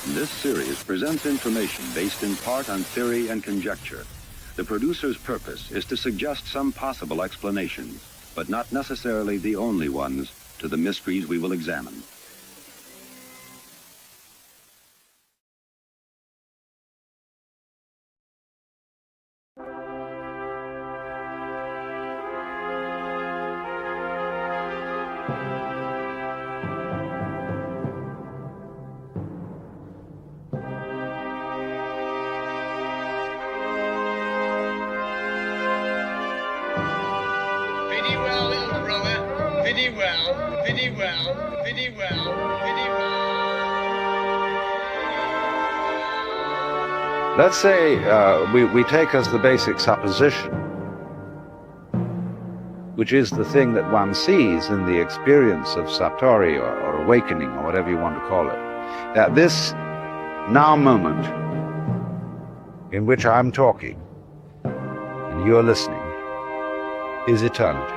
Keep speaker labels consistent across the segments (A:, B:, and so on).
A: This series presents information based in part on theory and conjecture. The producer's purpose is to suggest some possible explanations, but not necessarily the only ones, to the mysteries we will examine.
B: Let's say we take as the basic supposition, which is the thing that one sees in the experience of Satori or awakening or whatever you want to call it, that this now moment in which I'm talking and you're listening is eternity.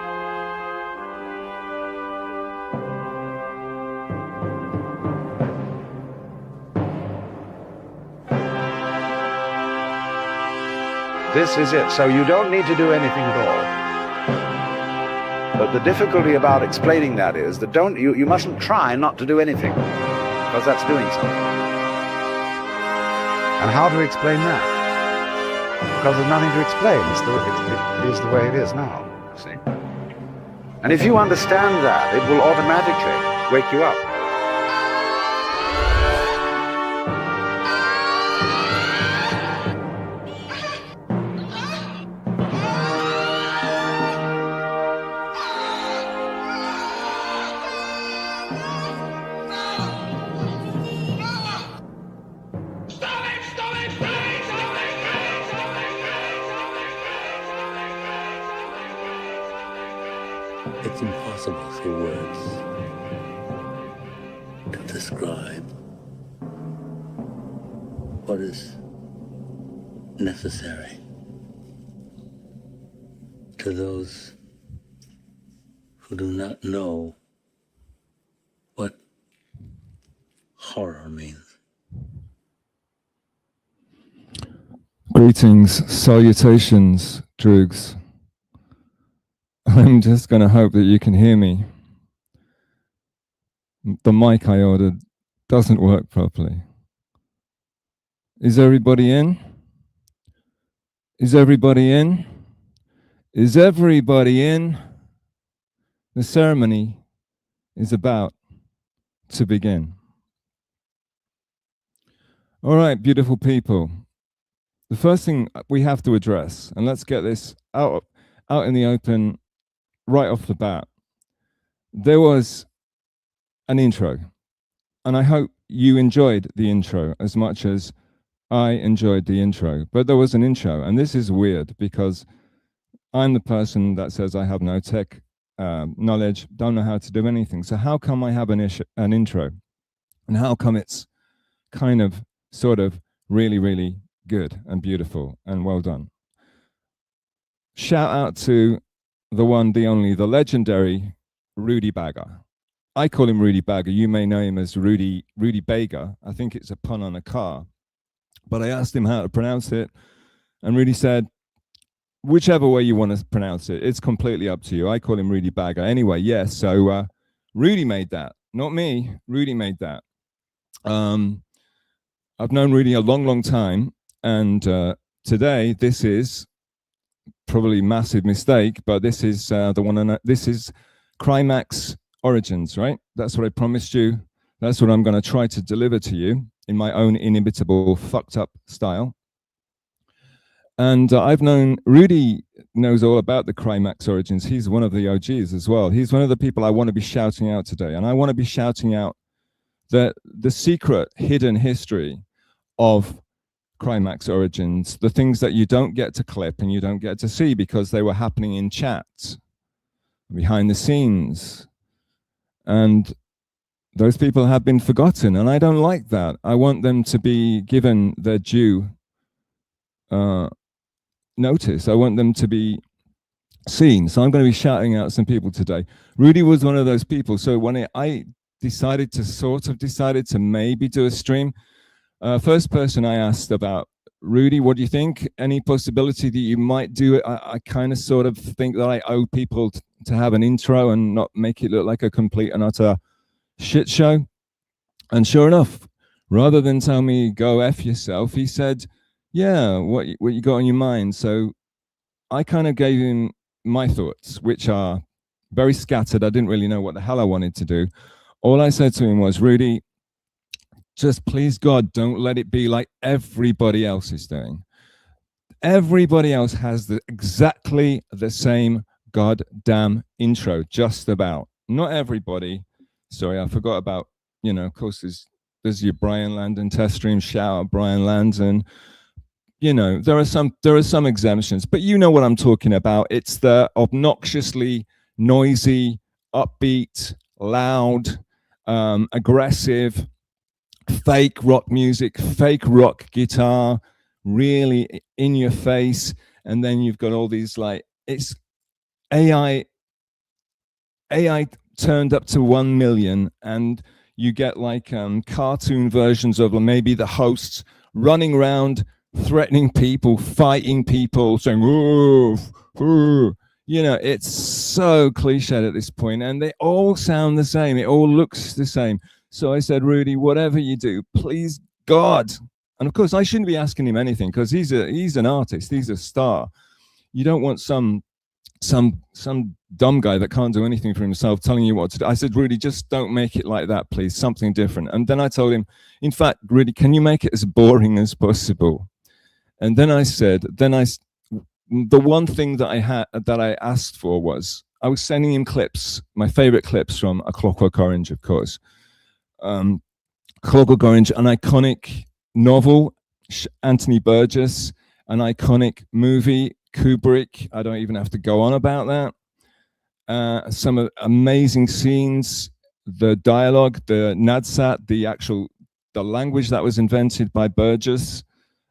B: This is it. So you don't need to do anything at all. But the difficulty about explaining that is that you mustn't try not to do anything, because that's doing something. And how to explain that? Because there's nothing to explain. It is the way it is now, you see. And if you understand that, it will automatically wake you up.
C: It's impossible through words to describe what is necessary to those who do not know what horror means.
D: Greetings, salutations, Droogs. I'm just going to hope that you can hear me. The mic I ordered doesn't work properly. Is everybody in? Is everybody in? Is everybody in? The ceremony is about to begin. All right, beautiful people. The first thing we have to address, and let's get this out in the open right off the bat. There was an intro, and I hope you enjoyed the intro as much as I enjoyed the intro. But there was an intro, and this is weird because I'm the person that says I have no tech knowledge, don't know how to do anything. So how come I have an intro? And how come it's kind of, sort of, really, really good and beautiful and well done? Shout out to the one, the only, the legendary Rudy Bagger. I call him Rudy Bagger. You may know him as Rudy Bagger. I think it's a pun on a car. But I asked him how to pronounce it, and Rudy said, whichever way you want to pronounce it, it's completely up to you. I call him Rudy Bagger. Anyway, yes, so Rudy made that, not me. Rudy made that. I've known Rudy a long, long time, and today this is probably a massive mistake, but this is the one. This is Krymax Origins, right? That's what I promised you. That's what I'm going to try to deliver to you in my own inimitable, fucked up style. And I've known, Rudy knows all about the Krymax Origins. He's one of the OGs as well. He's one of the people I want to be shouting out today. And I want to be shouting out the secret hidden history of Krymax Origins, the things that you don't get to clip and you don't get to see because they were happening in chats, behind the scenes. And those people have been forgotten, and I don't like that. I want them to be given their due notice. I want them to be seen. So I'm going to be shouting out some people today. Rudy was one of those people. So when I decided to maybe do a stream, First person I asked about, Rudy, what do you think? Any possibility that you might do it? I kind of sort of think that I owe people to have an intro and not make it look like a complete and utter shit show. And sure enough, rather than tell me go F yourself, he said, yeah, what you got on your mind? So I kind of gave him my thoughts, which are very scattered. I didn't really know what the hell I wanted to do. All I said to him was, Rudy, just please God, don't let it be like everybody else is doing. Everybody else has exactly the same goddamn intro, just about. Not everybody. Sorry, I forgot about, of course, there's your Brian Landon test stream. Shout out Brian Landon. There are some exemptions, but you know what I'm talking about. It's the obnoxiously noisy, upbeat, loud, aggressive, fake rock music, fake rock guitar, really in your face. And then you've got all these it's AI turned up to 1 million, and you get cartoon versions of maybe the hosts running around, threatening people, fighting people, saying, "Oof, ooh." It's so cliched at this point, and they all sound the same. It all looks the same. So I said, Rudy, whatever you do, please God. And of course, I shouldn't be asking him anything because he's an artist. He's a star. You don't want some dumb guy that can't do anything for himself telling you what to do. I said, Rudy, just don't make it like that, please. Something different. And then I told him, in fact, Rudy, can you make it as boring as possible? And then I said, the one thing that I asked for was, I was sending him clips, my favorite clips from A Clockwork Orange, of course. Clockwork Orange, an iconic novel, Anthony Burgess, an iconic movie, Kubrick. I don't even have to go on about that. Some amazing scenes, the dialogue, the Nadsat, the language that was invented by Burgess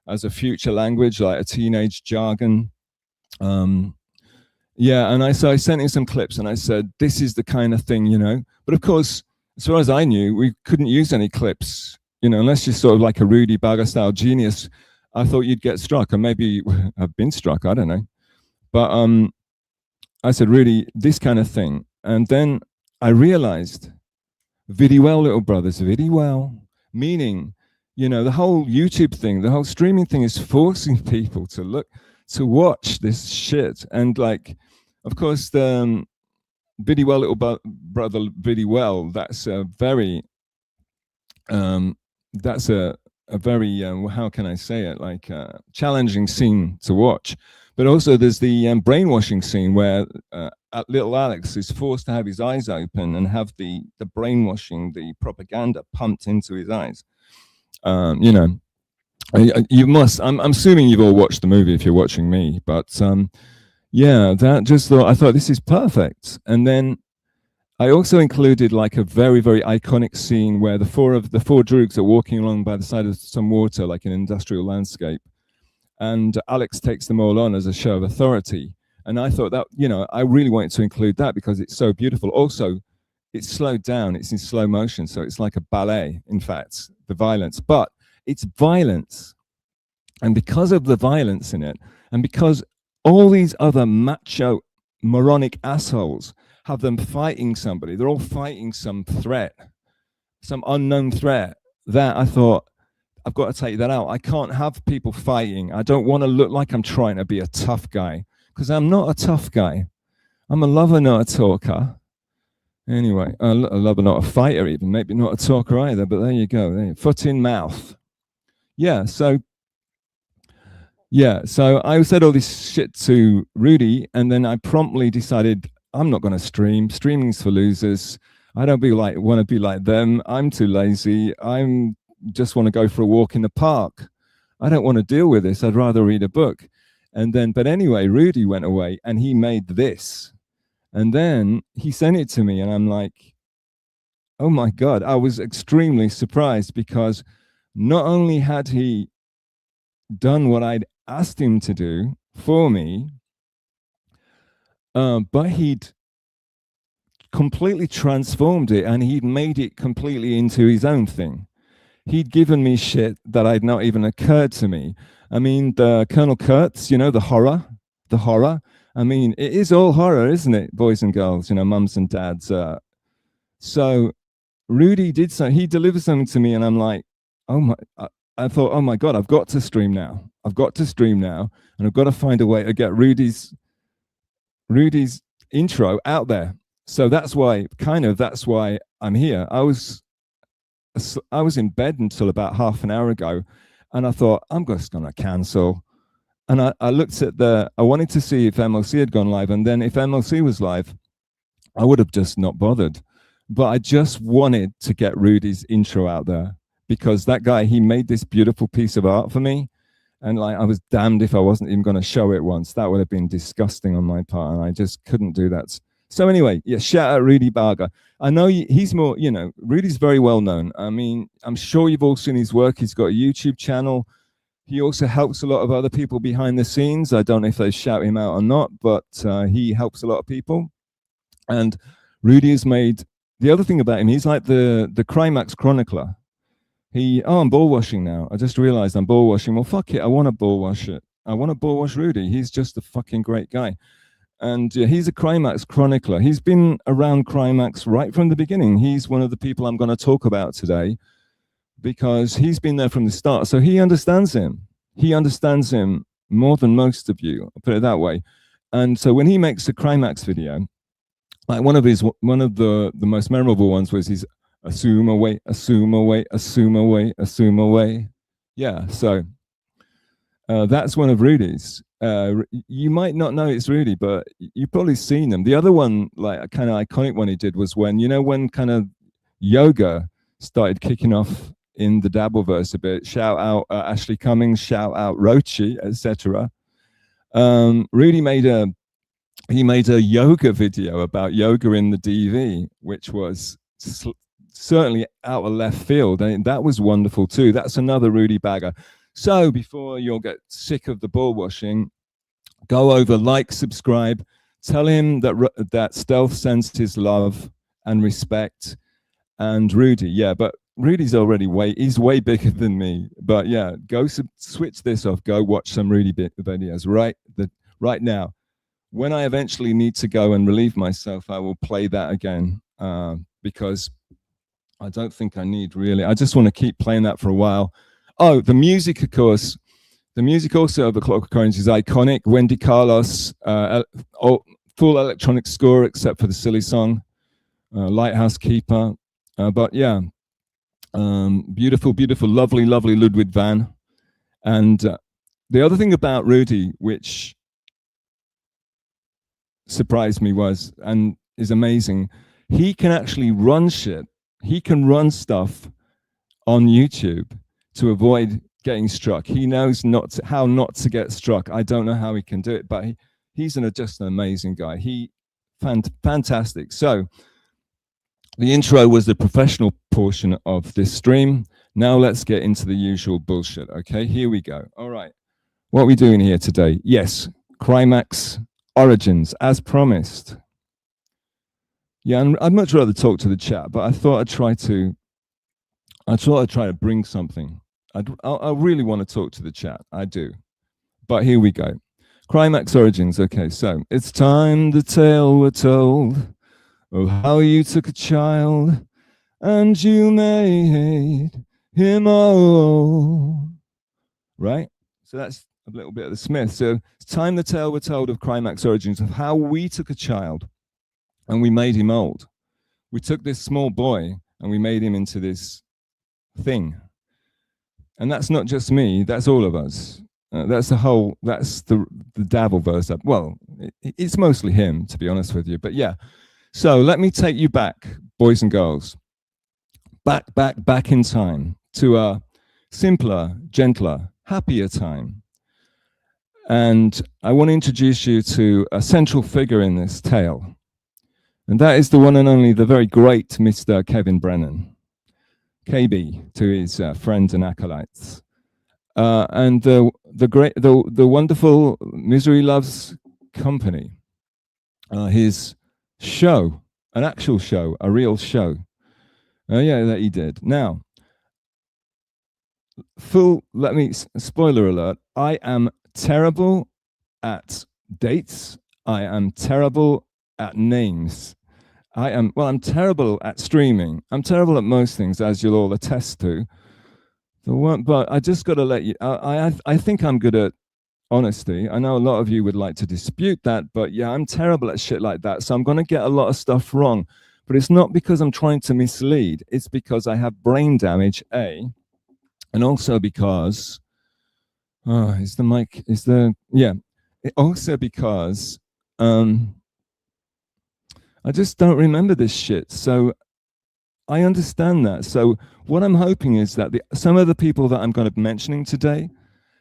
D: as a future language, like a teenage jargon. Yeah, and so I sent him some clips and I said, this is the kind of thing, But of course, as far as I knew, we couldn't use any clips, unless you're sort of like a Rudy Bagger style genius. I thought you'd get struck, or maybe I've been struck, I don't know. But I said, Rudy, this kind of thing. And then I realized, vidi well, little brothers, vidi well, meaning, the whole YouTube thing, the whole streaming thing is forcing people to watch this shit. And of course, the vidi well, little brother, vidi well, that's a very, how can I say it, challenging scene to watch. But also there's the brainwashing scene where little Alex is forced to have his eyes open and have the brainwashing, the propaganda pumped into his eyes. You must, I'm assuming you've all watched the movie if you're watching me, but yeah, I thought this is perfect. And then I also included a very, very iconic scene where the four droogs are walking along by the side of some water, like an industrial landscape. And Alex takes them all on as a show of authority. And I thought that, I really wanted to include that because it's so beautiful. Also, it's slowed down. It's in slow motion. So it's like a ballet, in fact, the violence. But it's violence. And because of the violence in it, and because all these other macho, moronic assholes have them fighting somebody, they're all fighting some threat, some unknown threat, that I thought, I've got to take that out. I can't have people fighting. I don't want to look like I'm trying to be a tough guy, because I'm not a tough guy. I'm a lover, not a talker. Anyway, a lover, not a fighter even, maybe not a talker either, but there you go. Foot in mouth. Yeah, so I said all this shit to Rudy, and then I promptly decided I'm not going to stream. Streaming's for losers. I don't want to be like them. I'm too lazy. Just want to go for a walk in the park. I don't want to deal with this. I'd rather read a book. But anyway, Rudy went away and he made this. And then he sent it to me and I'm like, oh my God, I was extremely surprised because not only had he done what I'd asked him to do for me, but he'd completely transformed it and he'd made it completely into his own thing. he'd given me shit that had not even occurred to me. I mean, the Colonel Kurtz, you know, the horror. I mean, it is all horror, isn't it, boys and girls, you know, mums and dads. So Rudy did so. He delivered something to me, and I'm like, oh my! I thought, oh my God, I've got to stream now. And I've got to find a way to get Rudy's intro out there. So that's why I'm here. I was in bed until about half an hour ago, and I thought, I'm just gonna cancel. And I looked at I wanted to see if MLC had gone live, and then if MLC was live, I would have just not bothered. But I just wanted to get Rudy's intro out there, because that guy, he made this beautiful piece of art for me. And like, I was damned if I wasn't even going to show it once. That would have been disgusting on my part, and I just couldn't do that. So anyway, yeah, shout out Rudy Barger. I know he's more, you know, Rudy's very well known. I mean, I'm sure you've all seen his work. He's got a YouTube channel. He also helps a lot of other people behind the scenes. I don't know if they shout him out or not, but he helps a lot of people. And Rudy has made, the other thing about him, he's like the Crimeax chronicler. I'm ball washing now. I just realized I'm ball washing. Well, fuck it. I want to ball wash it. I want to ball wash Rudy. He's just a fucking great guy. And he's a Crimeax chronicler. He's been around Crimeax right from the beginning. He's one of the people I'm going to talk about today, because he's been there from the start. So he understands him. He understands him more than most of you, I'll put it that way. And so when he makes a Crimeax video, like one of the most memorable ones was his assume away. Yeah, so that's one of Rudy's. You might not know it's Rudy, but you've probably seen them. The other one, like a kind of iconic one he did, was when kind of yoga started kicking off in the Dabbleverse a bit. Shout out Ashley Cummings, shout out Rochi, etc. Rudy made a yoga video about yoga in the DV, which was certainly out of left field, and that was wonderful too. That's another Rudy bagger. So before you'll get sick of the ball washing, go over, like, subscribe, tell him that Stealth sends his love and respect, and Rudy, yeah, but Rudy's already he's way bigger than me. But yeah, go switch this off, go watch some Rudy videos right now. When I eventually need to go and relieve myself, I will play that again, because I don't think I need really. I just want to keep playing that for a while. Oh, the music, of course. The music also of The Clockwork Orange is iconic. Wendy Carlos, full electronic score except for the silly song, Lighthouse Keeper. But yeah, beautiful, beautiful, lovely, lovely Ludwig van. And the other thing about Rudy, which surprised me was, and is amazing, he can actually run shit. He can run stuff on YouTube to avoid getting struck. He knows how not to get struck. I don't know how he can do it, but he's just an amazing guy. Fantastic. So the intro was the professional portion of this stream. Now let's get into the usual bullshit. Okay, here we go. All right, what are we doing here today? Yes, Krymax Origins, as promised. Yeah, and I'd much rather talk to the chat, but I thought I'd try to bring something. I really want to talk to the chat. I do. But here we go. Krymax Origins. Okay, so it's time the tale were told of how you took a child and you made him old. Right? So that's a little bit of the Smith. So it's time the tale were told of Krymax Origins, of how we took a child and we made him old. We took this small boy and we made him into this thing. And that's not just me, that's all of us. That's the Dabbleverse. Well, it's mostly him, to be honest with you. But yeah, so let me take you back, boys and girls, back in time to a simpler, gentler, happier time. And I want to introduce you to a central figure in this tale. And that is the one and only, the very great Mr. Kevin Brennan, KB to his friends and acolytes. And the wonderful Misery Loves Company, his show, an actual show, a real show. Yeah, that he did. Now, let me, spoiler alert, I am terrible at dates. I am terrible at names. I'm terrible at streaming. I'm terrible at most things, as you'll all attest to. But I just got to let you, I think I'm good at honesty. I know a lot of you would like to dispute that, but yeah, I'm terrible at shit like that. So I'm going to get a lot of stuff wrong. But it's not because I'm trying to mislead. It's because I have brain damage, A, and also because, also because I just don't remember this shit. So I understand that. So what I'm hoping is that some of the people that I'm going to be mentioning today,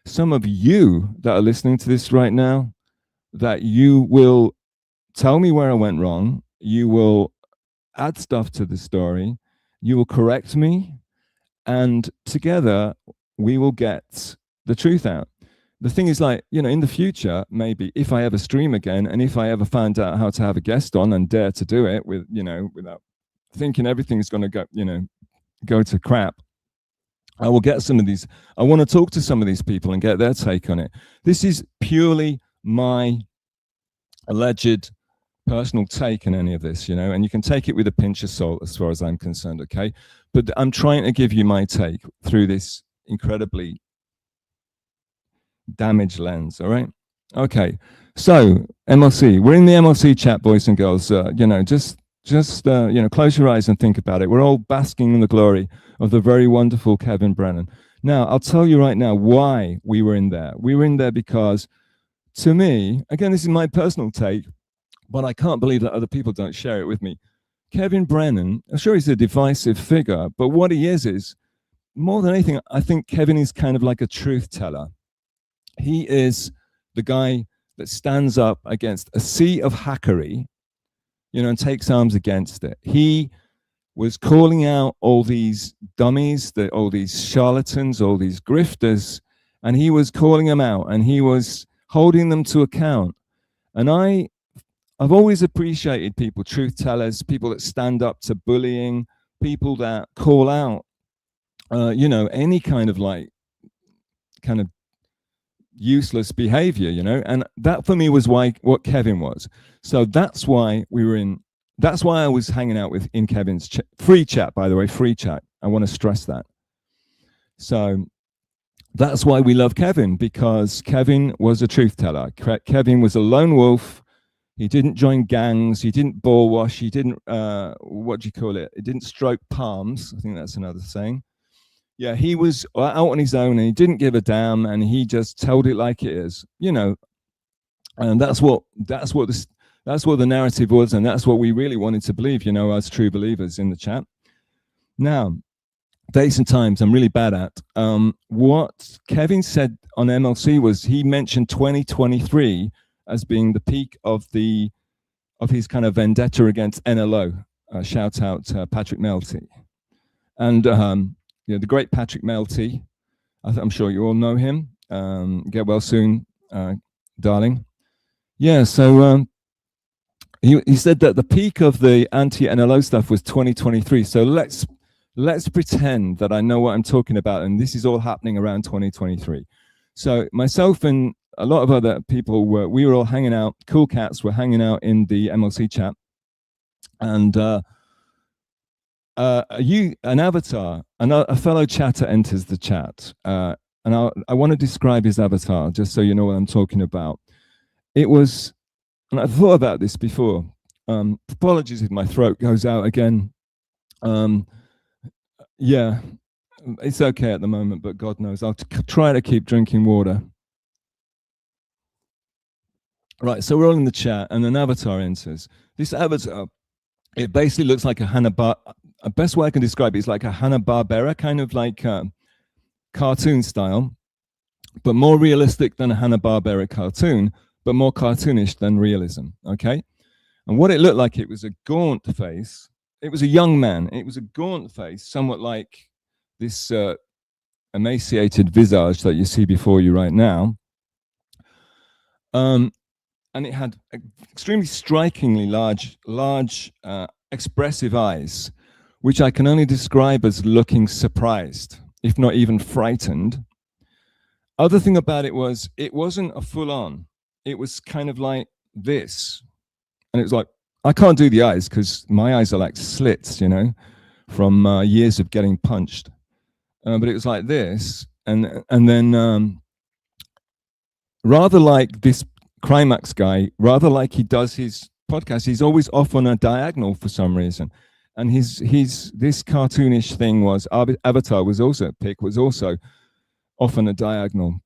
D: some of you that are listening to this right now, that you will tell me where I went wrong. You will add stuff to the story. You will correct me. And together we will get the truth out. The thing is, like, you know, in the future, maybe if I ever stream again, and if I ever find out how to have a guest on and dare to do it with, you know, without thinking everything's going to go, you know, go to crap, I will get some of these. I want to talk to some of these people and get their take on it. This is purely my alleged personal take on any of this, you know, and you can take it with a pinch of salt as far as I'm concerned, okay? But I'm trying to give you my take through this incredibly damaged lens, all right? Okay, so MLC, we're in the MLC chat, boys and girls. You know, just you know, close your eyes and think about it. We're all basking in the glory of the very wonderful Kevin Brennan. Now, I'll tell you right now why we were in there. We were in there because, to me, again, this is my personal take, but I can't believe that other people don't share it with me. Kevin Brennan, I'm sure he's a divisive figure, but what he is more than anything, I think Kevin is kind of like a truth teller. He is the guy that stands up against a sea of hackery, you know, and takes arms against it. He was calling out all these dummies, all these charlatans, all these grifters, and he was calling them out and he was holding them to account. And I've always appreciated people, truth tellers, people that stand up to bullying, people that call out, you know, any kind of useless behavior, you know, and that for me was what Kevin was. So that's why I was hanging out in Kevin's free chat, by the way, free chat. I want to stress that. So that's why we love Kevin, because Kevin was a truth teller. Kevin was a lone wolf. He didn't join gangs. He didn't ball wash. He didn't, what do you call it? He didn't stroke palms. I think that's another saying. Yeah, he was out on his own and he didn't give a damn and he just told it like it is, you know. And that's what the narrative was, and that's what we really wanted to believe, you know, as true believers in the chat. Now, dates and times I'm really bad at. What Kevin said on MLC was he mentioned 2023 as being the peak of his kind of vendetta against NLO. Shout out to Patrick Melty. And you know, the great Patrick Melty, I'm sure you all know him. Get well soon, darling. Yeah, so he said that the peak of the anti-NLO stuff was 2023. So let's pretend that I know what I'm talking about, and this is all happening around 2023. So myself and a lot of other people we were all hanging out. Cool cats were hanging out in the MLC chat, and an avatar, a fellow chatter enters the chat, and I want to describe his avatar just so you know what I'm talking about. It was, and I thought about this before. Apologies if my throat goes out again. Yeah, it's okay at the moment, but God knows. I'll try to keep drinking water. Right, so we're all in the chat, and an avatar enters. This avatar, it basically looks like a Hanna-Barbera. The best way I can describe it is like a Hanna-Barbera, kind of like cartoon style, but more realistic than a Hanna-Barbera cartoon, but more cartoonish than realism, okay? And what it looked like, it was a gaunt face. It was a young man. It was a gaunt face, somewhat like this emaciated visage that you see before you right now. And it had extremely strikingly large, expressive eyes, which I can only describe as looking surprised. if not even frightened. Other thing about it was, it wasn't a full on. It was kind of like this. And it was like, I can't do the eyes because my eyes are like slits, you know, from years of getting punched. But it was like this. And then rather like this Crimeax guy, rather like he does his podcast, he's always off on a diagonal for some reason. And his this cartoonish thing was, Avatar was also, pick was also off on a diagonal.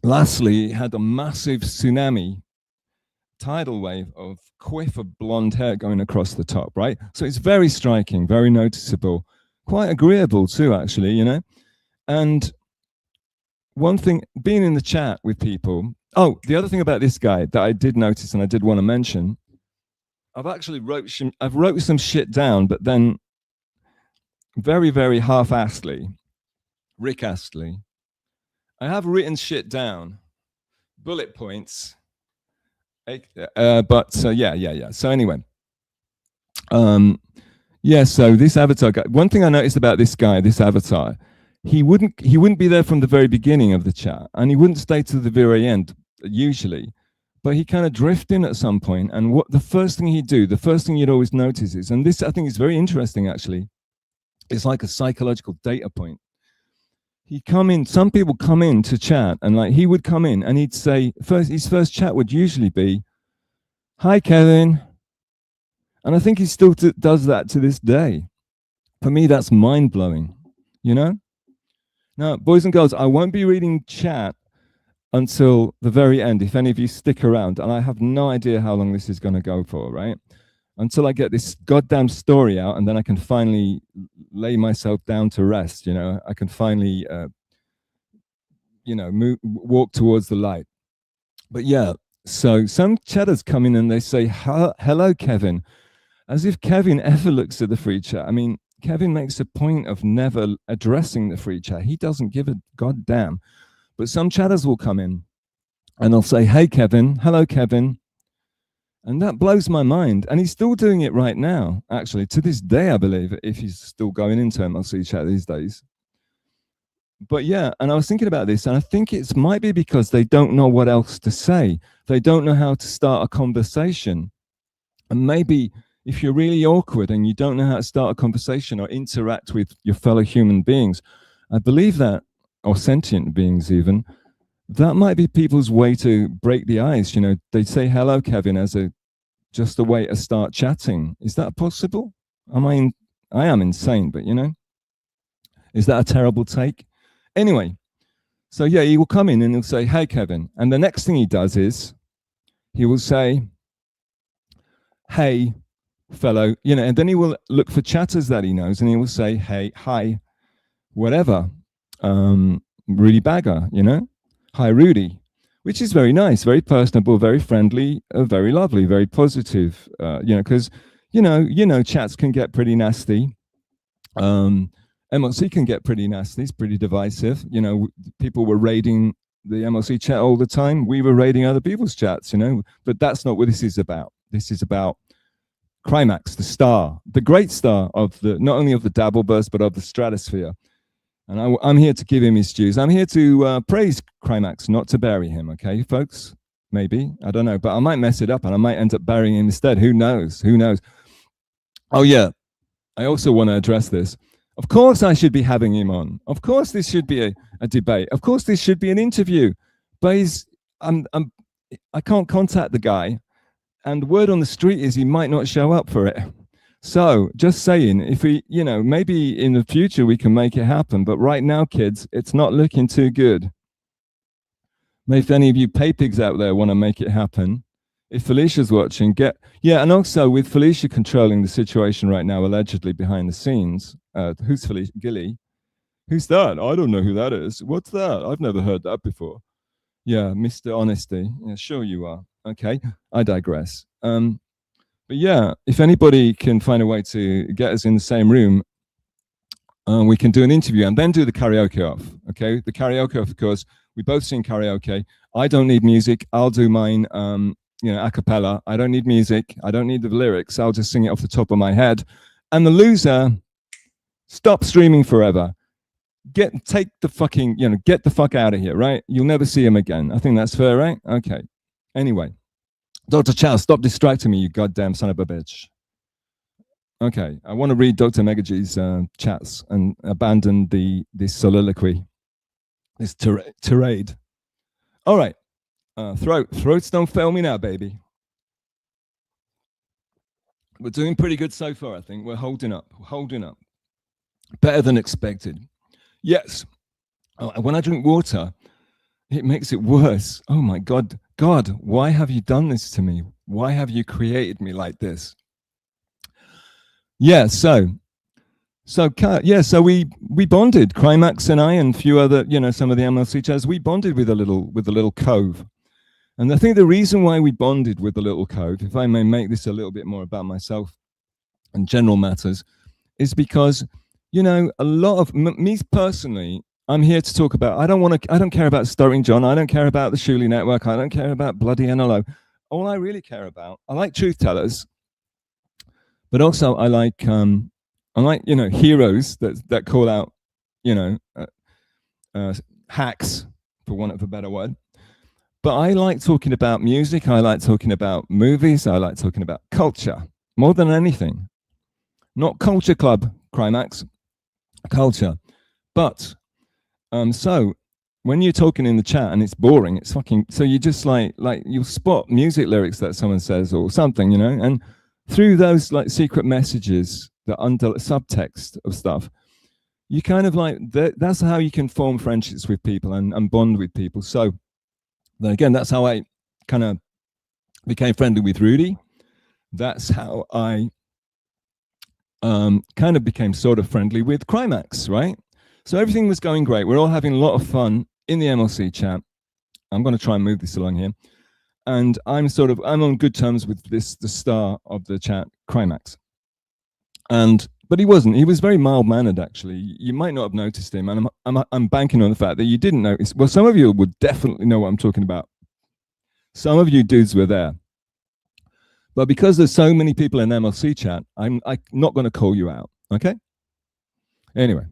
D: Lastly, it had a massive tsunami tidal wave of quiff of blonde hair going across the top, right? So it's very striking, very noticeable, quite agreeable too, actually, you know? And one thing, being in the chat with people, oh, the other thing about this guy that I did notice and I did want to mention, I've actually wrote some shit down, but then very, very half-assedly, Rick Astley, I have written shit down, bullet points, but yeah. So anyway, yeah. So this Avatar guy. One thing I noticed about this guy, this Avatar, he wouldn't be there from the very beginning of the chat, and he wouldn't stay to the very end usually. But he kind of drift in at some point, and what the first thing he'd do, the first thing you'd always notice is, and this I think is very interesting actually, it's like a psychological data point. He'd come in, some people come in to chat, and like he would come in and he'd say, his first chat would usually be, "Hi, Kevin." And I think he still does that to this day. For me, that's mind-blowing, you know? Now, boys and girls, I won't be reading chat until the very end, if any of you stick around, and I have no idea how long this is going to go for, right? Until I get this goddamn story out, and then I can finally lay myself down to rest, you know? I can finally, you know, walk towards the light. But yeah, so some chatters come in and they say, "Hello, Kevin," as if Kevin ever looks at the free chat. I mean, Kevin makes a point of never addressing the free chat. He doesn't give a goddamn. But some chatters will come in and they'll say, "Hey, Kevin, hello, Kevin." And that blows my mind. And he's still doing it right now, actually, to this day, I believe, if he's still going into MLC chat these days. But yeah, and I was thinking about this, and I think it might be because they don't know what else to say. They don't know how to start a conversation. And maybe if you're really awkward and you don't know how to start a conversation or interact with your fellow human beings, I believe that, or sentient beings even, that might be people's way to break the ice. You know, they say "Hello, Kevin" as just a way to start chatting. Is that possible? I am insane, but you know, is that a terrible take? Anyway, so yeah, he will come in and he'll say, "Hey, Kevin," and the next thing he does is he will say, "Hey, fellow," you know, and then he will look for chatters that he knows, and he will say, "Hey, hi, whatever, Rudy Bagger," you know, "Hi, Rudy," which is very nice, very personable, very friendly, very lovely, very positive, you know, because, you know, chats can get pretty nasty. MLC can get pretty nasty, it's pretty divisive. You know, people were raiding the MLC chat all the time. We were raiding other people's chats, you know, but that's not what this is about. This is about Crimeax, the star, the great star of the, not only of the Dabbleverse, but of the stratosphere. And I'm here to give him his dues. I'm here to praise Crimeax, not to bury him, okay, folks? Maybe, I don't know, but I might mess it up and I might end up burying him instead. Who knows? Who knows? Oh yeah, I also want to address this. Of course I should be having him on. Of course this should be a debate. Of course this should be an interview. But I can't contact the guy, and word on the street is he might not show up for it. So just saying, if we, you know, maybe in the future we can make it happen, but right now, kids, it's not looking too good. Maybe if any of you pay pigs out there want to make it happen, if Felicia's watching, yeah, and also with Felicia controlling the situation right now, allegedly behind the scenes. Who's Felicia? Gilly? Who's that? I don't know who that is. What's that? I've never heard that before. Yeah, Mr. Honesty. Yeah, sure you are. Okay, I digress. But yeah, if anybody can find a way to get us in the same room, we can do an interview and then do the karaoke off. Okay, the karaoke off, of course, we both sing karaoke. I don't need music. I'll do mine, you know, a cappella. I don't need music. I don't need the lyrics. I'll just sing it off the top of my head. And the loser, stop streaming forever. take the fucking, get the fuck out of here, right? You'll never see him again. I think that's fair, right? Okay. Anyway, Dr. Chow, stop distracting me, you goddamn son of a bitch. Okay, I want to read Dr. Megaji's chats and abandon this soliloquy, this tirade. All right, throats don't fail me now, baby. We're doing pretty good so far, I think. We're holding up. Better than expected. Yes. When I drink water, it makes it worse. Oh my God. God, why have you done this to me? Why have you created me like this? Yeah, so we bonded, Crimeax and I and a few other, some of the MLC chats, we bonded with a little cove. And I think the reason why we bonded with the little cove, if I may make this a little bit more about myself and general matters, is because, a lot of me personally, I'm here to talk about, I don't care about Stuttering John, I don't care about the Shuli Network, I don't care about bloody NLO. All I really care about, I like truth tellers, but also I like heroes that call out, hacks, for want of a better word. But I like talking about music, I like talking about movies, I like talking about culture, more than anything. Not culture club, Crimeax, culture. But, so, when you're talking in the chat and it's boring, it's fucking, so you just like you'll spot music lyrics that someone says or something, and through those like secret messages, the under subtext of stuff, you kind of like, that's how you can form friendships with people and bond with people. So, then again, that's how I kind of became friendly with Rudy. That's how I kind of became sort of friendly with Crimeax, right? So everything was going great. We're all having a lot of fun in the MLC chat. I'm going to try and move this along here. And I'm on good terms with the star of the chat, Crimeax. But he wasn't. He was very mild-mannered, actually. You might not have noticed him, and I'm banking on the fact that you didn't notice. Well, some of you would definitely know what I'm talking about. Some of you dudes were there. But because there's so many people in MLC chat, I'm not going to call you out, okay? Anyway.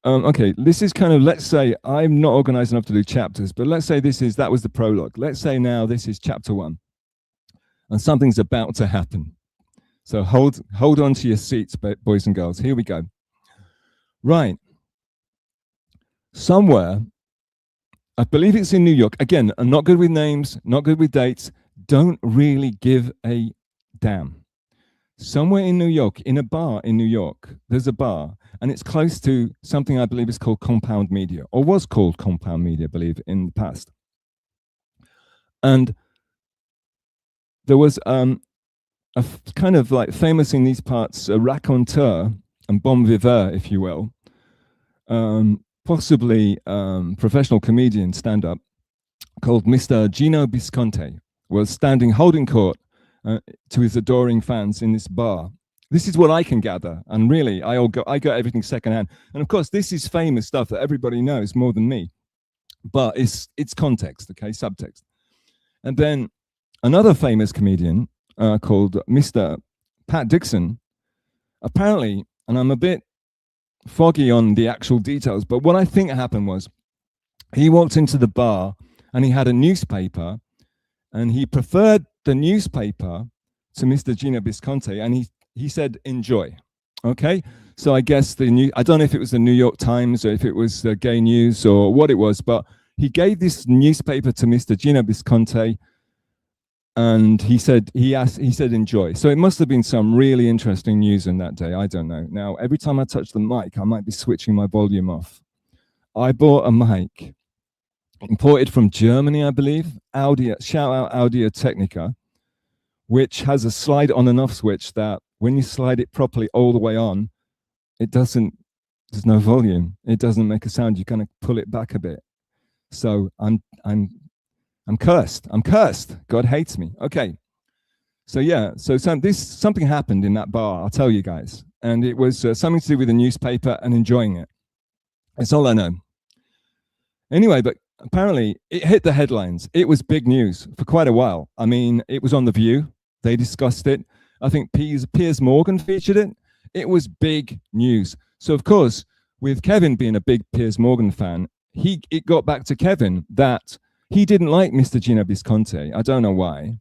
D: Okay, this is kind of, let's say, I'm not organized enough to do chapters, but let's say that was the prologue. Let's say now this is chapter 1, and something's about to happen. So hold on to your seats, boys and girls. Here we go. Right. Somewhere, I believe it's in New York. Again, I'm not good with names, not good with dates. Don't really give a damn. Somewhere in New York, in a bar in New York, there's a bar, and it's close to something I believe is called Compound Media, or was called Compound Media, I believe, in the past. And there was a kind of like famous in these parts, a raconteur and bon viveur, if you will, possibly professional comedian stand-up called Mr. Gino Bisconte, was holding court to his adoring fans in this bar. This is what I can gather, and really, I got everything secondhand. And of course, this is famous stuff that everybody knows more than me, but it's context, okay, subtext. And then another famous comedian called Mr. Pat Dixon, apparently, and I'm a bit foggy on the actual details, but what I think happened was he walked into the bar and he had a newspaper, and he preferred the newspaper to Mr. Gino Bisconte, and he said, enjoy. Okay, so I guess I don't know if it was the New York Times or if it was the Gay News or what it was, but he gave this newspaper to Mr. Gino Bisconte, and he said enjoy. So it must have been some really interesting news in that day. I don't know. Now, every time I touch the mic, I might be switching my volume off. I bought a mic imported from Germany, I believe. Shout out Audio Technica, which has a slide on and off switch that when you slide it properly all the way on, there's no volume. It doesn't make a sound. You kind of pull it back a bit. So I'm cursed. I'm cursed. God hates me. Okay. So yeah, something happened in that bar, I'll tell you guys. And it was something to do with the newspaper and enjoying it. That's all I know. Anyway, but apparently it hit the headlines. It was big news for quite a while. I mean, it was on The View. They discussed it. I think Piers Morgan featured it. It was big news. So of course, with Kevin being a big Piers Morgan fan, it got back to Kevin that he didn't like Mr. Gino Visconti. I don't know why,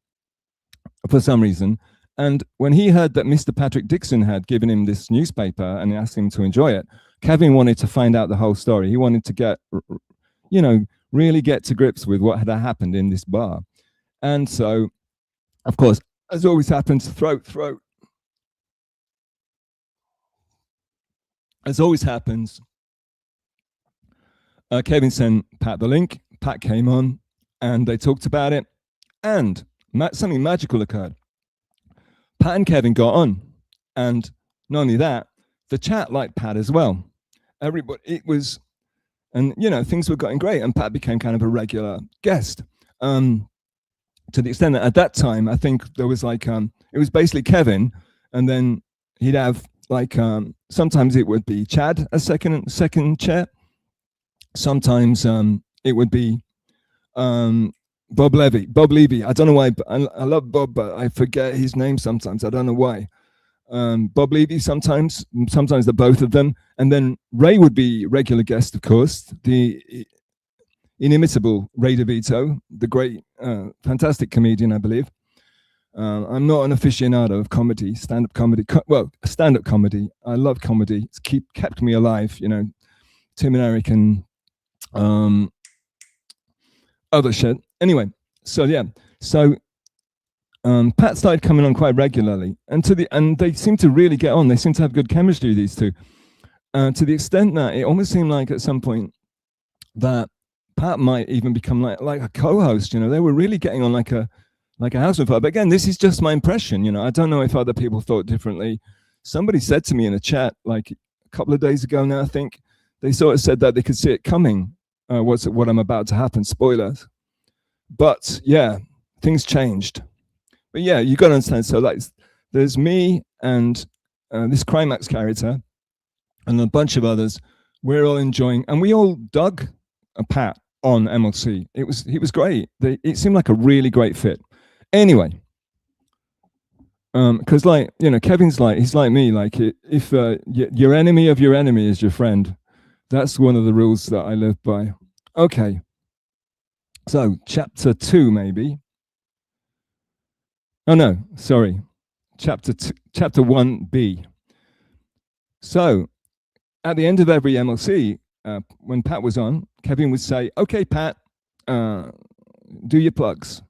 D: for some reason. And when he heard that Mr. Patrick Dixon had given him this newspaper and asked him to enjoy it, Kevin wanted to find out the whole story. He wanted to get, really get to grips with what had happened in this bar. And so, of course, as always happens, throat. As always happens, Kevin sent Pat the link. Pat came on, and they talked about it, and something magical occurred. Pat and Kevin got on, and not only that, the chat liked Pat as well. Everybody, it was, and things were going great, and Pat became kind of a regular guest. To the extent that at that time, I think there was like, it was basically Kevin, and then he'd have like, sometimes it would be Chad, a second chair. Sometimes it would be Bob Levy. I don't know why, but I love Bob, but I forget his name sometimes. I don't know why. Bob Levy sometimes the both of them. And then Ray would be regular guest, of course, the inimitable Ray DeVito, the great, fantastic comedian, I believe. I'm not an aficionado of comedy, stand-up comedy. Stand-up comedy. I love comedy. It's kept me alive, Tim and Eric and other shit. Anyway, so Pat started coming on quite regularly, and they seem to really get on. They seem to have good chemistry, these two, to the extent that it almost seemed like at some point that Pat might even become like a co-host. They were really getting on like a house on fire. But again, this is just my impression. I don't know if other people thought differently. Somebody said to me in a chat like a couple of days ago now, I think, they sort of said that they could see it coming. What I'm about to happen, spoilers. But yeah, things changed. But yeah, you got to understand. So like, there's me and this Crimeax character and a bunch of others. We're all enjoying, and we all dug a Pat on MLC. He was great. It seemed like a really great fit. Anyway, because Kevin's he's like me. Like if your enemy of your enemy is your friend. That's one of the rules that I live by. Okay. So, chapter 2, maybe. Oh, no, sorry. Chapter 1B. So, at the end of every MLC, when Pat was on, Kevin would say, okay, Pat, do your plugs.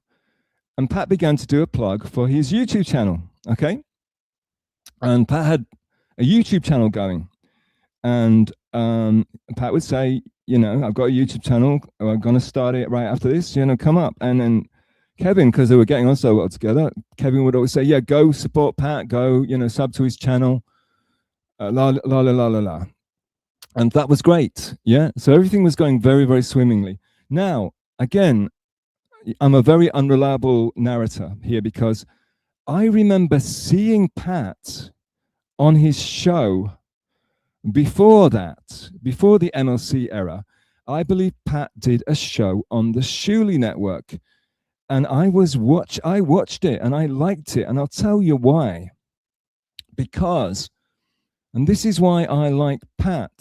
D: And Pat began to do a plug for his YouTube channel, okay? And Pat had a YouTube channel going. And Pat would say, I've got a YouTube channel. I'm going to start it right after this, come up. And then Kevin, because they were getting on so well together, Kevin would always say, yeah, go support Pat, go, sub to his channel, la, la, la, la, la, la. And that was great. Yeah. So everything was going very, very swimmingly. Now, again, I'm a very unreliable narrator here because I remember seeing Pat on his show before that, before the MLC era. I believe Pat did a show on the Shuley Network, and I watched it and I liked it, and I'll tell you why. Because, and this is why I like Pat,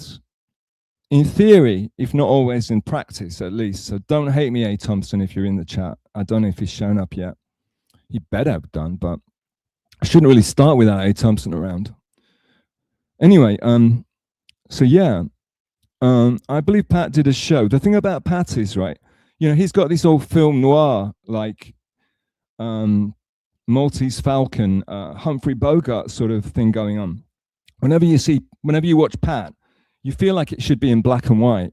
D: in theory, if not always in practice at least. So don't hate me, A. Thompson, if you're in the chat. I don't know if he's shown up yet. He better have done, but I shouldn't really start without A. Thompson around. Anyway, so yeah, I believe Pat did a show. The thing about Pat is, right, he's got this old film noir, like Maltese Falcon, Humphrey Bogart sort of thing going on. Whenever you watch Pat, you feel like it should be in black and white,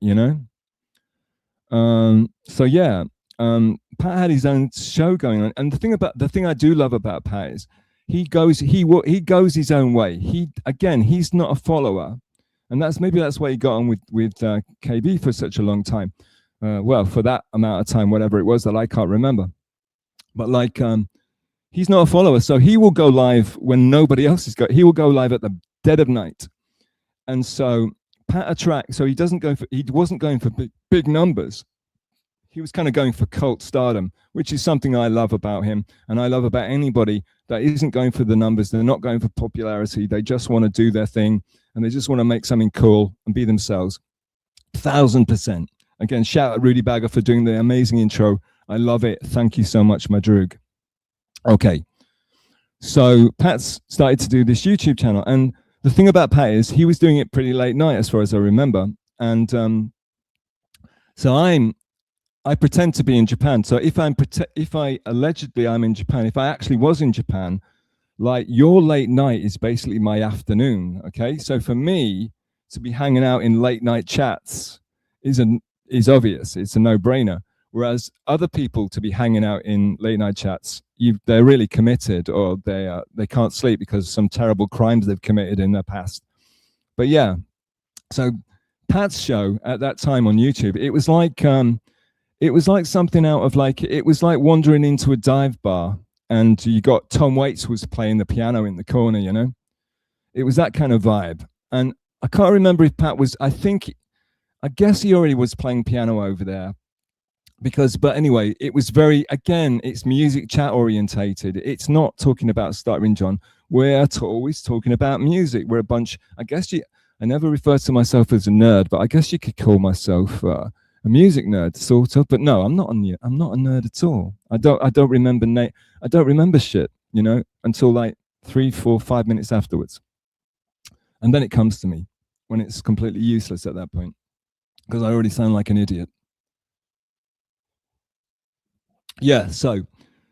D: So yeah, Pat had his own show going on. And the thing I do love about Pat is he goes his own way. He's not a follower. And that's why he got on with KB for such a long time. For that amount of time, whatever it was that I can't remember. But he's not a follower, so he will go live when nobody else is going. He will go live at the dead of night. And so Pat attracts. So he wasn't going for big numbers. He was kind of going for cult stardom, which is something I love about him, and I love about anybody that isn't going for the numbers. They're not going for popularity. They just want to do their thing and they just want to make something cool and be themselves. 1000%. Again, shout out Rudy Bagger for doing the amazing intro. I love it. Thank you so much, Madrug. Okay. So Pat's started to do this YouTube channel. And the thing about Pat is he was doing it pretty late night as far as I remember. And so I pretend to be in Japan. So if I allegedly I'm in Japan, if I actually was in Japan, like your late night is basically my afternoon. Okay. So for me to be hanging out in late night chats is obvious. It's a no-brainer. Whereas other people to be hanging out in late night chats, they're really committed, or they can't sleep because of some terrible crimes they've committed in their past. But yeah, so Pat's show at that time on YouTube, it was like something out of it was like wandering into a dive bar, and you got Tom Waits was playing the piano in the corner, you know. It was that kind of vibe. And I can't remember if Pat was, I guess he already was playing piano over there. But anyway, it was very, again, it's music chat orientated. It's not talking about stuttering John. We're always talking about music. We're a bunch, I never refer to myself as a nerd, but I guess you could call myself a music nerd, sort of. But no, I'm not a nerd at all. I don't remember shit, you know, until like 3, 4, 5 minutes afterwards. And then it comes to me when it's completely useless at that point, because I already sound like an idiot. Yeah, so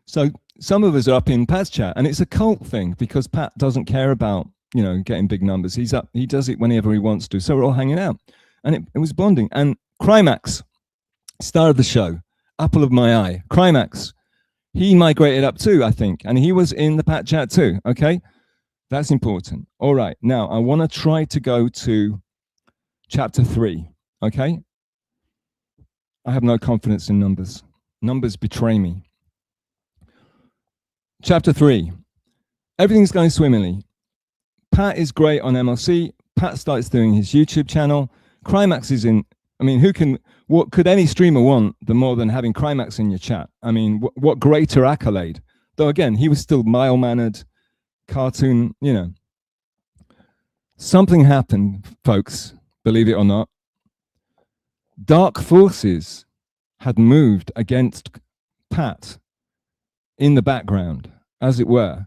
D: some of us are up in Pat's chat, and it's a cult thing because Pat doesn't care about, you know, getting big numbers. He does it whenever he wants to. So we're all hanging out, and it was bonding. And Crimeax, star of the show, apple of my eye, Crimeax, he migrated up too, I think, and he was in the Pat chat too. Okay, that's important. All right, now I want to try to go to chapter 3. Okay, I have no confidence in numbers. Numbers betray me. Chapter 3. Everything's going swimmingly. Pat is great on MLC. Pat starts doing his YouTube channel. Crimeax is in. I mean, what could any streamer want the more than having Crimeax in your chat? I mean, what greater accolade? Though again, he was still mild-mannered, cartoon, you know. Something happened, folks, believe it or not. Dark forces had moved against Pat in the background, as it were,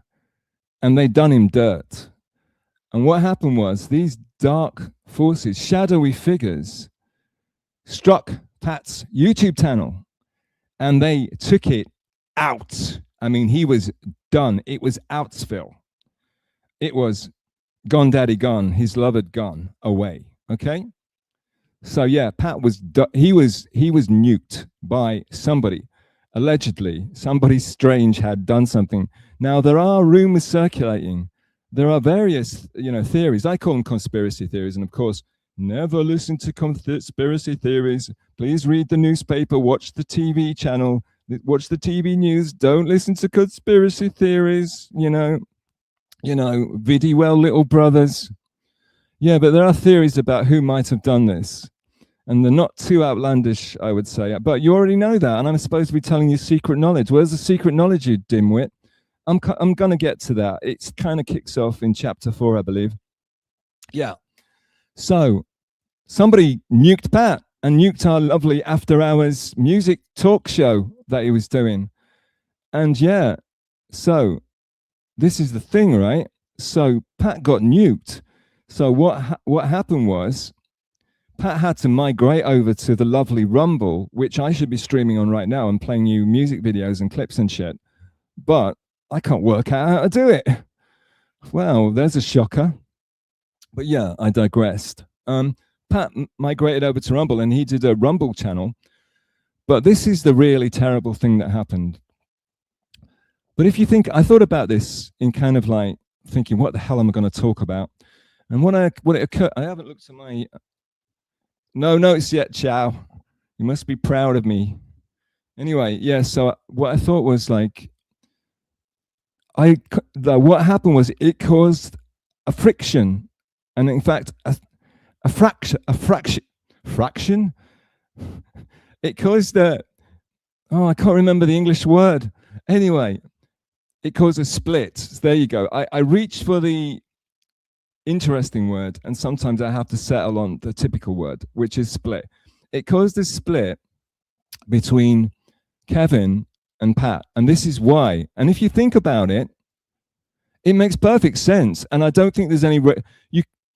D: and they'd done him dirt. And what happened was these dark forces, shadowy figures, struck Pat's YouTube channel, and they took it out. I mean, he was done. It was outsville. It was gone, daddy gone, his lover gone away. Okay. So yeah, Pat was he was nuked by somebody. Allegedly, somebody strange had done something. Now there are rumors circulating. There are various, you know, theories. I call them conspiracy theories, and of course, never listen to conspiracy theories. Please read the newspaper, watch the TV channel, watch the TV news. Don't listen to conspiracy theories. You know, viddy well, little brothers. Yeah, but there are theories about who might have done this. And they're not too outlandish, I would say. But you already know that, and I'm supposed to be telling you secret knowledge. Where's the secret knowledge, you dimwit? I'm going to get to that. It kind of kicks off in chapter 4, I believe. Yeah. So somebody nuked Pat and nuked our lovely after-hours music talk show that he was doing. And yeah, so this is the thing, right? So Pat got nuked. So what happened was, Pat had to migrate over to the lovely Rumble, which I should be streaming on right now and playing you music videos and clips and shit. But I can't work out how to do it. Well, there's a shocker. But yeah, I digressed. Pat migrated over to Rumble, and he did a Rumble channel. But this is the really terrible thing that happened. But if you think, I thought about this in kind of like thinking, what the hell am I going to talk about? And what it occurred, I haven't looked at my... No notes yet, Chow. You must be proud of me. Anyway, yeah, so what I thought was like, what happened was it caused a friction, and in fact, a fraction? It caused I can't remember the English word. Anyway, it caused a split. So there you go. I reached for the interesting word, and sometimes I have to settle on the typical word, which is split. It caused a split between Kevin and Pat, and this is why. And if you think about it, it makes perfect sense. And I don't think there's any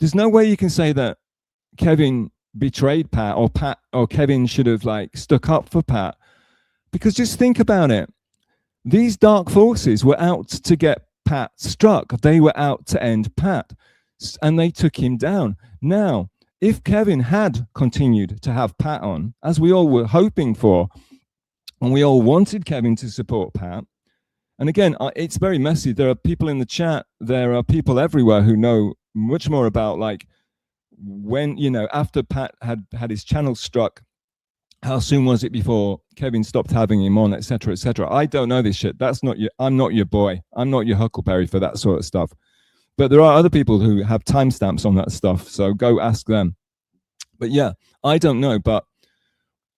D: there's no way you can say that Kevin betrayed Pat, or Kevin should have like stuck up for Pat, because just think about it. These dark forces were out to get Pat struck. They were out to end Pat, and they took him down. Now, if Kevin had continued to have Pat on, as we all were hoping for, and we all wanted Kevin to support Pat, and again, it's very messy. There are people in the chat, there are people everywhere who know much more about like when, you know, after Pat had his channel struck, how soon was it before Kevin stopped having him on, etc., etc. I don't know this shit. That's not your. I'm not your boy. I'm not your Huckleberry for that sort of stuff. But there are other people who have timestamps on that stuff, so go ask them. But yeah, I don't know. But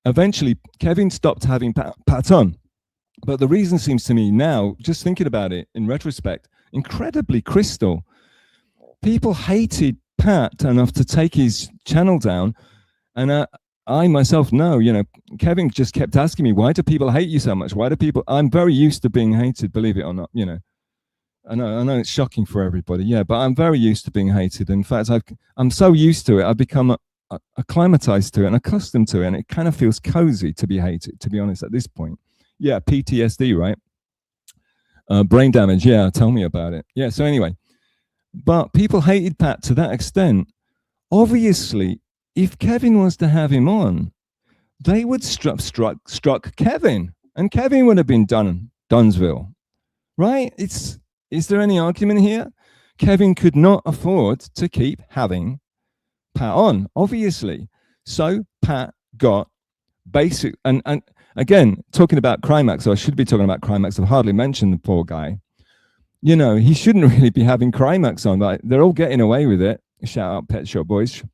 D: eventually, Kevin stopped having Pat on. But the reason seems to me now, just thinking about it in retrospect, incredibly crystal. People hated Pat enough to take his channel down, and I myself know, you know, Kevin just kept asking me, why do people hate you so much? Why do people, I'm very used to being hated, believe it or not, you know. I know it's shocking for everybody, yeah, but I'm very used to being hated. In fact, I'm so used to it, I've become acclimatized to it and accustomed to it, and it kind of feels cozy to be hated, to be honest, at this point. Yeah, PTSD, right? Brain damage, yeah, tell me about it. Yeah, so anyway, but people hated Pat to that extent. Obviously, if Kevin was to have him on, they would struck Kevin, and Kevin would have been Dunsville, right? Is there any argument here? Kevin could not afford to keep having Pat on, obviously. So Pat got basic, and again, talking about Crimeax, so I should be talking about Crimeax. I've hardly mentioned the poor guy. You know, he shouldn't really be having Crimeax on, but they're all getting away with it. Shout out Pet Shop Boys.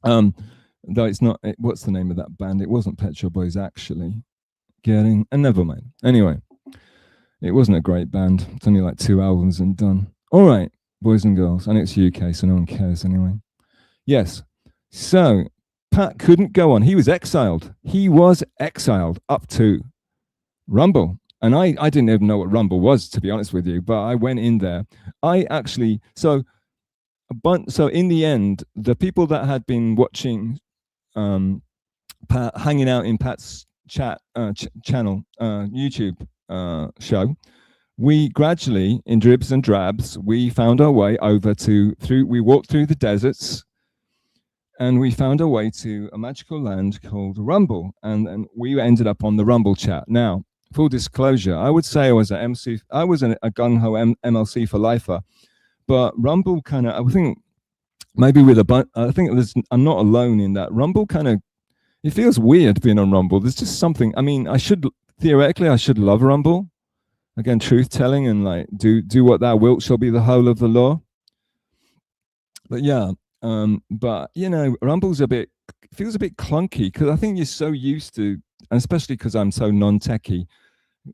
D: Though it's not, what's the name of that band? It wasn't Pet Shop Boys, actually. And never mind. Anyway, it wasn't a great band. It's only like 2 albums and done. All right, boys and girls. And it's UK, so no one cares anyway. Yes. So Pat couldn't go on. He was exiled. He was exiled up to Rumble. And I didn't even know what Rumble was, to be honest with you, but I went in there. So in the end, the people that had been watching Pat, hanging out in Pat's chat channel, YouTube show, we gradually, in dribs and drabs, we found our way over we walked through the deserts, and we found our way to a magical land called Rumble, and we ended up on the Rumble chat. Now, full disclosure, I would say I was a gung-ho MLC for lifer, but Rumble kind of, I think maybe with I'm not alone in that. Rumble kind of, it feels weird being on Rumble. There's just something, I mean, theoretically, I should love Rumble. Again, truth telling and like, do what thou wilt shall be the whole of the law. But yeah, but you know, Rumble's feels a bit clunky, because I think you're so used to, and especially because I'm so non-techie,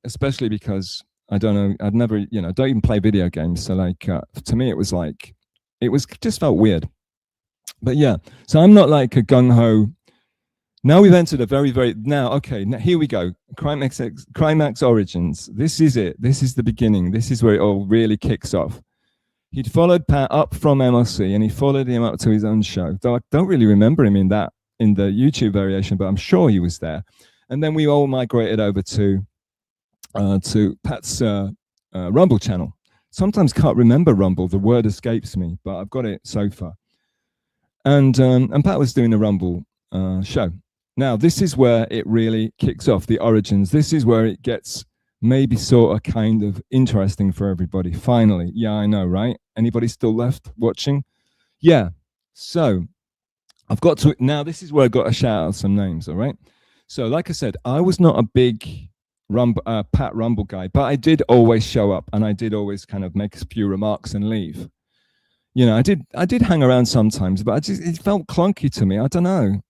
D: especially because I don't know, I'd never, you know, don't even play video games. So like, to me, it just felt weird. But yeah, so I'm not like a gung-ho. Now we've entered a very, okay, now here we go. Krymax Origins. This is it. This is the beginning. This is where it all really kicks off. He'd followed Pat up from MLC, and he followed him up to his own show. Though I don't really remember him in the YouTube variation, but I'm sure he was there. And then we all migrated over to Pat's Rumble channel. Sometimes can't remember Rumble. The word escapes me, but I've got it so far. And Pat was doing a Rumble show. Now, this is where it really kicks off, the origins. This is where it gets maybe sort of kind of interesting for everybody. Finally. Yeah, I know, right? Anybody still left watching? Yeah. So I've got to, now this is where I got to shout out some names, all right? So like I said, I was not a big Pat Rumble guy, but I did always show up, and I did always kind of make a few remarks and leave. You know, I did hang around sometimes, but it felt clunky to me. I don't know,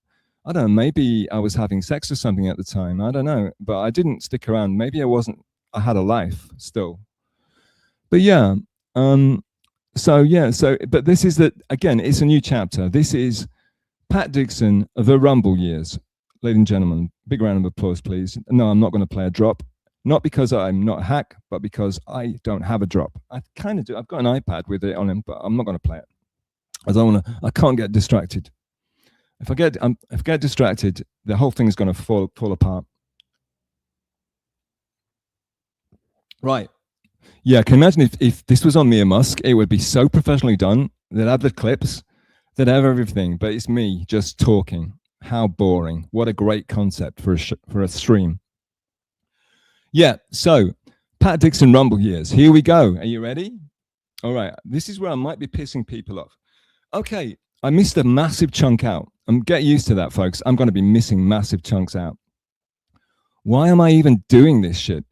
D: maybe I was having sex or something at the time. I don't know, but I didn't stick around. Maybe I had a life still. But yeah, but this is again, it's a new chapter. This is Pat Dixon, The Rumble Years. Ladies and gentlemen, big round of applause, please. No, I'm not going to play a drop. Not because I'm not a hack, but because I don't have a drop. I kind of do. I've got an iPad with it on him, but I'm not going to play it. I can't get distracted. If I get distracted, the whole thing is going to fall apart. Right. Yeah, can you imagine if this was on Mia Musk, it would be so professionally done. They'd have the clips, they'd have everything, but it's me just talking. How boring. What a great concept for a stream. Yeah, so Pat Dixon Rumble Years. Here we go. Are you ready? All right. This is where I might be pissing people off. Okay, I missed a massive chunk out. Get used to that, folks. I'm going to be missing massive chunks out. Why am I even doing this shit?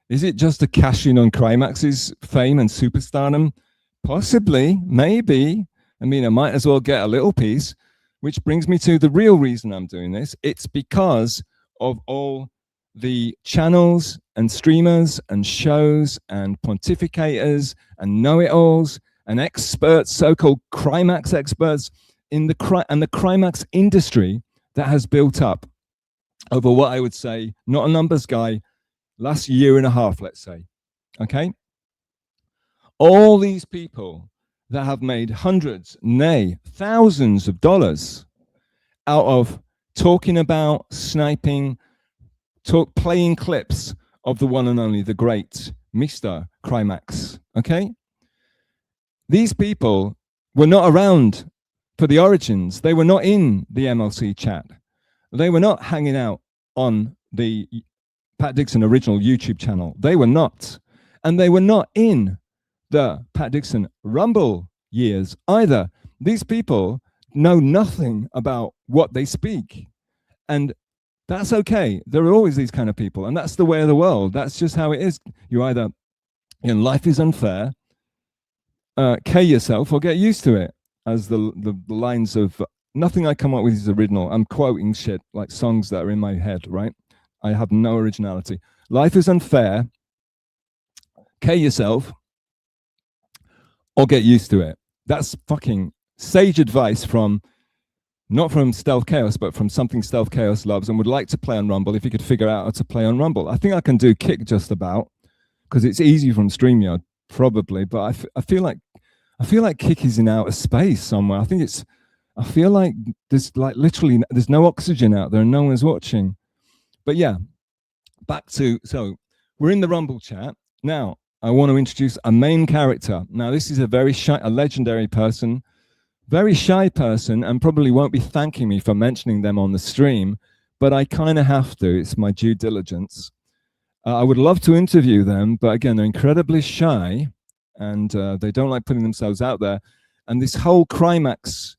D: Is it just to cash in on Crimeax's fame and superstardom? Possibly, maybe. I mean, I might as well get a little piece, which brings me to the real reason I'm doing this. It's because of all the channels and streamers and shows and pontificators and know-it-alls and experts, so-called Crimeax experts in the Crimeax industry that has built up over what I would say, not a numbers guy, last year and a half, let's say. Okay? All these people that have made hundreds, nay, thousands of dollars out of talking about, sniping, playing clips of the one and only, the great Mr. Crimeax. Okay? These people were not around for the origins. They were not in the MLC chat. They were not hanging out on the Pat Dixon original YouTube channel. They were not. And they were not in the Pat Dixon Rumble years either. These people know nothing about what they speak. And that's okay. There are always these kind of people. And that's the way of the world. That's just how it is. You either, life is unfair, K yourself, or get used to it. As the lines of, nothing I come up with is original. I'm quoting shit like songs that are in my head, right? I have no originality. Life is unfair. K yourself or get used to it. That's fucking sage advice from, not from Stealth Chaos, but from something Stealth Chaos loves and would like to play on Rumble if you could figure out how to play on Rumble. I think I can do Kick just about because it's easy from StreamYard, probably, but I feel like Kick is in outer space somewhere. I feel like there's like literally, there's no oxygen out there and no one's watching. But yeah, back to, so we're in the Rumble chat. Now, I want to introduce a main character. Now, this is a legendary person, very shy person, and probably won't be thanking me for mentioning them on the stream, but I kind of have to. It's my due diligence. I would love to interview them, but again, they're incredibly shy and they don't like putting themselves out there. And this whole Crimeax,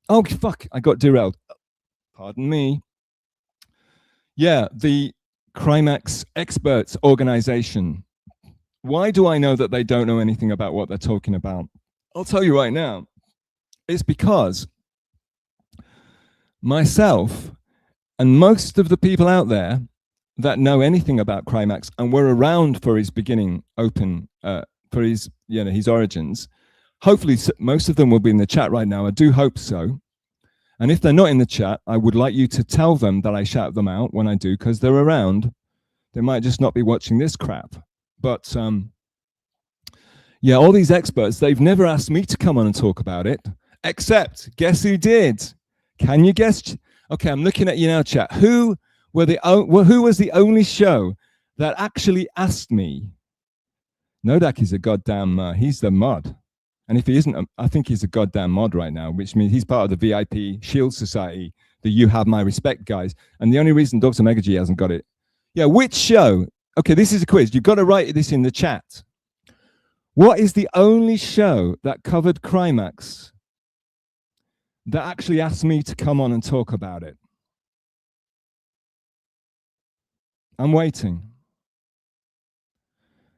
D: oh, fuck, I got derailed. Pardon me. Yeah, the Crimeax Experts Organization. Why do I know that they don't know anything about what they're talking about? I'll tell you right now. It's because myself and most of the people out there that know anything about Crimeax and were around for his beginning open, for his, his origins, hopefully most of them will be in the chat right now. I do hope so. And if they're not in the chat, I would like you to tell them that I shout them out when I do, because they're around. They might just not be watching this crap. But yeah, all these experts, they've never asked me to come on and talk about it, except guess who did? Can you guess? Okay, I'm looking at you now, chat. Who was the only show that actually asked me? Nodak is a goddamn, he's the mod. And if he isn't, I think he's a goddamn mod right now, which means he's part of the VIP Shield Society, the You Have My Respect guys. And the only reason Dr. Mega G hasn't got it. Yeah, which show? Okay, this is a quiz. You've got to write this in the chat. What is the only show that covered Crimeax that actually asked me to come on and talk about it? I'm waiting.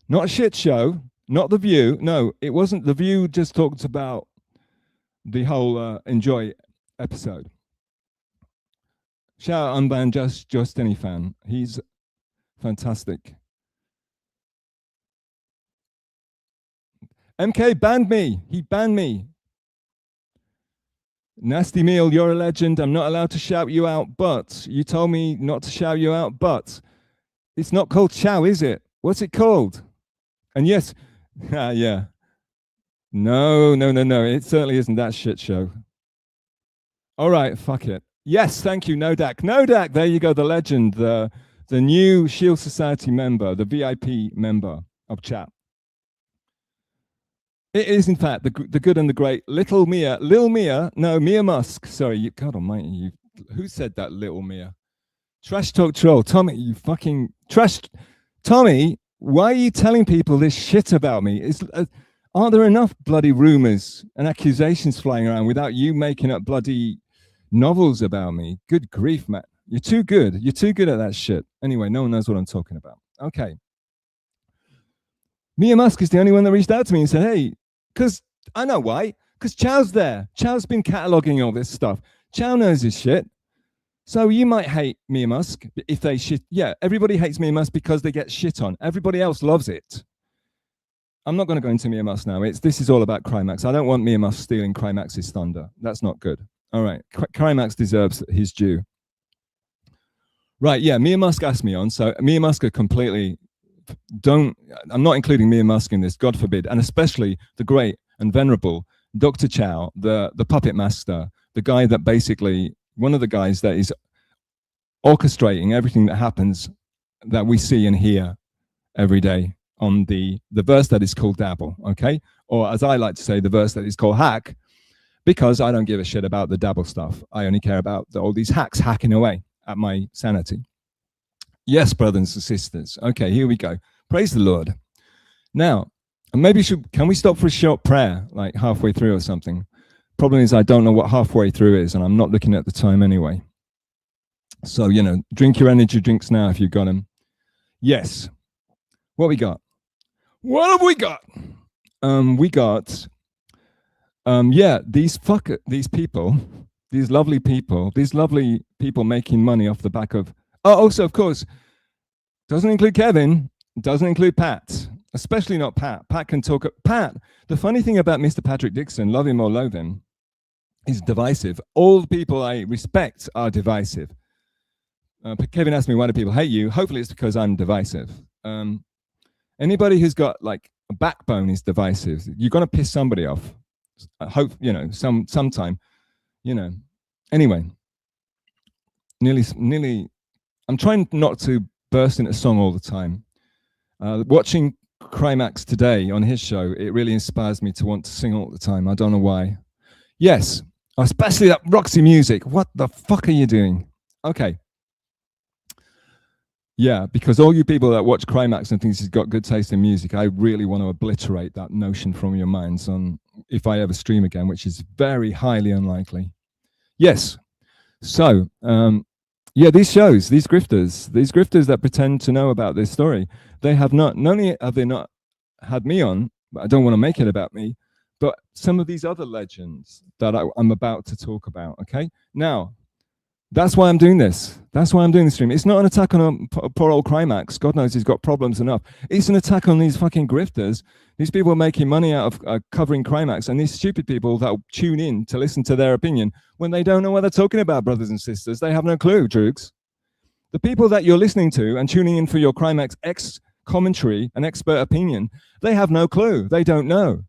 D: Not a shit show. Not The View. No, it wasn't. The View just talked about the whole Enjoy episode. Shout out Unbanned Justini fan. He's fantastic. MK banned me. He banned me. Nasty Meal, you're a legend. I'm not allowed to shout you out, but you told me not to shout you out, but it's not called chow, is it? What's it called? And yes, yeah. No. It certainly isn't that shit show. All right, fuck it. Yes, thank you, Nodak. Nodak, there you go, the legend, the new Shield Society member, the VIP member of chat. It is, in fact, the good and the great Lil Mia, no, Mia Musk. Sorry, God almighty, who said that, Little Mia? Trash talk troll. Tommy, you fucking trash. Tommy, why are you telling people this shit about me? Aren't there enough bloody rumors and accusations flying around without you making up bloody novels about me? Good grief, man. You're too good. You're too good at that shit. Anyway, no one knows what I'm talking about. Okay. Mia Musk is the only one that reached out to me and said, hey, because I know why. Because Chow's there. Chow's been cataloging all this stuff. Chow knows his shit. So you might hate Mia Musk if they shit. Yeah, everybody hates Mia Musk because they get shit on. Everybody else loves it. I'm not going to go into Mia Musk now. This is all about Crimeax. I don't want Mia Musk stealing Crimeax's thunder. That's not good. All right, Crimeax deserves his due. Right, yeah, Mia Musk asked me on. So Mia Musk are completely... I'm not including Mia Musk in this, God forbid, and especially the great and venerable Dr. Chow, the puppet master, the guy that basically, one of the guys that is orchestrating everything that happens that we see and hear every day on the verse that is called Dabble, okay? Or as I like to say, the verse that is called Hack, because I don't give a shit about the Dabble stuff. I only care about all these hacks hacking away at my sanity. Yes, brothers and sisters. Okay, here we go. Praise the Lord. Now, maybe can we stop for a short prayer, like halfway through or something? Problem is I don't know what halfway through is, and I'm not looking at the time anyway. So, drink your energy drinks now if you've got them. Yes. What we got? What have we got? We got, these people, these lovely people making money off the back of, also, of course, doesn't include Kevin, doesn't include Pat, especially not Pat. Pat can talk. Pat, the funny thing about Mr. Patrick Dixon, love him or loathe him, is divisive. All the people I respect are divisive. Kevin asked me, why do people hate you? Hopefully it's because I'm divisive. Anybody who's got like a backbone is divisive. You're going to piss somebody off. I hope, sometime, Anyway, nearly, I'm trying not to burst into song all the time. Watching Crimeax today on his show, it really inspires me to want to sing all the time. I don't know why. Yes, especially that Roxy music. What the fuck are you doing? Okay. Yeah, because all you people that watch Crimeax and think he's got good taste in music, I really want to obliterate that notion from your minds on if I ever stream again, which is very highly unlikely. Yes. So, yeah, these shows, these grifters that pretend to know about this story, they have not only have they not had me on, but I don't want to make it about me, but some of these other legends that I'm about to talk about, okay? Now, that's why I'm doing this. That's why I'm doing this stream. It's not an attack on poor old Crimeax. God knows he's got problems enough. It's an attack on these fucking grifters. These people are making money out of covering Crimeax, and these stupid people that tune in to listen to their opinion when they don't know what they're talking about, brothers and sisters. They have no clue, Droogs. The people that you're listening to and tuning in for your Crimeax X commentary and expert opinion, they have no clue. They don't know.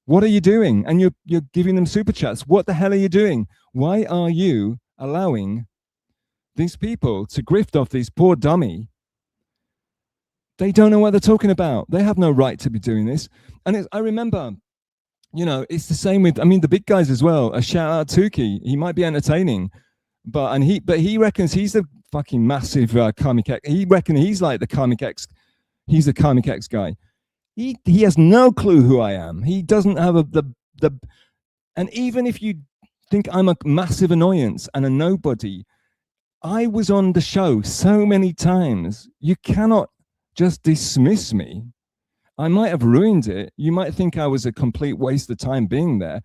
D: What are you doing? And you're giving them super chats. What the hell are you doing? Why are you allowing these people to grift off these poor dummy? They don't know what they're talking about. They have no right to be doing this. And I remember, it's the same with, the big guys as well. A shout out Tuki. He might be entertaining, but he reckons he's a fucking massive Karmic X. He reckons he's like the Karmic X. He's a Karmic X guy. He has no clue who I am. He doesn't have and even if you think I'm a massive annoyance and a nobody, I was on the show so many times. You cannot just dismiss me. I might have ruined it. You might think I was a complete waste of time being there,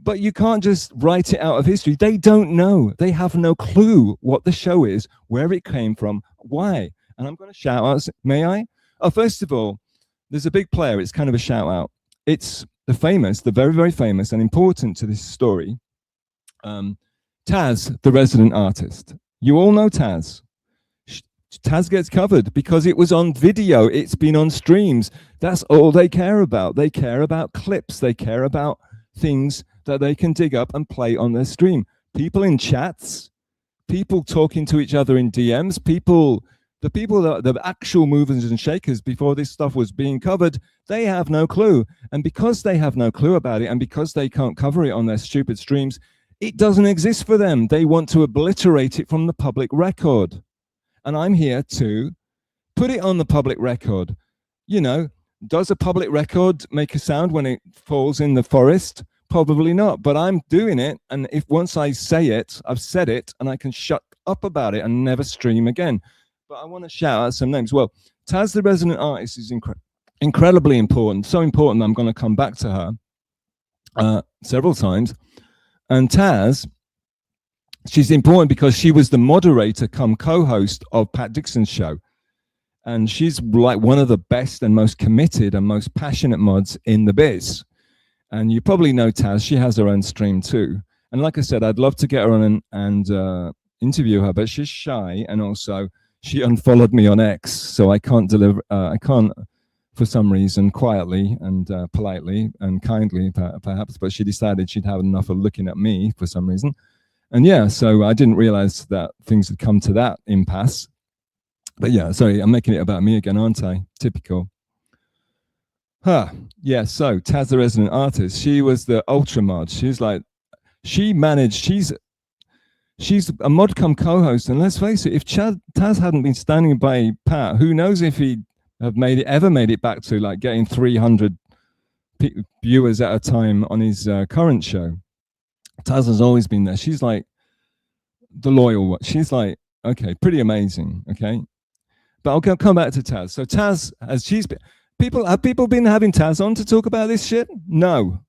D: but you can't just write it out of history. They don't know. They have no clue what the show is, where it came from, why. And I'm going to shout out, may I? Oh, first of all, there's a big player. It's kind of a shout out. It's the very, very famous and important to this story, Taz, the resident artist. You all know Taz. Taz gets covered because it was on video. It's been on streams. That's all they care about. They care about clips. They care about things that they can dig up and play on their stream. People in chats, people talking to each other in DMs, the actual movers and shakers before this stuff was being covered, they have no clue. And because they have no clue about it, and because they can't cover it on their stupid streams, it doesn't exist for them. They want to obliterate it from the public record. And I'm here to put it on the public record. You know, does a public record make a sound when it falls in the forest? Probably not, but I'm doing it. And if once I say it, I've said it, and I can shut up about it and never stream again. But I want to shout out some names. Well, Taz, the resident artist, is incredibly important. So important, I'm going to come back to her several times. And Taz, she's important because she was the moderator come co-host of Pat Dixon's show. And she's like one of the best and most committed and most passionate mods in the biz. And you probably know Taz. She has her own stream too. And like I said, I'd love to get her on and interview her, but she's shy. And also she unfollowed me on X. So I can't for some reason, quietly and politely and kindly perhaps, but she decided she'd had enough of looking at me for some reason. And yeah, so I didn't realize that things had come to that impasse. But yeah, sorry, I'm making it about me again, aren't I? Typical. Yeah, so Taz, the resident artist, she was the ultra mod. She's like, she's a mod come co-host. And let's face it, if Taz hadn't been standing by Pat, who knows if he'd have ever made it back to like getting 300 viewers at a time on his current show. Taz has always been there. She's like the loyal one. She's like, okay, pretty amazing. Okay. But I'll come back to Taz. So Taz, have people been having Taz on to talk about this shit? No.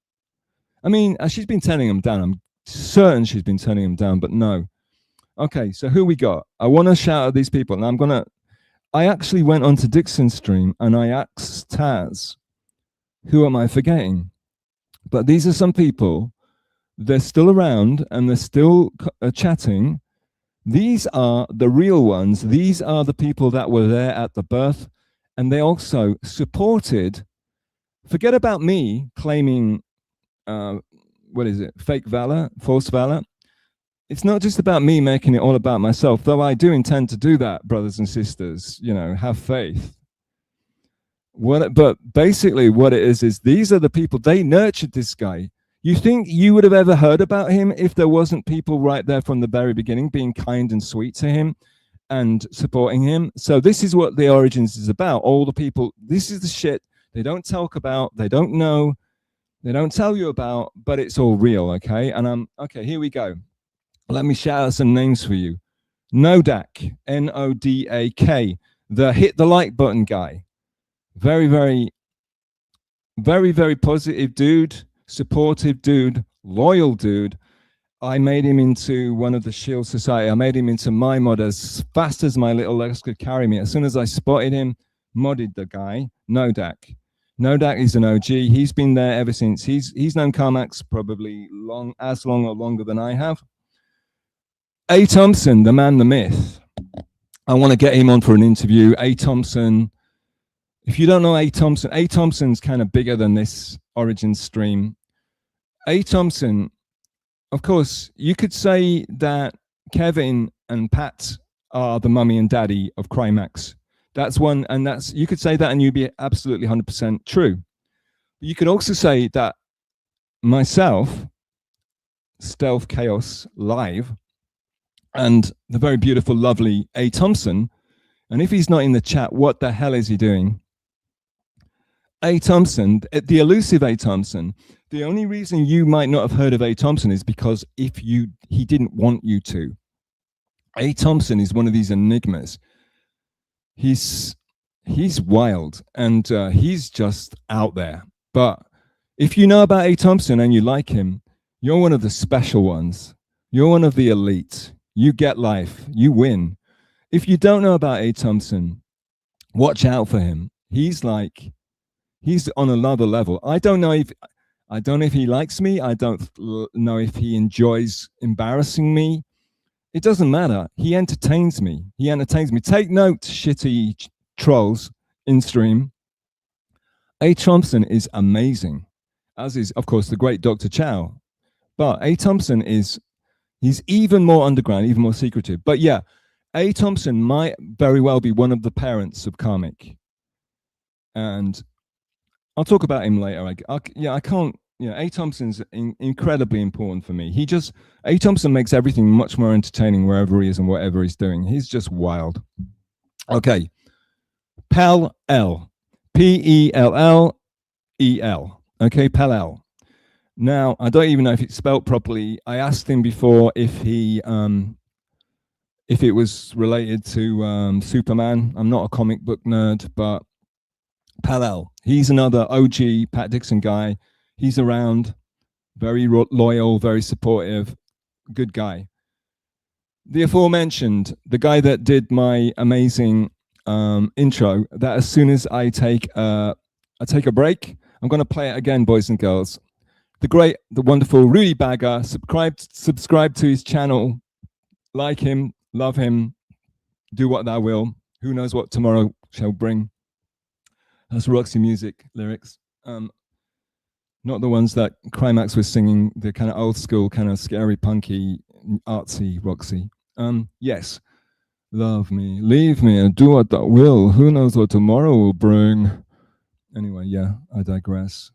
D: I mean, she's been turning them down. I'm certain she's been turning them down, but no. Okay. So who we got? I want to shout at these people, and I actually went onto Dixon's stream and I asked Taz, who am I forgetting? But these are some people. They're still around and they're still chatting. These are the real ones. These are the people that were there at the birth, and they also supported. Forget about me claiming, fake valor, false valor. It's not just about me making it all about myself, though I do intend to do that, brothers and sisters. You know, have faith. But basically what it is these are the people, they nurtured this guy. You think you would have ever heard about him if there wasn't people right there from the very beginning being kind and sweet to him and supporting him? So this is what the Origins is about. All the people, this is the shit they don't talk about, they don't know, they don't tell you about, but it's all real, okay? And okay, here we go. Let me shout out some names for you. Nodak, N-O-D-A-K, the hit the like button guy. Very, very, very, very positive dude. Supportive dude, loyal dude. I made him into one of the Shield Society. I made him into my mod as fast as my little legs could carry me. As soon as I spotted him, modded the guy. Nodak. Nodak is an OG. He's been there ever since. He's known Crimeax probably as long or longer than I have. A. Thompson, the man, the myth. I want to get him on for an interview. A. Thompson. If you don't know A. Thompson's kind of bigger than this Origins stream. A. Thompson, of course, you could say that Kevin and Pat are the mummy and daddy of Crimeax. That's one, and you could say that and you'd be absolutely 100% true. But you could also say that myself, Stealth Chaos Live, and the very beautiful, lovely A. Thompson, and if he's not in the chat, what the hell is he doing? A. Thompson, the elusive A. Thompson. The only reason you might not have heard of A. Thompson is because he didn't want you to. A. Thompson is one of these enigmas. He's wild and he's just out there. But if you know about A. Thompson and you like him, you're one of the special ones. You're one of the elite. You get life. You win. If you don't know about A. Thompson, watch out for him. He's like He's on another level. I don't know if he likes me. I don't know if he enjoys embarrassing me. It doesn't matter. He entertains me. He entertains me. Take note, shitty trolls in stream. A. Thompson is amazing, as is, of course, the great Dr. Chow. But A. Thompson he's even more underground, even more secretive. But yeah, A. Thompson might very well be one of the parents of Karmic. And I'll talk about him later. I can't, A. Thompson's incredibly important for me. A. Thompson makes everything much more entertaining wherever he is and whatever he's doing. He's just wild. Okay. Pell L. Pellel. Okay, Pellel. Now, I don't even know if it's spelled properly. I asked him before if it was related to Superman. I'm not a comic book nerd, but Pellel. He's another OG Pat Dixon guy. He's around, very loyal, very supportive, good guy. The aforementioned, the guy that did my amazing intro, that as soon as I take a break, I'm going to play it again, boys and girls. The wonderful Rudy Bagger. Subscribe to his channel. Like him, love him, do what thou will. Who knows what tomorrow shall bring. That's Roxy Music lyrics. Not the ones that Crimeax was singing, the kind of old school, kind of scary, punky, artsy Roxy. Yes. Love me, leave me, and do what thou will. Who knows what tomorrow will bring. Anyway, yeah, I digress.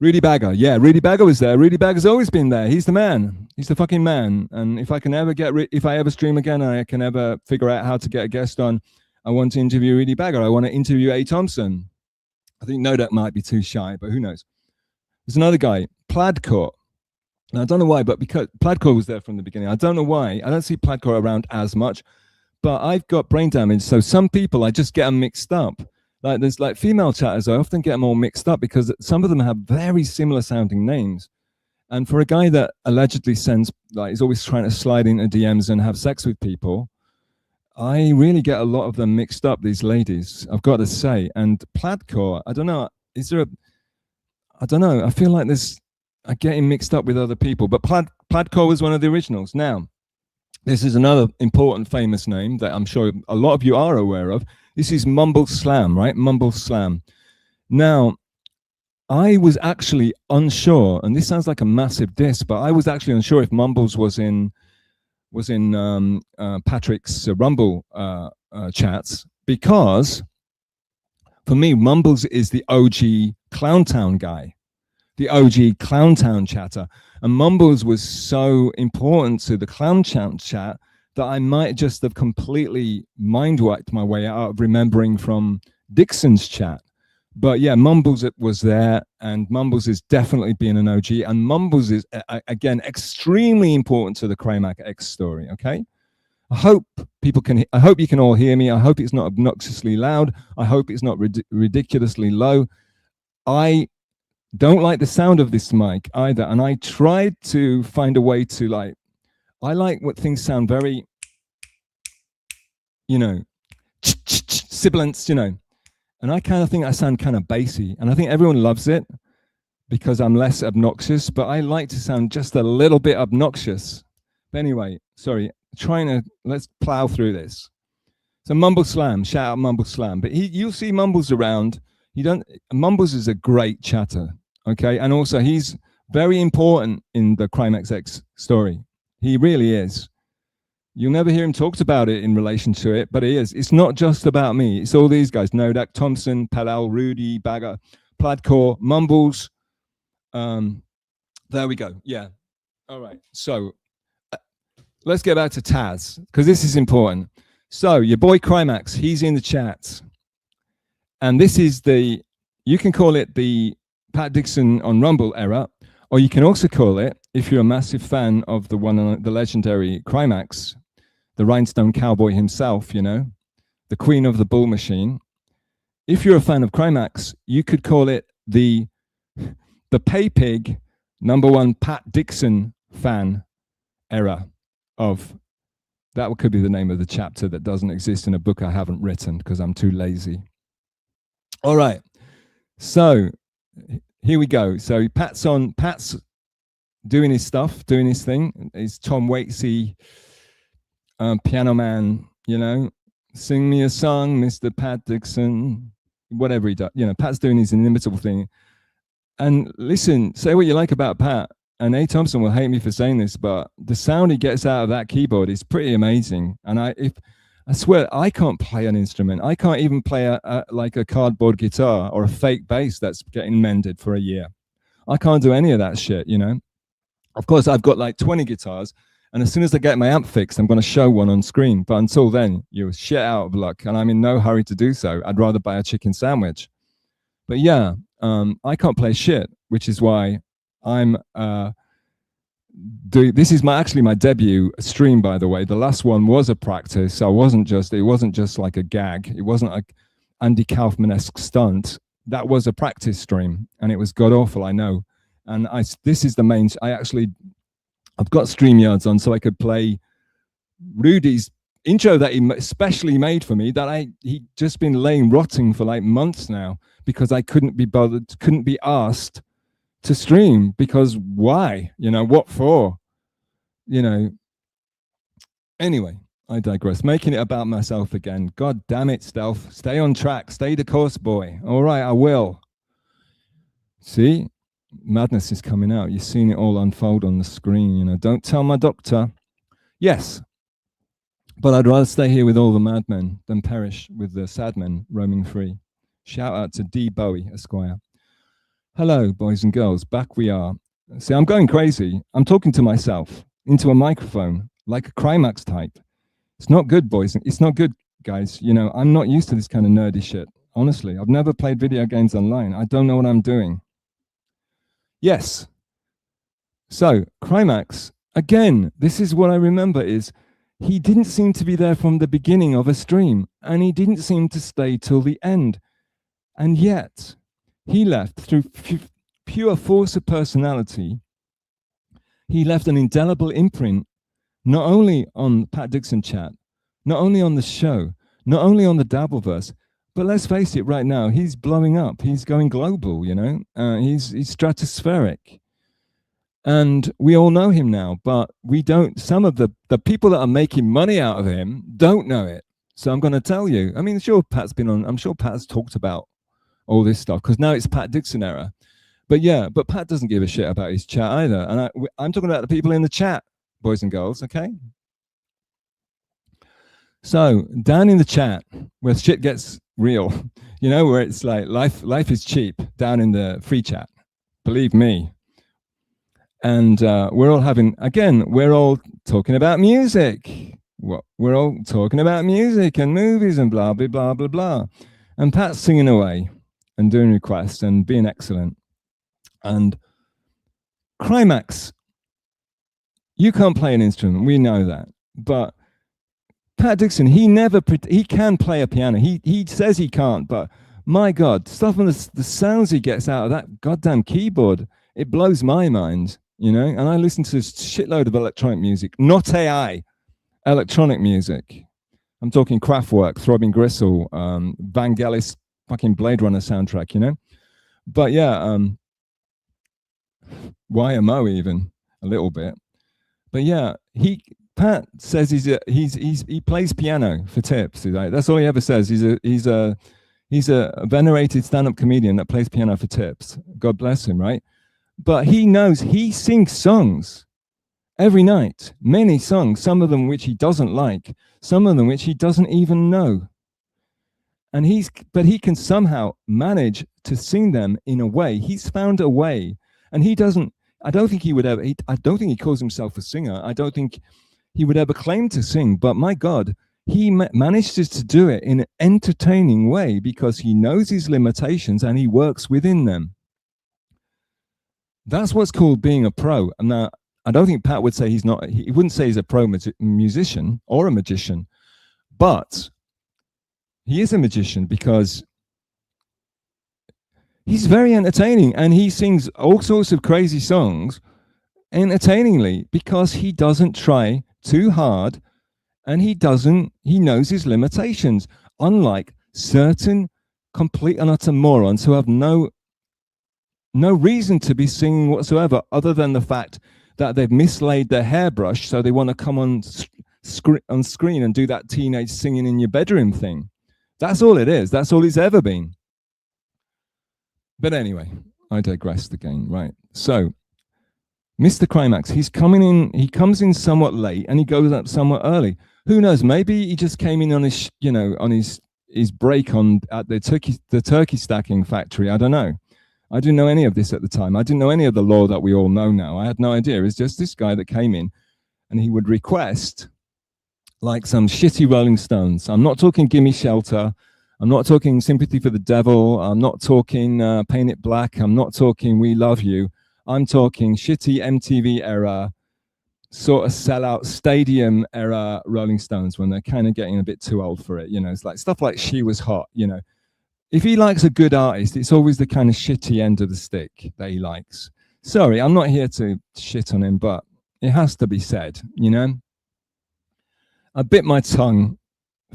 D: Rudy Bagger. Yeah, Rudy Bagger was there. Rudy Bagger's always been there. He's the man. He's the fucking man. And if I ever stream again and I can ever figure out how to get a guest on, I want to interview Rudy Bagger. I want to interview A. Thompson. I think Nodak might be too shy, but who knows? There's another guy, Plaidcourt. Now, I don't know why, but because Plaidcourt was there from the beginning. I don't know why. I don't see Plaidcourt around as much, but I've got brain damage. So some people, I just get them mixed up. Like there's like female chatters, I often get them all mixed up because some of them have very similar sounding names. And for a guy that allegedly is always trying to slide into DMs and have sex with people, I really get a lot of them mixed up, these ladies, I've got to say. And Plaidcourt, I don't know, I don't know, I feel like I get him mixed up with other people, but Plaidcourt was one of the originals. Now, this is another important famous name that I'm sure a lot of you are aware of. This is Mumble Slam, right? Mumble Slam. Now, I was actually unsure, and this sounds like a massive diss, but I was actually unsure if Mumbles was in Patrick's Rumble chats, because for me, Mumbles is the OG Clowntown guy, the OG Clowntown chatter. And Mumbles was so important to the Clowntown chat that I might just have completely mind-wiped my way out of remembering from Dixon's chat. But yeah, Mumbles was there, and Mumbles is definitely being an OG, and Mumbles is, again, extremely important to the Krymax X story, okay? I hope you can all hear me. I hope it's not obnoxiously loud. I hope it's not ridiculously low. I don't like the sound of this mic either, and I tried to find a way to I like what things sound very, sibilants, and I kind of think I sound kind of bassy, and I think everyone loves it because I'm less obnoxious, but I like to sound just a little bit obnoxious. But anyway, sorry, let's plow through this. So Mumble Slam, shout out Mumble Slam, but you'll see Mumbles around. Mumbles is a great chatter, okay? And also he's very important in the Krymax X story. He really is. You'll never hear him talked about it in relation to it, but he is. It's not just about me. It's all these guys, Nodak, Thompson, Pellel, Rudy, Bagger, Plaidcourt, Mumbles. There we go. Yeah. All right. So let's get back to Taz, because this is important. So your boy Crimeax, he's in the chat. And this is you can call it the Pat Dixon on Rumble era, or you can also call it, if you're a massive fan of the legendary Crimeax, the Rhinestone Cowboy himself, the queen of the bull machine. If you're a fan of Crimeax, you could call it the Pay Pig #1 Pat Dixon fan era of, that could be the name of the chapter that doesn't exist in a book I haven't written because I'm too lazy. All right. So here we go. So Pat's doing his stuff, doing his thing. He's Tom Waitsy, piano man, you know, sing me a song, Mr. Pat Dixon, whatever he does. You know, Pat's doing his inimitable thing. And listen, say what you like about Pat, and A. Thompson will hate me for saying this, but the sound he gets out of that keyboard is pretty amazing. And I swear, I can't play an instrument. I can't even play like a cardboard guitar or a fake bass that's getting mended for a year. I can't do any of that shit, you know. Of course, I've got like 20 guitars, and as soon as I get my amp fixed, I'm going to show one on screen. But until then, you're shit out of luck, and I'm in no hurry to do so. I'd rather buy a chicken sandwich. But yeah, I can't play shit, which is why I'm this is actually my debut stream, by the way. The last one was a practice. It wasn't just like a gag. It wasn't like Andy Kaufman-esque stunt. That was a practice stream, and it was god awful, I know. And this is the main. I've got StreamYards on so I could play Rudy's intro that he specially made for me, that he'd just been laying rotting for like months now, because I couldn't be asked to stream, because why? You know, what for? You know. Anyway, I digress. Making it about myself again. God damn it, Stealth. Stay on track. Stay the course, boy. All right, I will. See? Madness is coming out. You're seeing it all unfold on the screen, you know. Don't tell my doctor. Yes. But I'd rather stay here with all the madmen than perish with the sad men roaming free. Shout out to D. Bowie, Esquire. Hello, boys and girls. Back we are. See, I'm going crazy. I'm talking to myself into a microphone like a Crimeax type. It's not good, boys. It's not good, guys. You know, I'm not used to this kind of nerdy shit. Honestly, I've never played video games online. I don't know what I'm doing. Yes. So, Crimeax, again, this is what I remember is he didn't seem to be there from the beginning of a stream, and he didn't seem to stay till the end. And yet, he left through pure force of personality. He left an indelible imprint, not only on Pat Dixon chat, not only on the show, not only on the Dabbleverse, but let's face it, right now, he's blowing up. He's going global, you know. He's stratospheric. And we all know him now, but we don't. Some of the people that are making money out of him don't know it. So I'm going to tell you. I mean, sure, Pat's been on. I'm sure Pat's talked about all this stuff, because now it's Pat Dixon era. But yeah, but Pat doesn't give a shit about his chat either. And I'm talking about the people in the chat, boys and girls, okay? So down in the chat, where shit gets real, you know, where it's like life is cheap, down in the free chat, believe me. And we're all talking about music. We're all talking about music and movies and blah, blah, blah, blah, blah. And Pat's singing away and doing requests and being excellent. And Crimeax, you can't play an instrument. We know that. But Pat Dixon, he can play a piano. He says he can't, but my God, stuff on the sounds he gets out of that goddamn keyboard, it blows my mind, you know. And I listen to this shitload of electronic music, not AI, electronic music. I'm talking Kraftwerk, Throbbing Gristle, Vangelis, fucking Blade Runner soundtrack, you know. But yeah, YMO even a little bit. But yeah, Pat says he plays piano for tips. That's all he ever says. He's a venerated stand-up comedian that plays piano for tips. God bless him, right? But he knows he sings songs every night, many songs, some of them which he doesn't like, some of them which he doesn't even know. And but he can somehow manage to sing them in a way. He's found a way, and he doesn't. I don't think he would ever. I don't think he calls himself a singer. I don't think he would ever claim to sing. But my God, he manages to do it in an entertaining way because he knows his limitations and he works within them. That's what's called being a pro. And now, I don't think Pat would say he's not. He wouldn't say he's a pro musician or a magician, but he is a magician because he's very entertaining, and he sings all sorts of crazy songs entertainingly because he doesn't try too hard, and he knows his limitations, unlike certain complete and utter morons who have no reason to be singing whatsoever, other than the fact that they've mislaid their hairbrush, so they want to come on screen and do that teenage singing in your bedroom thing. That's all it is. That's all it's ever been. But anyway, I digressed again. Right. So, Mr. Crimeax, he's coming in. He comes in somewhat late and he goes up somewhat early. Who knows? Maybe he just came in on his, on his break at the turkey stacking factory. I don't know. I didn't know any of this at the time. I didn't know any of the law that we all know now. I had no idea. It's just this guy that came in and he would request like some shitty Rolling Stones. I'm not talking Gimme Shelter. I'm not talking Sympathy for the Devil. I'm not talking Paint It Black. I'm not talking We Love You. I'm talking shitty MTV era, sort of sellout stadium era Rolling Stones when they're kind of getting a bit too old for it. It's like stuff like She Was Hot, If he likes a good artist, it's always the kind of shitty end of the stick that he likes. Sorry, I'm not here to shit on him, but it has to be said, I bit my tongue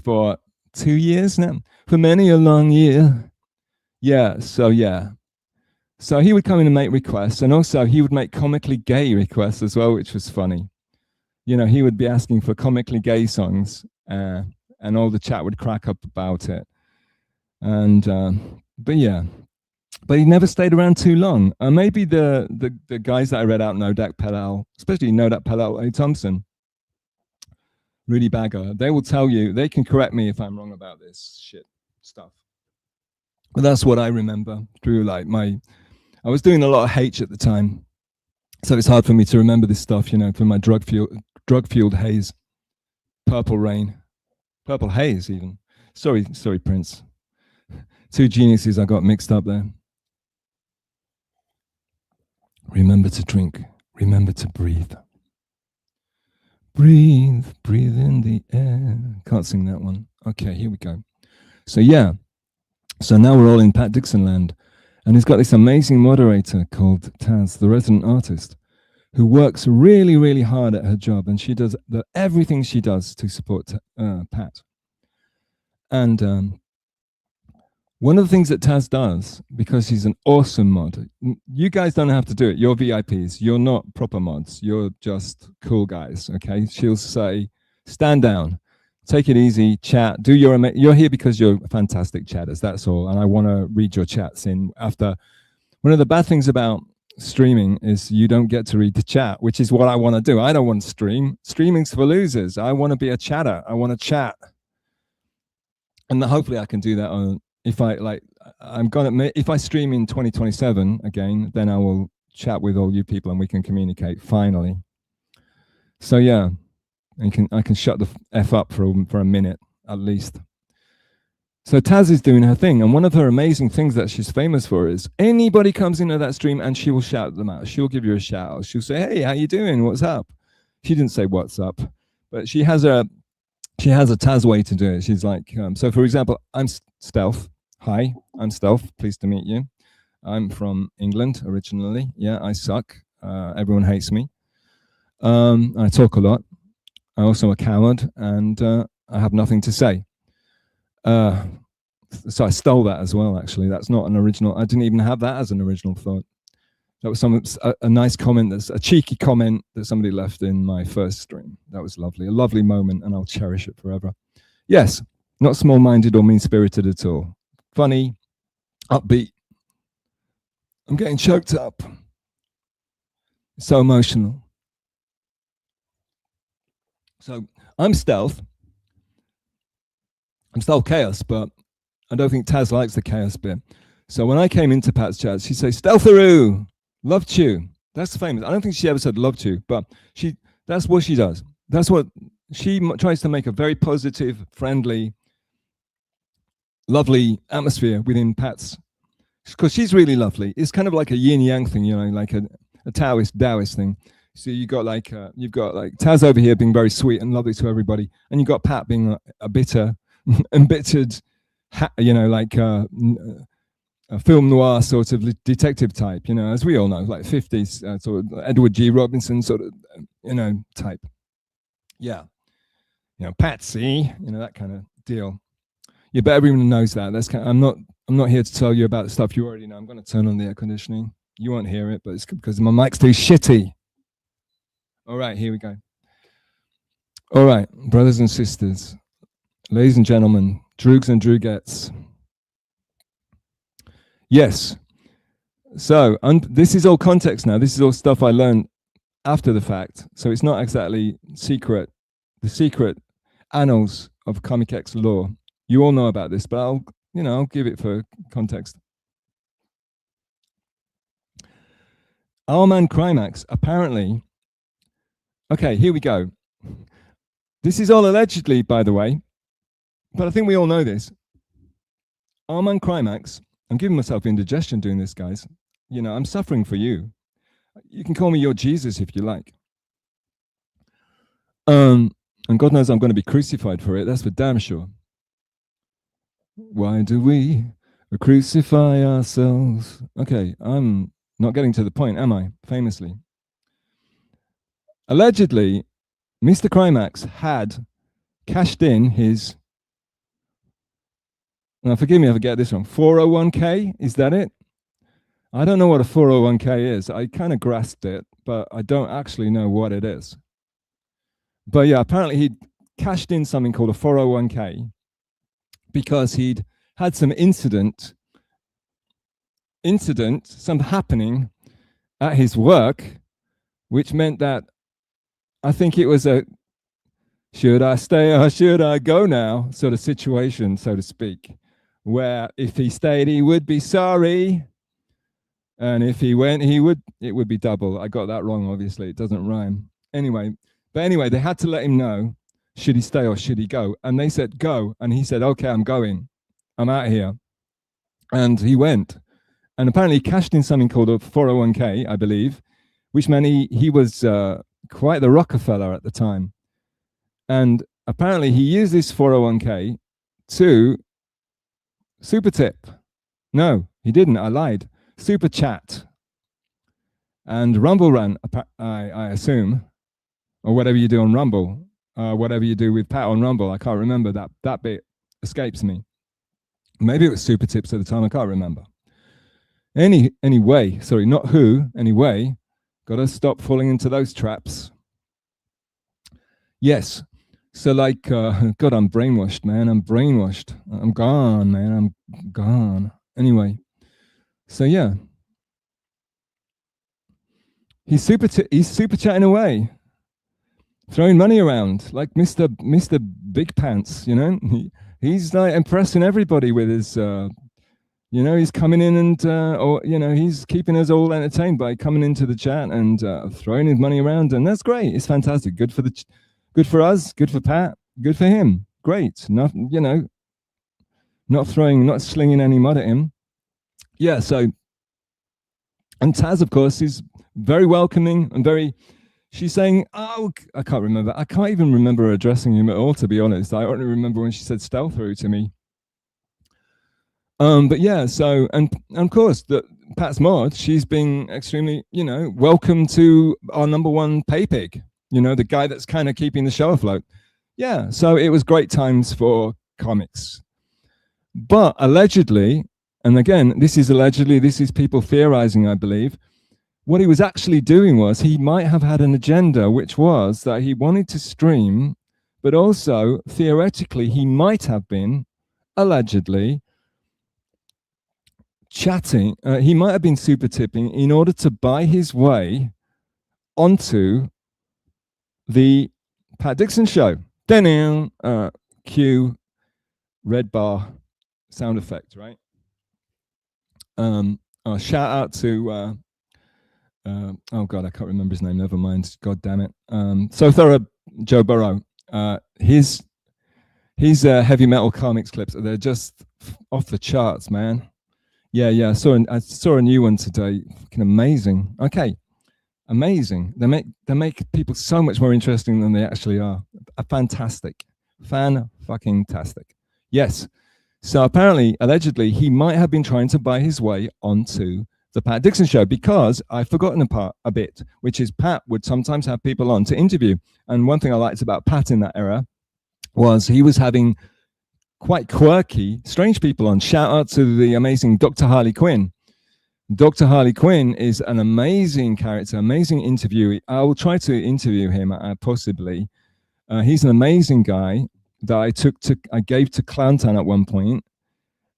D: for 2 years now, for many a long year. So he would come in and make requests, and also he would make comically gay requests as well, which was funny. He would be asking for comically gay songs, and all the chat would crack up about it. And but he never stayed around too long. Maybe the guys that I read out, Nodak Pelal, especially Nodak Pelal A. Thompson, Rudy Bagger, they will tell you, they can correct me if I'm wrong about this shit stuff. But that's what I remember through like I was doing a lot of H at the time, so it's hard for me to remember this stuff, from my drug-fueled haze, purple haze even. Sorry, Prince. Two geniuses I got mixed up there. Remember to drink. Remember to breathe. Breathe in the air. Can't sing that one. Okay, here we go. So now we're all in Pat Dixon land. And he's got this amazing moderator called Taz, the resident artist, who works really, really hard at her job. And she does everything she does to support Pat. And one of the things that Taz does, because he's an awesome mod, you guys don't have to do it. You're VIPs. You're not proper mods. You're just cool guys, okay? She'll say, stand down, take it easy, chat, you're here because you're fantastic chatters, that's all. And I want to read your chats in after. One of the bad things about streaming is you don't get to read the chat, which is what I want to do. I don't want to stream. Streaming's for losers. I want to be a chatter. I want to chat. And hopefully I can do that on, if I stream in 2027 again, then I will chat with all you people and we can communicate finally. So yeah, I can shut the F up for a minute at least. So Taz is doing her thing, and one of her amazing things that she's famous for is anybody comes into that stream and she will shout them out. She'll give you a shout out. She'll say, "Hey, how you doing? What's up?" She didn't say what's up, but she has a Taz way to do it. She's like, so for example, I'm Stealth. Hi, I'm Stealth. Pleased to meet you. I'm from England originally. Yeah, I suck. Everyone hates me. I talk a lot. I'm also a coward, and I have nothing to say. So I stole that as well, actually. That's not an original. I didn't even have that as an original thought. That was a nice comment, that's a cheeky comment that somebody left in my first stream. That was lovely, a lovely moment, and I'll cherish it forever. Yes, not small-minded or mean-spirited at all. Funny, upbeat. I'm getting choked up. So emotional. So I'm Stealth. I'm Stealth Chaos, but I don't think Taz likes the chaos bit. So when I came into Pat's chat, she'd say, "Stealtharoo, loved you." That's famous. I don't think she ever said loved you, but that's what she does. That's what she tries to make, a very positive, friendly, lovely atmosphere within Pat's, because she's really lovely. It's kind of like a yin yang thing, like a Taoist thing. So you've got like Taz over here being very sweet and lovely to everybody, and you've got Pat being a bitter, embittered, like a film noir sort of detective type, as we all know, like 50s sort of Edward G. Robinson sort of, type. Yeah, Patsy, that kind of deal. Yeah, but everyone knows that. That's I'm not I'm not here to tell you about the stuff you already know. I'm going to turn on the air conditioning. You won't hear it, but it's because my mic's too shitty. All right, here we go. All right, brothers and sisters, ladies and gentlemen, droogs and droogettes. Yes. So this is all context now. This is all stuff I learned after the fact. So it's not exactly secret, the secret annals of Crimeax X lore. You all know about this, but I'll give it for context. Our man Crimeax, apparently, okay, here we go. This is all allegedly, by the way, but I think we all know this. Our man Crimeax, I'm giving myself indigestion doing this, guys. You know, I'm suffering for you. You can call me your Jesus if you like. And God knows I'm going to be crucified for it. That's for damn sure. Why do we crucify ourselves? Okay, I'm not getting to the point, am I? Famously. Allegedly, Mr. Crimeax had cashed in his, now forgive me if I get this wrong, 401k, is that it? I don't know what a 401k is. I kind of grasped it, but I don't actually know what it is. But yeah, apparently he'd cashed in something called a 401k because he'd had some incident, some happening at his work, which meant that I think it was a should I stay or should I go now sort of situation, so to speak, where if he stayed, he would be sorry. And if he went, it would be double. I got that wrong, obviously. It doesn't rhyme. Anyway, they had to let him know, should he stay or should he go? And they said, go. And he said, okay, I'm going. I'm out here. And he went. And apparently he cashed in something called a 401k, I believe, which meant he was quite the Rockefeller at the time. And apparently he used this 401k to super tip. No, he didn't. I lied. Super chat and Rumble Run, I assume, or whatever you do on Rumble, whatever you do with Pat on Rumble. I can't remember. That bit escapes me. Maybe it was super tips at the time. I can't remember. Anyway, sorry, not who. Anyway, gotta stop falling into those traps. Yes. So like, God, I'm brainwashed, man. I'm brainwashed. I'm gone, man. I'm gone. Anyway. So yeah, he's super chatting away, throwing money around like Mr. Big Pants, you know. He's like impressing everybody with his, you know, he's coming in and or you know, he's keeping us all entertained by coming into the chat and throwing his money around, and that's great. It's fantastic. Good for us. Good for Pat. Good for him. Great. Not, you know, not slinging any mud at him. Yeah, so, and Taz, of course, is very welcoming and she's saying, oh, I can't remember. I can't even remember her addressing him at all, to be honest. I only remember when she said stealth through to me. But yeah, so, and of course, Pat's mod, she's been extremely, you know, welcome to our #1 pay pig, you know, the guy that's kind of keeping the show afloat. Yeah, so it was great times for comics. But allegedly, and again, this is people theorizing, I believe. What he was actually doing was he might have had an agenda, which was that he wanted to stream, but also theoretically, he might have been allegedly chatting. He might have been super tipping in order to buy his way onto the Pat Dixon show. Cue red bar sound effect, right? Shout out to oh god, I can't remember his name. Never mind. God damn it. So thorough, Joe Burrow. His heavy metal comics clips, they're just off the charts, man. Yeah. I saw a new one today. Fucking amazing. Okay, amazing. They make people so much more interesting than they actually are. Fantastic, fan-fucking-tastic. Yes. So apparently, allegedly, he might have been trying to buy his way onto the Pat Dixon show, because I've forgotten a bit, which is Pat would sometimes have people on to interview. And one thing I liked about Pat in that era was he was having quite quirky, strange people on. Shout out to the amazing Dr. Harley Quinn. Dr. Harley Quinn is an amazing character, amazing interviewee. I will try to interview him possibly. He's an amazing guy that I gave to Clowntown at one point,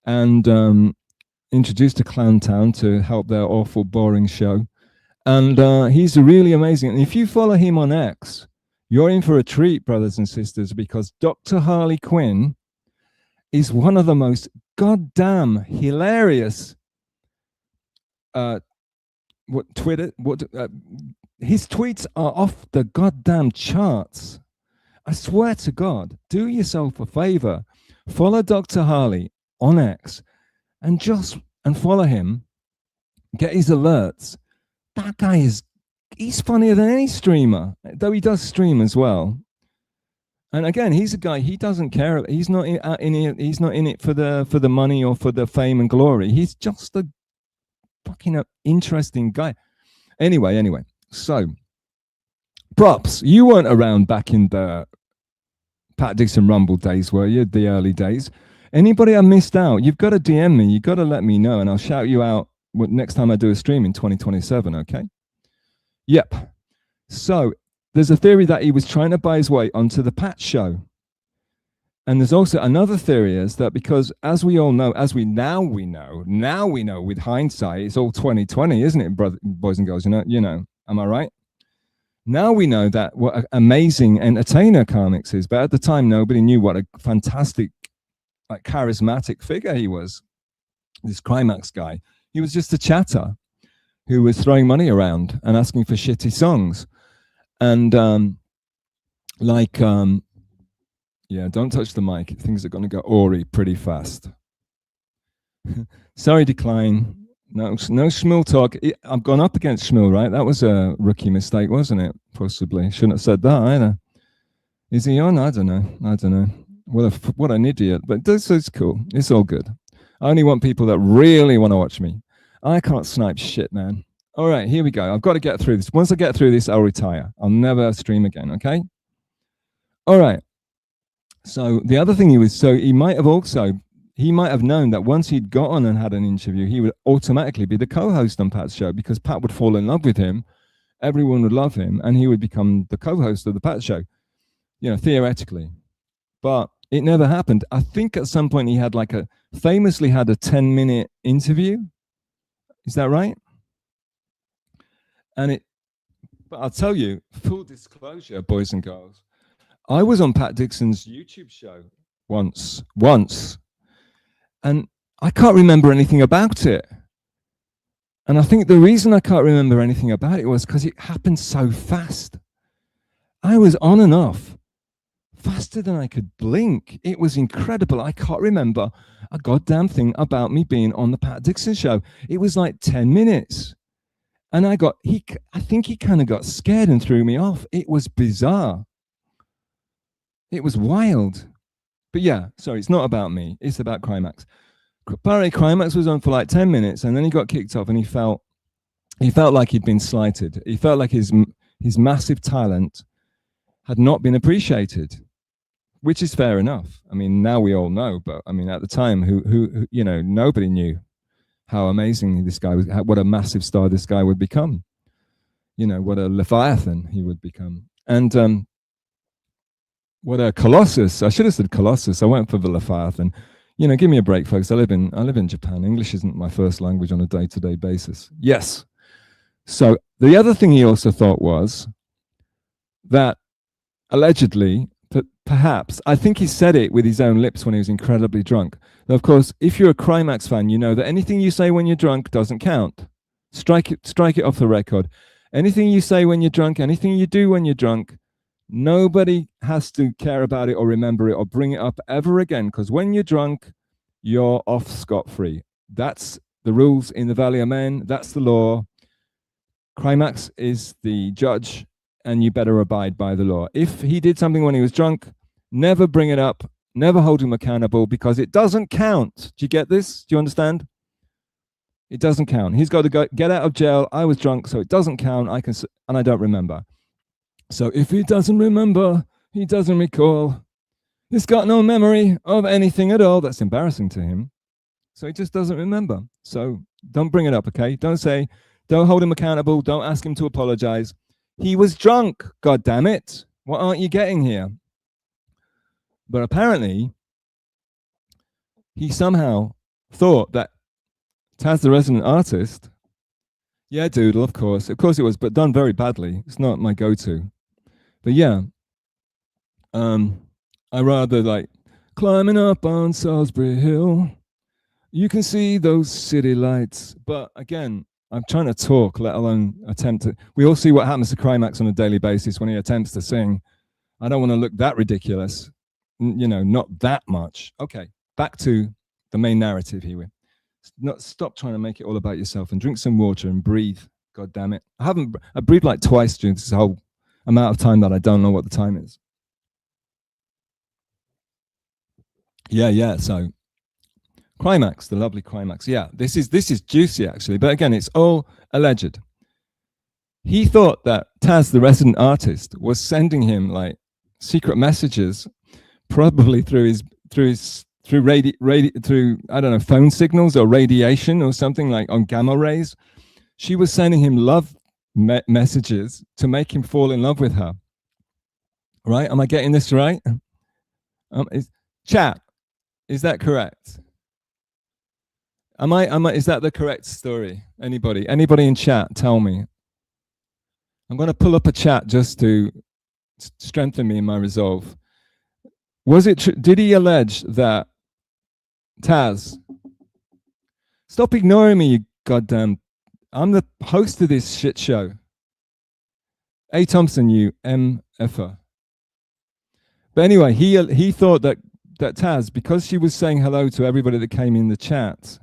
D: and introduced to Clowntown to help their awful, boring show. And he's really amazing. And if you follow him on X, you're in for a treat, brothers and sisters, because Dr. Harley Quinn is one of the most goddamn hilarious his tweets are off the goddamn charts. I swear to God, do yourself a favor, follow Dr. Harley on X and follow him, get his alerts. That guy he's funnier than any streamer, though he does stream as well. And again, he's a guy, he doesn't care. He's not he's not in it for the money or for the fame and glory. He's just a fucking interesting guy. Anyway, so props. You weren't around back in the Pat Dixon Rumble days, were you? The early days. Anybody I missed out, you've got to DM me. You've got to let me know, and I'll shout you out next time I do a stream in 2027, okay? Yep. So there's a theory that he was trying to buy his way onto the Pat show. And there's also another theory is that because, as we all know, now we know with hindsight, it's all 2020, isn't it, boys and girls? You know, am I right? Now we know that what an amazing entertainer Crimeax is, but at the time, nobody knew what a fantastic, like, charismatic figure he was. This Crimeax guy, he was just a chatter who was throwing money around and asking for shitty songs, and yeah, don't touch the mic. Things are going to go Ori pretty fast. Sorry, Decline. No Shmuel talk. I've gone up against Shmuel, right? That was a rookie mistake, wasn't it? Possibly. Shouldn't have said that either. Is he on? I don't know. What an idiot. But this is cool. It's all good. I only want people that really want to watch me. I can't snipe shit, man. All right, here we go. I've got to get through this. Once I get through this, I'll retire. I'll never stream again, okay? All right. So the other thing he might have known that once he'd got on and had an interview, he would automatically be the co-host on Pat's show, because Pat would fall in love with him, everyone would love him, and he would become the co-host of the Pat show, theoretically. But it never happened. I think at some point he famously had a 10-minute interview. Is that right? But I'll tell you, full disclosure, boys and girls, I was on Pat Dixon's YouTube show once, and I can't remember anything about it. And I think the reason I can't remember anything about it was because it happened so fast. I was on and off faster than I could blink. It was incredible. I can't remember a goddamn thing about me being on the Pat Dixon show. It was like 10 minutes. And I think he kind of got scared and threw me off. It was bizarre. It was wild. But yeah, sorry, it's not about me. It's about Crimeax. Apparently Crimeax was on for like 10 minutes and then he got kicked off, and he felt like he'd been slighted. He felt like his massive talent had not been appreciated, which is fair enough. I mean, now we all know, but I mean, at the time, who nobody knew how amazing this guy was, what a massive star this guy would become. What a Leviathan he would become. And what a Colossus. I should have said Colossus. I went for the Leviathan. Give me a break, folks. I live in Japan. English isn't my first language on a day-to-day basis. Yes. So the other thing he also thought was that allegedly, perhaps, I think he said it with his own lips when he was incredibly drunk. Now, of course, if you're a Crimeax fan, you know that anything you say when you're drunk doesn't count. Strike it off the record. Anything you say when you're drunk, anything you do when you're drunk, nobody has to care about it or remember it or bring it up ever again, because when you're drunk, you're off scot-free. That's the rules in the Valley of Men. That's the law. Crimeax is the judge, and you better abide by the law. If he did something when he was drunk, never bring it up, never hold him accountable, because it doesn't count. Do you get this? Do you understand? It doesn't count. He's got to get out of jail. I was drunk, so it doesn't count. I don't remember. So if he doesn't remember, he doesn't recall. He's got no memory of anything at all. That's embarrassing to him. So he just doesn't remember. So don't bring it up, okay? Don't hold him accountable. Don't ask him to apologize. He was drunk, God damn it. What aren't you getting here? But apparently, he somehow thought that Taz, the resident artist, yeah, Doodle, of course it was, but done very badly. It's not my go-to. But yeah, I rather like climbing up on Salisbury Hill. You can see those city lights. But again, I'm trying to talk, let alone attempt to. We all see what happens to Crimeax on a daily basis when he attempts to sing. I don't want to look that ridiculous. You know, not that much. Okay, back to the main narrative here. Stop trying to make it all about yourself and drink some water and breathe. God damn it. I breathed like twice during this whole amount of time that I don't know what the time is. Yeah. So Crimeax, the lovely Crimeax. Yeah, this is juicy actually, but again, it's all alleged. He thought that Taz, the resident artist, was sending him like secret messages, probably through I don't know, phone signals or radiation or something, like on gamma rays. She was sending him love messages to make him fall in love with her. Right? Am I getting this right? Chat, is that correct? Is that the correct story? Anybody in chat, tell me. I'm going to pull up a chat just to strengthen me in my resolve. Was it true? Did he allege that Taz? Stop ignoring me, you goddamn. I'm the host of this shit show. A. Thompson, you MFer. But anyway, he thought that Taz, because she was saying hello to everybody that came in the chat,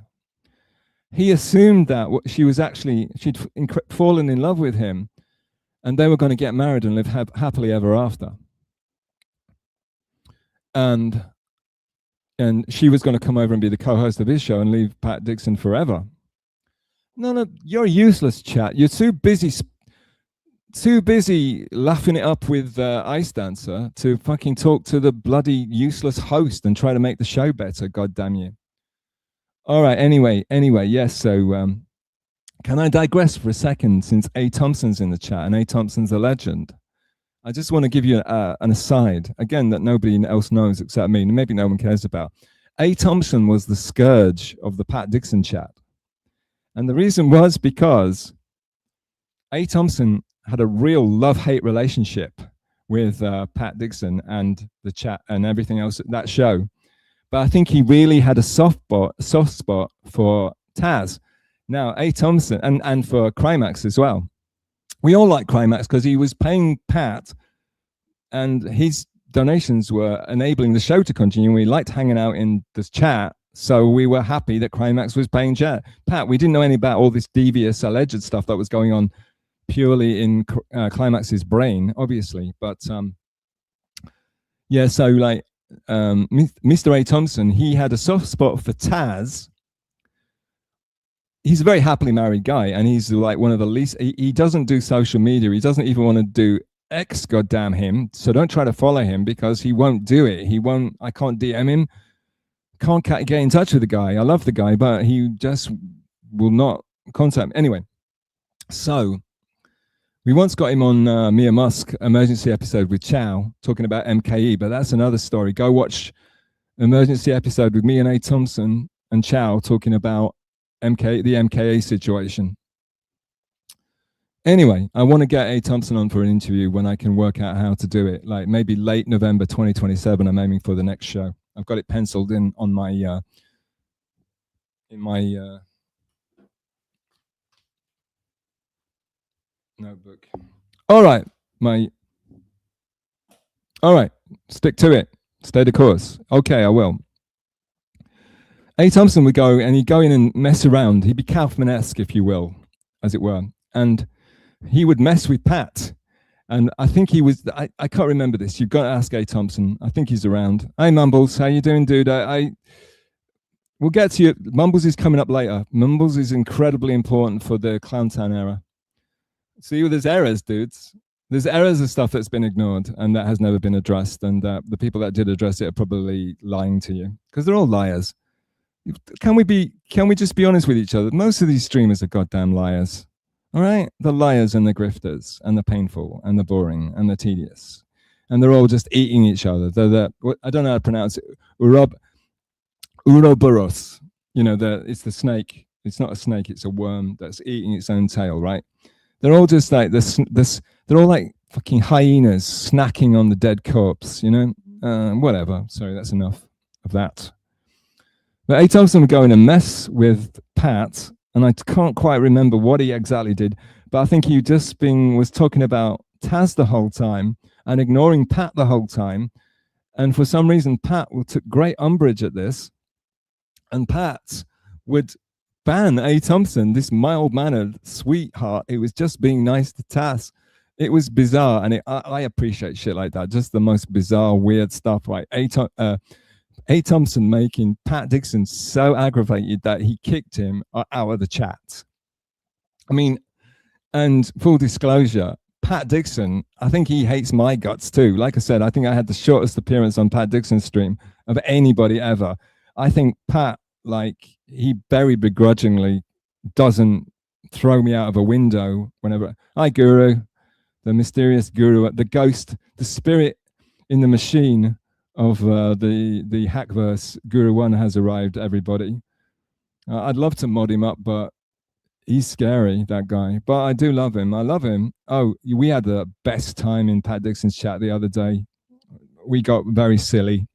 D: he assumed that she'd fallen in love with him, and they were going to get married and live happily ever after. And she was going to come over and be the co-host of his show and leave Pat Dixon forever. No, you're useless, chat. You're too busy laughing it up with Ice Dancer to fucking talk to the bloody useless host and try to make the show better. God damn you. All right. Anyway, yes. So can I digress for a second, since A. Thompson's in the chat and A. Thompson's a legend? I just want to give you an aside, again, that nobody else knows except me, and maybe no one cares about. A. Thompson was the scourge of the Pat Dixon chat. And the reason was because A. Thompson had a real love-hate relationship with Pat Dixon and the chat and everything else at that show. But I think he really had a soft spot for Taz. Now, A. Thompson, and for Crimeax as well. We all like Crimeax because he was paying Pat, and his donations were enabling the show to continue. We liked hanging out in this chat, so we were happy that Crimeax was paying Pat. We didn't know any about all this devious, alleged stuff that was going on purely in Crimeax's brain, obviously. But yeah, so like Mr. A. Thompson, he had a soft spot for Taz. He's a very happily married guy, and he's like one of the least. He doesn't do social media. He doesn't even want to do X. Goddamn him! So don't try to follow him because he won't do it. He won't. I can't DM him. Can't get in touch with the guy. I love the guy, but he just will not contact me. Anyway, so we once got him on Mia Musk emergency episode with Chow talking about MKE, but that's another story. Go watch emergency episode with me and A. Thompson and Chow talking about the MKA situation. Anyway, I want to get A. Thompson on for an interview when I can work out how to do it, like maybe late November 2027. I'm aiming for the next show. I've got it penciled in on my notebook. All right, stick to it. Stay the course. Okay, I will. A. Thompson would go and he'd go in and mess around. He'd be Kaufman-esque, if you will, as it were. And he would mess with Pat. And I think he was, I can't remember this. You've got to ask A. Thompson. I think he's around. Hey, Mumbles, how you doing, dude? We'll get to you. Mumbles is coming up later. Mumbles is incredibly important for the Clowntown era. See, there's errors, dudes. there's errors of stuff that's been ignored and that has never been addressed, and the people that did address it are probably lying to you because they're all liars. Can we just be honest with each other? Most of these streamers are goddamn liars. All right, the liars and the grifters and the painful and the boring and the tedious, and they're all just eating each other. I don't know how to pronounce it. Uroboros. You know, it's the snake. It's not a snake. It's a worm that's eating its own tail. Right? They're all just like this. They're all like fucking hyenas snacking on the dead corpse. You know, whatever. Sorry, that's enough of that. But A. Thompson would go in a mess with Pat, and I can't quite remember what he exactly did, but I think he was talking about Taz the whole time and ignoring Pat the whole time. And for some reason, Pat took great umbrage at this, and Pat would ban A. Thompson, this mild-mannered sweetheart. It was just being nice to Taz. It was bizarre, and I appreciate shit like that, just the most bizarre, weird stuff, right? A. Thompson making Pat Dixon so aggravated that he kicked him out of the chat. I mean, and full disclosure, Pat Dixon, I think he hates my guts too. Like I said, I think I had the shortest appearance on Pat Dixon's stream of anybody ever. I think Pat, like, he very begrudgingly doesn't throw me out of a window whenever. Hi, Guru, the mysterious Guru, the ghost, the spirit in the machine of the Hackverse. Guru 1 has arrived, everybody. I'd love to mod him up, but he's scary, that guy. But I do love him. I love him. Oh, we had the best time in Pat Dixon's chat the other day. We got very silly.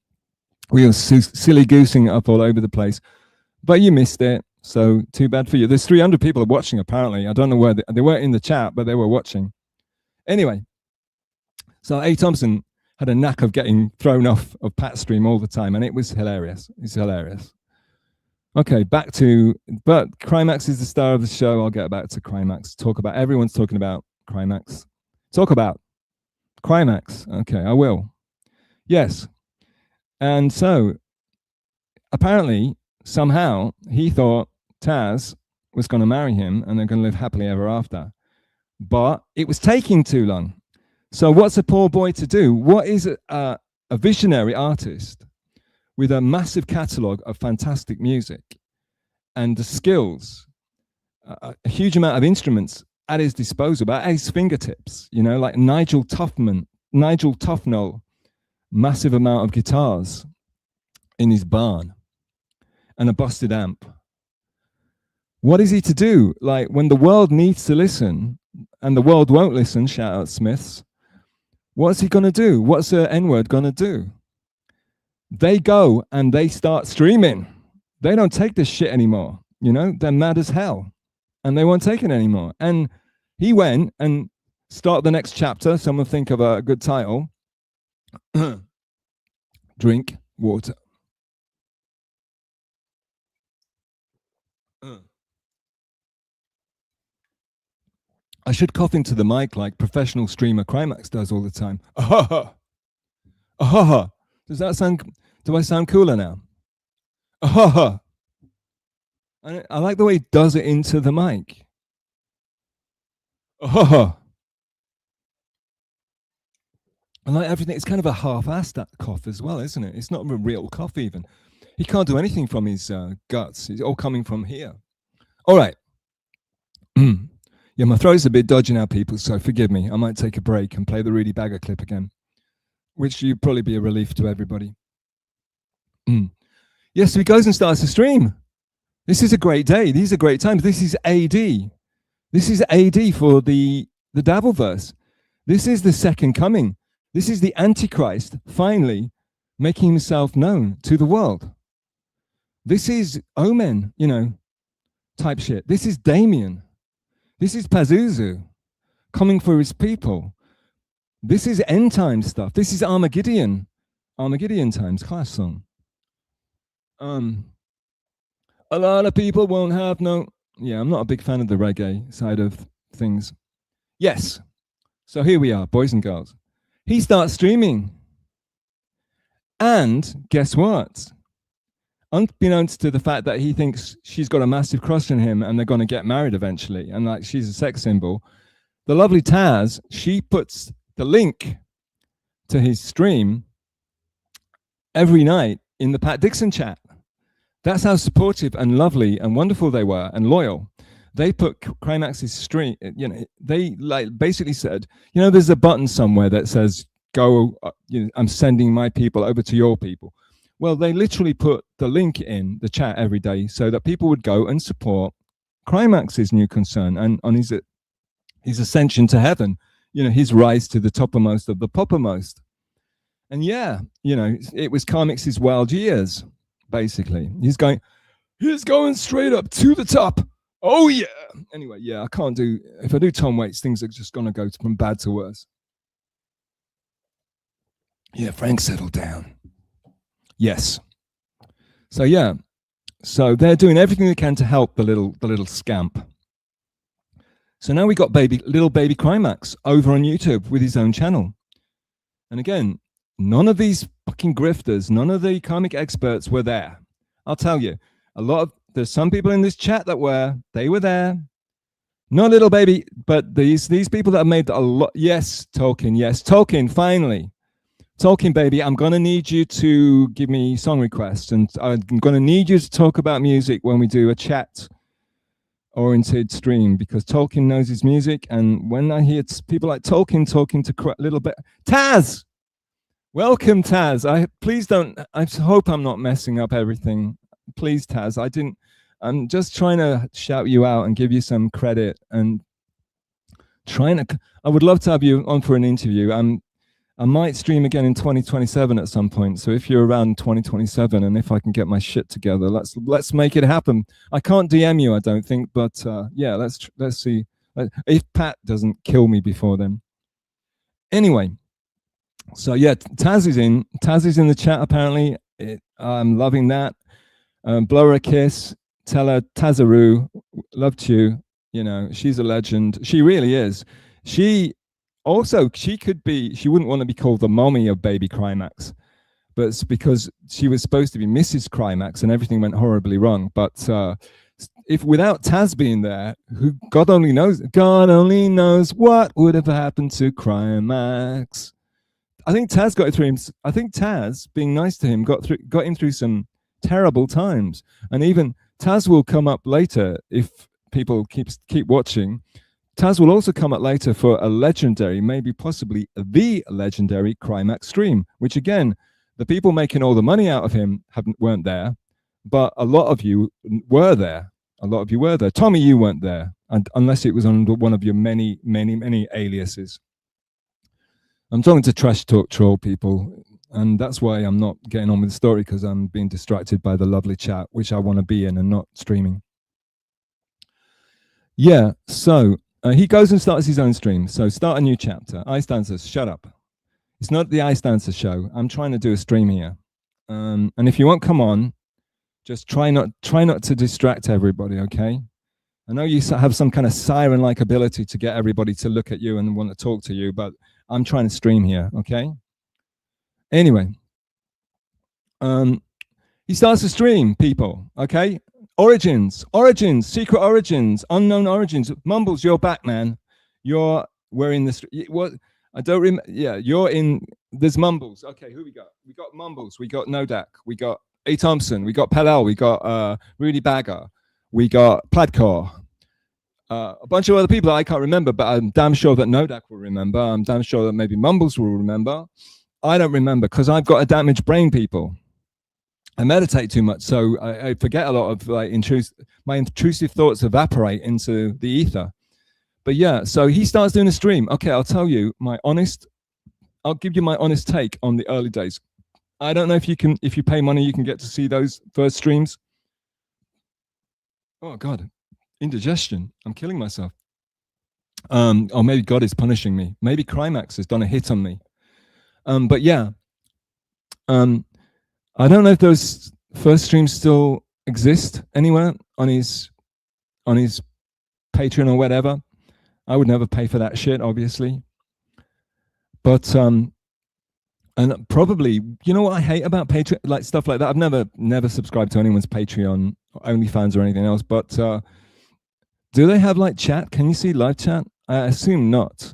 D: We were silly goosing it up all over the place. But you missed it, so too bad for you. There's 300 people watching, apparently. I don't know where they weren't in the chat, but they were watching. Anyway, so A. Thompson had a knack of getting thrown off of Pat's stream all the time, and it was hilarious. It's hilarious. Okay, but Crimeax is the star of the show. I'll get back to Crimeax. Everyone's talking about Crimeax. Talk about Crimeax. Okay, I will. Yes. And so, apparently, somehow, he thought Taz was going to marry him, and they're going to live happily ever after. But it was taking too long. So what's a poor boy to do? What is a visionary artist with a massive catalogue of fantastic music and the skills, a huge amount of instruments at his disposal, at his fingertips, you know, like Nigel Tufnell, massive amount of guitars in his barn and a busted amp. What is he to do? Like, when the world needs to listen and the world won't listen, shout out Smiths, what's he going to do? What's the N-word going to do? They go and they start streaming. They don't take this shit anymore. You know, they're mad as hell and they won't take it anymore. And he went and started the next chapter. Someone think of a good title. Drink water. I should cough into the mic like professional streamer Crimeax does all the time. Ah-ha-ha. Ah-ha-ha. Do I sound cooler now? Ah-ha-ha. I like the way he does it into the mic. Ah-ha-ha. I like everything. It's kind of a half-assed that cough as well, isn't it? It's not a real cough even. He can't do anything from his guts. It's all coming from here. All right. Yeah, my throat's a bit dodgy now, people, so forgive me. I might take a break and play the Rudy Bagger clip again, which would probably be a relief to everybody. Yes, so he goes and starts to stream. This is a great day. These are great times. This is AD. This is AD for the Dabbleverse. This is the second coming. This is the Antichrist finally making himself known to the world. This is Omen, you know, type shit. This is Damien. This is Pazuzu coming for his people. This is end time stuff. This is Armageddon. Armageddon times, class song. A lot of people won't have no... Yeah, I'm not a big fan of the reggae side of things. Yes. So here we are, boys and girls. He starts streaming. And guess what? Unbeknownst to the fact that he thinks she's got a massive crush on him and they're going to get married eventually, and like she's a sex symbol, the lovely Taz, she puts the link to his stream every night in the Pat Dixon chat. That's how supportive and lovely and wonderful they were, and loyal. They put Crimeax's stream, you know, they like basically said, you know, there's a button somewhere that says, go, you know, I'm sending my people over to your people. Well, they literally put the link in the chat every day so that people would go and support Crimeax's new concern and on his ascension to heaven, you know, his rise to the toppermost of the poppermost. And yeah, you know, it was Crimeax's wild years, basically. He's going straight up to the top. Oh yeah. Anyway, yeah, I can't do, if I do Tom Waits, things are just gonna go from bad to worse. Yeah, Frank, settle down. Yes. So yeah, so they're doing everything they can to help the little scamp. So now we got little baby Crimeax over on YouTube with his own channel. And again, none of these fucking grifters, none of the comic experts were there. I'll tell you, there's some people in this chat that were there. Not little baby, but these people that have made a lot. Yes, Tolkien. Yes, Tolkien. Finally, Tolkien baby. I'm gonna need you to give me song requests, and I'm gonna need you to talk about music when we do a chat-oriented stream, because Tolkien knows his music. And when I hear people like Tolkien talking to little bit, Taz, welcome Taz. I hope I'm not messing up everything. Please, Taz, I'm just trying to shout you out and give you some credit, and I would love to have you on for an interview. I might stream again in 2027 at some point. So if you're around 2027, and if I can get my shit together, let's make it happen. I can't DM you, I don't think, but yeah, let's see if Pat doesn't kill me before then. Anyway, so yeah, Taz is in the chat apparently. I'm loving that. Blow her a kiss. Tell her Tazaroo loved you. You know, she's a legend. She really is. She wouldn't want to be called the mommy of baby Crimeax, but it's because she was supposed to be Mrs. Crimeax and everything went horribly wrong. But if without Taz being there, God only knows what would have happened to Crimeax. I think Taz got it through him. I think Taz being nice to him got him through some terrible times. And even Taz will come up later if people keep watching. Taz will also come up later for a legendary, maybe possibly the legendary Crimeax stream, which again, the people making all the money out of him weren't there, but a lot of you were there. Tommy, you weren't there, unless it was under one of your many, many, many aliases. I'm talking to trash talk troll people, and that's why I'm not getting on with the story, because I'm being distracted by the lovely chat, which I want to be in and not streaming. Yeah, so he goes and starts his own stream. So start a new chapter. Ice Dancers, shut up. It's not the Ice Dancer show. I'm trying to do a stream here. And if you won't come on, just try not to distract everybody, okay? I know you have some kind of siren-like ability to get everybody to look at you and want to talk to you, but I'm trying to stream here, okay? Anyway, he starts to stream, people, okay? Origins, secret origins, unknown origins. Mumbles, you're back, man. We're in this. What? I don't remember. Yeah, you're in. There's Mumbles. Okay, who we got? We got Mumbles. We got Nodak. We got A. Thompson. We got Pelel. We got Rudy Bagger. We got Pladcore. A bunch of other people that I can't remember, but I'm damn sure that Nodak will remember. I'm damn sure that maybe Mumbles will remember. I don't remember because I've got a damaged brain, people. I meditate too much, so I forget a lot of my intrusive thoughts evaporate into the ether. But yeah, so he starts doing a stream. Okay, I'll tell you I'll give you my honest take on the early days. I don't know if you pay money, you can get to see those first streams. Oh God, indigestion. I'm killing myself. Or maybe God is punishing me. Maybe Crimeax has done a hit on me. But yeah, I don't know if those first streams still exist anywhere on his Patreon or whatever. I would never pay for that shit, obviously. But and probably, you know what I hate about Patreon, like stuff like that. I've never subscribed to anyone's Patreon, OnlyFans, or anything else. But do they have like chat? Can you see live chat? I assume not.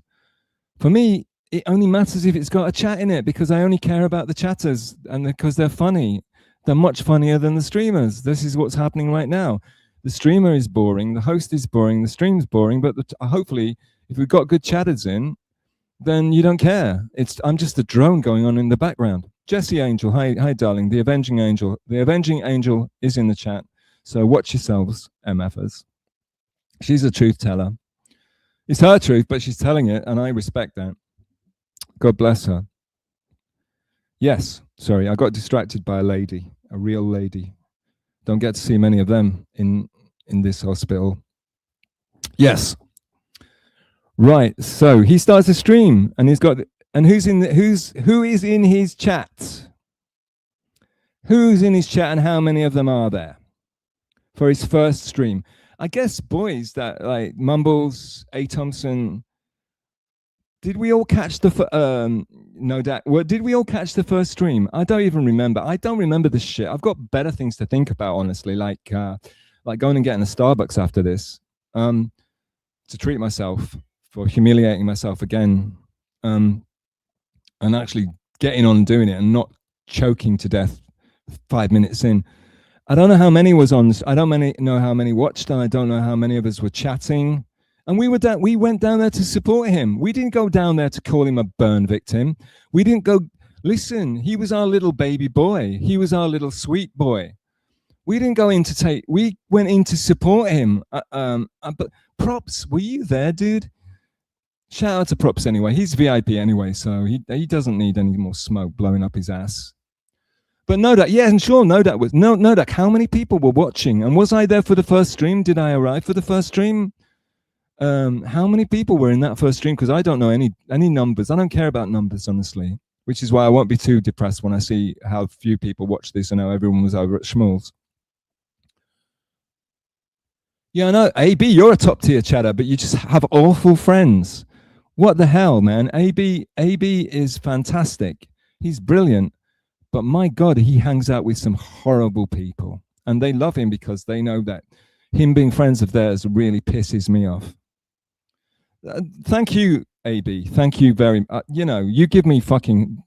D: For me, it only matters if it's got a chat in it, because I only care about the chatters, and because they're funny. They're much funnier than the streamers. This is what's happening right now. The streamer is boring, the host is boring, the stream's boring, but hopefully, if we've got good chatters in, then you don't care. I'm just a drone going on in the background. Jesse Angel, hi darling, the Avenging Angel. The Avenging Angel is in the chat, so watch yourselves, MFers. She's a truth teller. It's her truth, but she's telling it, and I respect that. God bless her. Yes, sorry, I got distracted by a lady, a real lady. Don't get to see many of them in this hospital. Yes. Right, so he starts a stream, and he's got, and who is in his chat? Who's in his chat, and how many of them are there for his first stream? I guess boys that like Mumbles, A. Thompson. Did we all catch the no doubt? Well, did we all catch the first stream? I don't even remember. I don't remember this shit. I've got better things to think about, honestly. Like going and getting a Starbucks after this, to treat myself for humiliating myself again, and actually getting on and doing it and not choking to death 5 minutes in. I don't know how many was on. I don't know how many watched, and I don't know how many of us were chatting. And we went down there to support him. We didn't go down there to call him a burn victim. We didn't go. Listen, he was our little baby boy. He was our little sweet boy. We didn't go in to take. We went in to support him. But Props, were you there, dude? Shout out to Props anyway. He's VIP anyway, so he doesn't need any more smoke blowing up his ass. But Nodak, yeah, and sure, Nodak was Nodak. How many people were watching? And was I there for the first stream? Did I arrive for the first stream? How many people were in that first stream? Because I don't know any numbers. I don't care about numbers, honestly. Which is why I won't be too depressed when I see how few people watch this and how everyone was over at Schmool's. Yeah, I know. AB, you're a top tier chatter, but you just have awful friends. What the hell, man? AB is fantastic. He's brilliant. But my God, he hangs out with some horrible people. And they love him because they know that him being friends of theirs really pisses me off. Thank you, AB. Thank you very much. You give me fucking,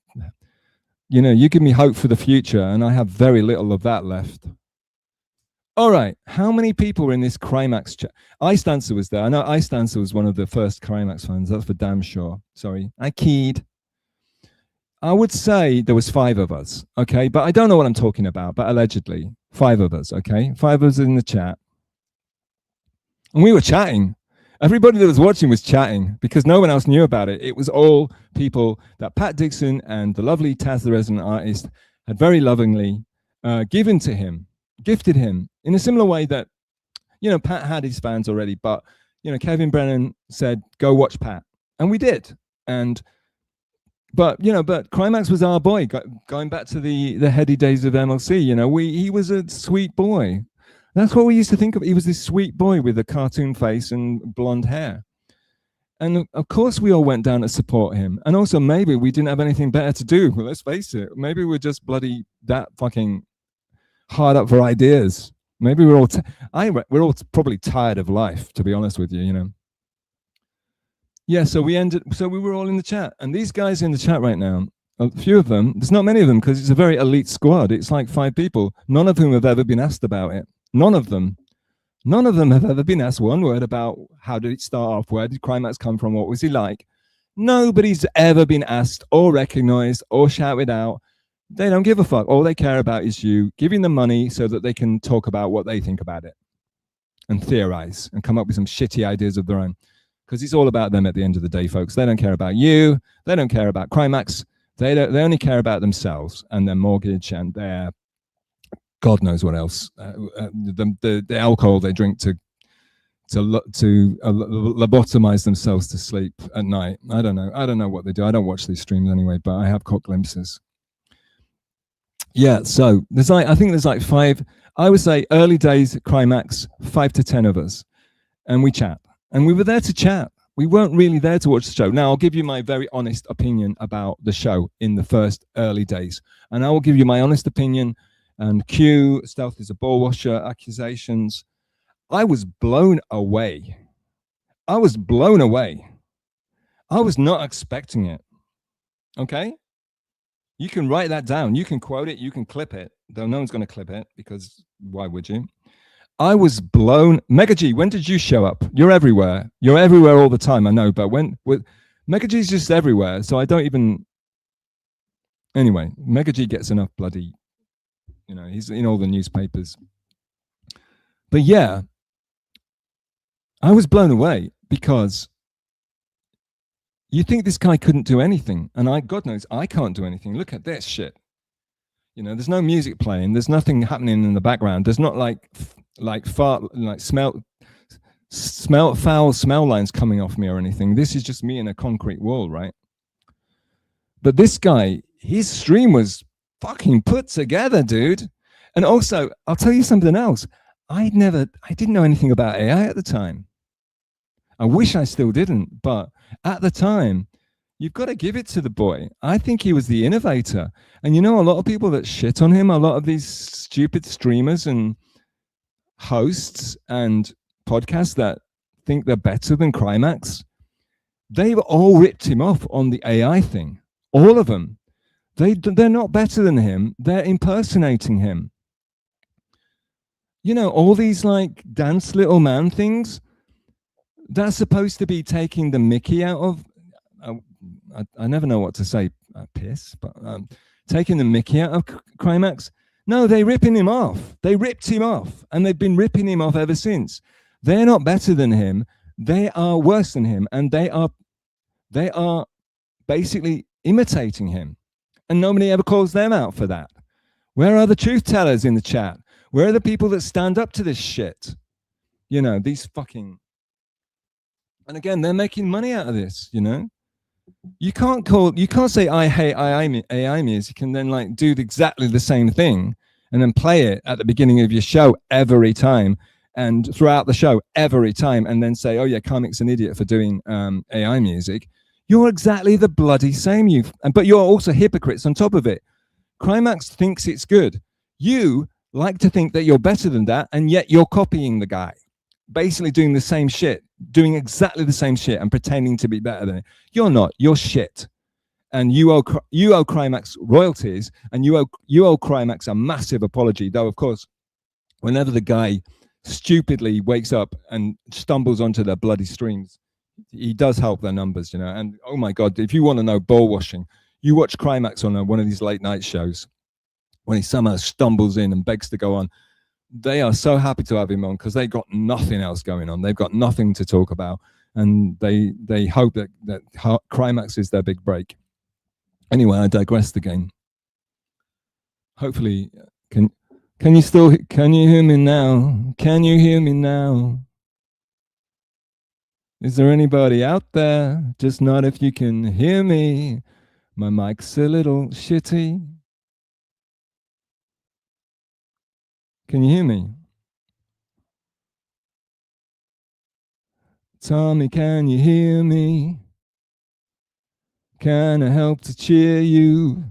D: you give me hope for the future, and I have very little of that left. All right. How many people were in this Crimeax chat? Istancer was there. I know Istancer was one of the first Crimeax fans. That's for damn sure. Sorry. I keyed. I would say there was 5 of us, okay? But I don't know what I'm talking about, but allegedly 5 of us, okay? 5 of us in the chat. And we were chatting. Everybody that was watching was chatting because no one else knew about it. It was all people that Pat Dixon and the lovely Taz, the resident artist, had very lovingly gifted him in a similar way that, Pat had his fans already, but, Kevin Brennan said, go watch Pat. And we did. But Crimeax was our boy, going back to the heady days of MLC. He was a sweet boy. That's what we used to think of. He was this sweet boy with a cartoon face and blonde hair. And of course, we all went down to support him. And also, maybe we didn't have anything better to do. Well, let's face it. Maybe we're just bloody that fucking hard up for ideas. Maybe we're all probably tired of life, to be honest with you. Yeah, so we were all in the chat. And these guys in the chat right now, a few of them, there's not many of them because it's a very elite squad. It's like 5 people, none of whom have ever been asked about it. None of them have ever been asked one word about how did it start off, where did Crimeax come from, what was he like. Nobody's ever been asked or recognized or shouted out. They don't give a fuck. All they care about is you giving them money so that they can talk about what they think about it and theorize and come up with some shitty ideas of their own. Because it's all about them at the end of the day, folks. They don't care about you. They don't care about Crimeax. They only care about themselves and their mortgage and their God knows what else. The alcohol they drink to lobotomize themselves to sleep at night. I don't know what they do. I don't watch these streams anyway, but I have caught glimpses. Yeah, so I think there's like 5. I would say early days Crimeax, 5 to 10 of us, and we chat. And we were there to chat. We weren't really there to watch the show. Now, I'll give you my very honest opinion about the show in the first early days. And I will give you my honest opinion. And Q, Stealth is a ball washer, accusations. I was blown away. I was blown away. I was not expecting it. Okay? You can write that down. You can quote it. You can clip it. Though no one's going to clip it because why would you? I was blown. Mega G, when did you show up? You're everywhere. You're everywhere all the time, I know. But Mega G's just everywhere. So I don't even... Anyway, Mega G gets enough bloody... You know, he's in all the newspapers. But yeah, I was blown away because you think this guy couldn't do anything. And God knows I can't do anything. Look at this shit. You know, there's no music playing. There's nothing happening in the background. There's not foul smell lines coming off me or anything. This is just me in a concrete wall, right? But this guy, his stream was fucking put together, dude. And also, I'll tell you something else. I didn't know anything about AI at the time. I wish I still didn't, but at the time, you've got to give it to the boy. I think he was the innovator. And you know, a lot of people that shit on him, a lot of these stupid streamers and hosts and podcasts that think they're better than Crimeax, they've all ripped him off on the AI thing. All of them. They're not better than him. They're impersonating him. You know, all these like dance little man things, that's supposed to be taking the mickey out of, I never know what to say, piss, but taking the mickey out of Crimeax. No, they're ripping him off. They ripped him off, and they've been ripping him off ever since. They're not better than him. They are worse than him, and they are basically imitating him. And nobody ever calls them out for that. Where are the truth tellers in the chat? Where are the people that stand up to this shit? You know, these fucking... And again, they're making money out of this, you know? You can't say, I hate AI music and then like do exactly the same thing and then play it at the beginning of your show every time and throughout the show every time and then say, oh yeah, Crimeax an idiot for doing AI music. You're exactly the bloody same, but you're also hypocrites on top of it. Crimeax thinks it's good. You like to think that you're better than that, and yet you're copying the guy, basically doing the same shit, doing exactly the same shit and pretending to be better than it. You're not. You're shit. And you owe Crimeax royalties, and you owe Crimeax a massive apology, though, of course, whenever the guy stupidly wakes up and stumbles onto their bloody streams, he does help their numbers, you know. And oh my God, if you want to know ball washing, you watch Crimeax on one of these late night shows when he somehow stumbles in and begs to go on. They are so happy to have him on because they got nothing else going on. They've got nothing to talk about, and they hope that Crimeax is their big break. Anyway, I digressed again. Hopefully, can you hear me now? Can you hear me now? Is there anybody out there? Just not if you can hear me. My mic's a little shitty. Can you hear me? Tommy, can you hear me? Can I help to cheer you?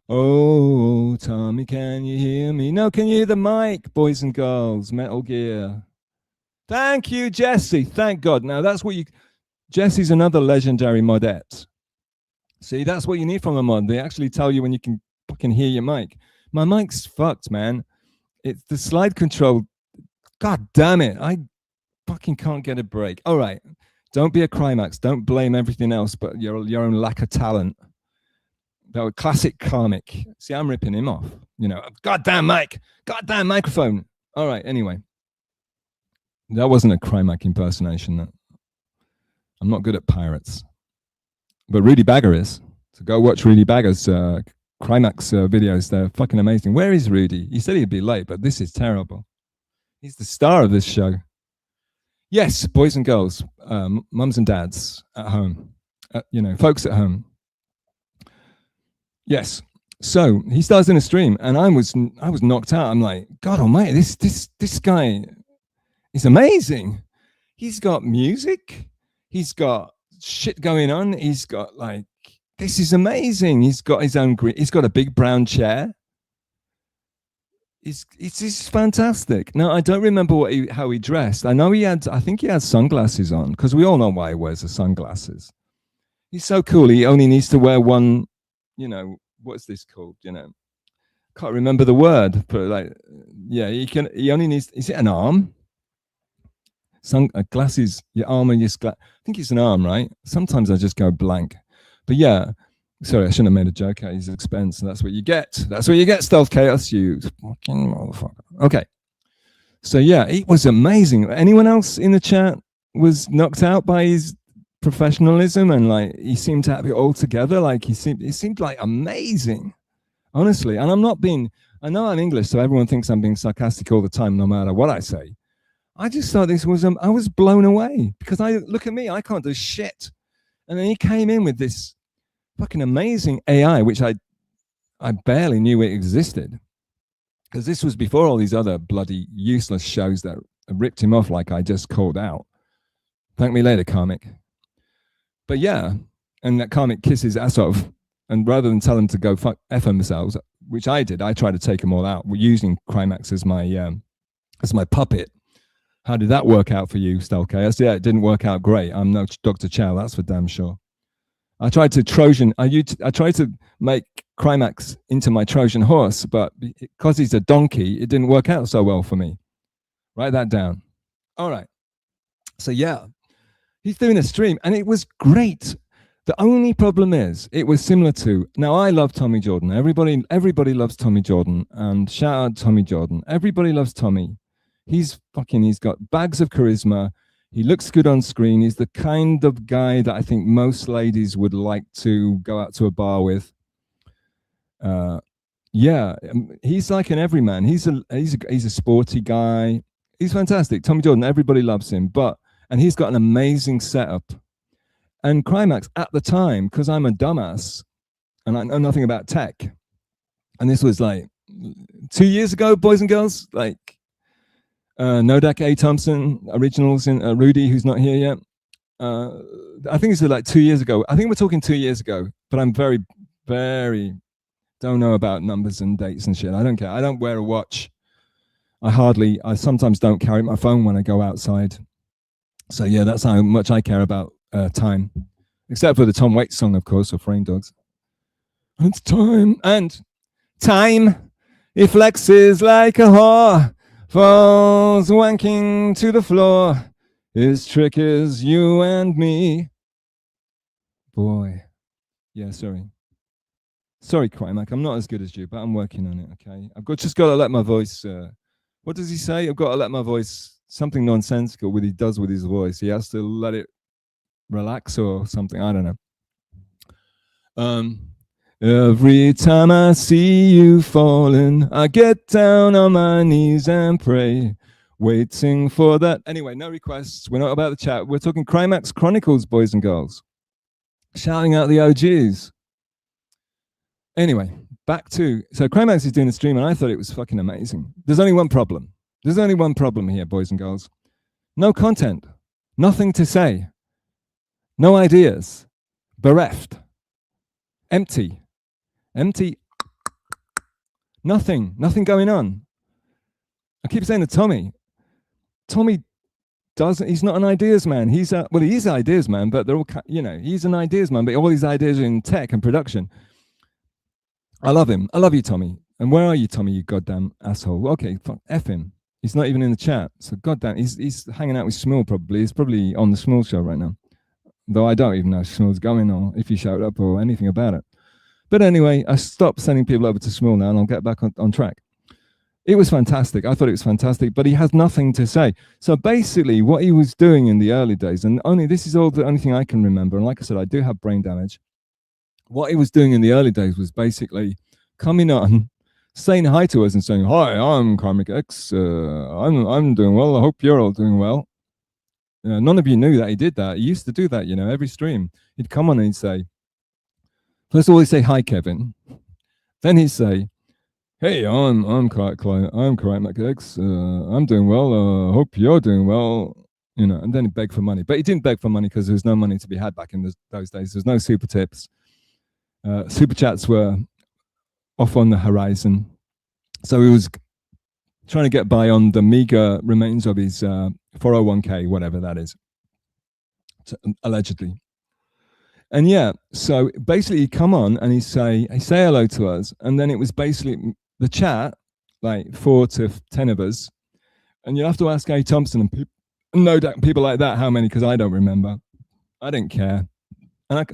D: Oh, Tommy, can you hear me? No, can you hear the mic, boys and girls? Metal Gear. Thank you, Jesse. Thank God. Now, that's what Jesse's another legendary modette. See, that's what you need from a mod. They actually tell you when you can fucking hear your mic. My mic's fucked, man. It's the slide control. God damn it. I fucking can't get a break. All right. Don't be a Crimeax. Don't blame everything else but your own lack of talent. That was classic karmic. See, I'm ripping him off. You know, goddamn mic. Goddamn microphone. All right. Anyway. That wasn't a Crimeax impersonation. I'm not good at pirates. But Rudy Bagger is. So go watch Rudy Bagger's Crimeax videos. They're fucking amazing. Where is Rudy? He said he'd be late, but this is terrible. He's the star of this show. Yes, boys and girls, mums and dads at home, you know, folks at home. Yes. So he starts in a stream, and I was knocked out. I'm like, God Almighty, this guy is amazing. He's got music. He's got shit going on. He's got like, this is amazing. He's got his own he's got a big brown chair. it's fantastic. Now I don't remember how he dressed. I know I think he had sunglasses on, because we all know why he wears the sunglasses. He's so cool. He only needs to wear one, what's this called? Can't remember the word, but like, yeah, he only needs, is it an arm? Glasses, your arm and your I think it's an arm, right? Sometimes I just go blank. But yeah, sorry, I shouldn't have made a joke at his expense. That's what you get. That's what you get, Stealth Chaos, you fucking motherfucker. Okay. So yeah, it was amazing. Anyone else in the chat was knocked out by his professionalism, and like he seemed to have it all together? Like it seemed like amazing, honestly. And I know I'm English, so everyone thinks I'm being sarcastic all the time, no matter what I say. I just thought this was, I was blown away, because look at me, I can't do shit. And then he came in with this fucking amazing AI, which I barely knew it existed, because this was before all these other bloody useless shows that ripped him off, like I just called out. Thank me later, Karmic. But yeah, and that Karmic kisses ass off, and rather than tell them to go F themselves, which I did, I tried to take them all out using Crimeax as my puppet. How did that work out for you, Stealth Chaos? Yeah, it didn't work out great. I'm no Dr. Chow, that's for damn sure. I tried to make Crimeax into my Trojan horse, but because he's a donkey, it didn't work out so well for me. Write that down. All right. So yeah, he's doing a stream, and it was great. The only problem is, it was similar to, now I love Tommy Jordan. Everybody loves Tommy Jordan, and shout out Tommy Jordan. Everybody loves Tommy. He's got bags of charisma. He looks good on screen. He's the kind of guy that I think most ladies would like to go out to a bar with. Yeah, he's like an everyman. He's a sporty guy. He's fantastic. Tommy Jordan, everybody loves him. And he's got an amazing setup. And Crimeax at the time, because I'm a dumbass and I know nothing about tech, and this was like 2 years ago, boys and girls, like Nodak A. Thompson, originals, in Rudy, who's not here yet. I think it's like 2 years ago. I think we're talking 2 years ago, but I'm very, very, don't know about numbers and dates and shit. I don't care. I don't wear a watch. I sometimes don't carry my phone when I go outside. So yeah, that's how much I care about time. Except for the Tom Waits song, of course, of Rain Dogs. It's time. And time, it flexes like a whore, falls wanking to the floor. His trick is you and me. Boy. Yeah, sorry. Sorry, Crimeax. I'm not as good as you, but I'm working on it, okay? Just got to let my voice... what does he say? I've got to let my voice... Something nonsensical he does with his voice. He has to let it relax or something. I don't know. Every time I see you falling, I get down on my knees and pray, waiting for that. Anyway, no requests. We're not about the chat. We're talking Crimeax Chronicles, boys and girls. Shouting out the OGs. Anyway, so Crimeax is doing a stream, and I thought it was fucking amazing. There's only one problem. There's only one problem here, boys and girls. No content. Nothing to say. No ideas. Bereft. Empty. Empty. Nothing going on. I keep saying to Tommy he's not an ideas man. He is an ideas man, but they're all, he's an ideas man, but all these ideas are in tech and production. I love him. I love you, Tommy. And where are you, Tommy, you goddamn asshole? Okay, fuck, F him. He's not even in the chat. So goddamn, he's hanging out with Small probably. He's probably on the Small show right now. Though I don't even know if Small's going or if he showed up or anything about it. But anyway, I stopped sending people over to Small now, and I'll get back on track. It was fantastic. I thought it was fantastic, but he has nothing to say. So basically what he was doing in the early days, and this is all the only thing I can remember, and like I said, I do have brain damage. What he was doing in the early days was basically coming on, saying hi to us and saying, "Hi, I'm Crimeax X. I'm doing well. I hope you're all doing well." None of you knew that he did that. He used to do that, every stream. He'd come on and he'd say, first of all, he'd say, "Hi, Kevin." Then he'd say, "Hey, I'm Crimeax X. I'm doing well. Hope you're doing well." And then he'd beg for money. But he didn't beg for money because there was no money to be had back in those days. There's no super tips. Super chats were off on the horizon. So he was trying to get by on the meager remains of his 401k, whatever that is, allegedly. And yeah, so basically he'd come on and he'd say hello to us. And then it was basically the chat, like 4 to 10 of us. And you have to ask A. Thompson and no doubt people like that how many, because I don't remember. I didn't care. And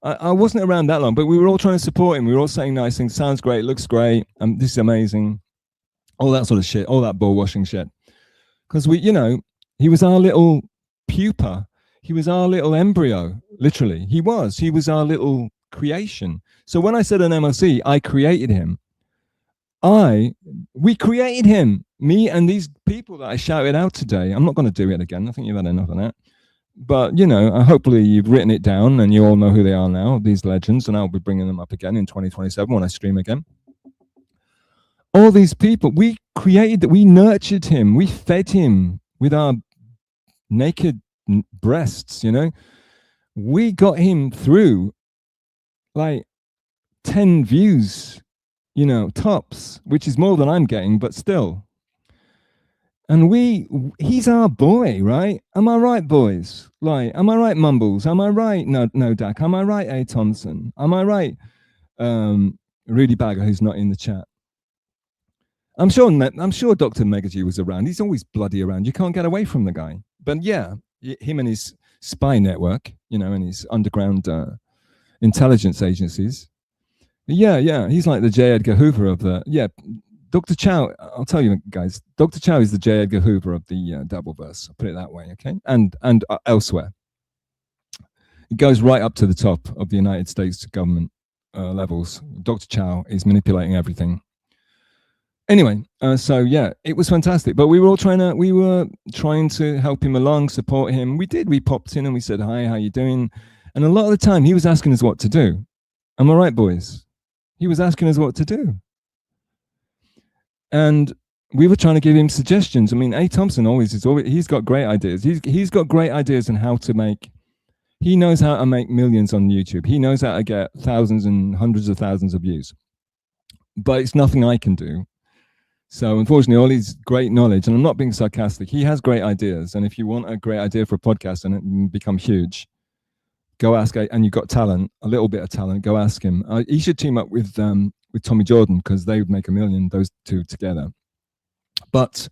D: I wasn't around that long, but we were all trying to support him. We were all saying nice things. Sounds great, looks great. This is amazing. All that sort of shit, all that ball washing shit. Because we, you know, he was our little pupa. He was our little embryo, literally. He was our little creation. So when I said an MLC, I created him. We created him, me and these people that I shouted out today. I'm not going to do it again. I think you've had enough of that. But, you know, hopefully you've written it down and you all know who they are now, these legends, and I'll be bringing them up again in 2027 when I stream again. All these people, we created, we nurtured him, we fed him with our naked breasts, you know. We got him through like 10 views, you know, tops, which is more than I'm getting, but still. And he's our boy, right? Am I right, boys? Like, am I right, Mumbles? Am I right, no Dak? Am I right, A. Thompson? Am I right, Rudy Bagger, who's not in the chat? I'm sure Dr. Megagy was around. He's always bloody around. You can't get away from the guy. But yeah, him and his spy network, you know, and his underground intelligence agencies. Yeah, he's like the J. Edgar Hoover of the, Dr. Chow, I'll tell you guys, Dr. Chow is the J. Edgar Hoover of the Doubleverse. I'll put it that way, okay? And elsewhere. It goes right up to the top of the United States government levels. Dr. Chow is manipulating everything. Anyway, so yeah, it was fantastic. But we were trying to help him along, support him. We popped in and we said, hi, how you doing? And a lot of the time he was asking us what to do. Am I right, boys? He was asking us what to do. And we were trying to give him suggestions. I mean, A. Thompson he's got great ideas. He's got great ideas on how to make, he knows how to make millions on YouTube. He knows how to get thousands and hundreds of thousands of views. But it's nothing I can do. So unfortunately, all his great knowledge, and I'm not being sarcastic, he has great ideas. And if you want a great idea for a podcast and it become huge, go ask, and you've got talent, a little bit of talent, go ask him. He should team up with Tommy Jordan, because they would make $1 million, those two together. But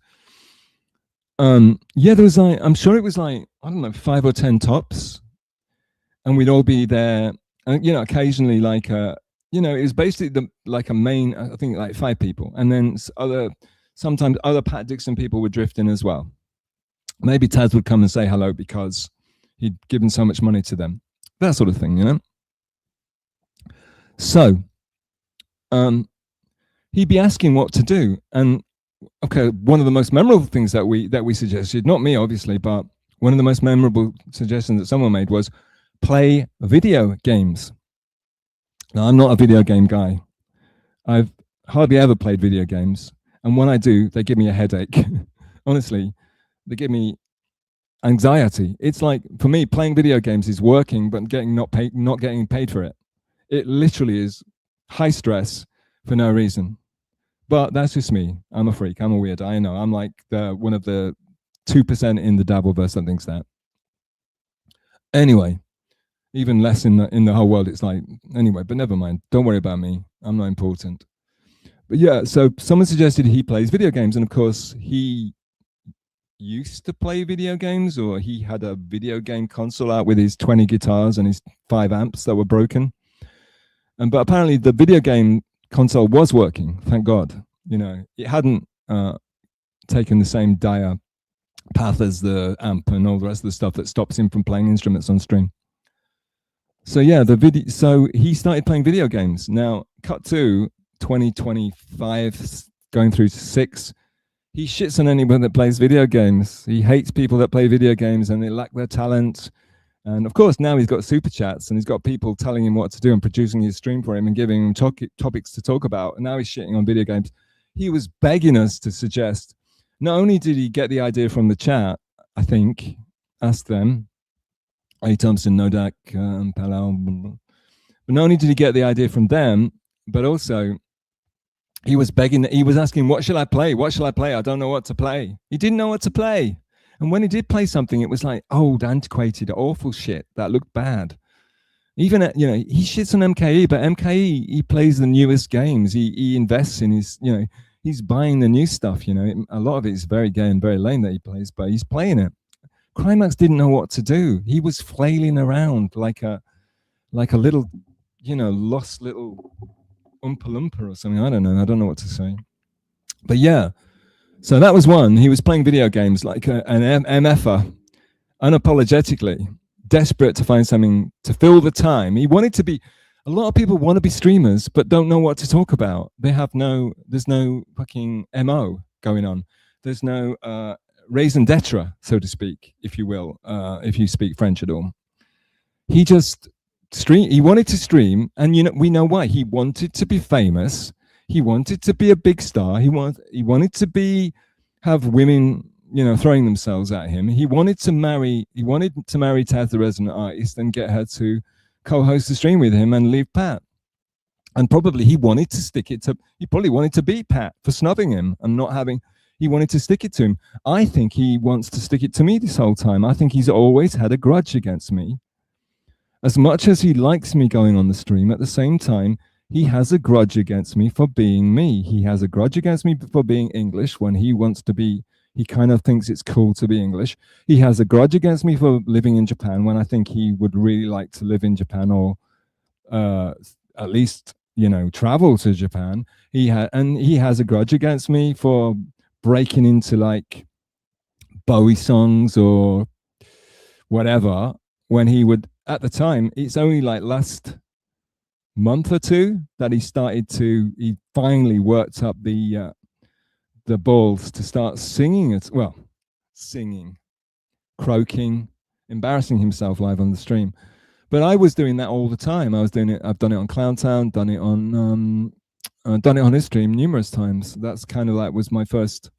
D: yeah, there was like, I'm sure it was like, I don't know, 5 or 10 tops, and we'd all be there. And you know, occasionally like you know, it was basically like a main, I think like 5 people, and then sometimes other Pat Dixon people would drift in as well. Maybe Taz would come and say hello because he'd given so much money to them, that sort of thing, you know. So he'd be asking what to do, and okay, one of the most memorable things that we suggested, not me obviously, but one of the most memorable suggestions that someone made was play video games. Now, I'm not a video game guy. I've hardly ever played video games, and when I do, they give me a headache. Honestly, they give me anxiety. It's like, for me, playing video games is working, but not getting paid for it. It literally is high stress for no reason. But that's just me. I'm a freak. I'm a weird. I know. I'm like one of the 2% in the Dabbleverse that thinks that. Anyway, even less in the whole world. It's like, anyway, but never mind. Don't worry about me. I'm not important. But yeah, so someone suggested he plays video games, and of course he used to play video games, or he had a video game console out with his 20 guitars and his 5 amps that were broken. But apparently the video game console was working, thank God. You know, it hadn't taken the same dire path as the amp and all the rest of the stuff that stops him from playing instruments on stream. So yeah, so he started playing video games. Now, cut to 2025, going through to 6. He shits on anyone that plays video games. He hates people that play video games and they lack their talent. And of course, now he's got super chats and he's got people telling him what to do and producing his stream for him and giving him topics to talk about. And now he's shitting on video games. He was begging us to suggest, not only did he get the idea from the chat, I think, ask them, A. Thompson, Nodak, Palau, but not only did he get the idea from them, but also He was begging, he was asking, what shall I play? What shall I play? I don't know what to play. He didn't know what to play. And when he did play something, it was like old, antiquated, awful shit that looked bad. Even, you know, he shits on MKE, but MKE, he plays the newest games. He invests in his, you know, he's buying the new stuff, you know. A lot of it is very gay and very lame that he plays, but he's playing it. Crimeax didn't know what to do. He was flailing around like a little, you know, lost little Oompa Loompa or something. I don't know what to say. But yeah, so that was one. He was playing video games like an MFer, unapologetically, desperate to find something to fill the time. He wanted to be, a lot of people want to be streamers, but don't know what to talk about. There's no fucking MO going on. There's no raison d'etre, so to speak, if you will, if you speak French at all. He just he wanted to stream, and you know, we know why. He wanted to be famous. He wanted to be a big star. He wanted to have women, you know, throwing themselves at him. He wanted to marry Taz, the resident artist, and get her to co-host the stream with him and leave Pat. And probably he wanted to beat Pat for snubbing him and not having, he wanted to stick it to him. I think he wants to stick it to me this whole time. I think he's always had a grudge against me. As much as he likes me going on the stream, at the same time, he has a grudge against me for being me. He has a grudge against me for being English when he wants to be, he kind of thinks it's cool to be English. He has a grudge against me for living in Japan when I think he would really like to live in Japan, or at least, you know, travel to Japan. He has a grudge against me for breaking into like Bowie songs or whatever when he would, at the time, it's only like last month or two that he finally worked up the balls to start singing, croaking, embarrassing himself live on the stream. But I was doing that all the time. I've done it on Clowntown, done it on his stream numerous times. That's kind of like was my first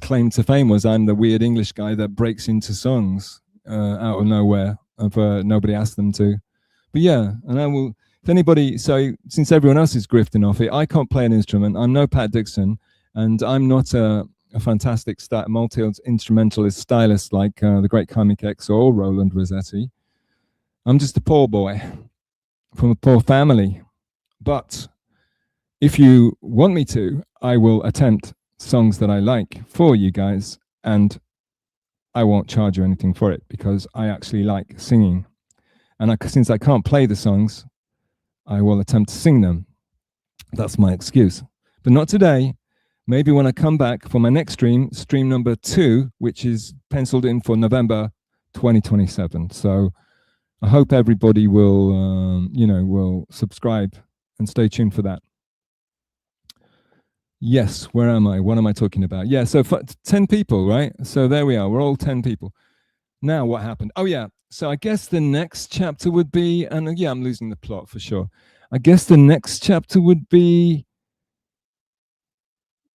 D: claim to fame, was I'm the weird English guy that breaks into songs out of nowhere if nobody asked them to. But yeah, and I will, if anybody, so since everyone else is grifting off it, I can't play an instrument. I'm no Pat Dixon, and I'm not a fantastic multi-instrumentalist stylist like the great Krymax X or Roland Rossetti. I'm just a poor boy from a poor family. But if you want me to, I will attempt songs that I like for you guys, and I won't charge you anything for it because I actually like singing. And since I can't play the songs, I will attempt to sing them. That's my excuse. But not today. Maybe when I come back for my next stream number 2, which is penciled in for November 2027. So I hope everybody will, will subscribe and stay tuned for that. Yes, where am I? What am I talking about? Yeah, so 10 people, right? So there we are. We're all 10 people. Now what happened? Oh, yeah. So I guess the next chapter would be, and yeah, I'm losing the plot for sure. I guess the next chapter would be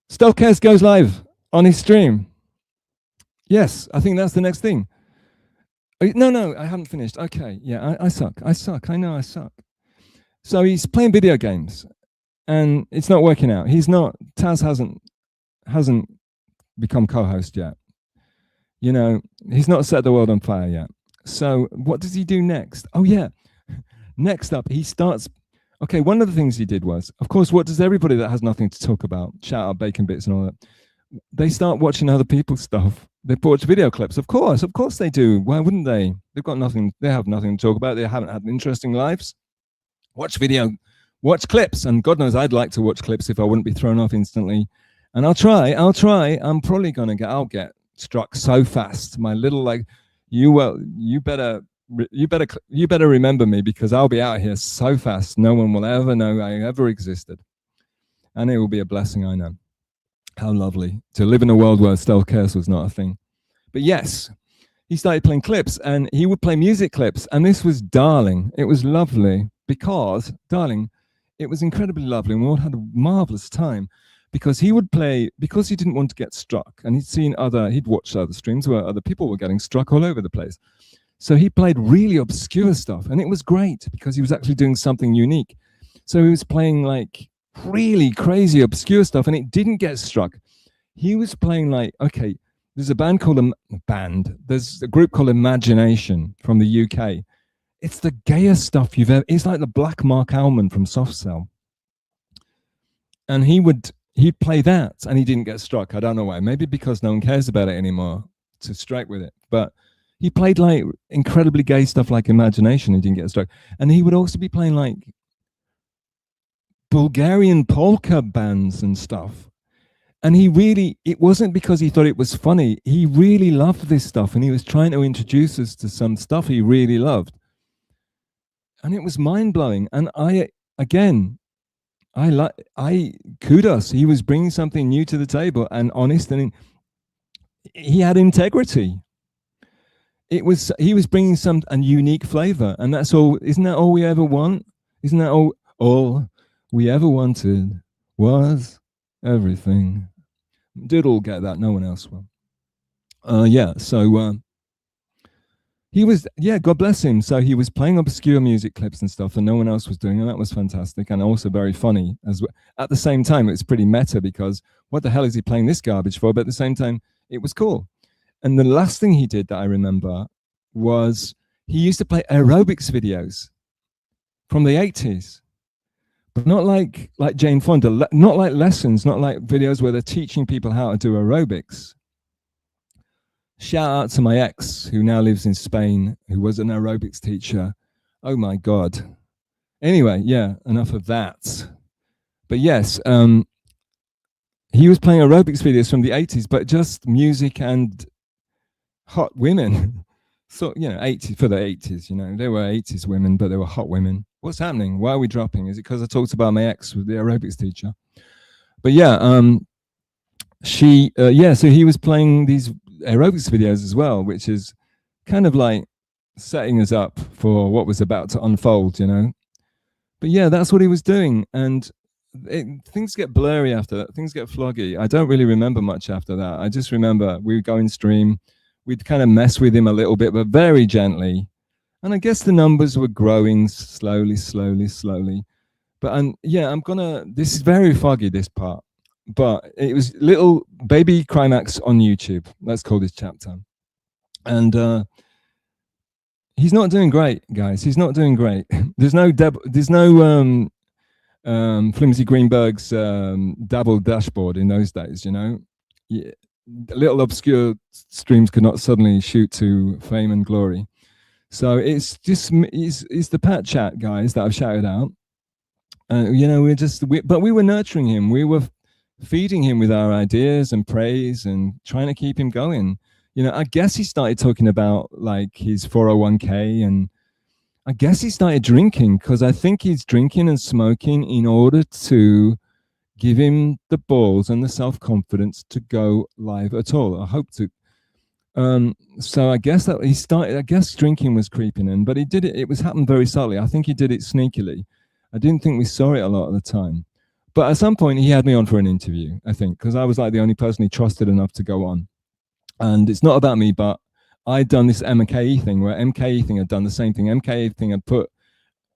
D: Stelkes goes live on his stream. Yes, I think that's the next thing. No, I haven't finished. Okay, yeah, I suck. I know I suck. So he's playing video games, and it's not working out. Taz hasn't become co-host yet. You know, he's not set the world on fire yet. So what does he do next? Oh yeah, next up he starts. Okay, one of the things he did was, of course, what does everybody that has nothing to talk about, shout out bacon bits and all that, they start watching other people's stuff. They watch video clips. Of course they do. Why wouldn't they? They've got nothing. They have nothing to talk about. They haven't had interesting lives. Watch clips, and God knows I'd like to watch clips if I wouldn't be thrown off instantly. And I'll try. I'm probably I'll get struck so fast. My little you better remember me, because I'll be out here so fast. No one will ever know I ever existed, and it will be a blessing. I know. How lovely to live in a world where Stelkes was not a thing. But yes, he started playing clips, and he would play music clips, and this was darling. It was lovely because, darling, it was incredibly lovely, and we all had a marvelous time, because he would play, because he didn't want to get struck, and he'd watched other streams where other people were getting struck all over the place. So he played really obscure stuff, and it was great because he was actually doing something unique. So he was playing like really crazy, obscure stuff, and it didn't get struck. He was playing like, okay, there's a band called there's a group called Imagination from the UK. It's the gayest stuff you've ever, it's like the Black Mark Almond from Soft Cell. And he'd play that and he didn't get struck. I don't know why. Maybe because no one cares about it anymore to strike with it. But he played like incredibly gay stuff like Imagination. He didn't get struck. And he would also be playing like Bulgarian polka bands and stuff. And it wasn't because he thought it was funny. He really loved this stuff and he was trying to introduce us to some stuff he really loved. And it was mind-blowing. And I kudos. He was bringing something new to the table and honest, and he had integrity. He was bringing a unique flavor, and that's all. Isn't that all we ever want? Isn't that all we ever wanted was everything? Did all get that? No one else will. Yeah. So he was, God bless him. So he was playing obscure music clips and stuff that no one else was doing, and that was fantastic and also very funny as well. At the same time, it's pretty meta because what the hell is he playing this garbage for? But at the same time, it was cool. And the last thing he did that I remember was he used to play aerobics videos from the 80s, but not like Jane Fonda, not like lessons, not like videos where they're teaching people how to do aerobics. Shout out to my ex, who now lives in Spain, who was an aerobics teacher. Oh my God. Anyway, yeah, enough of that. But yes, he was playing aerobics videos from the 80s, but just music and hot women. So, 80 for the 80s, they were 80s women, but they were hot women. What's happening? Why are we dropping? Is it because I talked about my ex with the aerobics teacher? But yeah, so he was playing these aerobics videos as well, which is kind of like setting us up for what was about to unfold, But yeah, that's what he was doing. And things get blurry after that. Things get floggy. I don't really remember much after that. I just remember we would go in stream. We'd kind of mess with him a little bit, but very gently. And I guess the numbers were growing slowly. But this is very foggy, this part. But it was little baby Crimeax on YouTube. Let's call this chapter. And he's not doing great, guys. He's not doing great. There's no Flimsy Greenberg's double dashboard in those days, Yeah, little obscure streams could not suddenly shoot to fame and glory. So it's the Pat chat guys that I've shouted out. But we were nurturing him. We were feeding him with our ideas and praise and trying to keep him going. I guess he started talking about like his 401k, and I guess he started drinking because I think he's drinking and smoking in order to give him the balls and the self-confidence to go live at all. I hope to. So I guess that he started, I guess drinking was creeping in, but he did it. It was happened very subtly. I think he did it sneakily. I didn't think we saw it a lot of the time. But at some point, he had me on for an interview, I think, because I was like the only person he trusted enough to go on. And it's not about me, but I'd done this MKE thing where MKE thing had done the same thing. MKE thing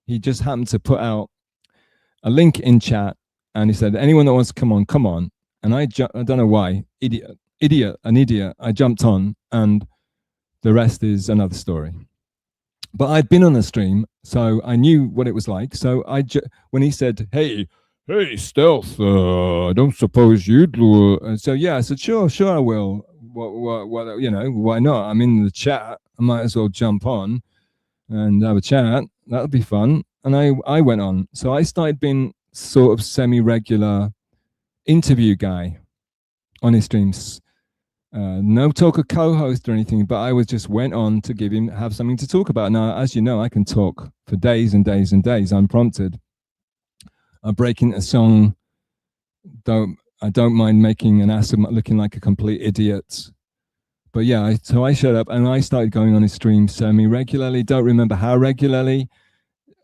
D: he just happened to put out a link in chat and he said, anyone that wants to come on. And I don't know why, an idiot. I jumped on and the rest is another story. But I'd been on the stream, so I knew what it was like. So when he said, hey, Stealth, I don't suppose you'd do it. So yeah, I said, sure, I will. What, why not? I'm in the chat. I might as well jump on and have a chat. That'll be fun. And I went on. So I started being sort of semi-regular interview guy on his streams. No talk of co-host or anything, but I went on to have something to talk about. Now, as you know, I can talk for days and days and days, unprompted. I break into a song. I don't mind making an ass of looking like a complete idiot. But yeah, so I shut up and I started going on his stream semi-regularly. Don't remember how regularly,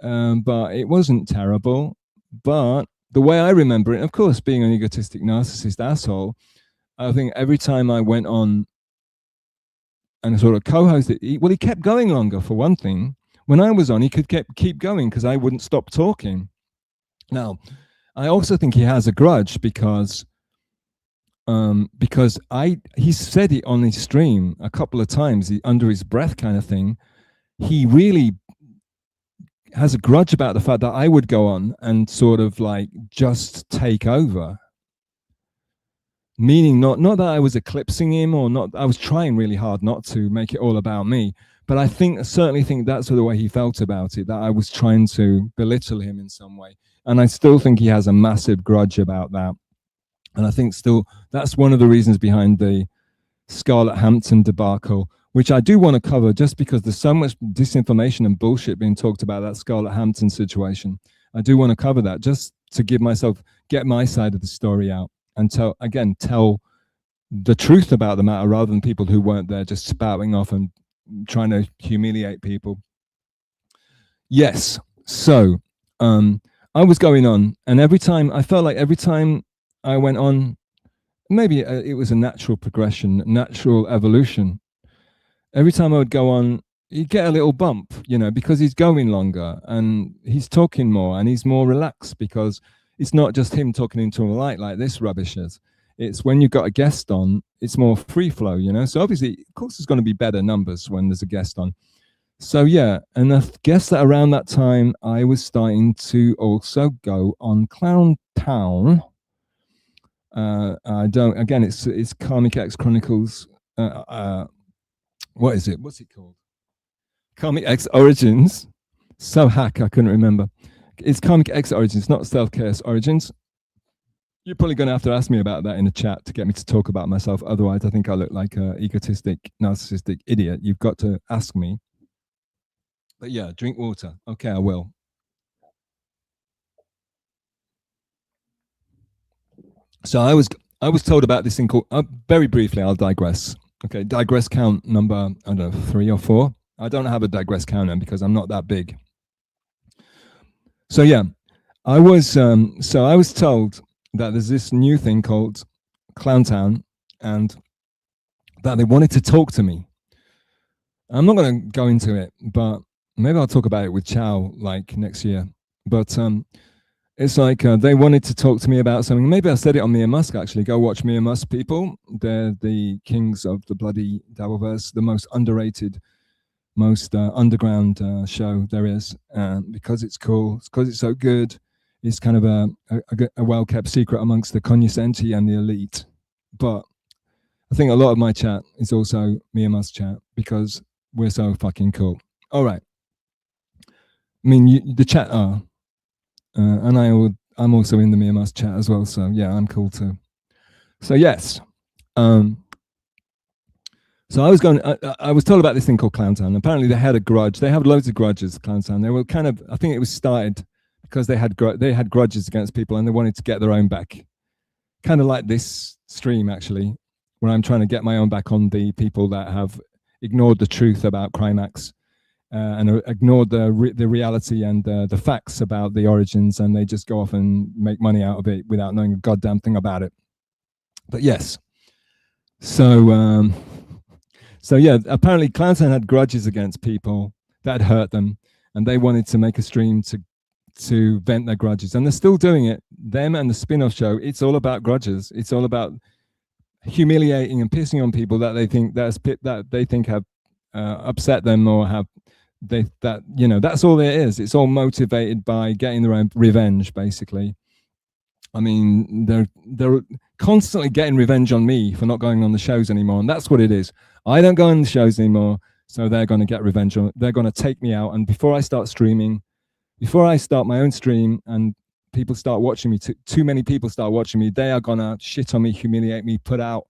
D: but it wasn't terrible. But the way I remember it, of course, being an egotistic narcissist asshole, I think every time I went on and sort of co-hosted, he kept going longer for one thing. When I was on, he could keep going because I wouldn't stop talking. Now, I also think he has a grudge because he said it on his stream a couple of times, under his breath kind of thing. He really has a grudge about the fact that I would go on and sort of like just take over. Meaning not that I was eclipsing him, or not, I was trying really hard not to make it all about me, but I certainly think that's the way he felt about it, that I was trying to belittle him in some way. And I still think he has a massive grudge about that. And I think still that's one of the reasons behind the Scarlett Hampton debacle, which I do want to cover, just because there's so much disinformation and bullshit being talked about that Scarlett Hampton situation. I do want to cover that just to get my side of the story out and tell the truth about the matter, rather than people who weren't there just spouting off and trying to humiliate people. Yes. So I was going on, and every time I went on, maybe it was a natural progression, natural evolution. Every time I would go on, you get a little bump, because he's going longer and he's talking more and he's more relaxed, because it's not just him talking into a light like this rubbish is. It's when you've got a guest on, it's more free flow, So obviously, of course, there's going to be better numbers when there's a guest on. So yeah, and I guess that around that time, I was starting to also go on Clown Town. It's Krymax X Chronicles. What is it? What's it called? Krymax X Origins. So hack, I couldn't remember. It's Krymax X Origins, not Stealth Chaos Origins. You're probably going to have to ask me about that in the chat to get me to talk about myself. Otherwise, I think I look like an egotistic, narcissistic idiot. You've got to ask me. But yeah, drink water. Okay, I will. So I was told about this thing called, very briefly, I'll digress. Okay, digress count number, I don't know, 3 or 4. I don't have a digress counter because I'm not that big. So yeah, I was told that there's this new thing called Clowntown, and that they wanted to talk to me. I'm not going to go into it, but maybe I'll talk about it with Chow like next year. But it's like they wanted to talk to me about something. Maybe I said it on Mia Musk, actually. Go watch Mia Musk, people. They're the kings of the bloody Dabbleverse, the most underrated, most underground show there is, because it's cool, because it's so good. It's kind of a well-kept secret amongst the cognoscenti and the elite. But I think a lot of my chat is also Mia Musk chat, because we're so fucking cool. All right. I mean, the chat are, and I'm also in the Mia Musk chat as well. So yeah, I'm cool too. So yes. So I was told about this thing called Clowntown. Apparently they had a grudge. They have loads of grudges, Clowntown. They were kind of, I think it was started because they had grudges against people and they wanted to get their own back. Kind of like this stream, actually, where I'm trying to get my own back on the people that have ignored the truth about Crimeax and ignored the reality and the facts about the origins, and they just go off and make money out of it without knowing a goddamn thing about it. But yes. So yeah, apparently Clowntown had grudges against people that hurt them, and they wanted to make a stream to vent their grudges, and they're still doing it. Them and the spin-off show, it's all about grudges. It's all about humiliating and pissing on people that they think have upset them, or that's all it is. It's all motivated by getting their own revenge, basically. I mean, they're constantly getting revenge on me for not going on the shows anymore, and that's what it is. I don't go on the shows anymore, so they're going to get revenge on. They're going to take me out, and before I start streaming, before I start my own stream, and people start watching me, too many people start watching me, they are going to shit on me, humiliate me, put out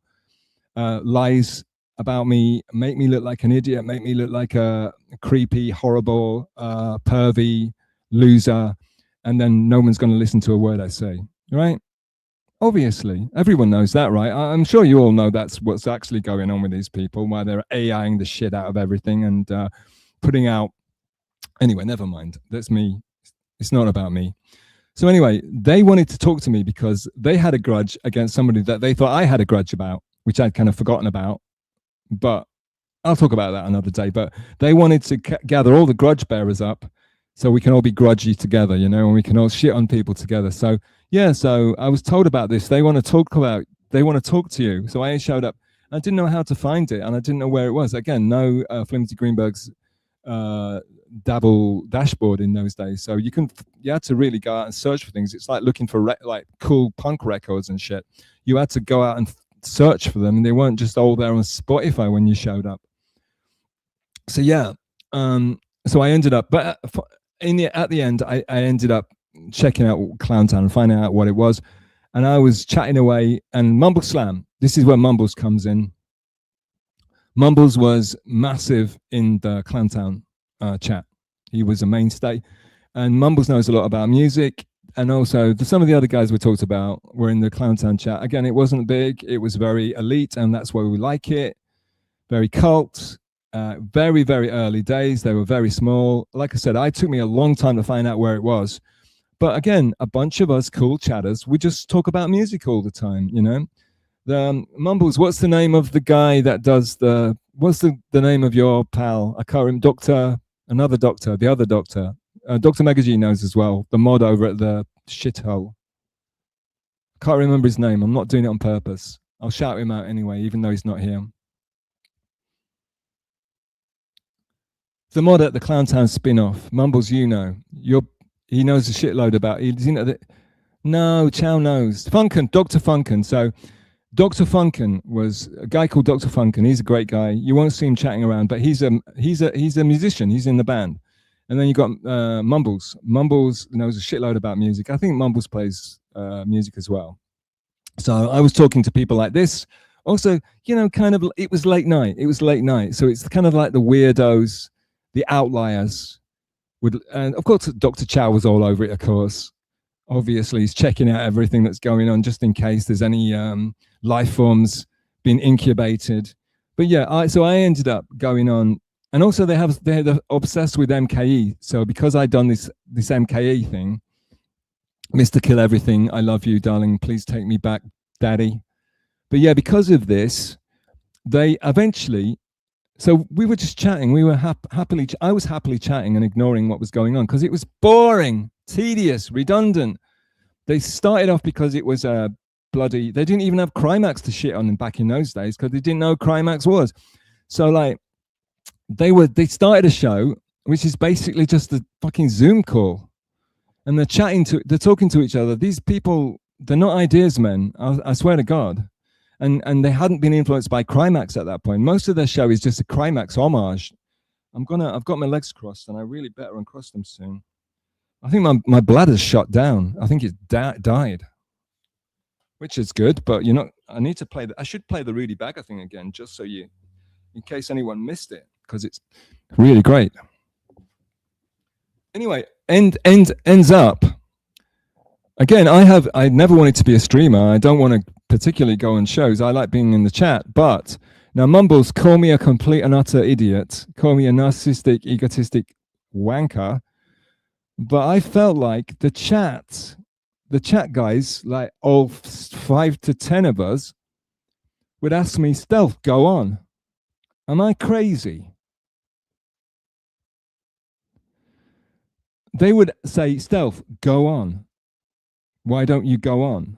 D: lies about me, make me look like an idiot, make me look like a creepy, horrible, pervy loser, and then no one's going to listen to a word I say, right? Obviously, everyone knows that, right? I'm sure you all know that's what's actually going on with these people, why they're AIing the shit out of everything and putting out. Anyway, never mind. That's me. It's not about me. So anyway, they wanted to talk to me because they had a grudge against somebody that they thought I had a grudge about, which I'd kind of forgotten about. But I'll talk about that another day. But they wanted to gather all the grudge bearers up so we can all be grudgy together, and we can all shit on people together. So yeah, so I was told about this. They want to talk to you. So I showed up. I didn't know how to find it, and I didn't know where it was. Again, no Flimsy Greenberg's dabble dashboard in those days. So you had to really go out and search for things. It's like looking for like cool punk records and shit. You had to go out and search for them, and they weren't just all there on Spotify when you showed up. So yeah, so I ended up, but at the end, I ended up checking out Clowntown and finding out what it was. And I was chatting away, and Mumble Slam, this is where Mumbles comes in. Mumbles was massive in the Clowntown chat. He was a mainstay. And Mumbles knows a lot about music. And also, some of the other guys we talked about were in the Clowntown chat. Again, it wasn't big. It was very elite, and that's why we like it. Very cult. Very, very early days. They were very small. Like I said, it took me a long time to find out where it was. But again, a bunch of us cool chatters, we just talk about music all the time, you know. The Mumbles, what's the name of the guy that does what's the name of your pal? I can't remember, the other doctor. Dr. Magazine knows as well, the mod over at the shithole. Can't remember his name. I'm not doing it on purpose. I'll shout him out anyway, even though he's not here. The mod at the Clowntown spin-off. Mumbles, you know. He knows a shitload about it. No, Chow knows. Funken, Dr. Funken. So Dr. Funken was a guy called Dr. Funken. He's a great guy. You won't see him chatting around, but he's a musician. He's in the band. And then you got Mumbles. Mumbles knows a shitload about music. I think Mumbles plays music as well. So I was talking to people like this. Also, you know, kind of, it was late night. So it's kind of like the weirdos, the outliers. And of course, Dr. Chow was all over it, of course. Obviously, he's checking out everything that's going on just in case there's any life forms being incubated. But yeah, so I ended up going on. And also, they're obsessed with MKE. So because I'd done this MKE thing, Mr. Kill Everything, I love you, darling, please take me back, daddy. But yeah, because of this, they eventually... So we were just chatting. We were I was happily chatting and ignoring what was going on because it was boring, tedious, redundant. They started off because it was they didn't even have Crimeax to shit on back in those days because they didn't know Crimeax was. So like they started a show which is basically just a fucking Zoom call, and they're talking to each other. These people, they're not ideas men. I swear to God. And they hadn't been influenced by Crimeax at that point. Most of their show is just a Crimeax homage. I've got my legs crossed, and I really better uncross them soon. I think my bladder's shut down. I think it's died, which is good. But I need to play. I should play the Rudy Bagger thing again, just so in case anyone missed it, because it's really great. Anyway, ends up. Again, I never wanted to be a streamer. I don't want to particularly go on shows. I like being in the chat. But now Mumbles, call me a complete and utter idiot. Call me a narcissistic, egotistic wanker. But I felt like the chat guys, like all 5 to 10 of us, would ask me, Stealth, go on. Am I crazy? They would say, Stealth, go on. Why don't you go on?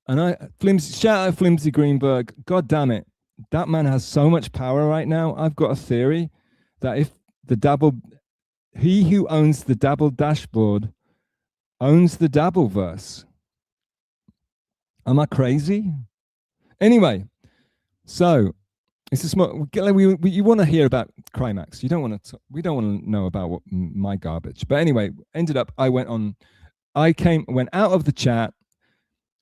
D: And shout out Flimsy Greenberg. God damn it. That man has so much power right now. I've got a theory that if he who owns the Dabble dashboard owns the Dabbleverse. Am I crazy? Anyway, so it's a small. You want to hear about Crimeax. You don't want to. We don't want to know about my garbage. But anyway, ended up. went out of the chat,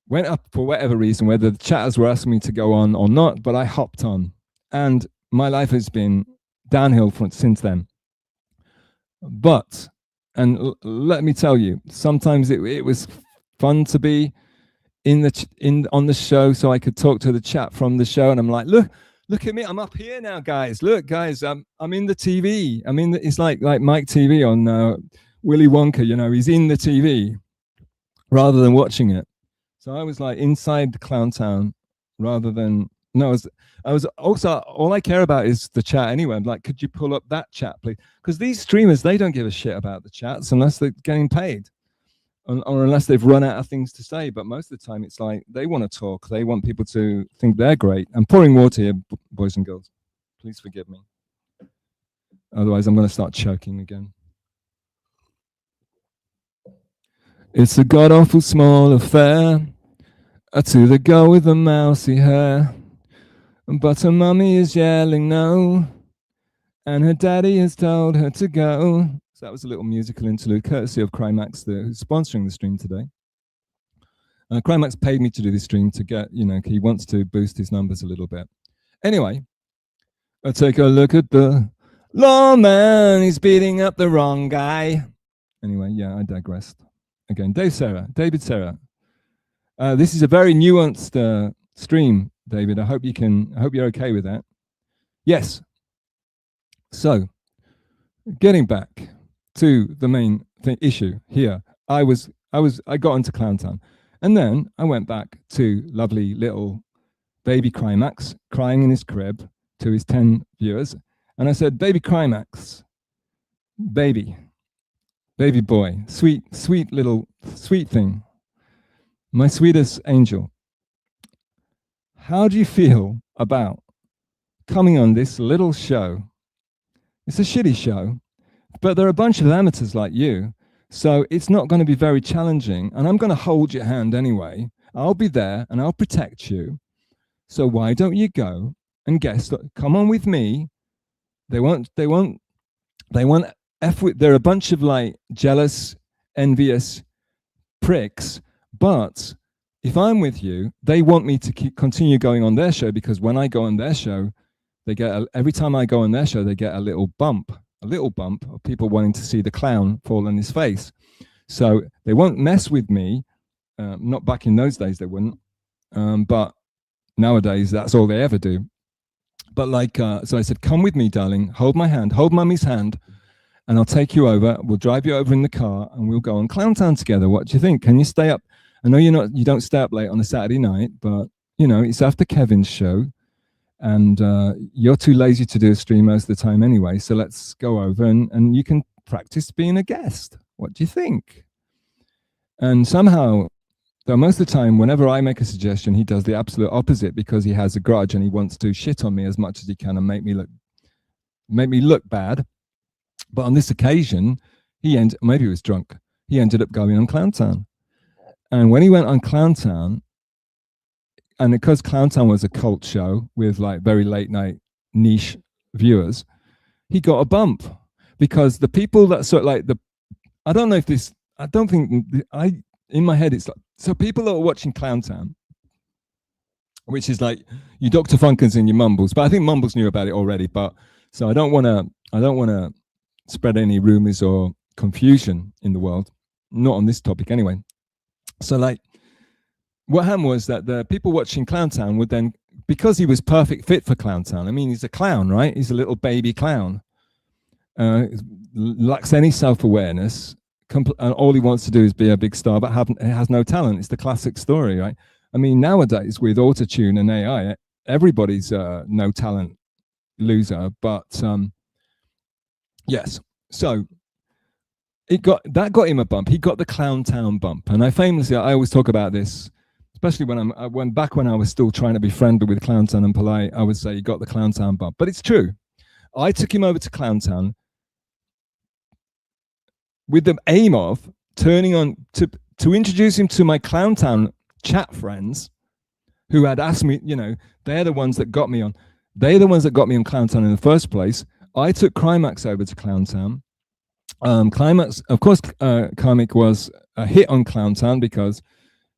D: went up for whatever reason, whether the chatters were asking me to go on or not, but I hopped on. And my life has been downhill since then. But, and let me tell you, sometimes it was fun to be on the show so I could talk to the chat from the show. And I'm like, look at me, I'm up here now, guys. Look, guys, I'm in the TV. It's like Mike TV on Willy Wonka, he's in the TV rather than watching it. So I was like inside the Clowntown rather than, I was also, all I care about is the chat anyway. I'm like, could you pull up that chat, please? Because these streamers, they don't give a shit about the chats unless they're getting paid. or unless they've run out of things to say. But most of the time, it's like they want to talk. They want people to think they're great. I'm pouring water here, boys and girls. Please forgive me. Otherwise, I'm going to start choking again. It's a god-awful small affair to the girl with the mousy hair. But her mummy is yelling no, and her daddy has told her to go. So that was a little musical interlude, courtesy of Crimeax, who's sponsoring the stream today. Crimeax paid me to do this stream to get, he wants to boost his numbers a little bit. Anyway, I'll take a look at the lawman. He's beating up the wrong guy. Anyway, yeah, I digressed. Again, David Serra. This is a very nuanced stream, David. I hope you're okay with that. Yes. So, getting back to the main issue here, I got onto Clowntown, and then I went back to lovely little baby Crimeax crying in his crib to his 10 viewers, and I said, "Baby Crimeax, baby boy, sweet thing, my sweetest angel, how do you feel about coming on this little show? It's a shitty show, but there are a bunch of amateurs like you, so it's not going to be very challenging, and I'm going to hold your hand anyway. I'll be there and I'll protect you. So why don't you go and guess? Come on with me. They won't F with. They're a bunch of like jealous, envious pricks, but if I'm with you, they want me to continue going on their show, because when I go on their show, they get every time I go on their show, they get a little bump of people wanting to see the clown fall on his face. So they won't mess with me. Not back in those days, they wouldn't. But nowadays, that's all they ever do. But like, so I said, come with me, darling. Hold my hand. Hold mummy's hand. And I'll take you over. We'll drive you over in the car and we'll go on Clowntown together. What do you think? Can you stay up? I know you don't stay up late on a Saturday night, but it's after Kevin's show. And you're too lazy to do a stream most of the time anyway. So let's go over and you can practice being a guest. What do you think? And somehow, though most of the time, whenever I make a suggestion, he does the absolute opposite, because he has a grudge and he wants to shit on me as much as he can and make me look bad. But on this occasion, maybe he was drunk. He ended up going on Clowntown. And when he went on Clowntown, and because Clowntown was a cult show with like very late night niche viewers, he got a bump, because the people that sort of like in my head, it's like, so people that are watching Clowntown, which is like you Dr. Funkers and your Mumbles, but I think Mumbles knew about it already. But so I don't want to spread any rumors or confusion in the world, not on this topic anyway. So like, what happened was that the people watching Clowntown would then, because he was perfect fit for Clowntown. I mean, he's a clown, right? He's a little baby clown. Lacks any self-awareness. And all he wants to do is be a big star, but has no talent. It's the classic story, right? I mean, nowadays with autotune and AI, everybody's no talent loser. But yes, so that got him a bump. He got the Clowntown bump, and I always talk about this, especially when I was still trying to be friendly with Clowntown and polite. I would say he got the Clowntown bump, but it's true. I took him over to Clowntown with the aim of turning on to introduce him to my Clowntown chat friends, who had asked me. They're the ones that got me on. They're the ones that got me on Clowntown in the first place. I took Crimeax over to Clowntown. Crimeax, of course, Crimeax was a hit on Clowntown because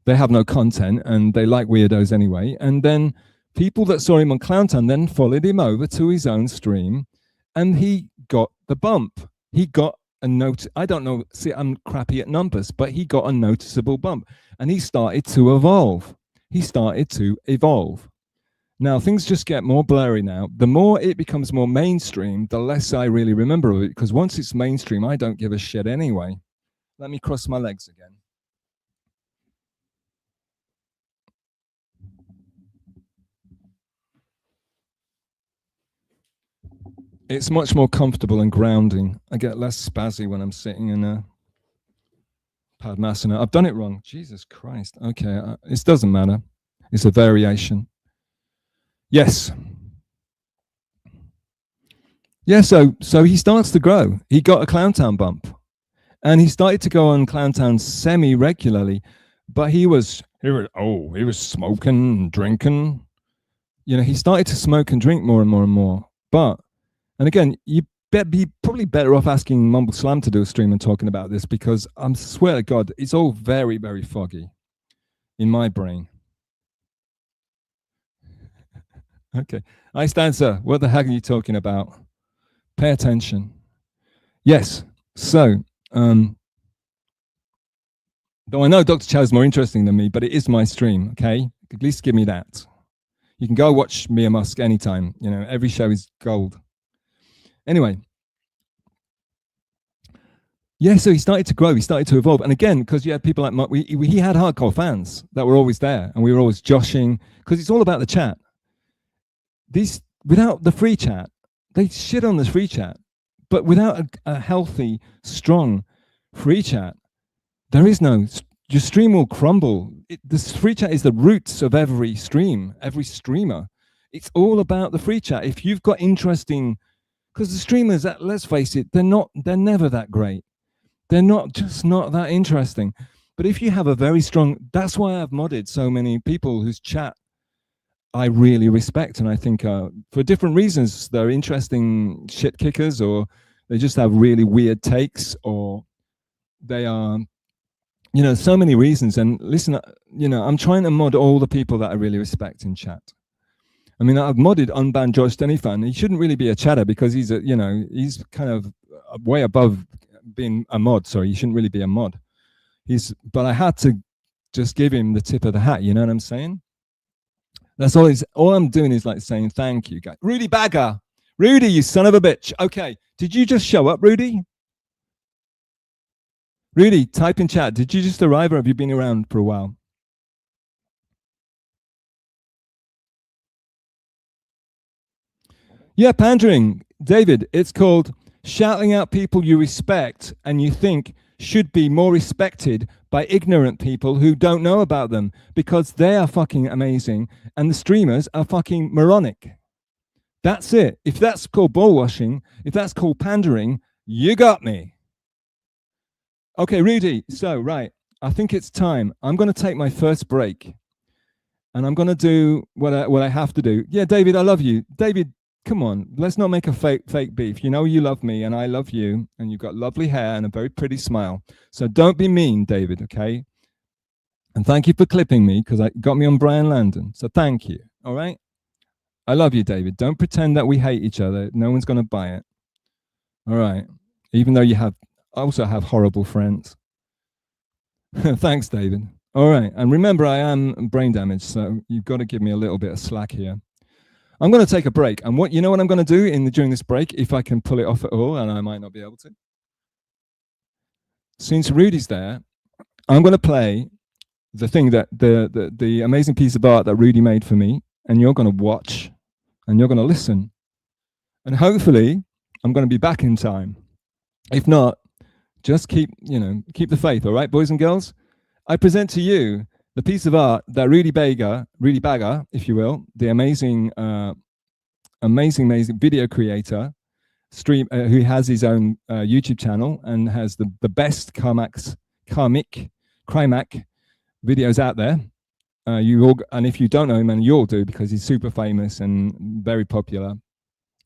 D: they have no content and they like weirdos anyway. And then people that saw him on Clowntown then followed him over to his own stream, and he got the bump. He got a note. I don't know. See, I'm crappy at numbers, but he got a noticeable bump, and he started to evolve. Now, things just get more blurry now. The more it becomes more mainstream, the less I really remember of it, because once it's mainstream, I don't give a shit anyway. Let me cross my legs again. It's much more comfortable and grounding. I get less spazzy when I'm sitting in a Padmasana. I've done it wrong. Jesus Christ. Okay, it doesn't matter. It's a variation. Yes. Yeah, so he starts to grow. He got a Clowntown bump. And he started to go on Clowntown semi-regularly, but he was smoking and drinking. You know, he started to smoke and drink more and more and more. But, and again, you be probably better off asking Mumble Slam to do a stream and talking about this, because I swear to God, it's all very, very foggy in my brain. Okay. I stand, sir. What the heck are you talking about? Pay attention. Yes. So, though I know Dr. Chow is more interesting than me, but it is my stream, okay? At least give me that. You can go watch Mia Musk anytime. You know, every show is gold. Anyway. Yeah, so he started to grow. He started to evolve. And again, because you had people like Mark, he had hardcore fans that were always there. And we were always joshing, because it's all about the chat. Without the free chat, they shit on the free chat. But without a healthy, strong free chat, there is no, your stream will crumble. The free chat is the roots of every stream, every streamer. It's all about the free chat. If you've got interesting, because the streamers, let's face it, they're never that great. They're just not that interesting. But if you have a very strong, that's why I've modded so many people whose chat I really respect. And I think for different reasons, they're interesting shit kickers, or they just have really weird takes, or they are, you know, so many reasons. And listen, you know, I'm trying to mod all the people that I really respect in chat. I mean, I've modded Unbanned George Stenifan. He shouldn't really be a chatter, because he's he's kind of way above being a mod. Sorry, he shouldn't really be a mod. But I had to just give him the tip of the hat. You know what I'm saying? That's all I'm doing is like saying thank you, guys. Rudy Bagger, Rudy, you son of a bitch. Okay, did you just show up, Rudy? Rudy, type in chat. Did you just arrive, or have you been around for a while? Yeah, pandering, David. It's called shouting out people you respect and you think should be more respected by ignorant people who don't know about them, because they are fucking amazing and the streamers are fucking moronic. That's it. If that's called ball washing, if that's called pandering, you got me. Okay, Rudy. So, right, I think it's time. I'm going to take my first break, and I'm going to do what I have to do. Yeah, David, I love you. David, come on, let's not make a fake beef. You know you love me, and I love you, and you've got lovely hair and a very pretty smile. So don't be mean, David, okay? And thank you for clipping me, because it got me on Brian Landon. So thank you, all right? I love you, David. Don't pretend that we hate each other. No one's going to buy it. All right. Even though I also have horrible friends. Thanks, David. All right. And remember, I am brain damaged, so you've got to give me a little bit of slack here. I'm going to take a break. And what I'm going to do during this break, if I can pull it off at all, and I might not be able to. Since Rudy's there, I'm going to play the thing that the amazing piece of art that Rudy made for me, and you're going to watch, and you're going to listen. And hopefully, I'm going to be back in time. If not, just keep the faith, all right, boys and girls? I present to you the piece of art that Rudy Bagger, if you will, the amazing video creator, who has his own YouTube channel and has the best Crimeax videos out there. And if you don't know him, and you all do, because he's super famous and very popular,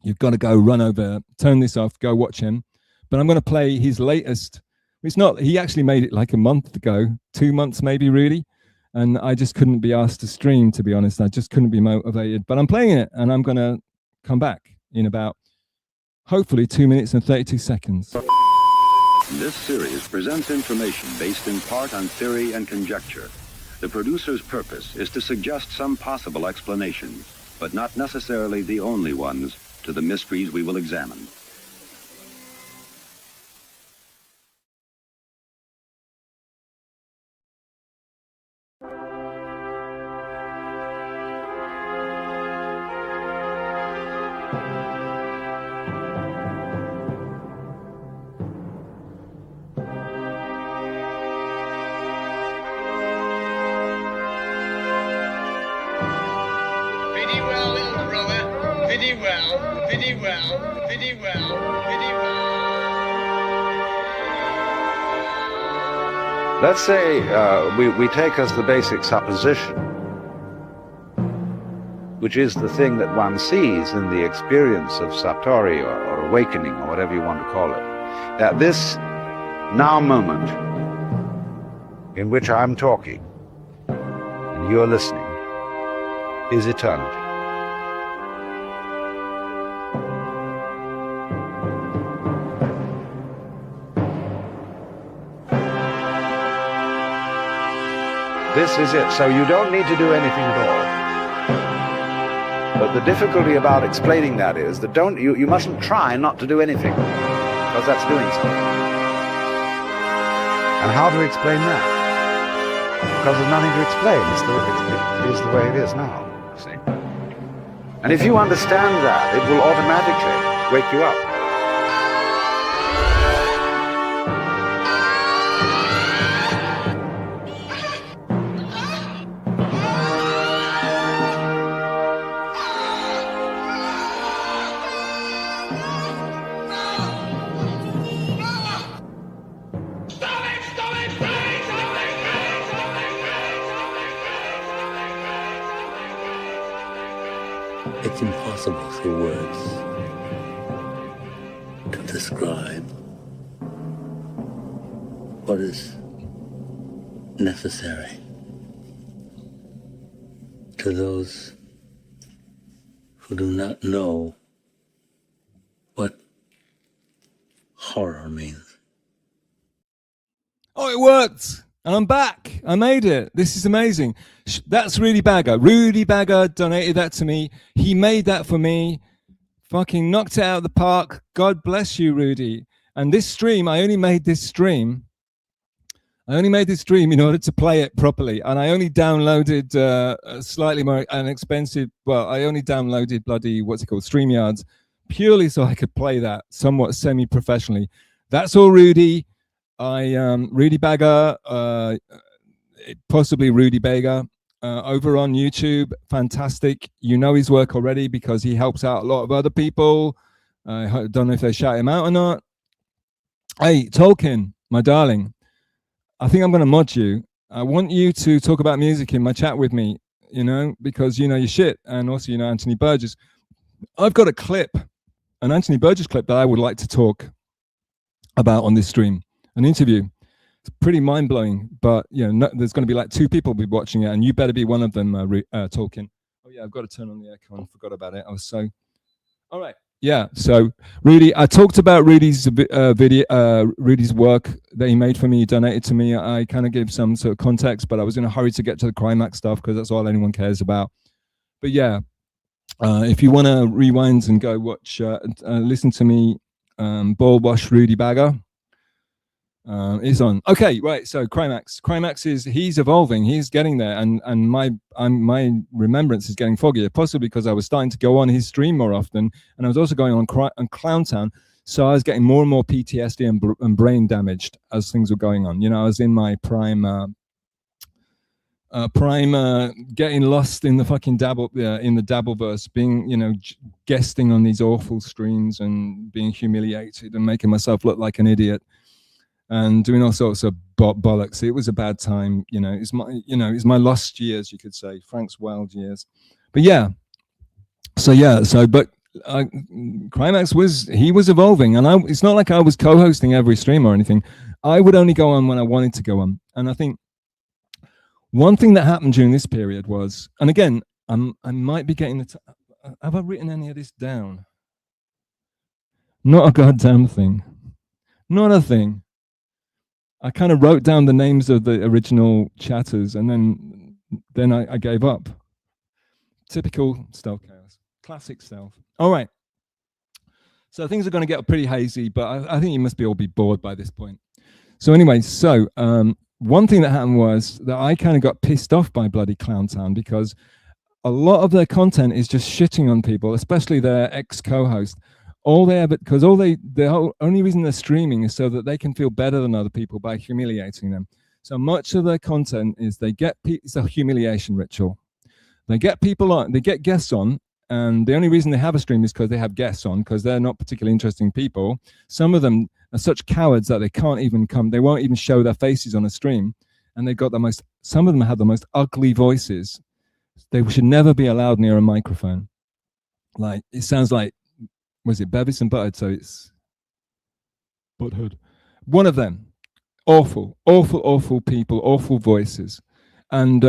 D: you've got to go run over, turn this off, go watch him. But I'm going to play his latest. He actually made it like a month ago, 2 months maybe, really. And I just couldn't be asked to stream, to be honest. I just couldn't be motivated. But I'm playing it, and I'm going to come back in about, hopefully, 2 minutes and 32 seconds.
A: This series presents information based in part on theory and conjecture. The producer's purpose is to suggest some possible explanations, but not necessarily the only ones, to the mysteries we will examine.
B: Let's say we take as the basic supposition, which is the thing that one sees in the experience of Satori or awakening or whatever you want to call it, that this now moment in which I'm talking and you're listening is eternity. This is it. So you don't need to do anything at all. But the difficulty about explaining that is that you mustn't try not to do anything, because that's doing something. And how to explain that? Because there's nothing to explain. It is the way it is now. See? And if you understand that, it will automatically wake you up.
C: It's impossible through words to describe what is necessary to those who do not know what horror means.
D: Oh, it worked! And I'm back. I made it. This is amazing. That's Rudy Bagger. Rudy Bagger donated that to me. He made that for me. Fucking knocked it out of the park. God bless you, Rudy. And this stream, I only made this stream in order to play it properly. And I only downloaded slightly more inexpensive. Well, I only downloaded bloody, what's it called, StreamYards, purely so I could play that somewhat semi-professionally. That's all Rudy. Rudy Bagger, possibly Rudy Bagger, over on YouTube. Fantastic. You know his work already because he helps out a lot of other people. I don't know if they shout him out or not. Hey, Tolkien, my darling, I think I'm going to mod you. I want you to talk about music in my chat with me, you know, because you know your shit. And also, you know, Anthony Burgess. I've got a clip, an Anthony Burgess clip that I would like to talk about on this stream. An interview. It's pretty mind-blowing, but you know, there's going to be like 2 people be watching it, and you better be one of them, Tolkien. Oh yeah, I've got to turn on the aircon. Forgot about it. I was so. All right. Yeah. So Rudy, I talked about Rudy's Rudy's work that he made for me. He donated to me. I kind of gave some sort of context, but I was in a hurry to get to the Crimeax stuff because that's all anyone cares about. But yeah, if you want to rewind and go watch, listen to me, ball wash Rudy Bagger. Is on. Okay, right. So Crimeax he's evolving. He's getting there, and my remembrance is getting foggier, possibly because I was starting to go on his stream more often, and I was also going on Clowntown, so I was getting more and more PTSD and brain damaged as things were going on. You know, I was in my prime getting lost in the fucking in the Dabbleverse, being, you know, guesting on these awful streams and being humiliated and making myself look like an idiot. And doing all sorts of bollocks. It was a bad time, you know. It's my lost years, you could say, Frank's wild years. But yeah, but Crimeax was evolving, and it's not like I was co-hosting every stream or anything. I would only go on when I wanted to go on. And I think one thing that happened during this period was, and again, I might be getting have I written any of this down? Not a goddamn thing. Not a thing. I kind of wrote down the names of the original chatters, and then I gave up. Typical stealth chaos, classic stealth. All right. So things are going to get pretty hazy, but I think you must all be bored by this point. So anyway, one thing that happened was that I kind of got pissed off by bloody Clowntown because a lot of their content is just shitting on people, especially their ex-co-host. The only reason they're streaming is so that they can feel better than other people by humiliating them. So much of their content is it's a humiliation ritual. They get people on, they get guests on, And the only reason they have a stream is because they have guests on, because they're not particularly interesting people. Some of them are such cowards that they can't even come, they won't even show their faces on a stream. And they've got the most, some of them have the most ugly voices. They should never be allowed near a microphone. Like, it sounds like, was it Beavis and Butthead? So it's Butthead. One of them. Awful, awful, awful people, awful voices. And,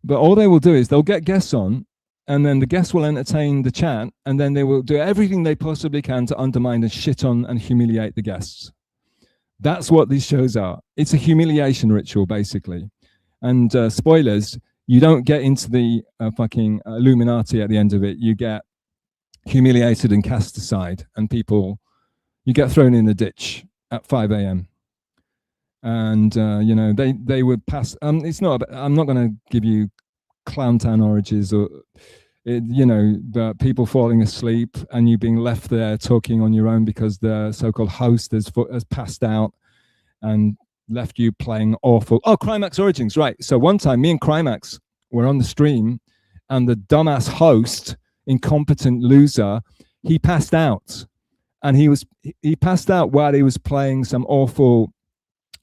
D: but all they will do is they'll get guests on, and then the guests will entertain the chat, and then they will do everything they possibly can to undermine and shit on and humiliate the guests. That's what these shows are. It's a humiliation ritual, basically. And spoilers, you don't get into the fucking Illuminati at the end of it. You get humiliated and cast aside, and people, you get thrown in the ditch at 5 a.m. And, you know, they would pass, it's not, I'm not going to give you Clowntown origins or, you know, but people falling asleep and you being left there talking on your own because the so-called host has passed out and left you playing awful. Oh, Krymax Origins, right. So one time me and Crimeax were on the stream and the dumbass host, incompetent loser, he passed out. And he passed out while he was playing some awful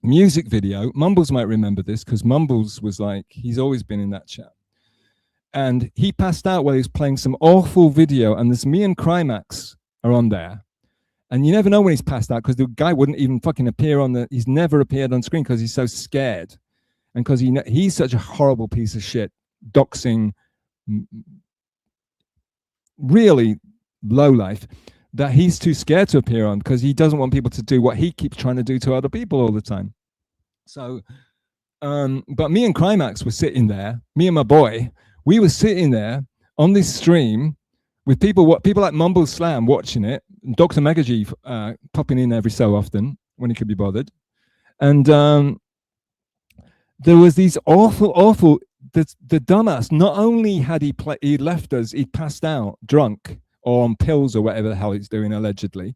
D: music video. Mumbles might remember this because Mumbles was like, he's always been in that chat. And he passed out while he was playing some awful video, and there's me and Crimeax are on there. And you never know when he's passed out because the guy wouldn't even fucking appear on he's never appeared on screen because he's so scared. And because he's such a horrible piece of shit, doxing, really low life, that he's too scared to appear on because he doesn't want people to do what he keeps trying to do to other people all the time. So, but me and Crimeax were sitting there, me and my boy, we were sitting there on this stream with people like Mumble Slam watching it, and Dr. Megagy popping in every so often when he could be bothered. And there was these awful, the dumbass, not only had he left us, he'd passed out drunk, or on pills or whatever the hell he's doing, allegedly.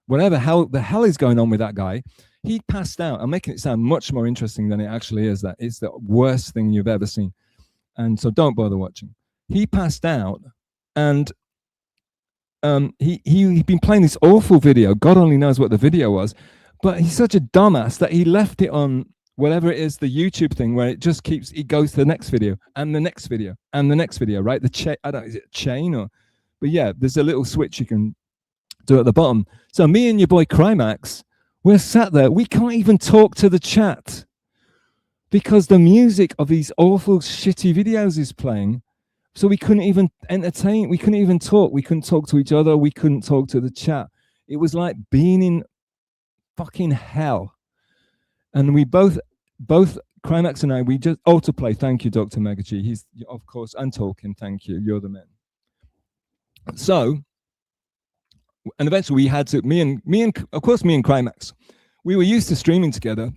D: Whatever the hell is going on with that guy, he passed out. I'm making it sound much more interesting than it actually is. That it's the worst thing you've ever seen. And so don't bother watching. He passed out, and he'd been playing this awful video. God only knows what the video was, but he's such a dumbass that he left it on whatever it is, the YouTube thing, where it just keeps, it goes to the next video and the next video and the next video, right? I don't know, is it a chain or... But yeah, there's a little switch you can do at the bottom. So me and your boy Crimeax, we're sat there. We can't even talk to the chat because the music of these awful, shitty videos is playing. So we couldn't even entertain. We couldn't even talk. We couldn't talk to each other. We couldn't talk to the chat. It was like being in fucking hell. And we both Crimeax and I, we just autoplay. Thank you, Dr. Megagy. He's, of course, and Tolkien. Thank you. You're the man. So, and eventually we had to, me and of course me and Crimeax, we were used to streaming together,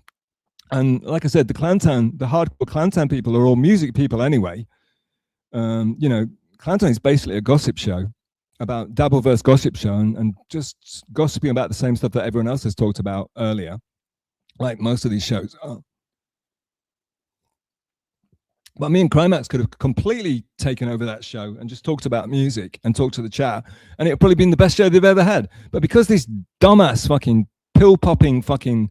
D: and like I said, the hardcore Clowntown people are all music people anyway. You know, Clowntown is basically a gossip show about Dabbleverse gossip show, and just gossiping about the same stuff that everyone else has talked about earlier, like most of these shows are. But me and Crimeax could have completely taken over that show and just talked about music and talked to the chat, and it would probably been the best show they've ever had. But because this dumbass fucking pill-popping fucking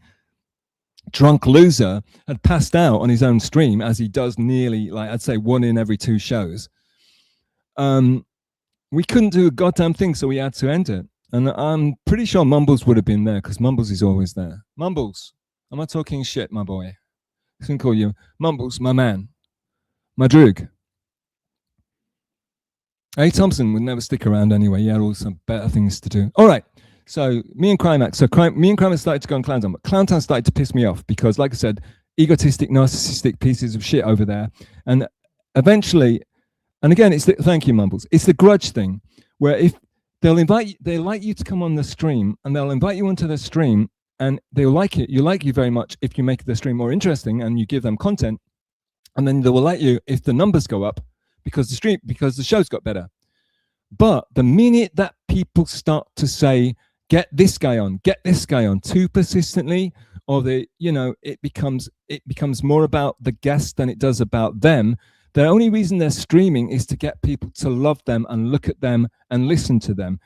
D: drunk loser had passed out on his own stream, as he does nearly, like, I'd say 1 in every 2 shows, we couldn't do a goddamn thing, so we had to end it. And I'm pretty sure Mumbles would have been there, because Mumbles is always there. Mumbles, am I talking shit, my boy? I can call you Mumbles, my man. My droog. A. Thompson would never stick around anyway. He had all some better things to do. All right. So me and Crimeax. So me and Crimeax started to go on Clowntown, but Clowntown started to piss me off because, like I said, egotistic, narcissistic pieces of shit over there. And eventually, and again, thank you, Mumbles. It's the grudge thing where if they'll invite you, they like you to come on the stream, and they'll invite you onto the stream, and they'll like it. You like you very much if you make the stream more interesting and you give them content. And then they will like you if the numbers go up because the show's got better. But the minute that people start to say, get this guy on too persistently, or it becomes more about the guest than it does about them, The only reason they're streaming is to get people to love them and look at them and listen to them.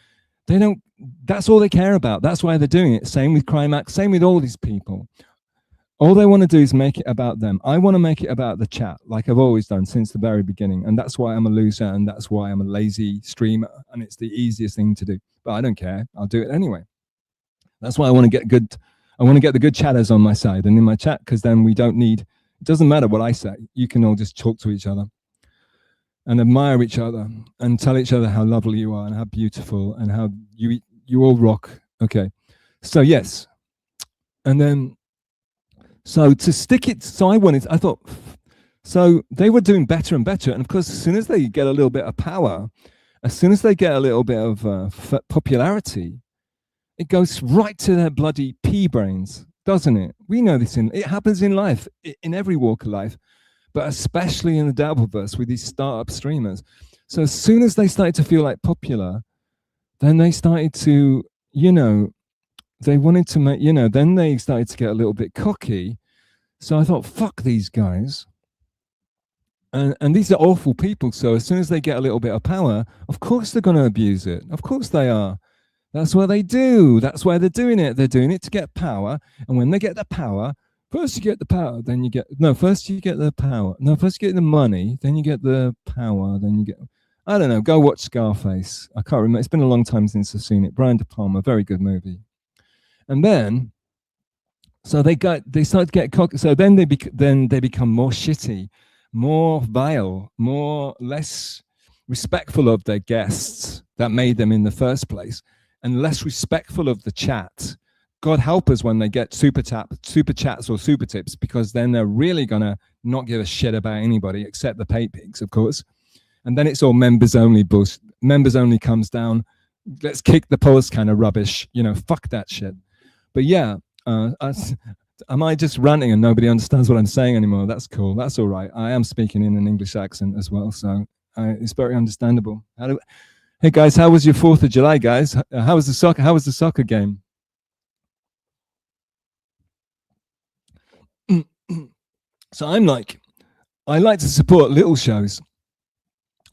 D: They don't, that's all they care about. That's why they're doing it. Same with Crimeax, same with all these people. All they want to do is make it about them. I want to make it about the chat, like I've always done since the very beginning. And that's why I'm a loser, and that's why I'm a lazy streamer, and it's the easiest thing to do. But I don't care. I'll do it anyway. That's why I want to get good. I want to get the good chatters on my side and in my chat, because then we don't need, it doesn't matter what I say. You can all just talk to each other and admire each other and tell each other how lovely you are and how beautiful and how you all rock. Okay. So yes. And then, so to stick it, so I thought, so they were doing better and better. And of course, as soon as they get a little bit of power, as soon as they get a little bit of popularity, it goes right to their bloody pea brains, doesn't it? We know this, it happens in life, in every walk of life, but especially in the Dabbleverse with these startup streamers. So as soon as they started to feel like popular, then they started to, they wanted to make, then they started to get a little bit cocky. So I thought, fuck these guys. And these are awful people. So as soon as they get a little bit of power, of course they're going to abuse it. Of course they are. That's what they do. That's why they're doing it. They're doing it to get power. And when they get the power, first you get the power, then you get, first you get the power. No, first you get the money, then you get the power, then you get, I don't know, go watch Scarface. I can't remember. It's been a long time since I've seen it. Brian De Palma, very good movie. And then, so they started to get cocky. So then they become more shitty, more vile, less respectful of their guests that made them in the first place, and less respectful of the chat. God help us when they get super chats or super tips, because then they're really gonna not give a shit about anybody except the pay pigs, of course. And then it's all members only bullshit. Members only comes down. Let's kick the post kind of rubbish. Fuck that shit. But yeah, am I just ranting and nobody understands what I'm saying anymore? That's cool. That's all right. I am speaking in an English accent as well, so it's very understandable. Hey guys, how was your 4th of July, guys? How was the soccer? How was the soccer game? So I like to support little shows,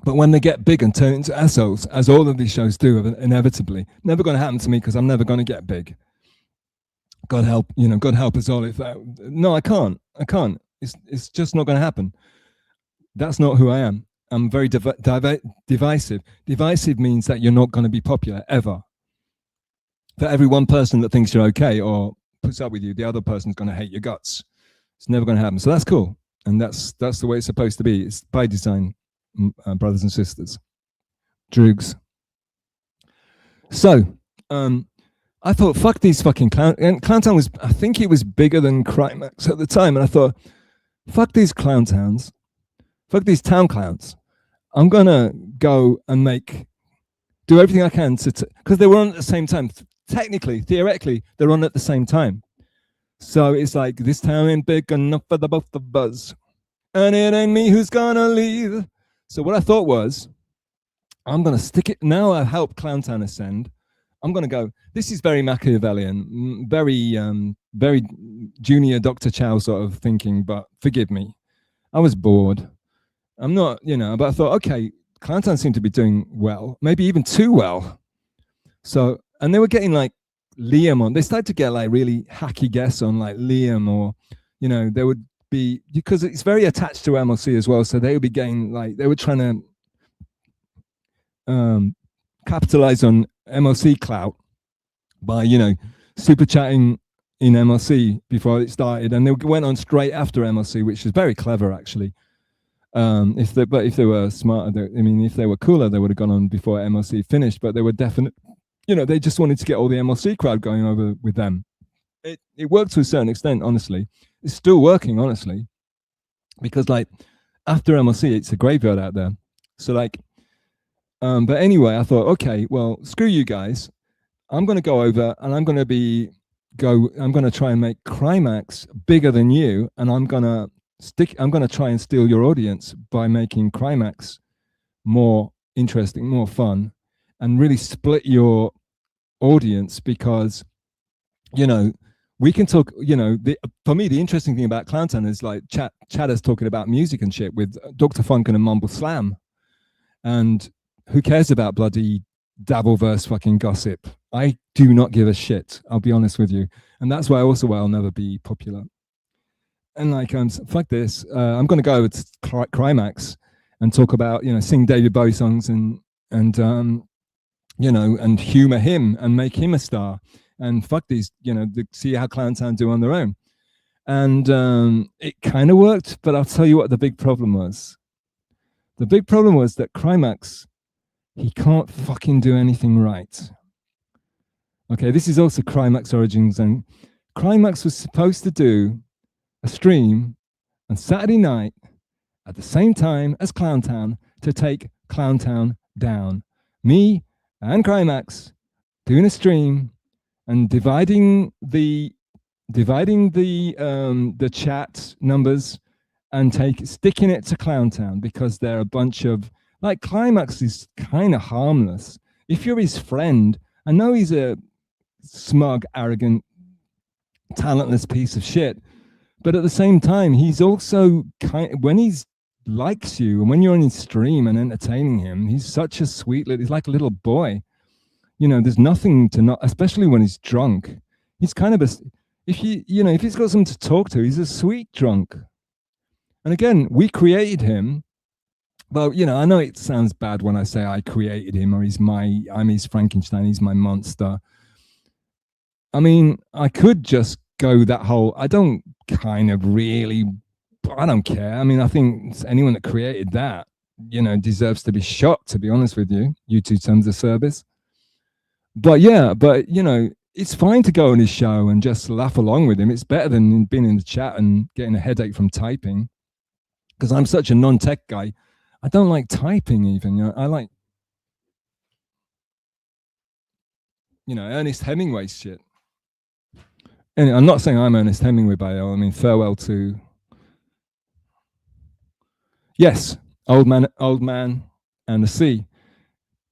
D: but when they get big and turn into assholes, as all of these shows do, inevitably, never going to happen to me because I'm never going to get big. God help, God help us all. No, I can't. It's just not going to happen. That's not who I am. I'm very divisive. Divisive means that you're not going to be popular ever. For every one person that thinks you're okay or puts up with you, the other person's going to hate your guts. It's never going to happen. So that's cool. And that's the way it's supposed to be. It's by design, brothers and sisters. Droogs. So, I thought, fuck these fucking clowns. And Clowntown was, I think it was bigger than Crimeax at the time. And I thought, fuck these clown towns. Fuck these town clowns. I'm going to go and do everything I can because they were on at the same time. Technically, theoretically, they're on at the same time. So it's like, this town ain't big enough for the both of us. And it ain't me who's going to leave. So what I thought was, I'm going to stick it. Now I've helped Clowntown ascend. I'm going to go, this is very Machiavellian, very junior Dr. Chow sort of thinking, but forgive me. I was bored. I'm not, but I thought, okay, Clowntown seemed to be doing well, maybe even too well. So, and they were getting like Liam on. They started to get like really hacky guests on, like Liam, or, they would be, because it's very attached to MLC as well. So they would be getting like, they were trying to capitalize on MLC clout by, super chatting in MLC before it started. And they went on straight after MLC, which is very clever, actually. If they were smarter, if they were cooler, they would have gone on before MLC finished. But they were definite, they just wanted to get all the MLC crowd going over with them. It worked to a certain extent, honestly. It's still working, honestly, because like after MLC, it's a graveyard out there. So like, but anyway, I thought, okay, well, screw you guys. I'm going to go over and I'm going to try and make Crimeax bigger than you, and I'm going to try and steal your audience by making Crimeax more interesting, more fun, and really split your audience, because we can talk, you know, for me, the interesting thing about Clowntown is like Chadder's talking about music and shit with Dr. Funkin and Mumble Slam. And who cares about bloody Dabbleverse fucking gossip? I do not give a shit. I'll be honest with you. And that's why also I'll never be popular. And like, fuck this. I'm going to go over to Crimeax and talk about, you know, sing David Bowie songs and you know, and humor him and make him a star. And fuck these, you know, see how Clowntown do on their own. And it kind of worked, but I'll tell you what the big problem was. The big problem was that Crimeax, he can't fucking do anything right. Okay, this is also Krymax Origins, and Krymax was supposed to do a stream on Saturday night at the same time as Clowntown to take Clowntown down. Me and Krymax doing a stream and dividing the chat numbers and sticking it to Clowntown, because they're a bunch of, like, Krymax is kind of harmless. If you're his friend, I know he's a smug, arrogant, talentless piece of shit, but at the same time, he's also when he's likes you and when you're on his stream and entertaining him, he's such a sweet little, he's like a little boy. You know, there's nothing to not, especially when he's drunk. He's kind of if he's got something to talk to, he's a sweet drunk. And again, we created him. Well, you know, I know it sounds bad when I say I created him, or I'm his Frankenstein, he's my monster. I mean, I could just go that whole, I don't care. I mean, I think anyone that created that, you know, deserves to be shot, to be honest with you, YouTube terms of service. But yeah, you know, it's fine to go on his show and just laugh along with him. It's better than being in the chat and getting a headache from typing. Because I'm such a non-tech guy. I don't like typing even. You know, I like, you know, Ernest Hemingway shit. Anyway, I'm not saying I'm Ernest Hemingway, by I mean, farewell to... Yes, Old Man and the Sea.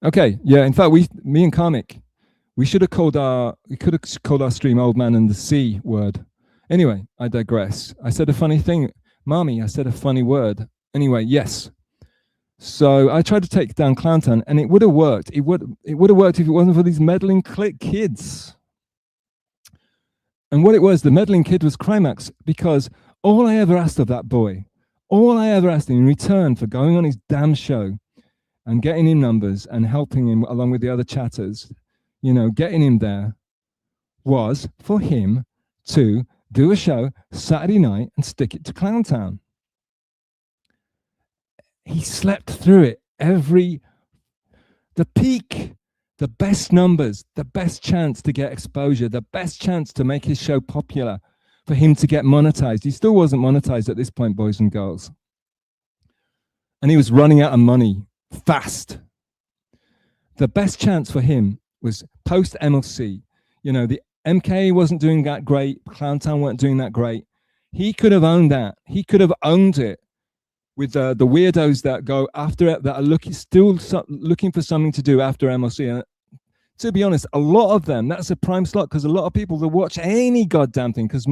D: Okay, yeah, in fact, me and Karmic, we could have called our stream Old Man and the Sea word. Anyway, I digress. I said a funny thing. Mommy, I said a funny word. Anyway, yes. So I tried to take down Clowntown, and it would have worked. It would have worked if it wasn't for these meddling kids. And what it was, the meddling kid was Crimeax, because all I ever asked of that boy, all I ever asked him in return for going on his damn show and getting him numbers and helping him along with the other chatters, you know, getting him there, was for him to do a show Saturday night and stick it to Clowntown. He slept through it the peak, the best numbers, the best chance to get exposure, the best chance to make his show popular, for him to get monetized. He still wasn't monetized at this point, boys and girls. And he was running out of money fast. The best chance for him was post MLC. You know, the MK wasn't doing that great. Clowntown weren't doing that great. He could have owned that. He could have owned it with the weirdos that go after it, that are still looking for something to do after MLC. And to be honest, a lot of them, that's a prime slot, because a lot of people that watch any goddamn thing, because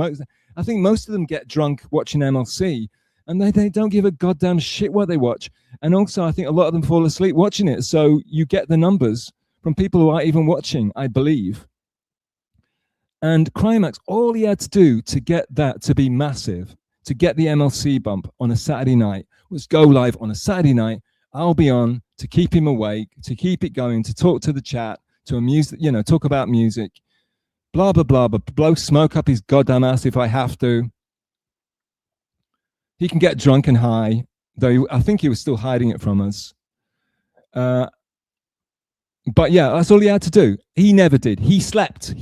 D: I think most of them get drunk watching MLC, and they don't give a goddamn shit what they watch. And also, I think a lot of them fall asleep watching it. So you get the numbers from people who aren't even watching, I believe. And Crimeax, all he had to do to get that to be massive, to get the MLC bump on a Saturday night, was go live on a Saturday night. I'll be on to keep him awake, to keep it going, to talk to the chat, to amuse, you know, talk about music, blah, blah, blah, but blow smoke up his goddamn ass if I have to. He can get drunk and high, though I think he was still hiding it from us. But yeah, that's all he had to do. He never did. He slept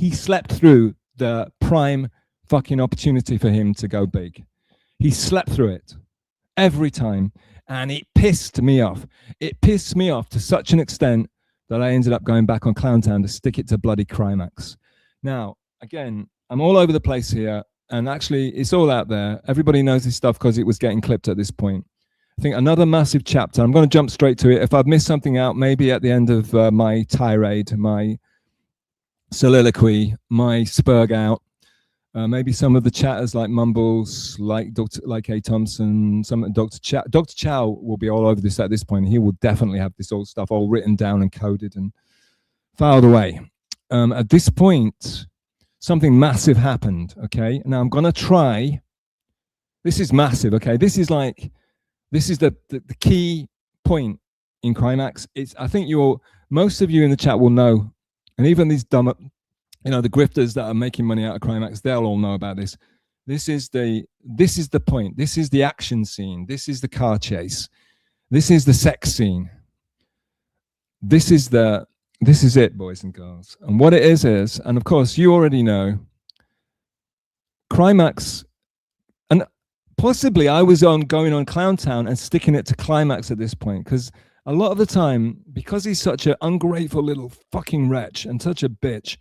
D: through the prime fucking opportunity for him to go big. He slept through it every time, and it pissed me off. It pissed me off to such an extent that I ended up going back on Clowntown to stick it to bloody Crimeax. Now, again, I'm all over the place here, and actually it's all out there. Everybody knows this stuff because it was getting clipped at this point. I think another massive chapter. I'm going to jump straight to it. If I've missed something out, maybe at the end of my tirade, my soliloquy, my spurg out, Maybe some of the chatters like Mumbles, like A. Thompson, some Dr. Chow. Dr. Chow will be all over this at this point. He will definitely have this old stuff all written down and coded and filed away. At this point, something massive happened. Okay, now I'm gonna try. This is massive. Okay, this is the key point in Crimeax. I think most of you in the chat will know, and even these dumb, the grifters that are making money out of Crimeax, they'll all know about this. This is the point. This is the action scene. This is the car chase. This is the sex scene. This is it, boys and girls. And what it is, and of course you already know, Crimeax, and possibly I was going on Clowntown and sticking it to Crimeax at this point, because a lot of the time, because he's such an ungrateful little fucking wretch and such a bitch,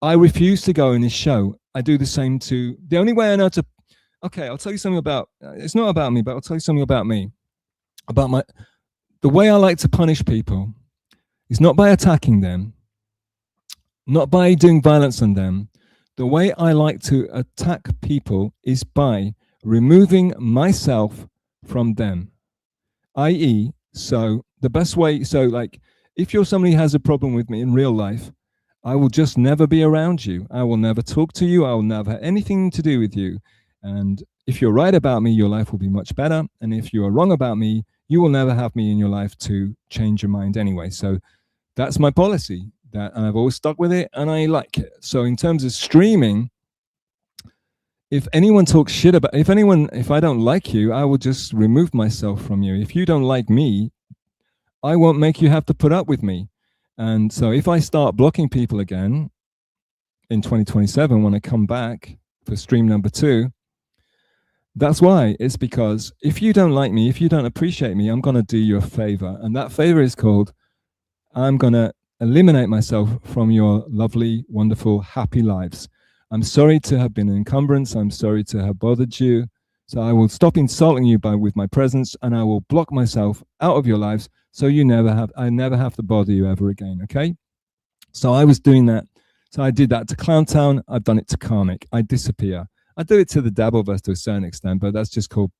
D: I refuse to go in his show. I do the same to, the only way I know to, okay, I'll tell you something about, it's not about me, but I'll tell you something about me. The way I like to punish people is not by attacking them, not by doing violence on them. The way I like to attack people is by removing myself from them. I.e., so the best way, so like, if you're somebody who has a problem with me in real life, I will just never be around you. I will never talk to you. I will never have anything to do with you. And if you're right about me, your life will be much better. And if you are wrong about me, you will never have me in your life to change your mind anyway. So that's my policy, and I've always stuck with it, and I like it. So in terms of streaming, if anyone talks shit about, if I don't like you, I will just remove myself from you. If you don't like me, I won't make you have to put up with me. And so if I start blocking people again in 2027, when I come back for stream number 2, that's why. It's because if you don't like me, if you don't appreciate me, I'm going to do you a favor. And that favor is called, I'm going to eliminate myself from your lovely, wonderful, happy lives. I'm sorry to have been an encumbrance. I'm sorry to have bothered you. So I will stop insulting you with my presence, and I will block myself out of your lives, so I never have to bother you ever again. Okay? So I was doing that. So I did that to Clowntown. I've done it to Karmic. I disappear. I do it to the Dabbleverse to a certain extent, but that's just called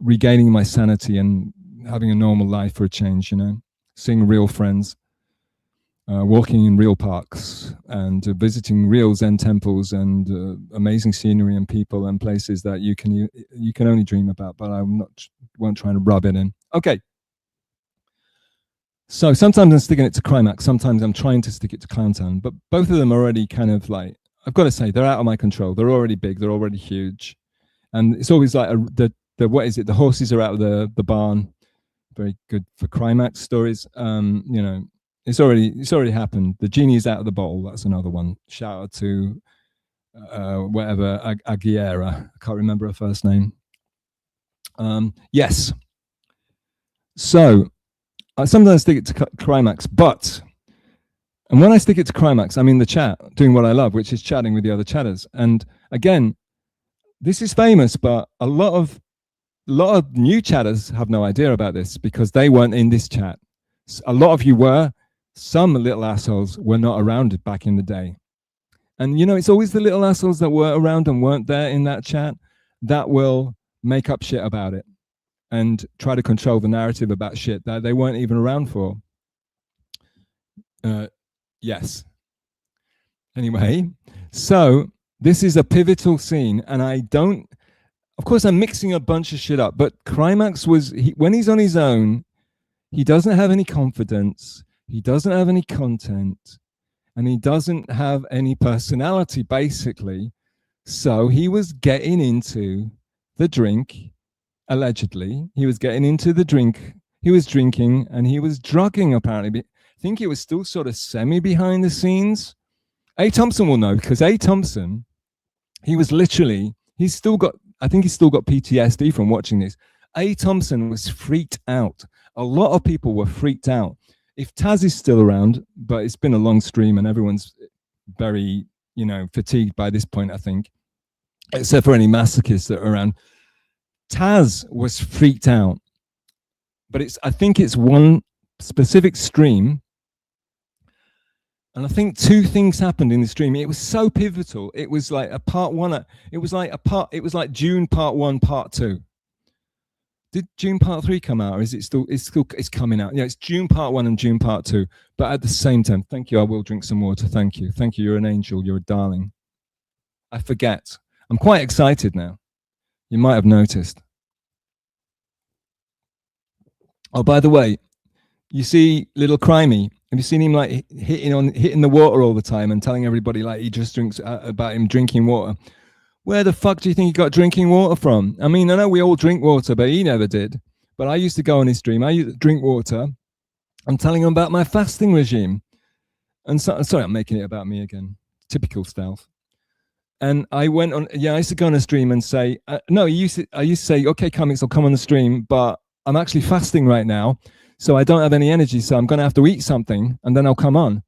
D: regaining my sanity and having a normal life for a change. Seeing real friends, walking in real parks, and visiting real Zen temples and amazing scenery and people and places that you can only dream about. But I won't try to rub it in. Okay. So sometimes I'm sticking it to Crimeax. Sometimes I'm trying to stick it to Clowntown. But both of them are already kind of like, I've got to say, they're out of my control. They're already big. They're already huge. And it's always like what is it? The horses are out of the barn. Very good for Crimeax stories. It's already happened. The genie's out of the bottle. That's another one. Shout out to whatever Aguilera. I can't remember her first name. Yes. So I sometimes stick it to Crimeax, and when I stick it to Crimeax, I'm in the chat doing what I love, which is chatting with the other chatters. And again, this is famous, but a lot of new chatters have no idea about this because they weren't in this chat. A lot of you were. Some little assholes were not around back in the day. And it's always the little assholes that were around and weren't there in that chat that will make up shit about it and try to control the narrative about shit that they weren't even around for. Yes. Anyway, so this is a pivotal scene, and of course I'm mixing a bunch of shit up, but Crimeax when he's on his own, he doesn't have any confidence, he doesn't have any content, and he doesn't have any personality, basically. So he was getting into the drink, allegedly. He was getting into the drink, he was drinking, and he was drugging, apparently. I think it was still sort of semi behind the scenes. A. Thompson will know, because A. Thompson, I think he's still got PTSD from watching this. A. Thompson was freaked out. A lot of people were freaked out. If Taz is still around, but it's been a long stream and everyone's very, fatigued by this point, I think, except for any masochists that are around. Taz was freaked out. But I think it's one specific stream. And I think two things happened in the stream. It was so pivotal. It was like a part one. It was like June part one, part two. Did June part three come out, or is it still? It's coming out. Yeah, it's June part one and June part two. But at the same time, thank you. I will drink some water. Thank you. Thank you. You're an angel. You're a darling. I forget. I'm quite excited now. You might have noticed. Oh, by the way, you see little Crimey. Have you seen him like hitting the water all the time and telling everybody like he just drinks about him drinking water? Where the fuck do you think he got drinking water from? I mean, I know we all drink water, but he never did. But I used to go on his stream. I used to drink water. I'm telling him about my fasting regime. And so, sorry, I'm making it about me again. Typical stealth. And I went on. Yeah, I used to go on a stream and say, no. I used to say, okay, Crimeax, I'll come on the stream, but I'm actually fasting right now, so I don't have any energy. So I'm going to have to eat something, and then I'll come on,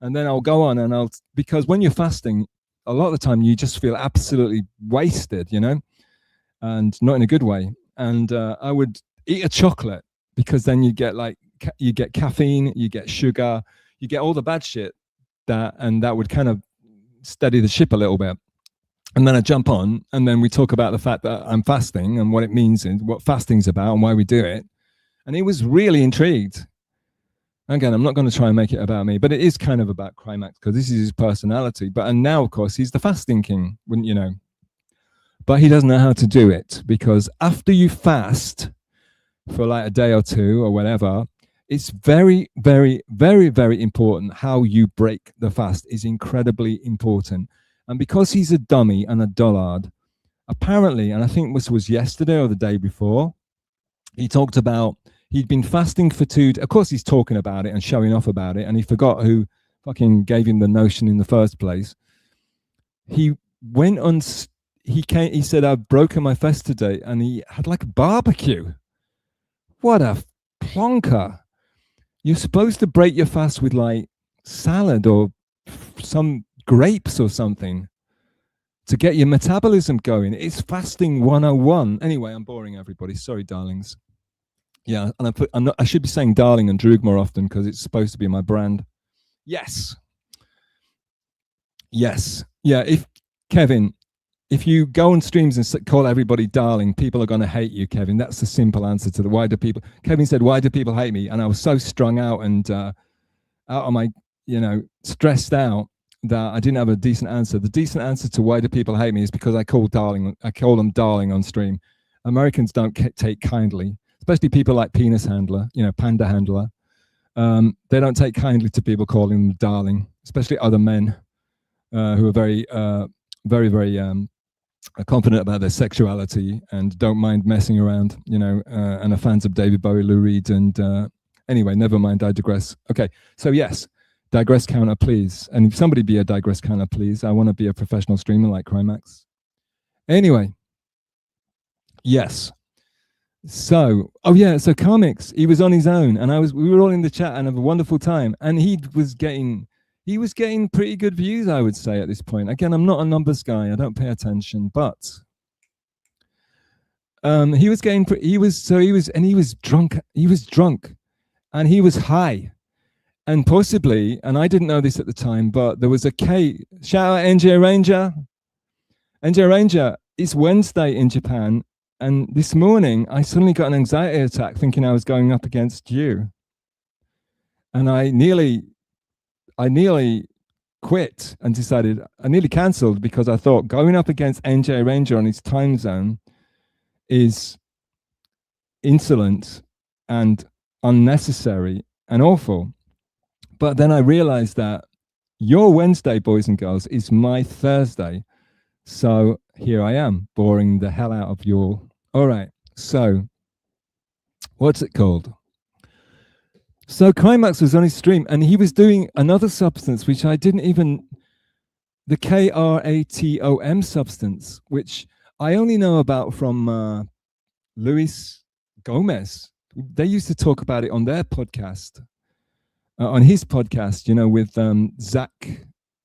D: and then I'll go on, and because when you're fasting, a lot of the time you just feel absolutely wasted, you know, and not in a good way. And I would eat a chocolate because then you get caffeine, you get sugar, you get all the bad shit and that would kind of steady the ship a little bit. And then I jump on, and then we talk about the fact that I'm fasting and what it means and what fasting's about and why we do it. And he was really intrigued. Again, I'm not going to try and make it about me, but it is kind of about Crimeax because this is his personality. And now, of course, he's the fasting king, wouldn't you know? But he doesn't know how to do it, because after you fast for like a day or two or whatever, it's very, very, very, very important. How you break the fast is incredibly important. And because he's a dummy and a dullard, apparently, and I think this was yesterday or the day before, he talked about he'd been fasting for 2 days. Of course, he's talking about it and showing off about it, and he forgot who fucking gave him the notion in the first place. He went on. He said, "I've broken my fast today," and he had like a barbecue. What a plonker! You're supposed to break your fast with like salad or some grapes or something to get your metabolism going. It's fasting 101. Anyway, I'm boring everybody. Sorry, darlings. Yeah, and I should be saying darling and droog more often because it's supposed to be my brand. Yes. Yes. Yeah, Kevin, if you go on streams and call everybody darling, people are going to hate you, Kevin. That's the simple answer to the why do people... Kevin said, why do people hate me? And I was so strung out and out of my, stressed out that I didn't have a decent answer. The decent answer to why do people hate me is because I call them darling on stream. Americans don't take kindly, especially people like Penis Handler, Panda Handler. They don't take kindly to people calling them darling, especially other men who are very, very, very confident about their sexuality and don't mind messing around, and are fans of David Bowie, Lou Reed, and anyway, never mind, I digress. Okay, so yes, digress counter, please. And if somebody be a digress counter, please. I want to be a professional streamer like Crimeax. Anyway, yes. So, so Crimeax, he was on his own, and we were all in the chat and have a wonderful time, and he was getting pretty good views, I would say, at this point. Again, I'm not a numbers guy, I don't pay attention, but he was drunk, and he was high, and possibly, and I didn't know this at the time, but there was a shout out NJ Ranger, it's Wednesday in Japan. And this morning, I suddenly got an anxiety attack thinking I was going up against you. And I nearly quit and decided, I nearly cancelled because I thought going up against NJ Ranger on his time zone is insolent and unnecessary and awful. But then I realized that your Wednesday, boys and girls, is my Thursday. So here I am, boring the hell out of you all. All right, so what's it called? So Crimeax was on his stream, and he was doing another substance, which I didn't even, the KRATOM substance, which I only know about from Luis Gomez. They used to talk about it on their podcast, on his podcast, with Zach,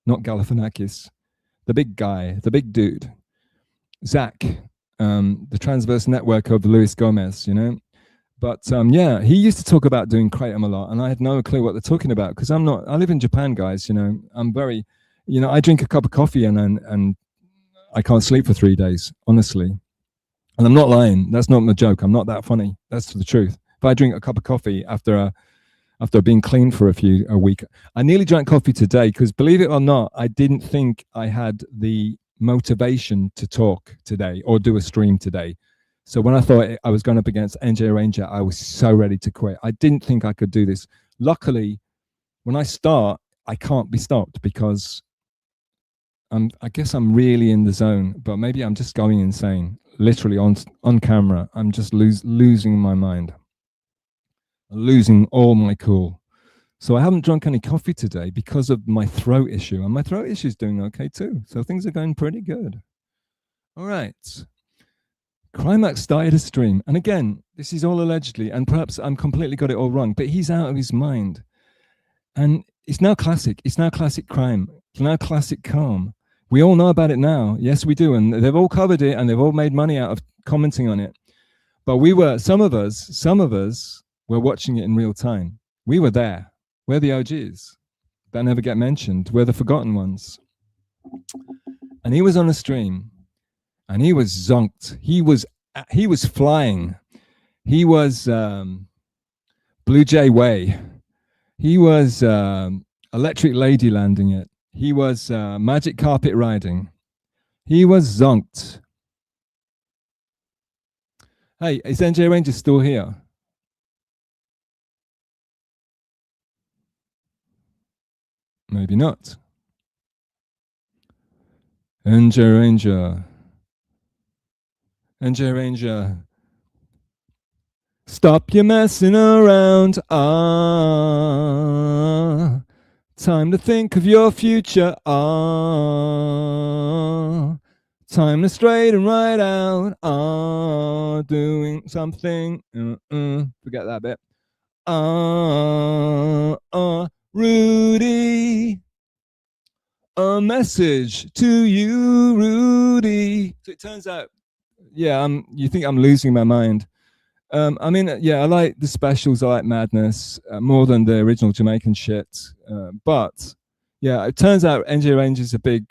D: not Galifianakis, the big guy, the big dude, Zach. The transverse network of Luis Gomez, But yeah, he used to talk about doing kratom a lot, and I had no clue what they're talking about because I'm not. I live in Japan, guys. You know, I'm very, you know, I drink a cup of coffee and I can't sleep for 3 days, honestly. And I'm not lying. That's not a joke. I'm not that funny. That's the truth. If I drink a cup of coffee after being clean for a week, I nearly drank coffee today because, believe it or not, I didn't think I had the motivation to talk today or do a stream today. So when I thought I was going up against NJ Ranger, I was so ready to quit. I didn't think I could do this. Luckily, when I start, I can't be stopped because I guess I'm really in the zone, but maybe I'm just going insane. Literally on camera, I'm just losing my mind, losing all my cool. So I haven't drunk any coffee today because of my throat issue, and my throat issue is doing okay too. So things are going pretty good. All right. Crimeax started a stream, and again, this is all allegedly, and perhaps I'm completely got it all wrong, but he's out of his mind. And it's now classic. It's now classic crime. It's now classic calm. We all know about it now. Yes, we do. And they've all covered it, and they've all made money out of commenting on it. But some of us were watching it in real time. We were there. We're the OGs that never get mentioned. We're the forgotten ones. And he was on a stream, and he was zonked. He was flying. He was Blue Jay Way. He was Electric Lady landing it. He was magic carpet riding. He was zonked. Hey, is NJ Ranger still here? Maybe not. NJ Ranger. NJ Ranger. Stop your messing around. Time to think of your future. Time to straighten right out. Doing something. Forget that bit. Rudy. A message to you, Rudy. So it turns out, yeah, you think I'm losing my mind. I mean, yeah, I like the specials. I like Madness more than the original Jamaican shit. But yeah, it turns out NJ Ranger's a big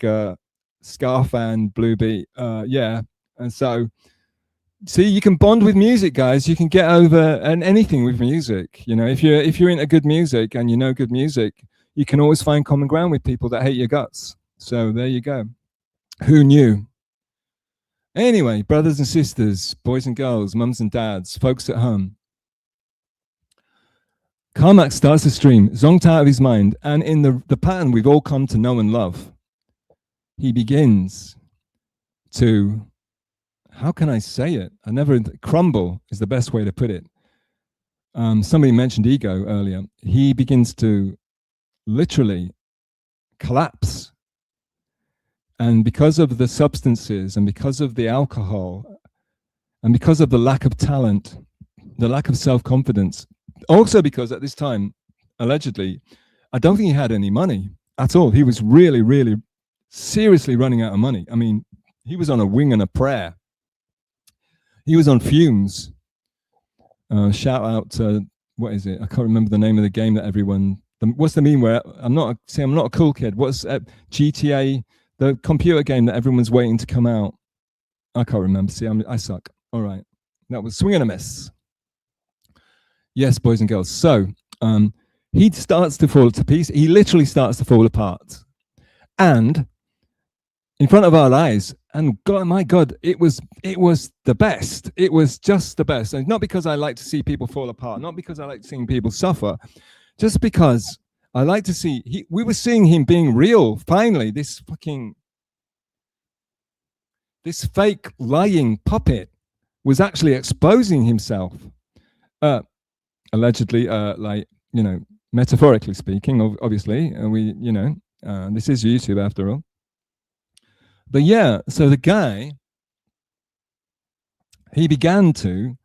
D: ska fan, Blue Beat. Yeah, and so see, you can bond with music, guys. You can get over anything with music. You know, if you're into good music and you know good music, you can always find common ground with people that hate your guts. So there you go. Who knew? Anyway, brothers and sisters, boys and girls, mums and dads, folks at home. Crimeax starts the stream, zonked out of his mind, and in the pattern we've all come to know and love, he begins to, how can I say it? Crumble is the best way to put it. Somebody mentioned ego earlier. He begins to literally collapse. And because of the substances and because of the alcohol and because of the lack of talent, the lack of self-confidence, also because at this time, allegedly, I don't think he had any money at all. He was really, really seriously running out of money. I mean, he was on a wing and a prayer. He was on fumes. Shout out to, what is it? I can't remember the name of the game that everyone, what's the meme where I'm not a cool kid. What's GTA? The computer game that everyone's waiting to come out. I can't remember. See, I suck. All right. That was Swing and a Miss. Yes, boys and girls. So he starts to fall to pieces. He literally starts to fall apart. And in front of our eyes, and God, my God, it was the best. It was just the best. And not because I like to see people fall apart, not because I like seeing people suffer, just because I like to see, we were seeing him being real. Finally, this fake lying puppet was actually exposing himself. Allegedly, like, you know, metaphorically speaking, obviously, this is YouTube after all. But yeah, so the guy, he began to,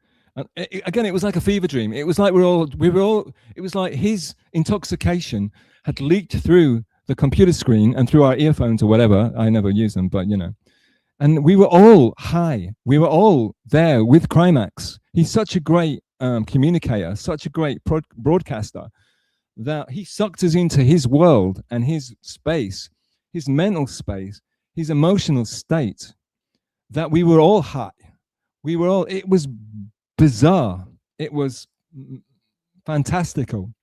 D: again, it was like a fever dream. It was like it was like his intoxication had leaked through the computer screen and through our earphones or whatever. I never use them, but you know. And we were all high. We were all there with Crimeax. He's such a great communicator, such a great broadcaster, that he sucked us into his world and his space, his mental space, his emotional state, that we were all high. We were all, it was bizarre. It was fantastical.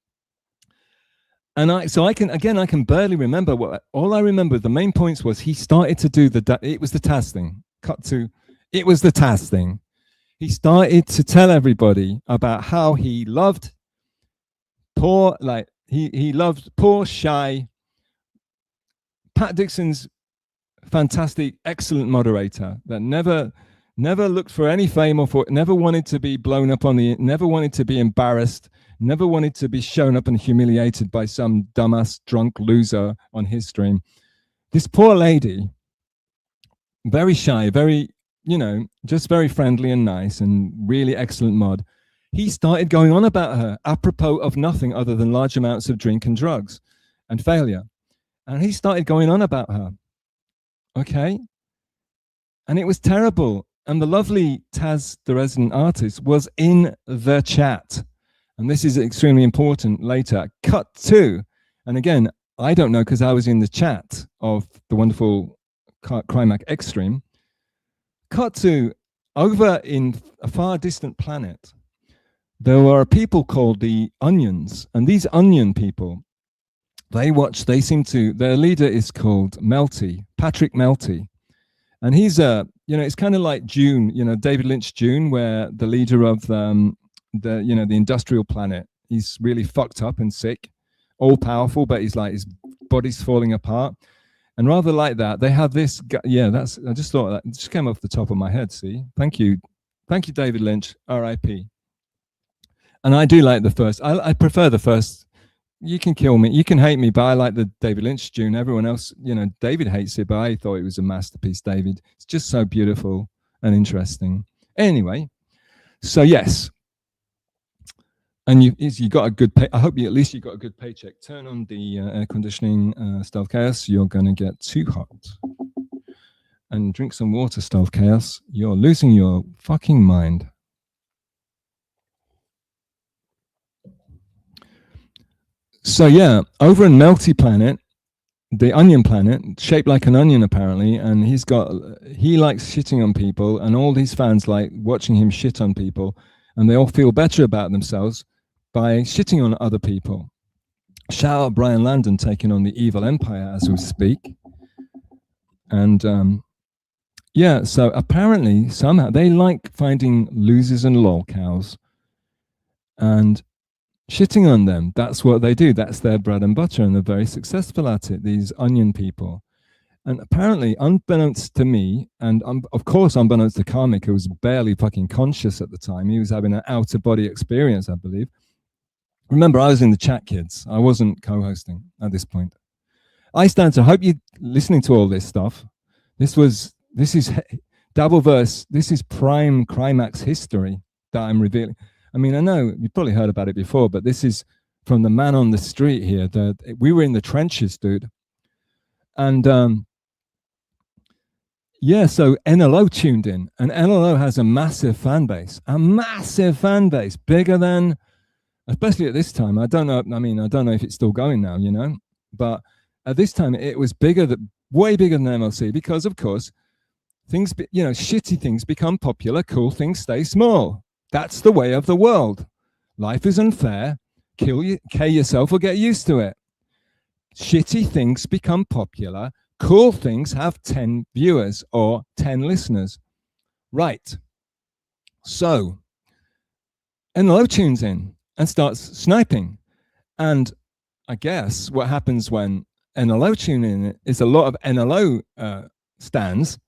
D: And I can barely remember what, all I remember, the main points was he started to do it was the Taz thing. It was the Taz thing. He started to tell everybody about how he loved he loved poor, shy Pat Dixon's fantastic, excellent moderator that never looked for any fame or never wanted to be blown up never wanted to be embarrassed, never wanted to be shown up and humiliated by some dumbass drunk loser on his stream. This poor lady, very shy, very, just very friendly and nice and really excellent mod. He started going on about her apropos of nothing other than large amounts of drink and drugs and failure. And he started going on about her. Okay. And it was terrible. And the lovely Taz, the resident artist, was in the chat. And this is extremely important later. Cut to, and again, I don't know because I was in the chat of the wonderful Krymax X stream. Cut to, over in a far distant planet, there were people called the Onions. And these Onion people, their leader is called Melty, Patrick Melty. And he's it's kind of like June, David Lynch June, where the leader of the industrial planet, he's really fucked up and sick, all powerful, but he's like, his body's falling apart. And rather like that, they have this, I just thought that just came off the top of my head, see? Thank you, David Lynch, R.I.P. And I do like the first, I prefer the first. You can kill me, you can hate me, but I like the David Lynch tune. Everyone else, David hates it, but I thought it was a masterpiece, David. It's just so beautiful and interesting. Anyway, so yes. And you got a good pay. I hope at least you got a good paycheck. Turn on the air conditioning, Stealth Chaos. You're going to get too hot. And drink some water, Stealth Chaos. You're losing your fucking mind. So yeah, over in Melty Planet, the Onion Planet, shaped like an onion apparently, and he likes shitting on people, and all these fans like watching him shit on people, and they all feel better about themselves by shitting on other people. Shout out Brian Landon taking on the evil empire as we speak. And so apparently somehow they like finding losers and lolcows and shitting on them. That's what they do. That's their bread and butter, and they're very successful at it, these Onion people. And apparently, unbeknownst to me, and of course unbeknownst to Karmic, who was barely fucking conscious at the time, he was having an out-of-body experience, I believe. Remember, I was in the chat, kids. I wasn't co-hosting at this point. I hope you're listening to all this stuff. This is Dabbleverse, this is prime Crimeax history that I'm revealing. I mean, I know you've probably heard about it before, but this is from the man on the street here. We were in the trenches, dude. And so NLO tuned in, and NLO has a massive fan base, bigger than, especially at this time. I don't know if it's still going now, but at this time it was way bigger than MLC, because of course things, shitty things become popular, cool things stay small. That's the way of the world. Life is unfair. Kill yourself or get used to it. Shitty things become popular. Cool things have 10 viewers or 10 listeners. Right. So NLO tunes in and starts sniping. And I guess what happens when NLO tune in is a lot of NLO stands.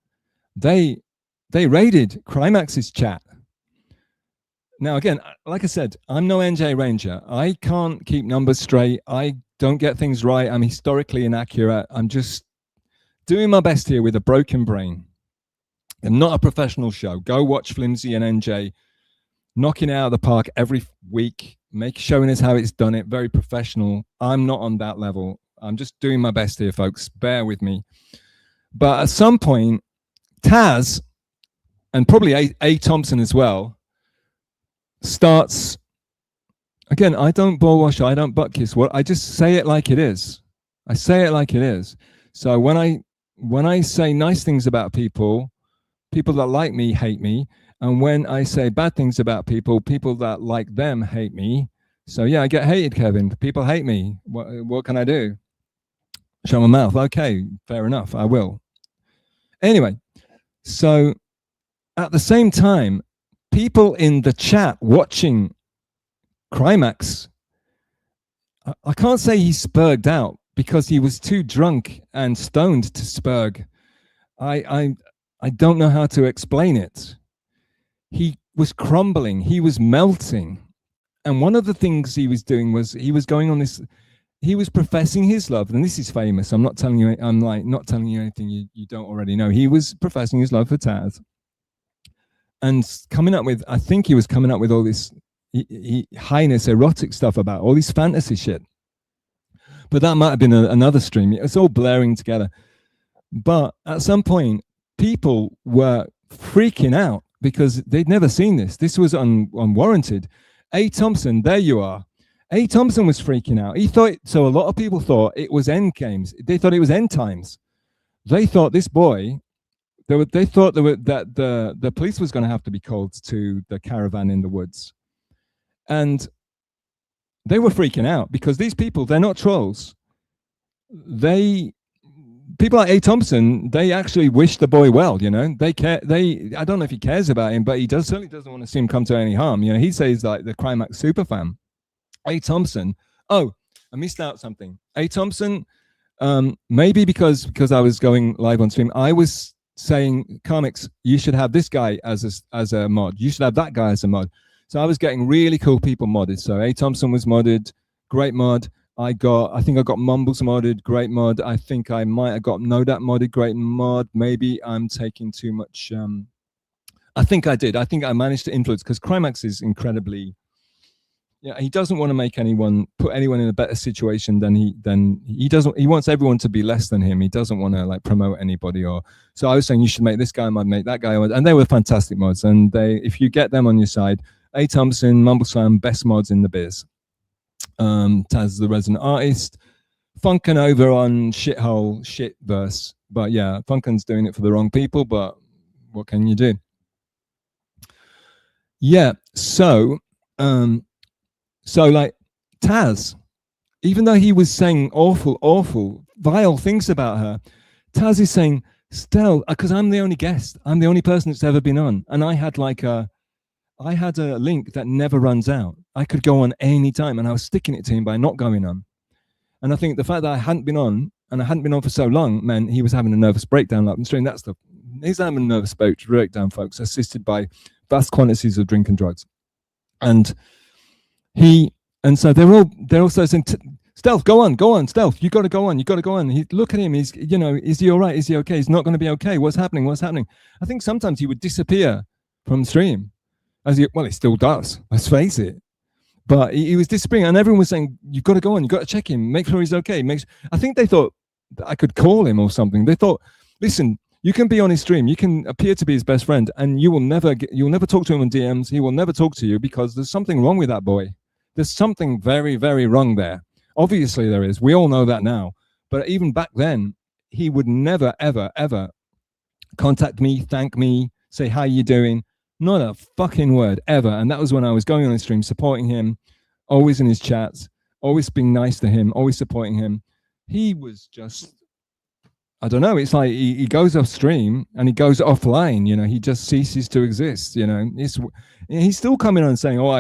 D: They raided Crimeax's chat. Now, again, like I said, I'm no NJ Ranger. I can't keep numbers straight. I don't get things right. I'm historically inaccurate. I'm just doing my best here with a broken brain. I'm not a professional show. Go watch Flimsy and NJ knocking it out of the park every week, showing us how it's done it. Very professional. I'm not on that level. I'm just doing my best here, folks. Bear with me. But at some point, Taz, and probably A. Thompson as well, starts again. I don't ball wash, I don't butt kiss. What I just say it like it is. I say it like it is. So when I say nice things about people, people that like me hate me, and when I say bad things about people, people that like them hate me. So yeah, I get hated, Kevin. People hate me. What can I do? Shut my mouth. Okay, fair enough. I will. Anyway, so at the same time, people in the chat watching Crimeax, I can't say he spurged out because he was too drunk and stoned to spurg. I don't know how to explain it. He was crumbling. He was melting. And one of the things he was doing was he was going on this, he was professing his love. And this is famous. I'm not telling you, I'm like not telling you anything you don't already know. He was professing his love for Taz and coming up with, I think he was coming up with all this highness erotic stuff about all this fantasy shit. But that might have been another stream. It's all blurring together. But at some point, people were freaking out because they'd never seen this. This was unwarranted. A. Thompson, there you are. A. Thompson was freaking out. He thought, so a lot of people thought it was end games. They thought it was end times. They thought this boy, they thought that the police was going to have to be called to the caravan in the woods. And they were freaking out because these people, they're not trolls. People like A. Thompson, they actually wish the boy well, you know. They care. I don't know if he cares about him, but he certainly doesn't want to see him come to any harm. You know, he says like the Crimeax super fan. A. Thompson. Oh, I missed out something. A. Thompson, maybe because I was going live on stream, I was saying, Crimeax, you should have this guy as a mod. You should have that guy as a mod. So I was getting really cool people modded. So A. Thompson was modded, great mod. I think I got Mumbles modded, great mod. I think I might have got Nodat modded, great mod. Maybe I'm taking too much. I think I did. I think I managed to influence because Crimeax is incredibly. Yeah, he doesn't want to make put anyone in a better situation than he doesn't. He wants everyone to be less than him. He doesn't want to like promote anybody or. So I was saying you should make this guy mod, make that guy mod, and they were fantastic mods. And if you get them on your side. A. Thompson, Mumbleslam, best mods in the biz. Taz, the resident artist. Funkin over on shithole shitverse. But yeah, Funkin's doing it for the wrong people, but what can you do? Yeah, so like Taz, even though he was saying awful, vile things about her, Taz is saying, Stel, because I'm the only guest. I'm the only person that's ever been on. And I had a link that never runs out. I could go on any time, and I was sticking it to him by not going on. And I think the fact that I hadn't been on, and I hadn't been on for so long, meant he was having a nervous breakdown. Like I'm saying, he's having a nervous breakdown, folks, assisted by vast quantities of drink and drugs. And so they're also saying, Stealth, go on, Stealth, you got to go on. Look at him. Is he all right? Is he okay? He's not going to be okay. What's happening? I think sometimes he would disappear from stream. He still does, let's face it. But he was disappearing, and everyone was saying, you've got to go on, you've got to check him, make sure he's okay. I think they thought that I could call him or something. They thought, listen, you can be on his stream, you can appear to be his best friend, and you'll never talk to him on DMs, he will never talk to you because there's something wrong with that boy. There's something very, very wrong there. Obviously there is, we all know that now. But even back then, he would never, ever, ever contact me, thank me, say, how you doing? Not a fucking word ever. And that was when I was going on his stream, supporting him, always in his chats, always being nice to him, always supporting him. He was just, I don't know. It's like he goes off stream and he goes offline. You know, he just ceases to exist. You know, he's still coming on saying, "Oh,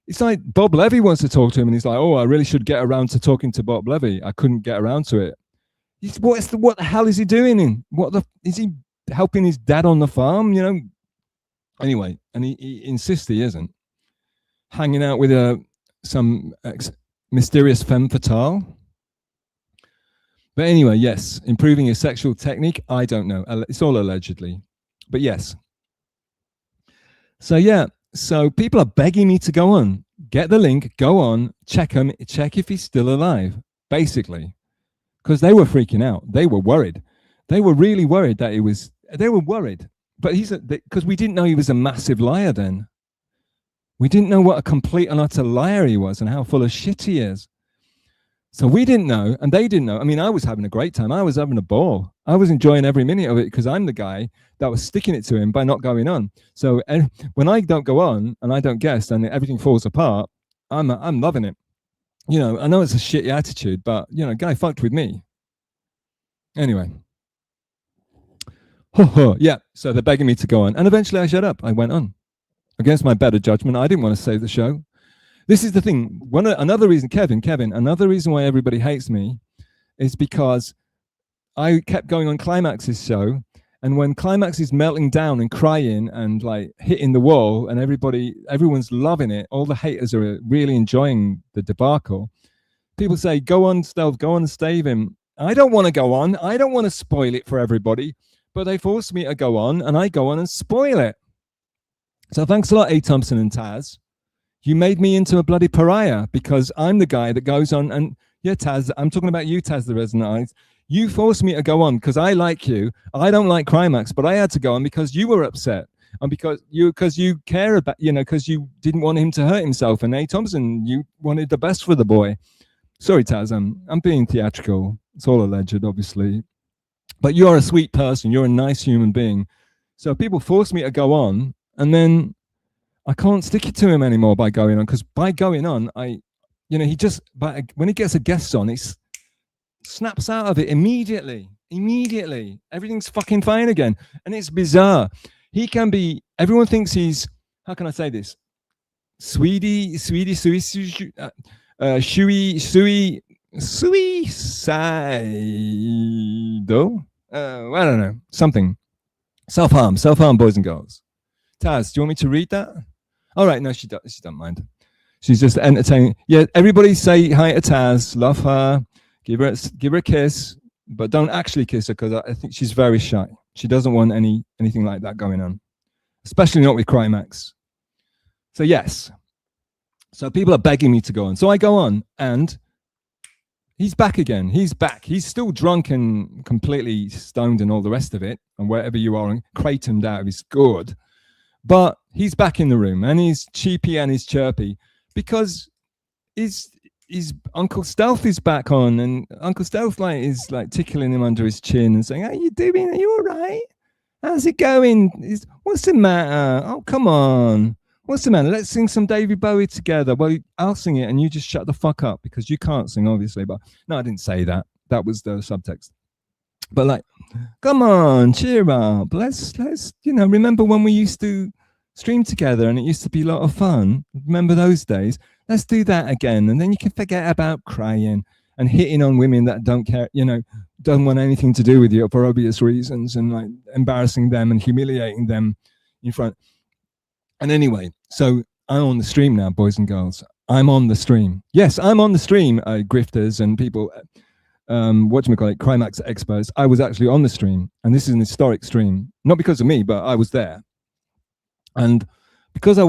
D: It's like Bob Levy wants to talk to him, and he's like, "Oh, I really should get around to talking to Bob Levy. I couldn't get around to it." What the hell is he doing? Is he helping his dad on the farm? You know. Anyway, and he insists he isn't. Hanging out with some mysterious femme fatale. But anyway, yes, improving his sexual technique, I don't know. It's all allegedly. But yes. So yeah, so people are begging me to go on. Get the link, go on, check him, check if he's still alive, basically. Because they were freaking out. They were worried. They were really worried that they were worried. But because we didn't know he was a massive liar then. We didn't know what a complete and utter liar he was and how full of shit he is. So we didn't know, and they didn't know. I mean, I was having a great time. I was having a ball. I was enjoying every minute of it because I'm the guy that was sticking it to him by not going on. So when I don't go on and I don't guest and everything falls apart, I'm loving it. You know, I know it's a shitty attitude, but, you know, guy fucked with me. Anyway. Yeah, so they're begging me to go on. And eventually I shut up. I went on. Against my better judgment, I didn't want to save the show. This is the thing. Another reason, Kevin, another reason why everybody hates me is because I kept going on Crimeax's show. And when Crimeax is melting down and crying and like hitting the wall and everyone's loving it, all the haters are really enjoying the debacle. People say, go on, Stealth, go on and stave him. I don't want to go on. I don't want to spoil it for everybody. But they force me to go on, and I go on and spoil it. So thanks a lot, A. Thompson and Taz. You made me into a bloody pariah because I'm the guy that goes on and, yeah, Taz, I'm talking about you, Taz the Resonant Eyes. You forced me to go on because I like you. I don't like Crimeax, but I had to go on because you were upset. And because you care about, you know, because you didn't want him to hurt himself. And A. Thompson, you wanted the best for the boy. Sorry, Taz, I'm being theatrical. It's all alleged, obviously. But you're a sweet person. You're a nice human being. So people force me to go on, and then I can't stick it to him anymore by going on. Because by going on, when he gets a guest on, he snaps out of it immediately. Everything's fucking fine again. And it's bizarre. He can be, everyone thinks he's, how can I say this? Sweetie, suicide. I don't know, something. Self-harm, boys and girls. Taz, do you want me to read that? All right, no, she don't mind. She's just entertaining. Yeah, everybody say hi to Taz, love her, give her a kiss, but don't actually kiss her because I think she's very shy. She doesn't want anything like that going on, especially not with Crimeax. So yes, so people are begging me to go on. So I go on, and he's back again. He's back. He's still drunk and completely stoned and all the rest of it. And wherever you are, and cratoned out of his gourd. But he's back in the room, and he's cheapy and he's chirpy because his Uncle Stealth is back on, and Uncle Stealth is tickling him under his chin and saying, "How you doing? Are you all right? How's it going? What's the matter? Oh, come on. What's the matter? Let's sing some David Bowie together." Well, I'll sing it and you just shut the fuck up because you can't sing, obviously. But no, I didn't say that. That was the subtext. But come on, cheer up. Let's remember when we used to stream together and it used to be a lot of fun. Remember those days? Let's do that again. And then you can forget about crying and hitting on women that don't care, don't want anything to do with you for obvious reasons, and embarrassing them and humiliating them in front. And anyway, so I'm on the stream now, boys and girls. I'm on the stream. Yes, I'm on the stream, grifters and people, Crimeax experts. I was actually on the stream, and this is an historic stream. Not because of me, but I was there. And because I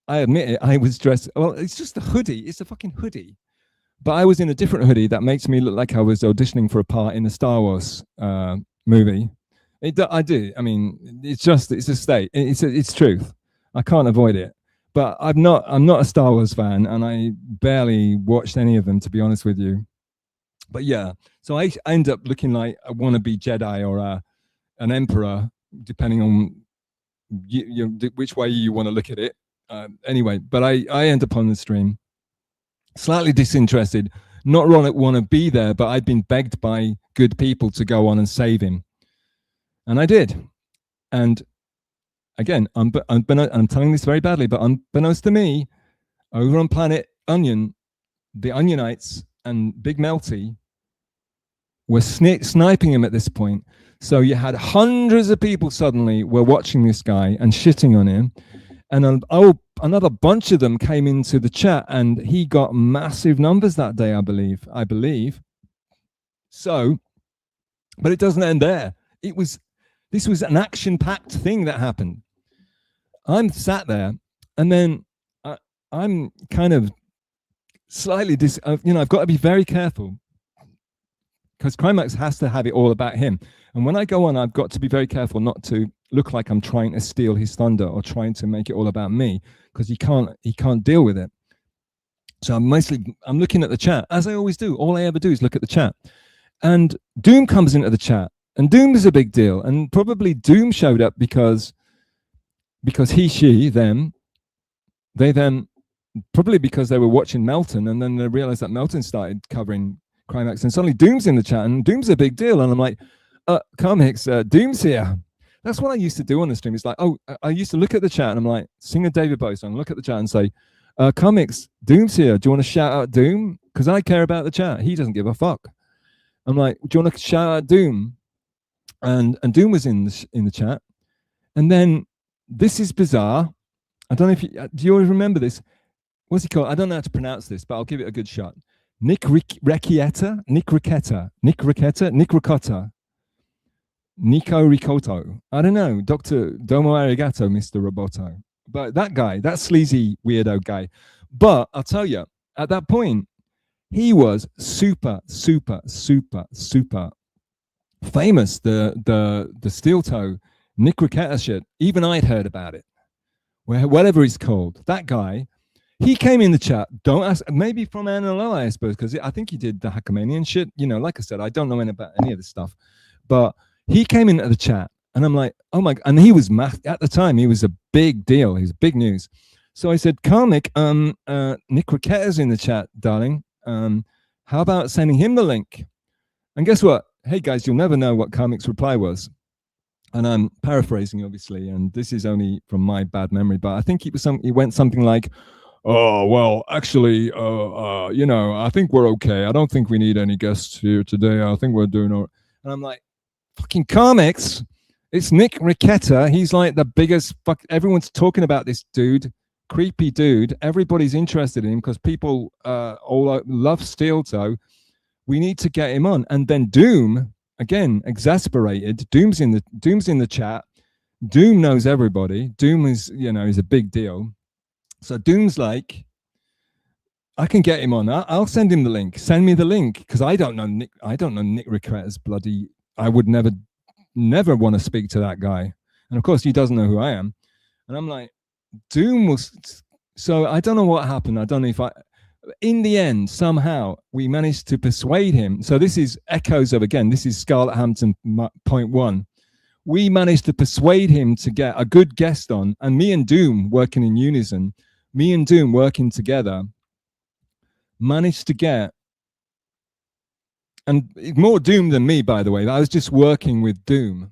D: admit it, I was dressed, well, it's just a hoodie. It's a fucking hoodie. But I was in a different hoodie that makes me look like I was auditioning for a part in a Star Wars movie. I do. I mean, it's a state. It's truth. I can't avoid it. But I'm not a Star Wars fan, and I barely watched any of them, to be honest with you. But yeah, so I end up looking like a wannabe Jedi or an emperor, depending on which way you want to look at it. Anyway, but I end up on the stream, slightly disinterested, not want to be there, but I'd been begged by good people to go on and save him. And I did. And again, I'm telling this very badly, but unbeknownst to me, over on Planet Onion, the Onionites and Big Melty were sniping him at this point. So you had hundreds of people suddenly were watching this guy and shitting on him. And another bunch of them came into the chat, and he got massive numbers that day, I believe. So, but it doesn't end there. This was an action-packed thing that happened. I'm sat there, and then I'm kind of slightly, I've got to be very careful because Crimeax has to have it all about him. And when I go on, I've got to be very careful not to look like I'm trying to steal his thunder or trying to make it all about me, because he can't deal with it. So I'm looking at the chat, as I always do. All I ever do is look at the chat. And Doom comes into the chat, and Doom is a big deal. And probably Doom showed up because probably because they were watching Melton, and then they realized that Melton started covering Crimeax, and suddenly Doom's in the chat, and Doom's a big deal. And I'm like, Crimeax, Doom's here. That's what I used to do on the stream. It's like, I used to look at the chat, and I'm like, sing a David Bowie song, look at the chat and say, Crimeax, Doom's here. Do you want to shout out Doom? Because I care about the chat. He doesn't give a fuck. I'm like, do you want to shout out Doom? And Doom was in the chat. And then, this is bizarre. I don't know if do you always remember this? What's he called? I don't know how to pronounce this, but I'll give it a good shot. Nick Ricotta, Nico Ricoto. I don't know. Dr. Domo Arigato, Mr. Roboto. But that guy, that sleazy weirdo guy. But I'll tell you, at that point, he was super, super, super, super famous. The steel toe, Nick Ricotta shit. Even I'd heard about it. Whatever he's called. That guy, he came in the chat. Don't ask, maybe from NLO, I suppose, because I think he did the Hackamanian shit. You know, like I said, I don't know anything about any of this stuff. But he came into the chat, and I'm like, oh my, and he was, at the time, he was a big deal. He was big news. So I said, Karmic, Nick Ricotta's in the chat, darling. How about sending him the link? And guess what? Hey guys, you'll never know what Karmic's reply was. And I'm paraphrasing, obviously, and this is only from my bad memory, but I think it went something like, oh, well, actually, you know, I think we're okay. I don't think we need any guests here today. I think we're doing all right. And I'm like, fucking Crimeax, it's Nick Ricotta. He's like the biggest everyone's talking about this dude, creepy dude. Everybody's interested in him because people all love Steel Toe. We need to get him on. And then Doom, again, exasperated. Doom's in the chat. Doom knows everybody. Doom is, you know, is a big deal. So Doom's like, I can get him on. I'll send him the link. Send me the link, because I don't know Nick Ricotta's bloody. I would never want to speak to that guy. And of course, he doesn't know who I am. And I'm like, Doom was. So I don't know what happened. I don't know if in the end, somehow we managed to persuade him. So this is echoes of, again, this is Scarlett Hampton point one. We managed to persuade him to get a good guest on, and me and Doom working in unison, me and Doom working together, managed to get, and more Doom than me, by the way. I was just working with Doom.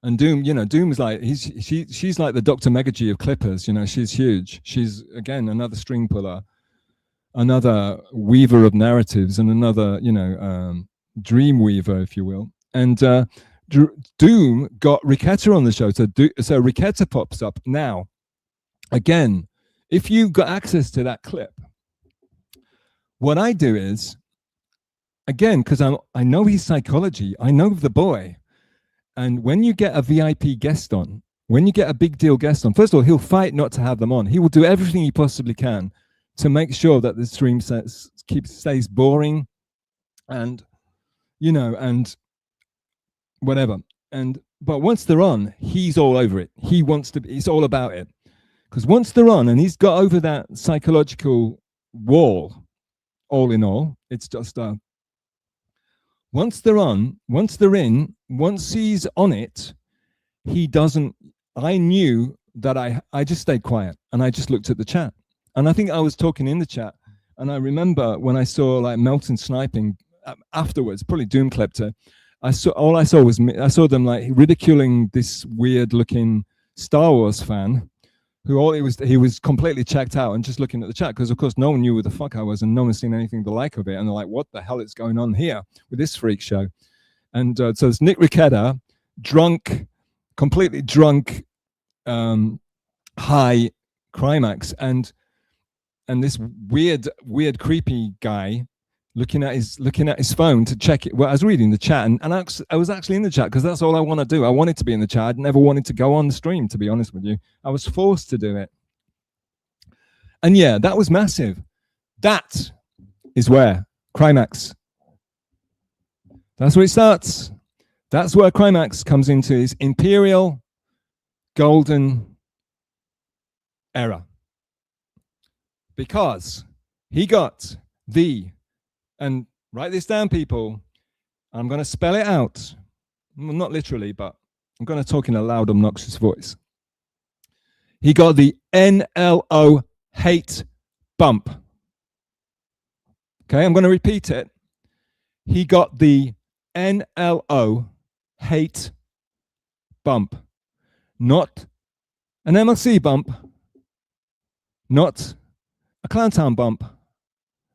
D: And Doom, you know, Doom's like, she's like the Dr. Megagy of Clippers, you know, she's huge. She's, again, another string puller, another weaver of narratives, and another, you know, dream weaver, if you will. And Doom got Ricotta on the show. So Ricotta pops up now. Again, if you've got access to that clip, what I do is, again, because I know his psychology, I know the boy. And when you get a VIP guest on, when you get a big deal guest on, first of all, he'll fight not to have them on. He will do everything he possibly can to make sure that the stream stays boring and, you know, and whatever. But once they're on, he's all over it. He wants to, it's all about it. Because once they're on, and he's got over that psychological wall, all in all, it's just once they're on, once they're in, once he's on it, he doesn't, I knew that I just stayed quiet and I just looked at the chat. And I think I was talking in the chat, and I remember when I saw like Melton sniping afterwards, probably Doom clipped her. I saw them like ridiculing this weird looking Star Wars fan who he was completely checked out and just looking at the chat, because of course no one knew who the fuck I was and no one's seen anything the like of it, and they're like, what the hell is going on here with this freak show? And so it's Nick Ricotta, drunk, completely drunk, high Crimeax, and this weird creepy guy looking at his phone to check it. Well, I was reading the chat, and I was actually in the chat because that's all I want to do. I wanted to be in the chat. I never wanted to go on the stream, to be honest with you. I was forced to do it. And yeah, that was massive. That is where Crimeax That's where it starts. That's where Crimeax comes into his imperial golden era. Because he got and write this down, people. I'm going to spell it out. Well, not literally, but I'm going to talk in a loud, obnoxious voice. He got the NLO hate bump. Okay, I'm going to repeat it. He got the NLO hate bump. Not an MLC bump. Not a Clowntown bump.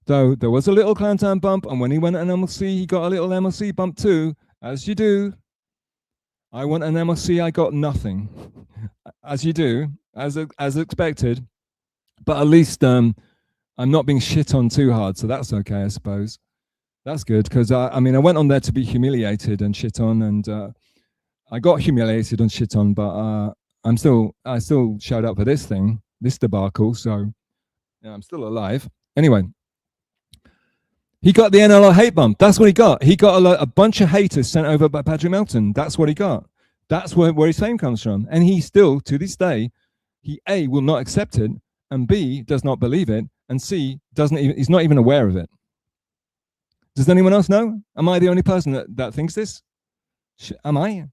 D: Though there was a little Clowntown bump, and when he went an MLC, he got a little MLC bump too, as you do. I went an MLC, I got nothing. As you do, as expected. But at least I'm not being shit on too hard, so that's okay, I suppose. That's good, because I mean, I went on there to be humiliated and shit on, and I got humiliated and shit on, but I still showed up for this thing, this debacle, so yeah, I'm still alive. Anyway, he got the NLO hate bump. That's what he got. He got a bunch of haters sent over by Patrick Melton. That's what he got. That's where his fame comes from. And he still, to this day, he A, will not accept it, and B, does not believe it, and C, he's not even aware of it. Does anyone else know? Am I the only person that thinks this? Am I?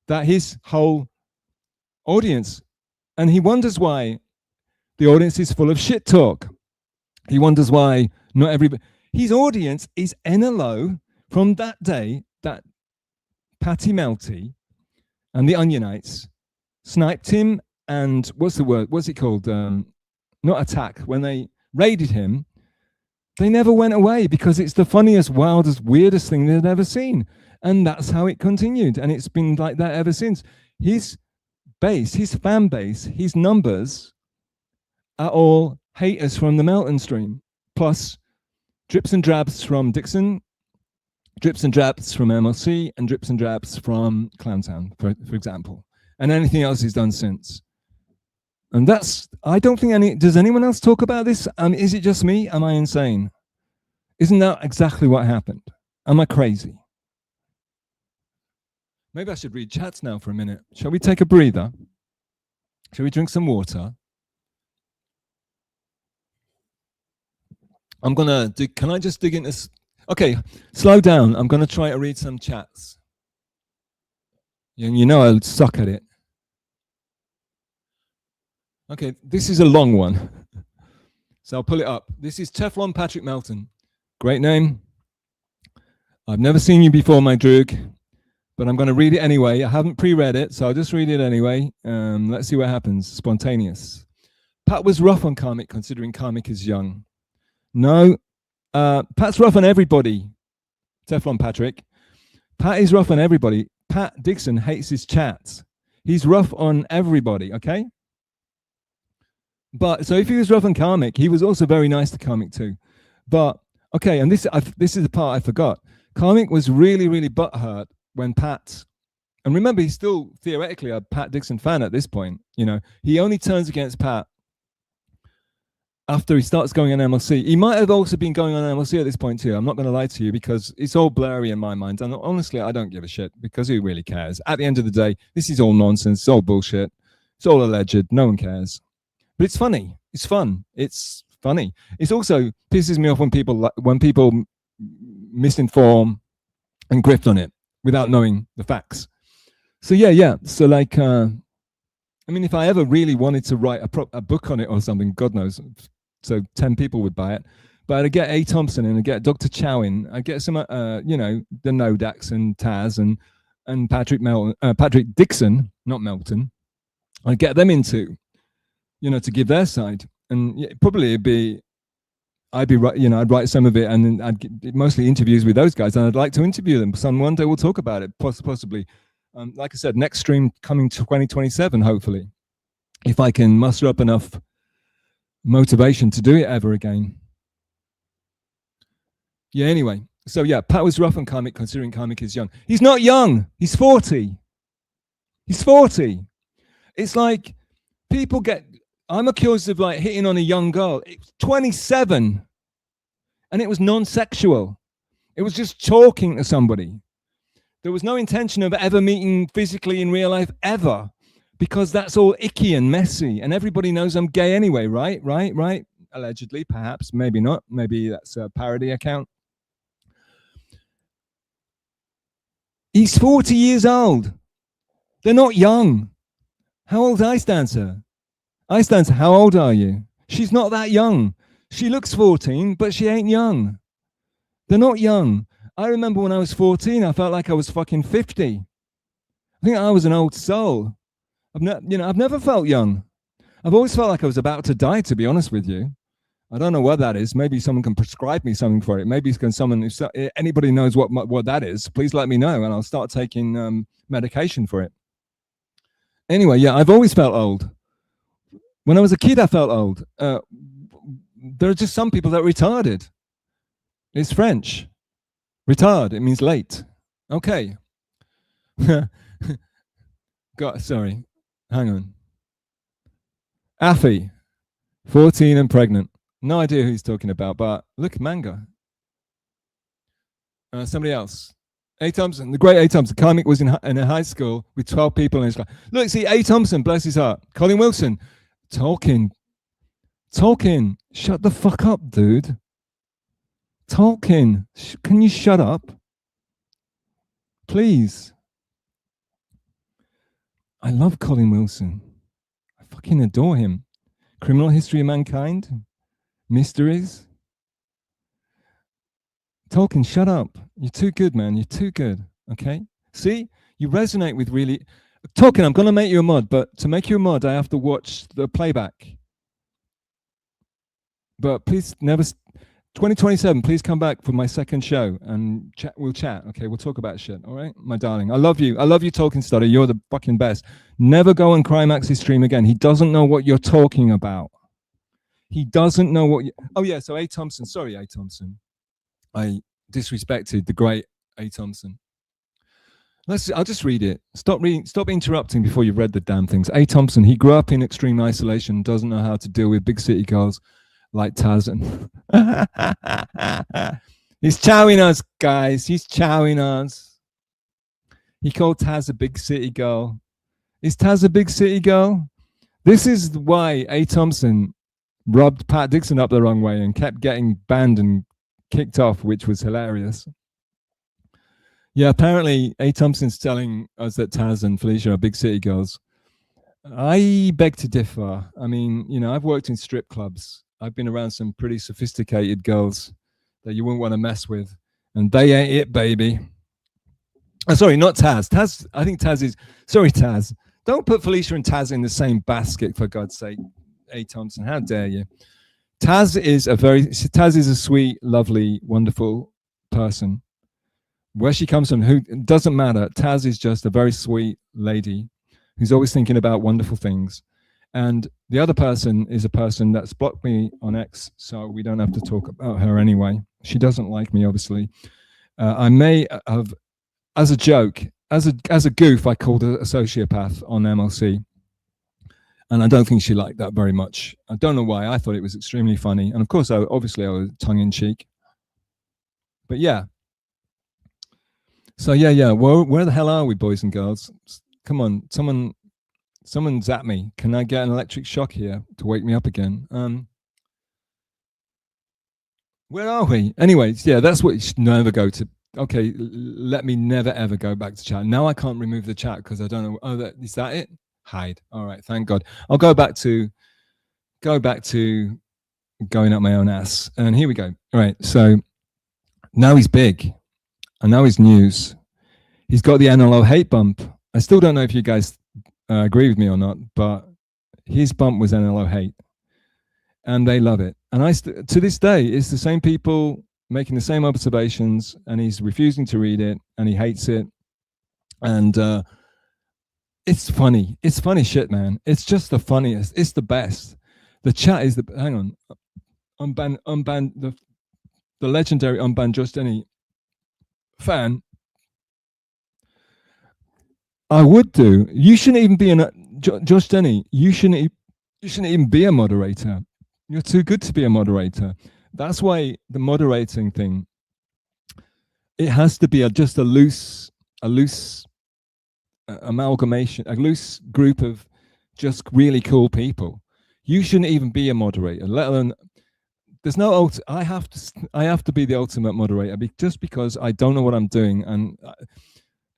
D: That his whole audience, and he wonders why the audience is full of shit talk. He wonders why not everybody. His audience is NLO from that day that Patty Melty and the Onionites sniped him and what's the word? What's it called? Not attack. When they raided him, they never went away because it's the funniest, wildest, weirdest thing they'd ever seen. And that's how it continued. And it's been like that ever since. His base, his fan base, his numbers are all haters from the Melton stream, plus drips and drabs from Dixon, drips and drabs from MLC, and drips and drabs from Clowntown, for example, and anything else he's done since. And that's, I don't think does anyone else talk about this? Is it just me? Am I insane? Isn't that exactly what happened? Am I crazy? Maybe I should read chats now for a minute. Shall we take a breather? Shall we drink some water? I'm gonna do, can I just dig into this? Okay, slow down. I'm gonna try to read some chats. You know I suck at it. Okay, this is a long one. So I'll pull it up. This is Teflon Patrick Melton. Great name. I've never seen you before, my droog, but I'm gonna read it anyway. I haven't pre-read it, so I'll just read it anyway. Let's see what happens. Spontaneous. Pat was rough on Karmic, considering Karmic is young. No, Pat's rough on everybody. Teflon Patrick. Pat is rough on everybody. Pat Dixon hates his chats. He's rough on everybody, okay? But so if he was rough on Karmic, he was also very nice to Karmic too. But okay, and this is the part I forgot. Karmic was really, really butthurt when Pat, and remember, he's still theoretically a Pat Dixon fan at this point. You know, he only turns against Pat after he starts going on MLC. He might have also been going on MLC at this point too. I'm not going to lie to you because it's all blurry in my mind. And honestly, I don't give a shit because who really cares? At the end of the day, this is all nonsense. It's all bullshit. It's all alleged. No one cares. But it's funny. It's fun. It's funny. It also pisses me off when people misinform and grift on it without knowing the facts. So yeah. So like, I mean, if I ever really wanted to write a book on it or something, God knows, so 10 people would buy it. But I'd get A. Thompson in, I'd get Dr. Chow in, I'd get some, you know, the Nodaks and Taz and Patrick Dixon, not Melton. I'd get them into, you know, to give their side. And probably I'd write some of it, and then I'd get mostly interviews with those guys, and I'd like to interview them. One day we'll talk about it, possibly. Like I said, next stream coming to 2027, hopefully, if I can muster up enough motivation to do it ever again. Yeah, anyway. So yeah, Pat was rough on Karmic, considering Karmic is young. He's not young. He's 40. He's 40. It's like people I'm accused of like hitting on a young girl. It's 27. And it was non-sexual. It was just talking to somebody. There was no intention of ever meeting physically in real life, ever, because that's all icky and messy. And everybody knows I'm gay anyway, right? Right? Allegedly, perhaps, maybe not. Maybe that's a parody account. He's 40 years old. They're not young. How old's Ice Dancer? Ice Dancer, how old are you? She's not that young. She looks 14, but she ain't young. They're not young. I remember when I was 14, I felt like I was fucking 50. I think I was an old soul. I've never felt young. I've always felt like I was about to die, to be honest with you. I don't know what that is. Maybe someone can prescribe me something for it. Maybe if anybody knows what that is, please let me know, and I'll start taking medication for it. Anyway, yeah, I've always felt old. When I was a kid, I felt old. There are just some people that are retarded. It's French. Retard, it means late. Okay. Sorry. Hang on. Affy, 14 and pregnant. No idea who he's talking about, but look, manga. Somebody else. A. Thompson, the great A. Thompson. Crimeax was in a high school with 12 people in his class. Look, see, A. Thompson, bless his heart. Colin Wilson, Tolkien. Shut the fuck up, dude. Tolkien, can you shut up? Please. I love Colin Wilson. I fucking adore him. Criminal History of Mankind. Mysteries. Tolkien, shut up. You're too good, man. You're too good. Okay? See? You resonate with really... Tolkien, I'm going to make you a mod, but to make you a mod, I have to watch the playback. But please never... 2027, please come back for my second show and we'll chat. Okay, we'll talk about shit. All right, my darling. I love you. I love you, Tolkien Study. You're the fucking best. Never go on Crimeax's stream again. He doesn't know what you're talking about. He doesn't know what you... Oh, yeah, so A. Thompson. Sorry, A. Thompson. I disrespected the great A. Thompson. I'll just read it. Stop interrupting before you've read the damn things. A. Thompson, he grew up in extreme isolation, doesn't know how to deal with big city girls like Tazan. He's chowing us, guys. He's chowing us. He called Taz a big city girl. Is Taz a big city girl? This is why A. Thompson rubbed Pat Dixon up the wrong way and kept getting banned and kicked off, which was hilarious. Yeah, apparently A. Thompson's telling us that Taz and Felicia are big city girls. I beg to differ. I mean, you know, I've worked in strip clubs. I've been around some pretty sophisticated girls that you wouldn't want to mess with. And they ain't it, baby. Oh, sorry, not Taz. Taz, I think Taz is... Sorry, Taz. Don't put Felicia and Taz in the same basket, for God's sake. A. Thompson, how dare you? Taz is a sweet, lovely, wonderful person. Where she comes from, it doesn't matter. Taz is just a very sweet lady who's always thinking about wonderful things. And the other person is a person that's blocked me on X, so we don't have to talk about her anyway. She doesn't like me, obviously. I may have, as a joke, as a goof, I called her a sociopath on MLC. And I don't think she liked that very much. I don't know why. I thought it was extremely funny. And of course, obviously, I was tongue-in-cheek. But yeah. So yeah. Where the hell are we, boys and girls? Come on, someone zap me. Can I get an electric shock here to wake me up again? Where are we? Anyways, yeah, that's what you should never go to. Okay, let me never ever go back to chat. Now I can't remove the chat because I don't know. Oh, is that it? Hide. All right, thank God. I'll go back to going up my own ass. And here we go. All right, so now he's big, and now he's news. He's got the NLO hate bump. I still don't know if you guys agree with me or not, but his bump was NLO hate, and they love it. And to this day, it's the same people making the same observations, and he's refusing to read it, and he hates it. And it's funny. It's funny shit, man. It's just the funniest. It's the best. The chat is the... Hang on. Unban the legendary Unban Just Any fan. I would do. You shouldn't even be Just Any. You shouldn't even be a moderator. You're too good to be a moderator. That's why the moderating thing it has to be just a loose amalgamation, a loose group of just really cool people. You shouldn't even be a moderator, let alone. There's no I have to be the ultimate moderator just because I don't know what I'm doing, and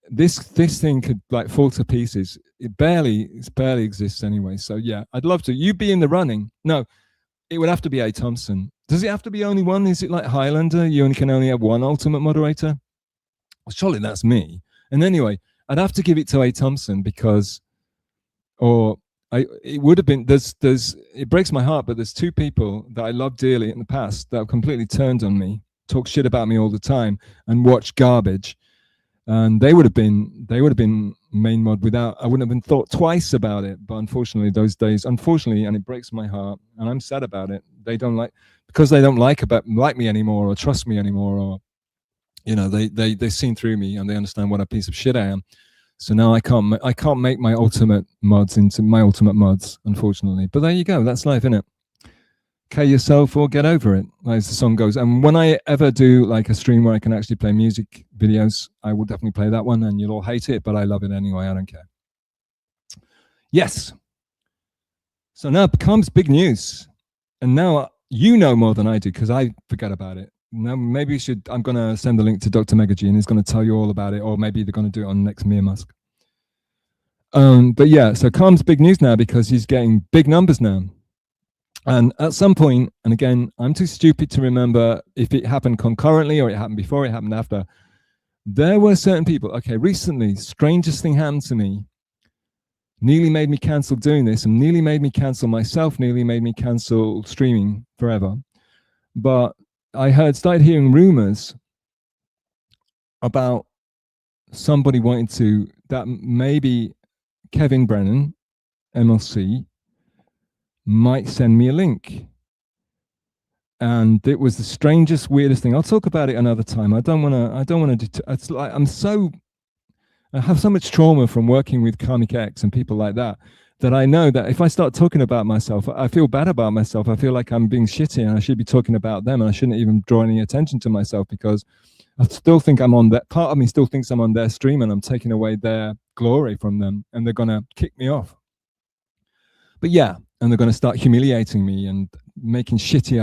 D: this thing could like fall to pieces. It barely exists anyway. So yeah, I'd love to. You be in the running. No, it would have to be A. Thompson. Does it have to be only one? Is it like Highlander? You can only have one ultimate moderator? Well, surely that's me. And anyway, I'd have to give it to A. Thompson because, it would have been, it breaks my heart, but there's two people that I loved dearly in the past that have completely turned on me, talk shit about me all the time, and watch garbage. And they would have been main mod without, I wouldn't have been thought twice about it. But unfortunately, those days, and it breaks my heart, and I'm sad about it. They don't like me anymore, or trust me anymore, or they've seen through me and they understand what a piece of shit I am. So now I can't make my ultimate mods into my ultimate mods, unfortunately. But there you go. That's life, isn't it? K yourself or get over it, as the song goes. And when I ever do like a stream where I can actually play music videos, I will definitely play that one, and you'll all hate it, but I love it anyway. I don't care. Yes. So now comes big news. And now you know more than I do because I forget about it. Now maybe I'm going to send the link to Dr. Megagy and he's going to tell you all about it, or maybe they're going to do it on next Mir Musk. But yeah, so comes big news now because he's getting big numbers now. And at some point, and again, I'm too stupid to remember if it happened concurrently or it happened before, it happened after. There were certain people, okay, recently, strangest thing happened to me, nearly made me cancel doing this, and nearly made me cancel myself, nearly made me cancel streaming forever. But I started hearing rumors about somebody that maybe Kevin Brennan, MLC, might send me a link. And it was the strangest, weirdest thing. I'll talk about it another time. I don't want to, it's like, I have so much trauma from working with Crimeax and people like that, that I know that if I start talking about myself, I feel bad about myself. I feel like I'm being shitty and I should be talking about them, and I shouldn't even draw any attention to myself because I still think I'm on that. Part of me still thinks I'm on their stream and I'm taking away their glory from them, and they're going to kick me off. But yeah, and they're going to start humiliating me and making shitty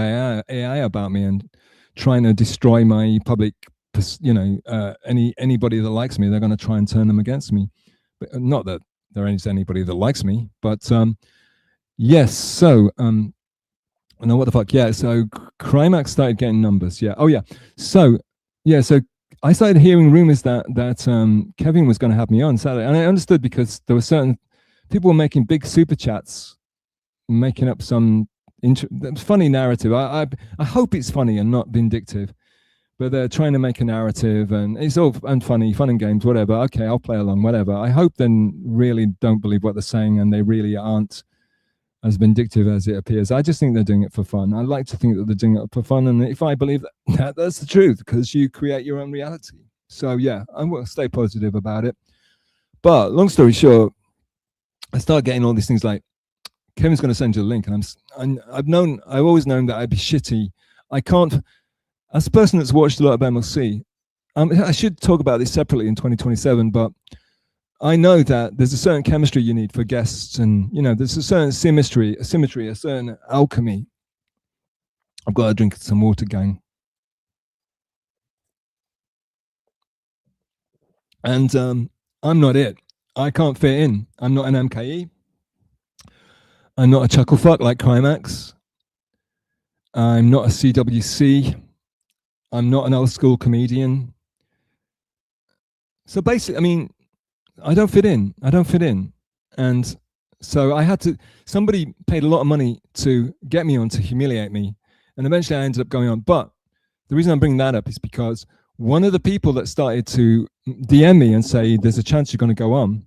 D: AI about me and trying to destroy my public, anybody that likes me, they're going to try and turn them against me. But not that there is anybody that likes me, but yes. So no, what the fuck? Yeah. So Crimeax started getting numbers. Yeah. Oh yeah. So yeah. So I started hearing rumors that Kevin was going to have me on Saturday, and I understood because there were certain people were making big super chats, making up some funny narrative. I hope it's funny and not vindictive, but they're trying to make a narrative, and it's all funny, fun and games, whatever. Okay, I'll play along, whatever. I hope then really don't believe what they're saying, and they really aren't as vindictive as it appears. I just think they're doing it for fun. I like to think that they're doing it for fun, and if I believe that, that's the truth, because you create your own reality. So yeah, I will stay positive about it. But long story short, I start getting all these things like, Kevin's going to send you a link, and I've always known that I'd be shitty. I can't, as a person that's watched a lot of MLC, I should talk about this separately in 2027, but I know that there's a certain chemistry you need for guests, and there's a certain symmetry, a certain alchemy. I've got to drink some water, gang. And I'm not it. I can't fit in. I'm not an MKE. I'm not a chuckle fuck like Crimeax. I'm not a CWC. I'm not an old school comedian. So basically, I don't fit in. And so somebody paid a lot of money to get me on, to humiliate me. And eventually I ended up going on. But the reason I'm bringing that up is because one of the people that started to DM me and say, there's a chance you're going to go on,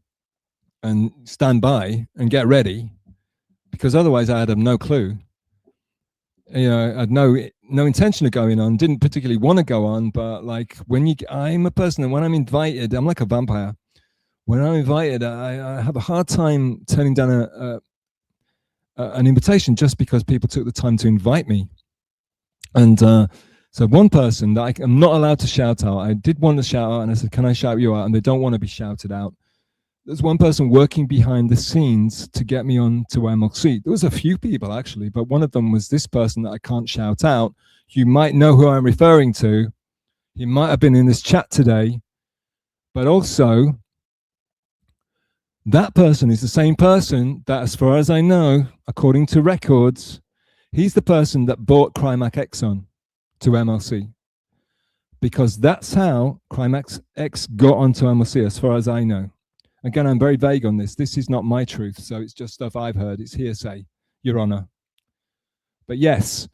D: and stand by and get ready, because otherwise I had no clue. I had no intention of going on, didn't particularly want to go on, but like I'm a person that when I'm invited, I'm like a vampire. When I'm invited, I have a hard time turning down an invitation just because people took the time to invite me. And So one person that I'm not allowed to shout out, I did want to shout out, and I said, can I shout you out? And they don't want to be shouted out. There's one person working behind the scenes to get me on to MLC. There was a few people, actually, but one of them was this person that I can't shout out. You might know who I'm referring to. He might have been in this chat today, but also that person is the same person that, as far as I know, according to records, he's the person that bought Krymax X on to MLC, because that's how Krymax X got onto MLC, as far as I know. Again, I'm very vague on this. This is not my truth, so it's just stuff I've heard. It's hearsay, Your Honor. But yes,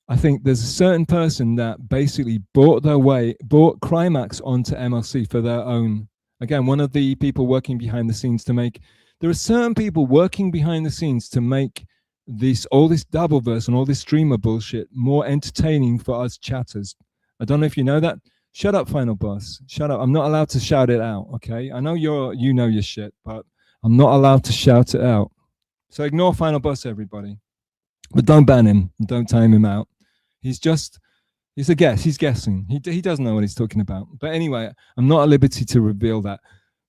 D: I think there's a certain person that basically bought Crimeax onto MLC for their own. Again, one of the people working behind the scenes to make, there are certain people working behind the scenes to make all this Doubleverse and all this streamer bullshit more entertaining for us chatters. I don't know if you know that. Shut up, Final Boss. Shut up. I'm not allowed to shout it out, okay? I know you know your shit, but I'm not allowed to shout it out. So ignore Final Boss, everybody. But don't ban him. Don't time him out. He's a guess. He's guessing. He doesn't know what he's talking about. But anyway, I'm not at liberty to reveal that.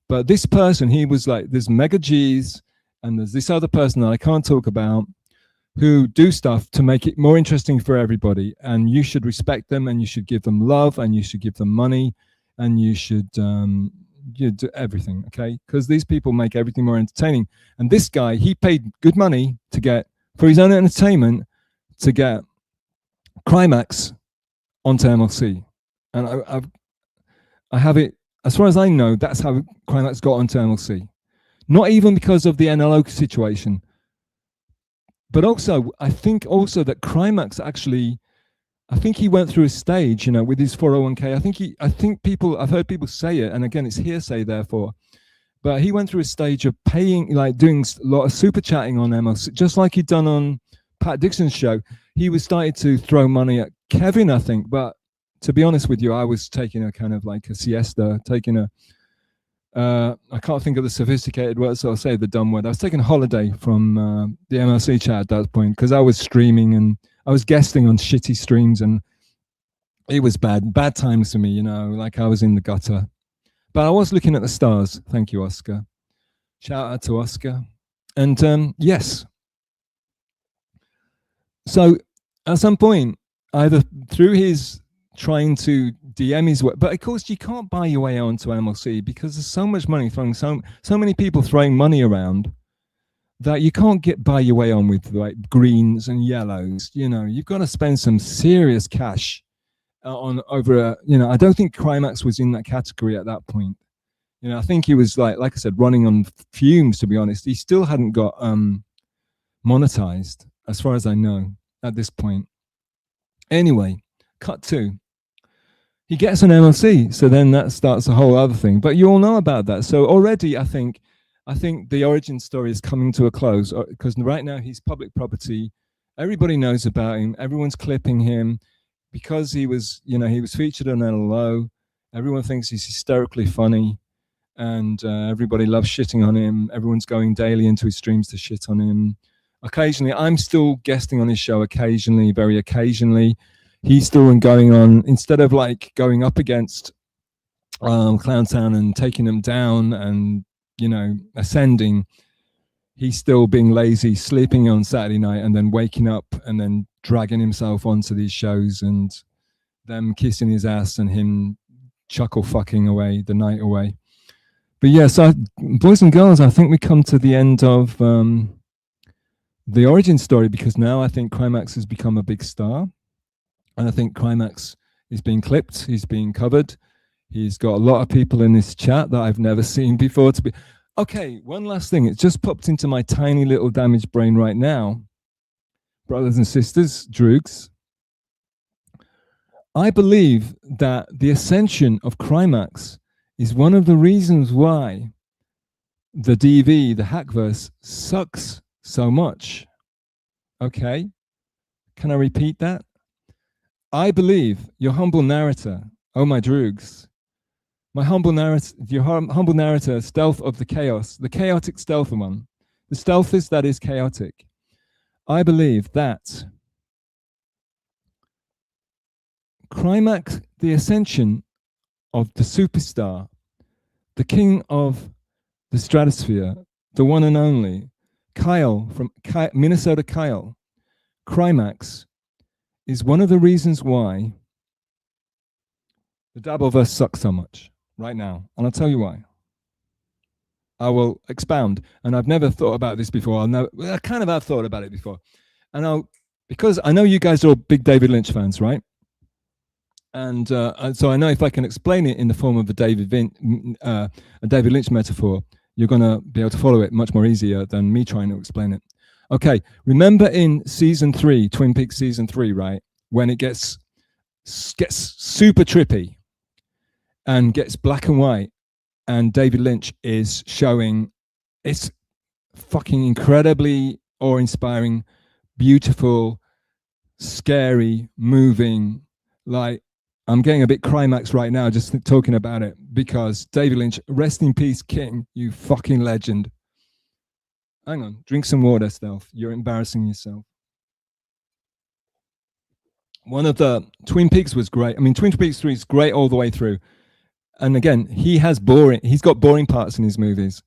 D: But this person, he was like, there's Mega G's and there's this other person that I can't talk about, who do stuff to make it more interesting for everybody. And you should respect them, and you should give them love, and you should give them money, and you should do everything, okay? Because these people make everything more entertaining. And this guy, he paid good money to get, for his own entertainment, to get Crimeax onto MLC. And I have it, as far as I know, that's how Crimeax got onto MLC. Not even because of the NLO situation, but also, I think also that Crimeax actually, I think he went through a stage, you know, with his 401k. I've heard people say it, and again, it's hearsay, therefore, but he went through a stage of paying, like doing a lot of super chatting on MLC, just like he'd done on Pat Dixon's show. He was starting to throw money at Kevin, I think, but to be honest with you, I was taking a kind of like a siesta, I can't think of the sophisticated word, so I'll say the dumb word. I was taking a holiday from the MLC chat at that point, because I was streaming and I was guesting on shitty streams, and it was bad times for me, you know, like I was in the gutter. But I was looking at the stars. Thank you, Oscar. Shout out to Oscar. And yes. So at some point, either through his trying to DM his way, but of course you can't buy your way onto MLC because there's so much money throwing, so many people throwing money around that you can't buy your way on with like greens and yellows. You know, you've got to spend some serious cash on over you know, I don't think Crimeax was in that category at that point. You know, I think he was like I said, running on fumes, to be honest. He still hadn't got monetized, as far as I know, at this point. Anyway, cut to, he gets an MLC, so then that starts a whole other thing. But you all know about that. So already, I think the origin story is coming to a close, because right now he's public property. Everybody knows about him. Everyone's clipping him because he was, you know, he was featured on NLO. Everyone thinks he's hysterically funny, and everybody loves shitting on him. Everyone's going daily into his streams to shit on him. Occasionally, I'm still guesting on his show occasionally, very occasionally. He's still going on, instead of like going up against Clowntown and taking them down and, you know, ascending, he's still being lazy, sleeping on Saturday night and then waking up and then dragging himself onto these shows and them kissing his ass and him chuckle fucking away the night away. But yeah, so boys and girls, I think we come to the end of the origin story, because now I think Crimeax has become a big star. And I think Crimeax is being clipped. He's being covered. He's got a lot of people in this chat that I've never seen before. Okay, one last thing. It just popped into my tiny little damaged brain right now. Brothers and sisters, droogs. I believe that the ascension of Crimeax is one of the reasons why the DV, the Hackverse, sucks so much. Okay? Can I repeat that? I believe your humble narrator, oh my droogs, my humble narrator, your humble narrator, stealth of the chaos, the chaotic stealth one, the stealthist that is chaotic. I believe that Crimeax, the ascension of the superstar, the king of the stratosphere, the one and only, Kyle from Minnesota Kyle, Crimeax, is one of the reasons why the Dabbleverse sucks so much right now. And I'll tell you why. I will expound. And I've never thought about this before. I kind of have thought about it before. And because I know you guys are all big David Lynch fans, right? And so I know if I can explain it in the form of a David Lynch metaphor, you're going to be able to follow it much more easier than me trying to explain it. Okay, remember in season 3, Twin Peaks season 3, right? When it gets super trippy and gets black and white, and David Lynch is showing it's fucking incredibly awe-inspiring, beautiful, scary, moving. Like, I'm getting a bit Crimeax right now just talking about it, because David Lynch, rest in peace, King, you fucking legend. Hang on, drink some water, Stealth. You're embarrassing yourself. One of the Twin Peaks was great. I mean, Twin Peaks 3 is great all the way through. And again, he's got boring parts in his movies.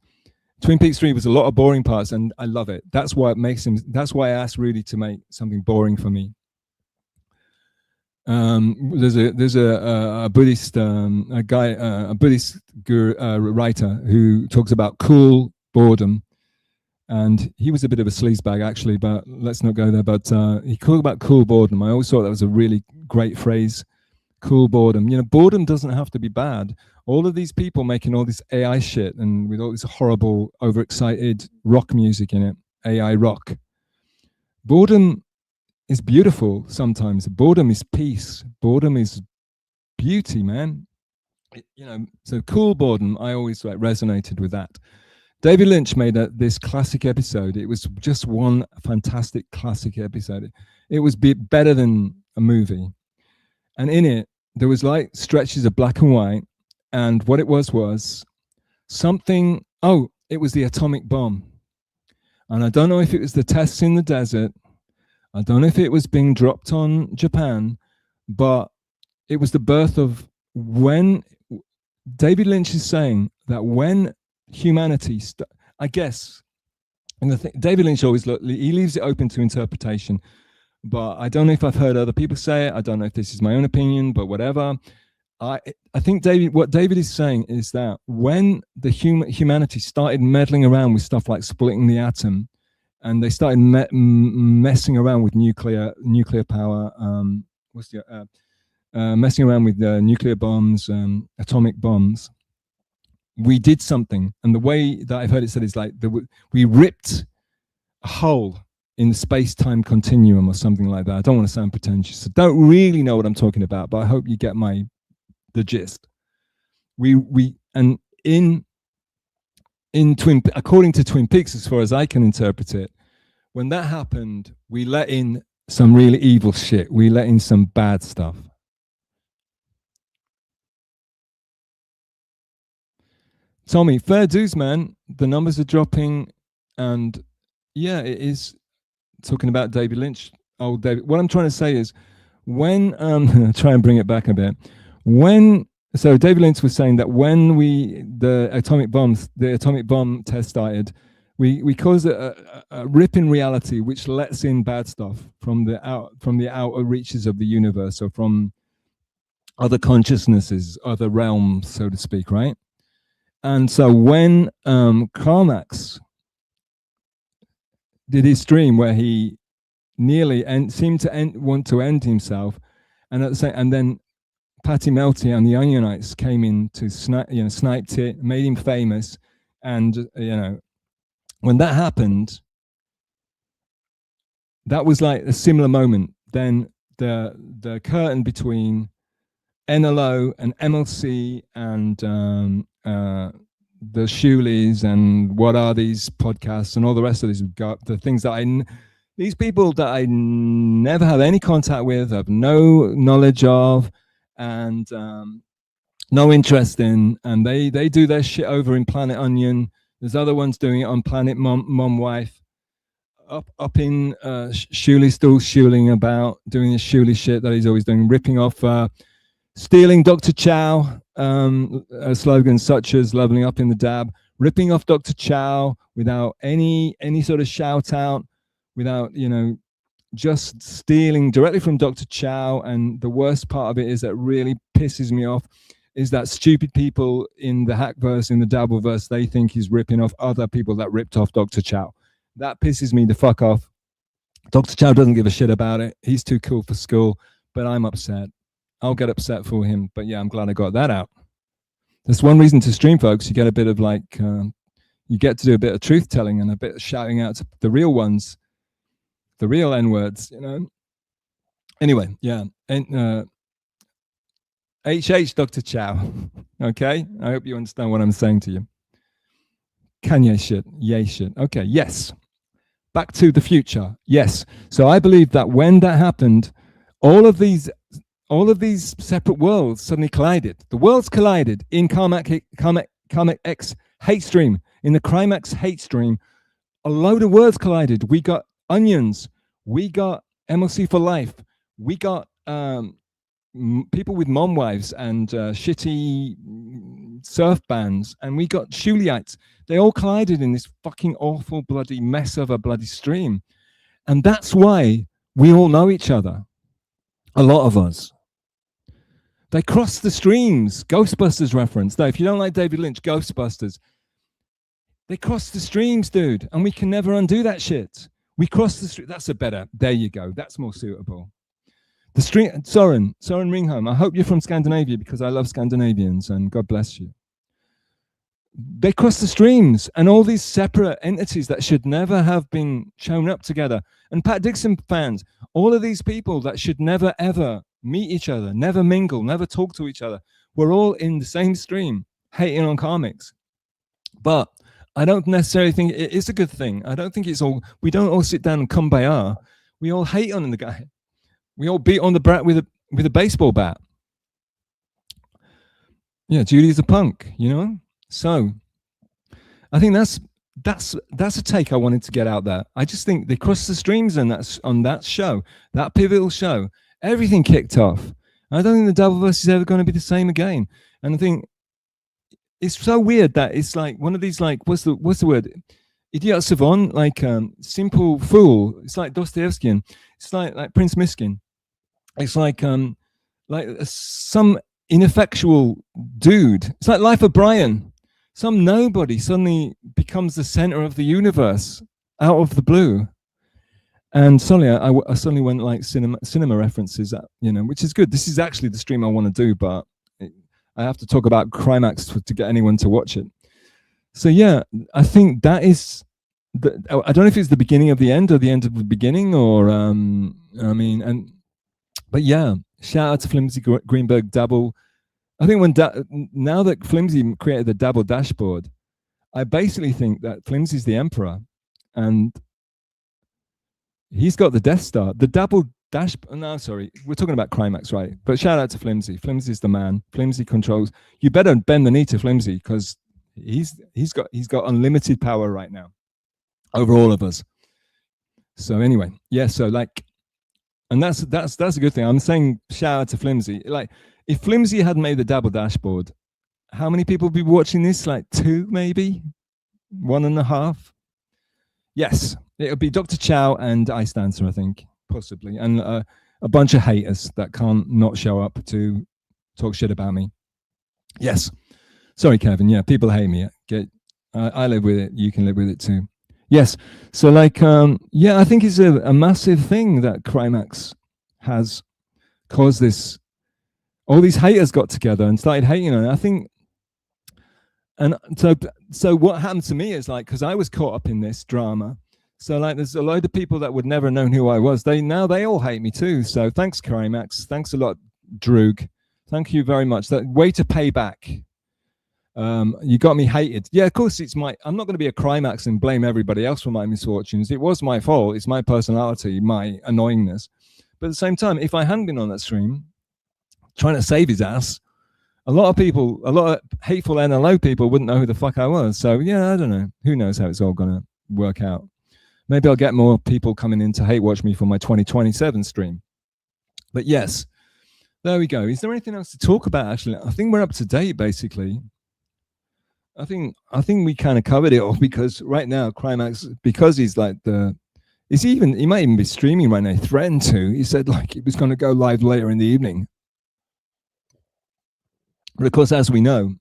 D: Twin Peaks 3 was a lot of boring parts, and I love it. That's why I asked Rudy to make something boring for me. There's a Buddhist a Buddhist guru, writer who talks about cool boredom, and he was a bit of a sleazebag actually, but let's not go there. But he talked about cool boredom. I always thought that was a really great phrase. Cool boredom. You know, boredom doesn't have to be bad. All of these people making all this AI shit and with all this horrible, overexcited rock music in it, AI rock. Boredom is beautiful sometimes. Boredom is peace. Boredom is beauty, man. You know, so cool boredom, I always resonated with that. David Lynch made this classic episode. It was just one fantastic classic episode. It was better than a movie. And in it, there was like stretches of black and white. And what it was something, it was the atomic bomb. And I don't know if it was the tests in the desert. I don't know if it was being dropped on Japan, but it was the birth of when David Lynch is saying that when humanity, I guess, and David Lynch always he leaves it open to interpretation, but I don't know if I've heard other people say it. I don't know if this is my own opinion, but whatever. I think what David is saying is that when the humanity started meddling around with stuff like splitting the atom, and they started messing around with nuclear power, messing around with nuclear bombs, atomic bombs, we did something. And the way that I've heard it said is like we ripped a hole in the space-time continuum or something like that. I don't want to sound pretentious. I don't really know what I'm talking about, but I hope you get the gist. And according to Twin Peaks, as far as I can interpret it, when that happened, we let in some really evil shit. We let in some bad stuff. Tommy, fair dues, man. The numbers are dropping, and yeah, it is talking about David Lynch. Oh, David. What I'm trying to say is, when try and bring it back a bit. So David Lynch was saying that when the atomic bomb test started, we caused a rip in reality, which lets in bad stuff from the outer reaches of the universe, or from other consciousnesses, other realms, so to speak, right? And so when Crimeax did his stream where he nearly seemed to want to end himself, and then Patty Melty and the Onionites came in to sniped it, made him famous, and when that happened, that was like a similar moment. Then the curtain between NLO and MLC and the Shoolies and What Are These podcasts and all the rest of these, the things that these people that I never have any contact with, have no knowledge of, and no interest in, and they do their shit over in Planet Onion. There's other ones doing it on Planet Mom Wife. up in Shuley, still shuling about, doing the Shuley shit that he's always doing, ripping off, stealing Dr. Chow slogans such as leveling up in the dab, ripping off Dr. Chow without any sort of shout out, without, just stealing directly from Dr. Chow. And the worst part of it is that really pisses me off is that stupid people in the Hackverse, in the Dabbleverse, they think he's ripping off other people that ripped off Dr. Chow. That pisses me the fuck off. Dr. Chow doesn't give a shit about it. He's too cool for school, but I'm upset. I'll get upset for him. But yeah, I'm glad I got that out. That's one reason to stream, folks. You get a bit of you get to do a bit of truth telling and a bit of shouting out to the real ones, the real N-words, Anyway, yeah. And HH Dr. Chow. Okay? I hope you understand what I'm saying to you. Kanye shit. Yay shit. Okay, yes. Back to the future. Yes. So I believe that when that happened, all of these separate worlds suddenly collided. The worlds collided in Crimeax X hate stream. In the Crimeax hate stream, a load of words collided. We got onions. We got MLC for life. We got people with mom wives and shitty surf bands. And we got Shuleites. They all collided in this fucking awful bloody mess of a bloody stream. And that's why we all know each other. A lot of us. They crossed the streams. Ghostbusters reference. Though, if you don't like David Lynch, Ghostbusters. They crossed the streams, dude. And we can never undo that shit. We crossed the stream. That's a better. There you go. That's more suitable. The stream. Soren Ringholm. I hope you're from Scandinavia because I love Scandinavians and God bless you. They crossed the streams and all these separate entities that should never have been shown up together. And Pat Dixon fans, all of these people that should never ever meet each other, never mingle, never talk to each other, we're all in the same stream, hating on Crimeax. But I don't necessarily think it is a good thing. I don't think it's all, we don't all sit down and kumbaya. We all hate on the guy. We all beat on the brat with a baseball bat. Yeah, Judy's a punk, So I think that's a take I wanted to get out there. I just think they crossed the streams and that's on that show, that pivotal show, everything kicked off. I don't think the Dabbleverse is ever going to be the same again. And I think it's so weird that it's like one of these, like, what's the word? Idiot savant, like simple fool. It's like Dostoevskian. It's like Prince Miskin. It's like some ineffectual dude. It's like Life of Brian. Some nobody suddenly becomes the center of the universe out of the blue. And suddenly I suddenly went like cinema references, which is good. This is actually the stream I want to do, but I have to talk about Crimeax to get anyone to watch it. So yeah, I think that is, I don't know if it's the beginning of the end or the end of the beginning or, but yeah, shout out to Flimsy Greenberg Dabble. I think now that Flimsy created the Dabble dashboard, I basically think that Flimsy's the emperor and he's got the Death Star. The Dabble dash. No, sorry, we're talking about Crimeax, right? But shout out to Flimsy. Flimsy's the man. Flimsy controls. You better bend the knee to Flimsy because he's got unlimited power right now over all of us. So anyway, yeah. So like, and that's a good thing. I'm saying shout out to Flimsy. Like, if Flimsy had made the Dabble dashboard, how many people would be watching this? Like 2, maybe 1.5. Yes, it would be Dr. Chow and Ice Dancer, I think, possibly, and a bunch of haters that can't not show up to talk shit about me. Yes, sorry, Kevin. Yeah, people hate me. I live with it. You can live with it too. Yes. So like, yeah, I think it's a massive thing that Crimeax has caused this. All these haters got together and started hating on it. I think, and so what happened to me is like, because I was caught up in this drama. So like, there's a load of people that would never have known who I was. Now they all hate me too. So thanks, Crimeax. Thanks a lot, Droog. Thank you very much. That way to pay back. You got me hated. Yeah, of course I'm not going to be a Crimeax and blame everybody else for my misfortunes. It was my fault. It's my personality, my annoyingness. But at the same time, if I hadn't been on that stream trying to save his ass, a lot of hateful NLO people wouldn't know who the fuck I was. So yeah, I don't know. Who knows how it's all going to work out. Maybe I'll get more people coming in to hate watch me for my 2027 stream. But yes, there we go. Is there anything else to talk about? Actually, I think we're up to date. Basically, I think we kind of covered it all, because right now Crimeax, because he's like he might even be streaming right now. He threatened to. He said like he was going to go live later in the evening. But of course, as we know,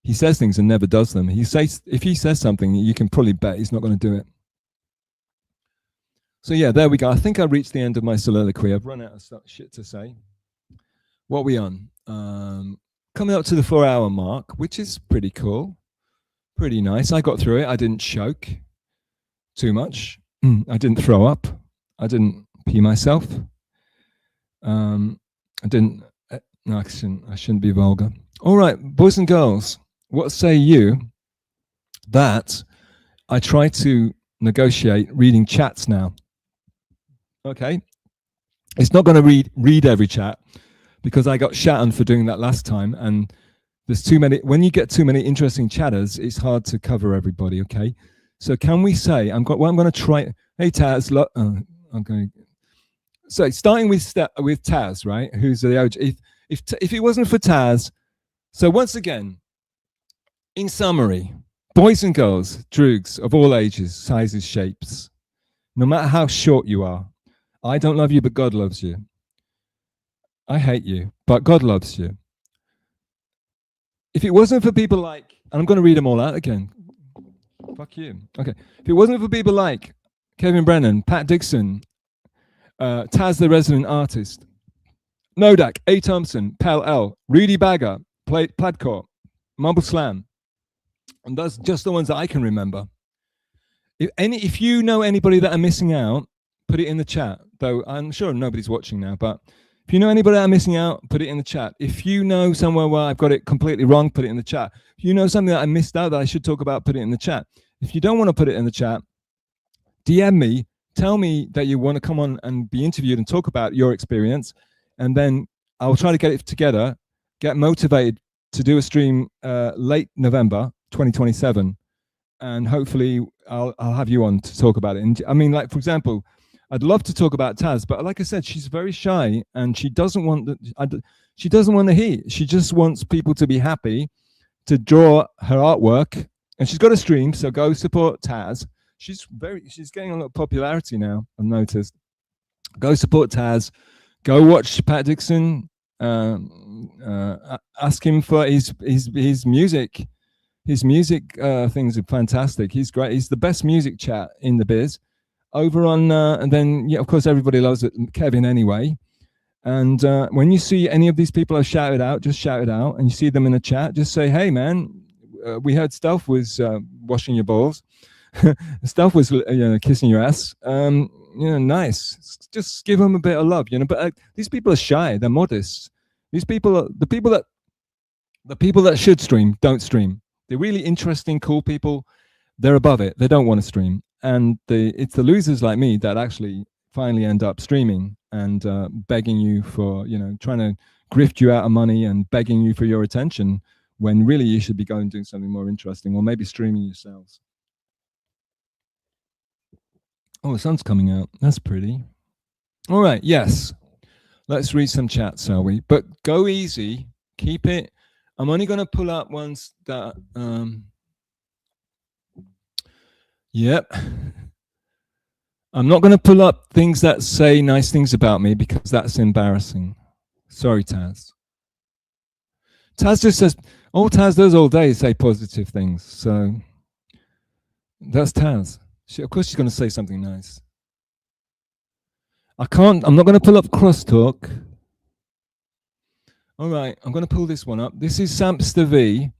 D: he says things and never does them. If he says something, you can probably bet he's not going to do it. So yeah, there we go. I think I reached the end of my soliloquy. I've run out of shit to say. What are we on? Coming up to the 4-hour mark, which is pretty cool. Pretty nice. I got through it. I didn't choke too much. I didn't throw up. I didn't pee myself. I didn't. No, I shouldn't be vulgar. All right, boys and girls, what say you that I try to negotiate reading chats now? Okay. It's not going to read every chat, because I got shat on for doing that last time, and there's too many. When you get too many interesting chatters, it's hard to cover everybody. Okay, so can we say I'm going to try? Hey Taz, I'm going. So starting with Taz, right? Who's the OG? If it wasn't for Taz, so once again, in summary, boys and girls, droogs of all ages, sizes, shapes, no matter how short you are, I don't love you, but God loves you. I hate you, but God loves you. If it wasn't for people like, and I'm going to read them all out again. Fuck you. Okay. If it wasn't for people like Kevin Brennan, Pat Dixon, Taz the Resident Artist, Nodak, A. Thompson, Pal L, Rudy Bagger, Pladcore, Mumble Slam, and that's just the ones that I can remember. If you know anybody that are missing out, put it in the chat. Though I'm sure nobody's watching now, but if you know anybody that are missing out, put it in the chat. If you know somewhere where I've got it completely wrong, put it in the chat. If you know something that I missed out that I should talk about, put it in the chat. If you don't want to put it in the chat, DM me, tell me that you want to come on and be interviewed and talk about your experience, and then I'll try to get it together, get motivated to do a stream late November 2027, and hopefully I'll have you on to talk about it. And I mean, like, for example, I'd love to talk about Taz, but like I said, she's very shy and she doesn't want the heat. She just wants people to be happy, to draw her artwork, and she's got a stream, so go support Taz. She's getting a lot of popularity now, I've noticed. Go support Taz. Go watch Pat Dixon. Ask him for his music. His music things are fantastic. He's great. He's the best music chat in the biz. Over on, and then, yeah, of course, everybody loves it, Kevin anyway. And when you see any of these people I've shouted out, just shout it out. And you see them in the chat, just say, hey, man, we heard Stuff was washing your balls. Stuff was kissing your ass. Nice. Just give them a bit of love, But these people are shy. They're modest. These people are the people that should stream don't stream. They're really interesting, cool people. They're above it. They don't want to stream. And it's the losers like me that actually finally end up streaming and begging you for, trying to grift you out of money and begging you for your attention, when really you should be going and doing something more interesting, or maybe streaming yourselves. Oh, the sun's coming out. That's pretty. All right. Yes. Let's read some chats, shall we? But go easy. Keep it. I'm only going to pull up ones that... Yep. I'm not going to pull up things that say nice things about me, because that's embarrassing. Sorry, Taz. Taz just says, all Taz does all day is say positive things. So that's Taz. Of course she's going to say something nice. I'm not going to pull up crosstalk. All right, I'm going to pull this one up. This is Samster V.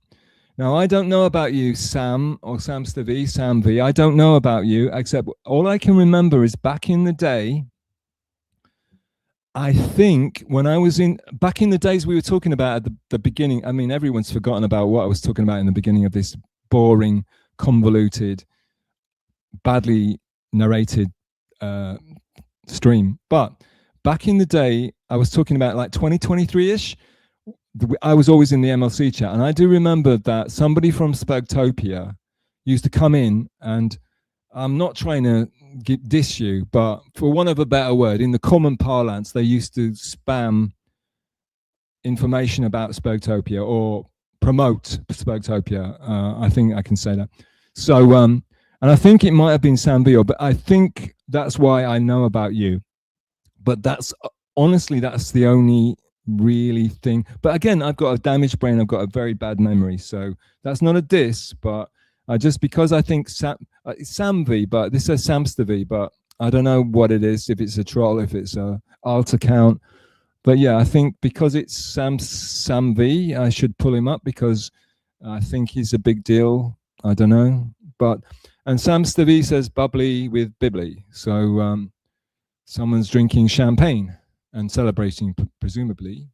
D: Now, I don't know about you, Sam, or Samster V, Sam V. I don't know about you, except all I can remember is back in the day, I think when I was back in the days we were talking about at the beginning, I mean, everyone's forgotten about what I was talking about in the beginning of this boring, convoluted, badly narrated stream. But back in the day, I was talking about like 2023-ish. I was always in the MLC chat, and I do remember that somebody from Spugtopia used to come in, and I'm not trying to diss you, but for want of a better word, in the common parlance, they used to spam information about Spoketopia or promote Spoketopia. I think I can say that. So, and I think it might have been Sam Vio, but I think that's why I know about you. But that's honestly, that's the only really thing. But again, I've got a damaged brain. I've got a very bad memory. So that's not a diss, but just because I think Sam V, but this says Samster V, but I don't know what it is, if it's a troll, if it's a alt account. But yeah, I think because it's Sam V, I should pull him up because I think he's a big deal. I don't know. And Samster V says bubbly with Bibbly. So someone's drinking champagne and celebrating, presumably.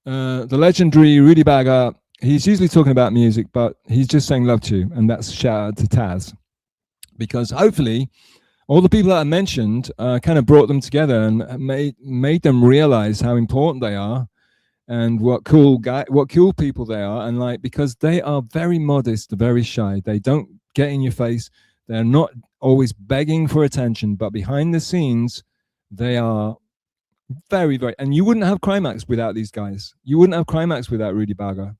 D: The legendary Rudy Bagger, he's usually talking about music, but he's just saying love to you. And that's shout out to Taz. Because hopefully all the people that I mentioned kind of brought them together and made them realize how important they are and what cool people they are. And like, because they are very modest, very shy. They don't get in your face. They're not always begging for attention, but behind the scenes, they are very, very, and you wouldn't have Crimeax without these guys. You wouldn't have Crimeax without Rudy Bagger.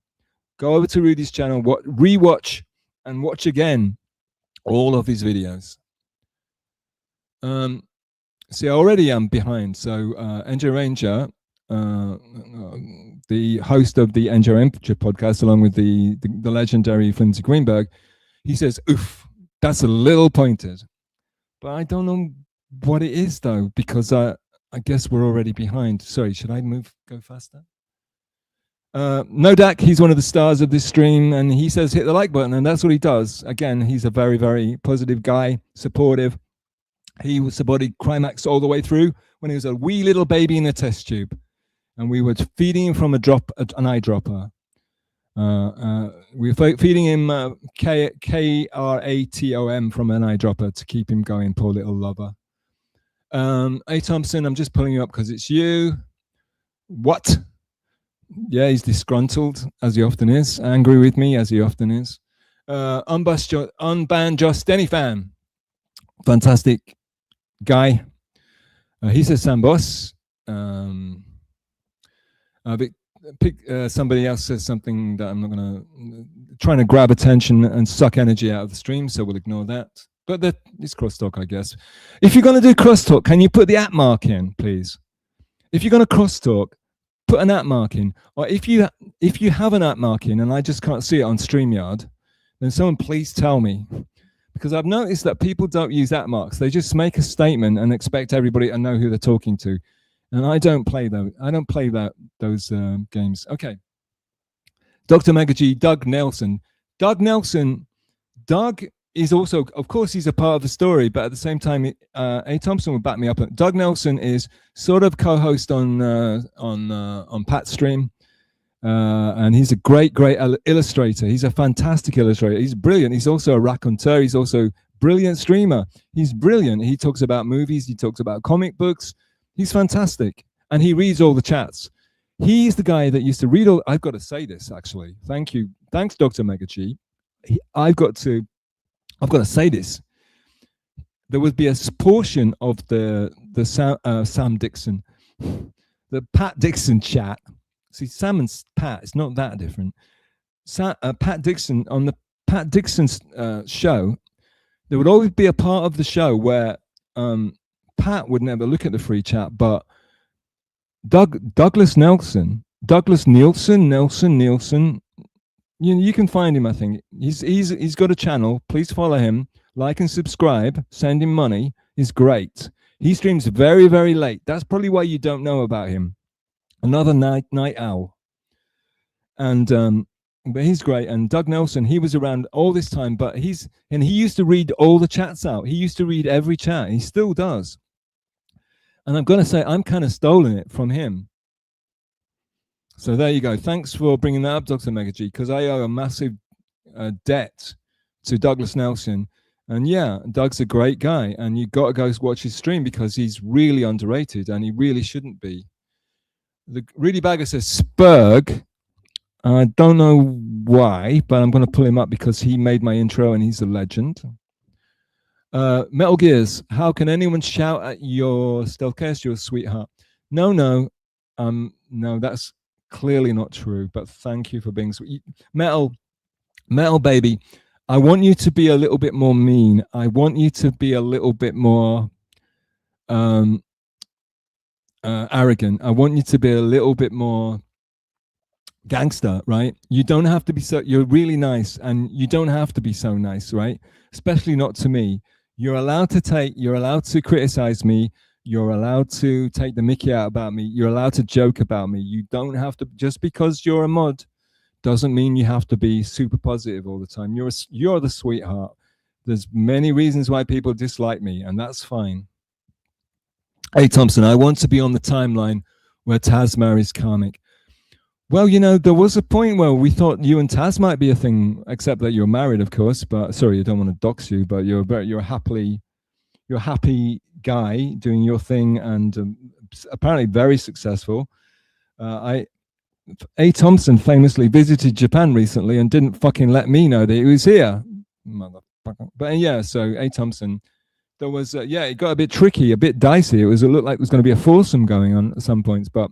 D: Go over to Rudy's channel, rewatch and watch again all of his videos. See, already I'm behind. So NJ Ranger, the host of the NJ Ranger podcast, along with the legendary Flimsy Greenberg, he says, oof, that's a little pointed. But I don't know what it is, though, because I guess we're already behind. Sorry, should I go faster? Nodak, he's one of the stars of this stream, and he says hit the like button, and that's what he does. Again, he's a very, very positive guy, supportive. He supported Crimeax all the way through when he was a wee little baby in a test tube, and we were feeding him from an eyedropper. We were feeding him Kratom from an eyedropper to keep him going, poor little lover. A. Thompson, I'm just pulling you up because it's you. What? Yeah, he's disgruntled, as he often is. Angry with me, as he often is. Unbanned Josh Denny fan. Fantastic guy. He says Sam Boss. Somebody else says something that I'm not going to... Trying to grab attention and suck energy out of the stream, so we'll ignore that. But it's crosstalk, I guess. If you're going to do crosstalk, can you put the @ mark in, please? If you're going to crosstalk, put an @ mark in. Or if you have an @ mark in and I just can't see it on StreamYard, then someone please tell me. Because I've noticed that people don't use @ marks. They just make a statement and expect everybody to know who they're talking to. And I don't play those. I don't play those games. Okay. Dr. Megagy, Doug Nelson. Doug is also, of course, he's a part of the story, but at the same time, A. Thompson will back me up. Doug Nelson is sort of co-host on Pat's stream, and he's a great illustrator. He's a fantastic illustrator. He's brilliant. He's also a raconteur. He's also a brilliant streamer. He's brilliant. He talks about movies. He talks about comic books. He's fantastic, and he reads all the chats. He's the guy that used to read all. I've got to say this actually. Thank you. Thanks, Dr. Megachi. I've got to say this. There would be a portion of the Sam Dixon, the Pat Dixon chat. See, Sam and Pat, it's not that different. Pat Dixon, on the Pat Dixon's show, there would always be a part of the show where Pat would never look at the free chat, but Douglas Nielsen, you can find him, I think. He's got a channel. Please follow him, like and subscribe, send him money. He's great. He streams very, very late. That's probably why you don't know about him. Another night owl. And but he's great. And Doug Nelson, he was around all this time, but he used to read all the chats out. He used to read every chat. He still does. And I'm going to say I'm kind of stolen it from him. So there you go. Thanks for bringing that up, Dr. Megagy, because I owe a massive debt to Douglas Nelson. And yeah, Doug's a great guy, and you got to go watch his stream because he's really underrated, and he really shouldn't be. The Rudy Bagger says Spurg. I don't know why, but I'm going to pull him up because he made my intro, and he's a legend. Metal Gears, how can anyone shout at your Stealthcast, your sweetheart? No, that's clearly not true, but thank you for being sweet. Metal baby, I want you to be a little bit more mean. I want you to be a little bit more arrogant. I want you to be a little bit more gangster, right? You don't have to be so, you're really nice, and you don't have to be so nice, right? Especially not to me. You're allowed to criticize me. You're allowed to take the mickey out about me. You're allowed to joke about me. You don't have to, just because you're a mod doesn't mean you have to be super positive all the time. You're the sweetheart. There's many reasons why people dislike me, and that's fine. Hey, Thompson, I want to be on the timeline where Taz marries Karmic. Well, there was a point where we thought you and Taz might be a thing, except that you're married, of course. But sorry, I don't want to dox you, but you're a happy guy doing your thing, and apparently very successful. A. Thompson famously visited Japan recently and didn't fucking let me know that he was here, motherfucker. But yeah, so A. Thompson, there was it got a bit tricky, a bit dicey. It looked like there was going to be a foursome going on at some points, but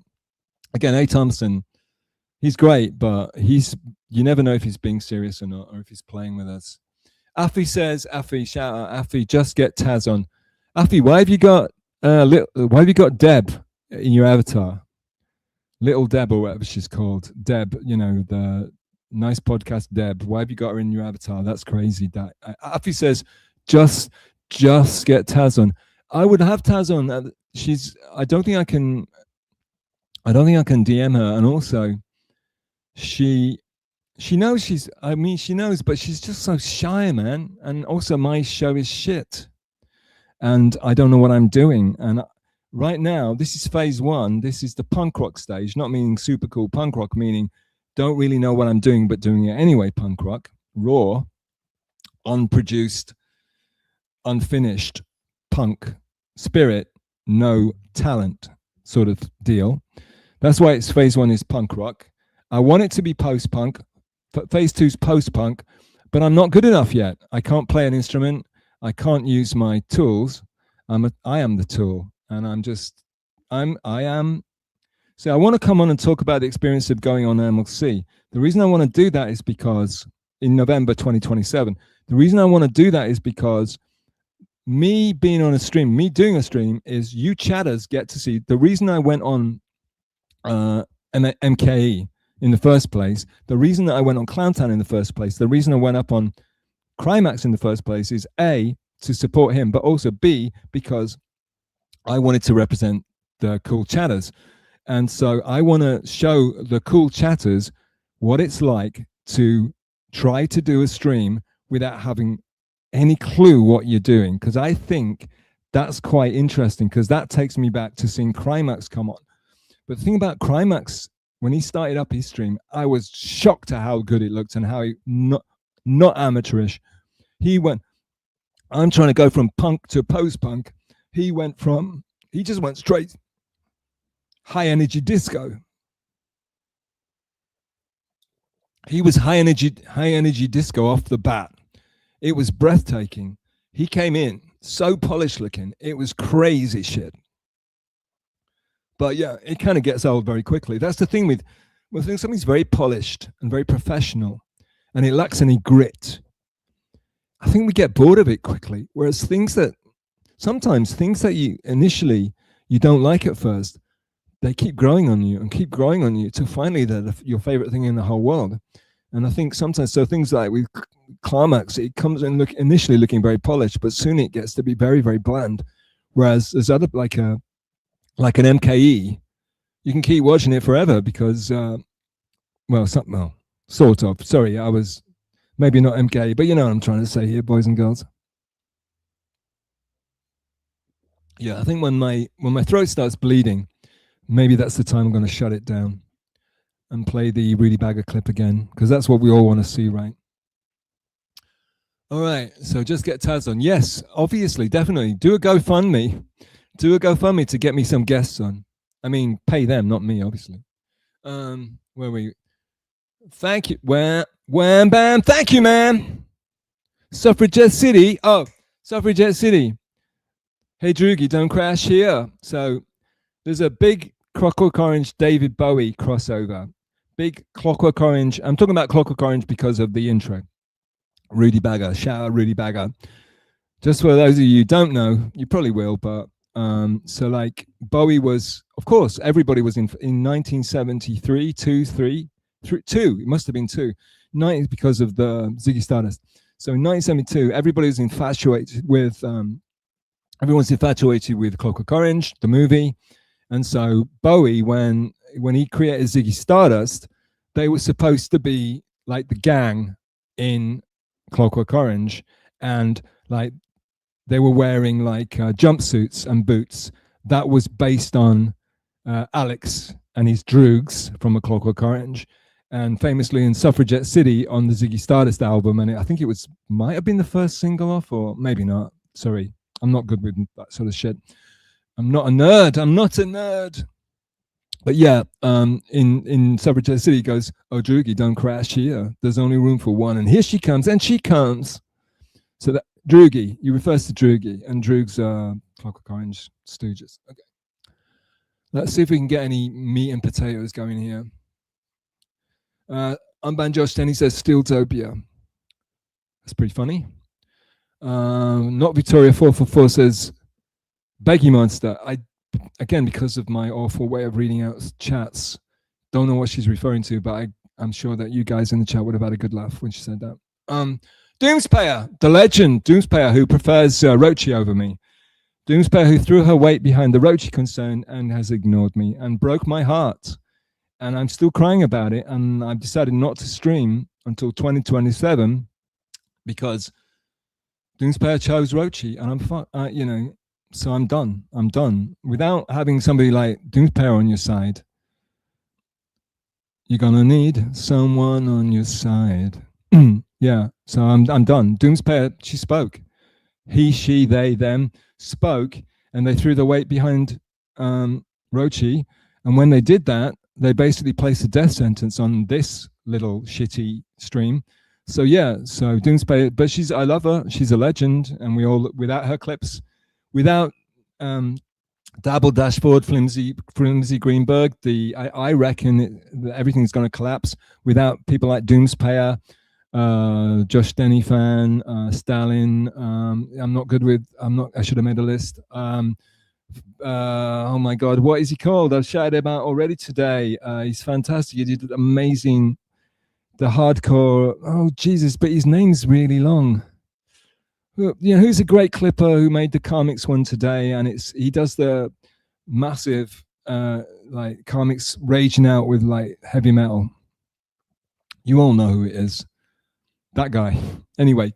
D: again, A. Thompson, he's great, but you never know if he's being serious or not, or if he's playing with us. Affy says, shout out Affy, just get Taz on. Affy, why have you got Deb in your avatar? Little Deb, or whatever she's called. Deb, the nice podcast Deb. Why have you got her in your avatar? That's crazy. Affy says, just get Taz on. I would have Taz on. I don't think I can DM her, and also she knows she knows, but she's just so shy, man. And also my show is shit, and I don't know what I'm doing. And right now, this is phase 1. This is the punk rock stage, not meaning super cool punk rock, meaning don't really know what I'm doing, but doing it anyway. Punk rock, raw, unproduced, unfinished punk spirit, no talent sort of deal. That's why it's phase 1 is punk rock. I want it to be post-punk. Phase 2 is post-punk, but I'm not good enough yet. I can't play an instrument. I can't use my tools. I am the tool, and I am. So I want to come on and talk about the experience of going on MLC. The reason I want to do that is because in November 2027, the reason I want to do that is because me doing a stream is you chatters get to see. The reason I went on MKE in the first place, the reason that I went on Clowntown in the first place, the reason I went up on Crimeax in the first place is A, to support him, but also B, because I wanted to represent the cool chatters. And so I want to show the cool chatters what it's like to try to do a stream without having any clue what you're doing, because I think that's quite interesting, because that takes me back to seeing Crimeax come on. But the thing about Crimeax, when he started up his stream, I was shocked at how good it looked and how he not amateurish. He went, I'm trying to go from punk to post-punk. He just went straight high energy disco. He was high energy disco off the bat. It was breathtaking. He came in so polished looking. It was crazy shit. But yeah, it kind of gets old very quickly. That's the thing when something's very polished and very professional and it lacks any grit, I think we get bored of it quickly. Whereas sometimes things that you initially you don't like at first, they keep growing on you and keep growing on you till finally they're your favorite thing in the whole world. And I think sometimes, so things like with Climax, it comes in initially looking very polished, but soon it gets to be very, very bland. Whereas there's other like an MKE, you can keep watching it forever because, sort of. Sorry, I was maybe not MKE, but you know what I'm trying to say here, boys and girls. Yeah, I think when my throat starts bleeding, maybe that's the time I'm going to shut it down and play the Rudy Bagger clip again, because that's what we all want to see, right? All right, so just get Taz on. Yes, obviously, definitely. Do a GoFundMe. Do a GoFundMe to get me some guests on. I mean, pay them, not me, obviously. Where were we? Thank you. Wham, bam. Thank you, man. Suffragette City. Oh, Suffragette City. Hey Drugi, don't crash here. So there's a big Clockwork Orange David Bowie crossover. Big Clockwork Orange. I'm talking about Clockwork Orange because of the intro. Rudy Bagger. Shout out Rudy Bagger. Just for those of you who don't know, you probably will, but so like Bowie was, of course, everybody was in 1973, two, it must have been two, 90 because of the Ziggy Stardust. So in 1972, everybody was infatuated with, everyone's infatuated with Clockwork Orange, the movie. And so Bowie, when he created Ziggy Stardust, they were supposed to be like the gang in Clockwork Orange, and like they were wearing like jumpsuits and boots. That was based on Alex and his Droogs from A Clockwork Orange, and famously in Suffragette City on the Ziggy Stardust album. And I think it might have been the first single off, or maybe not. Sorry, I'm not good with that sort of shit. I'm not a nerd. But yeah, in Suffragette City, he goes, "Oh, Droogie, don't crash here. There's only room for one." And here she comes, and she comes. So that Droogie, he refers to Droogie, and Droog's Clockwork Orange Stooges. Okay. Let's see if we can get any meat and potatoes going here. Unbanned Josh Denny says Steeltopia. That's pretty funny. Not Victoria 444 says Beggy Monster. Again, because of my awful way of reading out chats, don't know what she's referring to, but I'm sure that you guys in the chat would have had a good laugh when she said that. Doomspayer, the legend, Doomspayer, who prefers Rochi over me. Doomspayer, who threw her weight behind the Rochi concern and has ignored me and broke my heart. And I'm still crying about it. And I've decided not to stream until 2027 because Doomspayer chose Rochi, and I'm so I'm done. I'm done. Without having somebody like Doomspayer on your side, you're gonna need someone on your side. Yeah, so I'm done. Doomspayer, she spoke. He, she, they, them spoke, and they threw the weight behind Rochi. And when they did that, they basically placed a death sentence on this little shitty stream. So yeah, so Doomspayer, but I love her. She's a legend, and we all, without her clips, without Dabble Dashboard, Flimsy Greenberg, I reckon everything's going to collapse without people like Doomspayer, Josh Denny fan, Stalin. I should have made a list. Oh my God, what is he called? I've shouted about already today. He's fantastic. He did amazing. The hardcore. Oh Jesus, but his name's really long. Who's a great clipper who made the Crimeax one today, and he does the massive like Crimeax raging out with like heavy metal. You all know who it is. That guy. Anyway,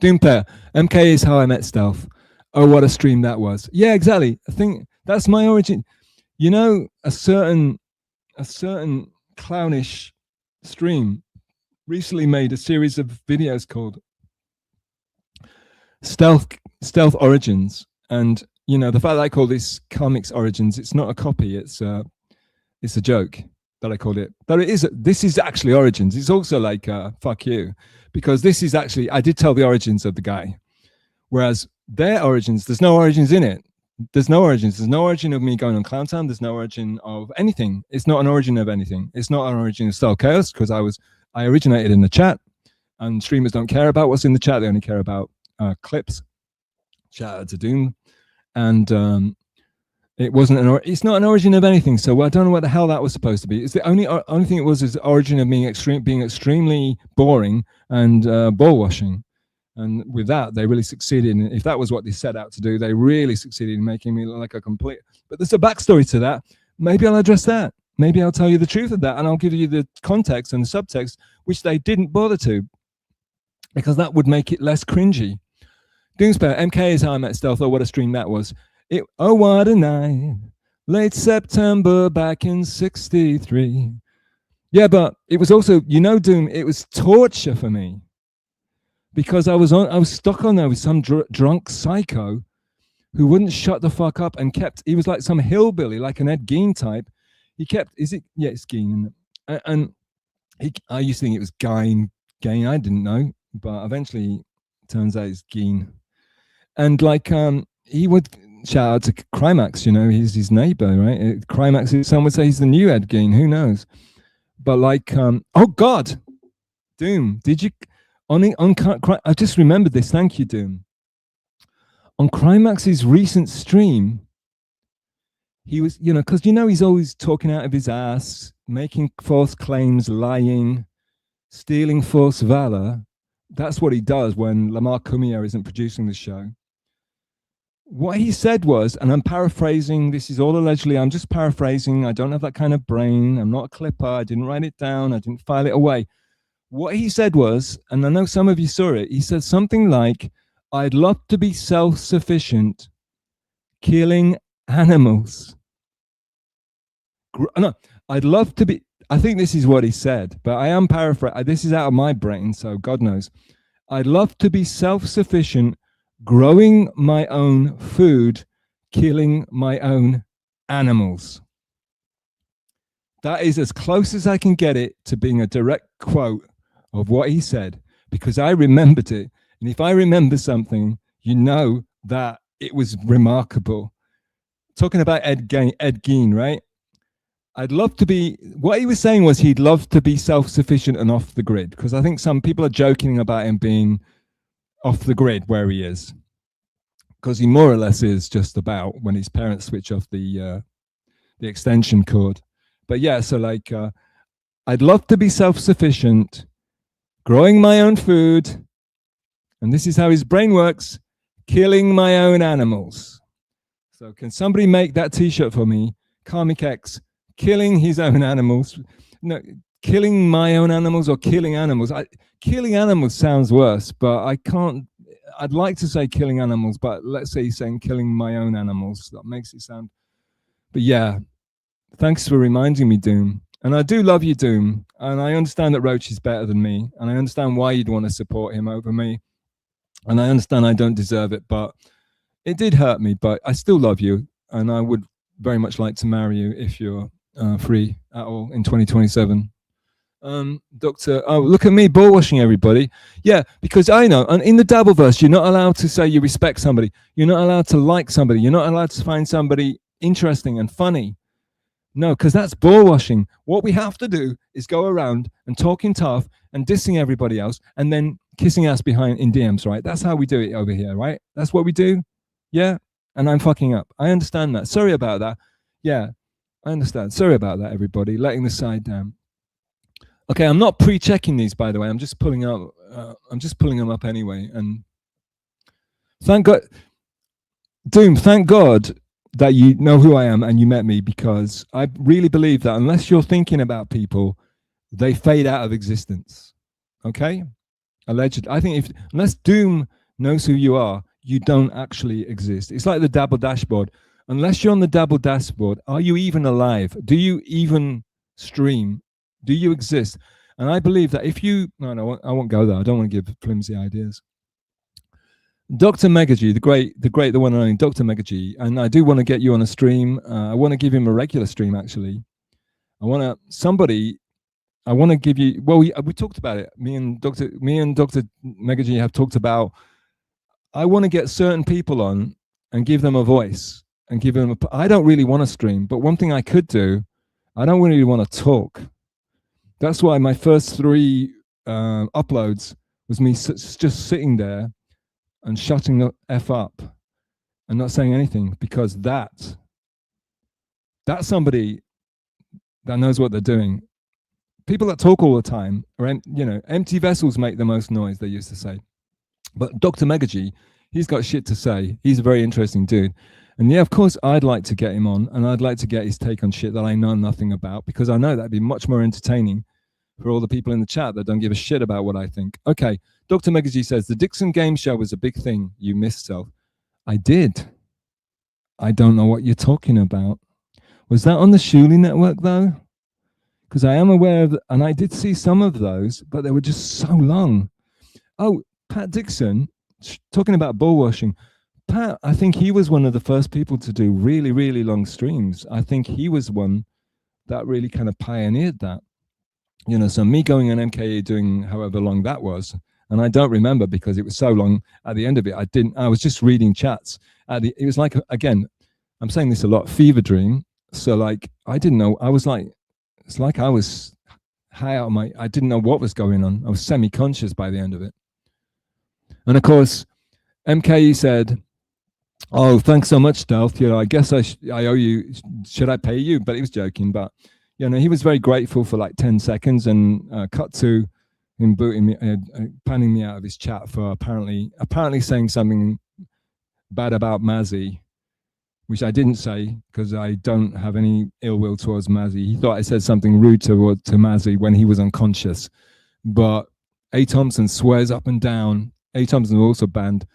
D: Doomplayer. MK is how I met Stealth. Oh, what a stream that was. Yeah, exactly. I think that's my origin. A certain clownish stream recently made a series of videos called Stealth Origins, and the fact that I call this Crimeax Origins, it's not a copy, it's a joke that I called it. But this is actually Origins. It's also like fuck you, because this is actually, I did tell the origins of the guy, whereas their origins, there's no origins in it. There's no origins. There's no origin of me going on Clown Town. There's no origin of anything. It's not an origin of anything. It's not an origin of Style Chaos, because I originated in the chat, and streamers don't care about what's in the chat. They only care about clips. Shout out to Doom. And it's not an origin of anything. So I don't know what the hell that was supposed to be. It's the only thing it was is the origin of being extremely boring and ball washing. And with that, they really succeeded. And if that was what they set out to do, they really succeeded in making me look like a complete. But there's a backstory to that. Maybe I'll address that. Maybe I'll tell you the truth of that, and I'll give you the context and the subtext, which they didn't bother to, because that would make it less cringy. Doomspayer, MK is how I met Stealth. Oh, what a stream that was. Oh, what a night. Late September back in 63. Yeah, but it was also, Doom, it was torture for me. Because I was stuck on there with some drunk psycho who wouldn't shut the fuck up and he was like some hillbilly, like an Ed Gein type. It's Gein. And I used to think it was Gain. I didn't know, but eventually it turns out it's Gein. And like he would shout out to Crimeax, you know, he's his neighbor, right? Crimeax, some would say he's the new Ed Gein, who knows? But like, oh God, Doom, did you, I just remembered this, thank you, Doom. On Crimeax's recent stream, he was, you know, because you know he's always talking out of his ass, making false claims, lying, stealing false valor. That's what he does when Lamar Cummia isn't producing the show. What he said was, and I'm paraphrasing, this is all allegedly, I'm just paraphrasing, I don't have that kind of brain, I'm not a clipper, I didn't write it down, I didn't file it away. What he said was, and I know some of you saw it, he said something like, I'd love to be self-sufficient, killing animals. No, I'd love to be, I think this is what he said, but I am paraphrasing, this is out of my brain, so God knows. I'd love to be self-sufficient, growing my own food, killing my own animals. That is as close as I can get it to being a direct quote of what he said, because I remembered it. And if I remember something, you know that it was remarkable. Talking about Ed Gein, right? I'd love to be, what he was saying was he'd love to be self-sufficient and off the grid, because I think some people are joking about him being off the grid where he is, because he more or less is just about when his parents switch off the extension cord. But yeah, so like, I'd love to be self-sufficient, growing my own food, and this is how his brain works, killing my own animals. So can somebody make that t-shirt for me? Krymax X, killing his own animals. No, killing my own animals or killing animals. Killing animals sounds worse, but I can't, I'd like to say killing animals, but let's say he's saying killing my own animals. That makes it sound, but yeah, thanks for reminding me, Doom. And I do love you, Doom. And I understand that Roach is better than me. And I understand why you'd want to support him over me. And I understand I don't deserve it, but it did hurt me, but I still love you. And I would very much like to marry you if you're free at all in 2027. Doctor, oh, look at me ball washing everybody. Yeah, because I know, and in the Dabbleverse, you're not allowed to say you respect somebody. You're not allowed to like somebody. You're not allowed to find somebody interesting and funny. No, because that's ball washing. What we have to do is go around and talking tough and dissing everybody else and then kissing ass behind in DMs, right? That's how we do it over here, right? That's what we do. Yeah. And I'm fucking up. I understand that. Sorry about that. Yeah, I understand. Sorry about that, everybody. Letting the side down. Okay, I'm not pre-checking these, by the way. I'm just pulling up. I'm just pulling them up anyway. And thank God, Doom. Thank God that you know who I am and you met me, because I really believe that unless you're thinking about people, they fade out of existence. Okay, allegedly. I think unless Doom knows who you are, you don't actually exist. It's like the Dabble dashboard. Unless you're on the Dabble dashboard, are you even alive? Do you even stream? Do you exist? And I believe that if you, no, I won't go there. I don't want to give flimsy ideas. Dr. Megagy, the one and only Dr. Megagy, and I do want to get you on a stream. I want to give him a regular stream, actually. I want to give you, well, we talked about it. Me and Dr. Megagy have talked about, I want to get certain people on and give them a voice and give them I don't really want to stream, but one thing I could do, I don't really want to talk. That's why my first 3 uploads was me just sitting there and shutting the F up and not saying anything, because that's somebody that knows what they're doing. People that talk all the time, or empty vessels make the most noise, they used to say. But Dr. Megagy, he's got shit to say. He's a very interesting dude. And yeah, of course, I'd like to get him on, and I'd like to get his take on shit that I know nothing about, because I know that'd be much more entertaining for all the people in the chat that don't give a shit about what I think. Okay, Dr. Megagy says, the Dixon game show was a big thing. You missed, Self. I did. I don't know what you're talking about. Was that on the Shuli network, though? Because I am aware of, and I did see some of those, but they were just so long. Oh, Pat Dixon, talking about ball washing. Pat, I think he was one of the first people to do really, really long streams. I think he was one that really kind of pioneered that. So me going on MKE doing however long that was, And I don't remember because it was so long at the end of it. I was just reading chats. It was like, again, I'm saying this a lot, fever dream. So like, I didn't know, it's like I was high out of I didn't know what was going on. I was semi-conscious by the end of it. And of course, MKE said, "Oh, thanks so much, Stealth. I guess I owe you. Should I pay you?" But he was joking. But he was very grateful for like 10 seconds, and cut to him booting me, panning me out of his chat for apparently saying something bad about Mazzy, which I didn't say because I don't have any ill will towards Mazzy. He thought I said something rude to Mazzy when he was unconscious. But A. Thompson swears up and down. A. Thompson was also banned.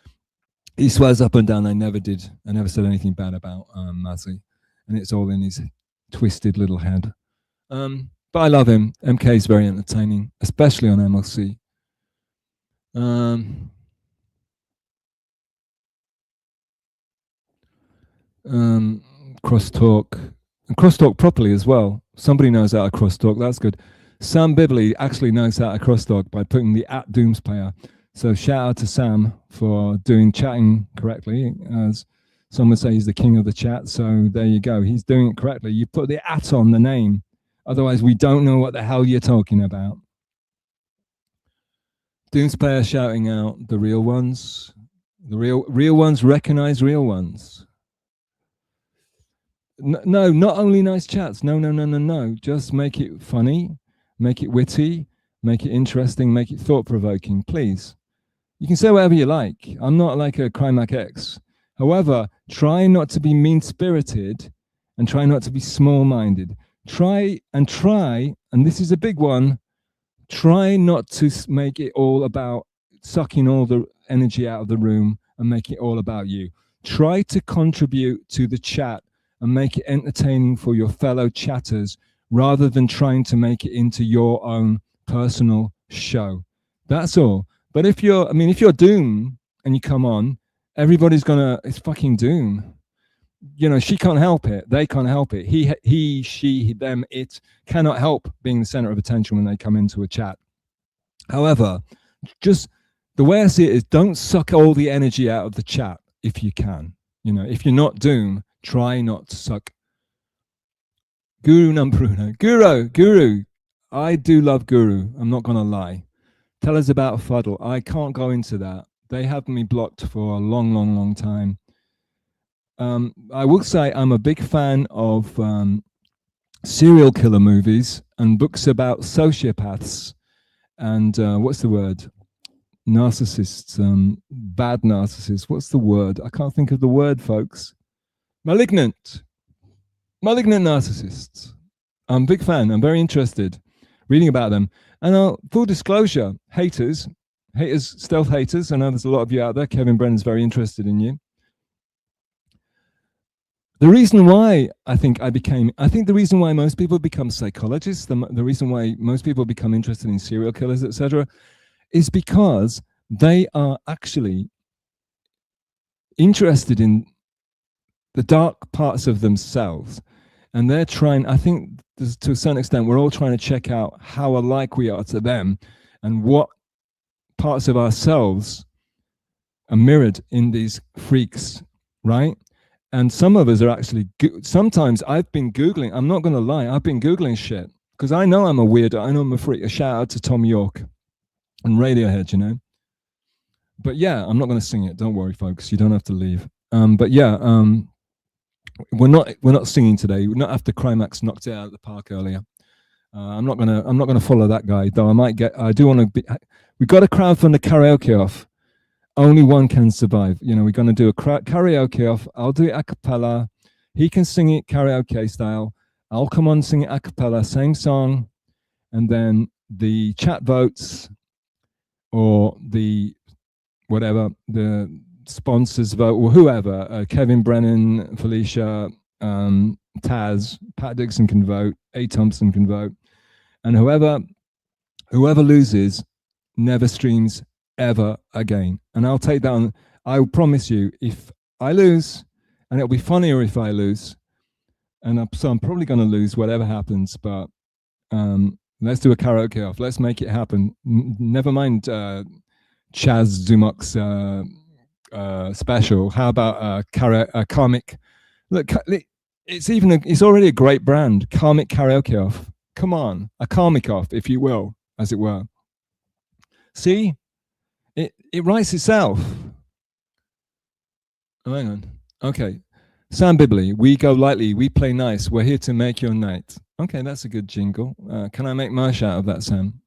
D: He swears up and down I never did. I never said anything bad about Mazzy. And it's all in his twisted little head. But I love him. MK is very entertaining, especially on MLC. Crosstalk properly as well. Somebody knows how to crosstalk. That's good. Sam Bibley actually knows how to crosstalk by putting the @Doomspayer. So shout out to Sam for doing chatting correctly. As some would say, he's the king of the chat. So there you go. He's doing it correctly. You put the @ on the name. Otherwise, we don't know what the hell you're talking about. Doomspayer shouting out the real ones. The real ones recognize real ones. No, not only nice chats. No. Just make it funny, make it witty, make it interesting, make it thought-provoking, please. You can say whatever you like. I'm not like a Krymax X. However, try not to be mean-spirited and try not to be small-minded. Try, and this is a big one, try not to make it all about sucking all the energy out of the room and make it all about you. Try to contribute to the chat and make it entertaining for your fellow chatters rather than trying to make it into your own personal show. That's all. But if you're Doom and you come on, everybody's it's fucking Doom. She can't help it. They can't help it. He, she, them, it cannot help being the center of attention when they come into a chat. However, just the way I see it is don't suck all the energy out of the chat if you can. If you're not Doom, try not to suck. Guru Numbruno. Guru. I do love Guru. I'm not going to lie. Tell us about Fuddle. I can't go into that. They have me blocked for a long time. I will say I'm a big fan of serial killer movies and books about sociopaths and what's the word? Narcissists, bad narcissists. What's the word? I can't think of the word, folks. Malignant narcissists. I'm a big fan. I'm very interested reading about them. And full disclosure, haters, stealth haters. I know there's a lot of you out there. Kevin Brennan's very interested in you. The reason why the reason why most people become psychologists, the reason why most people become interested in serial killers, etc., is because they are actually interested in the dark parts of themselves. And they're trying, I think to a certain extent, we're all trying to check out how alike we are to them and what parts of ourselves are mirrored in these freaks, right? And some of us are actually, sometimes I've been Googling, I'm not going to lie, I've been Googling shit because I know I'm a weirdo, I know I'm a freak. A shout out to Tom York and Radiohead, But yeah, I'm not going to sing it. Don't worry, folks. You don't have to leave. But yeah, we're not singing today. Not after Crimeax knocked it out of the park earlier. I'm not gonna follow that guy, though. I do want to be. We got to crowdfund a karaoke off. Only one can survive. We're gonna do a karaoke off. I'll do it a cappella. He can sing it karaoke style. I'll come on, sing it a cappella, same song, and then the chat votes or the sponsors vote or whoever, Kevin Brennan, Felicia, Taz, Pat Dixon can vote, A. Thompson can vote, and whoever loses never streams ever again. And I'll take that on. I will promise you, if I lose, and it'll be funnier if I lose, and so I'm probably going to lose whatever happens, but let's do a karaoke off. Let's make it happen. Never mind Chaz Zumok's special. How about Karmic? Look, it's already a great brand. Karmic Karaoke Off. Come on, a Karmic Off, if you will, as it were. See, it writes itself. Oh, hang on. Okay. Sam Bibley, we go lightly, we play nice, we're here to make your night. Okay, that's a good jingle. Can I make merch out of that, Sam?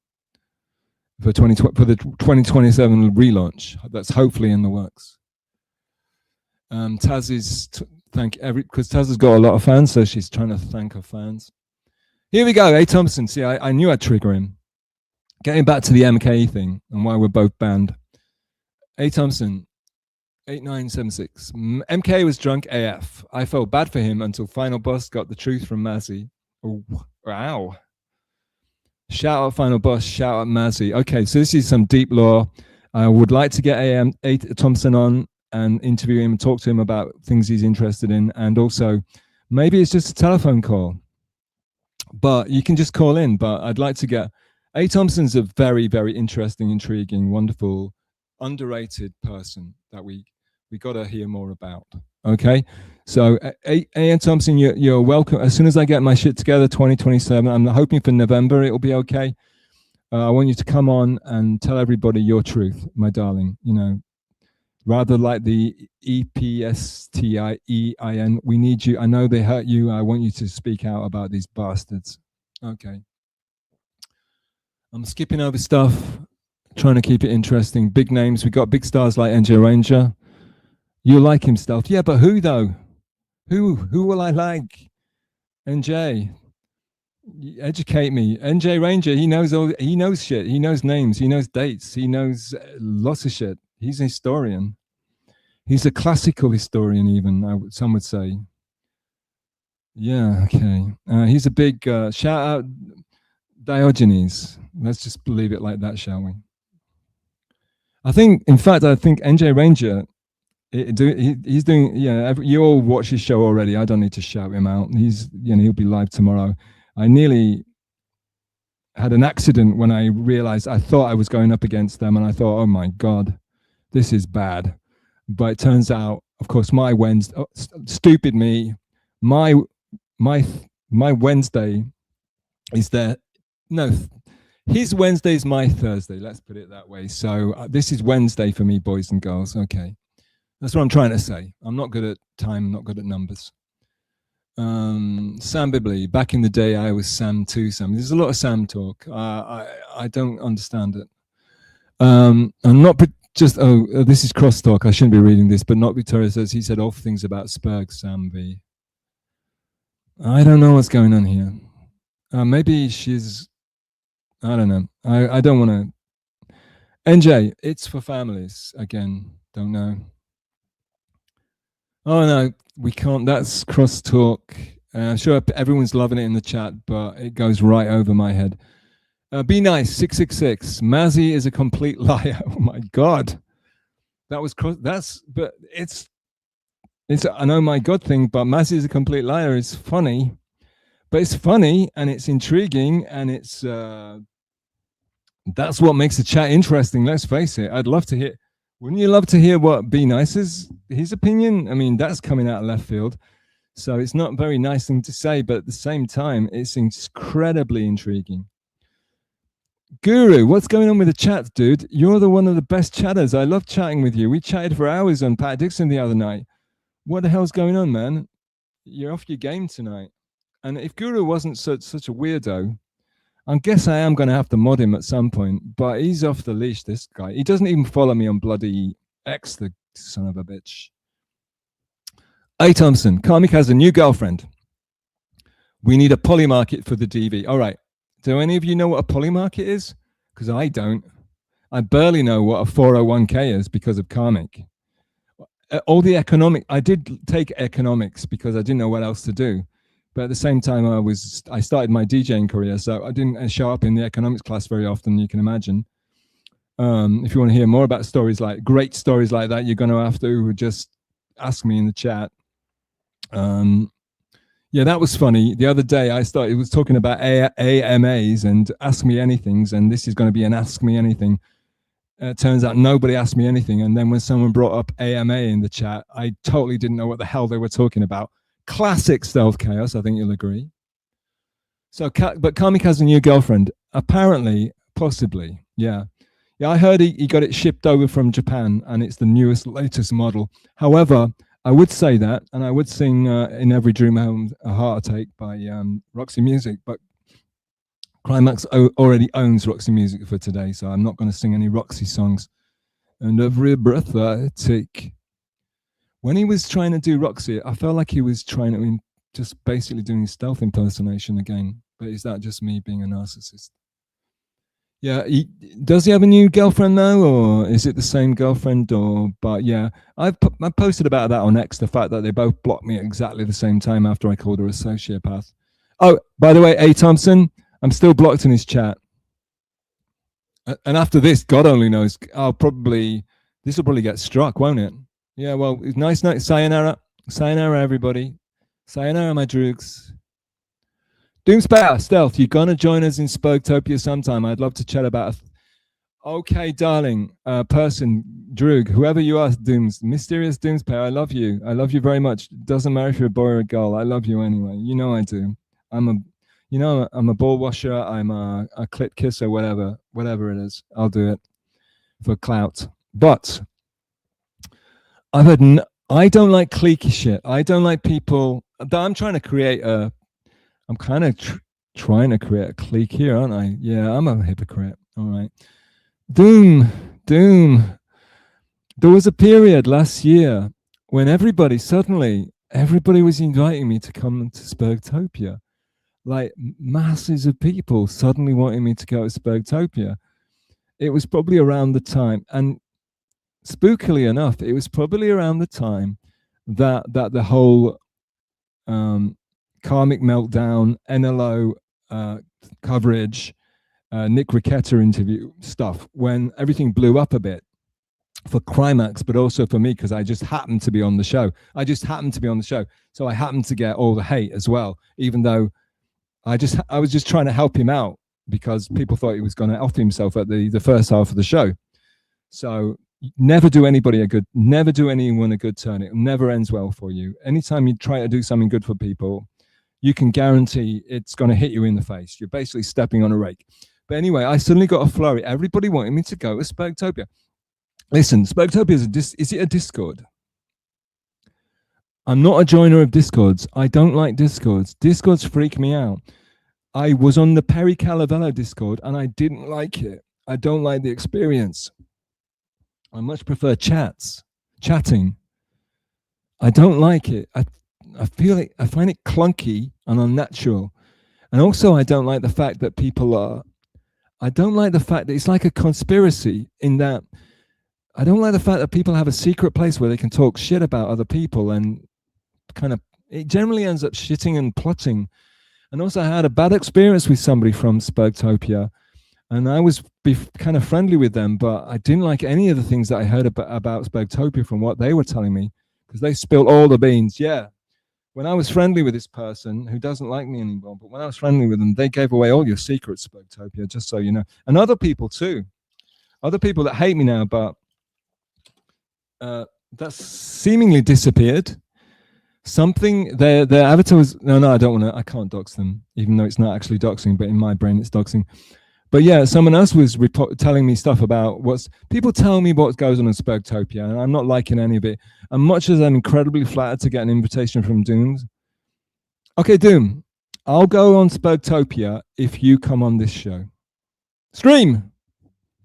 D: For the 2027 relaunch, that's hopefully in the works. Taz is because Taz has got a lot of fans, so she's trying to thank her fans. Here we go, A. Thompson. See, I knew I'd trigger him. Getting back to the MK thing and why we're both banned. A. Thompson, 8976. MK was drunk AF. I felt bad for him until Final Boss got the truth from Mazzy. Oh, wow. Shout out Final Boss, shout out Mazzy. Okay, so this is some deep lore. I would like to get A. Thompson on and interview him and talk to him about things he's interested in. And also, maybe it's just a telephone call. But you can just call in. But I'd like to get... A. Thompson's a very, very interesting, intriguing, wonderful, underrated person that we got to hear more about. Okay, so A. Thompson, you're welcome. As soon as I get my shit together, 2027, I'm hoping for November it'll be okay. I want you to come on and tell everybody your truth, my darling. You know, rather like the EPSTIEIN. We need you. I know they hurt you. I want you to speak out about these bastards. Okay. I'm skipping over stuff, trying to keep it interesting. Big names. We got big stars like NJ Ranger. You like him stuff. Yeah, but who though? Who will I like? NJ. Educate me. NJ Ranger, he knows shit. He knows names. He knows dates. He knows lots of shit. He's a historian. He's a classical historian even, some would say. Yeah, okay. He's a big shout out Diogenes. Let's just leave it like that, shall we? I think NJ Ranger, he's doing, yeah, you all watch his show already. I don't need to shout him out. He'll be live tomorrow. I nearly had an accident when I realized I thought I was going up against them, and I thought, oh my God, this is bad. But it turns out, of course, my Wednesday, stupid me, my Wednesday is there. No, his Wednesday is my Thursday. Let's put it that way. So this is Wednesday for me, boys and girls. Okay. That's what I'm trying to say. I'm not good at time, I'm not good at numbers. Sam Bibley, back in the day, I was Sam too, Sam. There's a lot of Sam talk. I don't understand it. I'm not just, this is crosstalk. I shouldn't be reading this, but not Victoria says he said awful things about Spurg, Sam V. I don't know what's going on here. Maybe she's, I don't know. I don't want to. NJ, it's for families. Again, don't know. Oh no, we can't. That's crosstalk. I'm sure everyone's loving it in the chat, but it goes right over my head. Be nice, 666. Mazzy is a complete liar. Oh my God, that was cross. But it's I know my God thing, but Mazzy is a complete liar. It's funny, but it's funny and it's intriguing and it's that's what makes the chat interesting. Let's face it. I'd love to hear. Wouldn't you love to hear what Be Nice is, his opinion? I mean, that's coming out of left field. So it's not a very nice thing to say, but at the same time, it's incredibly intriguing. Guru, what's going on with the chat, dude? You're one of the best chatters. I love chatting with you. We chatted for hours on Pat Dixon the other night. What the hell's going on, man? You're off your game tonight. And if Guru wasn't such a weirdo, I guess I am going to have to mod him at some point, but he's off the leash, this guy. He doesn't even follow me on bloody X, the son of a bitch. A. Thompson, Karmic has a new girlfriend. We need a poly market for the DV. All right. Do any of you know what a poly market is? Because I don't. I barely know what a 401k is because of Karmic. All the I did take economics because I didn't know what else to do. But at the same time, I started my DJing career, so I didn't show up in the economics class very often, you can imagine. If you want to hear more about great stories like that, you're going to have to just ask me in the chat. Yeah, that was funny. The other day, it was talking about AMAs and Ask Me Anythings, and this is going to be an Ask Me Anything. turns out nobody asked me anything. And then when someone brought up AMA in the chat, I totally didn't know what the hell they were talking about. Classic stealth chaos, I think you'll agree. So, but Karmik has a new girlfriend. Apparently, possibly, yeah. Yeah, I heard he got it shipped over from Japan, and it's the newest, latest model. However, I would say that, and I would sing In Every Dream Home a Heartache by Roxy Music, but Crimeax already owns Roxy Music for today, so I'm not going to sing any Roxy songs. And every breath I take. When he was trying to do Roxy, I felt like he was trying to just basically doing stealth impersonation again. But is that just me being a narcissist? Yeah, does he have a new girlfriend now, or is it the same girlfriend? But yeah, I posted about that on X, the fact that they both blocked me at exactly the same time after I called her a sociopath. Oh, by the way, A. Thompson, I'm still blocked in his chat. And after this, God only knows, this will probably get struck, won't it? Yeah, well, nice night. Sayonara. Sayonara, everybody. Sayonara, my droogs. Doomspayer, Stealth, you're going to join us in Spoketopia sometime. I'd love to chat about okay, darling, person, Droog, whoever you are, Mysterious Doomspayer, I love you. I love you very much. Doesn't matter if you're a boy or a girl. I love you anyway. You know I do. I'm a ball washer. I'm a clit kisser, whatever it is. I'll do it for clout. But I've heard I don't like cliquey shit. I don't like people. I'm trying to create I'm kind of trying to create a clique here, aren't I? Yeah, I'm a hypocrite. All right. Doom. There was a period last year when everybody was inviting me to come to Spoketopia. Like masses of people suddenly wanting me to go to Spoketopia. It was probably around the time, and spookily enough, it was probably around the time that the whole Karmic Meltdown, NLO coverage, Nick Riquetta interview stuff, when everything blew up a bit for Crimeax, but also for me, because I just happened to be on the show. So I happened to get all the hate as well, even though I was just trying to help him out because people thought he was going to off himself at the first half of the show. So never do anyone a good turn. It never ends well for you. Anytime you try to do something good for people, you can guarantee it's going to hit you in the face. You're basically stepping on a rake. But anyway, I suddenly got a flurry. Everybody wanted me to go to Spoketopia. Listen, Spoketopia is it a Discord? I'm not a joiner of Discords. I don't like Discords. Discords freak me out. I was on the Perry Calavello Discord and I didn't like it. I don't like the experience. I much prefer chatting. I don't like it. I find it clunky and unnatural. And also I don't like the fact that it's like a conspiracy, in that I don't like the fact that people have a secret place where they can talk shit about other people, and it generally ends up shitting and plotting. And also I had a bad experience with somebody from Spoketopia, and I was kind of friendly with them, but I didn't like any of the things that I heard about Spoketopia from what they were telling me, because they spilled all the beans. Yeah. When I was friendly with this person who doesn't like me anymore, but when I was friendly with them, they gave away all your secrets, Spoketopia, just so you know. And other people too. Other people that hate me now, but that's seemingly disappeared. Something, their avatar was, no, I can't dox them, even though it's not actually doxing, but in my brain it's doxing. But yeah, someone else was telling me stuff about people tell me what goes on in Spoketopia, and I'm not liking any of it. And much as I'm incredibly flattered to get an invitation from Dooms. Okay, Doom, I'll go on Spoketopia if you come on this show. Stream!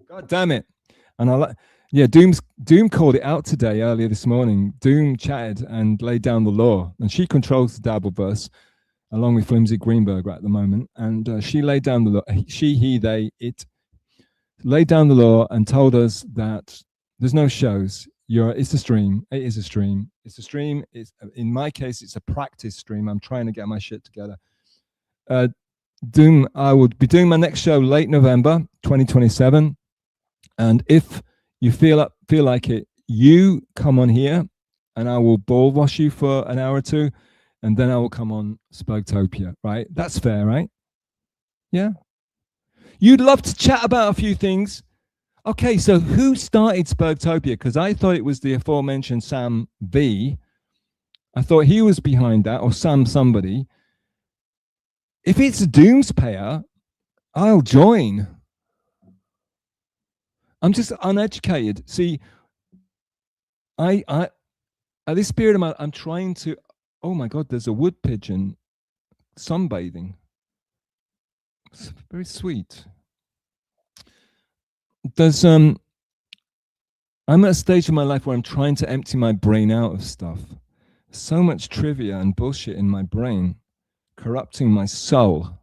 D: God damn it. And Doom called it out today, earlier this morning. Doom chatted and laid down the law, and she controls the Dabbleverse, along with Flimsy Greenberg at the moment. And she laid down the law, it laid down the law and told us that there's no shows. It's a stream. It is a stream. It's a stream. In my case, it's a practice stream. I'm trying to get my shit together. Doom, I would be doing my next show late November 2027. And if you feel like it, you come on here and I will ball wash you for an hour or two, and then I will come on Spoketopia, right? That's fair, right? Yeah. You'd love to chat about a few things. Okay, so who started Spurgtopia? Because I thought it was the aforementioned Sam B. I thought he was behind that, or Sam somebody. If it's a Doomspayer, I'll join. I'm just uneducated. See, I at this period of my, I'm trying to. Oh my God, there's a wood pigeon sunbathing. It's very sweet. There's I'm at a stage in my life where I'm trying to empty my brain out of stuff. So much trivia and bullshit in my brain, corrupting my soul.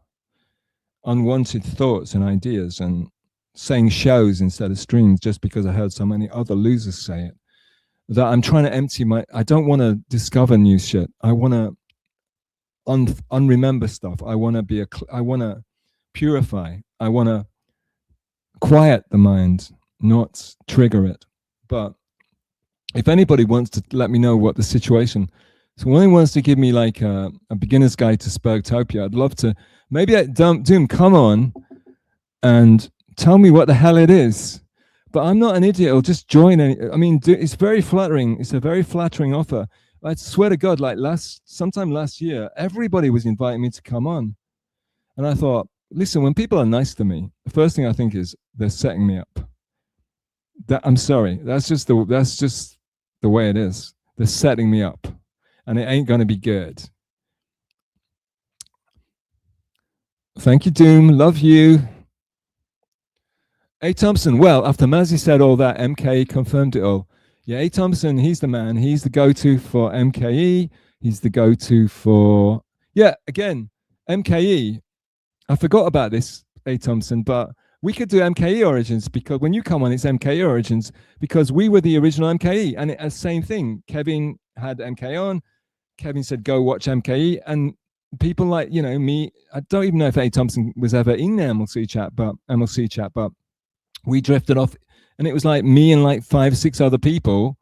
D: Unwanted thoughts and ideas, and saying shows instead of streams just because I heard so many other losers say it. That I'm trying to empty my. I don't want to discover new shit. I want to unremember stuff. I want to be I want to purify. I want to quiet the mind, not trigger it. But if anybody wants to let me know what the situation, so when anyone wants to give me like a beginner's guide to Spurgtopia, I'd love to. Maybe at Doom, come on and tell me what the hell it is. But I'm not an idiot. I'll just join. I mean, it's very flattering. It's a very flattering offer. I swear to God, like sometime last year, everybody was inviting me to come on. And I thought, listen, when people are nice to me, the first thing I think is they're setting me up. I'm sorry. That's just the way it is. They're setting me up. And it ain't going to be good. Thank you, Doom. Love you. A. Thompson. Well, after Mazzy said all that, MKE confirmed it all. Yeah, A. Thompson, he's the man. He's the go-to for MKE. He's the go-to for... Yeah, again, MKE. I forgot about this, A. Thompson, but we could do MKE Origins because when you come on, it's MKE Origins because we were the original MKE. And it's the same thing. Kevin had MK on. Kevin said, go watch MKE. And people like, you know, me, I don't even know if A. Thompson was ever in the MLC chat, but we drifted off, and it was like me and like 5 or 6 other people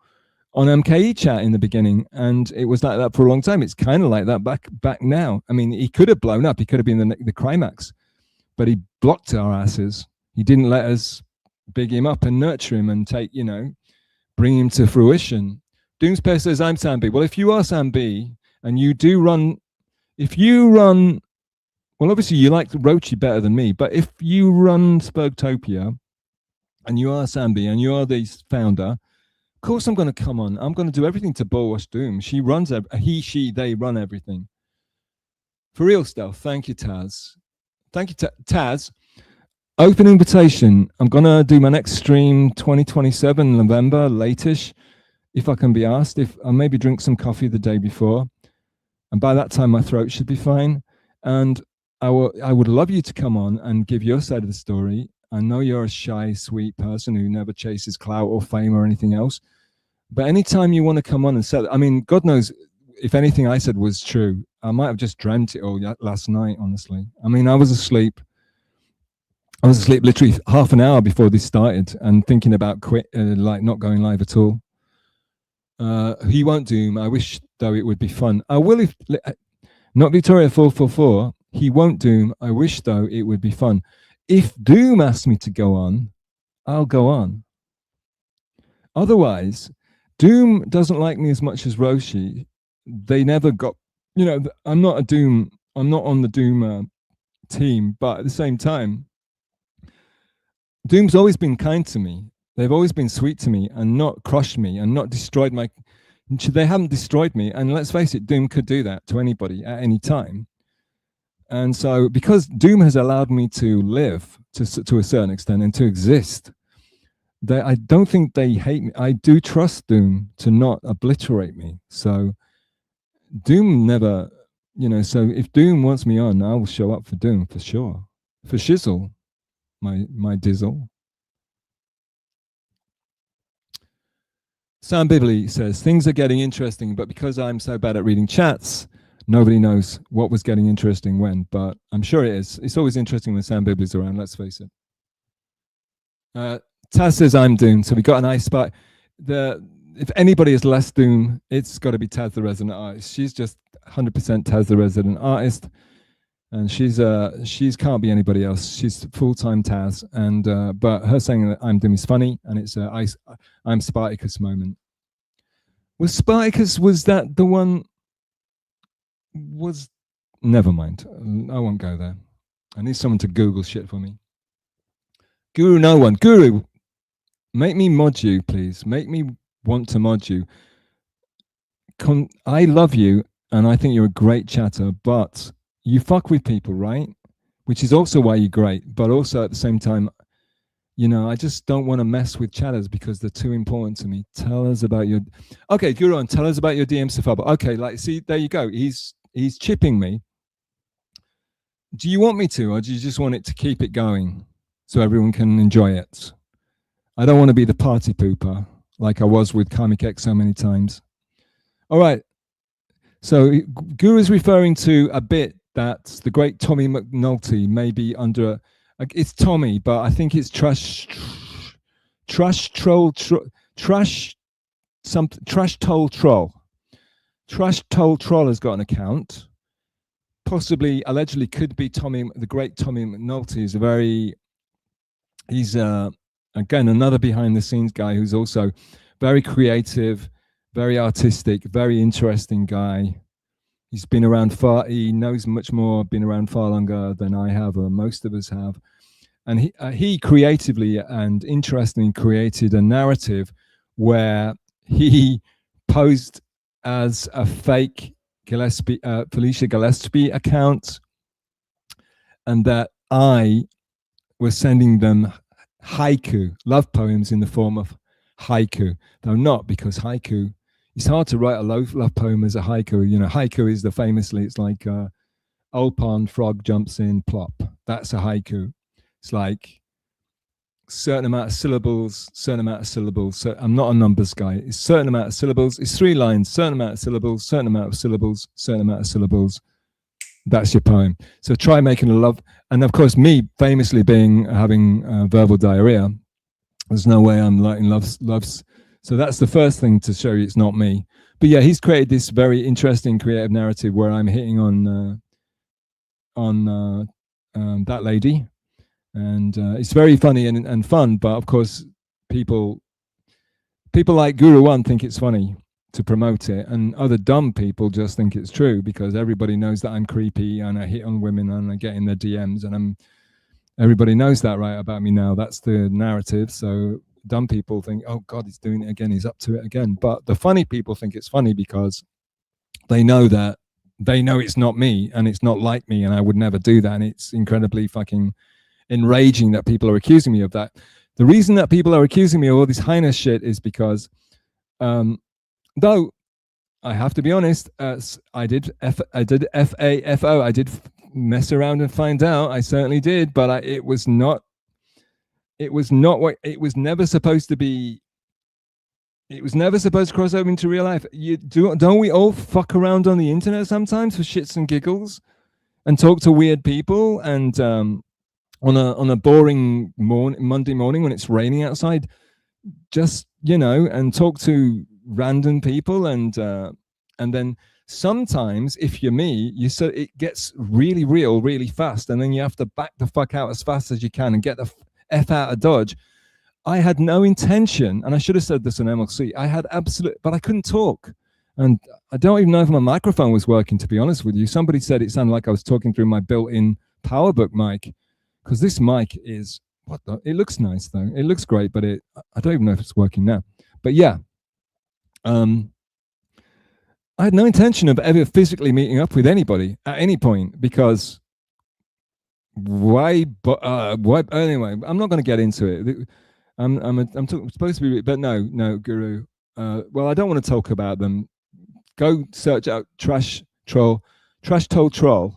D: on MKE chat in the beginning, and it was like that for a long time. It's kind of like that back now. I mean, he could have blown up. He could have been the Crimeax, but he blocked our asses. He didn't let us big him up and nurture him and take, you know, bring him to fruition. Doomspayer says, I'm Sam B. Well, if you are Sam B and you do run, well, obviously you like Roachy better than me, but if you run Spurgtopia, and you are Sam B, and you are the founder, of course I'm going to come on. I'm going to do everything to bullwash Doom. She runs, they run everything. For real stuff. Thank you, Taz. Thank you, Taz. Open invitation. I'm going to do my next stream 2027, November, late-ish, if I can be asked. If I'll maybe drink some coffee the day before. And by that time, my throat should be fine. And I would love you to come on and give your side of the story. I know you're a shy, sweet person who never chases clout or fame or anything else. But anytime you want to come on and say, I mean, God knows if anything I said was true. I might have just dreamt it all last night, honestly. I mean, I was asleep. I was asleep literally half an hour before this started and thinking about like not going live at all. He won't Doom. I wish, though, it would be fun. I will if... Not Victoria 444. He won't Doom. I wish, though, it would be fun. If Doom asks me to go on, I'll go on. Otherwise, Doom doesn't like me as much as Roshi. They never got, you know, I'm not on the Doom team, but at the same time, Doom's always been kind to me. They've always been sweet to me and not crushed me and not destroyed my, they haven't destroyed me. And let's face it, Doom could do that to anybody at any time. And so because Doom has allowed me to live to a certain extent and to exist, I don't think they hate me. I do trust Doom to not obliterate me. So Doom never, you know, so if Doom wants me on, I will show up for Doom for sure. For Shizzle, my dizzle. Sam Bibley says, things are getting interesting, but because I'm so bad at reading chats, nobody knows what was getting interesting when, but I'm sure it is. It's always interesting when Sam Bibley's around, let's face it. Taz says, I'm Doom, so we got a nice spot. If anybody is less Doom, it's got to be Taz the Resident Artist. She's just 100% Taz the Resident Artist. and she's can't be anybody else. She's full-time Taz, and but her saying that I'm dim is funny, and it's I'm Spartacus moment. Was Spartacus, was that the one? Was, never mind. I won't go there. I need someone to Google shit for me. Guru, no one. Guru, make me mod you, please. Make me want to mod you. I love you, and I think you're a great chatter, but you fuck with people, right? Which is also why you're great, but also at the same time, you know, I just don't want to mess with chatters because they're too important to me. Tell us about your... Okay, Guru, tell us about your DM Safaba. Okay, like, see, there you go. He's chipping me. Do you want me to, or do you just want it to keep it going so everyone can enjoy it? I don't want to be the party pooper like I was with Krymax X so many times. All right. So Guru is referring to a bit that the great Tommy McNulty may be under... It's Tommy, but I think it's Trash Toll Troll. Trash Toll Troll has got an account. Possibly, allegedly, could be Tommy, the great Tommy McNulty. He's again another behind the scenes guy who's also very creative, very artistic, very interesting guy. He's been around far, he knows much more, been around far longer than I have, or most of us have. And he creatively and interestingly created a narrative where he posed as a fake Felicia Gillespie account, and that I was sending them haiku, love poems in the form of haiku. Though not, because haiku, it's hard to write a love poem as a haiku. You know, haiku is famously, it's like old pond, frog jumps in, plop. That's a haiku. It's like certain amount of syllables, certain amount of syllables. So I'm not a numbers guy. It's certain amount of syllables. It's 3 lines, certain amount of syllables, certain amount of syllables, certain amount of syllables. That's your poem. So try making a love. And of course, me famously having verbal diarrhea, there's no way I'm writing loves. So that's the first thing to show you it's not me. But yeah, he's created this very interesting creative narrative where I'm hitting on that lady. And it's very funny and fun, but of course, people like Guru One think it's funny to promote it, and other dumb people just think it's true because everybody knows that I'm creepy and I hit on women and I get in their DMs, and everybody knows that right about me now. That's the narrative. So dumb people think, oh God, he's doing it again. He's up to it again. But the funny people think it's funny because they know it's not me and it's not like me, and I would never do that. And it's incredibly fucking enraging that people are accusing me of that. The reason that people are accusing me of all this heinous shit is because, though I have to be honest, I did FAFO. I did mess around and find out. I certainly did, but it was not what it was never supposed to be. It was never supposed to cross over into real life. Don't we all fuck around on the internet sometimes for shits and giggles, and talk to weird people, and on a boring Monday morning when it's raining outside, just and talk to random people, and then sometimes if you're me, it gets really real really fast, and then you have to back the fuck out as fast as you can and get the F out of Dodge. I had no intention, and I should have said this on MLC. I had but I couldn't talk, and I don't even know if my microphone was working, to be honest with you. Somebody said it sounded like I was talking through my built-in PowerBook mic, because this mic is it looks nice though. It looks great, but I don't even know if it's working now. But yeah, I had no intention of ever physically meeting up with anybody at any point, because why? But anyway, I'm not going to get into it. I'm supposed to be, but no, Guru. Well, I don't want to talk about them. Go search out Trash Toll Troll.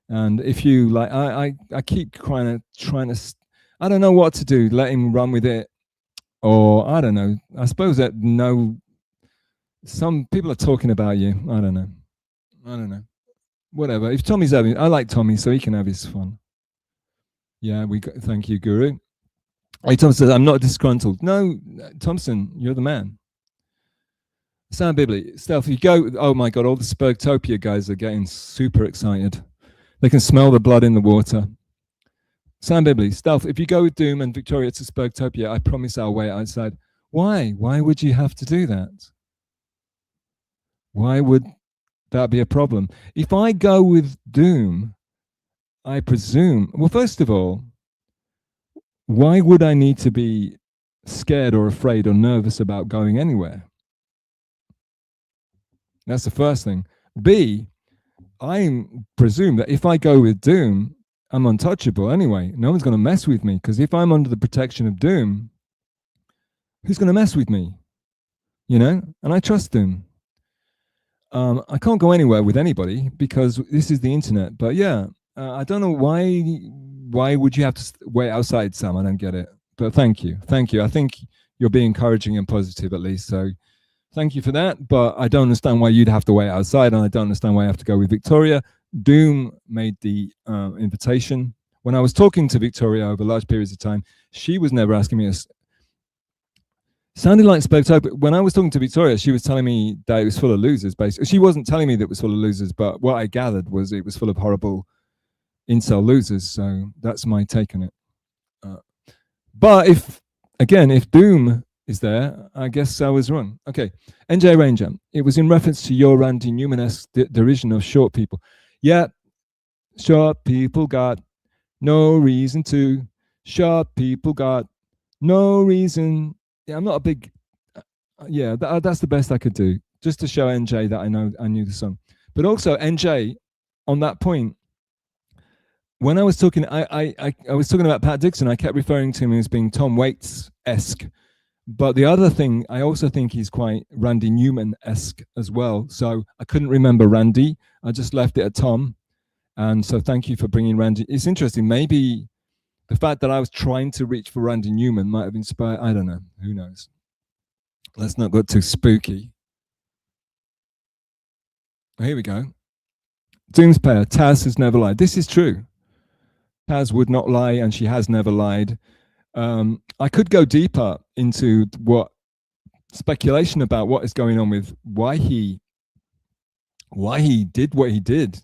D: And if you like, I keep trying to, I don't know what to do. Let him run with it, or I don't know. I suppose that some people are talking about you. I don't know. Whatever. If Tommy's having, I like Tommy, so he can have his fun. Yeah, thank you, Guru. Hey, Tom says I'm not disgruntled. No, Thompson, you're the man. Sound Bibley, Stealth. You go. Oh my God, all the Spurgtopia guys are getting super excited. They can smell the blood in the water. Sam Bibley, Stealth, if you go with Doom and Victoria to Spurgtopia, I promise I'll wait outside. Why? Why would you have to do that? Why would that be a problem? If I go with Doom, I presume, well, first of all, why would I need to be scared or afraid or nervous about going anywhere? That's the first thing. B, I presume that if I go with Doom, I'm untouchable anyway. No one's going to mess with me, because if I'm under the protection of Doom, who's going to mess with me? You know, and I trust Doom. I can't go anywhere with anybody because this is the internet. But yeah, I don't know why would you have to wait outside, Sam? I don't get it. But thank you. I think you're being encouraging and positive at least. So thank you for that. But I don't understand why you'd have to wait outside, and I don't understand why I have to go with Victoria. Doom made the invitation. When I was talking to Victoria over large periods of time, she was never asking me. Sounded like Spurgtopia. When I was talking to Victoria, she was telling me that it was full of losers. Basically, she wasn't telling me that it was full of losers, but what I gathered was it was full of horrible incel losers. So that's my take on it. But if Doom is there, I guess I was wrong. Okay, NJ Ranger. It was in reference to your Randy Newman-esque derision of short people. Yeah, short people got no reason to. Short people got no reason. Yeah, I'm not a big. That's the best I could do, just to show NJ that I knew the song. But also NJ, on that point, when I was talking, I was talking about Pat Dixon. I kept referring to him as being Tom Waits-esque. But the other thing, I also think he's quite Randy Newman-esque as well. So I couldn't remember Randy. I just left it at Tom. And so thank you for bringing Randy. It's interesting. Maybe the fact that I was trying to reach for Randy Newman might have inspired. I don't know. Who knows? Let's not get too spooky. Here we go. Doomspayer. Taz has never lied. This is true. Taz would not lie, and she has never lied. I could go deeper into what speculation about what is going on with why he did what he did,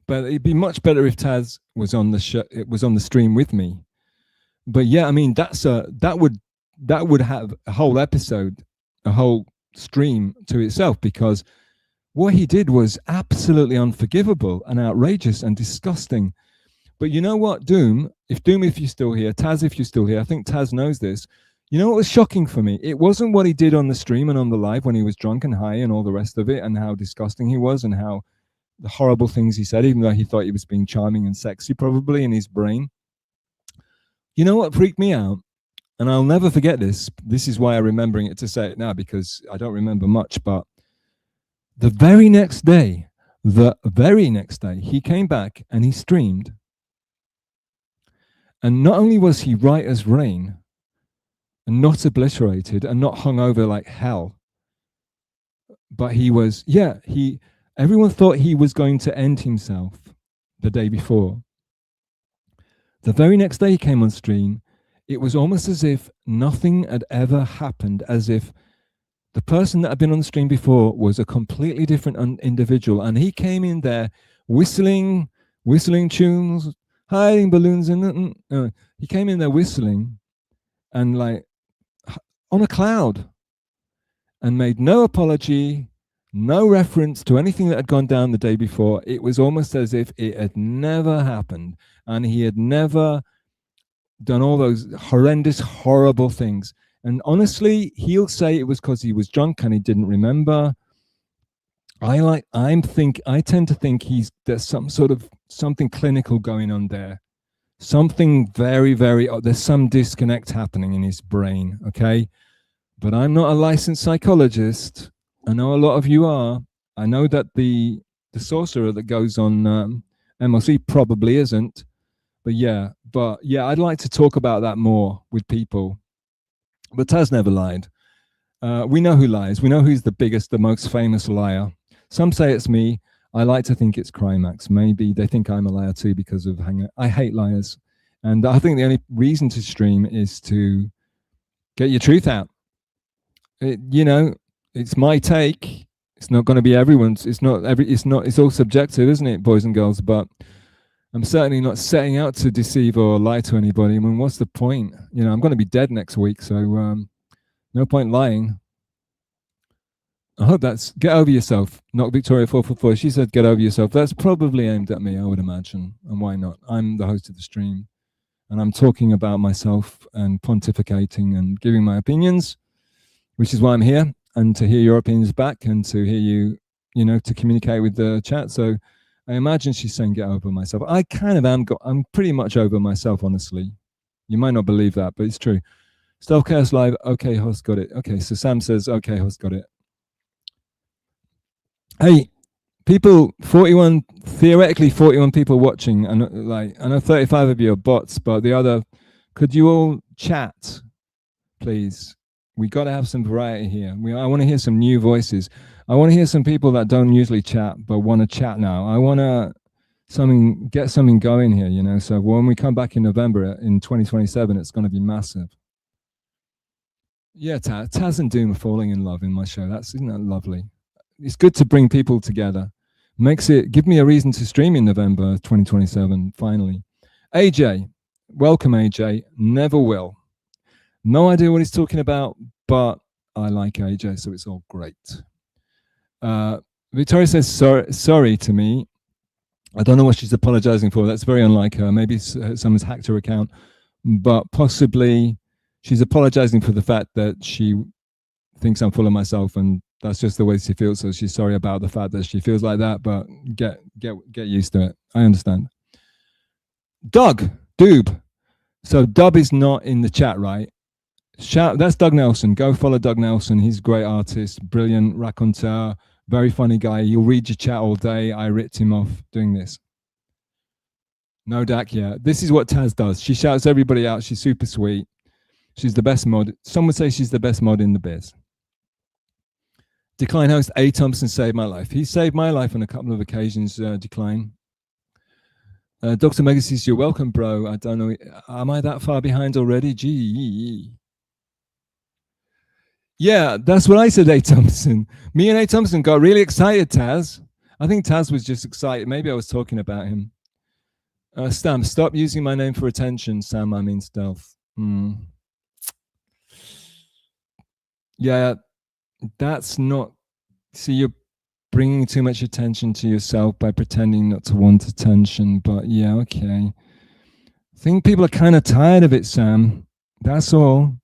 D: but it'd be much better if Taz was on the show. It was on the stream with me. But yeah, I mean that would have a whole episode, a whole stream to itself, because what he did was absolutely unforgivable and outrageous and disgusting. But you know what, Doom, if you're still here, Taz, if you're still here, I think Taz knows this. You know what was shocking for me? It wasn't what he did on the stream and on the live when he was drunk and high and all the rest of it, and how disgusting he was and how the horrible things he said, even though he thought he was being charming and sexy probably in his brain. You know what freaked me out? And I'll never forget this. This is why I'm remembering it to say it now, because I don't remember much. But the very next day, he came back and he streamed. And not only was he right as rain and not obliterated and not hung over like hell, but he was, everyone thought he was going to end himself the day before. The very next day he came on stream, it was almost as if nothing had ever happened, as if the person that had been on the stream before was a completely different individual. And he came in there whistling tunes, hiding balloons, and he came in there whistling and like on a cloud, and made no apology, no reference to anything that had gone down the day before. It was almost as if it had never happened, and he had never done all those horrendous, horrible things. And honestly, he'll say it was because he was drunk and he didn't remember. I tend to think there's something clinical going on there. Something very, very, there's some disconnect happening in his brain, okay? But I'm not a licensed psychologist. I know a lot of you are. I know that the sorcerer that goes on MLC probably isn't. But yeah, I'd like to talk about that more with people. But Taz never lied. We know who lies. We know who's the biggest, the most famous liar. Some say it's me. I like to think it's Crimeax. Maybe they think I'm a liar too because of Hangout. I hate liars. And I think the only reason to stream is to get your truth out. It's my take. It's not going to be everyone's. It's all subjective, isn't it, boys and girls? But I'm certainly not setting out to deceive or lie to anybody. I mean, what's the point? You know, I'm going to be dead next week, so no point lying. I hope that's get over yourself. Not Victoria 444. She said get over yourself. That's probably aimed at me, I would imagine. And why not? I'm the host of the stream, and I'm talking about myself and pontificating and giving my opinions, which is why I'm here, and to hear your opinions back and to hear you, you know, to communicate with the chat. So I imagine she's saying get over myself. I kind of am. I'm pretty much over myself, honestly. You might not believe that, but it's true. Stealth Chaos Live. Okay, host got it. Okay, so Sam says, okay, host got it. Hey, people, 41, theoretically 41 people watching, and like I know 35 of you are bots, but the other, could you all chat, please? We got to have some variety here. I want to hear some new voices. I want to hear some people that don't usually chat but want to chat now. I want to get something going here, you know. So when we come back in November in 2027, it's going to be massive. Yeah, Taz and Doom are falling in love in my show. Isn't that lovely? It's good to bring people together. Give me a reason to stream in November 2027, finally. AJ, welcome AJ, never will. No idea what he's talking about, but I like AJ, so it's all great. Victoria says sorry to me. I don't know what she's apologizing for. That's very unlike her. Maybe someone's hacked her account, but possibly she's apologizing for the fact that she thinks I'm full of myself, and that's just the way she feels. So she's sorry about the fact that she feels like that, but get used to it. I understand. Doob. So Dub is not in the chat, right? That's Doug Nelson. Go follow Doug Nelson. He's a great artist, brilliant raconteur, very funny guy. He'll read your chat all day. I ripped him off doing this. No Dak, yeah. This is what Taz does. She shouts everybody out. She's super sweet. She's the best mod. Some would say she's the best mod in the biz. Decline host A. Thompson saved my life. He saved my life on a couple of occasions, Decline. Dr. Mega says, you're welcome, bro. I don't know. Am I that far behind already? Gee. Yeah, that's what I said, A. Thompson. Me and A. Thompson got really excited, Taz. I think Taz was just excited. Maybe I was talking about him. Stamp, stop using my name for attention, Sam. I mean stealth. Yeah, that's not... See, you're bringing too much attention to yourself by pretending not to want attention. But yeah, okay. I think people are kind of tired of it, Sam. That's all.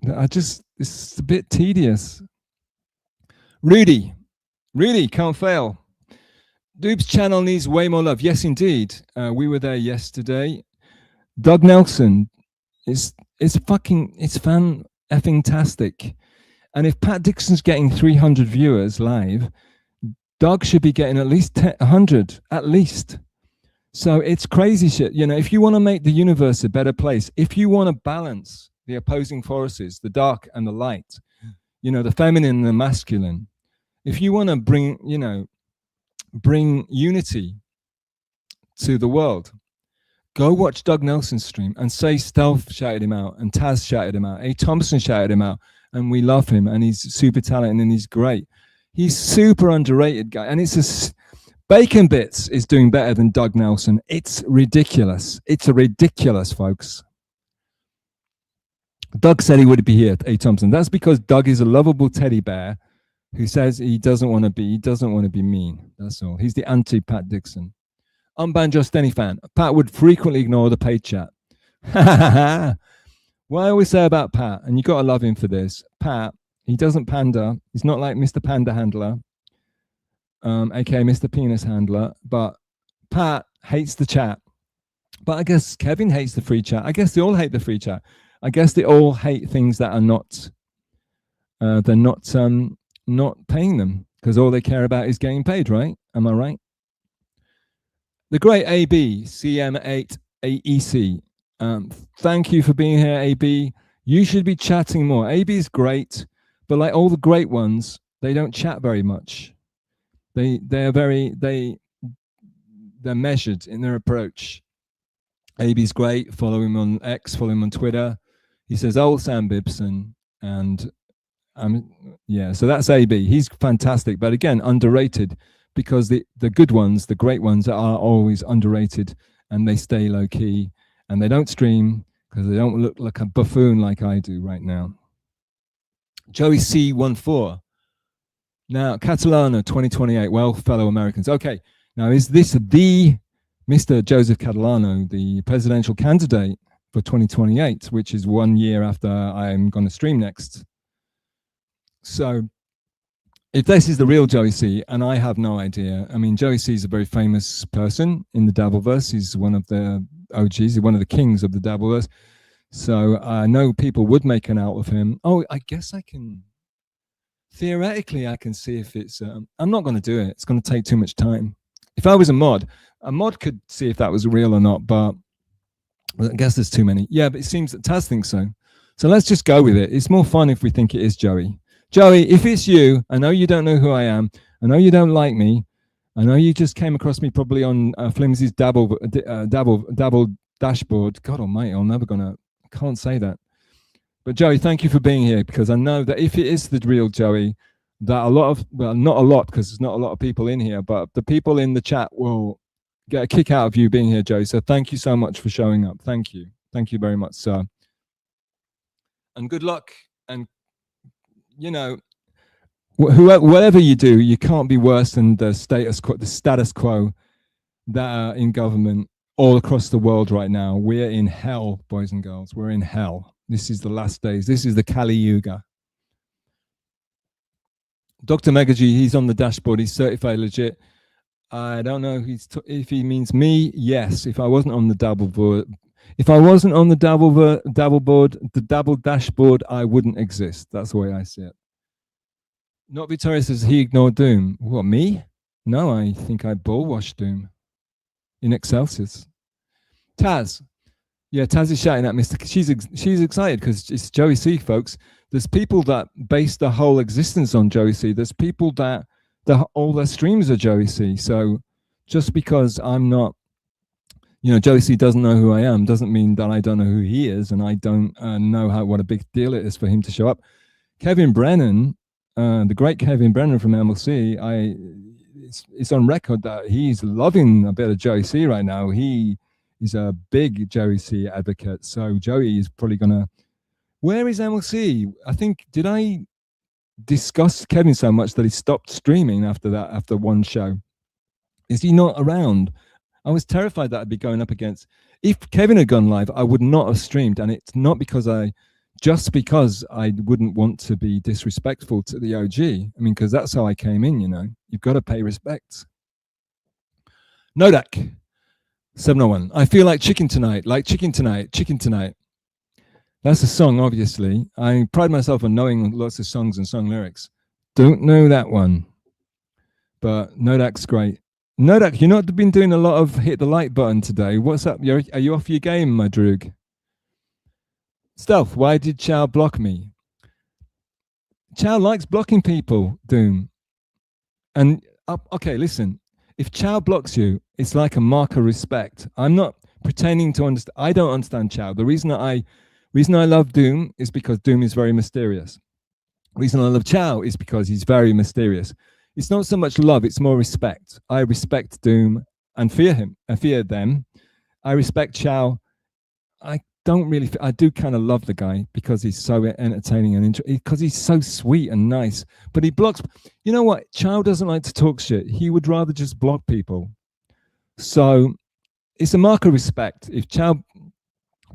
D: It's a bit tedious. Rudy, can't fail. Doob's channel needs way more love. Yes, indeed. We were there yesterday. Doug Nelson, it's fan effing tastic. And if Pat Dixon's getting 300 viewers live, Doug should be getting at least 100, at least. So it's crazy shit. You know, if you want to make the universe a better place, if you want to balance the opposing forces, the dark and the light, you know, the feminine and the masculine, if you want to bring unity to the world, go watch Doug Nelson's stream and say Stealth shouted him out and Taz shouted him out, A. Thompson shouted him out, and we love him and he's super talented and he's great. He's super underrated guy, and Bacon Bits is doing better than Doug Nelson. It's ridiculous. It's ridiculous, folks. Doug said he would be here, A. Thompson. That's because Doug is a lovable teddy bear who says he doesn't want to be mean. That's all. He's the anti-Pat Dixon. Unbanned Just Any fan. Pat would frequently ignore the paid chat. What I always say about Pat, and you got to love him for this, Pat, he doesn't pander. He's not like Mr. Panda Handler, aka Mr. Penis Handler, but Pat hates the chat. But I guess Kevin hates the free chat. I guess they all hate the free chat. I guess they all hate things that are not, they're not paying them, because all they care about is getting paid, right? Am I right? The great AB, CM8AEC. Thank you for being here, AB. You should be chatting more. AB is great, but like all the great ones, they don't chat very much. They're measured in their approach. AB's great. Follow him on X, follow him on Twitter. He says, "Oh, Sam Bibson," and yeah. So that's AB. He's fantastic, but again, underrated because the good ones, the great ones, are always underrated, and they stay low key, and they don't stream because they don't look like a buffoon like I do right now. Joey C14. Now, Catalano 2028. Well, fellow Americans. Okay. Now, is this the Mr. Joseph Catalano, the presidential candidate for 2028, which is 1 year after I'm going to stream next? So, if this is the real Joey C, and I have no idea. I mean, Joey C is a very famous person in the Dabbleverse. He's one of the OGs, he's one of the kings of the Dabbleverse. So I know people would make an out of him. Oh, I guess I can, theoretically, I can see if it's, I'm not going to do it. It's going to take too much time. If I was a mod could see if that was real or not, but I guess there's too many. Yeah, but it seems that Taz thinks so. So let's just go with it. It's more fun if we think it is Joey. Joey, if it's you, I know you don't know who I am. I know you don't like me. I know you just came across me probably on Flimsy's Dabble dashboard. God almighty, I can't say that. But Joey, thank you for being here, because I know that if it is the real Joey, that a lot of, well, not a lot, because there's not a lot of people in here, but the people in the chat will get a kick out of you being here, Joey. So thank you so much for showing up. Thank you. Thank you very much, sir. And good luck. And you know, whatever you do, you can't be worse than the status quo that are in government all across the world right now. We're in hell, boys and girls. We're in hell. This is the last days. This is the Kali Yuga. Dr. Megaji, he's on the dashboard. He's certified legit. I don't know if he means me. Yes. If I wasn't on the Dabble board, the Dabble dashboard, I wouldn't exist. That's the way I see it. Not Victoria says he ignored Doom. What, me? No, I think I bullwashed Doom in Excelsis. Taz. Yeah, Taz is shouting at Mr. She's excited because it's Joey C, folks. There's people that base their whole existence on Joey C. There's people that all their streams are Joey C. So just because I'm not, you know, Joey C doesn't know who I am doesn't mean that I don't know who he is, and I don't know what a big deal it is for him to show up. Kevin Brennan, the great Kevin Brennan from MLC, it's on record that he's loving a bit of Joey C right now. He is a big Joey C advocate. So Joey is probably gonna. Where is MLC? I think, did I discuss Kevin so much that he stopped streaming after that, after one show? Is he not around? I was terrified that I'd be going up against. If Kevin had gone live, I would not have streamed, and it's not because just because I wouldn't want to be disrespectful to the OG. I mean, because that's how I came in, you know. You've got to pay respect. Nodak 701. I feel like chicken tonight, chicken tonight. That's a song, obviously. I pride myself on knowing lots of songs and song lyrics. Don't know that one, but Nodak's great. Nodak, you've not been doing a lot of hit the like button today. What's up? Are you off your game, my droog? Stealth, why did Chow block me? Chow likes blocking people, Doom. And, okay, listen. If Chow blocks you, it's like a mark of respect. I'm not pretending to understand. I don't understand Chow. The reason I love Doom is because Doom is very mysterious. The reason I love Chow is because he's very mysterious. It's not so much love, it's more respect. I respect Doom and fear him. I fear them. I respect Chow. I do kind of love the guy because he's so entertaining and because he's so sweet and nice. But he blocks. You know what? Chow doesn't like to talk shit. He would rather just block people. So it's a mark of respect. If Chow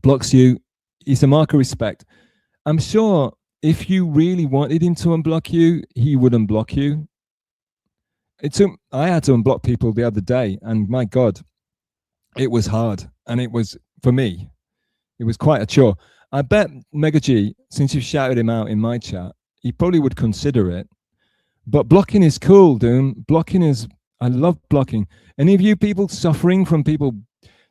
D: blocks you, it's a mark of respect. I'm sure if you really wanted him to unblock you, he would unblock you. I had to unblock people the other day, and my God, it was hard. And it was, for me, it was quite a chore. I bet Mega G, since you shouted him out in my chat, he probably would consider it. But blocking is cool, Doom. Blocking is, I love blocking. Any of you people suffering from people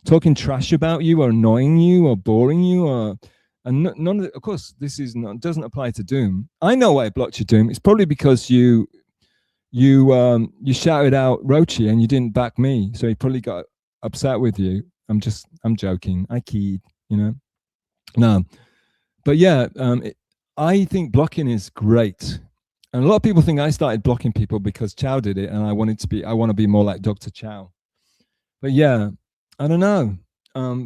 D: talking trash about you or annoying you or boring you, and none of course, this is not, doesn't apply to Doom. I know why I blocked you, Doom. It's probably because you shouted out Rochi and you didn't back me, so he probably got upset with you. I'm joking. I keyed, you know. No, but yeah, I think blocking is great. And a lot of people think I started blocking people because Chow did it, and I want to be more like Dr. Chow. But yeah, I don't know.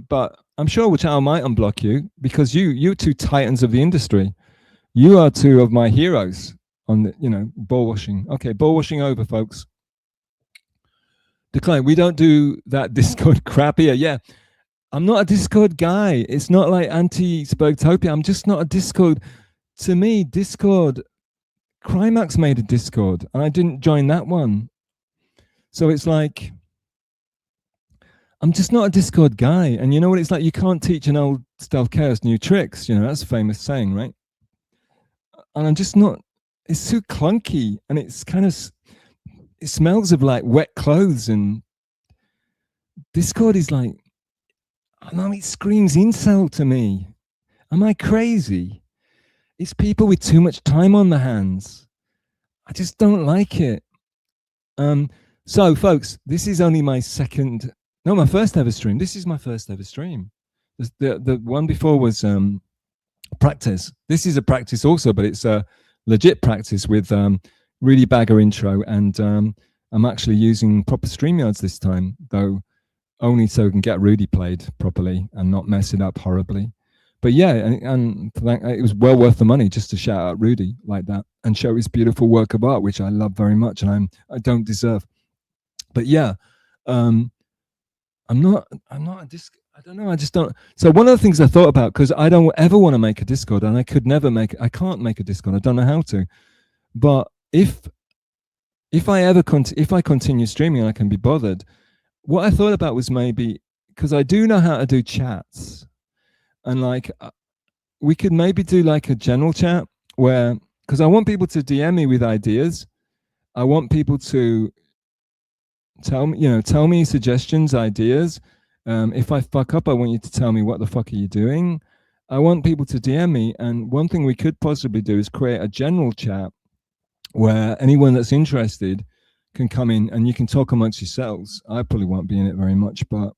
D: But I'm sure Chow might unblock you, because you two titans of the industry. You are two of my heroes on the, ball washing. Okay, ball washing over, folks. Decline. We don't do that Discord crap here. Yeah, I'm not a Discord guy. It's not like anti-Spurgtopia. I'm just not a Discord. To me, Discord, Crimeax made a Discord, and I didn't join that one. So it's like, I'm just not a Discord guy. And you know what it's like? You can't teach an old Stealth Chaos new tricks. That's a famous saying, right? And I'm just not, it's too clunky, and it's kind of, it smells of like wet clothes, and Discord is like, I don't know, it screams incel to me. Am I crazy? It's people with too much time on their hands. I just don't like it. So folks, this is only my first ever stream. This is my first ever stream. The one before was practice. This is a practice also, but it's a legit practice with really bagger intro, and I'm actually using proper StreamYards this time, though only so we can get Rudy played properly and not mess it up horribly. But yeah, and it was well worth the money just to shout out Rudy like that and show his beautiful work of art, which I love very much, and I don't deserve. But yeah, I'm not a disc. I don't know. I just don't. So one of the things I thought about, because I don't ever want to make a Discord, and I can't make a Discord. I don't know how to. But if I continue streaming and I can be bothered, what I thought about was maybe, because I do know how to do chats, and like we could maybe do like a general chat where, because I want people to DM me with ideas. I want people to tell me suggestions, ideas. If I fuck up, I want you to tell me what the fuck are you doing. I want people to DM me, and one thing we could possibly do is create a general chat where anyone that's interested can come in and you can talk amongst yourselves. I probably won't be in it very much, but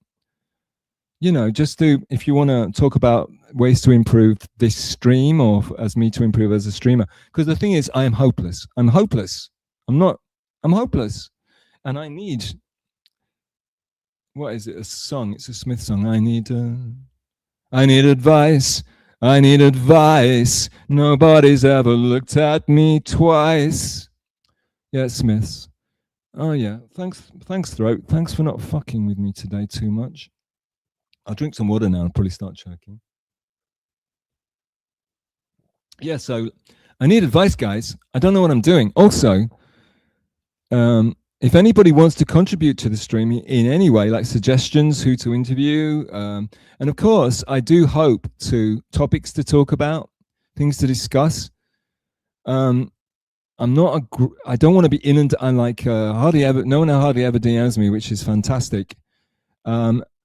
D: just if you want to talk about ways to improve this stream, or as me to improve as a streamer. Because the thing is, I am hopeless. I'm hopeless. I'm hopeless. And I need, what is it? A song. It's a Smith song. I need advice. I need advice. Nobody's ever looked at me twice. Yeah, it's Smith's. Oh yeah. Thanks, Throat. Thanks for not fucking with me today too much. I'll drink some water now and probably start choking. Yeah, so I need advice, guys. I don't know what I'm doing. Also, if anybody wants to contribute to the stream in any way, like suggestions, who to interview, and of course, I do hope to topics to talk about, things to discuss. I don't want to be inundated. I'm like no one hardly ever DMs me, which is fantastic.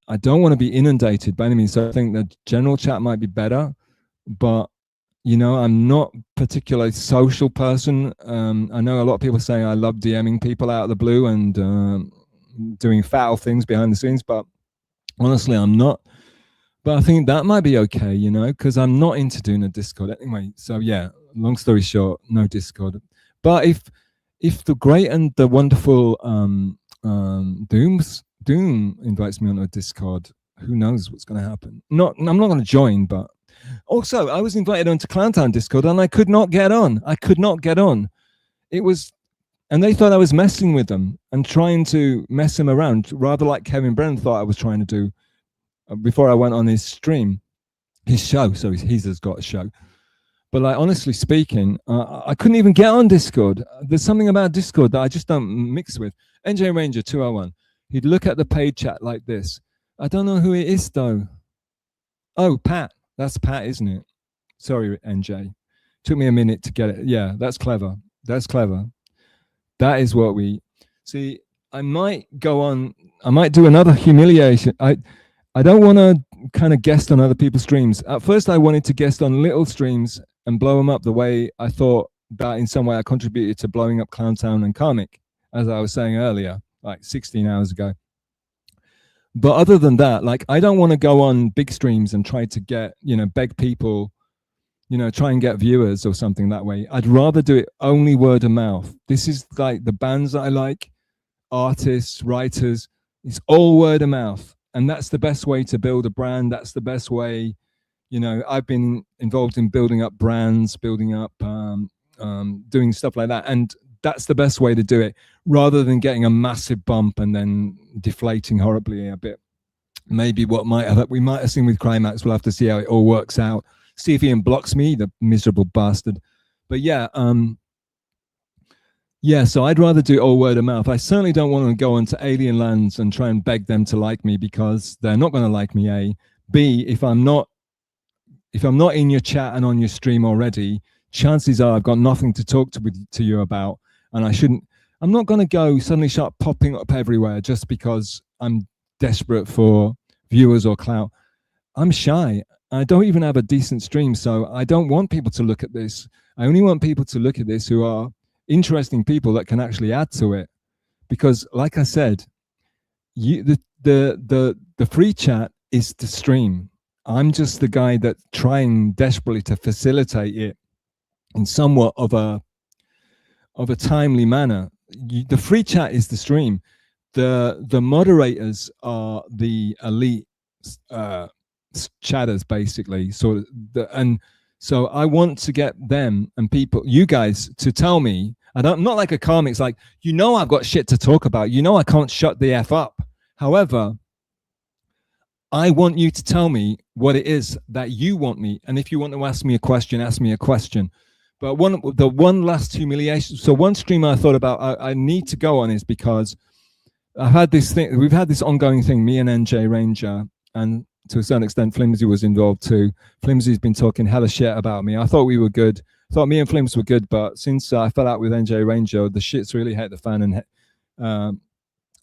D: I don't want to be inundated by any means. So I think the general chat might be better, but I'm not a particularly social person. I know a lot of people say I love DMing people out of the blue and doing foul things behind the scenes, but honestly, I'm not. But I think that might be okay, because I'm not into doing a Discord anyway. So yeah, long story short, no Discord. But if the great and the wonderful Doom invites me on a Discord, who knows what's going to happen? I'm not going to join, but also I was invited onto Clowntown Discord and I could not get on. It was, and they thought I was messing with them and trying to mess them around, rather like Kevin Brennan thought I was trying to do before I went on his stream, his show. So he's just got a show. But like, honestly speaking, I couldn't even get on Discord. There's something about Discord that I just don't mix with. NJ Ranger 201. He'd look at the paid chat like this. I don't know who it is though. Oh, Pat. That's Pat, isn't it? Sorry, NJ. Took me a minute to get it. Yeah, that's clever. That is what we see. I might go on. I might do another humiliation. I don't want to kind of guest on other people's streams. At first, I wanted to guest on little streams and blow them up the way I thought that in some way I contributed to blowing up Clowntown and Karmic, as I was saying earlier, like 16 hours ago. But other than that, like, I don't want to go on big streams and try to get, beg people you know, try and get viewers or something that way. I'd rather do it only word of mouth. This is like the bands that I like, artists, writers, it's all word of mouth. And that's the best way to build a brand. That's the best way. You know, I've been involved in building up brands, building up, doing stuff like that. And that's the best way to do it, rather than getting a massive bump and then deflating horribly a bit. Maybe what we might have seen with Crimeax. We'll have to see how it all works out. See if Ian blocks me, the miserable bastard. But yeah, yeah, so I'd rather do all word of mouth. I certainly don't want to go into alien lands and try and beg them to like me, because they're not going to like me, A. B, if I'm not in your chat and on your stream already, chances are I've got nothing to talk to you about, and I'm not going to go suddenly start popping up everywhere just because I'm desperate for viewers or clout. I'm shy. I don't even have a decent stream, so I don't want people to look at this. I only want people to look at this who are interesting people that can actually add to it. Because, like I said, the free chat is the stream. I'm just the guy that's trying desperately to facilitate it in somewhat of a timely manner. The free chat is the stream. The moderators are the elite chatters, basically. And so I want to get them and people, you guys, to tell me. I'm not like a comic. It's like, you know, I've got shit to talk about. You know, I can't shut the F up. However, I want you to tell me what it is that you want me. And if you want to ask me a question, ask me a question. But the one last humiliation. So one stream I thought about I need to go on is because I've had this thing. We've had this ongoing thing, me and NJ Ranger, and to a certain extent, Flimsy was involved too. Flimsy's been talking hella shit about me. I thought we were good. I thought me and Flims were good, but since I fell out with NJ Ranger, the shit's really hit the fan, and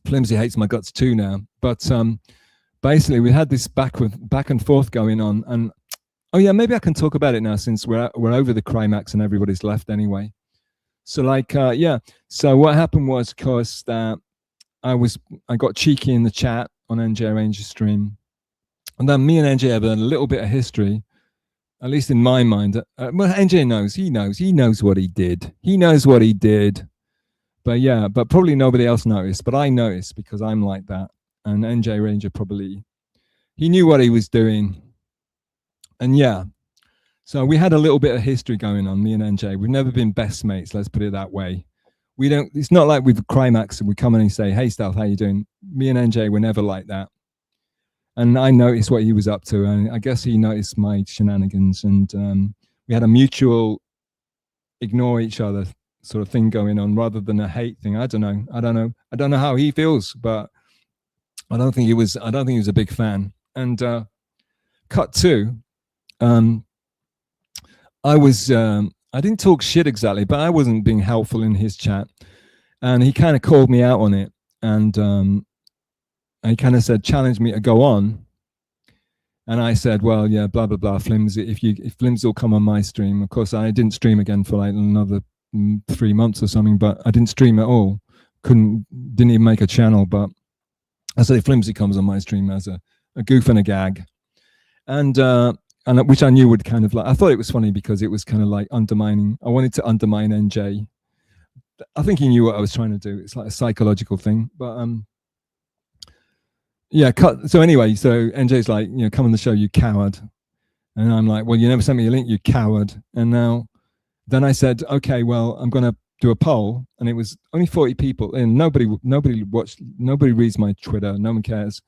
D: Flimsy hates my guts too now. But basically, we had this back and forth going on, and oh yeah, maybe I can talk about it now since we're over the Crimeax and everybody's left anyway. So like, yeah. So what happened was, of course, that I got cheeky in the chat on NJ Ranger's stream. And then me and NJ have a little bit of history, at least in my mind. Well, NJ knows. He knows what he did. He knows what he did. But yeah, but probably nobody else noticed. But I noticed because I'm like that. And NJ Ranger he knew what he was doing. And yeah, so we had a little bit of history going on, me and NJ. We've never been best mates, let's put it that way. It's not like with Crimeax and we come in and say, hey, Stealth, how you doing? Me and NJ were never like that. And I noticed what he was up to, and I guess he noticed my shenanigans, and we had a mutual ignore each other sort of thing going on rather than a hate thing. I don't know how he feels, but I don't think he was a big fan. And cut to, I didn't talk shit exactly, but I wasn't being helpful in his chat, and he kind of called me out on it, and he kind of said, challenge me to go on. And I said, well, yeah, blah, blah, blah, Flimsy, if Flimsy will come on my stream. Of course, I didn't stream again for like another 3 months or something, but I didn't stream at all. Didn't even make a channel. But I said, if Flimsy comes on my stream as a goof and a gag. And which I knew would kind of like, I thought it was funny because it was kind of like undermining. I wanted to undermine NJ. I think he knew what I was trying to do. It's like a psychological thing. But yeah, so anyway, so NJ's like, you know, come on the show, you coward. And I'm like, well, you never sent me a link, you coward. And then I said, okay, well, I'm going to do a poll. And it was only 40 people. And nobody watched, nobody reads my Twitter. No one cares.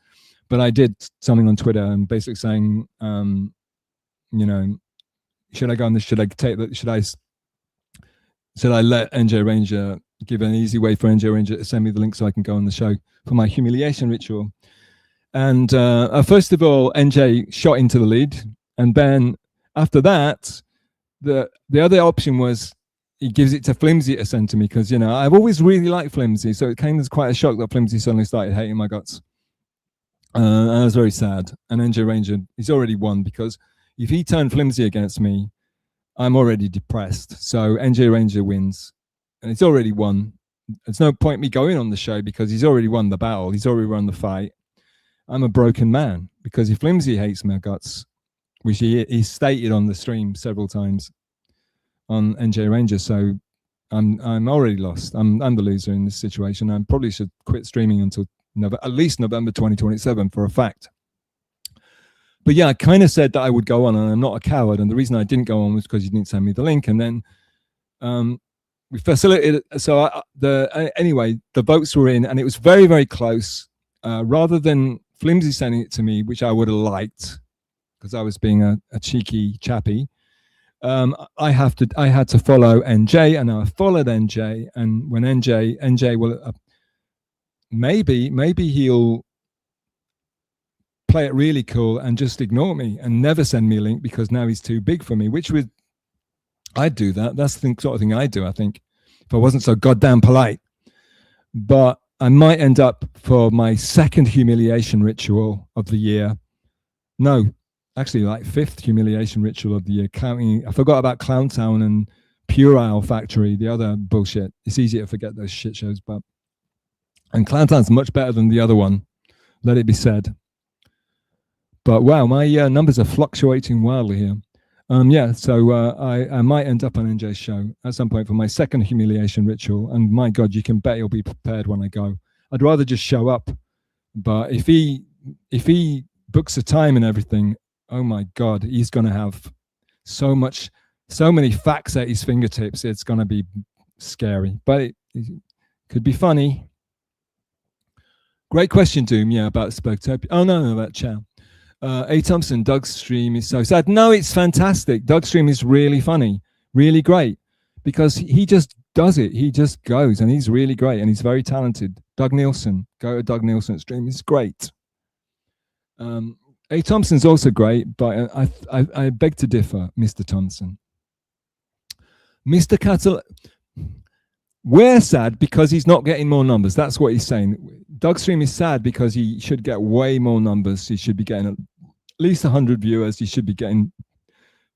D: But I did something on Twitter and basically saying, you know, should I go on this? Should I let NJ Ranger, give an easy way for NJ Ranger to send me the link so I can go on the show for my humiliation ritual? And first of all, NJ shot into the lead. And then after that, the other option was he gives it to Flimsy to send to me because, you know, I've always really liked Flimsy. So it came as quite a shock that Flimsy suddenly started hating my guts. And I was very sad. And NJ Ranger, he's already won because if he turned Flimsy against me, I'm already depressed. So NJ Ranger wins. And it's already won. There's no point me going on the show because he's already won the battle. He's already won the fight. I'm a broken man because if Flimsy hates my guts, which he stated on the stream several times on NJ Ranger. So I'm already lost. I'm the loser in this situation. I probably should quit streaming until at least November 2027 for a fact. But yeah, I kind of said that I would go on, and I'm not a coward. And the reason I didn't go on was because you didn't send me the link. And then we facilitated. So anyway, the votes were in, and it was very, very close. Rather than Flimsy sending it to me, which I would have liked, because I was being a cheeky chappy, I had to follow NJ, and I followed NJ. And when NJ will maybe he'll play it really cool and just ignore me and never send me a link because now he's too big for me, which I'd do that. That's the sort of thing I'd do, I think, if I wasn't so goddamn polite. But I might end up for my second humiliation ritual of the year. No, actually like 5th humiliation ritual of the year, counting. I forgot about Clowntown and Puerile Factory, the other bullshit. It's easy to forget those shit shows, and Clowntown's much better than the other one, let it be said. But wow, my numbers are fluctuating wildly here. Yeah, so I might end up on NJ's show at some point for my second humiliation ritual. And my God, you can bet he'll be prepared when I go. I'd rather just show up. But if he books a time and everything, oh my God, he's going to have so many facts at his fingertips. It's going to be scary, but it could be funny. Great question, Doom. Yeah, about Spoketopia. Oh, no, about Chow. A. Thompson, Doug's stream is so sad. No, it's fantastic. Doug's stream is really funny, really great, because he just does it. He just goes, and he's really great, and he's very talented. Doug Nielsen, go to Doug Nielsen's stream. It's great. A. Thompson's also great, but I beg to differ, Mr. Thompson. Mr. Cattle, we're sad because he's not getting more numbers. That's what he's saying. Doug's stream is sad because he should get way more numbers. He should be getting at least 100 viewers. He should be getting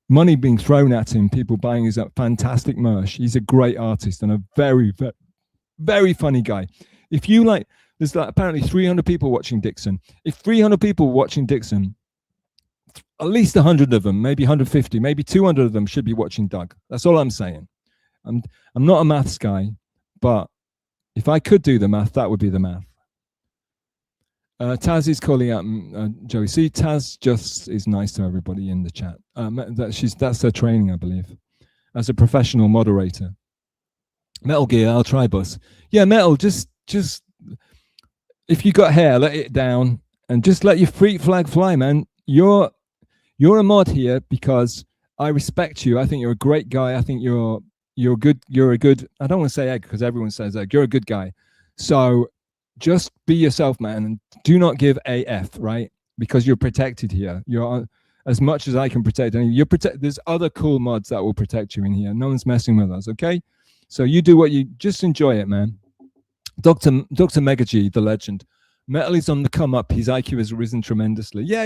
D: money being thrown at him, people buying his fantastic merch. He's a great artist and a very, very, very funny guy. If you like, there's like apparently 300 people watching Dixon. If 300 people watching Dixon, at least 100 of them, maybe 150, maybe 200 of them should be watching Doug. That's all I'm saying. I'm not a maths guy, but if I could do the math, that would be the math. Taz is calling out Joey. See, Taz just is nice to everybody in the chat. That's her training, I believe, as a professional moderator. Metal Gear, I'll try, boss. Yeah, Metal, just if you got hair, let it down and just let your freak flag fly, man. You're a mod here because I respect you. I think you're a great guy. I think you're a good. I don't want to say egg because everyone says egg. You're a good guy. So just be yourself, man, and do not give AF, right? Because you're protected here. You're as much as I can protect. And you're there's other cool mods that will protect you in here. No one's messing with us, okay? So you do what you just enjoy it, man. Dr. Mega G, the legend. Metal is on the come up. His IQ has risen tremendously. Yeah,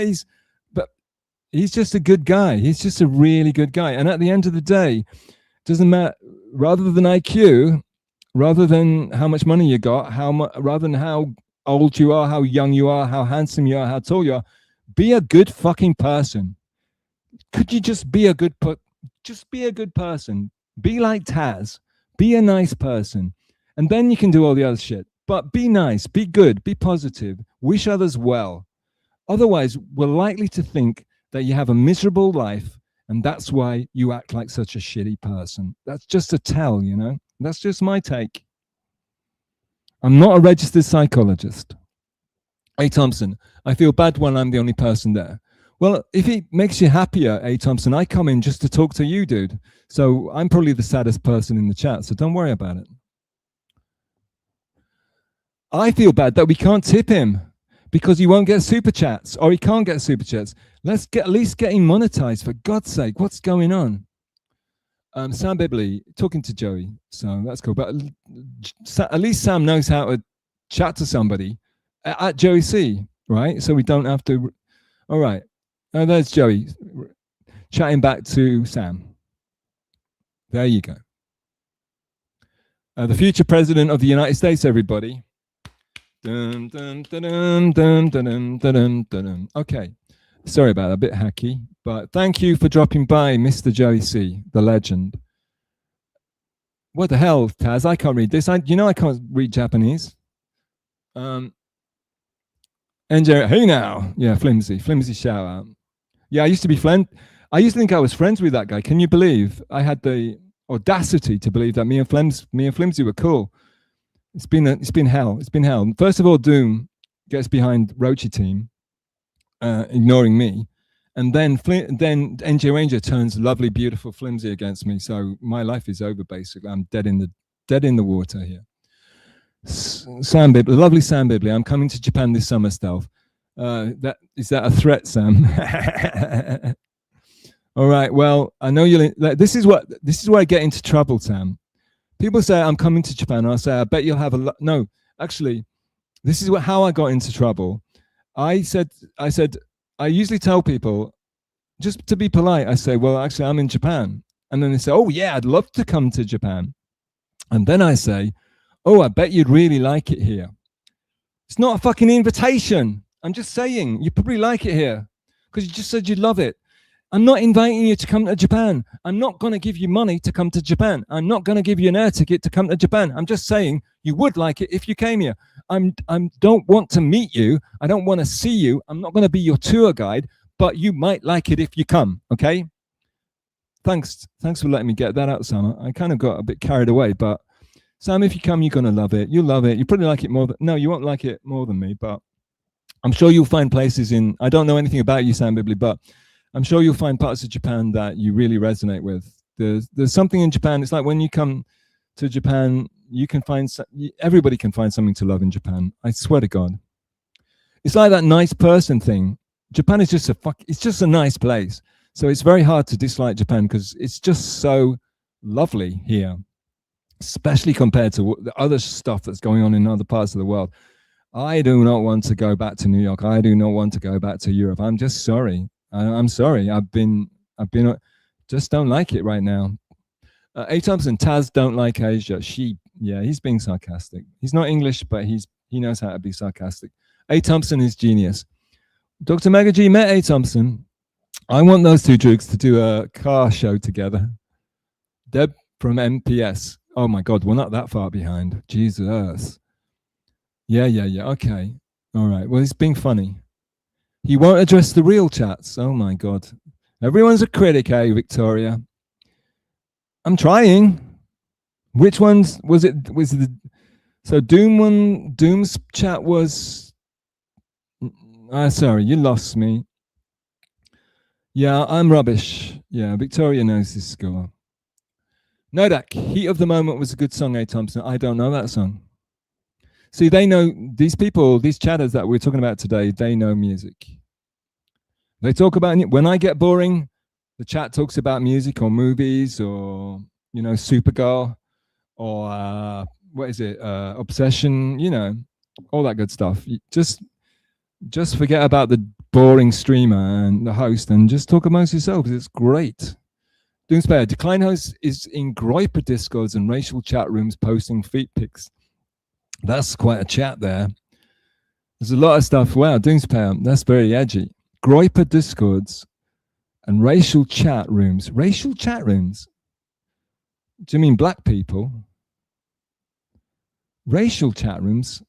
D: he's just a good guy. He's just a really good guy. And at the end of the day, doesn't matter. Rather than IQ, rather than how much money you got, rather than how old you are, how young you are, how handsome you are, how tall you are, be a good fucking person. Could you just be a good person? Be like Taz. Be a nice person. And then you can do all the other shit. But be nice, be good, be positive, wish others well. Otherwise, we're likely to think that you have a miserable life, and that's why you act like such a shitty person. That's just a tell, you know? That's just my take. I'm not a registered psychologist. A. Thompson, I feel bad when I'm the only person there. Well, if it makes you happier, A. Thompson, I come in just to talk to you, dude. So I'm probably the saddest person in the chat, so don't worry about it. I feel bad that we can't tip him because he won't get super chats, or he can't get super chats. Let's at least get him monetized, for God's sake. What's going on? Sam Bibley talking to Joey, so that's cool. But at least Sam knows how to chat to somebody at Joey C, right? So we don't have to. All right. Oh, there's Joey chatting back to Sam. There you go. The future president of the United States, everybody. Dun, dun, dun, dun, dun, dun, dun, dun, dun. Okay. Sorry about that, a bit hacky, but thank you for dropping by, Mr. Joey C, the legend. What the hell, Taz? I can't read this. You know I can't read Japanese. NJ, hey now. Yeah, flimsy shout out. Yeah, I used to think I was friends with that guy. Can you believe I had the audacity to believe that me and Flimsy were cool? It's been hell. It's been hell. First of all, Doom gets behind Roachy team, ignoring me, and then NJ Ranger turns lovely, beautiful Flimsy against me. So my life is over. Basically, I'm dead in the water here. Sam Bibley, lovely Sam Bibley. I'm coming to Japan this summer, Stealth. Is that a threat, Sam? All right. Well, I know you'll. This is where I get into trouble, Sam. People say I'm coming to Japan, and I say I bet you'll have a lot. No, actually, this is how I got into trouble. I said I usually tell people, just to be polite, I say, well, actually, I'm in Japan, and then they say, oh yeah, I'd love to come to Japan, and then I say, oh, I bet you'd really like it here. It's not a fucking invitation. I'm just saying you probably like it here because you just said you'd love it. I'm not inviting you to come to Japan. I'm not going to give you money to come to Japan. I'm not going to give you an air ticket to come to Japan. I'm just saying you would like it if you came here. I don't want to meet you. I don't want to see you. I'm not going to be your tour guide, but you might like it if you come, okay? Thanks for letting me get that out, Sam. I kind of got a bit carried away, but Sam, if you come, you're going to love it. You'll love it. You probably like it more than... No, you won't like it more than me, but I'm sure you'll find places in... I don't know anything about you, Sam Bibley, but I'm sure you'll find parts of Japan that you really resonate with. There's something in Japan. It's like when you come to Japan, you can find... Everybody can find something to love in Japan. I swear to God. It's like that nice person thing. Japan is just it's just a nice place. So it's very hard to dislike Japan because it's just so lovely here, especially compared to the other stuff that's going on in other parts of the world. I do not want to go back to New York. I do not want to go back to Europe. I'm just sorry. I'm sorry. I've been just don't like it right now. A. Thompson, Taz don't like Asia. He's being sarcastic. He's not English, but he knows how to be sarcastic. A. Thompson is genius. Dr. Mega G met A. Thompson. I want those two droogs to do a car show together. Deb from MPS. Oh my God, we're not that far behind. Jesus. Yeah. Okay. All right. Well, he's being funny. He won't address the real chats. Oh my God. Everyone's a critic, eh, Victoria? I'm trying. Which ones was it? So Doom's chat was... sorry, you lost me. Yeah, I'm rubbish. Yeah, Victoria knows this score. Nodak, Heat of the Moment was a good song, A. Thompson. I don't know that song. See, they know, these people, these chatters that we're talking about today, they know music. They talk about, when I get boring, the chat talks about music or movies or, Supergirl or, what is it, Obsession, all that good stuff. Just forget about the boring streamer and the host and just talk amongst yourselves. It's great. Doomspayer, Decline Host is in Groiper Discords and racial chat rooms posting feet pics. That's quite a chat there. There's a lot of stuff. Wow, Doomspayer, that's very edgy. Groiper Discords and racial chat rooms. Racial chat rooms? Do you mean black people? Racial chat rooms?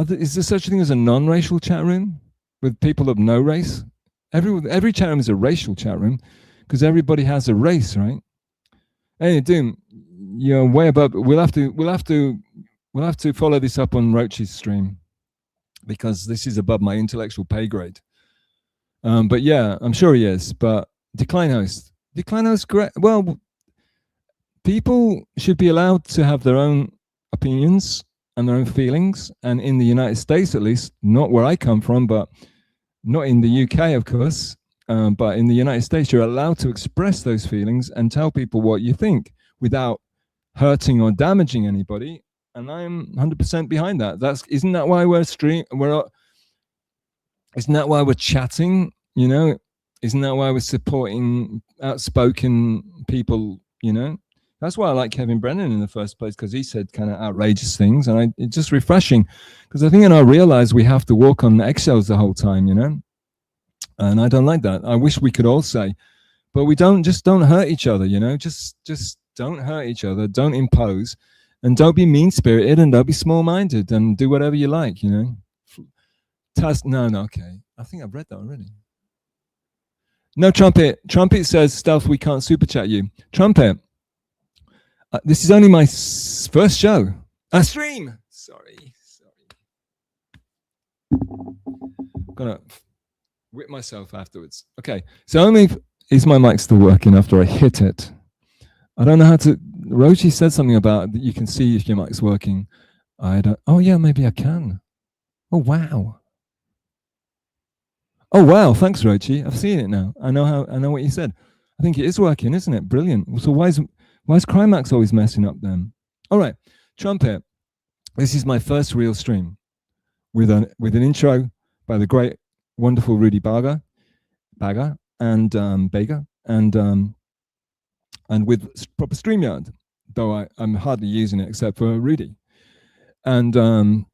D: Is there such a thing as a non-racial chat room with people of no race? Every chat room is a racial chat room because everybody has a race, right? Hey, Doom, you're way above. We'll have to follow this up on Roach's stream because this is above my intellectual pay grade. But yeah, I'm sure he is. But Decline Host, great. Well, people should be allowed to have their own opinions and their own feelings, and in the United States, at least, not where I come from, but not in the UK, of course, but in the United States, you're allowed to express those feelings and tell people what you think without hurting or damaging anybody. And I'm 100% behind that. Isn't that why isn't that why we're chatting? Isn't that why we're supporting outspoken people? That's why I like Kevin Brennan in the first place, because he said kind of outrageous things, and it's just refreshing. Because I think, I realize we have to walk on eggshells the whole time, and I don't like that. I wish we could all say, but we don't. Just don't hurt each other, Just don't hurt each other. Don't impose, and don't be mean-spirited, and don't be small-minded, and do whatever you like, No, okay. I think I've read that already. No, Trumpet. Trumpet says, Stealth, we can't super chat you. Trumpet. This is only my first show. Stream. Sorry. I'm gonna whip myself afterwards. Okay, so only is my mic still working after I hit it? I don't know how to. Rochi said something about that you can see if your mic's working. I don't. Oh yeah, maybe I can. Oh wow. Oh wow! Thanks, Rochi. I've seen it now. I know what you said. I think it is working, isn't it? Brilliant. So why is Crimeax always messing up then? All right, Trumpet. This is my first real stream with an intro by the great, wonderful Rudy Baga, and Baga, and with proper StreamYard, though I'm hardly using it except for Rudy. And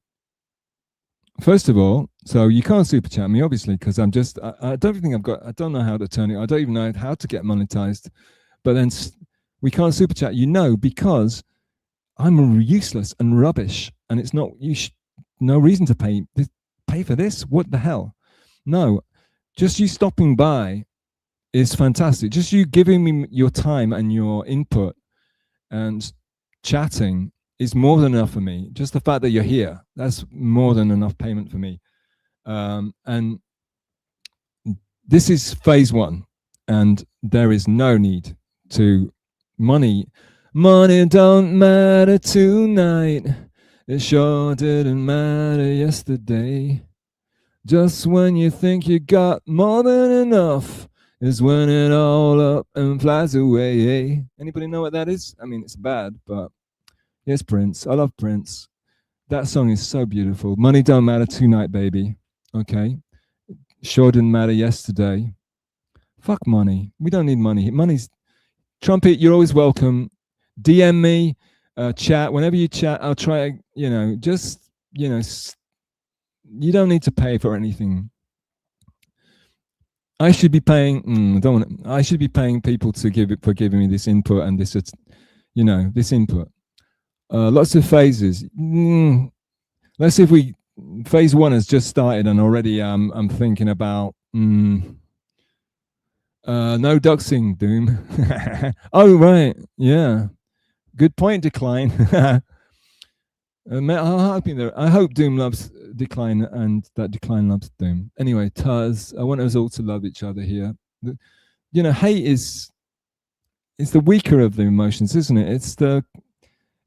D: first of all, so you can't super chat me, obviously, because I don't know how to turn it. I don't even know how to get monetized. But then we can't super chat, because I'm useless and rubbish, and it's not, no reason to pay for this. What the hell? No, just you stopping by is fantastic. Just you giving me your time and your input and chatting is more than enough for me. Just the fact that you're here, that's more than enough payment for me. And this is phase one, and there is no need to money. Money don't matter tonight. It sure didn't matter yesterday. Just when you think you got more than enough is when it all up and flies away. Anybody know what that is? I mean, it's bad, but yes, Prince. I love Prince. That song is so beautiful. Money don't matter tonight, baby. Okay. Sure didn't matter yesterday. Fuck money. We don't need money. Money's Trumpet. You're always welcome. DM me, chat. Whenever you chat, I'll try. Just you don't need to pay for anything. I should be paying. I should be paying people for giving me this input and this, this input. Lots of phases. Let's see if phase one has just started, and already I'm thinking about no doxing, Doom. Oh right, yeah. Good point, Decline. I hope Doom loves Decline, and that Decline loves Doom. Anyway, Taz, I want us all to love each other here. Hate is the weaker of the emotions, isn't it?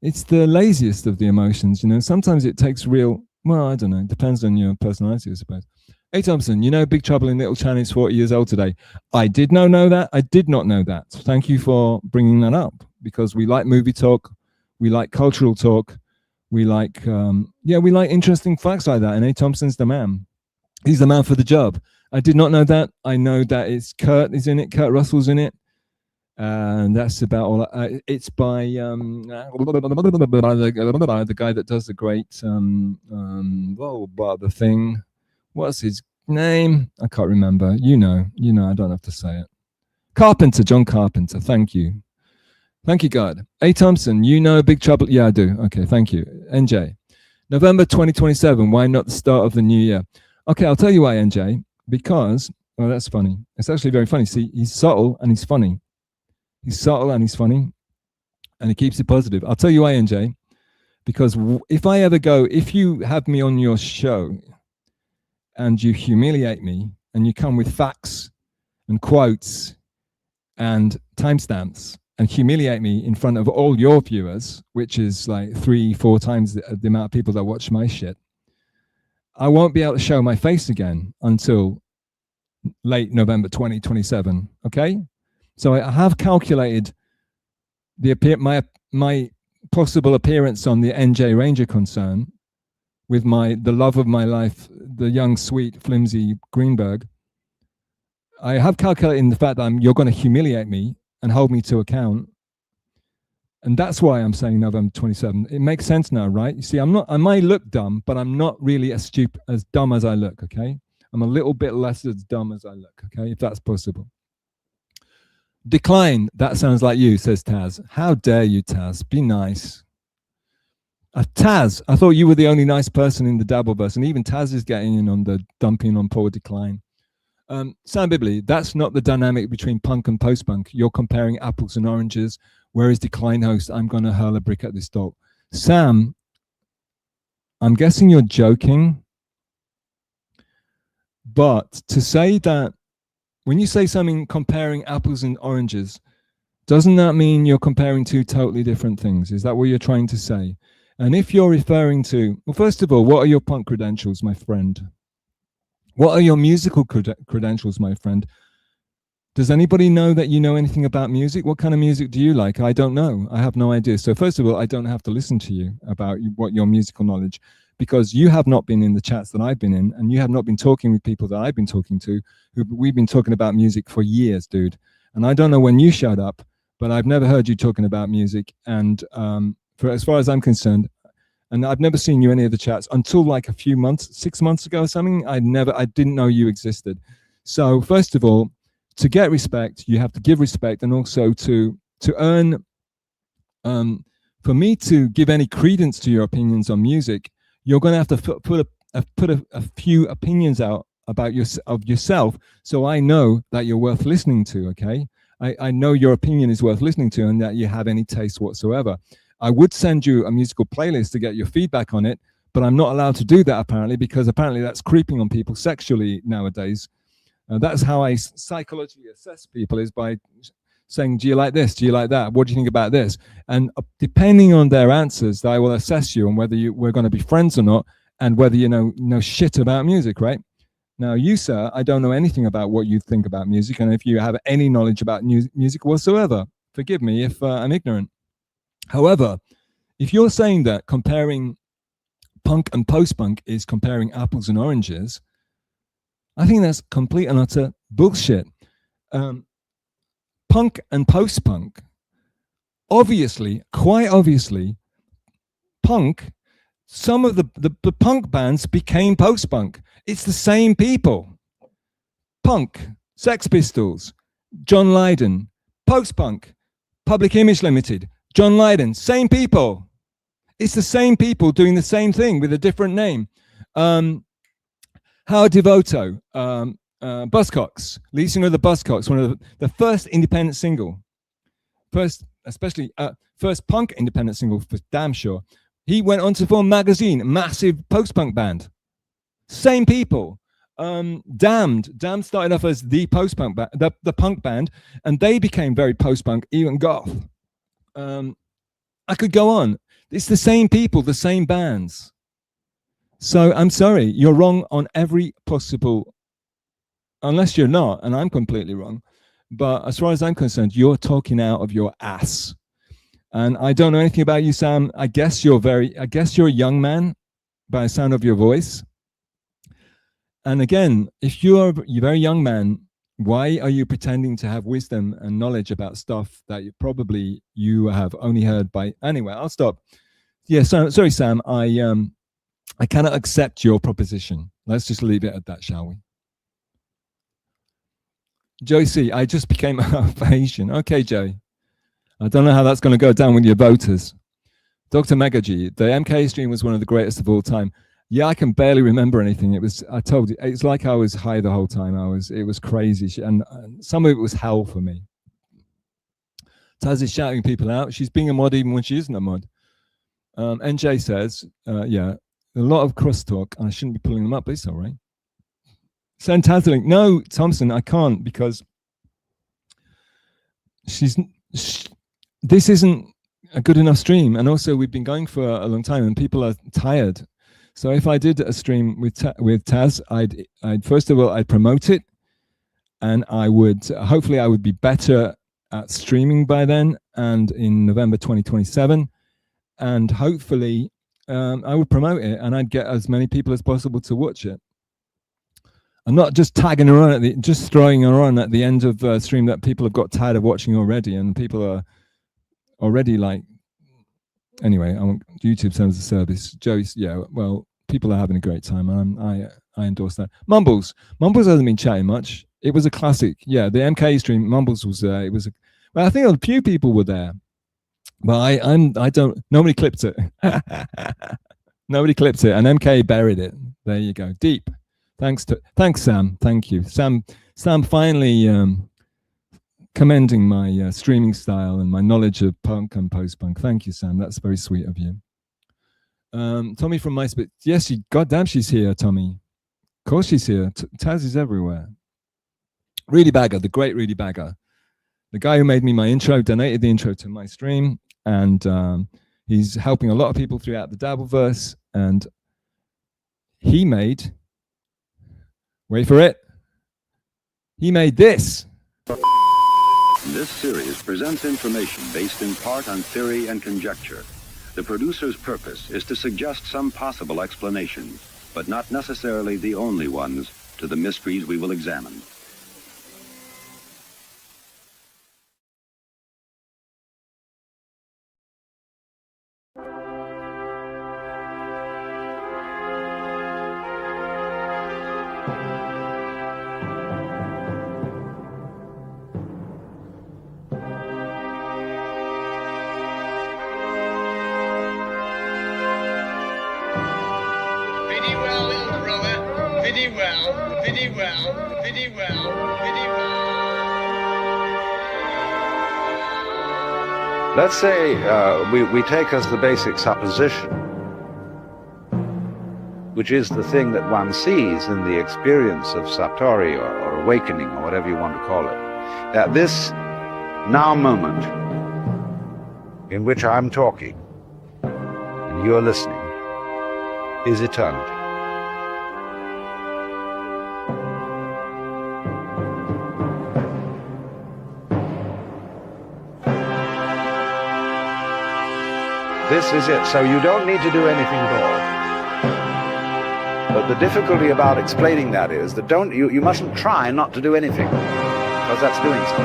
D: It's the laziest of the emotions. Sometimes it takes real. Well, I don't know. It depends on your personality, I suppose. Hey Thompson, Big Trouble in Little China is 40 years old today. I did not know that. I did not know that. Thank you for bringing that up, because we like movie talk, we like cultural talk, we like we like interesting facts like that. And A. Thompson's the man. He's the man for the job. I did not know that. I know that it's Kurt is in it. Kurt Russell's in it. And that's about all. It's by the guy that does the great the thing. What's his name? I can't remember. I don't have to say it. Carpenter, John Carpenter. Thank you, God. A. Thompson, Big Trouble. Yeah, I do. Okay, thank you. NJ, November 2027. Why not the start of the new year? Okay, I'll tell you why, NJ. Because that's funny. It's actually very funny. See, he's subtle and he's funny. He's subtle and he's funny, and he keeps it positive. I'll tell you why, NJ. Because if you have me on your show and you humiliate me and you come with facts and quotes and timestamps and humiliate me in front of all your viewers, which is like 3-4 times the amount of people that watch my shit, I won't be able to show my face again until late November 2027. Okay? So I have calculated my possible appearance on the NJ Ranger concern with the love of my life, the young, sweet, flimsy Greenberg. I have calculated in the fact that you're going to humiliate me and hold me to account And that's why I'm saying November 27th. It makes sense now, right? You see, I might look dumb, but I'm not really as dumb as I look, okay? I'm a little bit less as dumb as I look, okay? If that's possible. Decline, that sounds like you, says Taz. How dare you, Taz? Be nice. Taz, I thought you were the only nice person in the Dabbleverse, and even Taz is getting in on the dumping on poor Decline. Sam Bibley, that's not the dynamic between punk and post-punk. You're comparing apples and oranges, whereas Decline host, I'm going to hurl a brick at this dog. Sam, I'm guessing you're joking, but to say that, when you say something comparing apples and oranges, doesn't that mean you're comparing two totally different things? Is that what you're trying to say? And if you're referring to, well, first of all, what are your punk credentials, my friend? What are your musical credentials, my friend? Does anybody know that you know anything about music? What kind of music do you like? I don't know. I have no idea. So first of all, I don't have to listen to you about what your musical knowledge, because you have not been in the chats that I've been in, and you have not been talking with people that I've been talking to. We've been talking about music for years, dude. And I don't know when you showed up, but I've never heard you talking about music. And for as far as I'm concerned, and I've never seen you in any of the chats until like a few months, 6 months ago or something. I didn't know you existed. So first of all, to get respect, you have to give respect, and also to earn, for me to give any credence to your opinions on music, you're going to have to put a few opinions out about yourself, so I know that you're worth listening to. Okay, I know your opinion is worth listening to, and that you have any taste whatsoever. I would send you a musical playlist to get your feedback on it, but I'm not allowed to do that apparently, because apparently that's creeping on people sexually nowadays. That's how I psychologically assess people, is by saying, do you like this? Do you like that? What do you think about this? And depending on their answers, I will assess you on whether we're going to be friends or not, and whether you know shit about music, right? Now, you, sir, I don't know anything about what you think about music, and if you have any knowledge about music whatsoever, forgive me if I'm ignorant. However, if you're saying that comparing punk and post-punk is comparing apples and oranges, I think that's complete and utter bullshit. Punk and post-punk, obviously, quite obviously, punk, some of the punk bands became post-punk. It's the same people. Punk, Sex Pistols, John Lydon. Post-punk, Public Image Limited, John Lydon, same people. It's the same people doing the same thing with a different name. Howard Devoto, Buzzcocks, lead singer of the Buzzcocks, one of the first independent single, first punk independent single for damn sure. He went on to form Magazine, massive post-punk band. Same people. Damned started off as the post-punk band, the punk band, and they became very post-punk, even goth. I could go on. It's the same people, the same bands. So I'm sorry, you're wrong on every possible, unless you're not, and I'm completely wrong. But as far as I'm concerned, you're talking out of your ass. And I don't know anything about you, Sam. I guess you're a young man by the sound of your voice. And again, if you're a very young man, why are you pretending to have wisdom and knowledge about stuff that you have only heard by? Anyway, I'll stop. Yeah, sorry, Sam. I cannot accept your proposition. Let's just leave it at that, shall we? Joey C, I just became a Asian. Okay, Joey. I don't know how that's going to go down with your voters. Dr. Megaji, the MK stream was one of the greatest of all time. Yeah, I can barely remember anything. I told you, it's like I was high the whole time. It was crazy. And some of it was hell for me. Taz is shouting people out. She's being a mod even when she isn't a mod. NJ says, yeah, a lot of crosstalk. I shouldn't be pulling them up, but it's all right. Send Taz the link. No, Thompson, I can't, because this isn't a good enough stream. And also, we've been going for a long time and people are tired. So if I did a stream with Taz, I'd first of all, I'd promote it, and hopefully I would be better at streaming by then, and in November 2027, and hopefully I would promote it, and I'd get as many people as possible to watch it. I'm not just tagging her on just throwing her on at the end of a stream that people have got tired of watching already, and people are already like anyway, YouTube terms of service. Joey's, yeah, well, people are having a great time, and I endorse that. Mumbles hasn't been chatting much. It was a classic. Yeah, the MK stream, Mumbles was there. It was well, I think a few people were there, but I don't. Nobody clipped it. Nobody clipped it, and MK buried it. There you go. Deep. Thanks Sam. Thank you, Sam finally commending my streaming style and my knowledge of punk and post-punk. Thank you, Sam. That's very sweet of you. Tommy from MySpace. Yes, goddamn, she's here, Tommy. Of course she's here. Taz is everywhere. Rudy Bagger, the great Rudy Bagger. The guy who made me my intro, donated the intro to my stream, and he's helping a lot of people throughout the Dabbleverse, and he made, wait for it, he made this.
A: This series presents information based in part on theory and conjecture. The producer's purpose is to suggest some possible explanations, but not necessarily the only ones, to the mysteries we will examine.
B: Let's say we take as the basic supposition, which is the thing that one sees in the experience of Satori or awakening or whatever you want to call it, that this now moment in which I'm talking and you're listening is eternity. This is it. So you don't need to do anything at all. But the difficulty about explaining that is that you mustn't try not to do anything, because that's doing something.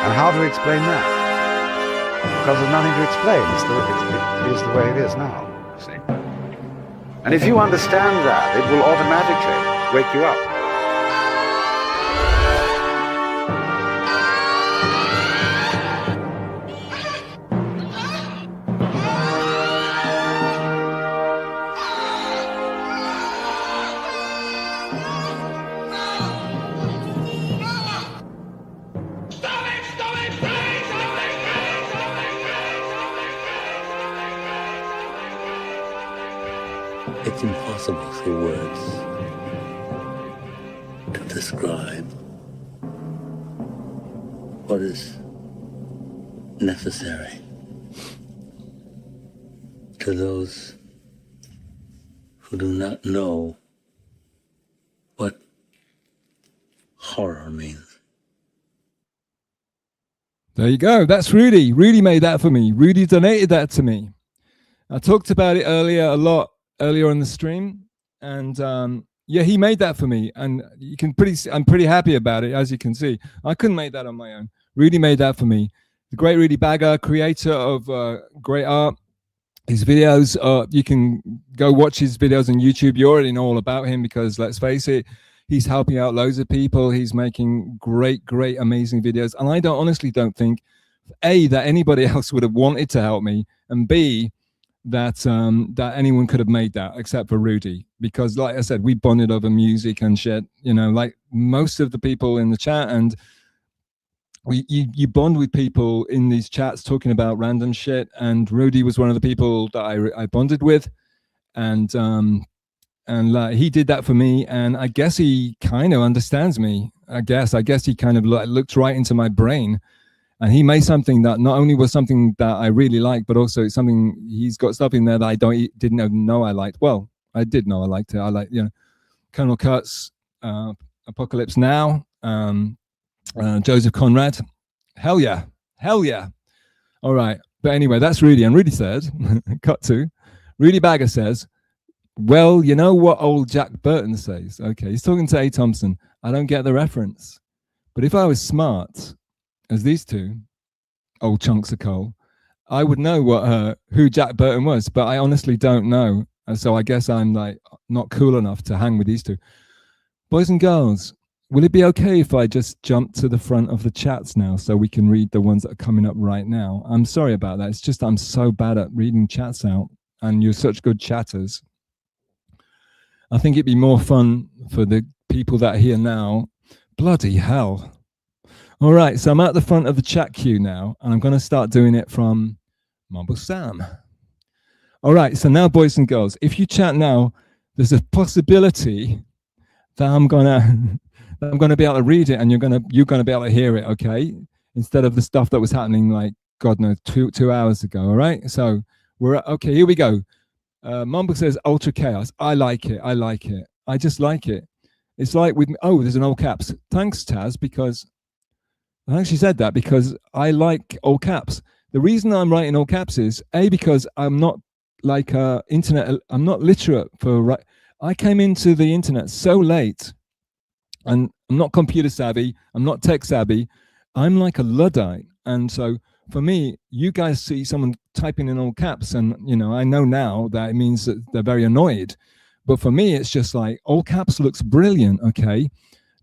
B: And how to explain that? Because there's nothing to explain. It is the way it is now, you see. And if you understand that, it will automatically wake you up.
C: It's impossible through words to describe what is necessary to those who do not know what horror means.
D: There you go. That's Rudy. Rudy made that for me. Rudy donated that to me. I talked about it earlier on the stream, and yeah, he made that for me, and I'm pretty happy about it. As you can see, I couldn't make that on my own. Rudy made that for me. The great Rudy Bagger, creator of great art. His videos, you can go watch his videos on YouTube. You already know all about him, because let's face it, he's helping out loads of people. He's making great, amazing videos, and I honestly don't think, A, that anybody else would have wanted to help me, and B, that anyone could have made that except for Rudy, because like I said, we bonded over music and shit, you know, like most of the people in the chat, and you bond with people in these chats talking about random shit, and Rudy was one of the people that I bonded with, and like, he did that for me, and I guess he kind of understands me. I guess he kind of looked right into my brain. And he made something that not only was something that I really liked, but also it's something, he's got stuff in there that I didn't even know I liked. Well, I did know I liked it. I like, you know, Colonel Kurt's Apocalypse Now, Joseph Conrad. Hell yeah. All right. But anyway, that's Rudy. And Rudy said, cut to, Rudy Bagger says, well, you know what old Jack Burton says? Okay, he's talking to A. Thompson. I don't get the reference. But if I was smart, as these two old chunks of coal, I would know what who Jack Burton was, but I honestly don't know. And so I guess I'm like not cool enough to hang with these two. Boys and girls, will it be okay if I just jump to the front of the chats now so we can read the ones that are coming up right now? I'm sorry about that. It's just I'm so bad at reading chats out, and you're such good chatters. I think it'd be more fun for the people that are here now. Bloody hell. All right, so I'm at the front of the chat queue now, and I'm going to start doing it from Mumble Sam. All right, so now, boys and girls, if you chat now, there's a possibility that I'm gonna be able to read it, and you're gonna be able to hear it, okay? Instead of the stuff that was happening like God knows 2 hours ago. All right, so we're okay. Here we go. Mumble says Ultra Chaos. I like it. I like it. I just like it. It's like with me. Oh, there's an all caps. Thanks, Taz, because I actually said that because I like all caps. The reason I'm writing all caps is because I'm not like internet. I'm not literate for. I came into the internet so late, and I'm not computer savvy. I'm not tech savvy. I'm like a Luddite, and so for me, you guys see someone typing in all caps, and I know now that it means that they're very annoyed. But for me, it's just like all caps looks brilliant. Okay,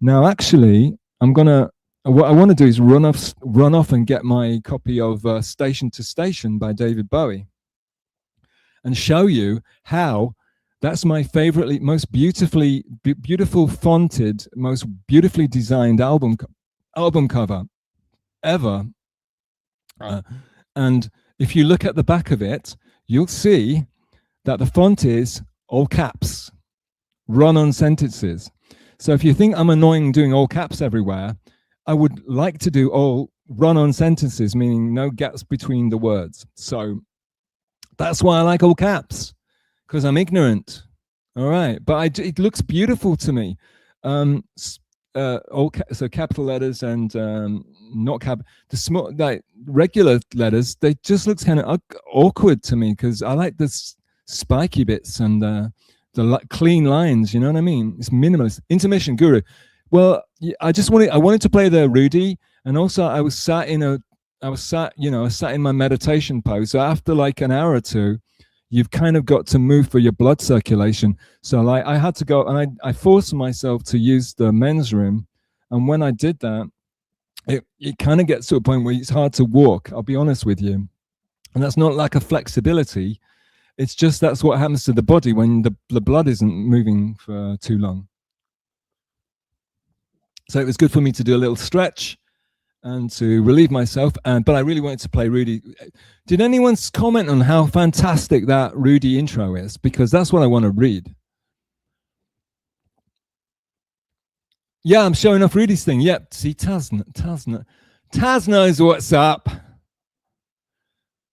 D: now actually, what I want to do is run off and get my copy of Station to Station by David Bowie, and show you how that's my favorite, most beautiful fonted, most beautifully designed album cover ever. And if you look at the back of it, you'll see that the font is all caps, run-on sentences. So if you think I'm annoying doing all caps everywhere, I would like to do all run-on sentences, meaning no gaps between the words. So that's why I like all caps, because I'm ignorant. All right, but it looks beautiful to me. So capital letters and not cap. The small, like regular letters, they just looks kind of awkward to me because I like the spiky bits and the clean lines. You know what I mean? It's minimalist. Intermission, Guru. Well, I wanted to play the Rudy, and also I was sat in my meditation pose. So after like an hour or two, you've kind of got to move for your blood circulation. So like I had to go, and I forced myself to use the men's room. And when I did that, it kind of gets to a point where it's hard to walk, I'll be honest with you. And that's not lack of flexibility. It's just that's what happens to the body when the blood isn't moving for too long. So it was good for me to do a little stretch and to relieve myself, but I really wanted to play Rudy. Did anyone comment on how fantastic that Rudy intro is? Because that's what I want to read. Yeah, I'm showing off Rudy's thing. Yep, see, Taz knows what's up.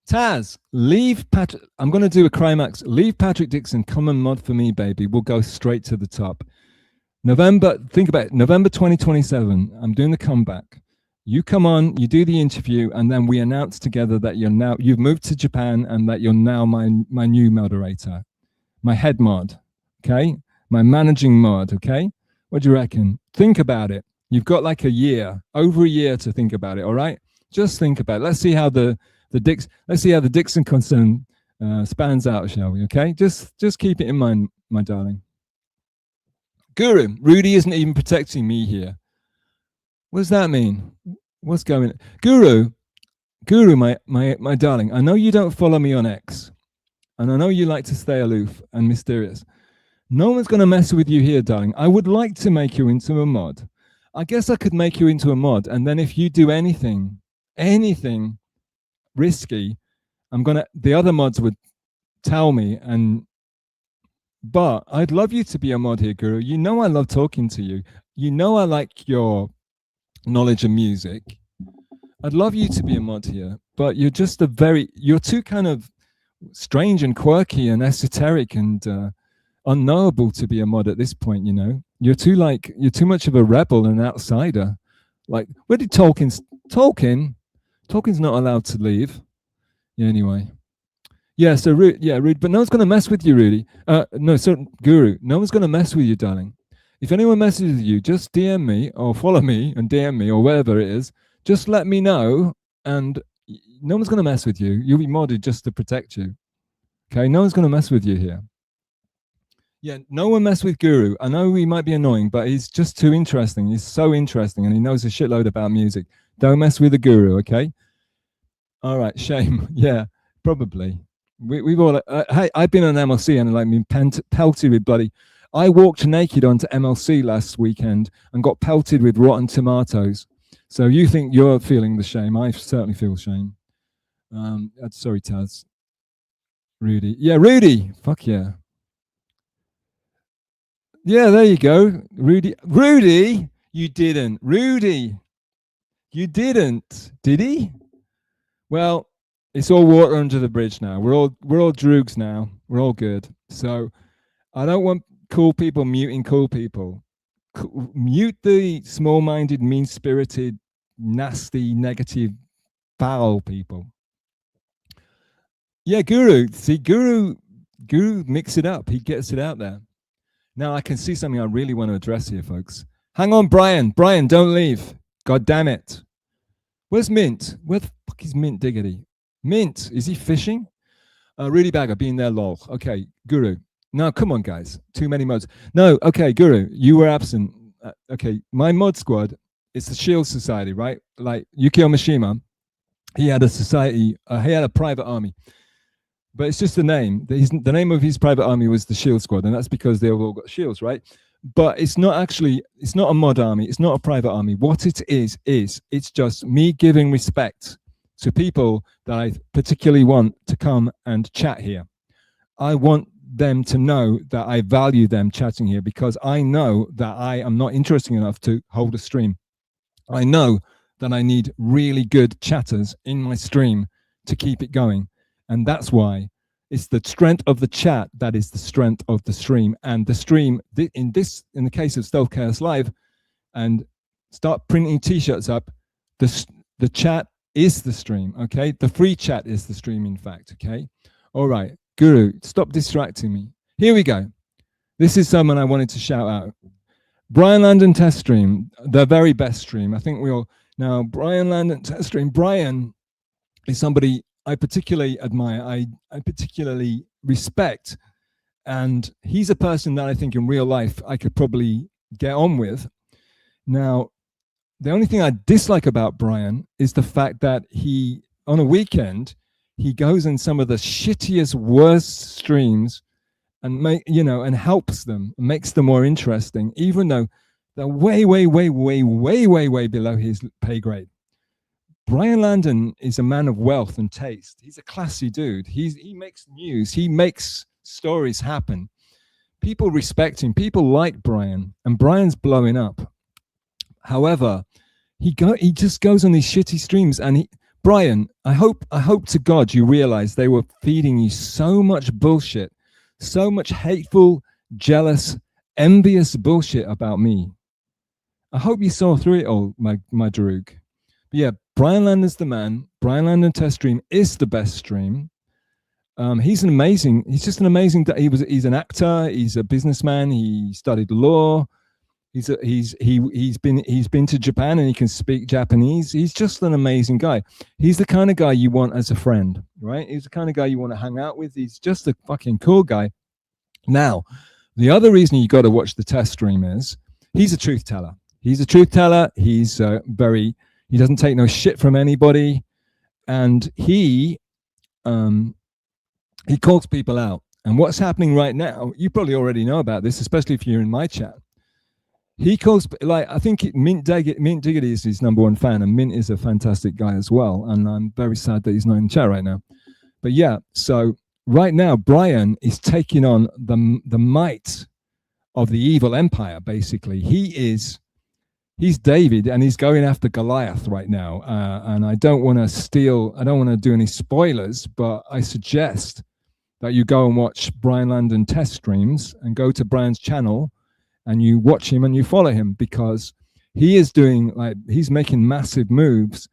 D: Taz, leave Patrick. I'm going to do a Crimeax. Leave Patrick Dixon. Come and mod for me, baby. We'll go straight to the top. Think about it, November 2027. I'm doing the comeback. You come on, you do the interview, and then we announce together that you've moved to Japan and that you're now my new moderator, my head mod, okay? My managing mod, okay? What do you reckon? Think about it. You've got like over a year to think about it, all right? Just think about it. Let's see how the Dixon concern spans out, shall we, okay? Just keep it in mind, my darling. Guru, Rudy isn't even protecting me here. What does that mean? What's going on? Guru, my darling, I know you don't follow me on X, and I know you like to stay aloof and mysterious. No one's going to mess with you here, darling. I would like to make you into a mod. I guess I could make you into a mod, and then if you do anything risky, the other mods would tell me, but I'd love you to be a mod here, Guru. You know I love talking to you. You know I like your knowledge of music. I'd love you to be a mod here, but you're just you're too kind of strange and quirky and esoteric and unknowable to be a mod at this point. You're too much of a rebel and outsider. Like, where did Tolkien's not allowed to leave. Yeah, anyway. Yeah, so Rudy, but no one's gonna mess with you, Rudy. No, so Guru, no one's gonna mess with you, darling. If anyone messes with you, just DM me or follow me and DM me or whatever it is. Just let me know, and no one's going to mess with you. You'll be modded just to protect you. Okay, no one's going to mess with you here. Yeah, no one mess with Guru. I know he might be annoying, but he's just too interesting. He's so interesting, and he knows a shitload about music. Don't mess with the Guru, okay? All right, shame. Yeah, probably. We've all. Hey, I've been on MLC and like been pelted with bloody. I walked naked onto MLC last weekend and got pelted with rotten tomatoes. So you think you're feeling the shame? I certainly feel shame. Sorry, Taz. Rudy. Yeah, Rudy. Fuck yeah. Yeah, there you go. Rudy. Rudy, you didn't. Rudy, you didn't. Did he? Well, it's all water under the bridge now. We're all droogs now. We're all good. So I don't want cool people muting cool people. Mute the small-minded, mean-spirited, nasty, negative, foul people. Yeah, Guru. See, Guru mix it up. He gets it out there. Now I can see something I really want to address here, folks. Hang on, Brian. Brian, don't leave. God damn it. Where's Mint? Where the fuck is Mint Diggity? Mint, is he fishing? Rudy Bagger, being there, lol. Okay, Guru. No, come on, guys. Too many mods. No, okay, Guru, you were absent. Okay, my mod squad, it's the Shield Society, right? Like Yukio Mishima, he had a society, he had a private army. But it's just the name. The name of his private army was the Shield Squad, and that's because they've all got shields, right? But it's not a mod army. It's not a private army. What it is it's just me giving respect to people that I particularly want to come and chat here. I want them to know that I value them chatting here because I know that I am not interesting enough to hold a stream. I know that I need really good chatters in my stream to keep it going. And that's why it's the strength of the chat that is the strength of the stream. And the stream, in the case of Stealth Chaos Live, and start printing t-shirts up, the chat is the stream, okay? The free chat is the stream, in fact, okay? All right, Guru, stop distracting me. Here we go. This is someone I wanted to shout out. Brian Landon Test Stream, the very best stream. I think we all, now Brian Landon Test Stream, Brian is somebody I particularly admire, I particularly respect, and he's a person that I think in real life I could probably get on with. Now, the only thing I dislike about Brian is the fact that he, on a weekend, he goes in some of the shittiest, worst streams and and helps them, makes them more interesting, even though they're way, way, way, way, way, way, way below his pay grade. Brian Landon is a man of wealth and taste. He's a classy dude. He makes news. He makes stories happen. People respect him. People like Brian, and Brian's blowing up. However, he just goes on these shitty streams, and Brian, I hope to God you realize they were feeding you so much bullshit, so much hateful, jealous, envious bullshit about me. I hope you saw through it all, my Droog. But yeah, Brian Landon's the man. Brian Landon Test Stream is the best stream. He's just an amazing, he's an actor, he's a businessman, he studied law, he's been to Japan and he can speak Japanese. He's just an amazing guy. He's the kind of guy you want as a friend, right? He's the kind of guy you want to hang out with. He's just a fucking cool guy. Now, the other reason you got to watch the test stream is he's a truth teller. He's a truth teller. He's he doesn't take no shit from anybody, and he calls people out. And what's happening right now, you probably already know about this, especially if you're in my chat. He calls, like, I think Mint Diggity is his #1 fan, and Mint is a fantastic guy as well. And I'm very sad that he's not in chat right now. But yeah, so right now, Brian is taking on the might of the evil empire, basically. He's David, and he's going after Goliath right now. And I don't want to do any spoilers, but I suggest that you go and watch Brian Landon test streams and go to Brian's channel and you watch him and you follow him, because he is he's making massive moves.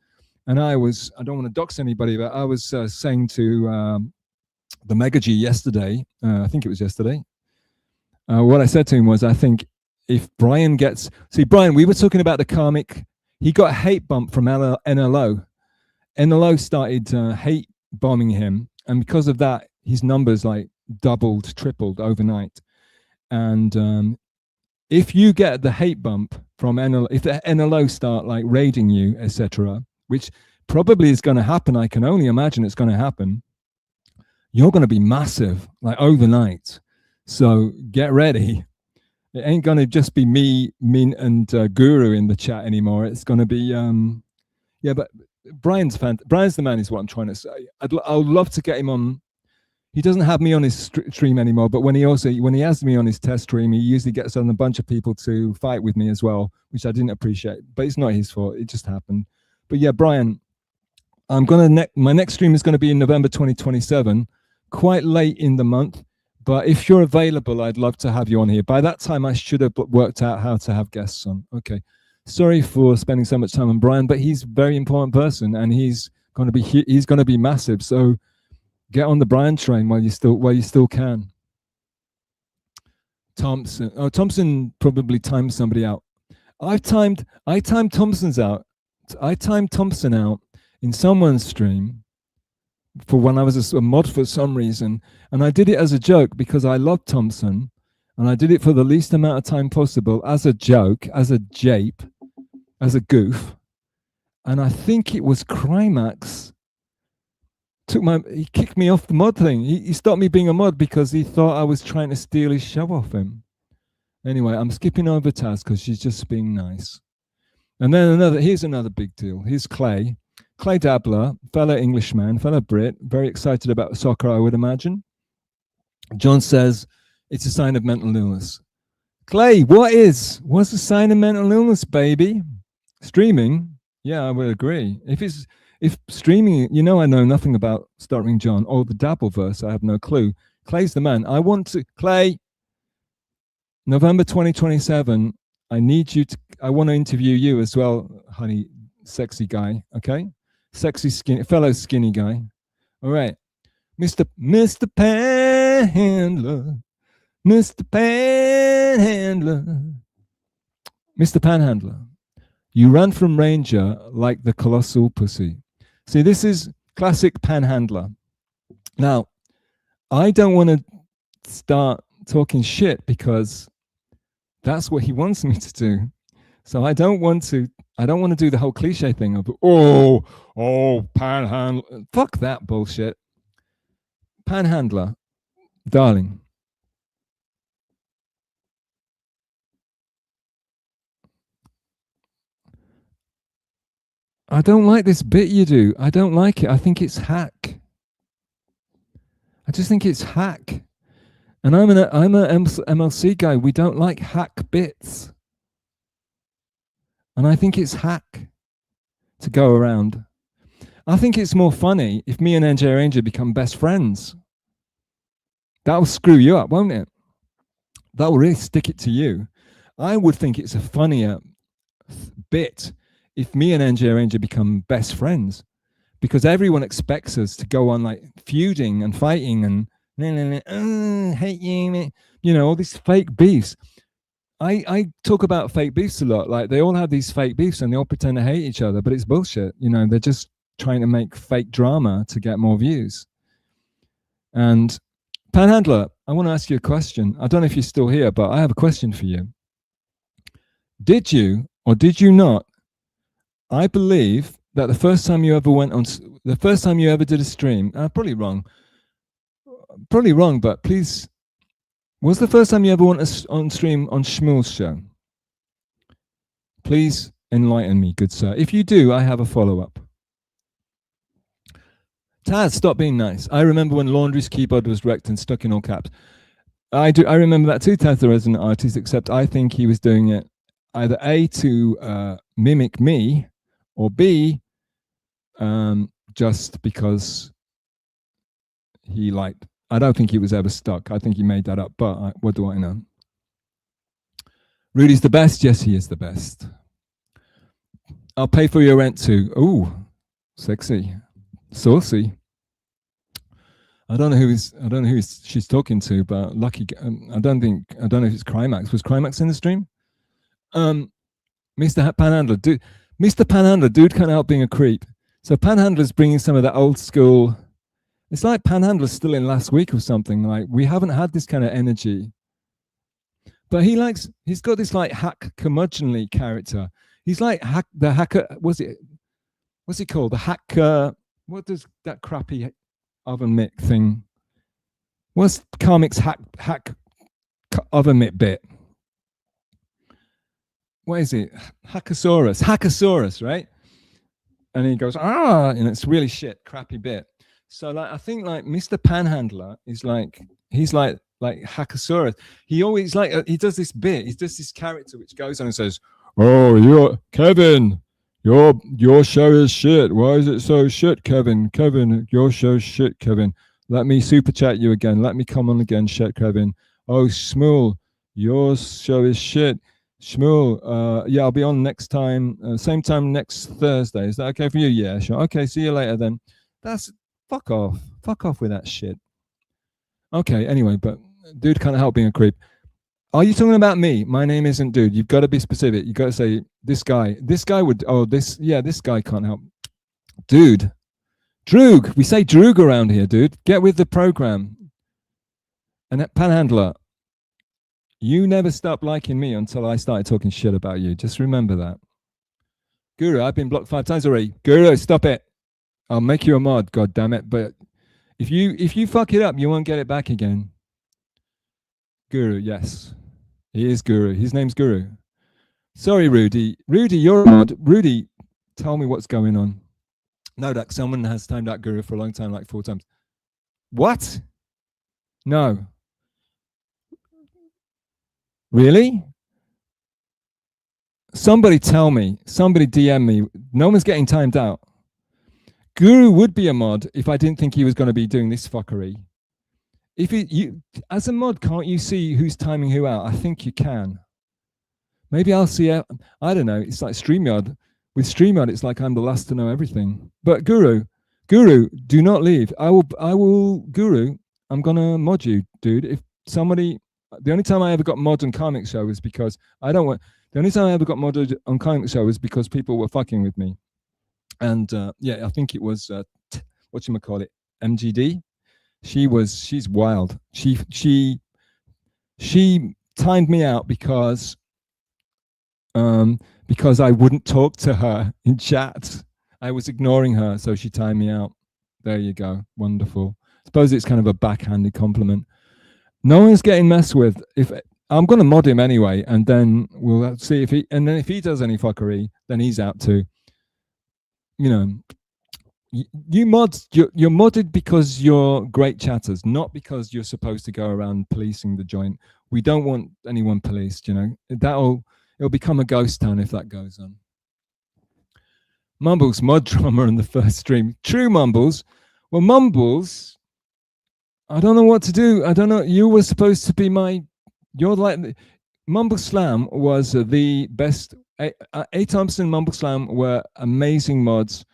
D: And I don't want to dox anybody, but I was saying to the Mega G yesterday, I think it was yesterday, what I said to him was, I think if Brian Brian, we were talking about the karmic, he got a hate bump from NLO. NLO started hate bombing him, and because of that, his numbers like doubled, tripled overnight. And if you get the hate bump from NLO, if the NLO start like raiding you, etc., which probably is going to happen, I can only imagine it's going to happen, you're going to be massive, like overnight. So get ready. It ain't going to just be me, Min, and Guru in the chat anymore. It's going to be, yeah, but Brian's the man is what I'm trying to say. I'd love to get him on. He doesn't have me on his stream anymore, but when he has me on his test stream, he usually gets on a bunch of people to fight with me as well, which I didn't appreciate, but it's not his fault. It just happened. But yeah, Brian, I'm going to, my next stream is going to be in November 2027, quite late in the month. But if you're available, I'd love to have you on here. By that time, I should have worked out how to have guests on. Okay. Sorry for spending so much time on Brian, but he's a very important person, and he's going to be massive. So get on the Brian train while you still can. Thompson. Oh, Thompson probably timed somebody out. I timed Thompson's out. I timed Thompson out in someone's stream for when I was a mod for some reason, and I did it as a joke because I love Thompson, and I did it for the least amount of time possible as a joke, as a jape, as a goof. And I think it was Crimeax he kicked me off the mod thing. He stopped me being a mod because he thought I was trying to steal his show off him. Anyway, I'm skipping over Taz because she's just being nice. And then here's another big deal. Here's Clay Dabbler, fellow Englishman, fellow Brit, very excited about soccer, I would imagine. John says it's a sign of mental illness. Clay, what's a sign of mental illness, baby? Streaming? Yeah, I would agree. If streaming, I know nothing about Stuttering John or the Dabbleverse. I have no clue. Clay's the man. Clay, November 2027, I want to interview you as well, honey, sexy guy, okay? Sexy, fellow skinny guy. All right. Mr. Panhandler, Mr. Panhandler, Mr. Panhandler, you ran from Ranger like the colossal pussy. See, this is classic Panhandler. Now, I don't want to start talking shit because that's what he wants me to do. So I don't want to do the whole cliche thing of, Panhandler. Fuck that bullshit. Panhandler, darling. I don't like this bit you do. I don't like it. I think it's hack. I just think it's hack. And I'm a MLC guy. We don't like hack bits. And I think it's hack to go around. I think it's more funny if me and NJ Ranger become best friends. That'll screw you up, won't it? That will really stick it to you. I would think it's a funnier bit if me and NJ Ranger become best friends, because everyone expects us to go on like feuding and fighting and hate you, all these fake beefs. I talk about fake beefs a lot. Like they all have these fake beefs and they all pretend to hate each other, but it's bullshit. They're just trying to make fake drama to get more views. And Panhandler, I want to ask you a question. I don't know if you're still here, but I have a question for you. Did you or did you not? I believe that the first time you ever did a stream, probably wrong, but please, was the first time you ever went on stream on Shmuel's show? Please enlighten me, good sir. If you do, I have a follow-up. Taz, stop being nice. I remember when Laundry's keyboard was wrecked and stuck in all caps. I remember that too, Taz, the resident artist, except I think he was doing it either A, to mimic me, or B, just because he liked. I don't think he was ever stuck. I think he made that up, but what do I know? Rudy's the best. Yes, he is the best. I'll pay for your rent too. Ooh, sexy, saucy. I don't know who she's talking to, but lucky. I don't know if it's Crimeax. Was Crimeax in the stream? Mr. Panhandler, dude. Mr. Panhandler, dude can't help being a creep. So Panhandler's bringing some of that old school. It's like Panhandler's still in last week or something. Like we haven't had this kind of energy. But he's got this like hack curmudgeonly character. He's like the hacker. What's it called? The hacker. What does that crappy oven mitt thing? What's Crimeax hack oven mitt bit? What is it? Hackosaurus, right? And he goes, and it's really shit, crappy bit. So like, I think like Mr. Panhandler is like, he's like Hackosaurus. He always he does this bit. He does this character which goes on and says, "Oh, you're Kevin. Your show is shit. Why is it so shit, Kevin? Kevin, your show's shit, Kevin. Let me super chat you again. Let me come on again, shit, Kevin. Oh, Shmuel, your show is shit. Shmuel, yeah, I'll be on next time, same time next Thursday. Is that okay for you? Yeah, sure. Okay, see you later then." That's fuck off. Fuck off with that shit. Okay, anyway, but dude can't help being a creep. Are you talking about me? My name isn't dude. You've got to be specific. You've got to say this guy. This guy would. Oh, this guy can't help. Dude, Droog. We say Droog around here, dude. Get with the program. And that Panhandler, you never stopped liking me until I started talking shit about you. Just remember that. Guru, I've been blocked 5 times already. Guru, stop it. I'll make you a mod, god damn it. But if you fuck it up, you won't get it back again. Guru, yes. He is Guru. His name's Guru. Sorry, Rudy. Rudy, you're a mod. Rudy, tell me what's going on. No, that someone has timed out Guru for a long time, like 4 times. What? No. Really? Somebody tell me. Somebody DM me. No one's getting timed out. Guru would be a mod if I didn't think he was going to be doing this fuckery. If you as a mod, can't you see who's timing who out? I think you can. Maybe I'll see it. I don't know. It's like StreamYard. With StreamYard, it's like I'm the last to know everything. But Guru, do not leave. I will, Guru, I'm gonna mod you, dude. If somebody, the only time I ever got mod on Crimeax show was because the only time I ever got modded on Crimeax show was because people were fucking with me. And yeah, I think it was whatchamacallit, MGD. She's wild. She timed me out because I wouldn't talk to her in chat. I was ignoring her, so she timed me out. There you go. Wonderful. Suppose it's kind of a backhanded compliment. No one's getting messed with. If I'm going to mod him anyway, and then we'll see if he does any fuckery, then he's out too. You know, you mods, you're modded because you're great chatters, not because you're supposed to go around policing the joint. We don't want anyone policed, you know. It'll become a ghost town if that goes on. Mumbles, mod drama on the first stream. True, Mumbles. Well, Mumbles, I don't know what to do. I don't know. You were supposed to be you're like, Mumble Slam was the best. A. Thompson, Mumble Slam were amazing mods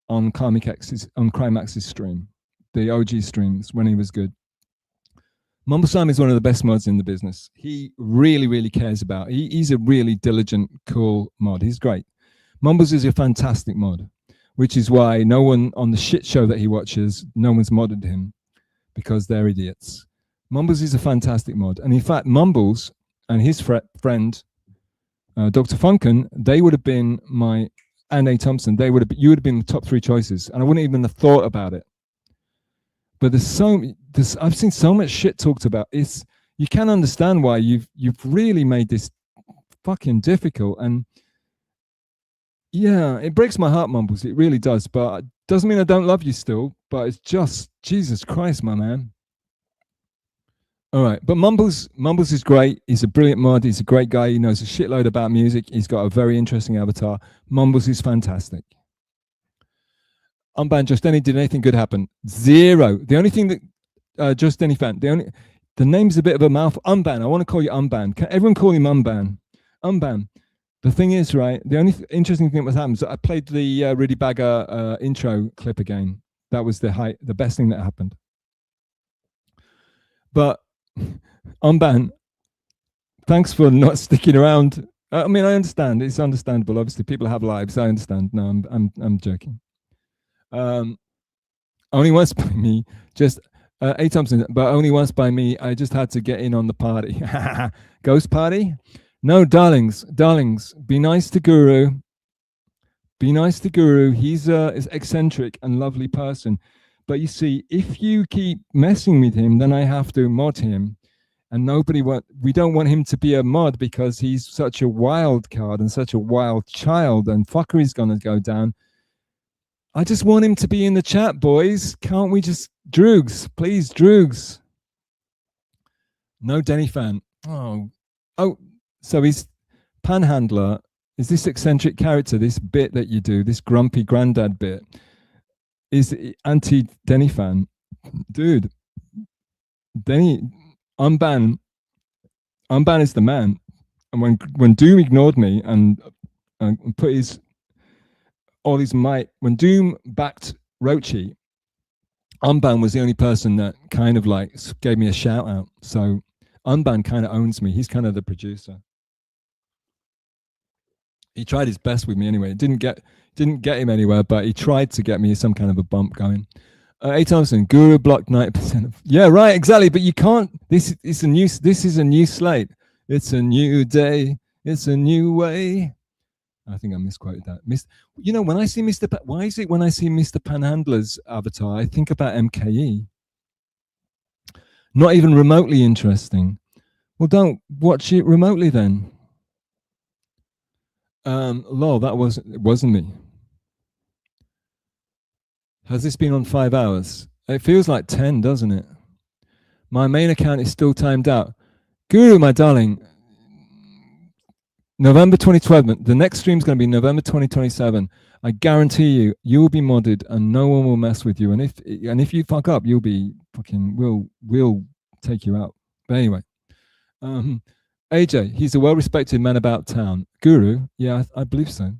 D: on Crimeax's stream, the OG streams when he was good. Mumble Slam is one of the best mods in the business. He really, really cares about. He's a really diligent, cool mod. He's great. Mumbles is a fantastic mod, which is why no one on the shit show that he watches, no one's modded him because they're idiots. Mumbles is a fantastic mod, and in fact, Mumbles and his friend Dr. Funken, they would have been and A. Thompson, you would have been the top 3 choices, and I wouldn't even have thought about it. But I've seen so much shit talked about. You can understand why you've really made this fucking difficult, and yeah, it breaks my heart, Mumbles. It really does, but it doesn't mean I don't love you still. But it's just Jesus Christ, my man. All right, but Mumbles is great. He's a brilliant mod. He's a great guy. He knows a shitload about music. He's got a very interesting avatar. Mumbles is fantastic. Unbanned Just Any, did anything good happen? 0. The only thing that Just Any fan, the name's a bit of a mouth. Unban. I want to call you Unban. Can everyone call him Unban? Unban. The thing is, right, the only interesting thing that happened is I played the Rudy Bagger intro clip again. That was the best thing that happened. But Unban, thanks for not sticking around. I mean, I understand. It's understandable. Obviously, people have lives. I understand. No, I'm joking. Only once by me, just 8 times, but only once by me. I just had to get in on the party. Ghost party? No, darlings, be nice to Guru. Be nice to Guru. He's is eccentric and lovely person. But you see, if you keep messing with him, then I have to mod him. And we don't want him to be a mod because he's such a wild card and such a wild child, and fuckery's gonna go down. I just want him to be in the chat, boys. Can't we just Droogs, please, Droogs. No Denny fan. Oh, so he's Panhandler is this eccentric character, this bit that you do, this grumpy granddad bit, is anti-Denny fan. Dude, Denny, unban is the man. And when Doom ignored me and put all his might, when Doom backed Rochi, Unban was the only person that kind of like gave me a shout out. So Unban kind of owns me. He's kind of the producer. He tried his best with me anyway. It didn't get him anywhere, but he tried to get me some kind of a bump going. A. Thompson, Guru blocked 90% of. Yeah, right, exactly. But you can't. This is a new slate. It's a new day. It's a new way. I think I misquoted that. You know, when I see Mr. Why is it when I see Mr. Panhandler's avatar, I think about MKE? Not even remotely interesting. Well, don't watch it remotely then. Lol, it wasn't me. Has this been on 5 hours? It feels like 10, doesn't it? My main account is still timed out. Guru, my darling, November 2012, the next stream is going to be November 2027. I guarantee you will be modded and no one will mess with you. And if you fuck up, you'll be fucking, we'll take you out. But anyway, AJ, he's a well-respected man about town. Guru, yeah, I believe so.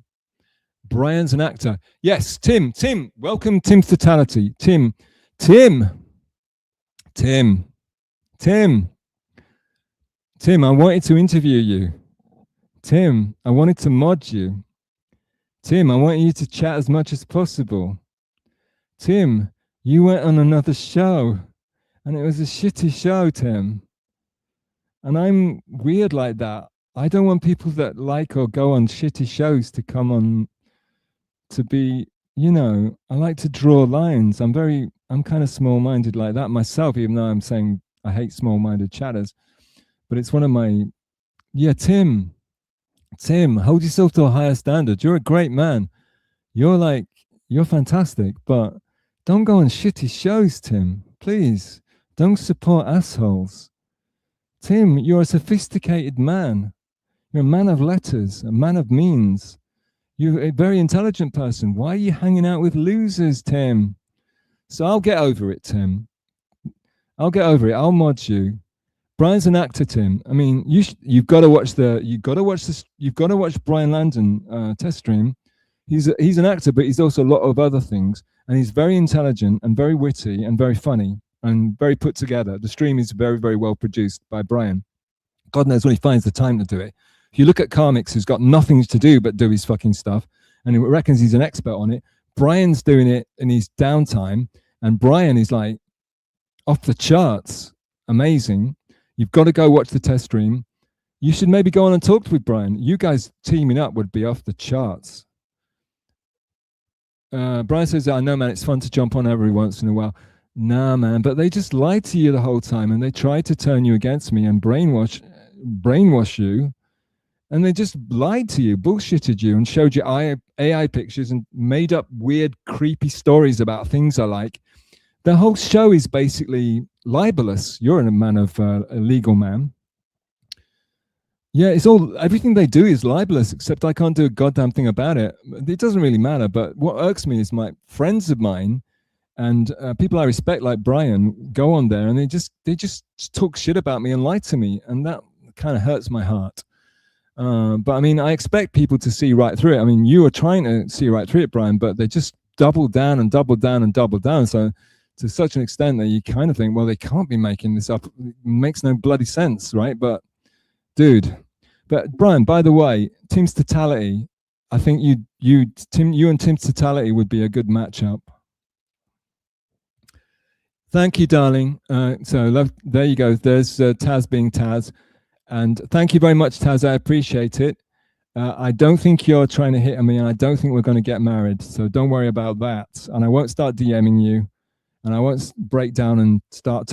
D: Brian's an actor. Yes, Tim, welcome Tim's Totality. Tim, I wanted to interview you. Tim, I wanted to mod you. Tim, I want you to chat as much as possible. Tim, you went on another show and it was a shitty show, Tim. And I'm weird like that. I don't want people that like or go on shitty shows to come on to be, you know, I like to draw lines. I'm kind of small-minded like that myself, even though I'm saying I hate small-minded chatters. But it's one of my, yeah, Tim, hold yourself to a higher standard. You're a great man. You're fantastic, but don't go on shitty shows, Tim. Please, don't support assholes. Tim, you're a sophisticated man. You're a man of letters, a man of means. You're a very intelligent person. Why are you hanging out with losers, Tim? So I'll get over it, Tim. I'll get over it. I'll mod you. Brian's an actor, Tim. I mean, you've got to watch Brian Landon test stream. He's an actor, but he's also a lot of other things, and he's very intelligent and very witty and very funny and very put together. The stream is very, very well produced by Brian. God knows when he finds the time to do it. If you look at Crimeax, who's got nothing to do but do his fucking stuff, and he reckons he's an expert on it, Brian's doing it in his downtime, and Brian is like off the charts, amazing. You've got to go watch the test stream. You should maybe go on and talk with Brian. You guys teaming up would be off the charts. Brian says, I know, man, it's fun to jump on every once in a while. Nah, man, but they just lied to you the whole time, and they tried to turn you against me and brainwash you, and they just lied to you, bullshitted you, and showed you AI pictures and made up weird, creepy stories about things I like. The whole show is basically libelous. You're a man of a legal man. Yeah, everything they do is libelous, except I can't do a goddamn thing about it. It doesn't really matter, but what irks me is my friends of mine and people I respect like Brian go on there and they just talk shit about me and lie to me, and that kind of hurts my heart. But I mean, I expect people to see right through it. I mean, you are trying to see right through it, Brian, but they just double down and double down and double down. So to such an extent that you kind of think, well, they can't be making this up. It makes no bloody sense, right? But dude, but Brian, by the way, Team's Totality, I think you and Team's Totality would be a good matchup. Thank you, darling. There you go. There's Taz being Taz. And thank you very much, Taz. I appreciate it. I don't think you're trying to hit on me, and I don't think we're going to get married. So don't worry about that. And I won't start DMing you, and I won't break down and start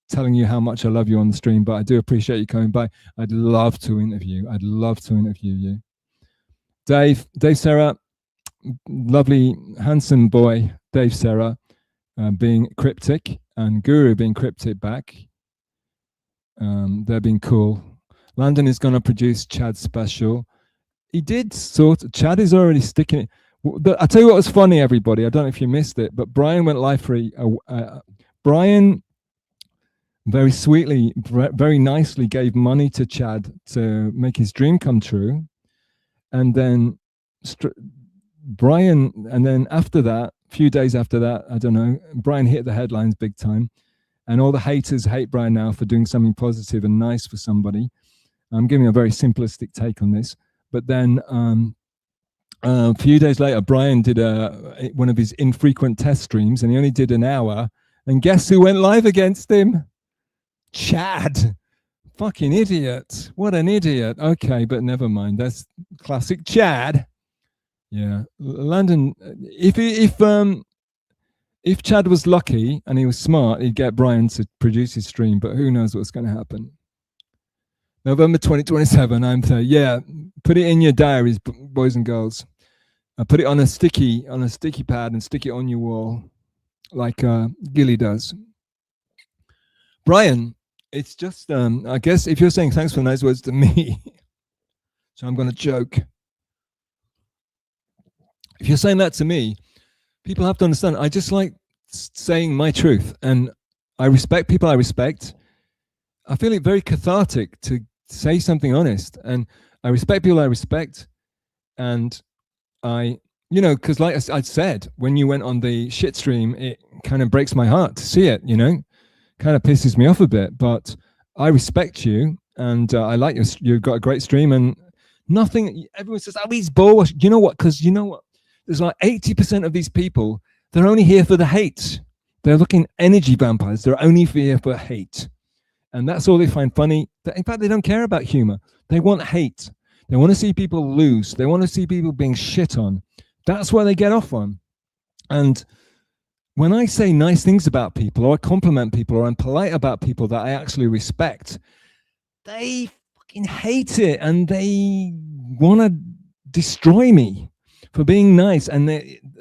D: telling you how much I love you on the stream. But I do appreciate you coming by. I'd love to interview. I'd love to interview you. Dave Serra, lovely, handsome boy, Dave Serra, being cryptic, and Guru being cryptic back. They're being cool. Landon is going to produce Chad's special. He did Chad is already sticking it. I'll tell you what was funny, everybody. I don't know if you missed it, but Brian went live for Brian very sweetly, very nicely gave money to Chad to make his dream come true. And then Brian, and then after that, a few days after that, I don't know, Brian hit the headlines big time. And all the haters hate Brian now for doing something positive and nice for somebody. I'm giving a very simplistic take on this. But then a few days later, Brian did one of his infrequent test streams, and he only did an hour. And guess who went live against him? Chad. Fucking idiot. What an idiot. Okay, but never mind. That's classic Chad. Yeah. Landon, if Chad was lucky and he was smart, he'd get Brian to produce his stream, but who knows what's going to happen. November 2027, I'm there. Yeah, put it in your diaries, boys and girls. Put it on a sticky pad and stick it on your wall, like Gilly does. Brian, it's just, I guess if you're saying thanks for the nice words to me, so I'm going to joke. If you're saying that to me, people have to understand, I just like saying my truth, and I respect people I respect. I feel it very cathartic to say something honest, and I respect people I respect. And because like I said, when you went on the shit stream, it kind of breaks my heart to see it, kind of pisses me off a bit, but I respect you, and I like you've got a great stream, and everyone says, oh, he's bullshit. You know what? Because you know what? There's like 80% of these people, they're only here for the hate. They're looking energy vampires. They're only here for hate. And that's all they find funny. In fact, they don't care about humor. They want hate. They want to see people lose. They want to see people being shit on. That's why they get off on. And when I say nice things about people, or I compliment people, or I'm polite about people that I actually respect, they fucking hate it, and they want to destroy me for being nice. And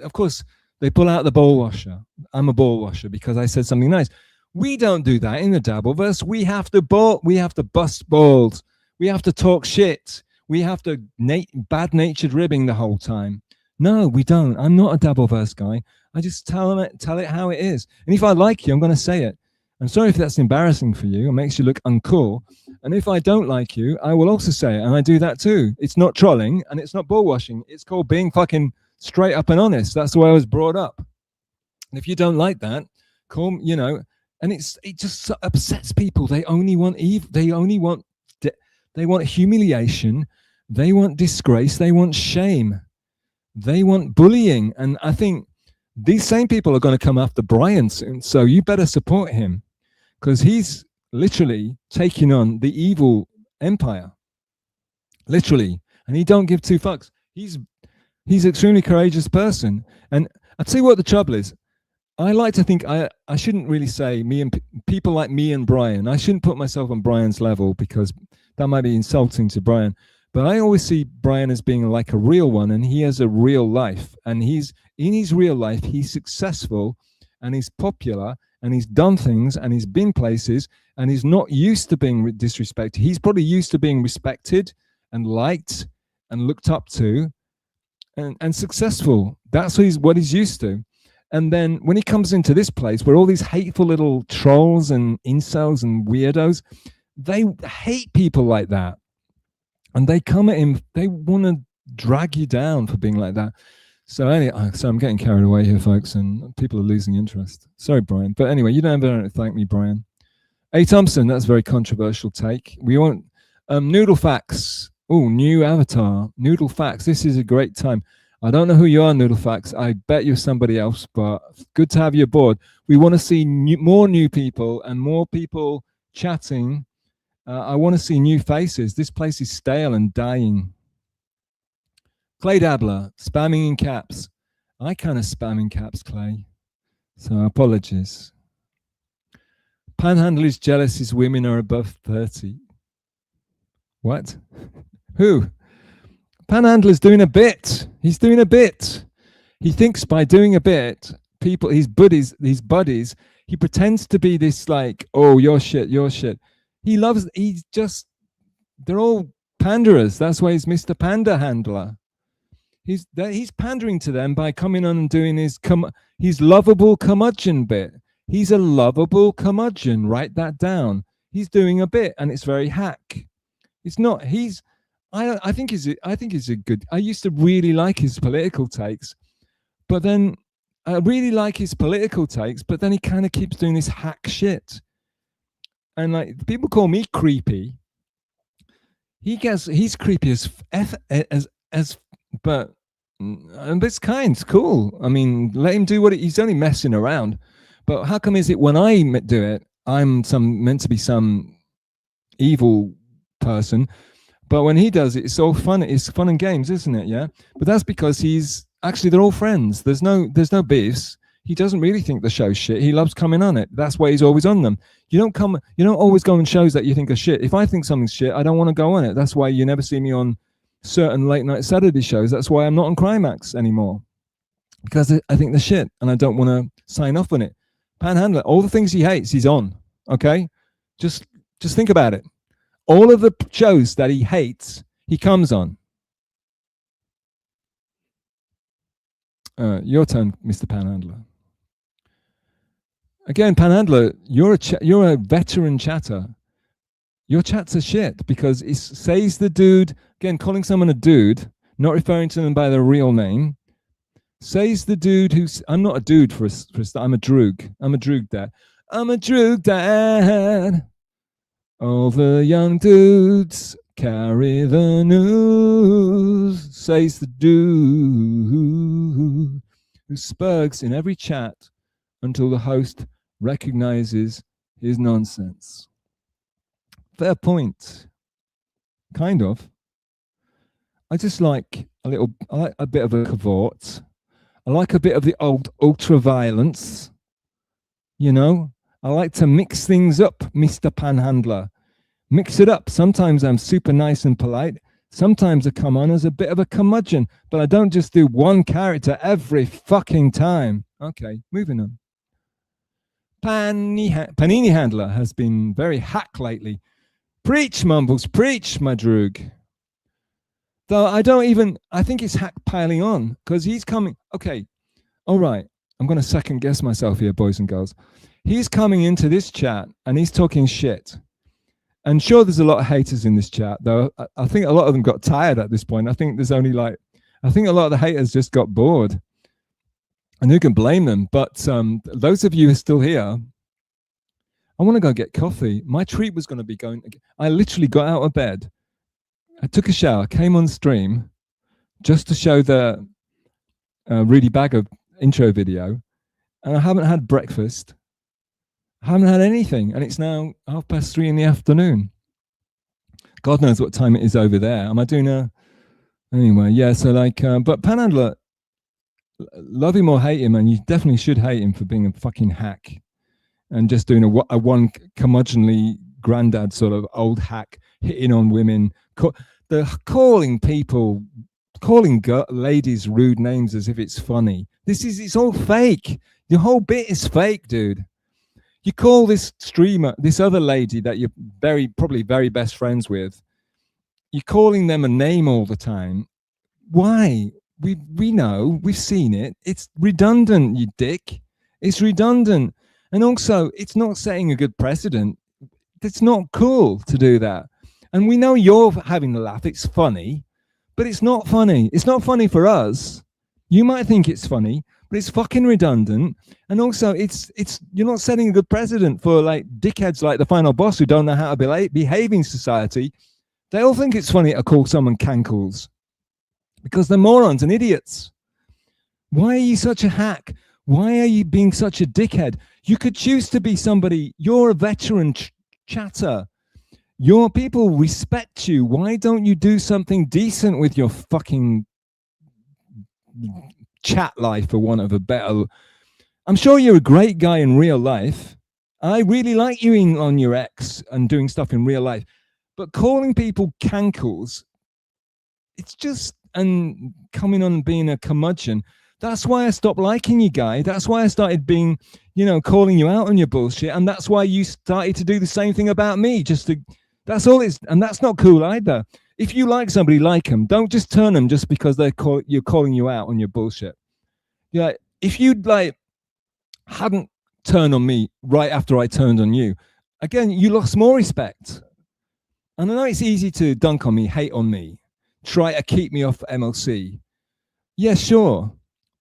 D: of course, they pull out the ball washer. I'm a ball washer because I said something nice. We don't do that in the Dabbleverse. We have to bust balls. We have to talk shit. We have to bad-natured ribbing the whole time. No, we don't. I'm not a Dabbleverse guy. I just tell it how it is. And if I like you, I'm going to say it. I'm sorry if that's embarrassing for you and makes you look uncool. And if I don't like you, I will also say it. And I do that too. It's not trolling and it's not ball washing. It's called being fucking straight up and honest. That's the way I was brought up. And if you don't like that, and it just upsets people. They only want evil. They want humiliation. They want disgrace. They want shame. They want bullying. And I think these same people are going to come after Brian soon. So you better support him, because he's literally taking on the evil empire. Literally. And he don't give two fucks. He's an extremely courageous person. And I'll tell you what the trouble is. I like to think I shouldn't really say me and people like me and Brian. I shouldn't put myself on Brian's level, because that might be insulting to Brian. But I always see Brian as being like a real one, and he has a real life. And in his real life, he's successful and he's popular and he's done things and he's been places, and he's not used to being disrespected. He's probably used to being respected and liked and looked up to and successful. That's what he's used to. And then when he comes into this place where all these hateful little trolls and incels and weirdos, they hate people like that. And they come at him, they want to drag you down for being like that. So anyway, so I'm getting carried away here, folks, and people are losing interest. Sorry, Brian. But anyway, you don't have to thank me, Brian. A. Thompson, that's a very controversial take. We want Noodle Facts. Oh, new avatar. Noodle Facts. This is a great time. I don't know who you are, Noodlefax. I bet you're somebody else, but good to have you aboard. We want to see more new people and more people chatting. I want to see new faces. This place is stale and dying. Clay Dabbler, spamming in caps. I kind of spam in caps, Clay. So apologies. Panhandler is jealous his women are above 30. What? Who? Panhandler's doing a bit. He's doing a bit. He thinks by doing a bit, people, his buddies, he pretends to be this like, oh, you're shit. They're all panderers. That's why he's Mr. Panda Handler. He's pandering to them by coming on and doing his lovable curmudgeon bit. He's a lovable curmudgeon. Write that down. He's doing a bit, and it's very hack. It's not. I think he's a good. I used to really like his political takes, but then I really like his political takes, but then he kind of keeps doing this hack shit. And like people call me creepy. He's creepy but it's kind. It's cool. I mean, let him do he's only messing around. But how come is it when I do it, I'm meant to be some evil person, but when he does it, it's all fun. It's fun and games, isn't it? Yeah. But that's because they're all friends. There's no beefs. He doesn't really think the show's shit. He loves coming on it. That's why he's always on them. You don't always go on shows that you think are shit. If I think something's shit, I don't want to go on it. That's why you never see me on certain late night Saturday shows. That's why I'm not on Crimeax anymore, because I think they're shit and I don't want to sign off on it. Panhandler, all the things he hates, he's on. Okay, just think about it. All of the shows that he hates, he comes on. Your turn, Mr. Panhandler. Again, Panhandler, you're a veteran chatter. Your chats are shit because it says the dude, again, calling someone a dude, not referring to them by their real name, says the dude I'm not a dude for a start, I'm a droog. I'm a droog dad. I'm a droog dad. All the young dudes carry the news, says the dude who spurgs in every chat until the host recognizes his nonsense. Fair point. Kind of. I just like I like a bit of a cavort. I like a bit of the old ultra-violence. You know? I like to mix things up, Mr. Panhandler. Mix it up. Sometimes I'm super nice and polite. Sometimes I come on as a bit of a curmudgeon, but I don't just do one character every fucking time. Okay, moving on. Panini Handler has been very hack lately. Preach, Mumbles, preach, my droog. Though I think it's hack piling on because he's coming. Okay, all right. I'm going to second guess myself here, boys and girls. He's coming into this chat and he's talking shit. And sure, there's a lot of haters in this chat, though. I think a lot of them got tired at this point. I think a lot of the haters just got bored. And who can blame them? But those of you who are still here, I want to go get coffee. My treat was going to be I literally got out of bed. I took a shower, came on stream just to show the Rudy Bagger intro video. And I haven't had breakfast. I haven't had anything. And it's now 3:30 in the afternoon. God knows what time it is over there. Am I doing anyway, yeah, so but Panhandler, love him or hate him, and you definitely should hate him for being a fucking hack and just doing a one curmudgeonly granddad sort of old hack, hitting on women, calling ladies rude names as if it's funny. It's all fake. The whole bit is fake, dude. You call this streamer, this other lady that you're probably very best friends with, you're calling them a name all the time. Why? We know, we've seen it. It's redundant, you dick. It's redundant. And also, it's not setting a good precedent. It's not cool to do that. And we know you're having a laugh. It's funny, but it's not funny. It's not funny for us. You might think it's funny, but it's fucking redundant. And also, you're not setting a good precedent for like dickheads like the final boss who don't know how to behave in society. They all think it's funny to call someone cankles because they're morons and idiots. Why are you such a hack? Why are you being such a dickhead? You could choose to be somebody. You're a veteran chatter. Your people respect you. Why don't you do something decent with your fucking chat life, for want of a better? I'm sure you're a great guy in real life. I really like you on your X and doing stuff in real life. But calling people cankles, it's just, and coming on and being a curmudgeon. That's why I stopped liking you, guy. That's why I started being, calling you out on your bullshit. And that's why you started to do the same thing about me. That's all it's, and that's not cool either. If you like somebody, like them. Don't just turn them just because you're calling you out on your bullshit. Yeah, if you'd hadn't turned on me right after I turned on you, again, you lost more respect. And I know it's easy to dunk on me, hate on me, try to keep me off MLC. Yeah, sure.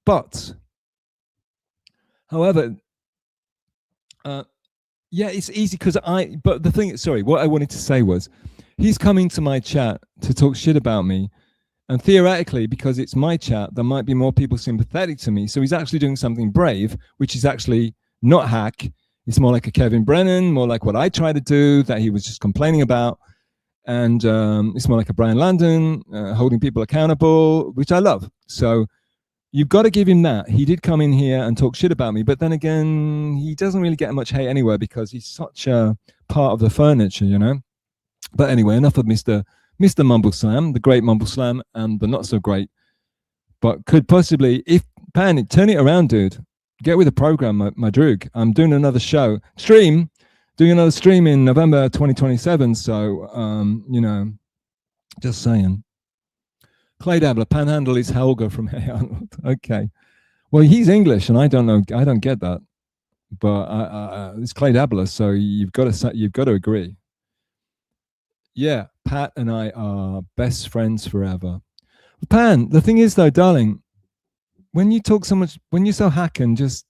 D: But, however, yeah, it's easy because but the thing, sorry, what I wanted to say was, he's coming to my chat to talk shit about me. And theoretically, because it's my chat, there might be more people sympathetic to me. So he's actually doing something brave, which is actually not hack. It's more like a Kevin Brennan, more like what I try to do that he was just complaining about. And it's more like a Brian Landon, holding people accountable, which I love. So you've got to give him that. He did come in here and talk shit about me, but then again, he doesn't really get much hate anywhere because he's such a part of the furniture, But anyway, enough of Mr. Mumble Slam, the great Mumble Slam, and the not so great, but could possibly, if Pan, turn it around, dude. Get with the program, my droog. I'm doing another doing another stream in November 2027. So, just saying. Clay Dabbler, Panhandle is Helga from Hey Arnold. Okay. Well, he's English, and I don't know. I don't get that. But it's Clay Dabbler, so you've got to agree. Yeah, Pat and I are best friends forever. Pan, the thing is though, darling, when you talk so much, when you're so hack and just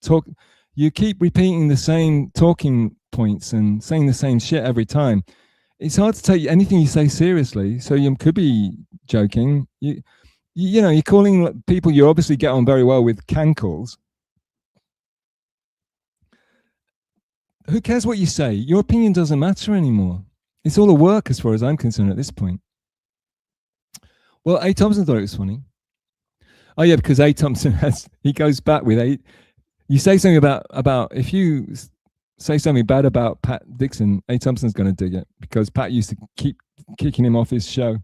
D: talk, you keep repeating the same talking points and saying the same shit every time. It's hard to take anything you say seriously. So you could be joking. You're calling people you obviously get on very well with cankles. Who cares what you say? Your opinion doesn't matter anymore. It's all a work as far as I'm concerned at this point. Well, A. Thompson thought it was funny. Oh yeah, because A. Thompson he goes back with A. You say something about if you say something bad about Pat Dixon, A. Thompson's going to dig it because Pat used to keep kicking him off his show.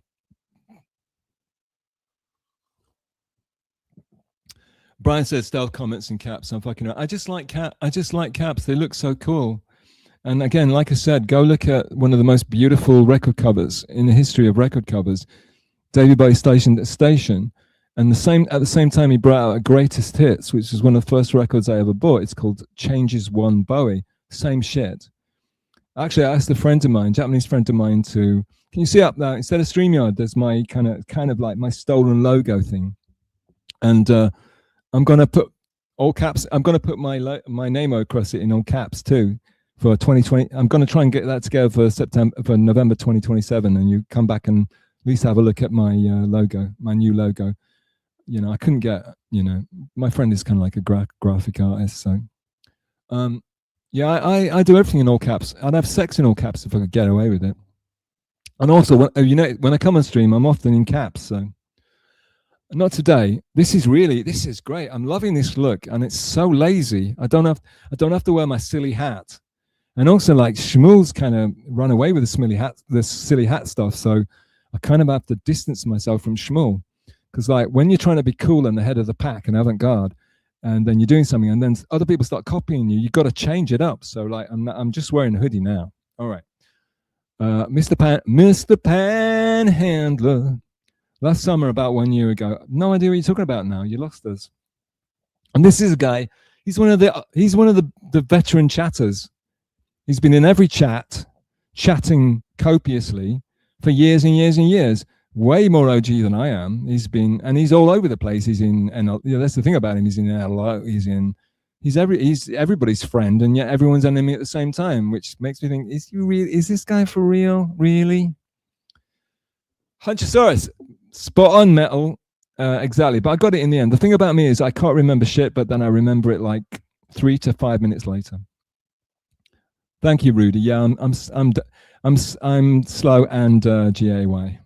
D: Brian says stealth comments and caps. I'm fucking. I just like caps. They look so cool. And again, like I said, go look at one of the most beautiful record covers in the history of record covers, Davey Bowie Station. And at the same time, he brought out a Greatest Hits, which was one of the first records I ever bought. It's called Changes One Bowie. Same shit. Actually, I asked a friend of mine, Japanese friend of mine, can you see up there, instead of StreamYard, there's my kind of like my stolen logo thing. And I'm going to put all caps. I'm going to put my name across it in all caps too. For 2020, I'm going to try and get that together for November 2027, and you come back and at least have a look at my logo, my new logo. I couldn't get, my friend is kind of like a graphic artist, so yeah, I do everything in all caps. I'd have sex in all caps if I could get away with it. And also, when I come on stream, I'm often in caps, so not today. This is great. I'm loving this look, and it's so lazy. I don't have to wear my silly hat. And also, like, Shmuel's kind of run away with the silly hat stuff. So I kind of have to distance myself from Shmuel. Because, like, when you're trying to be cool and the head of the pack and avant-garde, and then you're doing something, and then other people start copying you, you've got to change it up. So, like, I'm just wearing a hoodie now. All right. Mr. Panhandler. Last summer, about 1 year ago. No idea what you're talking about now. You lost us. And this is a guy, he's one of the veteran chatters. He's been in every chat, chatting copiously for years and years and years. Way more OG than I am. He's all over the place. He's in, and that's the thing about him. He's in LO. He's everybody's friend, and yet everyone's enemy at the same time, which makes me think: is this guy for real? Really? Hunchosaurus, spot on, metal. Exactly. But I got it in the end. The thing about me is I can't remember shit, but then I remember it like 3 to 5 minutes later. Thank you, Rudy. Yeah, I'm slow and GAY.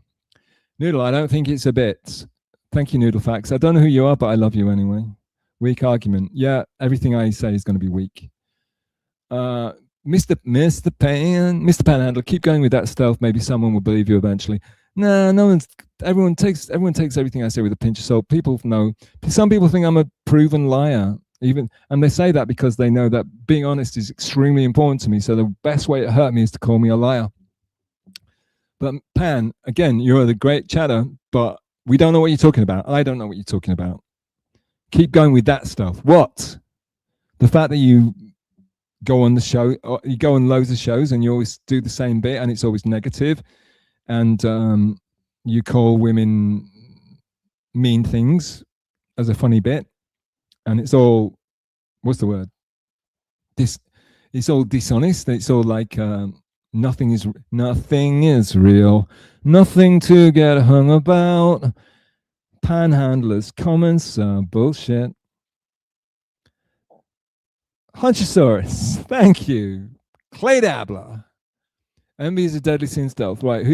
D: Noodle, I don't think it's a bit. Thank you, Noodle Facts. I don't know who you are, but I love you anyway. Weak argument. Yeah, everything I say is going to be weak. Mr. Panhandler, keep going with that stealth. Maybe someone will believe you eventually. Nah, no one's. Everyone takes everything I say with a pinch of salt. People know. Some people think I'm a proven liar, and they say that because they know that being honest is extremely important to me. So the best way to hurt me is to call me a liar. But Pan, again, you're the great chatter, but we don't know what you're talking about. I don't know what you're talking about. Keep going with that stuff. What? The fact that you go on the show, or you go on loads of shows and you always do the same bit and it's always negative, and you call women mean things as a funny bit, and it's all, what's the word? It's all dishonest. It's all like nothing is real, nothing to get hung about. Panhandlers comments are bullshit. Hunchosaurus, thank you. Clay Dabbler. Envy is a deadly sin stealth. Right,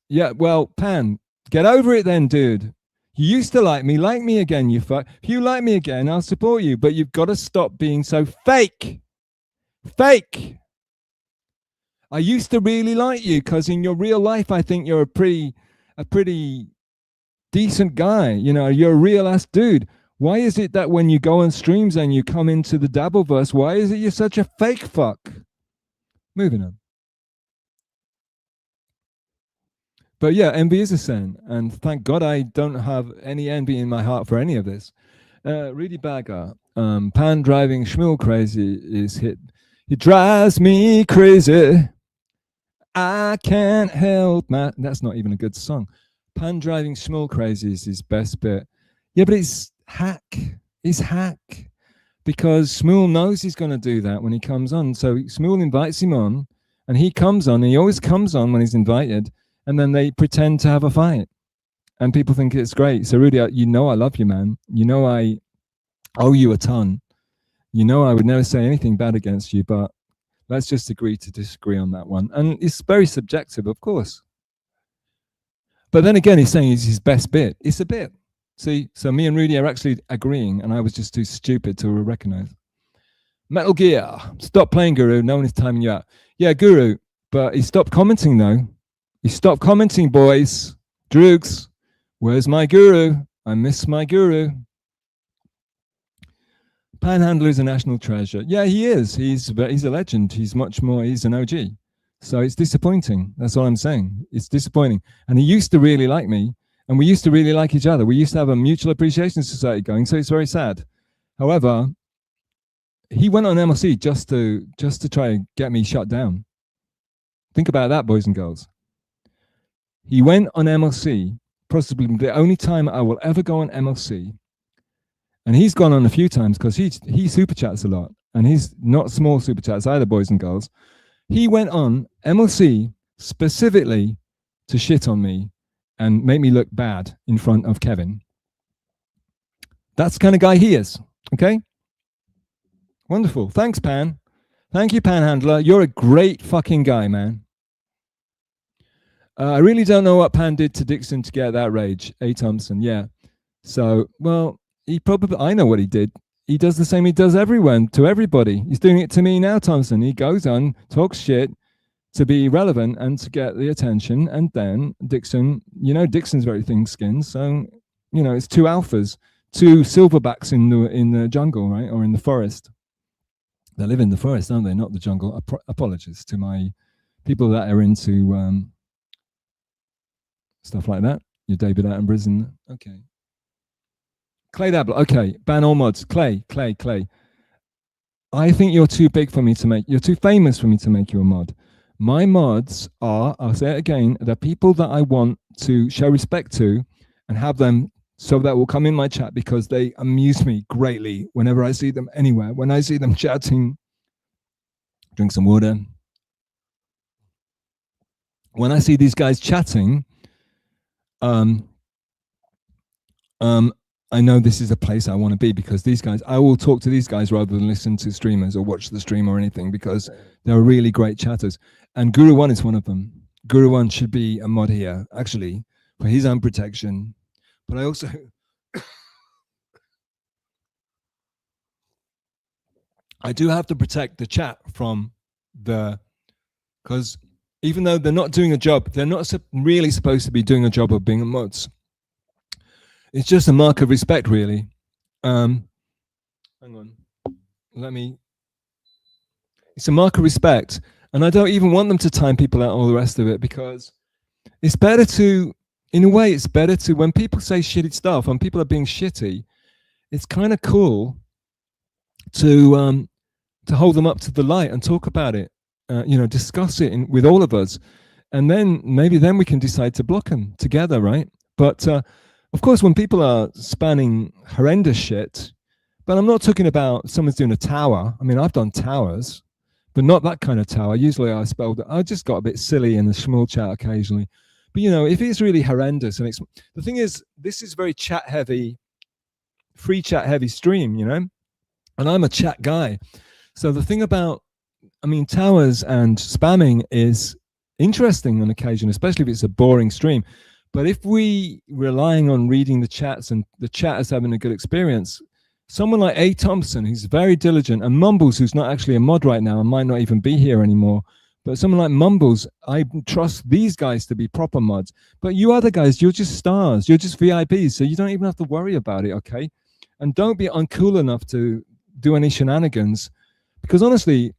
D: yeah, well, Pan, get over it then, dude. You used to like me again, you fuck. If you like me again, I'll support you, but you've got to stop being so fake. Fake. I used to really like you because in your real life, I think you're a pretty decent guy. You know, you're a real ass dude. Why is it that when you go on streams and you come into the Dabbleverse, why is it you're such a fake fuck? Moving on. But yeah, envy is a sin. And thank God I don't have any envy in my heart for any of this. Rudy Bagger, Pan driving Schmuel crazy is hit. It drives me crazy. I can't help my... That's not even a good song. Pan driving Schmuel crazy is his best bit. Yeah, but it's hack. It's hack. Because Schmuel knows he's going to do that when he comes on. So Schmuel invites him on, and he comes on, and he always comes on when he's invited, and then they pretend to have a fight. And people think it's great. So Rudy, you know I love you, man. You know I owe you a ton. You know I would never say anything bad against you, but let's just agree to disagree on that one. And it's very subjective, of course. But then again, he's saying it's his best bit. It's a bit. See, so me and Rudy are actually agreeing, and I was just too stupid to recognize. Metal Gear, stop playing, Guru. No one is timing you out. Yeah, Guru, but he stopped commenting, though. He stopped commenting, boys. Droogs, where's my Guru? I miss my Guru. Panhandler is a national treasure. Yeah, he is. He's a legend. He's much more. He's an OG. So it's disappointing. That's all I'm saying. It's disappointing. And he used to really like me, and we used to really like each other. We used to have a mutual appreciation society going, so it's very sad. However, he went on MLC just to try and get me shut down. Think about that, boys and girls. He went on MLC, possibly the only time I will ever go on MLC. And he's gone on a few times because he super chats a lot, and he's not small super chats either, boys and girls. He went on MLC specifically to shit on me and make me look bad in front of Kevin. That's the kind of guy he is. Okay. Wonderful. Thanks, Pan. Thank you, Panhandler. You're a great fucking guy, man. I really don't know what Pan did to Dixon to get that rage. A. Thompson. Yeah. So, well, I know what he did. He does the same he does everyone, to everybody. He's doing it to me now, Thompson. He goes on, talks shit to be relevant and to get the attention. And then Dixon, Dixon's very thin-skinned. So, it's two alphas, two silverbacks in the jungle, right? Or in the forest. They live in the forest, don't they? Not the jungle. Apologies to my people that are into stuff like that. You're David Attenborough's. Okay. Clay Dabbler, okay, ban all mods. Clay. I think you're too big for me to make, you're too famous for me to make you a mod. My mods are, I'll say it again, the people that I want to show respect to and have them so that will come in my chat because they amuse me greatly whenever I see them anywhere. When I see them chatting, drink some water. When I see these guys chatting, I know this is a place I want to be, because these guys, I will talk to these guys rather than listen to streamers or watch the stream or anything, because they're really great chatters. And Guru One is one of them. Guru One should be a mod here, actually, for his own protection. But I also, I do have to protect the chat from because even though they're not doing a job, they're not really supposed to be doing a job of being a mods. It's just a mark of respect, really. Hang on. It's a mark of respect. And I don't even want them to time people out, all the rest of it, because it's better to, in a way, it's better to, when people say shitty stuff, when people are being shitty, it's kind of cool to hold them up to the light and talk about it, discuss it with all of us. And then maybe then we can decide to block them together, right? But of course, when people are spanning horrendous shit, but I'm not talking about someone's doing a tower. I mean, I've done towers, but not that kind of tower. Usually I just got a bit silly in the small chat occasionally. But, if it's really horrendous, and the thing is, this is very chat heavy, free chat heavy stream, and I'm a chat guy. So the thing about, towers and spamming is interesting on occasion, especially if it's a boring stream. But if we relying on reading the chats and the chatters having a good experience, someone like A. Thompson, who's very diligent, and Mumbles, who's not actually a mod right now and might not even be here anymore, but someone like Mumbles, I trust these guys to be proper mods. But you other guys, you're just stars. You're just VIPs, so you don't even have to worry about it, okay? And don't be uncool enough to do any shenanigans, because honestly,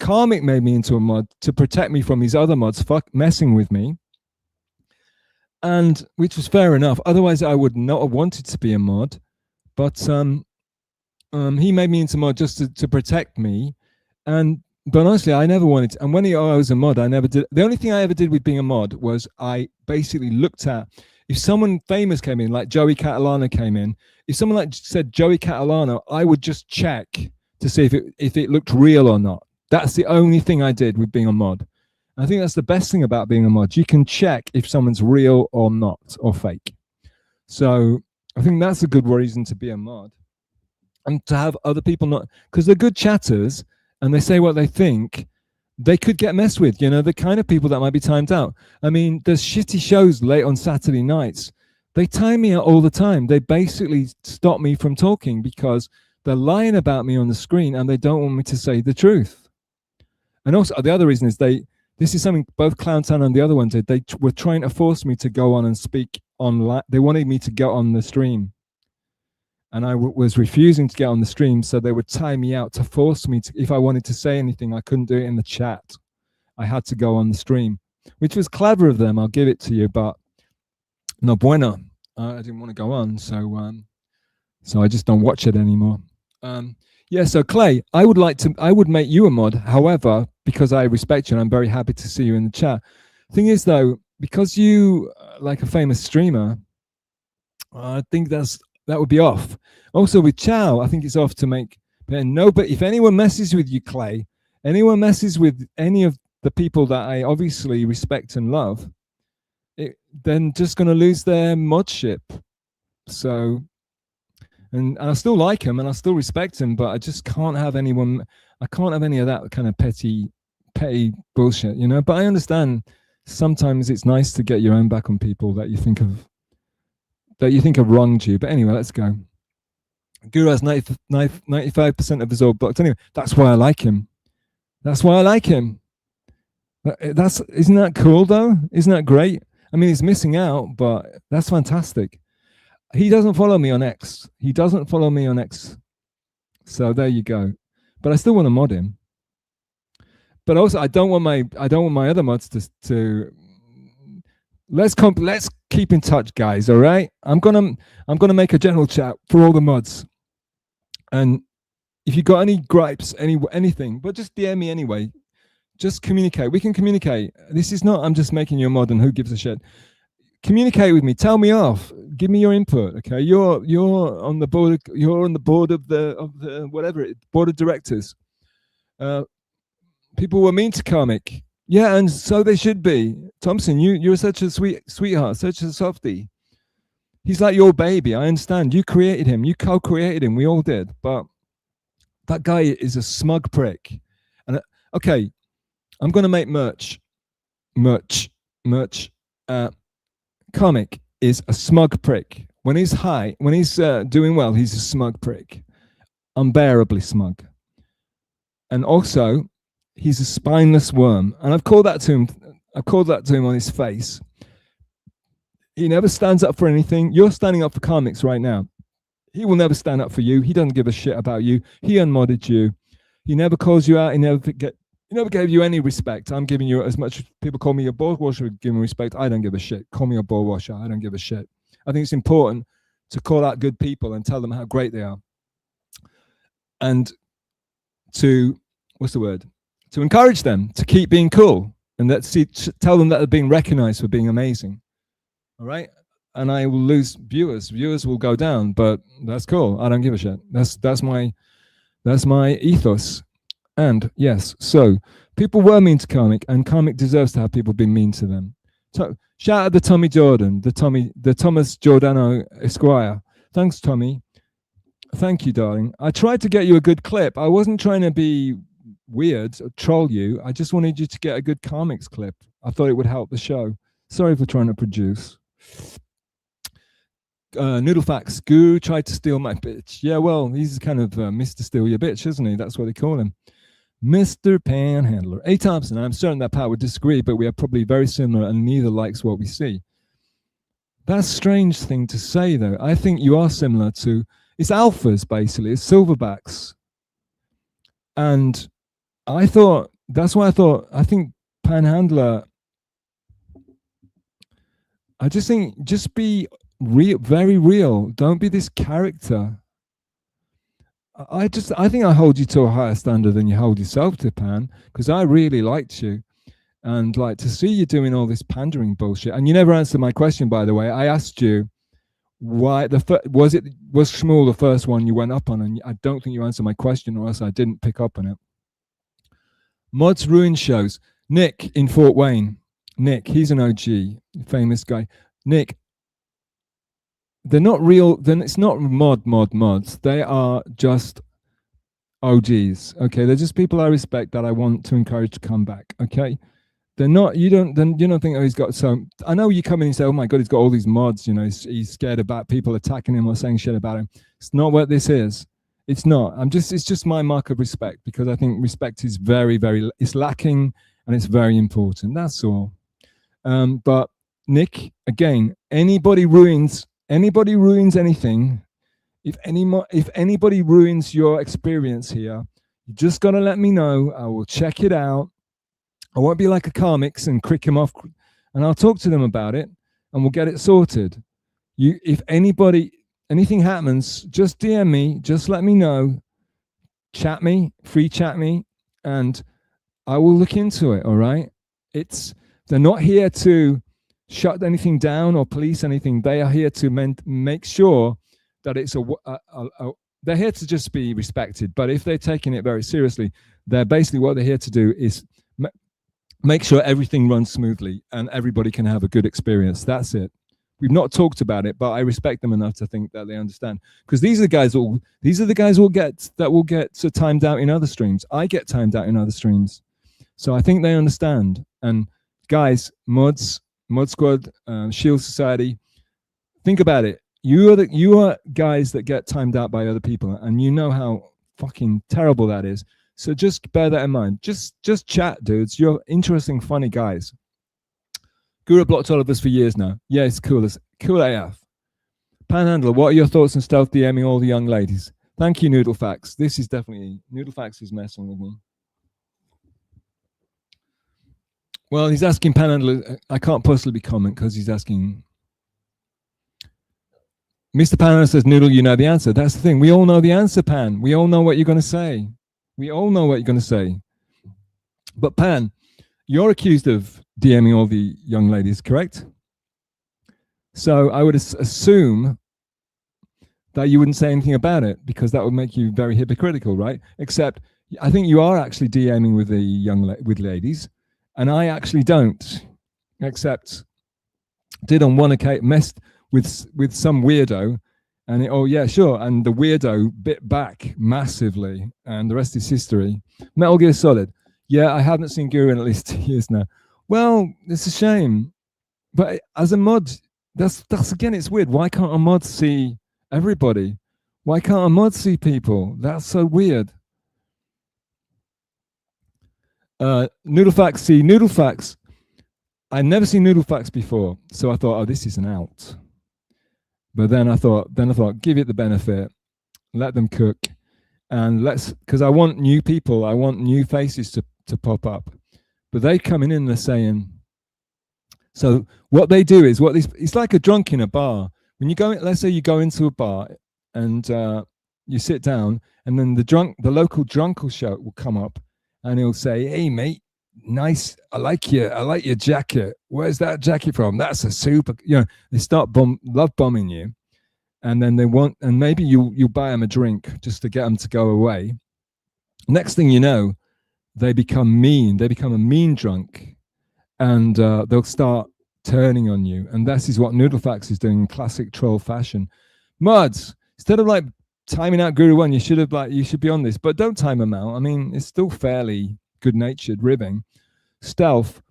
D: Karmic made me into a mod to protect me from these other mods messing with me, and which was fair enough. Otherwise, I would not have wanted to be a mod. But he made me into mod just to protect me. But honestly, I never wanted to. And when I was a mod, I never did. The only thing I ever did with being a mod was I basically looked at, if someone famous came in, like Joey Catalano came in, if someone like said Joey Catalano, I would just check to see if it looked real or not. That's the only thing I did with being a mod. I think that's the best thing about being a mod. You can check if someone's real or not, or fake. So I think that's a good reason to be a mod, and to have other people not, because they're good chatters and they say what they think, they could get messed with, the kind of people that might be timed out. There's shitty shows late on Saturday nights. They time me out all the time. They basically stop me from talking because they're lying about me on the screen and they don't want me to say the truth. And also the other reason is this is something both Clowntown and the other one did. They were trying to force me to go on and speak online. They wanted me to go on the stream. And I was refusing to get on the stream, so they would tie me out to force me to, if I wanted to say anything, I couldn't do it in the chat. I had to go on the stream, which was clever of them, I'll give it to you, but no bueno. I didn't want to go on, so I just don't watch it anymore. Yeah, so Clay, I would make you a mod. However, because I respect you and I'm very happy to see you in the chat. Thing is though, because you like a famous streamer, I think that would be off. Also with Chow, I think it's off to make. But if anyone messes with you, Clay, anyone messes with any of the people that I obviously respect and love, then just going to lose their modship. So. And I still like him and I still respect him, but I just can't have anyone. I can't have any of that kind of petty bullshit, But I understand sometimes it's nice to get your own back on people that you think have wronged you. But anyway, let's go. Guru has 95% of his old blocked. Anyway, that's why I like him. That's why I like him. Isn't that cool though? Isn't that great? He's missing out, but that's fantastic. He doesn't follow me on X. So there you go. But I still want to mod him. But also, I don't want my other mods to. Let's keep in touch, guys. All right. I'm gonna make a general chat for all the mods. And if you got any gripes, anything, but just DM me anyway. Just communicate. We can communicate. This is not. I'm just making you a mod, and who gives a shit. Communicate with me. Tell me off. Give me your input. Okay, you're on the board. You're on the board of the whatever board of directors. People were mean to Karmic. Yeah, and so they should be. Thompson, you're such a sweetheart, such a softie. He's like your baby. I understand. You created him. You co-created him. We all did. But that guy is a smug prick. And okay, I'm going to make merch. Comic is a smug prick. When he's high, when he's doing well, he's a smug prick. Unbearably smug. And also, he's a spineless worm. And I've called that to him. I've called that to him on his face. He never stands up for anything. You're standing up for Crimeax right now. He will never stand up for you. He doesn't give a shit about you. He unmodded you. He never calls you out. He never gave you any respect. I'm giving you as much. People call me a ball washer, give me respect. I don't give a shit. Call me a ball washer. I don't give a shit. I think it's important to call out good people and tell them how great they are. And to, what's the word? To encourage them to keep being cool and tell them that they're being recognized for being amazing. All right. And I will lose viewers. Viewers will go down, but that's cool. I don't give a shit. That's my ethos. And yes, so people were mean to Crimeax, and Crimeax deserves to have people being mean to them. So shout out to Tommy Jordan, the Thomas Giordano Esquire. Thanks, Tommy. Thank you, darling. I tried to get you a good clip. I wasn't trying to be weird or troll you. I just wanted you to get a good Crimeax clip. I thought it would help the show. Sorry for trying to produce. Noodlefax, Guru tried to steal my bitch. Yeah, well, he's kind of Mr. Steal Your Bitch, isn't he? That's what they call him. Mr. Panhandler. A. Thompson, I'm certain that Pat would disagree, but we are probably very similar and neither likes what we see. That's a strange thing to say, though. I think you are similar to, it's alphas, basically. It's silverbacks. And I thought, that's why I think Panhandler, I just think, just be real, very real. Don't be this character. I think I hold you to a higher standard than you hold yourself to, Pan, because I really liked you. And like to see you doing all this pandering bullshit. And you never answered my question, by the way. I asked you why was Shmuel the first one you went up on, and I don't think you answered my question, or else I didn't pick up on it. Mods Ruin shows. Nick in Fort Wayne. Nick, he's an OG, famous guy. Nick, they're not real. Then it's not mods. They are just OGs. Okay, they're just people I respect that I want to encourage to come back. Okay. They're not, you don't think, oh, he's got so, I know you come in and say, oh my God, he's got all these mods, you know, he's scared about people attacking him or saying shit about him. It's not what this is. It's not. It's just my mark of respect, because I think respect is very, very, it's lacking and it's very important. That's all. But Nick, again, anybody ruins anything, if anybody ruins your experience here, you just got to let me know. I will check it out. I won't be like a Crimeax and crick him off, and I'll talk to them about it and we'll get it sorted. If anything happens, just DM me, just let me know, chat me, free chat me, and I will look into it. All right. They're not here to shut anything down or police anything. They are here to make sure that it's they're here to just be respected. But if they're taking it very seriously, they're basically, what they're here to do is make sure everything runs smoothly and everybody can have a good experience. That's it. We've not talked about it, but I respect them enough to think that they understand, because these are the guys that will get so timed out in other streams. I get timed out in other streams, so I think they understand. And guys, mod squad, Shield Society, think about it. You are guys that get timed out by other people, and you know how fucking terrible that is. So just bear that in mind. Just chat, dudes. You're interesting, funny guys. Guru blocked all of us for years now. Yeah, it's cool. It's cool AF. Panhandler, what are your thoughts on stealth DMing all the young ladies? Thank you, Noodlefax. This is definitely, Noodlefax is messing with me. Well, he's asking Panhandler. I can't possibly comment because he's asking. Mr. Panhandler says, Noodle, you know the answer. That's the thing. We all know the answer, Pan. We all know what you're going to say. We all know what you're going to say. But Pan, you're accused of DMing all the young ladies, correct? So I would assume that you wouldn't say anything about it, because that would make you very hypocritical, right? Except I think you are actually DMing with the with ladies, and I actually don't. Except did on one occasion, with some weirdo, and oh yeah, sure, and the weirdo bit back massively, and the rest is history. Metal Gear Solid. Yeah, I haven't seen Guru in at least 2 years now. Well, it's a shame, but as a mod, that's again, it's weird. Why can't a mod see everybody? Why can't a mod see people? That's so weird. Noodlefax, see Noodlefax. I'd never seen Noodlefax before, so I thought, oh, this is an out. But then I thought, give it the benefit, let them cook, and because I want new people, I want new faces to pop up. But they come in and they're saying, so what they do is it's like a drunk in a bar. When you go, let's say you go into a bar and you sit down, and then the local drunk will come up and he'll say, hey mate, nice, I like your jacket. Where's that jacket from? That's a super, they start love bombing you, and then and maybe you buy them a drink just to get them to go away. Next thing you know, they become mean. They become a mean drunk, and they'll start turning on you. And this is what Noodlefax is doing in classic troll fashion. Mods, instead of like timing out Guru One, you should be on this, but don't time them out. I mean, it's still fairly good-natured ribbing. Stealth,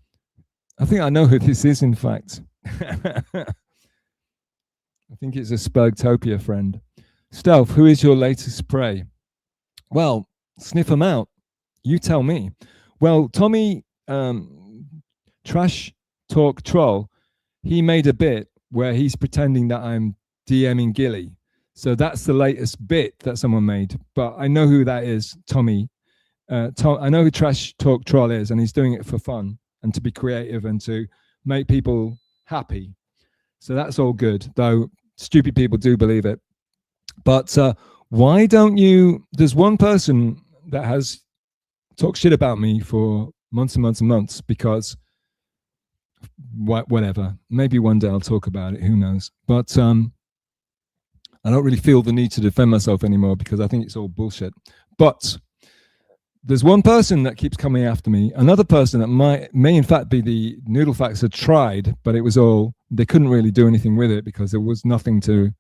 D: I think I know who this is, in fact. I think it's a Spurgtopia friend. Stealth, who is your latest prey? Well, sniff them out. You tell me. Well, Tommy, Trash Talk Troll, he made a bit where he's pretending that I'm DMing Gilly. So that's the latest bit that someone made. But I know who that is, Tommy. I know who Trash Talk Troll is, and he's doing it for fun and to be creative and to make people happy. So that's all good, though stupid people do believe it. But why don't you? There's one person that has talked shit about me for months and months and months because whatever. Maybe one day I'll talk about it. Who knows? But I don't really feel the need to defend myself anymore because I think it's all bullshit. But there's one person that keeps coming after me. Another person that may in fact be the Noodlefax had tried, but it was they couldn't really do anything with it because there was nothing to.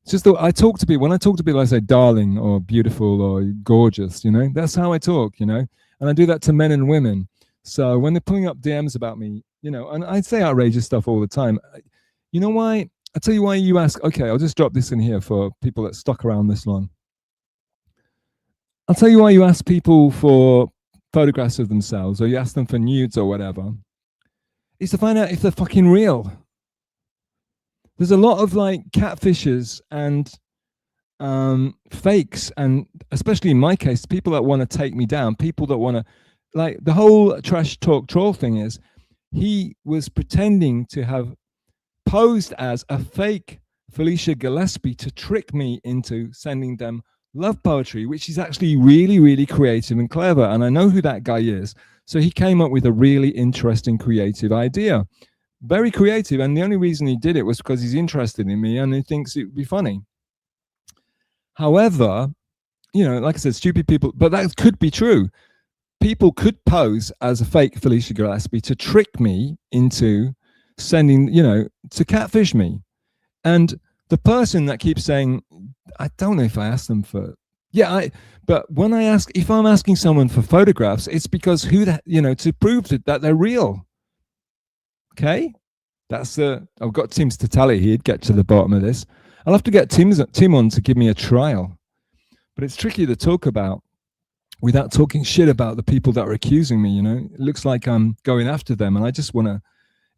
D: It's just that when I talk to people, I say darling or beautiful or gorgeous, that's how I talk, and I do that to men and women. So when they're pulling up DMs about me, and I say outrageous stuff all the time. You know why? I'll tell you why you ask. Okay, I'll just drop this in here for people that stuck around this long. I'll tell you why you ask people for photographs of themselves, or you ask them for nudes or whatever. It's to find out if they're fucking real. There's a lot of like catfishers and fakes, and especially in my case, people that want to take me down, people that want to, like the whole Trash Talk Troll thing is, he was pretending to have posed as a fake Felicia Gillespie to trick me into sending them love poetry, which is actually really, really creative and clever. And I know who that guy is. So he came up with a really interesting, creative idea. Very creative. And the only reason he did it was because he's interested in me and he thinks it would be funny. However, like I said, stupid people, but that could be true. People could pose as a fake Felicia Gillespie to trick me into sending, to catfish me. And the person that keeps saying, I don't know if I asked them for, but when if I'm asking someone for photographs, it's because to prove that they're real. Okay? I've got Tim's to tally. He'd get to the bottom of this. I'll have to get Tim on to give me a trial. But it's tricky to talk about without talking shit about the people that are accusing me, It looks like I'm going after them, and I just want to,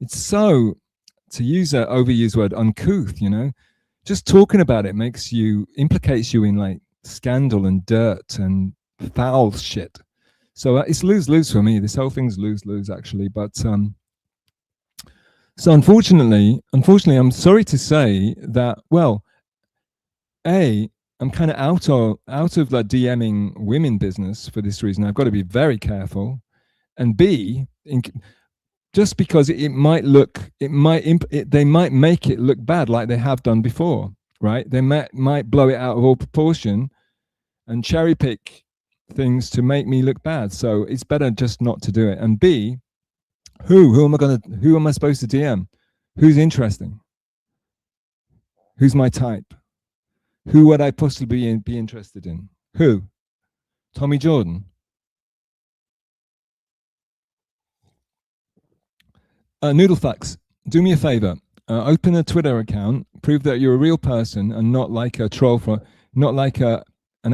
D: it's so, to use an overused word, uncouth, Just talking about it implicates you in like scandal and dirt and foul shit. So it's lose-lose for me. This whole thing's lose-lose actually. But so unfortunately, I'm sorry to say that, well, I'm kind of out of the DMing women business for this reason. I've got to be very careful. And B, just because they might make it look bad like they have done before, right? They might blow it out of all proportion and cherry pick things to make me look bad. So it's better just not to do it. And B, who am I supposed to DM? Who's interesting? Who's my type? Who would I possibly be interested in? Who? Tommy Jordan? Noodle Facts, do me a favor. Open a Twitter account, prove that you're a real person and not like a troll from, not like an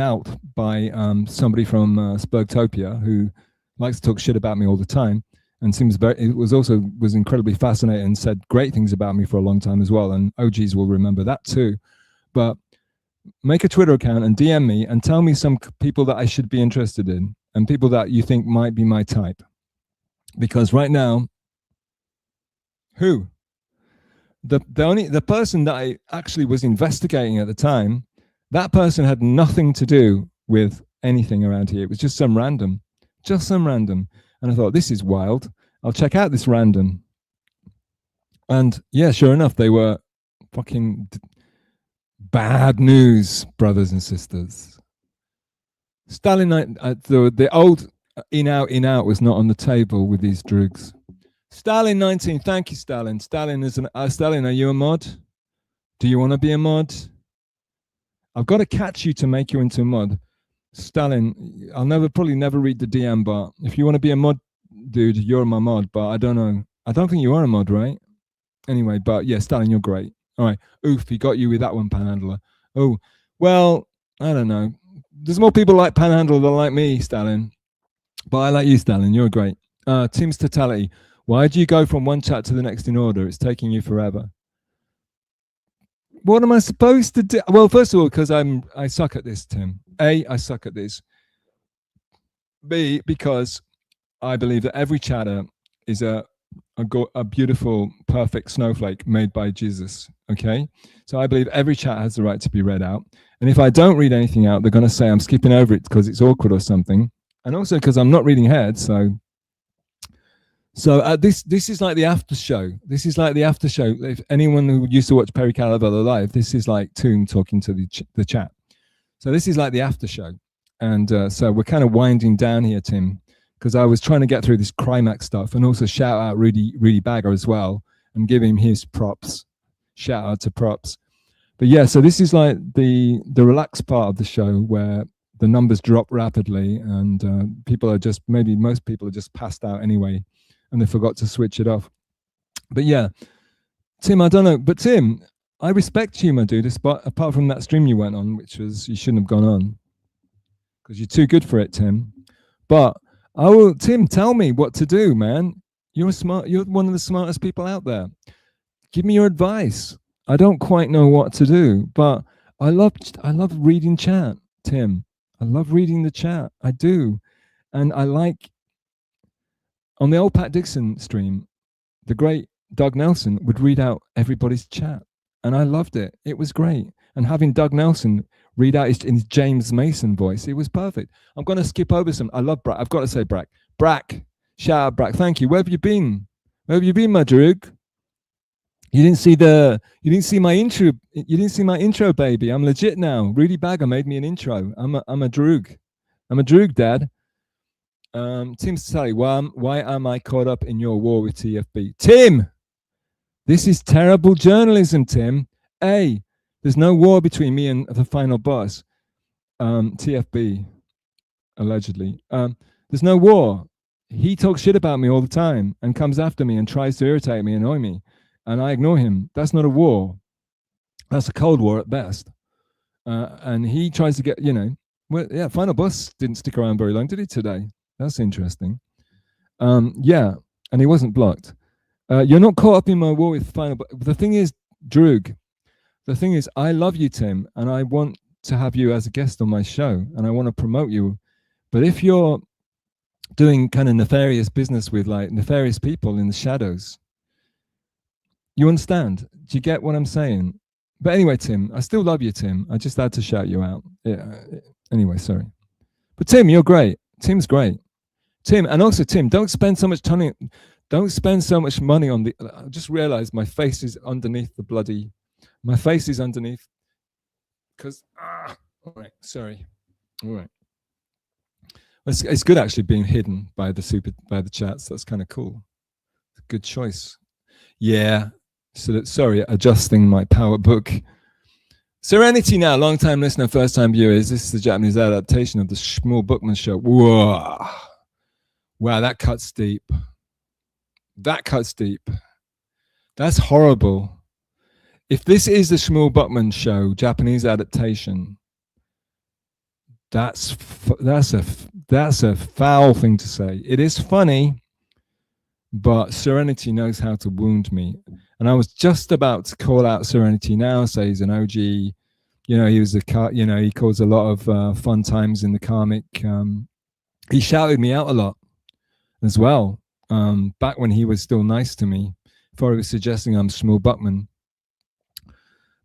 D: out by somebody from Spurgtopia who likes to talk shit about me all the time and seems very, it was incredibly fascinating and said great things about me for a long time as well. And OGs will remember that too. But make a Twitter account and DM me and tell me some people that I should be interested in and people that you think might be my type. Because right now, who? The person that I actually was investigating at the time, that person had nothing to do with anything around here. It was just some random. And I thought, this is wild. I'll check out this random. And yeah, sure enough, they were fucking bad news, brothers and sisters. Stalin, the old in out was not on the table with these drugs. Stalin 19, thank you, Stalin. Stalin, are you a mod? Do you want to be a mod? I've got to catch you to make you into a mod. Stalin, I'll probably never read the DM, but if you want to be a mod, dude, you're my mod, but I don't know. I don't think you are a mod, right? Anyway, but yeah, Stalin, you're great. All right. Oof, he got you with that one, Panhandler. Oh, well, I don't know. There's more people like Panhandler than like me, Stalin. But I like you, Stalin. You're great. Team's Totality. Why do you go from one chat to the next in order? It's taking you forever. What am I supposed to do? Well, first of all, because I suck at this, Tim. A, I suck at this. B, because I believe that every chatter is a beautiful, perfect snowflake made by Jesus. Okay? So I believe every chat has the right to be read out. And if I don't read anything out, they're going to say I'm skipping over it because it's awkward or something. And also because I'm not reading ahead, so this is like the after show. This is like the after show. If anyone who used to watch Perry Calavello live, this is like Toon talking to the chat. So this is like the after show. And so we're kind of winding down here, Tim, because I was trying to get through this Crimeax stuff and also shout out Rudy Bagger as well and give him his props. Shout out to props. But yeah, so this is like the relaxed part of the show where the numbers drop rapidly and people are just, maybe most people are just passed out anyway and they forgot to switch it off. But yeah, Tim, I don't know. But Tim, I respect you, my dude, apart from that stream you went on, which was, you shouldn't have gone on because you're too good for it, Tim. But Tim, tell me what to do, man. You're one of the smartest people out there. Give me your advice. I don't quite know what to do, but I love reading chat, Tim. I love reading the chat. I do. And I like, on the old Pat Dixon stream, the great Doug Nelson would read out everybody's chat. And I loved it. It was great. And having Doug Nelson read out in his James Mason voice, it was perfect. I'm going to skip over some. I love Brack. I've got to say Brack. Brack. Shout out Brack. Thank you. Where have you been? Where have you been, my droog? You didn't see my intro. You didn't see my intro, baby. I'm legit now. Rudy Bagger made me an intro. I'm a droog. I'm a droog, Dad. Tim Sally, why am I caught up in your war with TFB? Tim, this is terrible journalism, Tim. A, there's no war between me and the final boss, TFB, allegedly. There's no war. He talks shit about me all the time and comes after me and tries to irritate me, annoy me, and I ignore him. That's not a war. That's a cold war at best. And he tries to get, well, yeah, final boss didn't stick around very long, did he today? That's interesting. Yeah, and he wasn't blocked. You're not caught up in my war with final. But the thing is, Droog, the thing is, I love you, Tim, and I want to have you as a guest on my show, and I want to promote you. But if you're doing kind of nefarious business with like nefarious people in the shadows, you understand? Do you get what I'm saying? But anyway, Tim, I still love you, Tim. I just had to shout you out. Yeah. Anyway, sorry. But Tim, you're great. Tim's great. Tim, and also Tim, don't spend so much money on the. I just realized my face is underneath the bloody. My face is underneath. Because all right, sorry. All right. It's good actually being hidden by the chats. That's kind of cool. Good choice. Yeah. So sorry, adjusting my PowerBook Serenity now, long time listener, first time viewers. This is the Japanese adaptation of the Shmuel Bookman show. Whoa. Wow, that cuts deep. That cuts deep. That's horrible. If this is the Shmuel Bookman show, Japanese adaptation, that's a foul thing to say. It is funny, but Serenity knows how to wound me. And I was just about to call out Serenity now, say he's an OG. You know, he was he caused a lot of fun times in the karmic. He shouted me out a lot as well, back when he was still nice to me, before he was suggesting I'm Shmuel Buckman.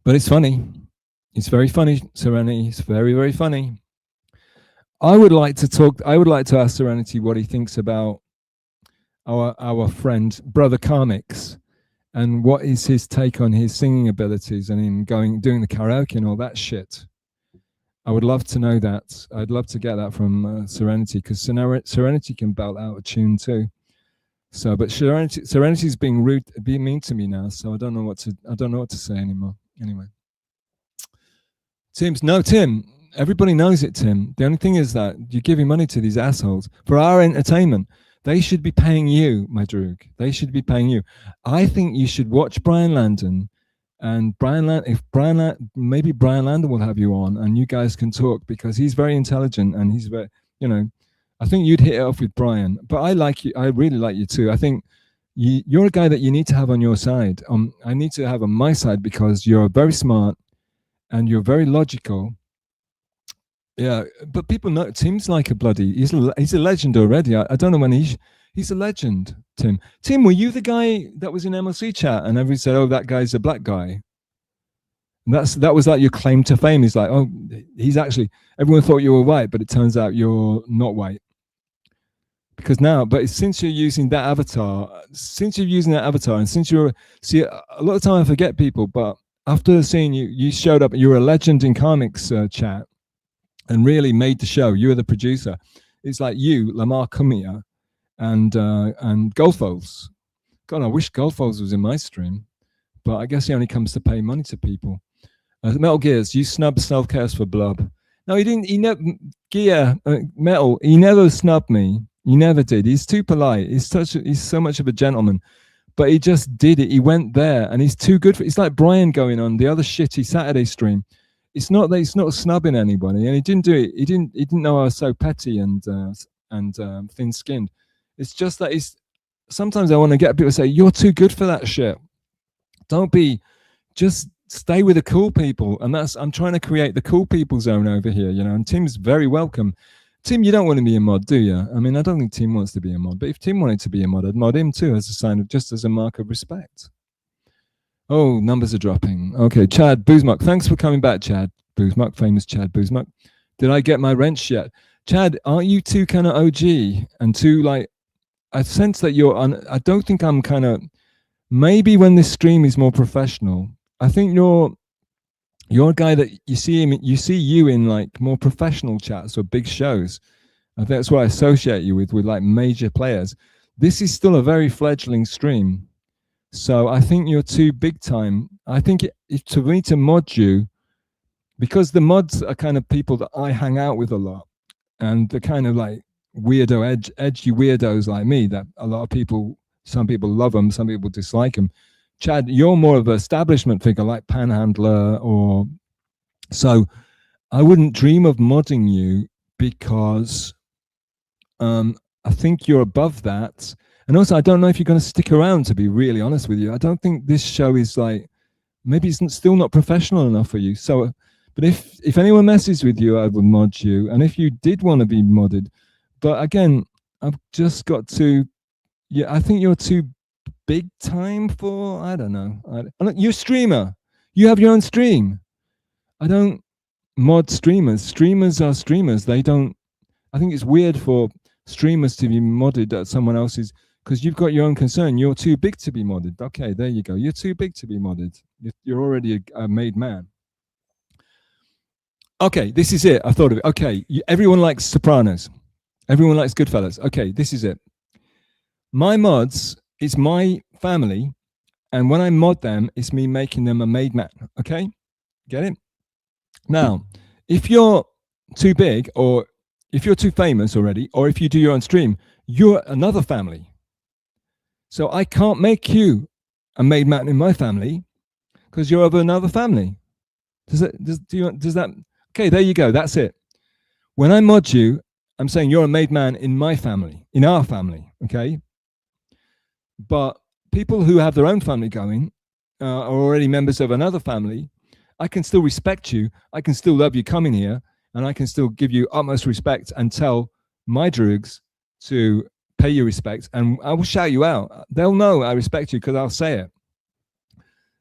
D: But it's funny. It's very funny, Serenity. It's very, very funny. I would like to ask Serenity what he thinks about our friend, Brother Crimeax, and what is his take on his singing abilities and him doing the karaoke and all that shit. I would love to know that. I'd love to get that from Serenity, because Serenity can belt out a tune too. So, but Serenity's being mean to me now, so I don't know what to say anymore. Anyway, Tim. Everybody knows it, Tim. The only thing is that you're giving money to these assholes for our entertainment. They should be paying you, my droog. They should be paying you. I think you should watch Brian Landon, and maybe Brian Landon will have you on, and you guys can talk, because he's very intelligent and he's very, I think you'd hit it off with Brian. But I like you. I really like you too. I think you're a guy that you need to have on your side. I need to have on my side, because you're very smart and you're very logical. Yeah, but people know Tim's like a bloody. He's a legend already. I don't know when he's a legend. Tim, were you the guy that was in MLC chat and everybody said, "Oh, that guy's a black guy"? And that was like your claim to fame. He's like, "Oh, he's actually." Everyone thought you were white, but it turns out you're not white. Because now, but since you're using that avatar, and since a lot of time I forget people, but after seeing you showed up. You were a legend in Crimeax chat. And really made the show. You were the producer. It's like you, Lamar Cummia, and Goldfolds. God, I wish Goldfolds was in my stream, but I guess he only comes to pay money to people. Metal Gears, you snubbed Self-Chaos for Blub. No, he didn't. He never. Metal. He never snubbed me. He never did. He's too polite. He's so much of a gentleman. But he just did it. He went there, and he's too good for. It's like Brian going on the other shitty Saturday stream. It's not that he's not snubbing anybody, and he didn't do it. He didn't know I was so petty and thin-skinned. It's just that sometimes I want to get people to say, "You're too good for that shit. Don't be. Just stay with the cool people." And I'm trying to create the cool people zone over here, And Tim's very welcome. Tim, you don't want to be a mod, do you? I mean, I don't think Tim wants to be a mod, but if Tim wanted to be a mod, I'd mod him too, as a mark of respect. Oh, numbers are dropping. Okay, Chad Boozmuck. Thanks for coming back, Chad Boozmuck, famous Chad Boozmuck. Did I get my wrench yet? Chad, aren't you too kind of OG and too like, I sense that I don't think I'm kind of, maybe when this stream is more professional, I think you're a guy that you see you in like more professional chats or big shows. I think that's what I associate you with like major players. This is still a very fledgling stream. So I think you're too big time. I think to me to mod you, because the mods are kind of people that I hang out with a lot, and the kind of like weirdo, edgy weirdos like me that a lot of people, some people love them, some people dislike them. Chad, you're more of an establishment figure like Panhandler, so I wouldn't dream of modding you, because I think you're above that. And also, I don't know if you're going to stick around, to be really honest with you. I don't think this show is like, maybe it's still not professional enough for you. So, but if anyone messes with you, I would mod you. And if you did want to be modded, but again, I've just got to, I think you're too big time for, I don't know. You're a streamer. You have your own stream. I don't mod streamers. Streamers are streamers. They don't, I think it's weird for streamers to be modded at someone else's, because you've got your own concern. You're too big to be modded. Okay, there you go. You're too big to be modded. You're already a made man. Okay, this is it. I thought of it. Okay, everyone likes Sopranos. Everyone likes Goodfellas. Okay, this is it. My mods, it's my family, and when I mod them, it's me making them a made man. Okay, get it? Now, if you're too big, or if you're too famous already, or if you do your own stream, you're another family. So I can't make you a made man in my family because you're of another family. Does that? Okay, there you go. That's it. When I mod you, I'm saying you're a made man in my family, in our family. Okay. But people who have their own family going are already members of another family. I can still respect you. I can still love you coming here, and I can still give you utmost respect and tell my druids to pay you respect, and I will shout you out. They'll know I respect you because I'll say it.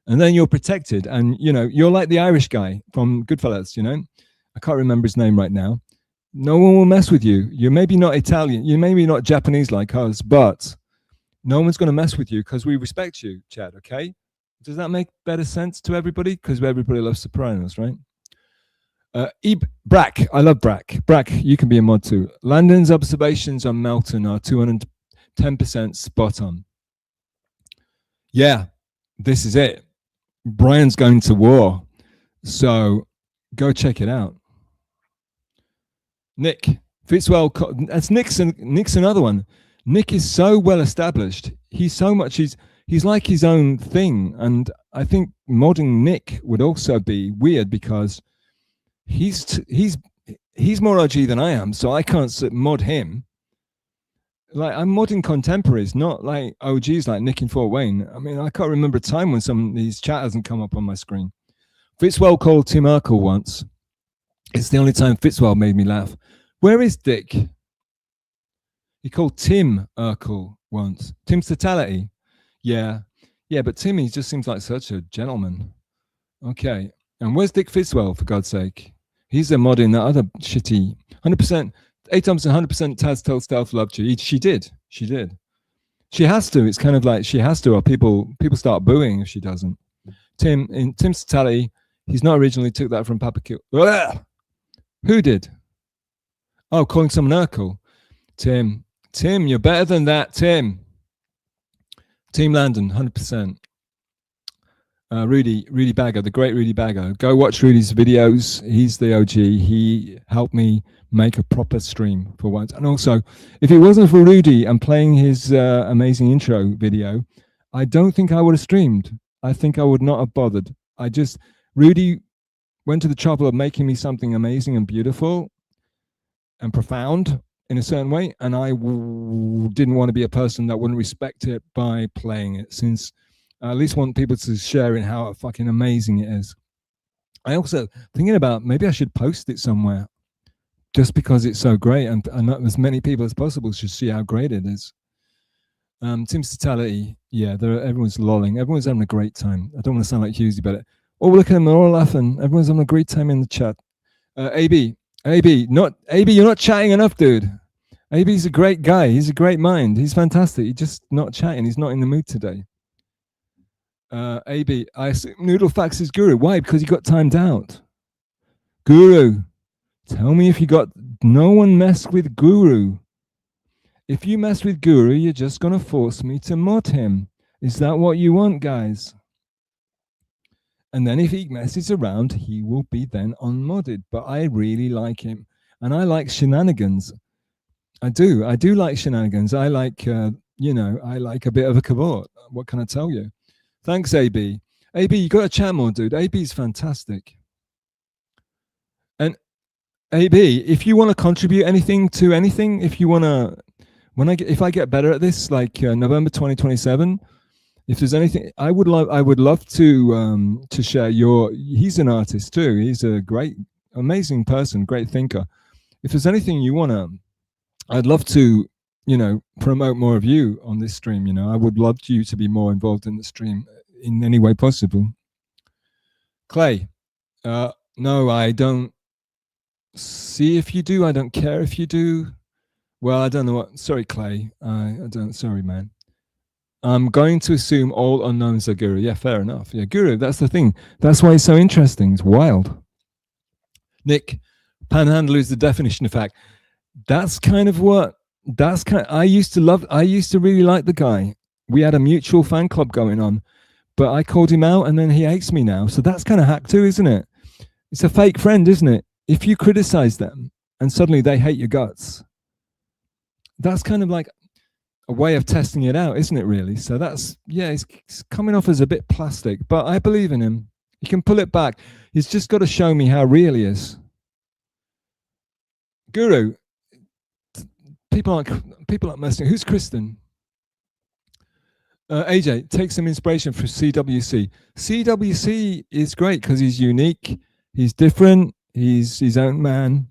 D: And then you're protected, and you're like the Irish guy from Goodfellas. I can't remember his name right now. No one will mess with you. You're maybe not Italian, you're maybe not Japanese like us, but no one's going to mess with you because we respect you, Chad. Okay, does that make better sense to everybody? Because everybody loves Sopranos, right? Brack, I love Brack. Brack, you can be a mod too. Landon's observations on Melton are 210% spot on. Yeah, this is it. Brian's going to war, so go check it out. Nick Fitzwell, that's Nick's another one. Nick is so well established. He's like his own thing, and I think modding Nick would also be weird because he's more OG than I am, so I can't mod him. Like, I'm modding contemporaries, not like OGs like Nick in Fort Wayne. I mean, I can't remember a time when some of these chat hasn't come up on my screen. Fitzwell called Tim Urkel once. It's the only time Fitzwell made me laugh. Where is Dick? He called Tim Urkel once. Tim's Totality. Yeah, but Timmy just seems like such a gentleman. Okay, and where's Dick Fitzwell, for God's sake? He's a mod in that other shitty 100%. A Thompson 100% Taz told Stealth loved you. She did. She has to. It's kind of like she has to, or people start booing if she doesn't. In Tim's Totality, he's not originally took that from Papa Kill. Who did? Oh, calling someone Urkel. Tim, you're better than that, Tim. Team Landon, 100%. Rudy Bagger, the great Rudy Bagger. Go watch Rudy's videos. He's the OG. He helped me make a proper stream for once. And also, if it wasn't for Rudy and playing his amazing intro video, I don't think I would have streamed. I think I would not have bothered. Rudy went to the trouble of making me something amazing and beautiful and profound in a certain way, and I didn't want to be a person that wouldn't respect it by playing it, since I at least want people to share in how fucking amazing it is. I also thinking about maybe I should post it somewhere, just because it's so great, and as many people as possible should see how great it is. Tim's Totality, yeah, everyone's lolling, everyone's having a great time. I don't want to sound like Husey, but look at them, they're all laughing. Everyone's having a great time in the chat. AB, you're not chatting enough, dude. AB's a great guy. He's a great mind. He's fantastic. He's just not chatting. He's not in the mood today. AB, I assume Noodle Fax is Guru. Why? Because he got timed out. Guru, tell me if you got... No one messed with Guru. If you mess with Guru, you're just going to force me to mod him. Is that what you want, guys? And then if he messes around, he will be then unmodded. But I really like him. And I like shenanigans. I do like shenanigans. I like, I like a bit of a cavort. What can I tell you? Thanks, AB. AB, you got to chat more, dude. AB's fantastic. And AB, if you want to contribute anything to anything, if you want to, if I get better at this, like November 2027, if there's anything, I would love to share he's an artist too. He's a great, amazing person, great thinker. If there's anything you want to, I'd love to, promote more of you on this stream. I would love you to be more involved in the stream in any way possible. Clay, no, I don't see if you do. I don't care if you do. Well, I don't know what. Sorry, Clay. I don't. Sorry, man. I'm going to assume all unknowns are Guru. Yeah, fair enough. Yeah, Guru. That's the thing. That's why it's so interesting. It's wild. Nick, panhandler is the definition of fact. That's kind of what. I used to really like the guy. We had a mutual fan club going on, but I called him out and then he hates me now. So that's kind of hack too, isn't it? It's a fake friend, isn't it? If you criticize them and suddenly they hate your guts, that's kind of like a way of testing it out, isn't it, really? So that's, yeah, it's coming off as a bit plastic, but I believe in him. He can pull it back. He's just got to show me how real he is. Guru, people aren't messing. Who's Kristen? AJ, take some inspiration from CWC. CWC is great because he's unique, he's different, he's his own man,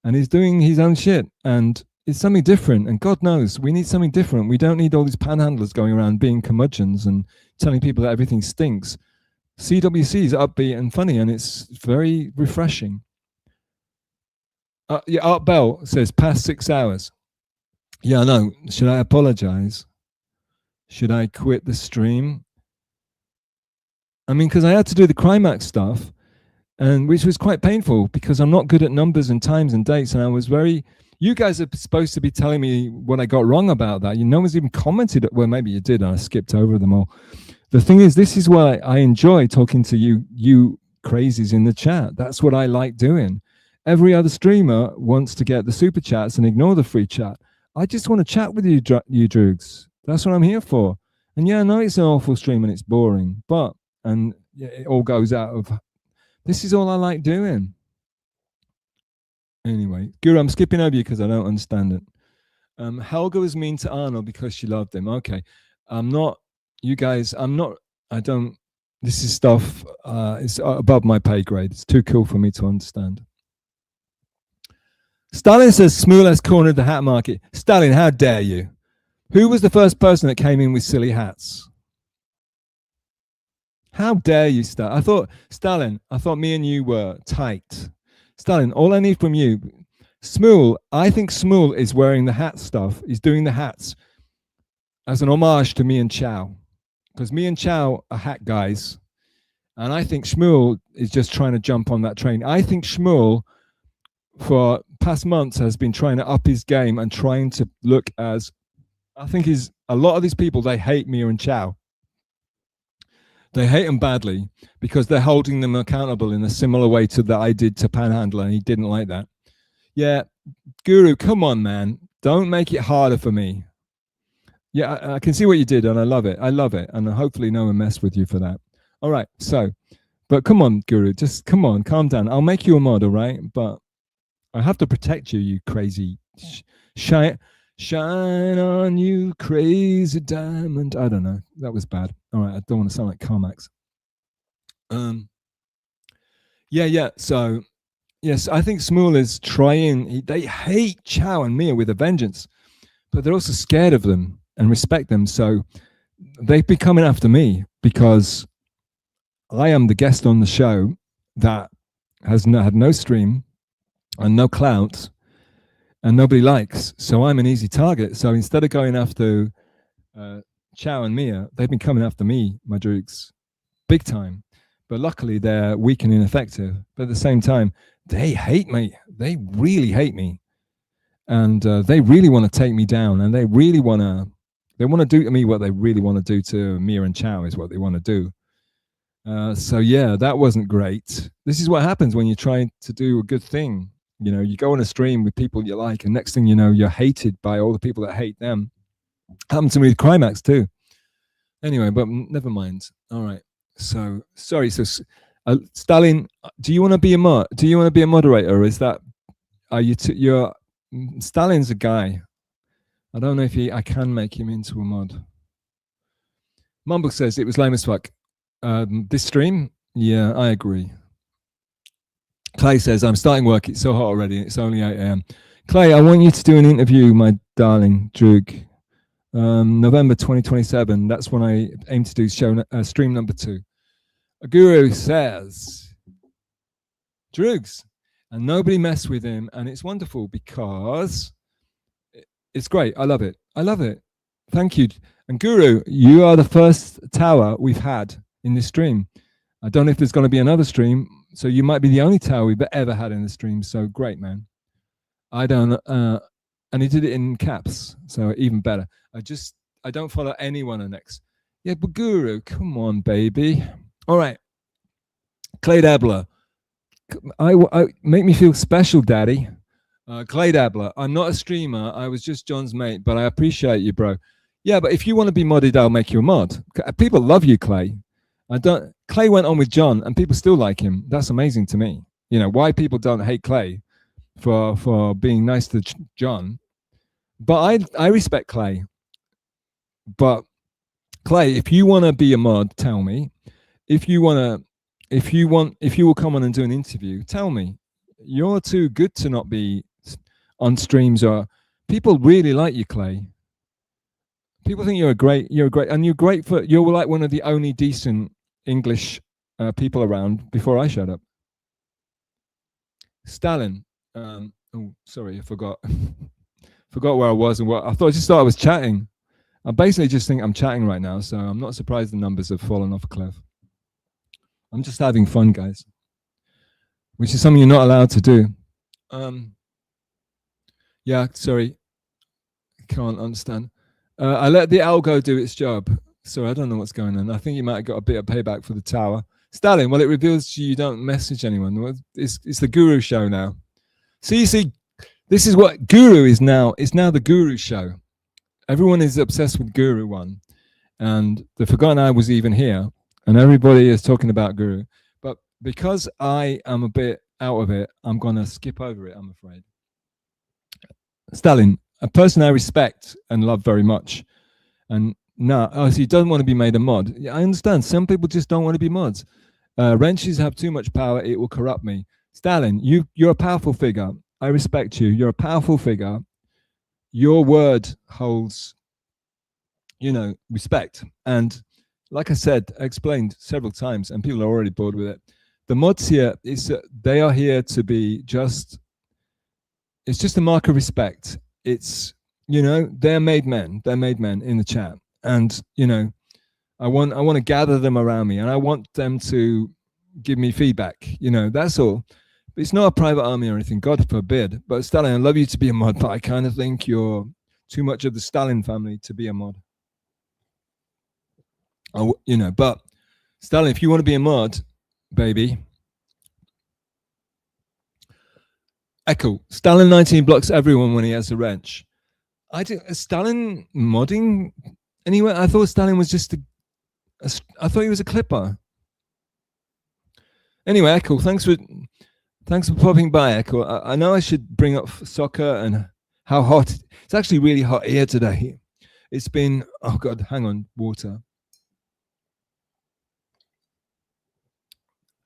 D: and he's doing his own shit. And it's something different. And God knows, we need something different. We don't need all these panhandlers going around being curmudgeons and telling people that everything stinks. CWC is upbeat and funny, and it's very refreshing. Yeah, Art Bell says, past 6 hours. Yeah, I know. Should I apologize? Should I quit the stream? I mean, because I had to do the Crimeax stuff, and which was quite painful because I'm not good at numbers and times and dates, and I was very... You guys are supposed to be telling me what I got wrong about that. No one's even commented. Well, maybe you did, and I skipped over them all. The thing is, this is why I enjoy talking to you crazies in the chat. That's what I like doing. Every other streamer wants to get the super chats and ignore the free chat. I just want to chat with you droogs. That's what I'm here for. And yeah, I know it's an awful stream and it's boring, but, and yeah, it all goes out of, this is all I like doing. Anyway, Guru, I'm skipping over you because I don't understand it. Helga was mean to Arnold because she loved him. Okay. I'm not, you guys, I don't, this is stuff, it's above my pay grade. It's too cool for me to understand. Stalin says Smool has cornered the hat market. Stalin, how dare you? Who was the first person that came in with silly hats? How dare you, Stalin? I thought me and you were tight. Stalin, all I need from you, Smool, I think Smool is wearing the hat stuff. He's doing the hats as an homage to me and Chow. Because me and Chow are hat guys. And I think Shmuel is just trying to jump on that train. I think Shmuel, for past months, has been trying to up his game and trying to look as, I think a lot of these people, they hate me and Chow. They hate him badly because they're holding them accountable in a similar way to that I did to Panhandler, and he didn't like that. Yeah, Guru, come on, man. Don't make it harder for me. Yeah, I can see what you did, and I love it. I love it, and hopefully no one messed with you for that. All right, so, but come on, Guru, just come on, calm down. I'll make you a mod, all right? But I have to protect you, you crazy shine on you, crazy diamond. I don't know. That was bad. All right, I don't want to sound like Carmax. Yeah. So, yes, I think Smool is trying. They hate Chow and Mia with a vengeance, but they're also scared of them and respect them. So they've been coming after me because I am the guest on the show that has had no stream and no clout and nobody likes. So I'm an easy target. So instead of going after Chow and Mia, they've been coming after me, my droogs, big time. But luckily they're weak and ineffective. But at the same time, they hate me. They really hate me. And they really want to take me down. And they want to do to me what they really want to do to Mia and Chow is what they want to do. So yeah, that wasn't great. This is what happens when you're trying to do a good thing. You know, you go on a stream with people you like, and next thing you know, you're hated by all the people that hate them. Happened to me with Crimeax too. Anyway, but never mind. All right. So sorry. So Stalin, do you want to be a mod? Do you want to be a moderator? Or is that you're Stalin's a guy? I don't know if I can make him into a mod. Mumble says it was lame as fuck. This stream, yeah, I agree. Clay says, I'm starting work. It's so hot already. It's only 8 a.m. Clay, I want you to do an interview, my darling Droog. November 2027. That's when I aim to do stream number 2. A guru says, Droogs, and nobody mess with him. And it's wonderful because it's great. I love it. I love it. Thank you. And Guru, you are the first tower we've had in this stream. I don't know if there's going to be another stream, so you might be the only tower we've ever had in the stream. So great, man. I don't, and he did it in caps, so even better. I don't follow anyone on X. Yeah, but Guru, come on, baby. All right. Clay Dabler, I make me feel special, Daddy. Clay Dabbler. I'm not a streamer. I was just John's mate, but I appreciate you, bro. Yeah, but if you want to be modded, I'll make you a mod. People love you, Clay. Clay went on with John, and people still like him. That's amazing to me. You know why people don't hate Clay for being nice to John. But I respect Clay. But Clay, if you want to be a mod, tell me. If you will come on and do an interview, tell me. You're too good to not be on streams. Or people really like you, Clay. People think you're great, and you're like one of the only decent English people around before I showed up. Stalin. Oh, sorry, I forgot. Forgot where I was and what I just thought I was chatting. I basically just think I'm chatting right now, so I'm not surprised the numbers have fallen off a cliff. I'm just having fun, guys, which is something you're not allowed to do. Yeah, sorry, can't understand. I let the algo do its job. Sorry, I don't know what's going on. I think you might have got a bit of payback for the tower. Stalin, well, it reveals to you don't message anyone. It's the Guru show now. So you see, this is what Guru is now. It's now the Guru show. Everyone is obsessed with Guru One, and they've forgotten I was even here, and everybody is talking about Guru. But because I am a bit out of it, I'm going to skip over it, I'm afraid. Stalin, a person I respect and love very much, and no, so he doesn't want to be made a mod. Yeah, I understand. Some people just don't want to be mods. Wrenches have too much power. It will corrupt me. Stalin, you're a powerful figure. I respect you. You're a powerful figure. Your word holds, respect. And like I said, I explained several times, and people are already bored with it. The mods here they are here to be just. It's just a mark of respect. It's they're made men. They're made men in the chat. And I want to gather them around me, and I want them to give me feedback. That's all. But it's not a private army or anything, God forbid. But Stalin, I love you to be a mod, but I kind of think you're too much of the Stalin family to be a mod. But Stalin, if you want to be a mod, baby. Echo. Stalin 19 blocks everyone when he has a wrench. Is Stalin modding anyway? I thought Stalin was just I thought he was a clipper. Anyway, Echo, thanks for popping by, Echo. I know I should bring up soccer and how hot. It's actually really hot here today. It's been, oh God, hang on, water.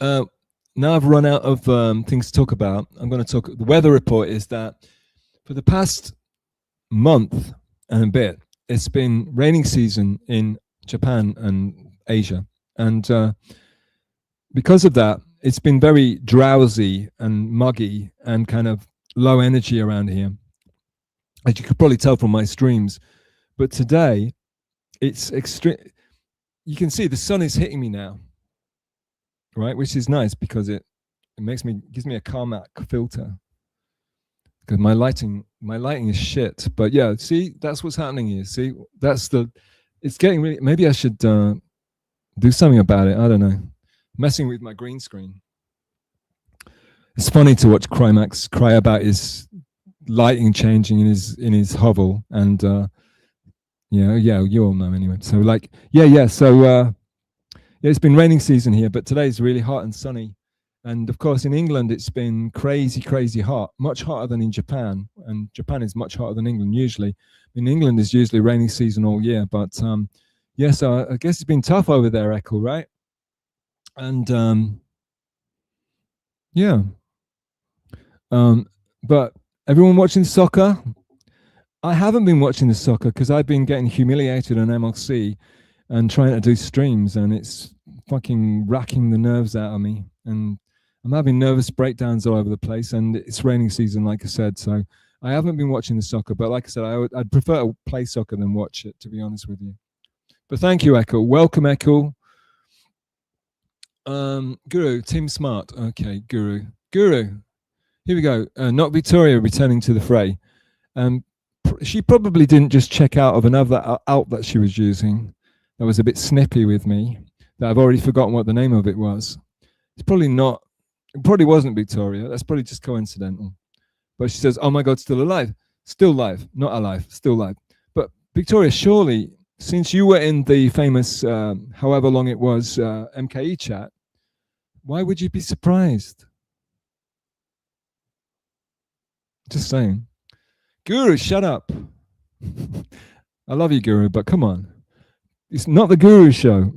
D: Now I've run out of things to talk about. I'm going to talk. The weather report is that for the past month and a bit, it's been raining season in Japan and Asia, and because of that, it's been very drowsy and muggy and kind of low energy around here, as you could probably tell from my streams. But today, it's extreme. You can see the sun is hitting me now, right? Which is nice because it gives me a Crimeax filter. Because my lighting is shit. But yeah, see, that's what's happening here. See, it's getting really. Maybe I should do something about it. I don't know. Messing with my green screen. It's funny to watch Crimeax cry about his lighting changing in his hovel, and yeah, you all know anyway. So So it's been raining season here, but today's really hot and sunny. And of course, in England, it's been crazy, crazy hot, much hotter than in Japan. And Japan is much hotter than England usually. In England, is usually rainy season all year. But so I guess it's been tough over there, Echo, right? And but everyone watching soccer? I haven't been watching the soccer because I've been getting humiliated on MLC and trying to do streams, and it's fucking racking the nerves out of me. And I'm having nervous breakdowns all over the place, and it's raining season, like I said. So I haven't been watching the soccer, but like I said, I'd prefer to play soccer than watch it, to be honest with you. But thank you, Echo. Welcome, Echo. Guru, Team Smart. Okay, Guru. Here we go. Not Victoria returning to the fray. She probably didn't just check out of another outlet she was using that was a bit snippy with me, that I've already forgotten what the name of it was. It's probably not It probably wasn't Victoria. That's probably just coincidental. But she says, oh my God, still alive. Still live, not alive, still live. But Victoria, surely, since you were in the famous, however long it was, MKE chat, why would you be surprised? Just saying. Guru, shut up. I love you, Guru, but come on. It's not the Guru show.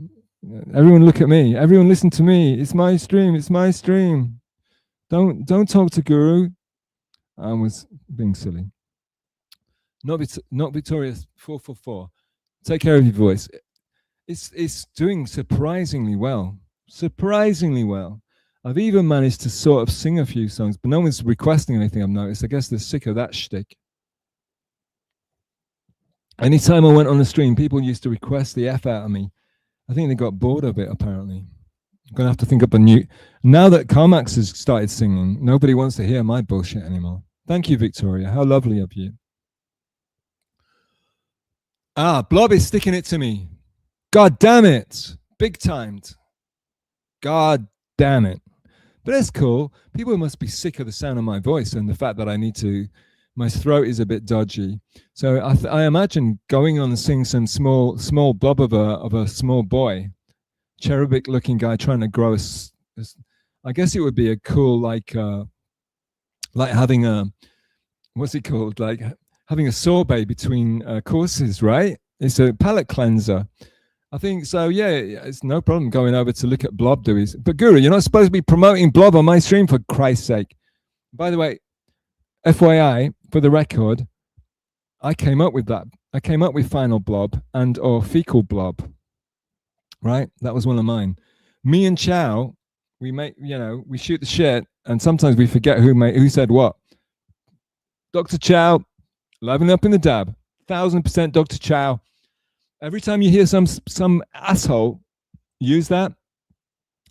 D: Everyone look at me. Everyone listen to me. It's my stream. It's my stream. Don't talk to Guru. I was being silly. Not Victoria 444. Take care of your voice. It's doing surprisingly well. Surprisingly well. I've even managed to sort of sing a few songs, but no one's requesting anything, I've noticed. I guess they're sick of that shtick. Anytime I went on the stream, people used to request the F out of me. I think they got bored of it, apparently. I'm going to have to think up a new... Now that Crimeax has started singing, nobody wants to hear my bullshit anymore. Thank you, Victoria. How lovely of you. Ah, Blob is sticking it to me. God damn it. Big timed. God damn it. But that's cool. People must be sick of the sound of my voice and the fact that I need to... My throat is a bit dodgy. So I imagine going on and sing some small blob of a small boy, cherubic looking guy trying to grow I guess it would be a cool, like having a, what's it called? Like having a sorbet between courses, right? It's a palate cleanser. I think so. Yeah, it's no problem going over to look at Blob do his. But Guru, you're not supposed to be promoting Blob on my stream, for Christ's sake. By the way, FYI, for the record, I came up with that. I came up with Final Blob or Fecal Blob. Right? That was one of mine. Me and Chow, we make, we shoot the shit, and sometimes we forget who said what. Dr. Chow, liven up in the dab. 1000% Dr. Chow. Every time you hear some asshole use that,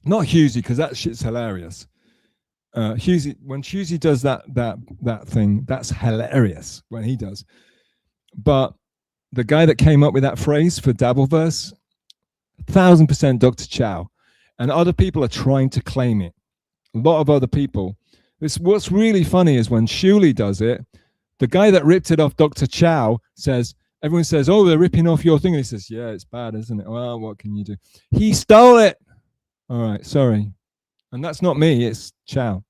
D: not Husey, because that shit's hilarious. Husey, when Husey does that thing, that's hilarious when he does. But the guy that came up with that phrase for Dabbleverse, 1000% Dr. Chow, and other people are trying to claim it. A lot of other people. What's really funny is when Shuley does it, the guy that ripped it off Dr. Chow says, everyone says, oh, they're ripping off your thing. And he says, yeah, it's bad, isn't it? Well, what can you do? He stole it. All right, sorry. And that's not me, it's Chow.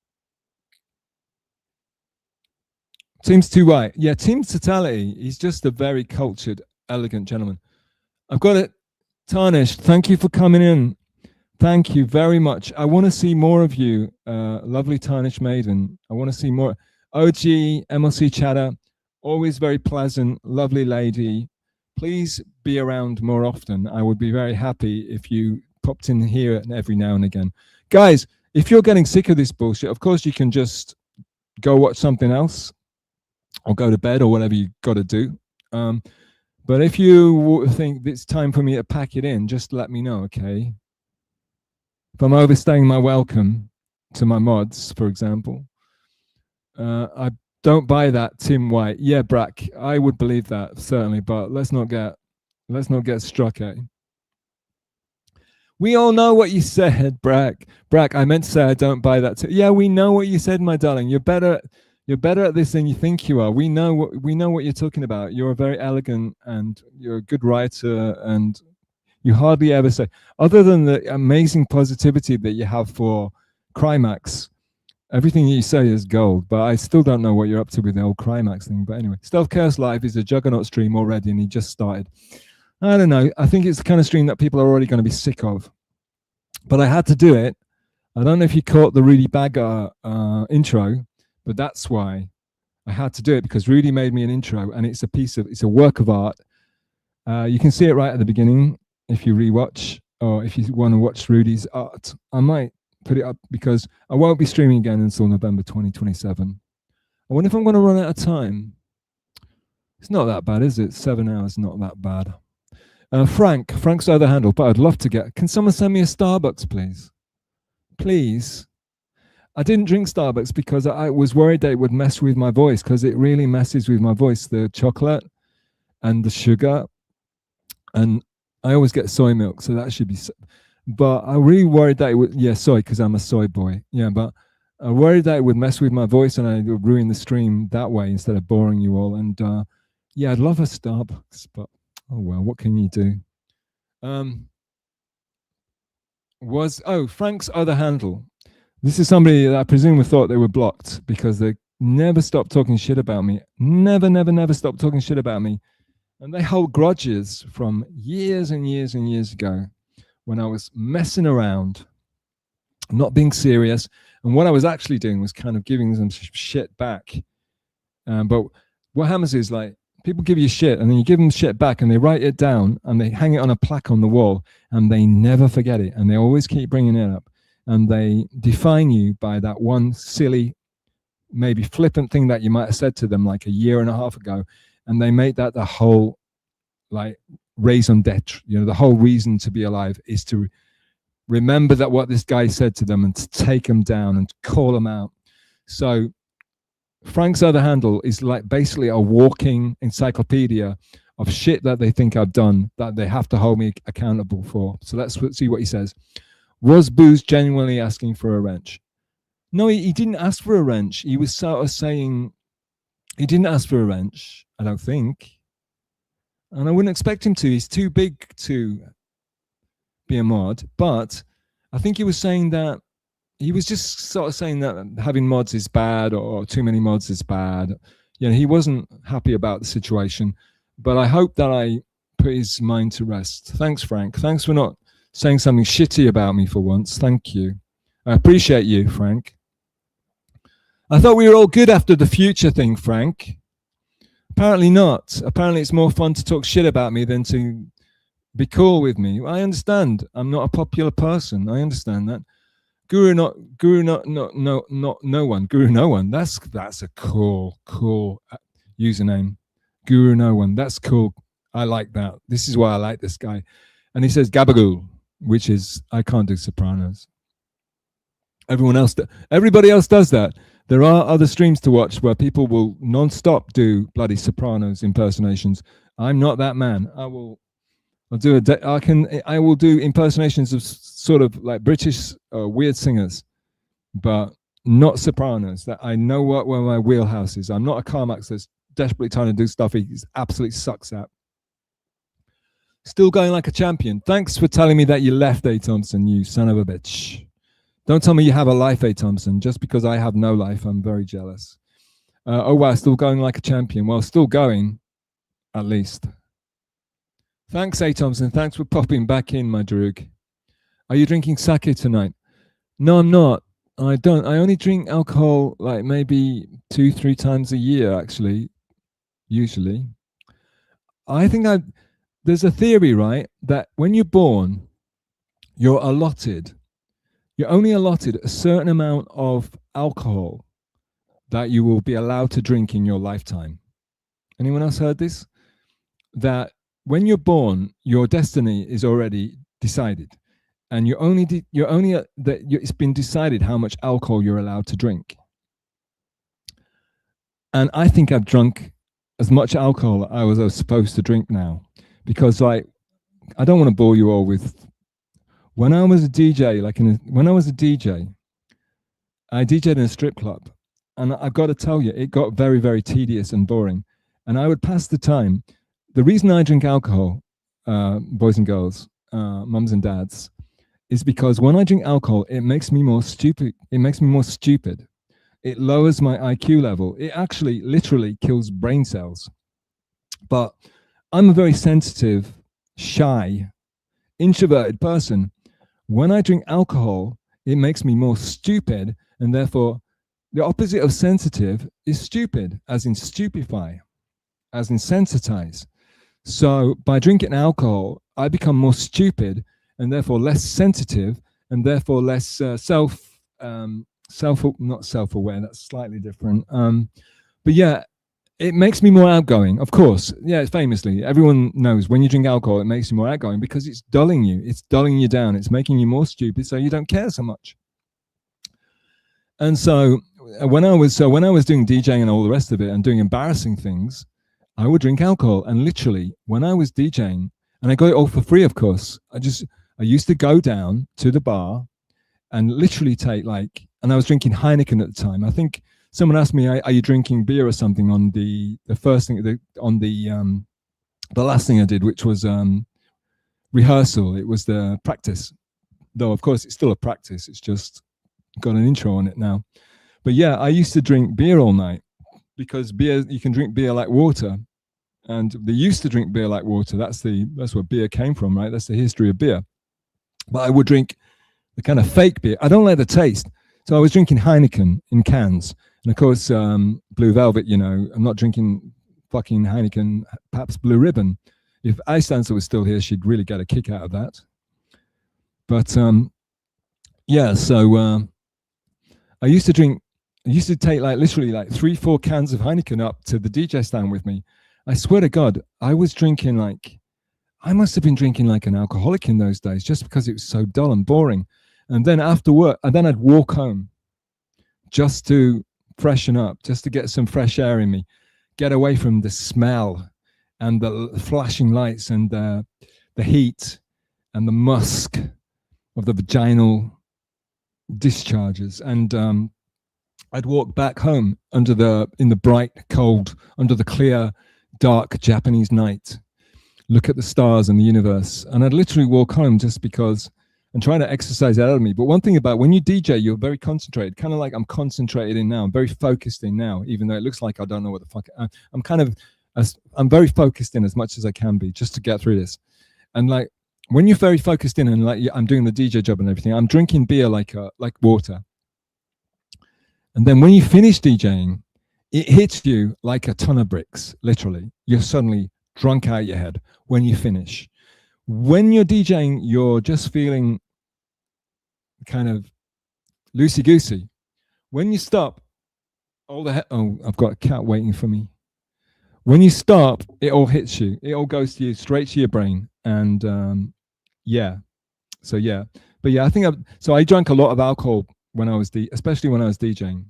D: Team's too white. Yeah, Team's totality. He's just a very cultured, elegant gentleman. I've got it. Tarnished, thank you for coming in. Thank you very much. I want to see more of you, lovely Tarnished Maiden. I want to see more. OG, MLC Chatter, always very pleasant, lovely lady. Please be around more often. I would be very happy if you popped in here every now and again. Guys, if you're getting sick of this bullshit, of course you can just go watch something else or go to bed or whatever you got to do. But if you think it's time for me to pack it in, just let me know, okay? If I'm overstaying my welcome to my mods, for example, I don't buy that Tim White. Yeah, Brack, I would believe that, certainly, but let's not get struck, eh? We all know what you said, Brack. Brack, I meant to say I don't buy that. Yeah, we know what you said, my darling. You're better at this than you think you are. We know what you're talking about. You're very elegant and you're a good writer, and you hardly ever say, other than the amazing positivity that you have for Crimeax, everything you say is gold. But I still don't know what you're up to with the old Crimeax thing. But anyway, Stealth Chaos Live is a juggernaut stream already, and he just started. I don't know. I think it's the kind of stream that people are already going to be sick of. But I had to do it. I don't know if you caught the Rudy Bagger intro, but that's why I had to do it, because Rudy made me an intro, and it's a work of art. You can see it right at the beginning if you rewatch, or if you want to watch Rudy's art. I might put it up because I won't be streaming again until November 2027. I wonder if I'm going to run out of time. It's not that bad, is it? 7 hours, not that bad. Frank's other handle, but I'd love to get. Can someone send me a Starbucks, please? Please. I didn't drink Starbucks because I was worried that it would mess with my voice, because it really messes with my voice, the chocolate and the sugar. And I always get soy milk, so that should be. But I really worried that it would, yeah, soy, because I'm a soy boy. Yeah, but I worried that it would mess with my voice and I would ruin the stream that way instead of boring you all. And yeah, I'd love a Starbucks, but oh well, what can you do? Frank's other handle. This is somebody that I presume thought they were blocked because they never stopped talking shit about me. Never stopped talking shit about me. And they hold grudges from years and years and years ago when I was messing around, not being serious. And what I was actually doing was kind of giving them shit back. But what happens is, like, people give you shit and then you give them shit back and they write it down and they hang it on a plaque on the wall and they never forget it. And they always keep bringing it up. And they define you by that one silly, maybe flippant thing that you might have said to them like a year and a half ago. And they make that the whole, like, raison d'etre. You know, the whole reason to be alive is to remember that what this guy said to them and to take them down and call them out. So Frank's other handle is like basically a walking encyclopedia of shit that they think I've done that they have to hold me accountable for. So let's see what he says. Was Booze genuinely asking for a wrench? No, he didn't ask for a wrench. He was sort of saying he didn't ask for a wrench, I don't think. And I wouldn't expect him to. He's too big to be a mod. But I think he was saying that he was just sort of saying that having mods is bad or too many mods is bad. You know, he wasn't happy about the situation. But I hope that I put his mind to rest. Thanks, Frank. Thanks for not saying something shitty about me for once. Thank you. I appreciate you, Frank. I thought we were all good after the future thing, Frank. Apparently not. Apparently it's more fun to talk shit about me than to be cool with me. I understand. I'm not a popular person. I understand that. Guru no one. That's a cool username. Guru no one. That's cool. I like that. This is why I like this guy. And he says Gabagool, which is, I can't do Sopranos. Everybody else does that. There are other streams to watch where people will non-stop do bloody Sopranos impersonations. I'm not that man. I will do impersonations of sort of like British weird singers, but not Sopranos. That I know where my wheelhouse is. I'm not a Crimeax that's desperately trying to do stuff he absolutely sucks at. Still going like a champion. Thanks for telling me that you left, A. Thompson, you son of a bitch. Don't tell me you have a life, A. Thompson. Just because I have no life, I'm very jealous. Oh, wow, still going like a champion. Well, still going, at least. Thanks, A. Thompson. Thanks for popping back in, my droog. Are you drinking sake tonight? No, I'm not. I don't. I only drink alcohol like maybe 2-3 times a year, actually, usually. I think there's a theory, right, that when you're born, you're only allotted a certain amount of alcohol that you will be allowed to drink in your lifetime. Anyone else heard this? That when you're born, your destiny is already decided, and it's been decided how much alcohol you're allowed to drink. And I think I've drunk as much alcohol as I was supposed to drink now, because like I don't want to bore you all with. When I was a DJ, I DJ'd in a strip club, and I've got to tell you, it got very, very tedious and boring. And I would pass the time. The reason I drink alcohol, boys and girls, mums and dads, is because when I drink alcohol, it makes me more stupid. It lowers my IQ level. It actually literally kills brain cells. But I'm a very sensitive, shy, introverted person. When I drink alcohol, it makes me more stupid, and therefore the opposite of sensitive is stupid, as in stupefy, as in sensitize. So by drinking alcohol, I become more stupid and therefore less sensitive, and therefore less not self-aware. That's slightly different. But yeah, it makes me more outgoing, of course. Yeah, famously, everyone knows when you drink alcohol, it makes you more outgoing because it's dulling you. It's dulling you down. It's making you more stupid, so you don't care so much. And so when I was doing DJing and all the rest of it and doing embarrassing things, I would drink alcohol. And literally, when I was DJing, and I got it all for free, of course, I used to go down to the bar and literally take like and I was drinking Heineken at the time. I think someone asked me, "Are you drinking beer or something?" On the first thing, on the last thing I did, which was rehearsal. It was the practice, though of course it's still a practice. It's just got an intro on it now. But yeah, I used to drink beer all night because beer, you can drink beer like water. And they used to drink beer like water. That's where beer came from, right? That's the history of beer. But I would drink the kind of fake beer. I don't like the taste. So I was drinking Heineken in cans. And of course, Blue Velvet, you know, I'm not drinking fucking Heineken, perhaps Blue Ribbon. If Istanza was still here, she'd really get a kick out of that. But yeah, so I used to take like literally like 3-4 cans of Heineken up to the DJ stand with me. I swear to God, I was drinking like, I must have been drinking like an alcoholic in those days just because it was so dull and boring. And then after work, and then I'd walk home just to freshen up, just to get some fresh air in me, get away from the smell and the flashing lights and the heat and the musk of the vaginal discharges. And I'd walk back home in the bright, cold, under the clear, dark Japanese night, look at the stars and the universe, and I'd literally walk home just because and trying to exercise that out of me. But one thing about when you DJ, you're very concentrated, kind of like I'm concentrated in now. I'm very focused in now, even though it looks like I don't know what the fuck. I'm very focused in as much as I can be just to get through this. And like when you're very focused in and like I'm doing the DJ job and everything, I'm drinking beer like water. And then when you finish DJing, it hits you like a ton of bricks, literally. You're suddenly drunk out your head when you finish. When you're DJing, you're just feeling kind of loosey-goosey. When you stop, I've got a cat waiting for me. When you stop, it all hits you. It all goes to you, straight to your brain. And yeah. So yeah. But yeah, I drank a lot of alcohol when I was, especially when I was DJing.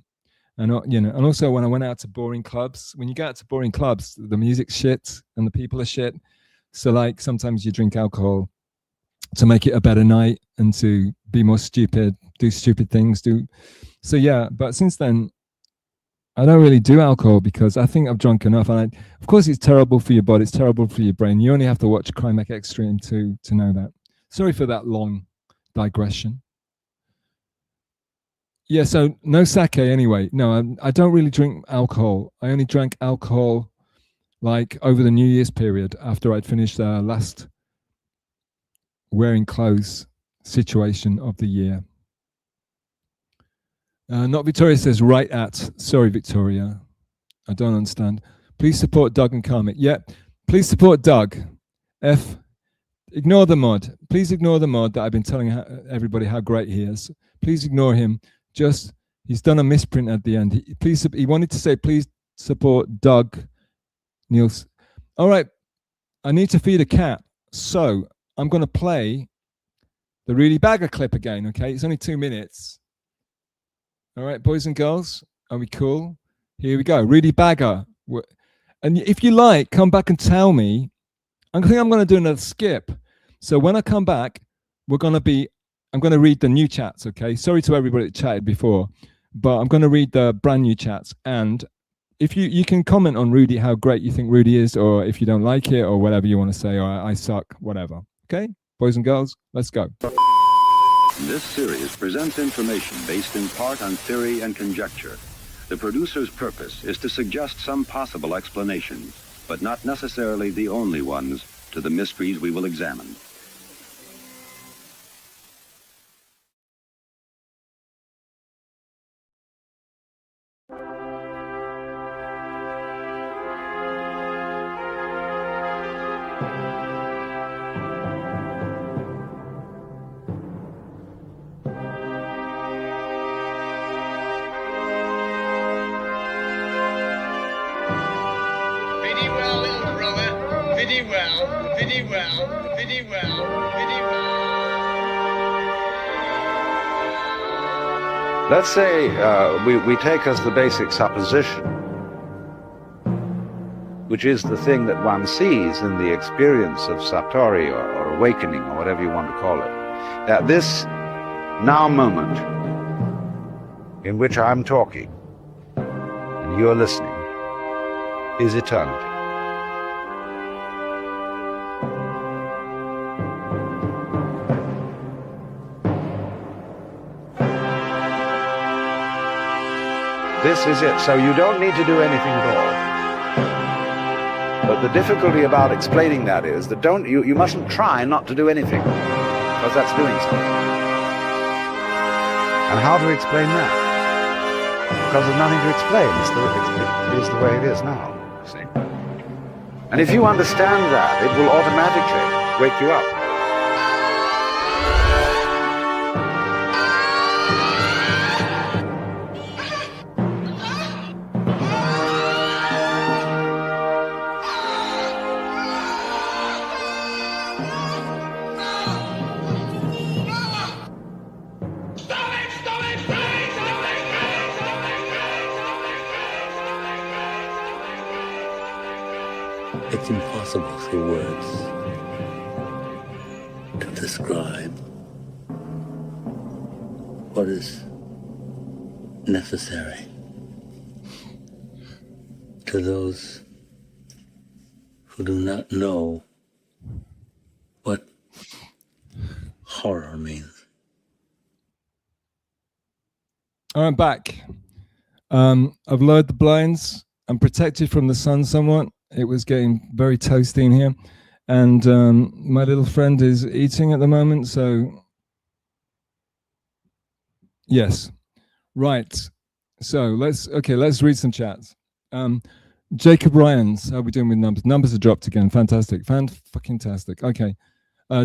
D: And, you know, and also when I went out to boring clubs, when you get out to boring clubs, the music's shit and the people are shit. So like sometimes you drink alcohol to make it a better night and to be more stupid, do stupid things. So yeah, but since then, I don't really do alcohol because I think I've drunk enough. And of course, it's terrible for your body. It's terrible for your brain. You only have to watch Crimeax Extreme to know that. Sorry for that long digression. Yeah, so no sake anyway. No, I don't really drink alcohol. I only drank alcohol like over the New Year's period after I'd finished the last wearing clothes situation of the year. Not Victoria says right at. Sorry, Victoria. I don't understand. Please support Doug and Carmick. Yeah, please support Doug. Ignore the mod. Please ignore the mod that I've been telling everybody how great he is. Please ignore him. He's done a misprint at the end. He wanted to say, please support Doug Niels. All right, I need to feed a cat. So I'm going to play the Rudy Bagger clip again, okay? It's only 2 minutes. All right, boys and girls, are we cool? Here we go, Rudy Bagger. And if you like, come back and tell me. I think I'm going to do another skip. So when I come back, I'm going to read the new chats, okay? Sorry to everybody that chatted before, but I'm going to read the brand new chats. And if you can comment on Rudy, how great you think Rudy is, or if you don't like it, or whatever you want to say, or I suck, whatever. Okay, boys and girls, let's go.
A: This series presents information based in part on theory and conjecture. The producer's purpose is to suggest some possible explanations, but not necessarily the only ones, to the mysteries we will examine.
B: Let's say we take as the basic supposition, which is the thing that one sees in the experience of Satori or awakening or whatever you want to call it, that this now moment in which I'm talking and you're listening is eternity. This is it. So you don't need to do anything at all. But the difficulty about explaining that is that you mustn't try not to do anything, because that's doing something. And how to explain that? Because there's nothing to explain. It is the way it is now. See? And if you understand that, it will automatically wake you up.
C: It's impossible through words to describe what is necessary to those who do not know what horror means.
D: I'm back. I've lowered the blinds. I'm protected from the sun somewhat. It was getting very toasty in here, and my little friend is eating at the moment, so yes. Right, so let's read some chats. Jacob Ryans, how are we doing with numbers? Numbers have dropped again. Fantastic. Fan-fucking-tastic. Okay.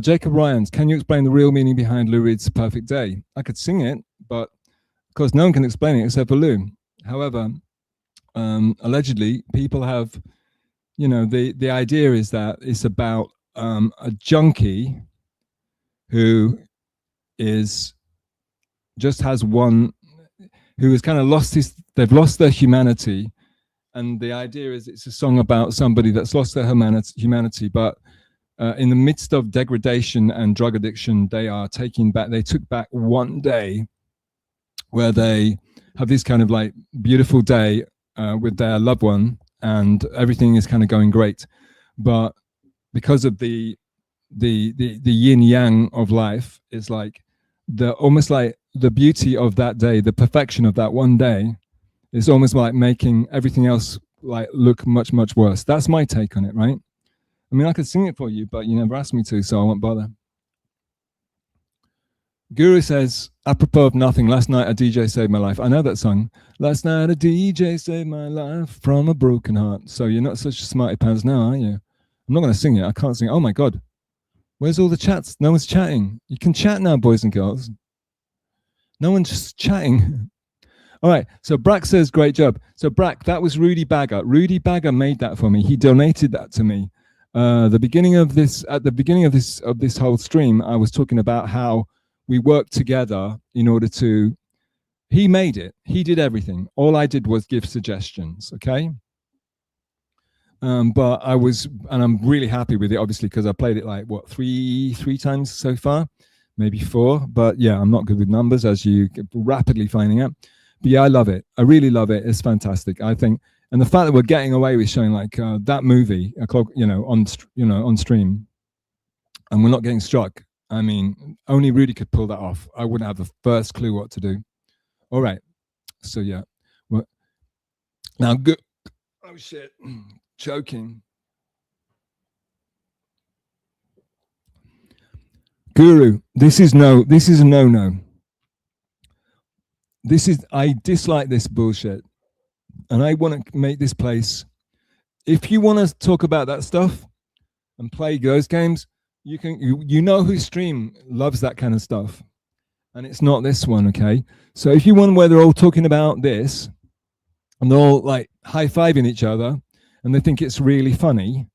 D: Jacob Ryans, can you explain the real meaning behind Lou Reed's Perfect Day? I could sing it, but of course no one can explain it except for Lou. However, allegedly people have, you know, the idea is that it's about a junkie who is just has one, who has kind of they've lost their humanity, and the idea is it's a song about somebody that's lost their humanity, but in the midst of degradation and drug addiction, they took back one day where they have this kind of like beautiful day with their loved one, and everything is kind of going great, but because of the yin yang of life, it's like almost like the beauty of that day, the perfection of that one day, is almost like making everything else like look much worse. That's my take on it, right? I mean, I could sing it for you, but you never asked me to, so I won't bother. Guru says, apropos of nothing, last night a DJ saved my life. I know that song. Last night a DJ saved my life from a broken heart. So you're not such a smarty pants now, are you? I'm not going to sing it. I can't sing it. Oh my God. Where's all the chats? No one's chatting. You can chat now, boys and girls. No one's just chatting. All right. So Brack says, great job. So Brack, that was Rudy Bagger. Rudy Bagger made that for me. He donated that to me. At the beginning of this whole stream, I was talking about how we worked together in order to, he made it. He did everything. All I did was give suggestions, okay? But I'm really happy with it, obviously, because I played it like, what, three times so far? Maybe 4. But yeah, I'm not good with numbers, as you rapidly finding out. But yeah, I love it. I really love it. It's fantastic, I think. And the fact that we're getting away with showing like that movie, on stream, and we're not getting struck. I mean, only Rudy could pull that off. I wouldn't have the first clue what to do. All right. So yeah. Well, now good. Oh shit. Choking. Guru, this is a no-no. I dislike this bullshit. And I want to make this place, if you want to talk about that stuff and play those games, you can, you know whose stream loves that kind of stuff, and it's not this one, okay? So if you want where they're all talking about this and they're all like high-fiving each other and they think it's really funny,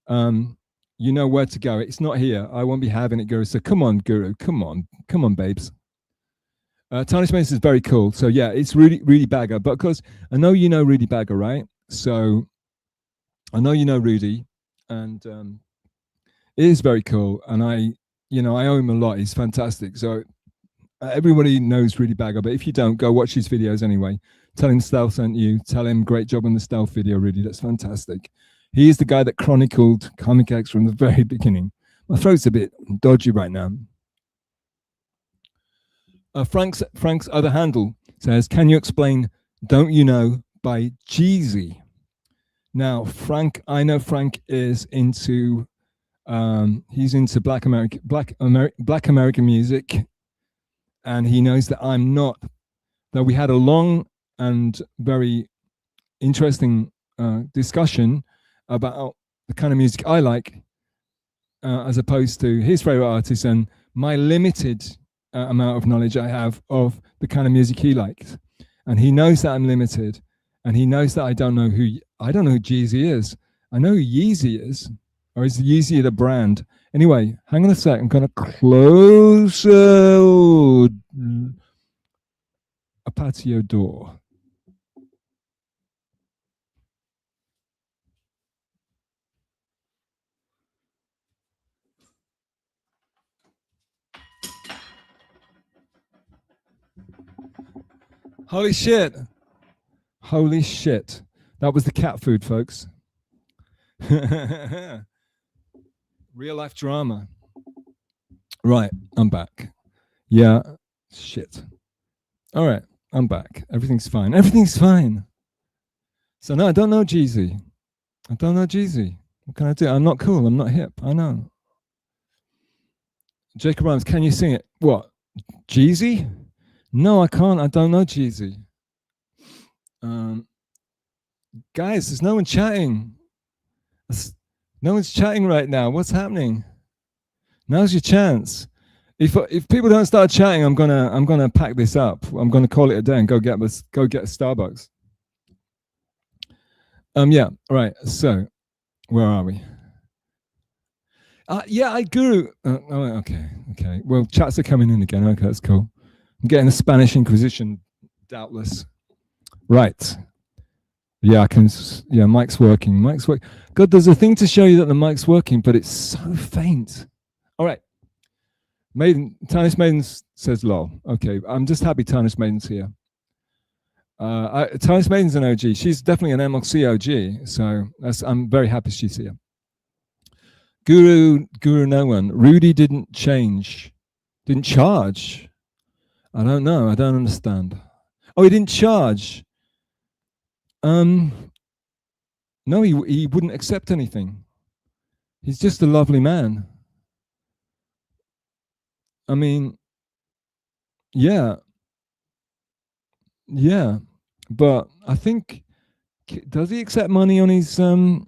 D: you know where to go. It's not here. I won't be having it, Guru. So come on, Guru. Come on, babes. Tiny Space is very cool. So yeah, it's Rudy Bagger. But of course, I know you know Rudy Bagger, right? So I know you know Rudy, and it is very cool. And I owe him a lot. He's fantastic. So Everybody knows Rudy Bagger, but if you don't, go watch his videos anyway. Tell him Stealth sent you. Tell him great job on the Stealth video, Rudy. That's fantastic. He is the guy that chronicled Crimeax from the very beginning. My throat's a bit dodgy right now. Frank's other handle says, can you explain Don't You Know by Jeezy? Now, Frank, I know Frank is into, he's into Black American music, and he knows that I'm not. That we had a long and very interesting discussion about the kind of music I like, as opposed to his favorite artists and my limited amount of knowledge I have of the kind of music he likes. And he knows that I'm limited, and he knows that I don't know who Jeezy is. I know who Yeezy is, or is Yeezy the brand? Anyway, hang on a sec. I'm going to close a patio door. Holy shit. Holy shit. That was the cat food, folks. Real life drama. Right, I'm back. Yeah, shit. All right, I'm back. Everything's fine. Everything's fine. So no, I don't know Jeezy. I don't know Jeezy. What can I do? I'm not cool. I'm not hip. I know. Jacob Rhymes, can you sing it? What? Jeezy? No, I can't. I don't know Jeezy. Guys, there's no one chatting. No one's chatting right now. What's happening? Now's your chance. If people don't start chatting, I'm gonna pack this up. I'm gonna call it a day and go get a Starbucks. Yeah. Right. So, where are we? Yeah, Guru. Okay. Well, chats are coming in again. Okay, that's cool. I'm getting the Spanish Inquisition, doubtless. Right. Yeah, I can. Yeah, mic's working. God, there's a thing to show you that the mic's working, but it's so faint. All right. Tarnished Maiden says lol. Okay, I'm just happy Tarnished Maiden's here. Tarnished Maiden's an OG. She's definitely an MLC OG, so I'm very happy she's here. Guru no one. Rudy didn't charge. I don't know. I don't understand. Oh, he didn't charge. No, he wouldn't accept anything. He's just a lovely man. I mean, yeah, but I think, does he accept money on his? I've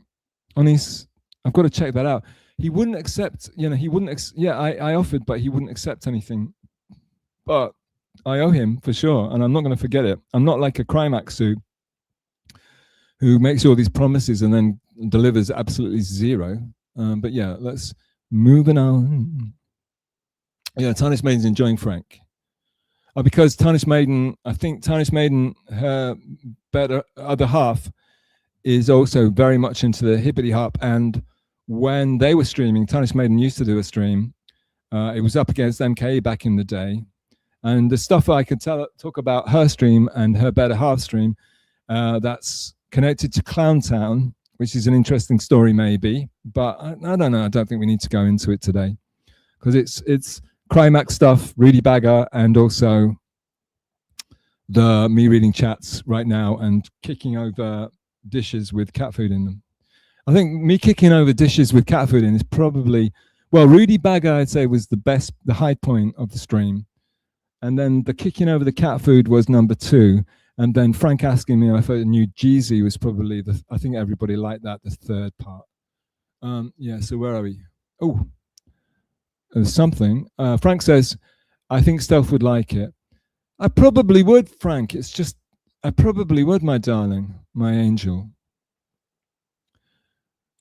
D: got to check that out. He wouldn't accept. He wouldn't. I offered, but he wouldn't accept anything. But I owe him for sure, and I'm not going to forget it. I'm not like a Crimeax who makes you all these promises and then delivers absolutely zero. But yeah, let's move on. Yeah, Tarnished Maiden's enjoying Frank. Because Tarnished Maiden, I think Tarnished Maiden, her better other half, is also very much into the hippity hop. And when they were streaming, Tarnished Maiden used to do a stream. It was up against MK back in the day. And the stuff I could talk about her stream and her better half stream, that's connected to Clowntown, which is an interesting story maybe. But I don't know. I don't think we need to go into it today. Because it's Crimeax stuff, Rudy Bagger, and also me reading chats right now and kicking over dishes with cat food in them. I think me kicking over dishes with cat food in is probably, well, Rudy Bagger, I'd say, was the high point of the stream. And then the kicking over the cat food was number 2. And then Frank asking me if I knew Jeezy was probably I think everybody liked that, the third part. Yeah, so where are we? Oh, there's something. Frank says, I think Stealth would like it. I probably would, Frank. It's just, I probably would, my darling, my angel.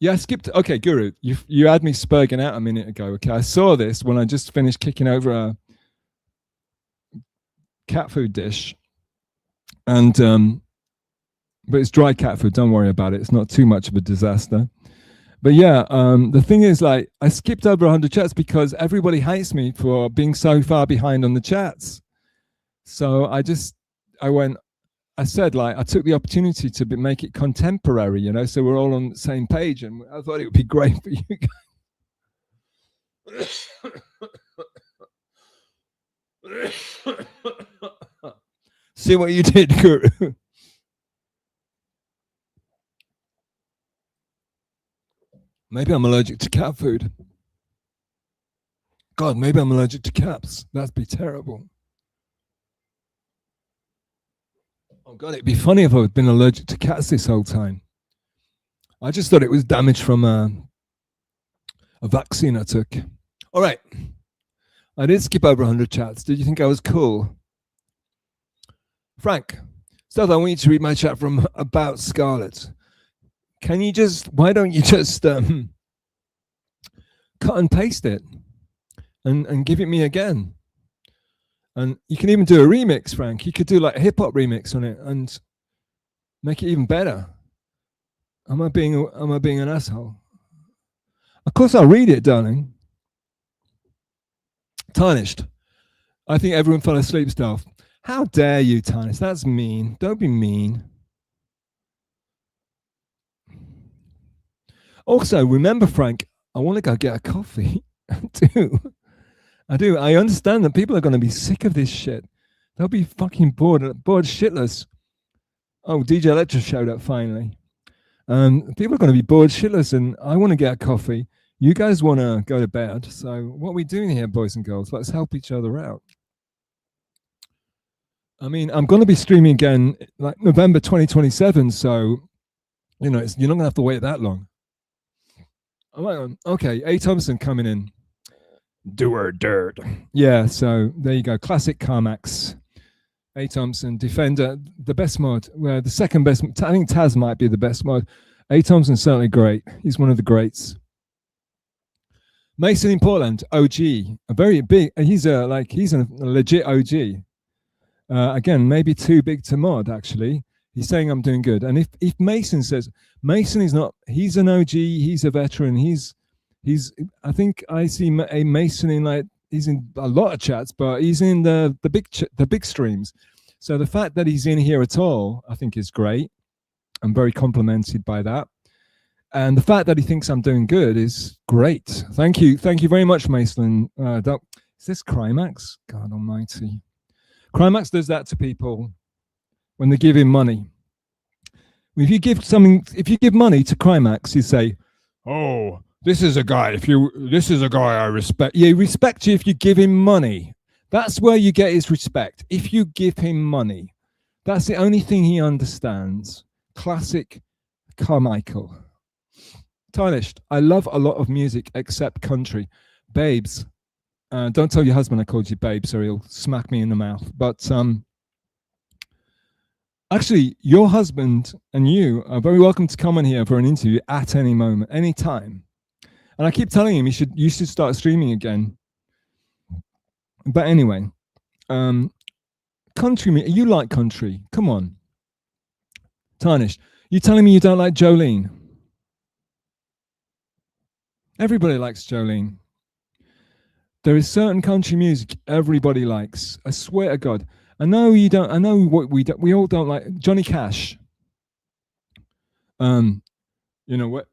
D: Yeah, I skipped. Okay, Guru, you had me spurging out a minute ago. Okay, I saw this when I just finished kicking over a cat food dish. And, but it's dry cat food. Don't worry about it. It's not too much of a disaster. But yeah, the thing is, like, I skipped over 100 chats because everybody hates me for being so far behind on the chats. So I said, like, I took the opportunity to make it contemporary, you know, so we're all on the same page, and I thought it would be great for you guys. See what you did, Guru. Maybe I'm allergic to cat food. God, maybe I'm allergic to cats. That'd be terrible. Oh God, it'd be funny if I'd been allergic to cats this whole time. I just thought it was damage from a vaccine I took. All right. I did skip over 100 chats. Did you think I was cool? Frank, Stealth, I want you to read my chat from About Scarlet. Can you just, why don't you just cut and paste it and give it me again? And you can even do a remix, Frank. You could do like a hip hop remix on it and make it even better. Am I being an asshole? Of course I'll read it, darling. Tarnished. I think everyone fell asleep, Stealth. How dare you, Tarnished? That's mean. Don't be mean. Also, remember, Frank, I want to go get a coffee. I do. I understand that people are going to be sick of this shit. They'll be fucking bored shitless. Oh, DJ Electra showed up finally. People are going to be bored shitless, and I want to get a coffee. You guys want to go to bed. So what are we doing here, boys and girls? Let's help each other out. I mean, I'm going to be streaming again like November 2027. So, you know, you're not going to have to wait that long. Okay, A. Thompson coming in. Doer dirt. Yeah, so there you go. Classic Crimeax. A. Thompson, Defender, the best mod. Well, the second best. I think Taz might be the best mod. A. Thompson's certainly great. He's one of the greats. Mason in Portland, OG, a very big. He's a legit OG. Again, maybe too big to mod. Actually, he's saying I'm doing good. And if Mason says Mason is not, he's an OG. He's a veteran. He's. I think I see a Mason in like he's in a lot of chats, but he's in the big streams. So the fact that he's in here at all, I think, is great. I'm very complimented by that, and the fact that he thinks I'm doing good is great. Thank you very much, Mason. Is this Crimeax? God Almighty, Crimeax does that to people when they give him money. If you give money to Crimeax, you say, "Oh, this is a guy I respect." Yeah, he respects you if you give him money. That's where you get his respect. If you give him money, that's the only thing he understands. Classic Carmichael. Tarnished. I love a lot of music except country. Babes. Don't tell your husband I called you babes or he'll smack me in the mouth. But actually, your husband and you are very welcome to come on here for an interview at any moment, any time. And I keep telling him you should start streaming again. But anyway, country, you like country? Come on, Tarnished. You telling me you don't like Jolene? Everybody likes Jolene. There is certain country music everybody likes. I swear to God. I know you don't. I know what we all don't like. Johnny Cash. You know what?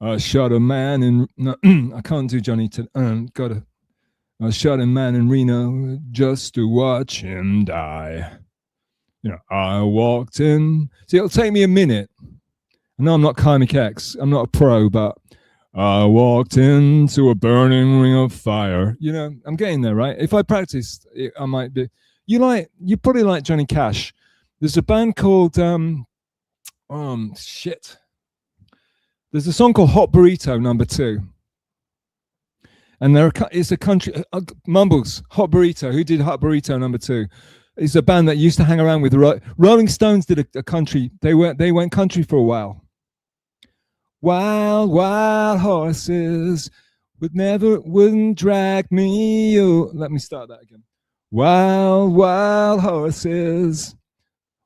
D: I shot a man in. No, I can't do Johnny. I shot a man in Reno just to watch him die. You know, I walked in. See, it'll take me a minute. I know I'm not Krymax X. I'm not a pro, but I walked into a burning ring of fire. You know, I'm getting there, right? If I practiced, I might be. You probably like Johnny Cash. There's a band called shit. There's a song called Hot Burrito No. 2. And it's a country, Mumbles, Hot Burrito. Who did Hot Burrito No. 2? It's a band that used to hang around with Rolling Stones. Did a country. They went country for a while. Wild, wild horses wouldn't drag me. Let me start that again. Wild, wild horses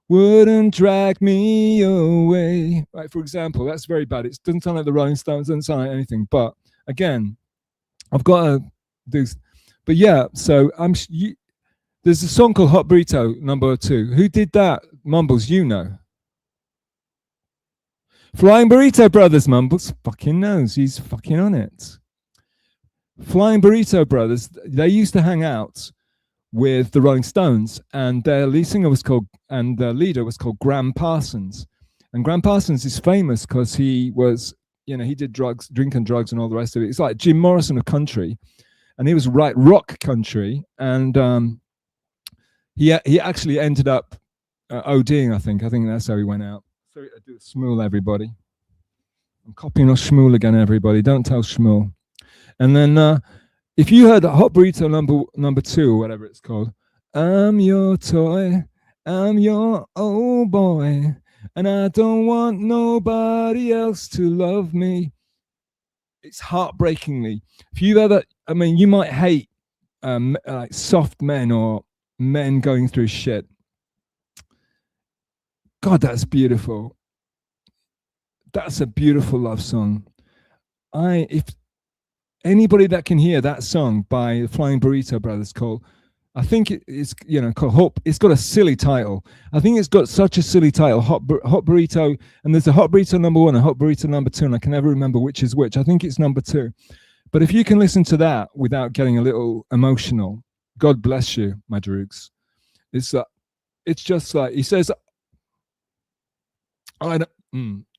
D: wouldn't drag me away. Right, for example, that's very bad. It doesn't sound like the Rolling Stones, doesn't sound like anything. But again, I've got to do. But yeah, so there's a song called Hot Burrito number 2. Who did that? Mumbles, you know. Flying Burrito Brothers, Mumbles fucking knows. He's fucking on it. Flying Burrito Brothers, they used to hang out with the Rolling Stones, and their lead singer was called, and the leader was called Graham Parsons. And Graham Parsons is famous because he was, he did drugs, drinking drugs and all the rest of it. It's like Jim Morrison of country, and he was rock country. And he actually ended up ODing, I think. I think that's how he went out. Sorry to do Shmuel, everybody. I'm copying off Shmuel again, everybody. Don't tell Shmuel. And then if you heard that Hot Burrito number 2 or whatever it's called, I'm your toy, I'm your old boy, and I don't want nobody else to love me. It's heartbreakingly. If you ever, you might hate like soft men or men going through shit. God, that's beautiful. That's a beautiful love song. If anybody that can hear that song by the Flying Burrito Brothers called, I think it's called Hope. It's got a silly title. I think it's got such a silly title, Hot Burrito, and there's a Hot Burrito number 1 and Hot Burrito number 2, and I can never remember which is which. I think it's number 2. But if you can listen to that without getting a little emotional, God bless you, my droogs. It's just like he says.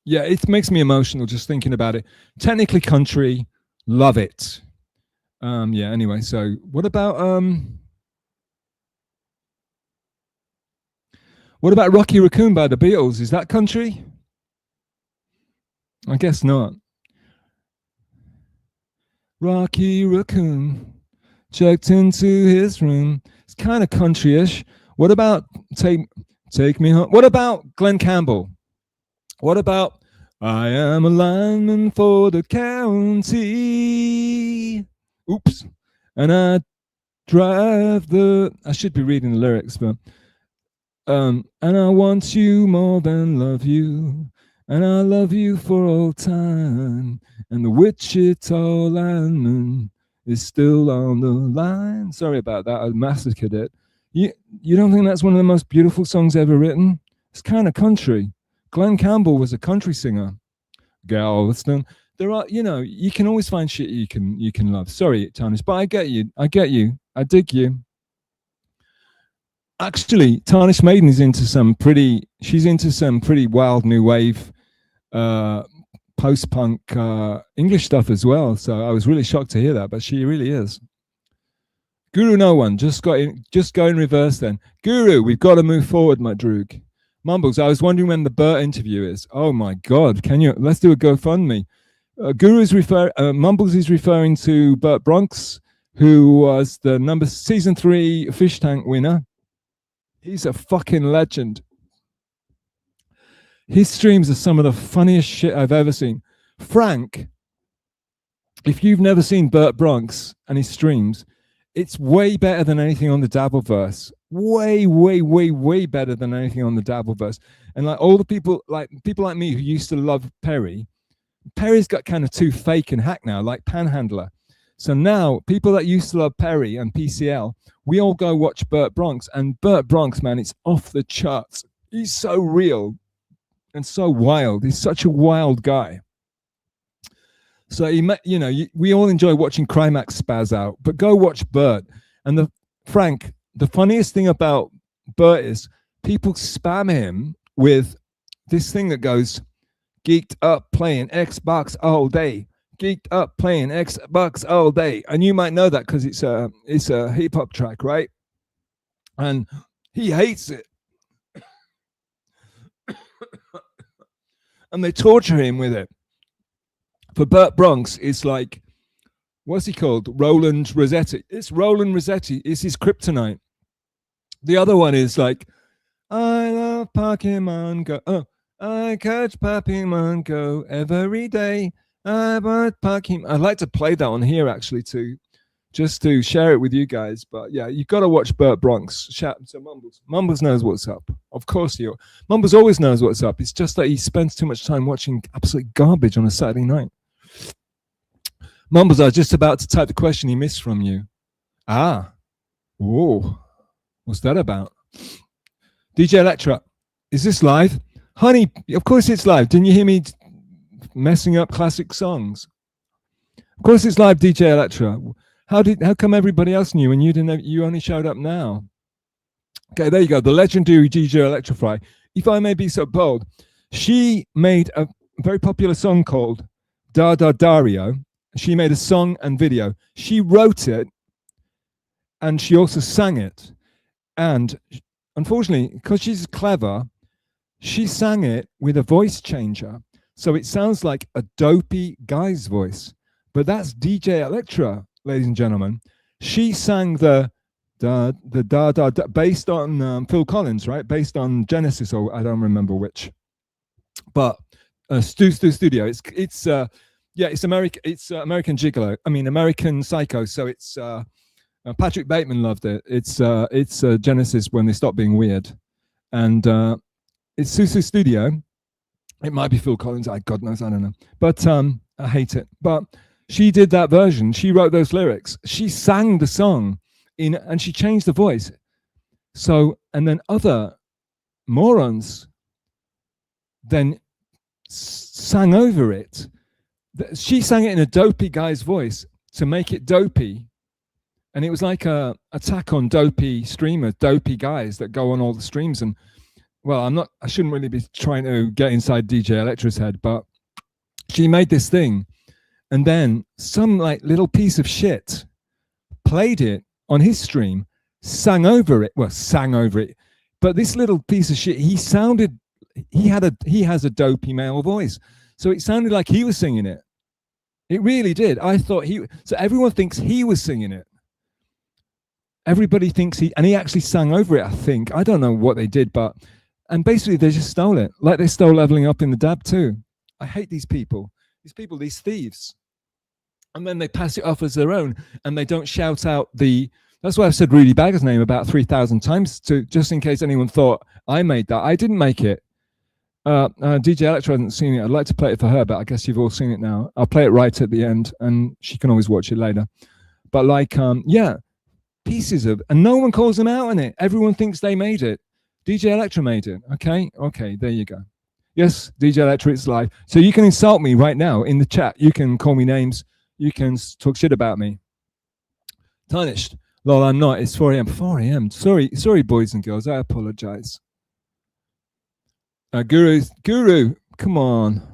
D: Yeah, it makes me emotional just thinking about it. Technically country, love it. Yeah, anyway, so what about Rocky Raccoon by the Beatles? Is that country? I guess not. Rocky Raccoon checked into his room. It's kind of country-ish. What about Take Me Home? What about Glenn Campbell? What about I am a lineman for the county? Oops. And I drive I should be reading the lyrics, but and I want you more than love you, and I love you for all time, and the Wichita lineman is still on the line. Sorry about that, I massacred it. You don't think that's one of the most beautiful songs ever written? It's kind of country. Glenn Campbell was a country singer. Galveston. There are, you can always find shit you can love. Sorry, Tarnish, but I get you. I dig you. Actually, Tarnish Maiden is into some pretty wild new wave post-punk English stuff as well. So I was really shocked to hear that, but she really is. Guru no one. Just go in reverse then. Guru, we've got to move forward, my droog. Mumbles, I was wondering when the Burt interview is. Oh my God, let's do a GoFundMe. Mumbles is referring to Burt Bronx, who was the season 3 Fish Tank winner. He's a fucking legend. His streams are some of the funniest shit I've ever seen. Frank, if you've never seen Burt Bronx and his streams, it's way better than anything on the Dabbleverse. Way, way, way, way better than anything on the Dabbleverse. And like all the people like me who used to love Perry's got kind of too fake and hack now, like Panhandler. So now people that used to love Perry and PCL, we all go watch Burt Bronx. And Burt Bronx, man, it's off the charts. He's so real and so wild. He's such a wild guy. So we all enjoy watching Crimeax spaz out, but go watch Burt. And Frank, the funniest thing about Burt is people spam him with this thing that goes, geeked up playing Xbox all day, geeked up playing Xbox all day. And you might know that because it's a hip hop track, right? And he hates it. And they torture him with it. For Burt Bronx, it's like, what's he called? Roland Rossetti. It's Roland Rossetti. It's his kryptonite. The other one is like, I love Pokemon Go. Oh, I catch Pokemon Go every day. I bought Pokemon. I'd like to play that on here actually just to share it with you guys. But yeah, you've got to watch Burt Bronx. Shout to Mumbles. Mumbles knows what's up. Of course Mumbles always knows what's up. It's just that he spends too much time watching absolute garbage on a Saturday night. Mumbles, I was just about to type the question he missed from you. Ah. Whoa. What's that about? DJ Electra, is this live? Honey, of course it's live. Didn't you hear me messing up classic songs? Of course it's live, DJ Electra. How come everybody else knew and you didn't? You only showed up now. Okay, there you go. The legendary DJ Electrify. If I may be so bold, she made a very popular song called Da Da Dario. She made a song and video. She wrote it and she also sang it. And unfortunately, because she's clever, she sang it with a voice changer. So it sounds like a dopey guy's voice. But that's DJ Electra, ladies and gentlemen. She sang the da da da based on Phil Collins, right? Based on Genesis, or I don't remember which. But Studio. It's American. It's American Gigolo. I mean American Psycho. So it's Patrick Bateman loved it. It's Genesis when they stopped being weird, and it's Studio. It might be Phil Collins. God knows, I don't know. But I hate it. But she did that version. She wrote those lyrics. She sang the song and she changed the voice. So, and then other morons then sang over it. She sang it in a dopey guy's voice to make it dopey. And it was like a attack on dopey streamers, dopey guys that go on all the streams. And well, I shouldn't really be trying to get inside DJ Electra's head, but she made this thing. And then some like little piece of shit played it on his stream, sang over it. But this little piece of shit, he has a dopey male voice. So it sounded like he was singing it. It really did. I thought so everyone thinks he was singing it. Everybody thinks he actually sang over it, I think. I don't know what they did, and basically they just stole it. Like they stole Leveling Up in the Dab too. I hate these people. These thieves. And then they pass it off as their own and they don't shout out that's why I've said Rudy Bagger's name about 3,000 times just in case anyone thought I made that. I didn't make it. DJ Electra hasn't seen it. I'd like to play it for her, but I guess you've all seen it now. I'll play it right at the end and she can always watch it later. But pieces of, and no one calls them out on it. Everyone thinks they made it. DJ Electra made it. Okay, there you go. Yes, DJ Electra, it's live. So you can insult me right now in the chat. You can call me names. You can talk shit about me. Tarnished. Lol, I'm not. It's 4 a.m. 4 a.m. Sorry, boys and girls. I apologize. Guru, come on.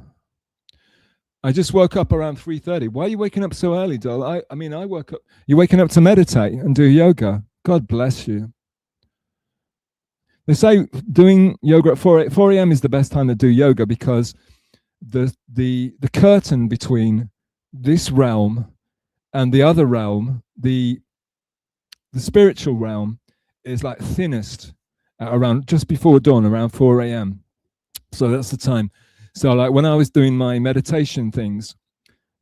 D: I just woke up around 3:30. Why are you waking up so early, doll? I woke up. You're waking up to meditate and do yoga. God bless you. They say doing yoga at 4 a.m. is the best time to do yoga because the curtain between this realm and the other realm, the spiritual realm, is like thinnest at around just before dawn, around 4 a.m. So that's the time. So like when I was doing my meditation things,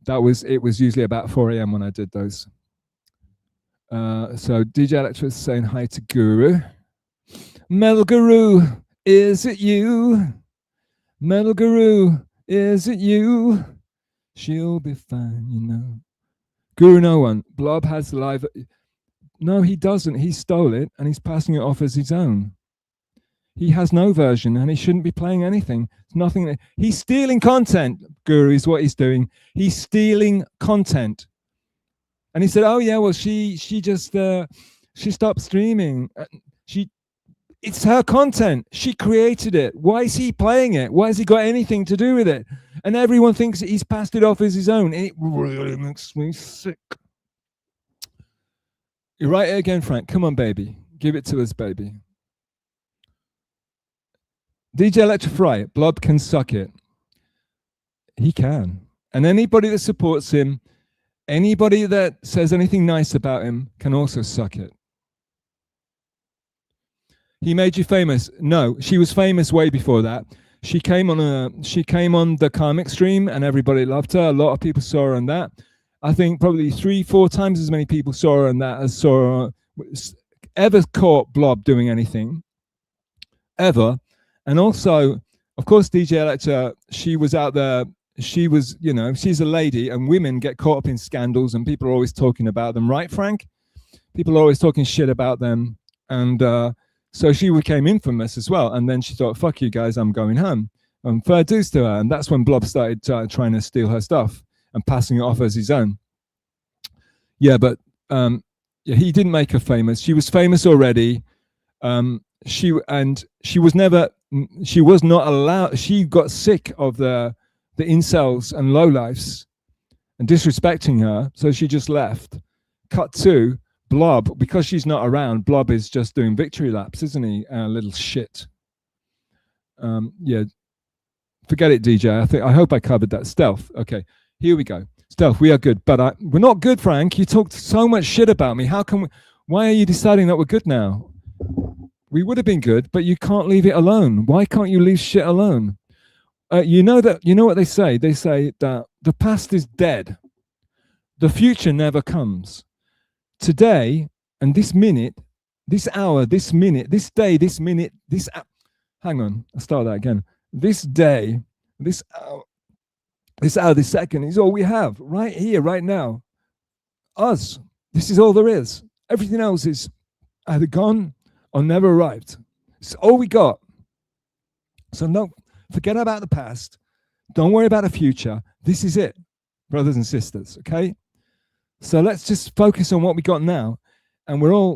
D: it was usually about 4 a.m. when I did those. So DJ Electra is saying hi to Guru. Metal Guru, is it you? Metal Guru, is it you? She'll be fine, you know. Guru no one. Blob has live. No, he doesn't. He stole it and he's passing it off as his own. He has no version and he shouldn't be playing anything. It's nothing. He's stealing content. Guru is what he's doing. He's stealing content. And he said, "Oh yeah, well she just she stopped streaming. It's her content. She created it. Why is he playing it? Why has he got anything to do with it?" And everyone thinks that he's passed it off as his own. It really makes me sick. You're right again, Frank. Come on, baby. Give it to us, baby. DJ Electrify, Blob can suck it. He can. And anybody that supports him, anybody that says anything nice about him can also suck it. He made you famous. No, she was famous way before that. She came on the Crimeax stream and everybody loved her. A lot of people saw her on that. I think probably 3-4 times as many people saw her on that as saw her ever caught Blob doing anything. Ever. And also, of course, DJ Electra, she was out there. She was, she's a lady and women get caught up in scandals and people are always talking about them. Right, Frank? people are always talking shit about them. And so she became infamous as well. And then she thought, fuck you guys, I'm going home. And fair dues to her. And that's when Blob started trying to steal her stuff and passing it off as his own. Yeah, but yeah, he didn't make her famous. She was famous already. She was not allowed. She got sick of the incels and lowlifes and disrespecting her, so she just left. Cut to Blob, because she's not around. Blob is just doing victory laps, isn't he? Little shit. Yeah, forget it, DJ. I hope I covered that. Stealth. Okay, here we go. Stealth. We are good, but we're not good, Frank. You talked so much shit about me. How can we? Why are you deciding that we're good now? We would have been good, but you can't leave it alone. Why can't you leave shit alone? You know what they say? They say that the past is dead. The future never comes. Today and this minute, this hour, this minute, this day, this minute, hang on, I'll start that again. This day, this hour, this second is all we have right here, right now. Us. This is all there is. Everything else is either gone or never arrived. It's all we got. So no, forget about the past. Don't worry about the future. This is it, brothers and sisters, okay? So let's just focus on what we got now. And we're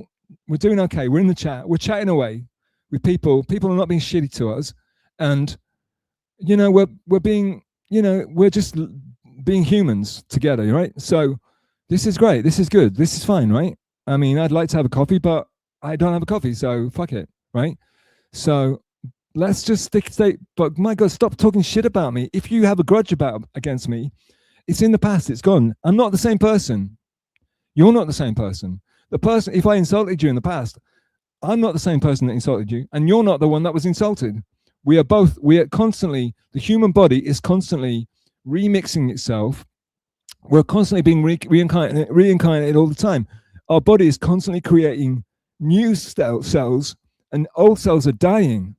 D: doing okay. We're in the chat. We're chatting away with people. People are not being shitty to us. And, you know, we're being, you know, we're just being humans together, right? So this is great. This is good. This is fine, right? I mean, I'd like to have a coffee, but I don't have a coffee, so fuck it, right? So let's just stay. But my God, stop talking shit about me. If you have a grudge against me, it's in the past. It's gone. I'm not the same person. You're not the same person. The person, if I insulted you in the past, I'm not the same person that insulted you, and you're not the one that was insulted. We are constantly, the human body is constantly remixing itself. We're constantly being reincarnated all the time. Our body is constantly creating new cells, and old cells are dying.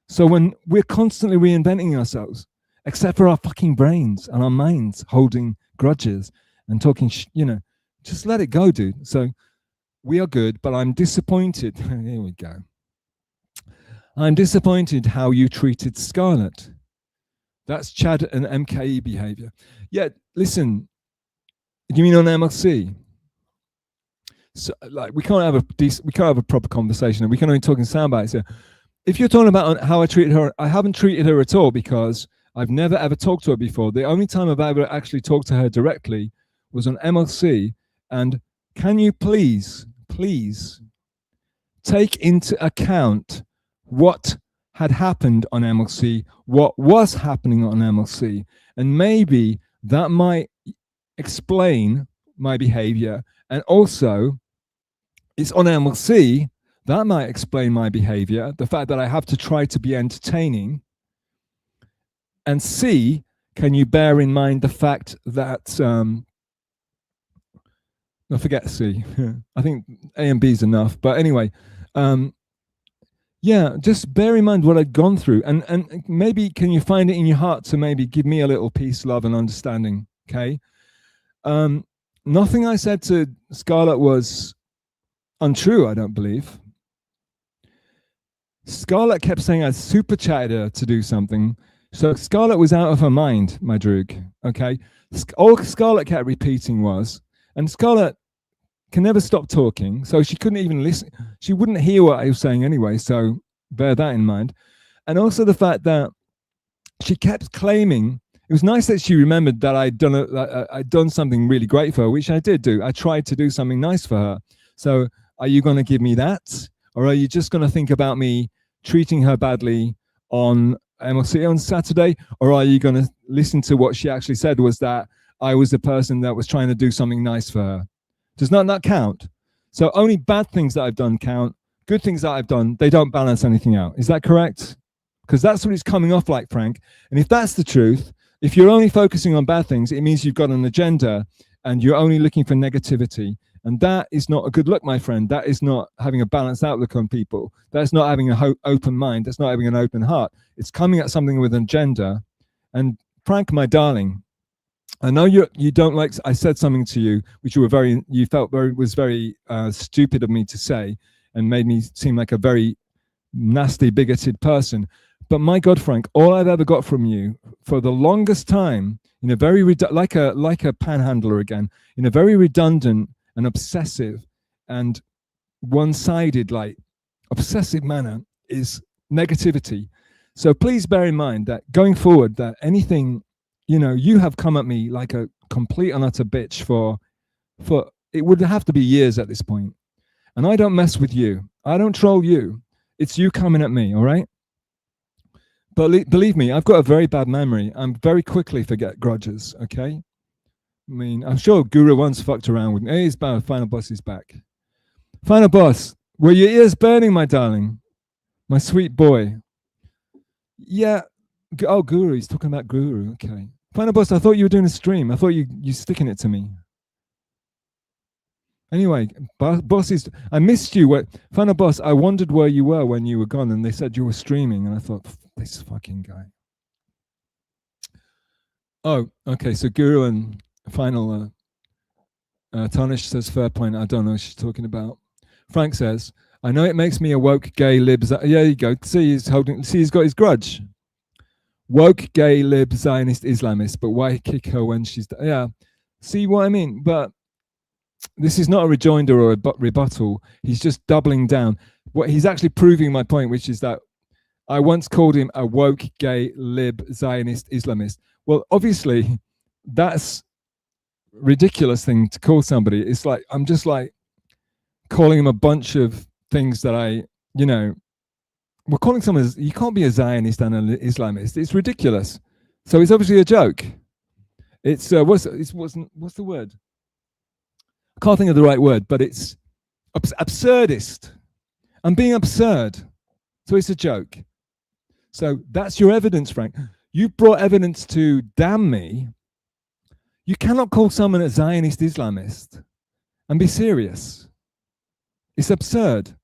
D: So when we're constantly reinventing ourselves, except for our fucking brains and our minds holding grudges and talking, you know, just let it go, dude. So we are good, but I'm disappointed. Here we go. I'm disappointed how you treated Scarlett. That's Chad and MKE behavior. Yeah, listen, you mean on MLC? So, like, we can't have a proper conversation, and we can only talk in sound bites here. If you're talking about how I treated her, I haven't treated her at all, because I've never ever talked to her before. The only time I've ever actually talked to her directly was on MLC. And can you please take into account what had happened on MLC, what was happening on MLC, and maybe that might explain my behavior. And also, it's on MLC, that might explain my behavior, the fact that I have to try to be entertaining. And C, can you bear in mind the fact that, I forget C, I think A and B is enough. But anyway, yeah, just bear in mind what I'd gone through. And maybe can you find it in your heart to maybe give me a little peace, love, and understanding, okay? Nothing I said to Scarlett was untrue, I don't believe. Scarlett kept saying I super chatted her to do something. So Scarlett was out of her mind, my droog, okay? All Scarlett kept repeating was, and Scarlett can never stop talking, so she couldn't even listen. She wouldn't hear what I was saying anyway, so bear that in mind. And also the fact that she kept claiming, it was nice that she remembered that I'd done something really great for her, which I did do. I tried to do something nice for her. So are you going to give me that? Or are you just going to think about me treating her badly on MLC on Saturday? Or are you going to listen to what she actually said, was that I was the person that was trying to do something nice for her? Does not count? So only bad things that I've done count. Good things that I've done, they don't balance anything out. Is that correct? Because that's what it's coming off like, Frank. And if that's the truth, if you're only focusing on bad things, it means you've got an agenda and you're only looking for negativity. And that is not a good look, my friend. That is not having a balanced outlook on people. That's not having an open mind. That's not having an open heart. It's coming at something with an agenda. And Frank, my darling, I know you don't like. I said something to you which you felt was very stupid of me to say, and made me seem like a very nasty, bigoted person. But my God, Frank, all I've ever got from you for the longest time, in a very like a panhandler again, in a very redundant and obsessive and one-sided, like obsessive manner, is negativity. So please bear in mind that going forward, that anything, you have come at me like a complete and utter bitch for it would have to be years at this point. And I don't mess with you. I don't troll you. It's you coming at me, all right? But believe me, I've got a very bad memory. I'm very quickly forget grudges, okay? I mean, I'm sure Guru once fucked around with me. Hey, he's back. Final Boss is back. Final Boss, were your ears burning, my darling? My sweet boy. Yeah. Oh, Guru. He's talking about Guru. Okay. Final Boss, I thought you were doing a stream. I thought you sticking it to me. Anyway, Boss I missed you. Final Boss, I wondered where you were when you were gone, and they said you were streaming, and I thought, this fucking guy. Oh, okay. So Guru and Final Tarnish says, fair point. I don't know what she's talking about. Frank says, I know it makes me a woke gay lib. Yeah, there you go. See, he's got his grudge. Woke gay lib Zionist Islamist, but why kick her when she's... Yeah, see what I mean? But this is not a rejoinder or a rebuttal. He's just doubling down. What he's actually proving my point, which is that I once called him a woke gay lib Zionist Islamist. Well, obviously, that's ridiculous thing to call somebody. It's like, I'm just like calling him a bunch of things that we're calling someone, you can't be a Zionist and an Islamist. It's ridiculous. So it's obviously a joke. It's what's the word? I can't think of the right word, but it's absurdist. I'm being absurd. So it's a joke. So that's your evidence, Frank. You brought evidence to damn me. You cannot call someone a Zionist Islamist and be serious. It's absurd.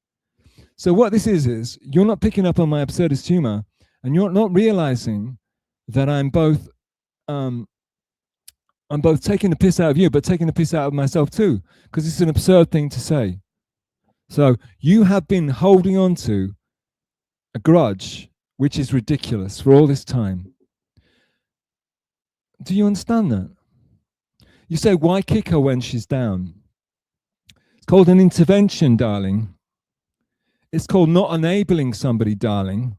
D: So what this is you're not picking up on my absurdist humor, and you're not realizing that I'm both taking the piss out of you, but taking the piss out of myself too, because it's an absurd thing to say. So you have been holding on to a grudge, which is ridiculous, for all this time. Do you understand that? You say, why kick her when she's down? It's called an intervention, darling. It's called not enabling somebody, darling.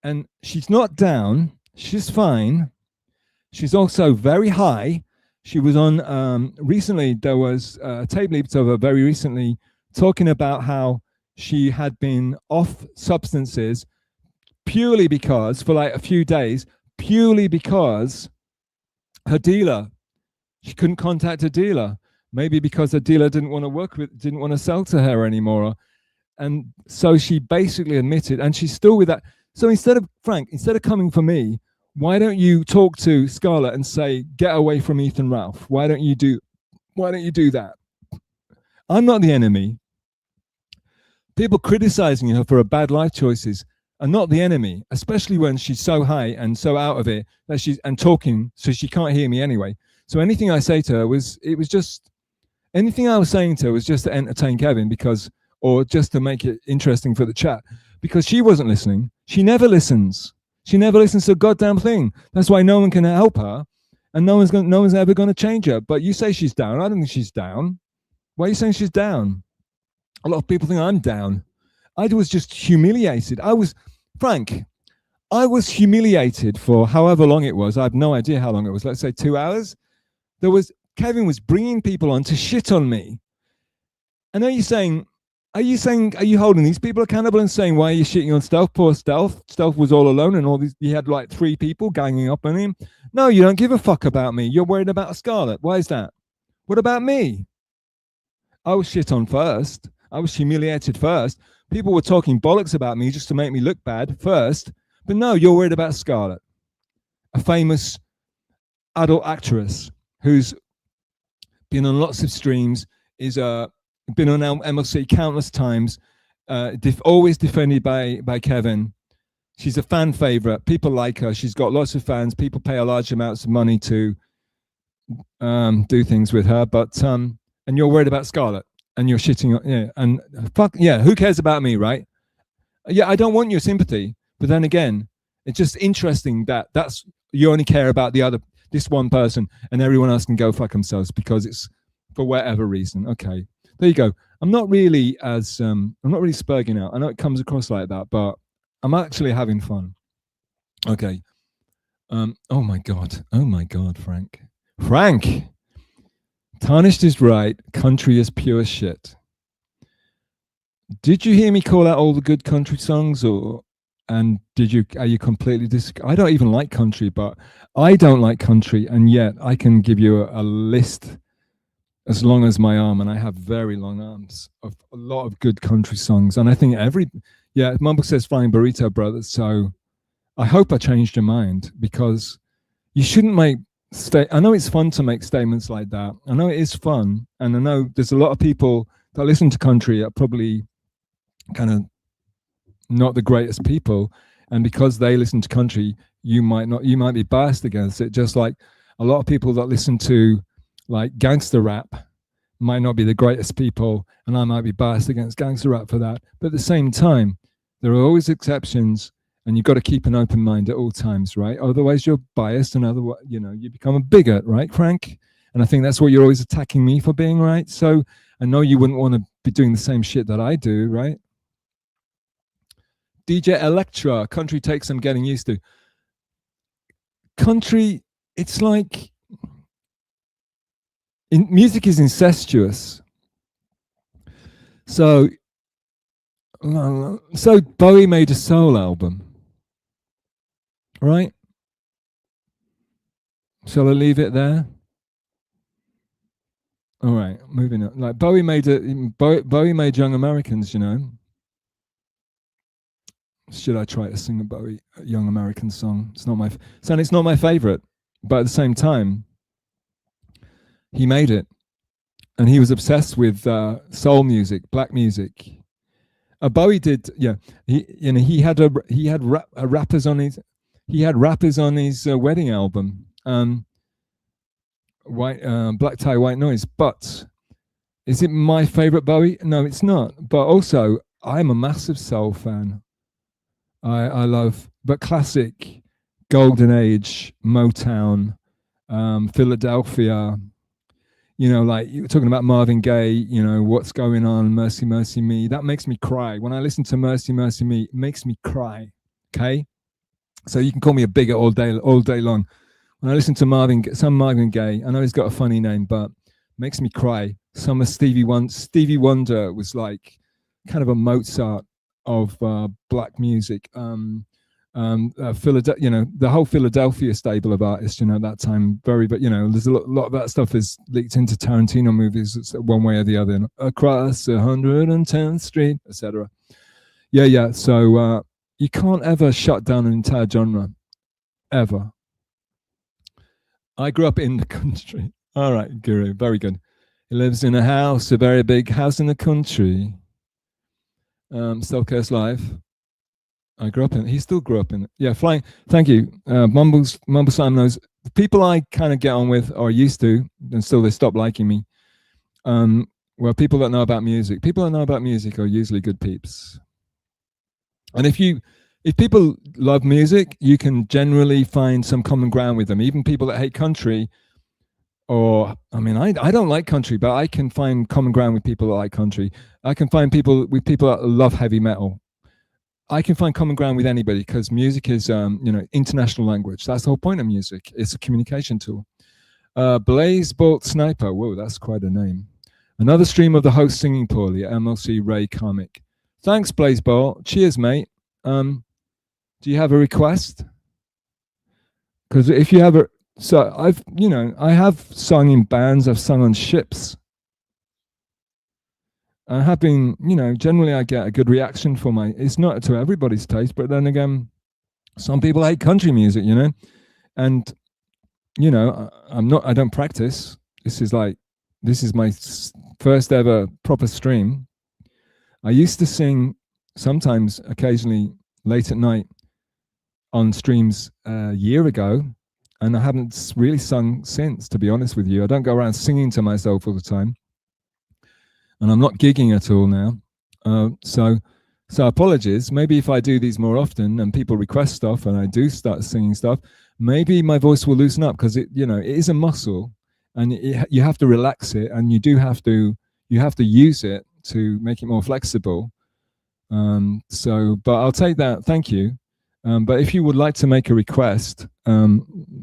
D: And she's not down. She's fine. She's also very high. She was on, recently, there was a tape leaked of her very recently talking about how she had been off substances purely because, for like a few days, purely because her dealer, she couldn't contact her dealer. Maybe because her dealer didn't want to sell to her anymore. And so she basically admitted, and she's still with that. So instead of coming for me, why don't you talk to Scarlett and say, get away from Ethan Ralph? Why don't you do that? I'm not the enemy. People criticizing her for her bad life choices are not the enemy, especially when she's so high and so out of it that she's talking, so she can't hear me anyway. So anything I say to her anything I was saying to her was just to entertain Kevin, or just to make it interesting for the chat, because she wasn't listening. She never listens. She never listens to a goddamn thing. That's why no one can help her, and no one's ever going to change her. But you say she's down. I don't think she's down. Why are you saying she's down? A lot of people think I'm down. I was just humiliated. I was humiliated for however long it was. I have no idea how long it was. Let's say 2 hours. Kevin was bringing people on to shit on me. And are you holding these people accountable and saying, why are you shitting on Stealth? Poor Stealth. Stealth was all alone, and all these, he had like 3 people ganging up on him. No, you don't give a fuck about me. You're worried about Scarlett. Why is that? What about me? I was shit on first. I was humiliated first. People were talking bollocks about me just to make me look bad first. But no, you're worried about Scarlett, a famous adult actress who's been on lots of streams, been on MLC countless times, always defended by Kevin. She's a fan favorite. People like her. She's got lots of fans. People pay her large amounts of money to do things with her, but and you're worried about Scarlett, and you're shitting on, yeah, and fuck yeah, who cares about me, right? Yeah, I don't want your sympathy, but then again, it's just interesting that that's you only care about this one person, and everyone else can go fuck themselves because it's for whatever reason. Okay, there you go. I'm not really spurging out. I know it comes across like that, but I'm actually having fun. Okay. Oh my god, Frank. Frank, tarnished is right. Country is pure shit. Did you hear me call out all the good country songs, and are you completely I don't even like country, but I don't like country, and yet I can give you a list as long as my arm, and I have very long arms, of a lot of good country songs. And I think Mumble says Flying Burrito Brothers, so I hope I changed your mind, because you shouldn't make I know it's fun to make statements like that. I know it is fun, and I know there's a lot of people that listen to country are probably kind of not the greatest people, and because they listen to country, you might be biased against it, just like a lot of people that listen to like gangster rap might not be the greatest people, and I might be biased against gangster rap for that. But at the same time, there are always exceptions, and you've got to keep an open mind at all times, right? Otherwise you're biased, and otherwise, you become a bigot, right, Frank? And I think that's what you're always attacking me for being, right? So I know you wouldn't want to be doing the same shit that I do, right? DJ Electra, country takes some getting used to. Country, it's like music is incestuous. So Bowie made a soul album, right? Shall I leave it there? All right, moving on. Like Bowie made Young Americans, Should I try to sing a Bowie Young American song? It's not my favorite, but at the same time, he made it, and he was obsessed with soul music, black music. Bowie did, yeah. He had rappers on his wedding album, Black Tie White Noise. But is it my favorite Bowie? No, it's not. But also, I'm a massive soul fan. I love, but classic, golden age, Motown, Philadelphia. Like you were talking about Marvin Gaye, What's Going On, Mercy, Mercy Me. That makes me cry. When I listen to Mercy, Mercy Me, it makes me cry. Okay? So you can call me a bigot all day long. When I listen to Marvin Gaye, I know he's got a funny name, but it makes me cry. Some of Stevie Wonder was like kind of a Mozart of black music. Philadelphia, the whole Philadelphia stable of artists, that time, but there's a lot of that stuff is leaked into Tarantino movies one way or the other, Across 110th Street, etc. Yeah. So you can't ever shut down an entire genre, ever. I grew up in the country. All right, Guru, very good. He lives in a very big house in the country. Still Live. I grew up in. He still grew up in. Yeah, flying. Thank you, Mumble Sam knows the people I kind of get on with, or used to, and still they stop liking me. Well, people that know about music. People that know about music are usually good peeps. And if people love music, you can generally find some common ground with them. Even people that hate country, I don't like country, but I can find common ground with people that like country. I can find people that love heavy metal. I can find common ground with anybody, because music is, international language. That's the whole point of music. It's a communication tool. Blaze Bolt Sniper. Whoa, that's quite a name. Another stream of the host singing poorly at MLC Ray Karmic. Thanks, Blaze Bolt. Cheers, mate. Do you have a request? Because if you have I have sung in bands. I've sung on ships. I have been, generally I get a good reaction for it's not to everybody's taste, but then again, some people hate country music, and, I don't practice. This is my first ever proper stream. I used to sing sometimes, occasionally, late at night on streams a year ago, and I haven't really sung since, to be honest with you. I don't go around singing to myself all the time, and I'm not gigging at all now. So apologies. Maybe if I do these more often and people request stuff and I do start singing stuff, maybe my voice will loosen up, because it is a muscle, and you have to relax it, and you have to use it to make it more flexible. But I'll take that. Thank you. But if you would like to make a request,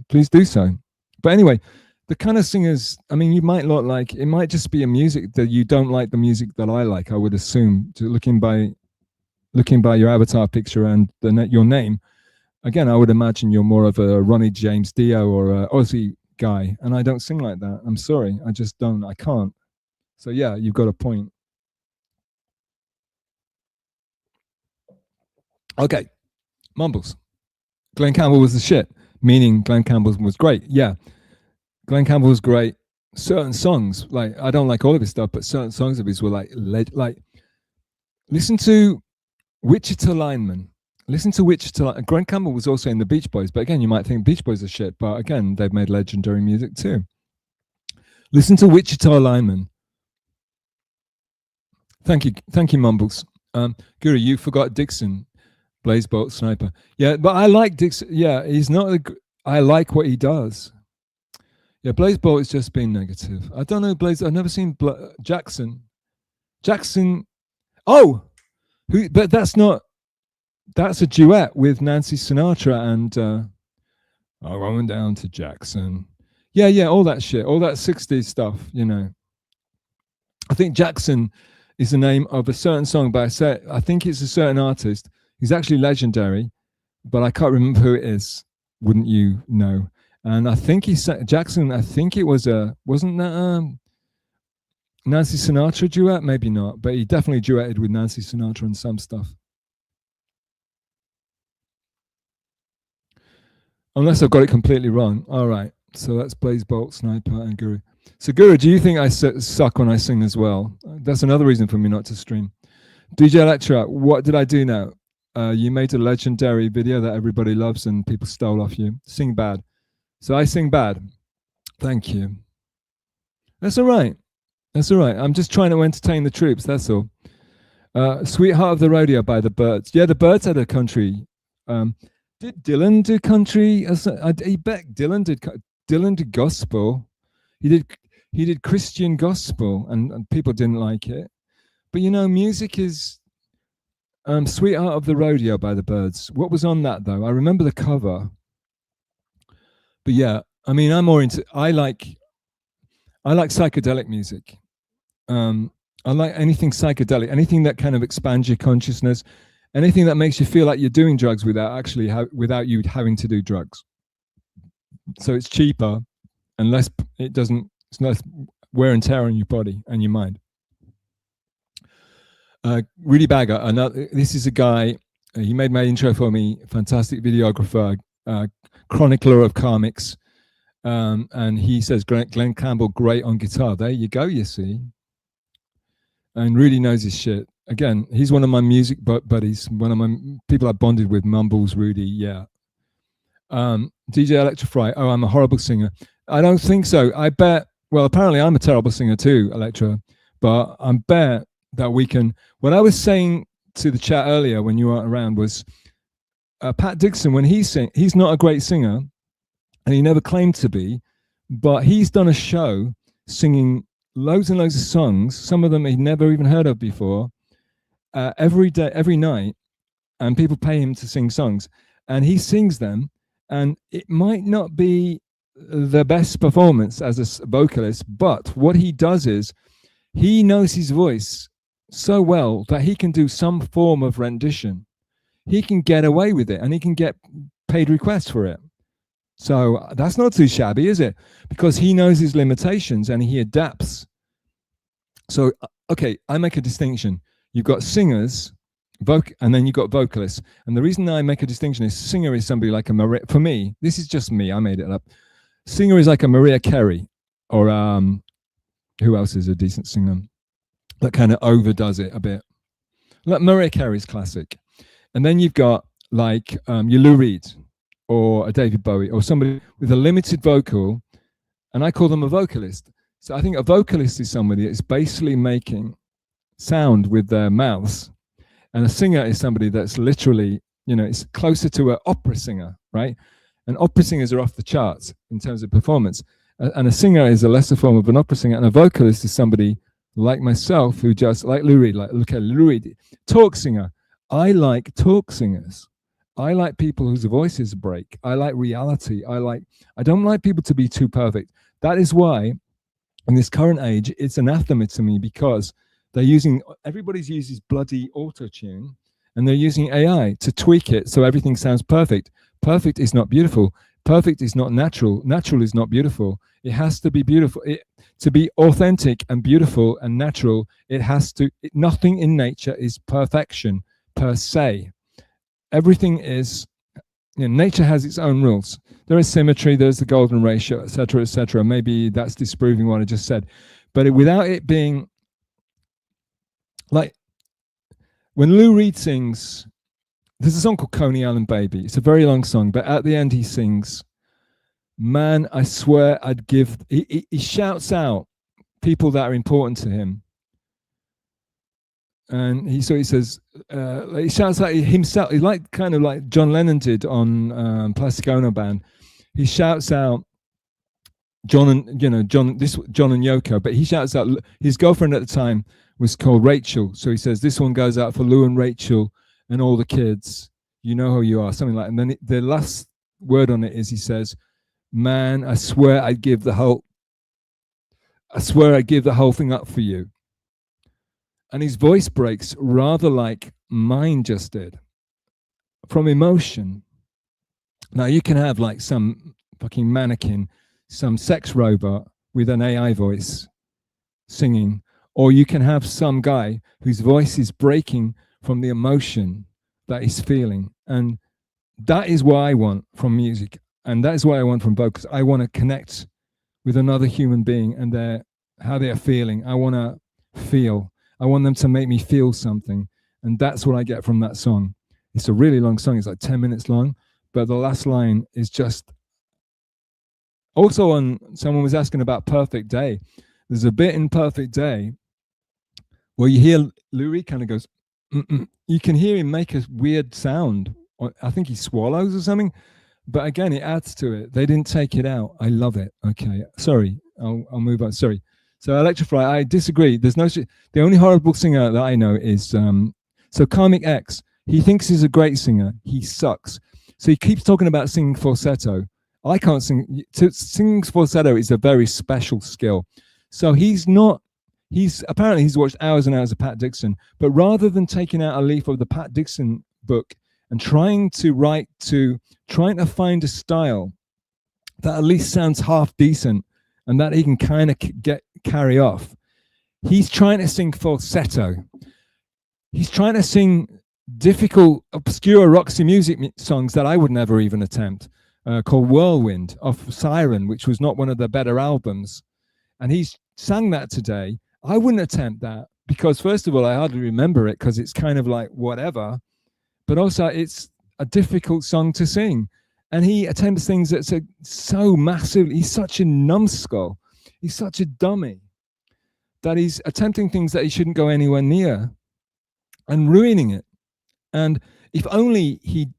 D: please do so. But anyway, the kind of singers, I mean, you might not like, it might just be a music that you don't like the music that I like, I would assume, looking by your avatar picture and your name. Again, I would imagine you're more of a Ronnie James Dio or a Aussie guy, and I don't sing like that. I'm sorry, I just don't. I can't. So yeah, you've got a point. Okay, Mumbles. Glenn Campbell was the shit, meaning Glenn Campbell was great. Yeah, Glenn Campbell was great. Certain songs, like, I don't like all of his stuff, but certain songs of his were like listen to Wichita Lineman. Listen to Wichita. Glenn Campbell was also in the Beach Boys, but again, you might think Beach Boys are shit, but again, they've made legendary music too. Listen to Wichita Lineman. Thank you, Mumbles. Guru, you forgot Dixon, Blaze Bolt Sniper. Yeah, but I like Dixon. Yeah, he's not. I like what he does. Yeah, Blaze Bolt has just been negative. I don't know Blaze. I've never seen Jackson. Oh, but that's not. That's a duet with Nancy Sinatra and I went down to Jackson. Yeah, all that shit, all that 60s stuff, I think Jackson is the name of a certain song, but I think it's a certain artist. He's actually legendary, but I can't remember who it is. Wouldn't you know? And I think Jackson, I think it was wasn't that Nancy Sinatra duet? Maybe not, but he definitely duetted with Nancy Sinatra and some stuff. Unless I've got it completely wrong. All right. So that's Blaze Bolt, Sniper, and Guru. So Guru, do you think I suck when I sing as well? That's another reason for me not to stream. DJ Electra, what did I do now? You made a legendary video that everybody loves and people stole off you. Sing bad. So I sing bad. Thank you. That's all right. That's all right. I'm just trying to entertain the troops. That's all. Sweetheart of the Rodeo by the Birds. Yeah, the Birds had a country. Did Dylan do country? I bet Dylan did gospel. He did Christian gospel, and people didn't like it. But music is Sweetheart of the Rodeo by the Birds. What was on that though? I remember the cover. But yeah, I mean, I'm more into. I like psychedelic music. I like anything psychedelic, anything that kind of expands your consciousness. Anything that makes you feel like you're doing drugs without you having to do drugs. So it's cheaper and less. It's less wear and tear on your body and your mind. Rudy Bagger. This is a guy. He made my intro for me. Fantastic videographer, chronicler of Crimeax, and he says Glenn Campbell great on guitar. There you go. You see. And Rudy knows his shit. Again, he's one of my music buddies, one of my people I bonded with, Mumbles, Rudy, yeah. DJ Electrify, oh, I'm a horrible singer. I don't think so. I bet, well, apparently I'm a terrible singer too, Electra, but I bet that we can, what I was saying to the chat earlier when you weren't around was, Pat Dixon, when he's not a great singer, and he never claimed to be, but he's done a show singing loads and loads of songs, some of them he'd never even heard of before, every day, every night, and people pay him to sing songs, and he sings them, and it might not be the best performance as a vocalist, but what he does is he knows his voice so well that he can do some form of rendition. He can get away with it, and he can get paid requests for it. So that's not too shabby, is it? Because he knows his limitations and he adapts. So, okay, I make a distinction. You've got singers, and then you've got vocalists. And the reason I make a distinction is singer is somebody like a Maria. For me, this is just me. I made it up. Singer is like a Maria Carey, or who else is a decent singer that kind of overdoes it a bit. Like Maria Carey's classic. And then you've got like your Lou Reed, or a David Bowie or somebody with a limited vocal, and I call them a vocalist. So I think a vocalist is somebody that's basically making sound with their mouths, and a singer is somebody that's literally, it's closer to an opera singer, right? And opera singers are off the charts in terms of performance, and a singer is a lesser form of an opera singer, and a vocalist is somebody like myself who just, like Lou Reed, look at Lou Reed, talk singer. I like talk singers. I like people whose voices break. I like reality. I don't like people to be too perfect. That is why in this current age, it's anathema to me, because everybody's uses bloody auto-tune, and they're using AI to tweak it so everything sounds perfect. Perfect is not beautiful. Perfect is not natural. Natural is not beautiful. It has to be beautiful. To be authentic and beautiful and natural, nothing in nature is perfection per se. Everything is, nature has its own rules. There is symmetry, there's the golden ratio, etc., etc. Maybe that's disproving what I just said. But without it being, like, when Lou Reed sings, there's a song called Coney Island Baby. It's a very long song, but at the end he sings, man, I swear I'd give, he shouts out people that are important to him. And he says, he shouts out himself, kind of like John Lennon did on Plastic Ono Band. He shouts out John and Yoko, but he shouts out, his girlfriend at the time was called Rachel. So he says, this one goes out for Lou and Rachel and all the kids. You know who you are, something like that. And then the last word on it is, he says, man, I swear I'd give the whole thing up for you. And his voice breaks rather like mine just did, from emotion. Now you can have like some fucking mannequin, some sex robot with an AI voice singing, or you can have some guy whose voice is breaking from the emotion that he's feeling. And that is what I want from music. And that is what I want from vocals. I want to connect with another human being and how they are feeling. I want to feel. I want them to make me feel something. And that's what I get from that song. It's a really long song. It's like 10 minutes long. But the last line is just... Also, someone was asking about Perfect Day. There's a bit in Perfect Day where you hear Lou Reed kind of goes, mm-mm. You can hear him make a weird sound. I think he swallows or something. But again, it adds to it. They didn't take it out. I love it. Okay, sorry. I'll move on. Sorry. So Electrify, I disagree. The only horrible singer that I know is, so Krymax X, he thinks he's a great singer. He sucks. So he keeps talking about singing falsetto. I can't sing. Singing falsetto is a very special skill. So apparently he's watched hours and hours of Pat Dixon, but rather than taking out a leaf of the Pat Dixon book and trying to find a style that at least sounds half decent and that he can kind of carry off, he's trying to sing falsetto. He's trying to sing difficult, obscure Roxy Music songs that I would never even attempt, called Whirlwind off Siren, which was not one of the better albums. And he's sang that today. I wouldn't attempt that because, first of all, I hardly remember it because it's kind of like whatever, but also it's a difficult song to sing. And he attempts things that's so massive. He's such a numbskull. He's such a dummy that he's attempting things that he shouldn't go anywhere near and ruining it. And if only he'd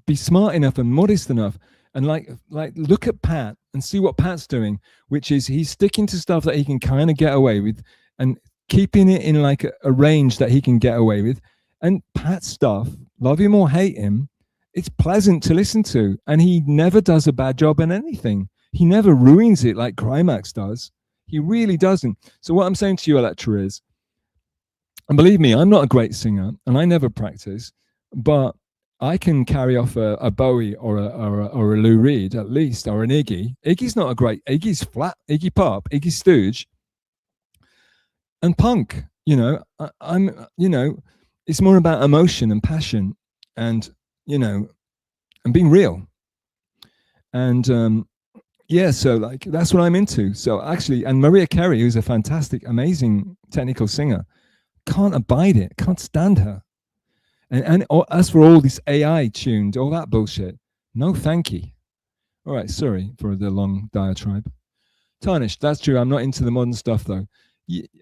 D: be smart enough and modest enough and like look at Pat and see what Pat's doing, which is he's sticking to stuff that he can kind of get away with and keeping it in like a range that he can get away with. And Pat's stuff, love him or hate him, it's pleasant to listen to. And he never does a bad job in anything. He never ruins it like Crimeax does. He really doesn't. So what I'm saying to you, Electra, is, and believe me, I'm not a great singer and I never practice, but I can carry off a Bowie or a Lou Reed at least, or an Iggy. Iggy's not a great, Iggy's flat, Iggy Pop, Iggy Stooge, and punk. It's more about emotion and passion, and and being real. And so like that's what I'm into. So actually, and Maria Carey, who's a fantastic, amazing technical singer, can't abide it, can't stand her. And as for all this AI tuned, all that bullshit, No, thank you. All right, sorry for the long diatribe. Tarnished, that's true. I'm not into the modern stuff though.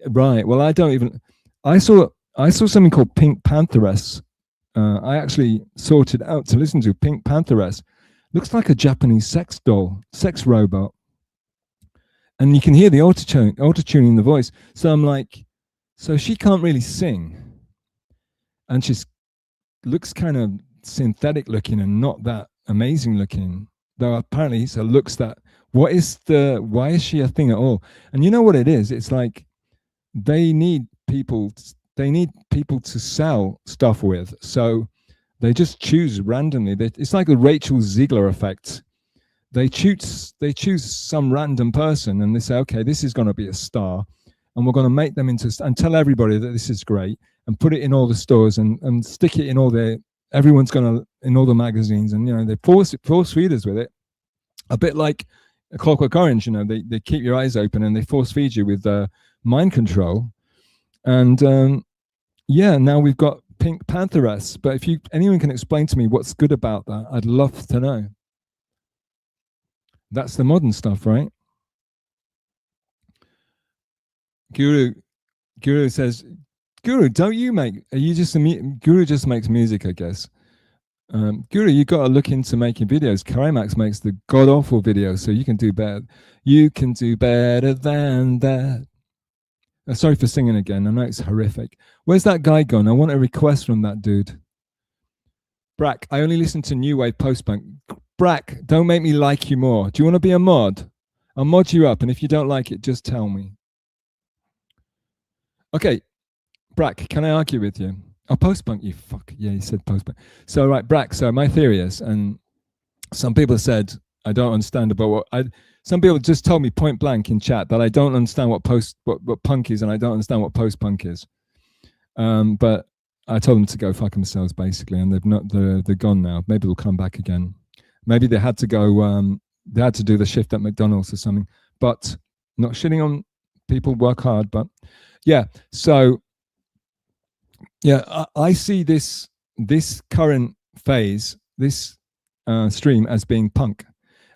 D: Right. Well, I don't even. I saw something called Pink Pantheress. I actually sorted out to listen to Pink Pantheress. Looks like a Japanese sex doll, sex robot, and you can hear the auto-tuning the voice. So I'm like, so she can't really sing, and she's looks kind of synthetic looking and not that amazing looking. Though apparently, so looks that. Why is she a thing at all? And you know what it is? It's like they need people to sell stuff with. So they just choose randomly. It's like the Rachel Ziegler effect. They choose some random person and they say, okay, this is going to be a star, and we're going to make them into, and tell everybody that this is great, and put it in all the stores and stick it in all everyone's going to, in all the magazines, and they force feed us with it, a bit like a Clockwork Orange. They keep your eyes open and they force feed you with mind control. And now we've got Pink Pantheress. But if anyone can explain to me what's good about that, I'd love to know. That's the modern stuff, right? Guru says, Guru, don't you make? Are you just Guru just makes music, I guess. Guru, you got to look into making videos. Crimeax makes the god awful videos, so you can do better. You can do better than that. Sorry for singing again. I know it's horrific. Where's that guy gone? I want a request from that dude. Brack, I only listen to new wave post-punk. Brack, don't make me like you more. Do you want to be a mod? I'll mod you up, and if you don't like it, just tell me. Okay, Brack, can I argue with you? Oh, post-punk, you fuck. Yeah, you said post-punk. So, right, Brack, so my theory is, and some people said, I don't understand about some people just told me point blank in chat that I don't understand what punk is, and I don't understand what post-punk is. But I told them to go fuck themselves, basically, and they're gone now. Maybe they'll come back again. Maybe they had to go, they had to do the shift at McDonald's or something. But not shitting on people, work hard, but yeah, so yeah, I see this current phase, this stream, as being punk.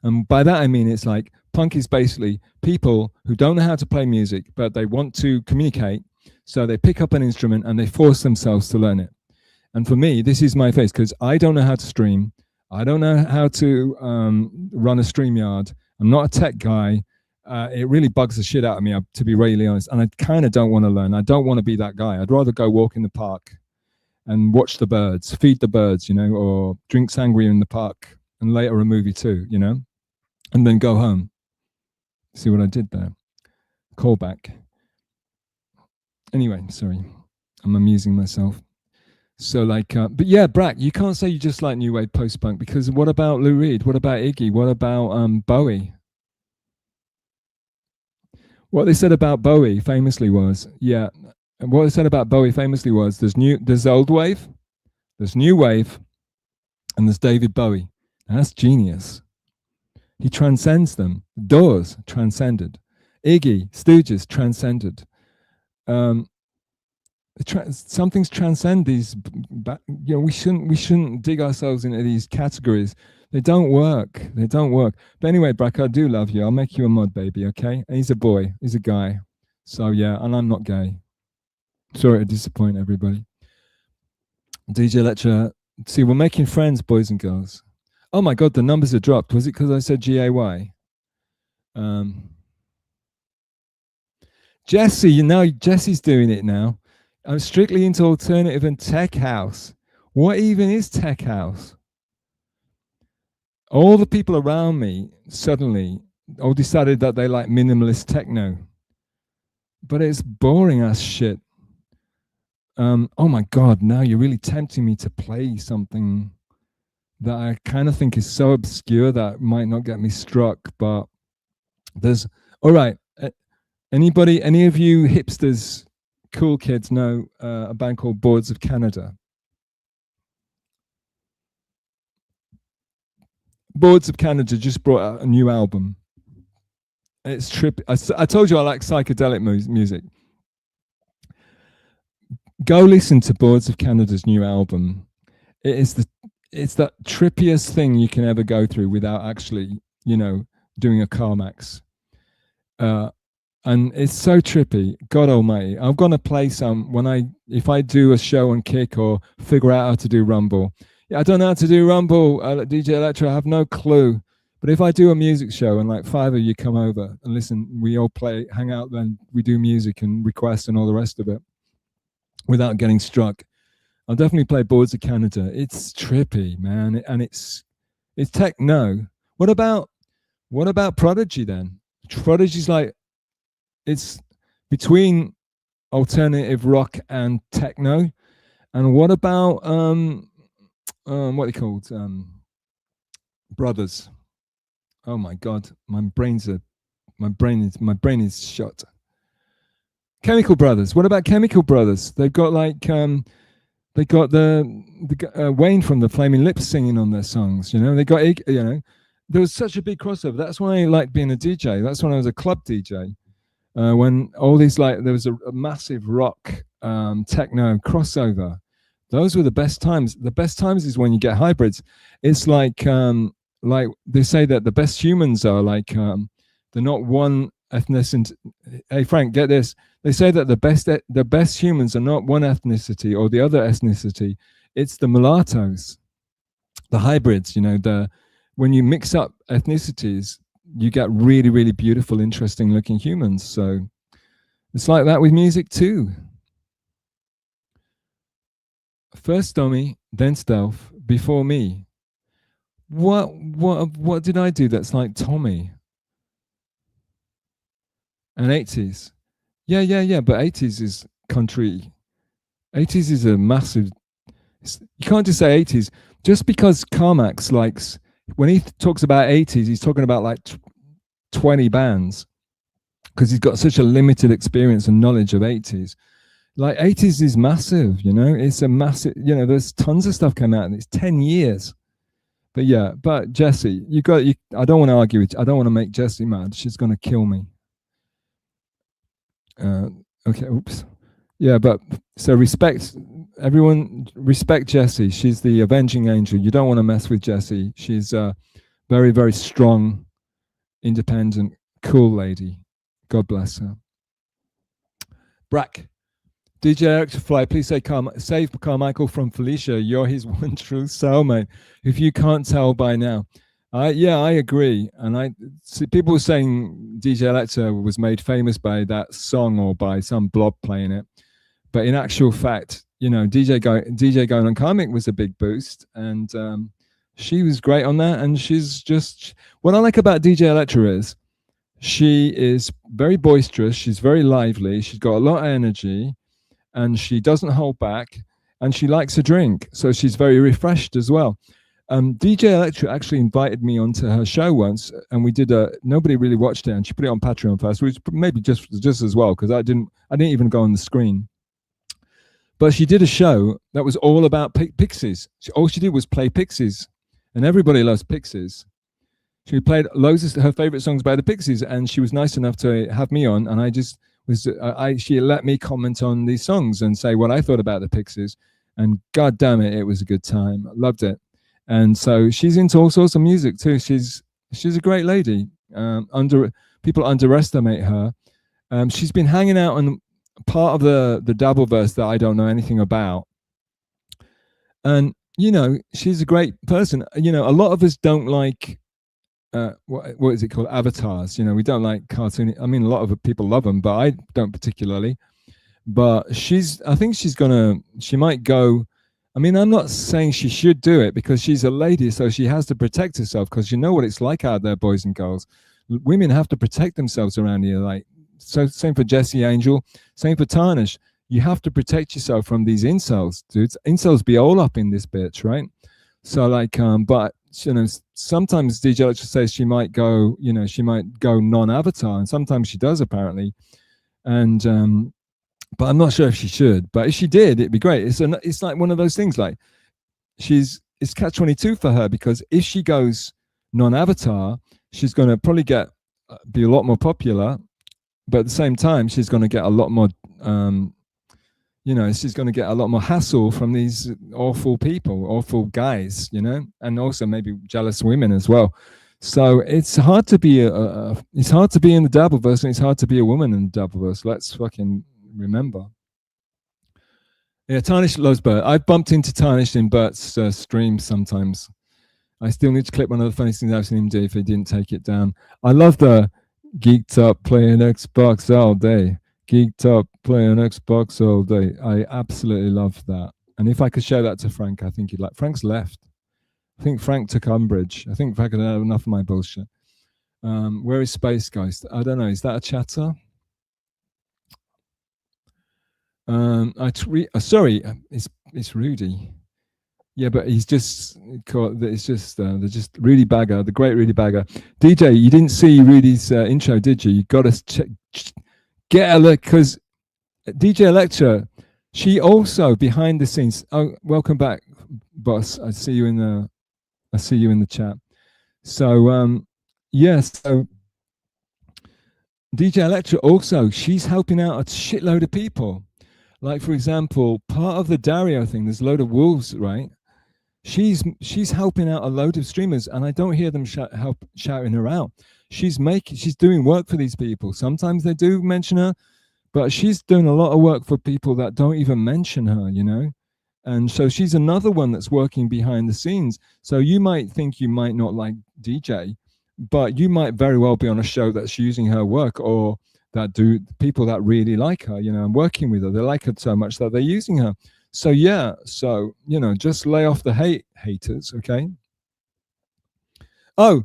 D: And by that I mean it's like punk is basically people who don't know how to play music, but they want to communicate. So they pick up an instrument and they force themselves to learn it. And for me, this is my phase, because I don't know how to stream. I don't know how to run a StreamYard. I'm not a tech guy. It really bugs the shit out of me, to be really honest. And I kind of don't want to learn. I don't want to be that guy. I'd rather go walk in the park and watch the birds, feed the birds, or drink sangria in the park, and later a movie too, and then go home. See what I did there? Callback. Anyway, sorry. I'm amusing myself. So but yeah, Brack, you can't say you just like new wave post-punk, because what about Lou Reed? What about Iggy? What about Bowie? What they said about Bowie famously was, there's old wave, there's new wave, and there's David Bowie. And that's genius. He transcends them. Doors transcended. Iggy, Stooges transcended. Something's transcend these. We shouldn't dig ourselves into these categories. They don't work. But anyway, Brack, I do love you. I'll make you a mod, baby, okay? And he's a boy. He's a guy. So, yeah, and I'm not gay. Sorry to disappoint everybody. DJ Lecture. See, we're making friends, boys and girls. Oh, my God, the numbers have dropped. Was it because I said GAY? Jesse, Jesse's doing it now. I'm strictly into alternative and tech house. What even is tech house? All the people around me suddenly all decided that they like minimalist techno. But it's boring ass shit. Oh my God, now you're really tempting me to play something that I kind of think is so obscure that might not get me struck, but there's, all right. Any of you hipsters, cool kids know a band called Boards of Canada? Boards of Canada just brought out a new album. It's trippy. I told you I like psychedelic music. Go listen to Boards of Canada's new album. It it's the trippiest thing you can ever go through without actually, you know, doing a Crimeax. And it's so trippy. God almighty. I'm going to play some if I do a show on Kick or figure out how to do Rumble. Yeah, I don't know how to do Rumble, DJ Electro. I have no clue. But if I do a music show and like 5 of you come over and listen, we all play, hang out, then we do music and request and all the rest of it without getting struck. I'll definitely play Boards of Canada. It's trippy, man. And it's techno. What about Prodigy then? Prodigy's like, it's between alternative rock and techno. And what about what are they called? Brothers. Oh my God, my brain is shot. Chemical Brothers. What about Chemical Brothers? They've got like they got the Wayne from the Flaming Lips singing on their songs. You know, they got, you know, there was such a big crossover. That's why I liked being a DJ. That's when I was a club DJ. When all these, like, there was a massive rock, techno crossover. Those were the best times. The best times is when you get hybrids. It's like they say that the best humans are like, they're not one ethnicity. Hey Frank, get this. They say that the best humans are not one ethnicity or the other ethnicity. It's the mulattoes, the hybrids. You know, when you mix up ethnicities, you get really, really beautiful, interesting looking humans. So it's like that with music too. First dummy, then stealth, before me. What did I do that's like Tommy? And 80s. Yeah, but 80s is country. 80s is a massive, you can't just say 80s. Just because Crimeax likes, when he talks about 80s, he's talking about like 20 bands, because he's got such a limited experience and knowledge of 80s. Like 80s is massive, you know, it's a massive, you know, there's tons of stuff coming out and it's 10 years. But yeah, but Jessie, I don't want to argue with you. I don't want to make Jessie mad. She's going to kill me. Okay, oops. Yeah, but so everyone respect Jessie. She's the avenging angel. You don't want to mess with Jessie. She's a very, very strong, independent, cool lady. God bless her. Brack. DJ Eric to Fly, please save Carmichael from Felicia. You're his one true soulmate. If you can't tell by now. Yeah, I agree. And I see people saying DJ Electro was made famous by that song or by some blob playing it. But in actual fact, you know, DJ going on Crimeax was a big boost. And she was great on that. And she's just, what I like about DJ Electro is she is very boisterous. She's very lively. She's got a lot of energy. And she doesn't hold back, and she likes a drink, so she's very refreshed as well. DJ Electra actually invited me onto her show once, and we did nobody really watched it, and she put it on Patreon first, which maybe just as well, because I didn't even go on the screen. But she did a show that was all about Pixies. All she did was play Pixies, and everybody loves Pixies. She played loads of her favorite songs by the Pixies, and she was nice enough to have me on, and I just she let me comment on these songs and say what I thought about the Pixies, and god damn it, it was a good time. I loved it. And so she's into all sorts of music too. She's a great lady. People underestimate her. She's been hanging out on part of the Dabbleverse that I don't know anything about, and you know, she's a great person. You know, a lot of us don't like what is it called, avatars. You know, we don't like cartoon. I mean, a lot of people love them, but I don't particularly. But I think she might go. I mean, I'm not saying she should do it, because she's a lady, so she has to protect herself, because you know what it's like out there, boys and girls. Women have to protect themselves around here. Like, so same for Jessie Angel, same for Tarnish. You have to protect yourself from these incels, dudes. Incels be all up in this bitch, right? So like, but you know, sometimes DJ Electra says she might go non-avatar, and sometimes she does apparently. And but I'm not sure if she should. But if she did, it'd be great. It's like one of those things. Like, it's catch-22 for her, because if she goes non-avatar, she's going to probably be a lot more popular. But at the same time, she's going to get a lot more, you know, she's going to get a lot more hassle from these awful people, awful guys, you know, and also maybe jealous women as well. So it's hard to be it's hard to be in the Dabbleverse, and it's hard to be a woman in the Dabbleverse. Let's fucking remember. Yeah, Tarnish loves Bert. I've bumped into Tarnish in Bert's streams sometimes. I still need to clip one of the funniest things I've seen him do if he didn't take it down. I love the geeked up playing Xbox all day. Geeked up playing Xbox all day. I absolutely love that. And if I could show that to Frank, I think he'd like. Frank's left. I think Frank took umbrage. I think Frank had had enough of my bullshit. Where is Space Ghost? I don't know. Is that a chatter? Sorry, it's Rudy. Yeah, but he's just caught. It's just they're just Rudy Bagger, the great Rudy Bagger. DJ, you didn't see Rudy's intro, did you? You got to get a look, because DJ Electra, she also behind the scenes. Oh, welcome back, boss. I see you in the chat. So yes, so DJ Electra also, she's helping out a shitload of people. Like, for example, part of the Dario thing, there's a load of wolves, right? She's helping out a load of streamers, and I don't hear them shouting her out. She's doing work for these people. Sometimes they do mention her, but she's doing a lot of work for people that don't even mention her, you know? And so she's another one that's working behind the scenes. So you might think you might not like DJ, but you might very well be on a show that's using her work, or that do people that really like her, you know, and working with her. They like her so much that they're using her. So yeah, so, you know, just lay off the haters, okay? Oh,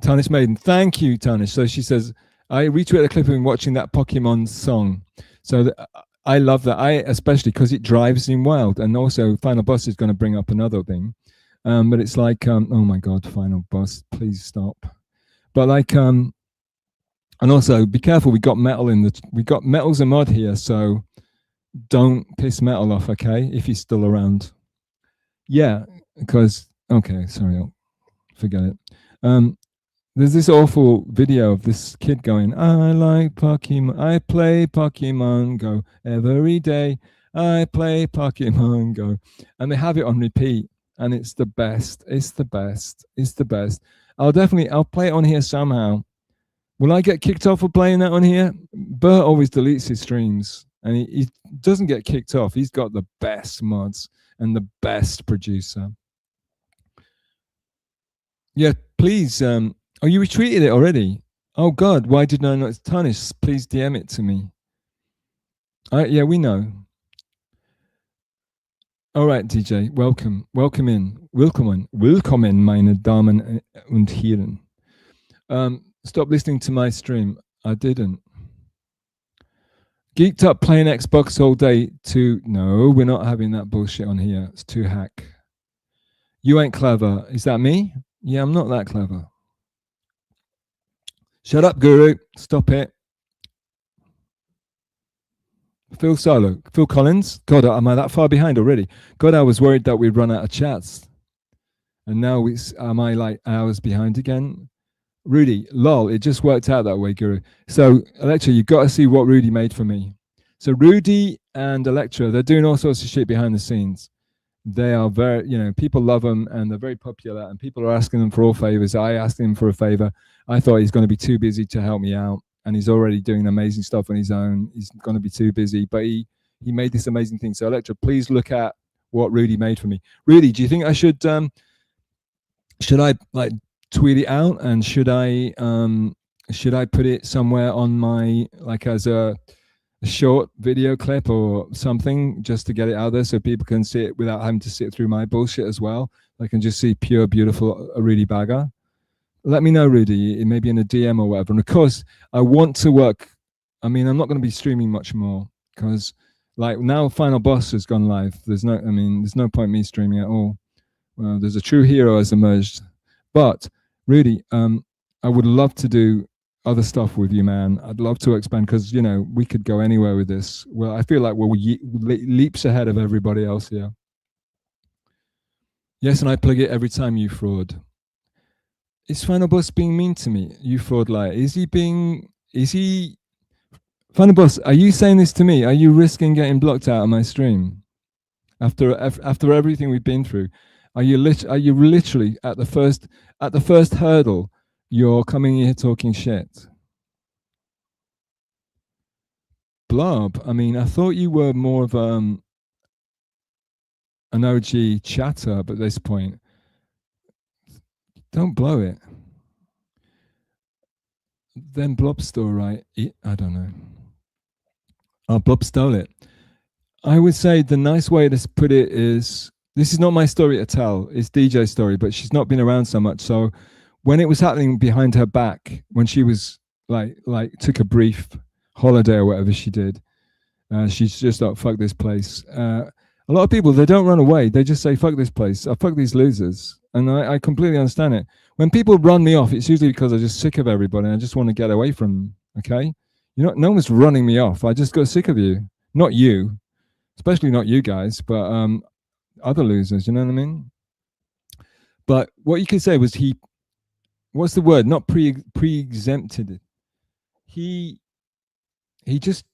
D: Tarnish Maiden, thank you, Tarnish. So she says, I retweeted a clip of him watching that Pokemon song. So I love that, especially because it drives him wild. And also Final Boss is going to bring up another thing. But it's like, oh my God, Final Boss, please stop. But like, and also be careful, we got Metal's a mod here, so don't piss Metal off, okay, if he's still around. Yeah, because, okay, sorry, I'll forget it. There's this awful video of this kid going, I like Pokemon, I play Pokemon Go every day, I play Pokemon Go. And they have it on repeat, and it's the best, it's the best, it's the best. I'll play it on here somehow. Will I get kicked off for playing that on here? Bert always deletes his streams, and he doesn't get kicked off. He's got the best mods and the best producer. Yeah, please. Oh, you retweeted it already? Oh God, why did I not tarnish? Please DM it to me. Yeah, we know. All right, DJ, welcome in, meine Damen und Herren. Stop listening to my stream. I didn't. Geeked up playing Xbox all day too. No, we're not having that bullshit on here. It's too hack. You ain't clever. Is that me? Yeah, I'm not that clever. Shut up, Guru. Stop it. Phil Solo. Phil Collins. God, am I that far behind already? God, I was worried that we'd run out of chats. And now am I like hours behind again? Rudy, lol, it just worked out that way, Guru. So, Electra, you've got to see what Rudy made for me. So Rudy and Electra, they're doing all sorts of shit behind the scenes. They are very, you know, people love them, and they're very popular, and people are asking them for all favors. I asked him for a favor. I thought he's going to be too busy to help me out, and he's already doing amazing stuff on his own. He's going to be too busy, but he made this amazing thing. So Electra, please look at what Rudy made for me. Rudy, do you think I should I like tweet it out, and should I put it somewhere on my, like, as a short video clip or something, just to get it out there so people can see it without having to sit through my bullshit as well? They can just see pure, beautiful Rudy Bagger. Let me know, Rudy, maybe in a DM or whatever. And of course, I want to work. I mean, I'm not going to be streaming much more, because like now Final Boss has gone live. There's no point me streaming at all. Well, there's a true hero has emerged. But Rudy, I would love to do other stuff with you, man. I'd love to expand, because, you know, we could go anywhere with this. Well, I feel like we're leaps ahead of everybody else here. Yes, and I plug it every time, you fraud. Is Final Boss being mean to me? You fraud liar. Is he Funny boss, are you saying this to me? Are you risking getting blocked out of my stream after everything we've been through? Are you literally at the first hurdle? You're coming here talking shit. Blob, I mean, I thought you were more of an OG chatter, but at this point, don't blow it. Then Blob stole, right? I don't know. Oh, Blob stole it. I would say the nice way to put it is, this is not my story to tell. It's DJ's story, but she's not been around so much. So when it was happening behind her back, when she was like took a brief holiday or whatever she did, she's just like, fuck this place. A lot of people, they don't run away. They just say, fuck this place. Fuck these losers. And I completely understand it. When people run me off, it's usually because I'm just sick of everybody. And I just want to get away from them. Okay. You know, no one's running me off. I just got sick of you. Not you, especially not you guys, but other losers. You know what I mean? But what you could say was what's the word? Not pre-exempted. He just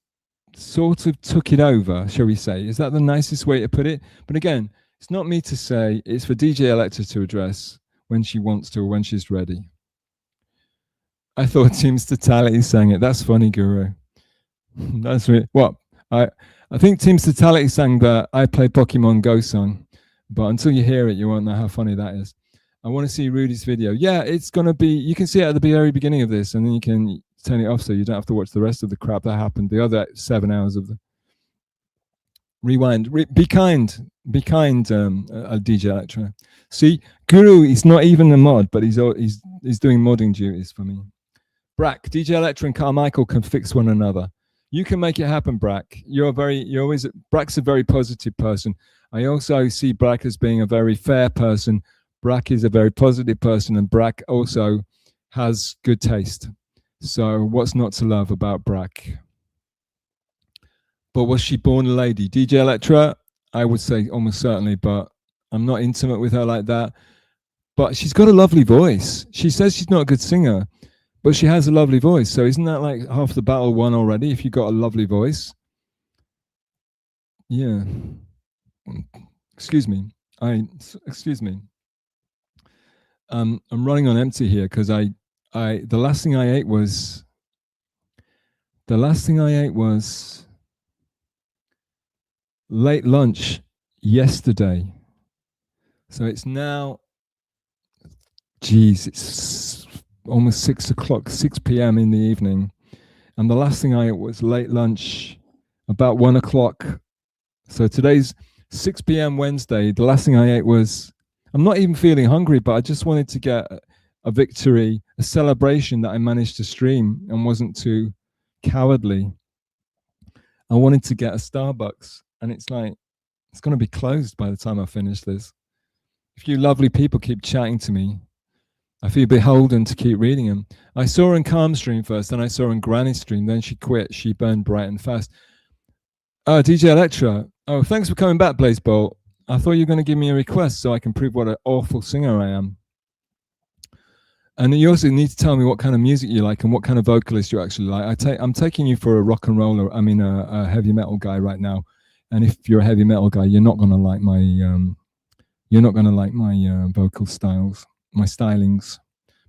D: sort of took it over, shall we say. Is that the nicest way to put it? But again, it's not me to say. It's for DJ Electra to address when she wants to or when she's ready. I thought Team's Totality sang it. That's funny, Guru. That's really what I think Team's Totality sang the I Play Pokemon Go song, but until you hear it, you won't know how funny that is. I want to see Rudy's video. Yeah, it's gonna be. You can see it at the very beginning of this, and then you can turn it off so you don't have to watch the rest of the crap that happened. The other 7 hours of the rewind. Be kind, DJ Electra. See, Guru is not even a mod, but he's doing modding duties for me. Brack, DJ Electra and Carmichael can fix one another. You can make it happen, Brack. Brack's a very positive person. I also see Brack as being a very fair person. Brack is a very positive person, and Brack also has good taste. So what's not to love about Brack? But was she born a lady? DJ Electra, I would say almost certainly, but I'm not intimate with her like that. But she's got a lovely voice. She says she's not a good singer, but she has a lovely voice. So isn't that like half the battle won already if you've got a lovely voice? Yeah. Excuse me. I'm running on empty here because the last thing I ate was late lunch yesterday. So it's now, it's almost 6 p.m. in the evening. And the last thing I ate was late lunch about 1 o'clock. So today's 6 p.m. Wednesday. The last thing I ate was, I'm not even feeling hungry, but I just wanted to get a victory, a celebration that I managed to stream and wasn't too cowardly. I wanted to get a Starbucks, and it's like, it's going to be closed by the time I finish this. If you lovely people keep chatting to me, I feel beholden to keep reading them. I saw her in Calm stream first, then I saw her in Granny stream, then she quit. She burned bright and fast. DJ Electra. Oh, thanks for coming back, Blaze Bolt. I thought you were going to give me a request so I can prove what an awful singer I am. And you also need to tell me what kind of music you like and what kind of vocalist you actually like. I'm taking you for a rock and roller. I mean, a heavy metal guy right now. And if you're a heavy metal guy, you're not going to like my vocal styles, my stylings.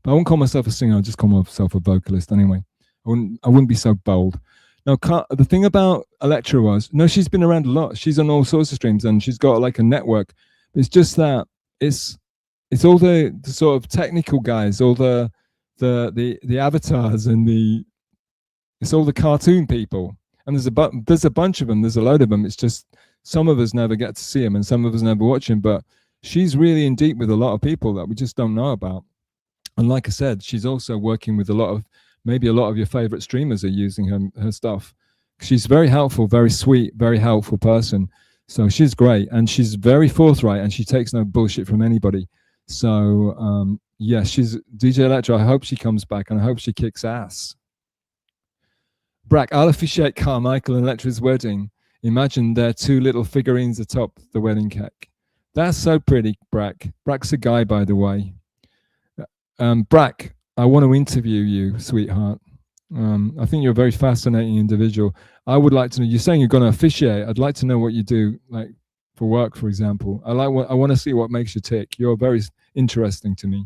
D: But I won't call myself a singer. I'll just call myself a vocalist anyway. I wouldn't be so bold. Now, the thing about Electra was, no, she's been around a lot. She's on all sorts of streams and she's got like a network. It's just that it's all the sort of technical guys, all the avatars, and it's all the cartoon people. And there's a bunch of them. There's a load of them. It's just some of us never get to see them and some of us never watch them. But she's really in deep with a lot of people that we just don't know about. And like I said, she's also working with maybe a lot of your favorite streamers are using her stuff. She's very helpful, very sweet, very helpful person. So she's great, and she's very forthright, and she takes no bullshit from anybody. So yeah, she's DJ Electra. I hope she comes back, and I hope she kicks ass. Brack, I'll officiate Carmichael and Electra's wedding. Imagine their two little figurines atop the wedding cake. That's so pretty, Brack. Brack's a guy, by the way. Brack, I want to interview you, sweetheart. I think you're a very fascinating individual. I would like to know. You're saying you're going to officiate. I'd like to know what you do, like for work, for example. I want to see what makes you tick. You're very interesting to me.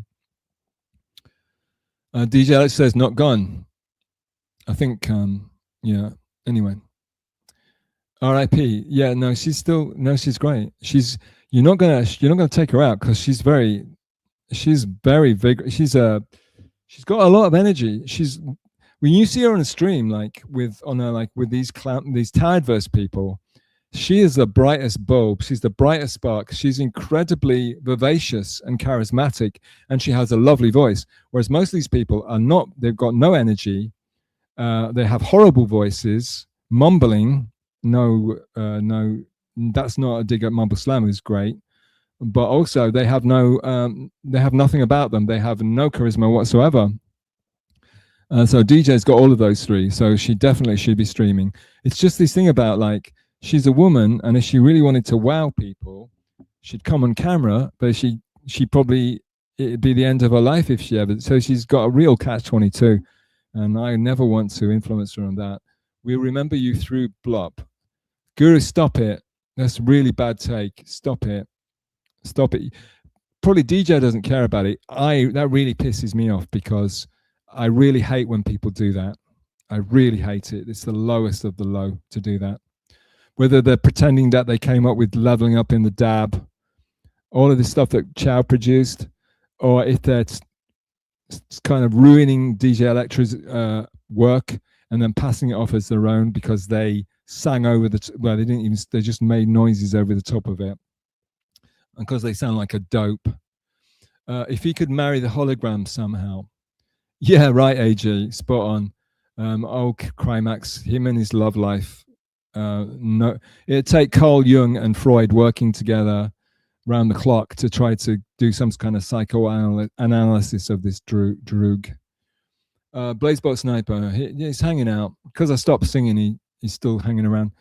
D: DJ Alex says not gone. I think. Yeah. Anyway. R.I.P. Yeah. No, she's still. No, she's great. You're not gonna take her out because she's very vigorous. She's got a lot of energy. When you see her on a stream, like with these Tiredverse people, she is the brightest bulb. She's the brightest spark. She's incredibly vivacious and charismatic, and she has a lovely voice. Whereas most of these people are not. They've got no energy. They have horrible voices, mumbling. No, that's not a dig at Mumble Slam, who's great. But also they have nothing about them. They have no charisma whatsoever. So DJ's got all of those three. So she definitely should be streaming. It's just this thing about like, she's a woman, and if she really wanted to wow people, she'd come on camera, but she probably, it'd be the end of her life if she ever. So she's got a real catch-22, and I never want to influence her on that. We remember you through Blob. Guru, stop it. That's a really bad take. Stop it. Probably DJ doesn't care about it. That really pisses me off because I really hate when people do that. I really hate it. It's the lowest of the low to do that. Whether they're pretending that they came up with leveling up in the dab, all of this stuff that Chow produced, or if they're kind of ruining DJ Electra's work and then passing it off as their own because they sang over they just made noises over the top of it. And because they sound like a dope. If he could marry the hologram somehow. Yeah, right, AJ, spot on. Crimeax, him and his love life. No, it'd take Carl Jung and Freud working together round the clock to try to do some kind of psychoanalysis of this droog. Blazebolt Sniper, he's hanging out. Because I stopped singing, he's still hanging around.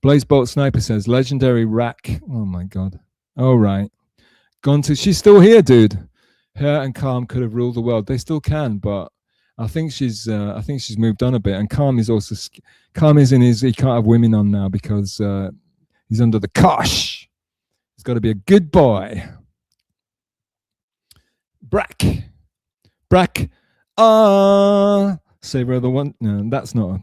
D: Blazebolt Sniper says, legendary rack. Oh my God. All right. She's still here, dude. Her and Calm could have ruled the world. They still can, but I think she's moved on a bit. And Calm is he can't have women on now because he's under the cosh. He's got to be a good boy. Brack. Savor of the one. No, that's not.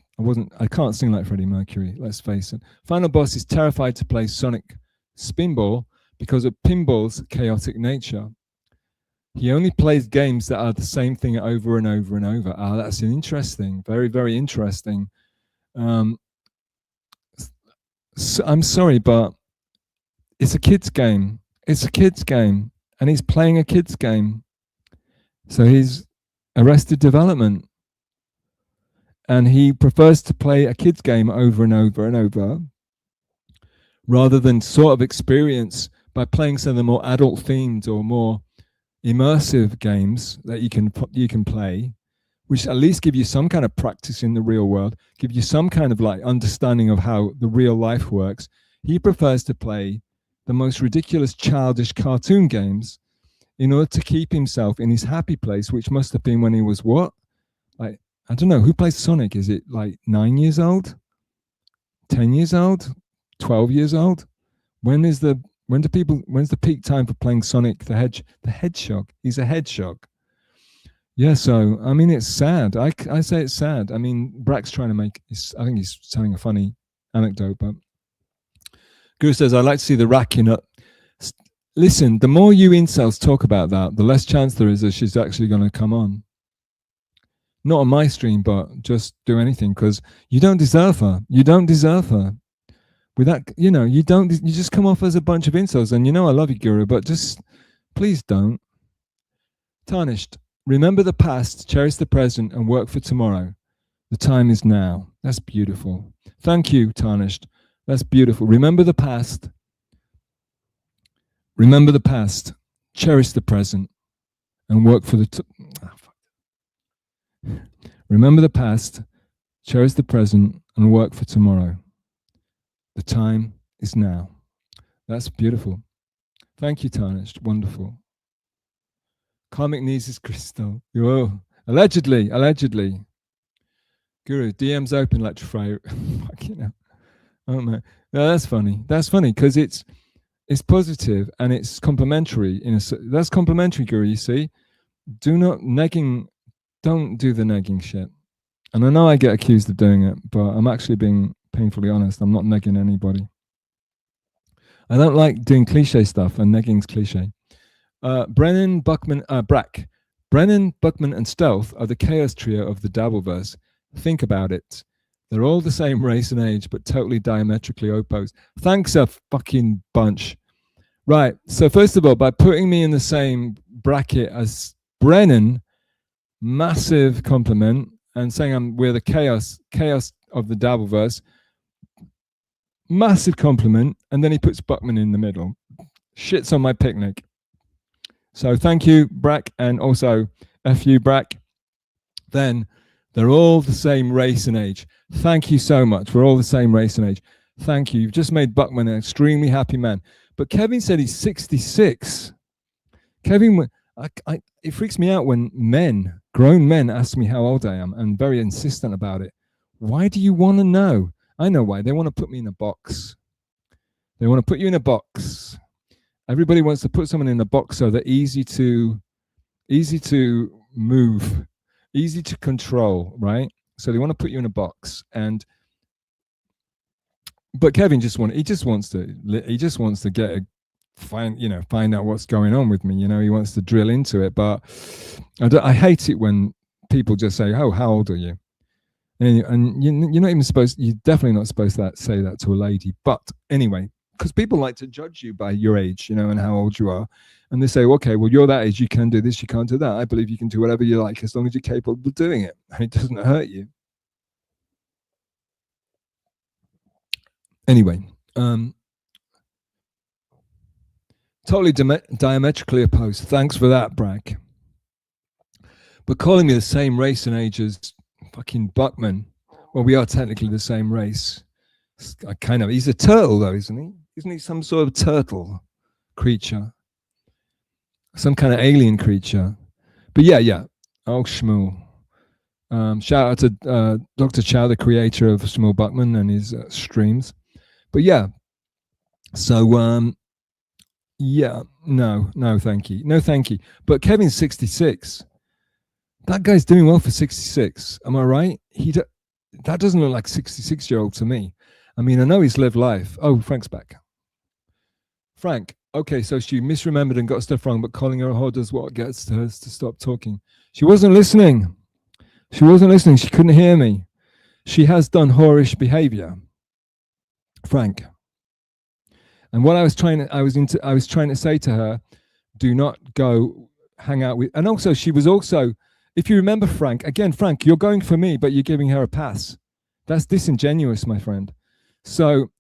D: I can't sing like Freddie Mercury. Let's face it. Final boss is terrified to play Sonic Spinball because of Pinball's chaotic nature. He only plays games that are the same thing over and over and over. That's interesting. Very, very interesting. So I'm sorry, but it's a kid's game. And he's playing a kid's game. So he's Arrested Development. And he prefers to play a kid's game over and over and over rather than sort of experience by playing some of the more adult themed or more immersive games that you can play, which at least give you some kind of practice in the real world, give you some kind of like understanding of how the real life works. He prefers to play the most ridiculous childish cartoon games in order to keep himself in his happy place, which must have been when he was what? Like, I don't know, who plays Sonic? Is it like 9 years old? 10 years old? 12 years old? When's the peak time for playing Sonic the Hedgehog? He's a hedgehog. Yeah, so I mean it's sad. I say it's sad. I mean Brack's trying to I think he's telling a funny anecdote, but Guru says I'd like to see the racking up. Listen, the more you incels talk about that, the less chance there is that she's actually going to come on. Not on my stream, but just do anything because you don't deserve her. With that, you just come off as a bunch of insults, and I love you, Guru, but just please don't. Tarnished. Remember the past, cherish the present, and work for tomorrow. The time is now. That's beautiful. Thank you, Tarnished. That's beautiful. Remember the past. Cherish the present, and work for the. Remember the past, cherish the present, and work for tomorrow. The time is now. That's beautiful. Thank you, Tarnished. Wonderful. Karmic needs his crystal. Whoa. Allegedly. Guru, DM's open, lecture Friday. Fucking hell. Oh man, no, that's funny. That's funny because it's positive and it's complimentary. That's complimentary, Guru. You see, don't do the negging shit. And I know I get accused of doing it, but I'm actually being painfully honest. I'm not negging anybody. I don't like doing cliche stuff, and negging's cliche. Brennan, Buckman, Brack. Brennan, Buckman, and Stealth are the chaos trio of the Dabbleverse. Think about it. They're all the same race and age, but totally diametrically opposed. Thanks a fucking bunch. Right. So first of all, by putting me in the same bracket as Brennan, massive compliment, and saying we're the chaos of the Dabbleverse, massive compliment. And then he puts Buckman in the middle. Shits on my picnic. So thank you, Brack, and also F you, Brack. Then they're all the same race and age. Thank you so much. We're all the same race and age. Thank you. You've just made Buckman an extremely happy man. But Kevin said he's 66. Kevin, it freaks me out when grown men, ask me how old I am and very insistent about it. Why do you want to know? I know why. They want to put me in a box. They want to put you in a box. Everybody wants to put someone in a box so they're easy to move, easy to control, right? So they want to put you in a box. But Kevin just wants to find out what's going on with me. He wants to drill into it. But I hate it when people just say, "Oh, how old are you?" And you're not even supposed. You're definitely not supposed to say that to a lady. But anyway, because people like to judge you by your age, and how old you are, and they say, "Okay, well, you're that age. You can do this. You can't do that." I believe you can do whatever you like as long as you're capable of doing it, and it doesn't hurt you. Anyway, totally diametrically opposed. Thanks for that, Bragg. But calling me the same race and age as fucking Buckman, well, we are technically the same race. He's a turtle though, isn't he? Isn't he some sort of turtle creature? Some kind of alien creature. But yeah. Oh, Shmuel. Shout out to Dr. Chow, the creator of Shmuel Buckman and his streams. But yeah, so no, thank you. No, thank you. But Kevin's 66. That guy's doing well for 66. Am I right? That doesn't look like 66-year-old to me. I mean, I know he's lived life. Oh, Frank's back. Frank, okay, so she misremembered and got stuff wrong, but calling her a whore does what gets her to stop talking. She wasn't listening. She couldn't hear me. She has done whorish behavior. Frank. And what I was trying to say to her, do not go hang out with. And also, she was also, if you remember, Frank, you're going for me, but you're giving her a pass. That's disingenuous, my friend. So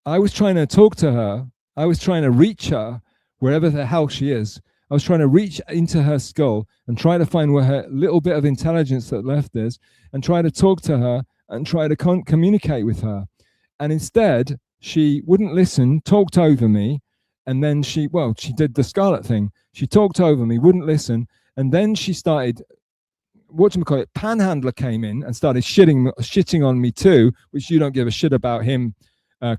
D: I was trying to talk to her. I was trying to reach her wherever the hell she is. I was trying to reach into her skull and try to find where her little bit of intelligence that left is and try to talk to her and try to communicate with her. And instead, she wouldn't listen, talked over me, and then she did the Scarlet thing. She talked over me, wouldn't listen, and then she started, Panhandler came in and started shitting on me too, which you don't give a shit about him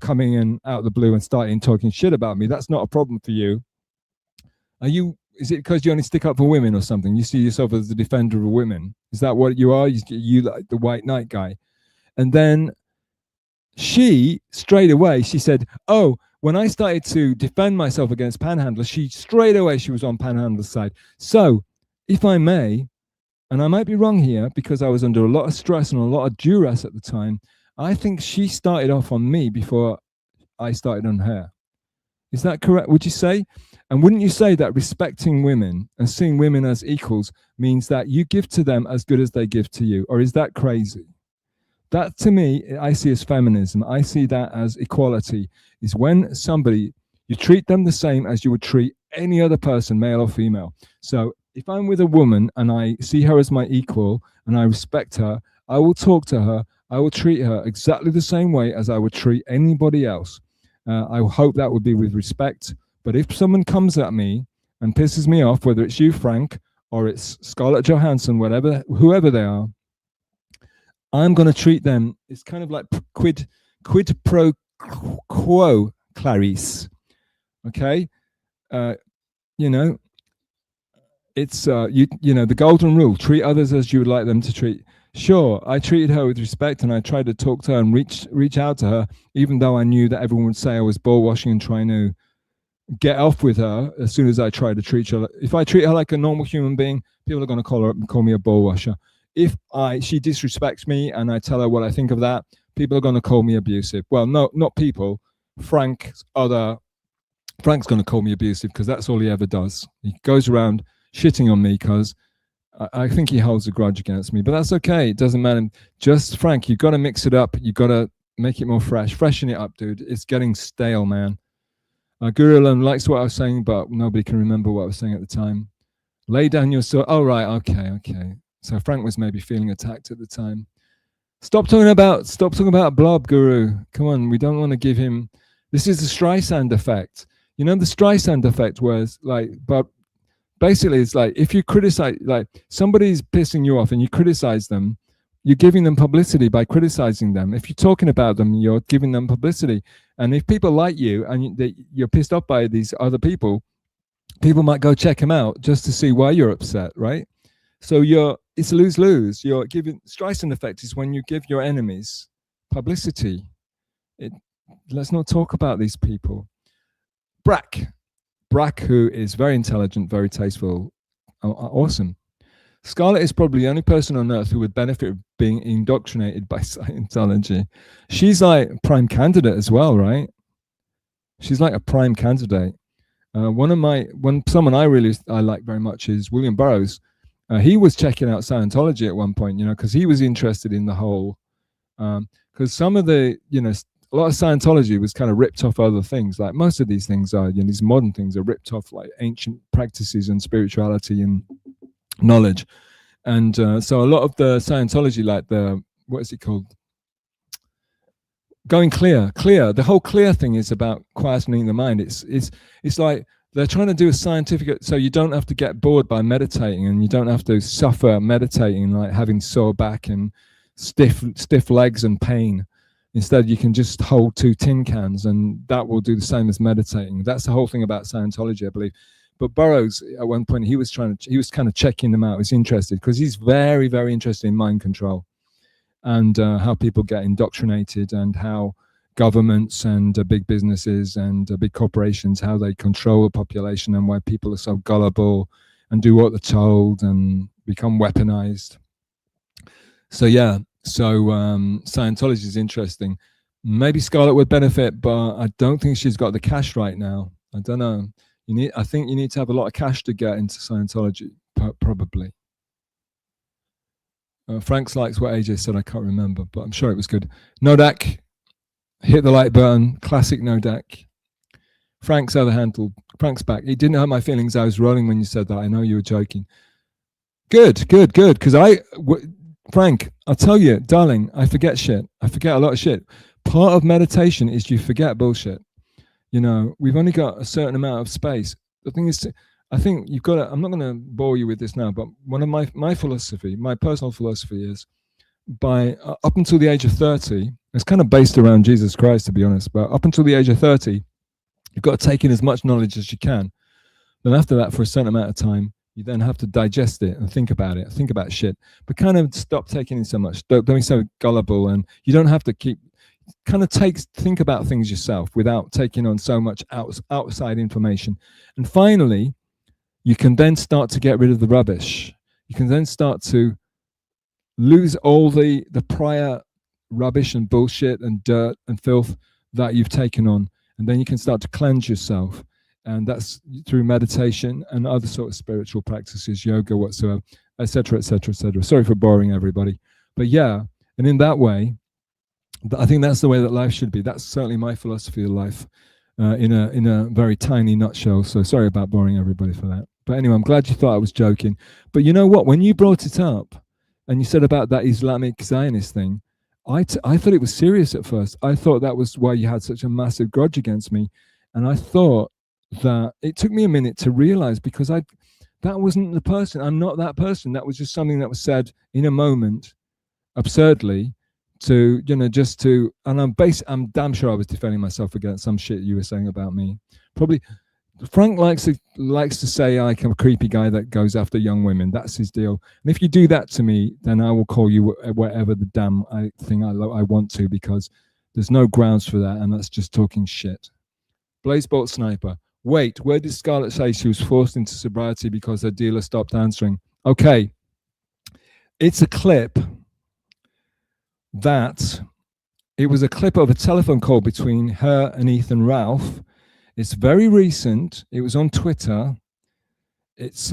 D: coming in out of the blue and starting talking shit about me. That's not a problem for you. Is it because you only stick up for women or something? You see yourself as the defender of women? Is that what you are? You like the white knight guy? And then she straight away, she said, oh, when I started to defend myself against Panhandler, she was on Panhandler's side. So if I may, and I might be wrong here because I was under a lot of stress and a lot of duress at the time, I think she started off on me before I started on her. Is that correct, would you say? And wouldn't you say that respecting women and seeing women as equals means that you give to them as good as they give to you? Or is that crazy? That, to me, I see as feminism. I see that as equality, is when you treat them the same as you would treat any other person, male or female. So if I'm with a woman and I see her as my equal and I respect her, I will talk to her, I will treat her exactly the same way as I would treat anybody else. I hope that would be with respect. But if someone comes at me and pisses me off, whether it's you, Frank, or it's Scarlett Johansson, whoever they are, I'm going to treat them. It's kind of like quid pro quo, Clarice. Okay, you know, it's you know, the golden rule: treat others as you would like them to treat. Sure, I treated her with respect, and I tried to talk to her and reach out to her, even though I knew that everyone would say I was ball washing and trying to get off with her as soon as I try to treat her. If I treat her like a normal human being, people are going to call her up and call me a ball washer. If she disrespects me and I tell her what I think of that, people are going to call me abusive. Well, no, not people. Frank's going to call me abusive because that's all he ever does. He goes around shitting on me because I think he holds a grudge against me, but that's okay. It doesn't matter. Just Frank, you've got to mix it up. You've got to make it more fresh. Freshen it up, dude. It's getting stale, man. Guru Alone likes what I was saying, but nobody can remember what I was saying at the time. Lay down your sword. Oh, right. Okay. So Frank was maybe feeling attacked at the time. Stop talking about Blob, Guru. Come on. We don't want to give him. This is the Streisand effect. You know, the Streisand effect was like, but basically it's like if you criticize, like somebody's pissing you off and you criticize them, you're giving them publicity by criticizing them. If you're talking about them, you're giving them publicity. And if people like you and you're pissed off by these other people might go check them out just to see why you're upset, right? So it's lose-lose. You're giving Streisand effect is when you give your enemies publicity. Let's not talk about these people. Brack, who is very intelligent, very tasteful, awesome. Scarlett is probably the only person on earth who would benefit from being indoctrinated by Scientology. She's like a prime candidate as well, right? She's like a prime candidate. Someone I like very much is William Burroughs. He was checking out Scientology at one point, you know, because he was interested in the whole, because some of the, you know, a lot of Scientology was kind of ripped off other things. Like most of these things are, you know, these modern things are ripped off like ancient practices and spirituality and knowledge. And so a lot of the Scientology, like what is it called? Going clear. The whole clear thing is about quietening the mind. It's like they're trying to do a scientific, so you don't have to get bored by meditating and you don't have to suffer meditating, like having sore back and stiff legs and pain. Instead, you can just hold 2 tin cans and that will do the same as meditating. That's the whole thing about Scientology, I believe. But Burroughs, at one point, he was kind of checking them out. He's interested because he's very, very interested in mind control and how people get indoctrinated and how governments and big businesses and big corporations, how they control the population and why people are so gullible and do what they're told and become weaponized. So, yeah. So Scientology is interesting. Maybe Scarlett would benefit, but I don't think she's got the cash right now. I don't know. I think you need to have a lot of cash to get into Scientology, probably. Frank likes what AJ said. I can't remember, but I'm sure it was good. Nodak, hit the like button. Classic Nodak. Frank's other handle. Frank's back. It didn't hurt my feelings. I was rolling when you said that. I know you were joking. Good. Because Frank, I'll tell you, darling, I forget shit. I forget a lot of shit. Part of meditation is you forget bullshit. You know, we've only got a certain amount of space. The thing is, I think you've got to, I'm not going to bore you with this now, but one of my philosophy, my personal philosophy is by up until the age of 30, it's kind of based around Jesus Christ, to be honest, but up until the age of 30, you've got to take in as much knowledge as you can. Then after that, for a certain amount of time, you then have to digest it and think about it, think about shit, but kind of stop taking in so much. Don't be so gullible, and you don't have to keep, kind of think about things yourself without taking on so much outside information. And finally, you can then start to get rid of the rubbish. You can then start to lose all the prior rubbish and bullshit and dirt and filth that you've taken on. And then you can start to cleanse yourself. And that's through meditation and other sort of spiritual practices, yoga, whatsoever, etc., etc., etc. Sorry for boring everybody. But yeah, and in that way, I think that's the way that life should be. That's certainly my philosophy of life in a very tiny nutshell. So sorry about boring everybody for that. But anyway, I'm glad you thought I was joking. But you know what? When you brought it up and you said about that Islamic Zionist thing, I thought it was serious at first. I thought that was why you had such a massive grudge against me. And I thought that it took me a minute to realize, because that wasn't the person. I'm not that person. That was just something that was said in a moment. absurdly to, you know, just to, and I'm damn sure I was defending myself against some shit you were saying about me. Probably Frank likes to say I'm a creepy guy that goes after young women. That's his deal. And if you do that to me, then I will call you whatever the damn thing I want to, because there's no grounds for that, and that's just talking shit. Blazebolt Sniper. Wait, where did Scarlett say she was forced into sobriety because her dealer stopped answering? Okay, it's a clip that it was a clip of a telephone call between her and Ethan Ralph. It's very recent. It was on Twitter. It's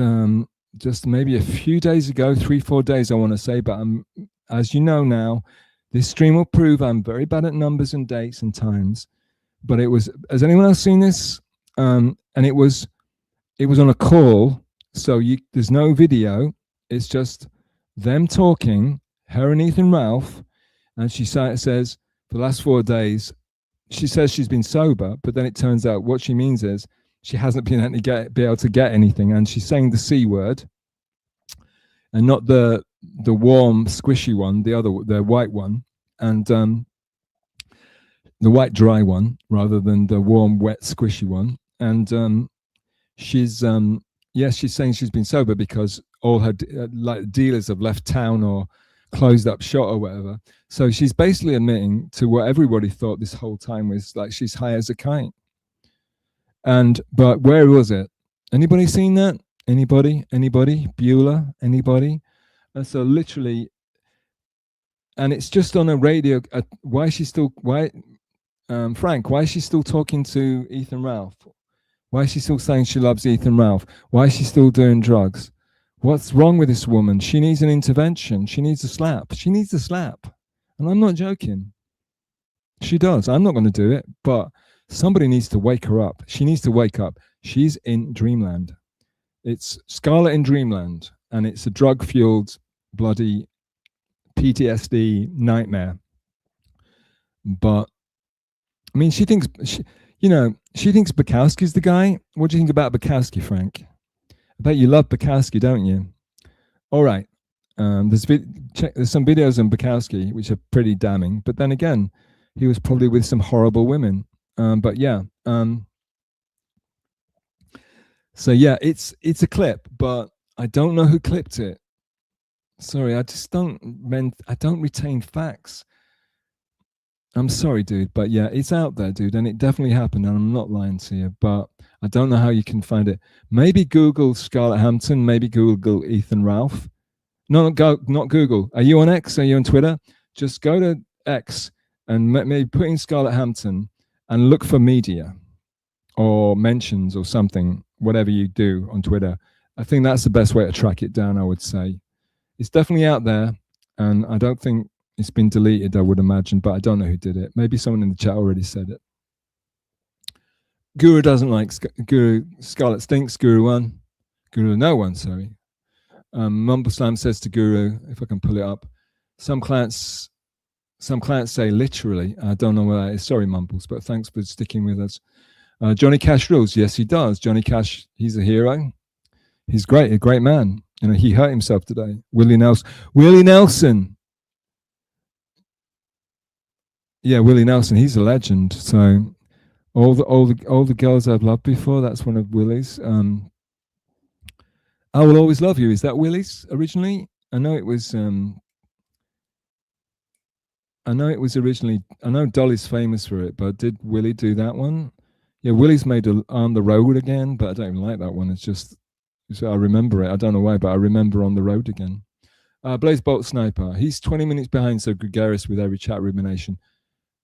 D: just maybe a few days ago, 3-4 days, I want to say. But as you know now, this stream will prove I'm very bad at numbers and dates and times. But it was. Has anyone else seen this? And it was on a call. So there's no video. It's just them talking, her and Ethan Ralph. And she says, for the last 4 days, she says she's been sober, but then it turns out what she means is she hasn't been able to get anything, and she's saying the C word, and not the warm, squishy one, the white one, and the white, dry one, rather than the warm, wet, squishy one. And she's saying she's been sober because all her dealers have left town or closed up shop or whatever. So she's basically admitting to what everybody thought this whole time was, like, she's high as a kite. But where was it? Anybody seen that? Anybody? Beulah? Anybody? And so literally, and it's just on a radio. Frank, why is she still talking to Ethan Ralph? Why is she still saying she loves Ethan Ralph? Why is she still doing drugs? What's wrong with this woman? She needs an intervention. She needs a slap. She needs a slap. And I'm not joking. She does. I'm not going to do it, but somebody needs to wake her up. She needs to wake up. She's in dreamland. It's Scarlett in dreamland, and it's a drug-fueled, bloody PTSD nightmare. But, I mean, she thinks Bukowski's the guy. What do you think about Bukowski, Frank? I bet you love Bukowski, don't you? All right. There's some videos on Bukowski which are pretty damning. But then again, he was probably with some horrible women. But yeah. So yeah, it's a clip, but I don't know who clipped it. Sorry, I don't retain facts. I'm sorry, dude, but yeah, it's out there, dude, and it definitely happened, and I'm not lying to you, but I don't know how you can find it. Maybe Google Scarlett Hampton, maybe Google Ethan Ralph. Not Google. Are you on X? Are you on Twitter? Just go to X and maybe put in Scarlett Hampton and look for media or mentions or something, whatever you do on Twitter. I think that's the best way to track it down, I would say. It's definitely out there, and I don't think it's been deleted, I would imagine, but I don't know who did it. Maybe someone in the chat already said it. Guru doesn't like Guru. Scarlett stinks. Guru one. Guru no one, sorry. Mumble Slam says to Guru, if I can pull it up, some clients say literally. I don't know what that is. Sorry, Mumbles, but thanks for sticking with us. Johnny Cash rules. Yes, he does. Johnny Cash, he's a hero. He's great, a great man. You know, he hurt himself today. Willie Nelson. Yeah, Willie Nelson. He's a legend. So all the girls I've loved before, that's one of Willie's. I Will Always Love You. Is that Willie's originally? I know it was originally. I know Dolly's famous for it, but did Willie do that one? Yeah, Willie's made On the Road Again, but I don't even like that one. It's just, I remember it. I don't know why, but I remember On the Road Again. Blazebolt Sniper. He's 20 minutes behind, so gregarious with every chat rumination.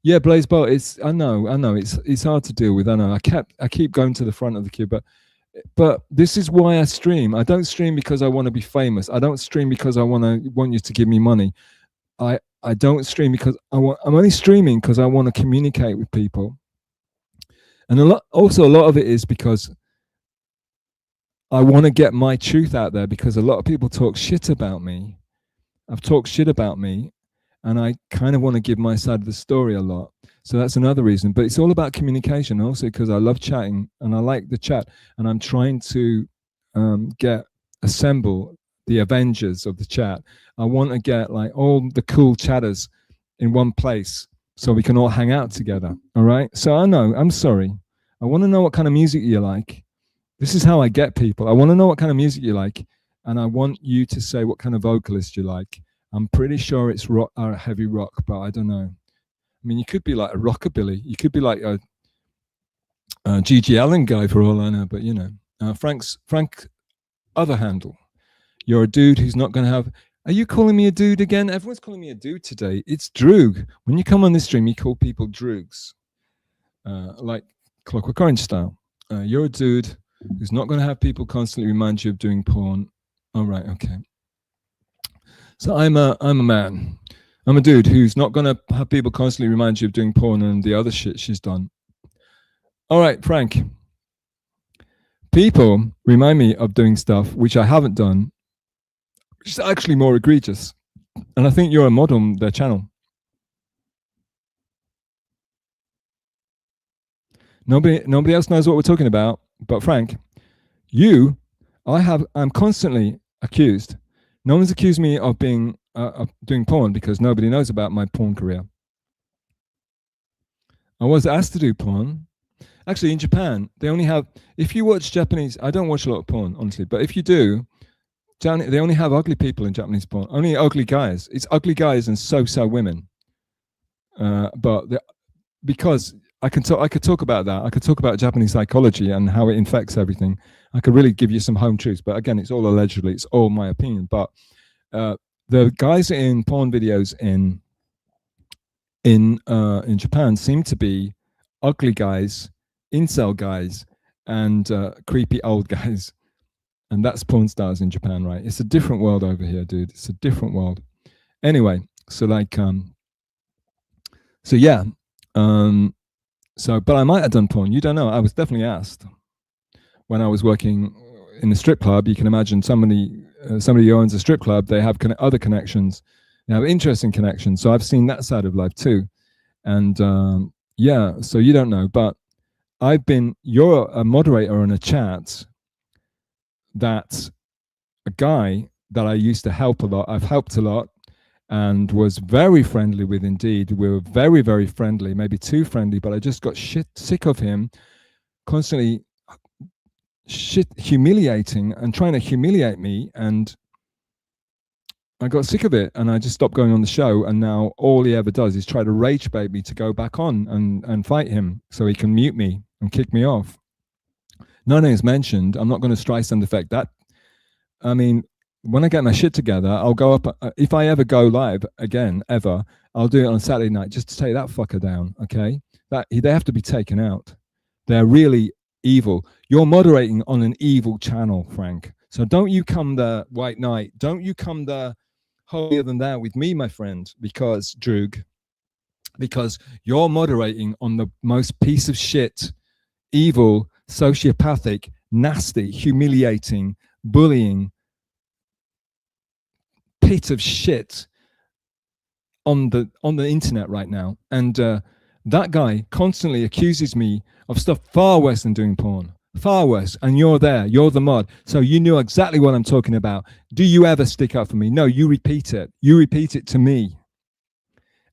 D: Yeah, Blazebolt. I know. It's hard to deal with. I know. I keep going to the front of the queue, but this is why I stream. I don't stream because I want to be famous. I don't stream because I want you to give me money. I don't stream because I'm only streaming because I want to communicate with people. And a lot of it is because I want to get my truth out there, because a lot of people talk shit about me. I've talked shit about me, and I kind of want to give my side of the story a lot. So that's another reason. But it's all about communication also, because I love chatting and I like the chat, and I'm trying to assemble the Avengers of the chat. I want to get like all the cool chatters in one place so we can all hang out together. All right. So I know, I'm sorry. I want to know what kind of music you like. This is how I get people. I want to know what kind of music you like. And I want you to say what kind of vocalist you like. I'm pretty sure it's rock, heavy rock, but I don't know. I mean, you could be like a rockabilly. You could be like a G.G. Allen guy for all I know, but you know, Frank, other handle. You're a dude who's not going to have. Are you calling me a dude again? Everyone's calling me a dude today. It's Droog. When you come on this stream, you call people Droogs, like Clockwork Orange style. You're a dude who's not going to have people constantly remind you of doing porn. All right, okay. So I'm a man. I'm a dude who's not going to have people constantly remind you of doing porn and the other shit she's done. All right, Frank. People remind me of doing stuff which I haven't done, which is actually more egregious. And I think you're a mod on their channel. Nobody else knows what we're talking about, but Frank, I'm constantly accused. No one's accused me of being of doing porn because nobody knows about my porn career. I was asked to do porn. Actually, in Japan, they only have, if you watch Japanese, I don't watch a lot of porn, honestly, but if you do, they only have ugly people in Japanese porn, only ugly guys. It's ugly guys and so-so women. Because I could talk about that. I could talk about Japanese psychology and how it infects everything. I could really give you some home truths, but again, it's all allegedly, it's all my opinion. But the guys in porn videos in Japan seem to be ugly guys, incel guys, and creepy old guys. And that's porn stars in Japan, right? It's a different world over here, dude. It's a different world. Anyway, so like, so yeah. But I might have done porn. You don't know. I was definitely asked when I was working in the strip club. You can imagine somebody who owns a strip club, they have other connections. They have interesting connections. So I've seen that side of life too. And yeah, so you don't know, but you're a moderator on a chat that a guy that I used to help a lot, I've helped a lot and was very friendly with indeed. We were very, very friendly, maybe too friendly, but I just got sick of him constantly humiliating and trying to humiliate me. And I got sick of it and I just stopped going on the show. And now all he ever does is try to rage bait me to go back on and fight him so he can mute me and kick me off. None is mentioned. I'm not going to Streisand effect that. I mean, when I get my shit together, I'll go up. If I ever go live again, ever, I'll do it on Saturday night just to take that fucker down, okay? They have to be taken out. They're really evil. You're moderating on an evil channel, Frank. So don't you come the white knight. Don't you come the holier than thou with me, my friend, because you're moderating on the most piece of shit, evil, sociopathic, nasty, humiliating, bullying pit of shit on the internet right now. And that guy constantly accuses me of stuff far worse than doing porn. Far worse. And you're there. You're the mod. So you knew exactly what I'm talking about. Do you ever stick up for me? No, you repeat it. You repeat it to me.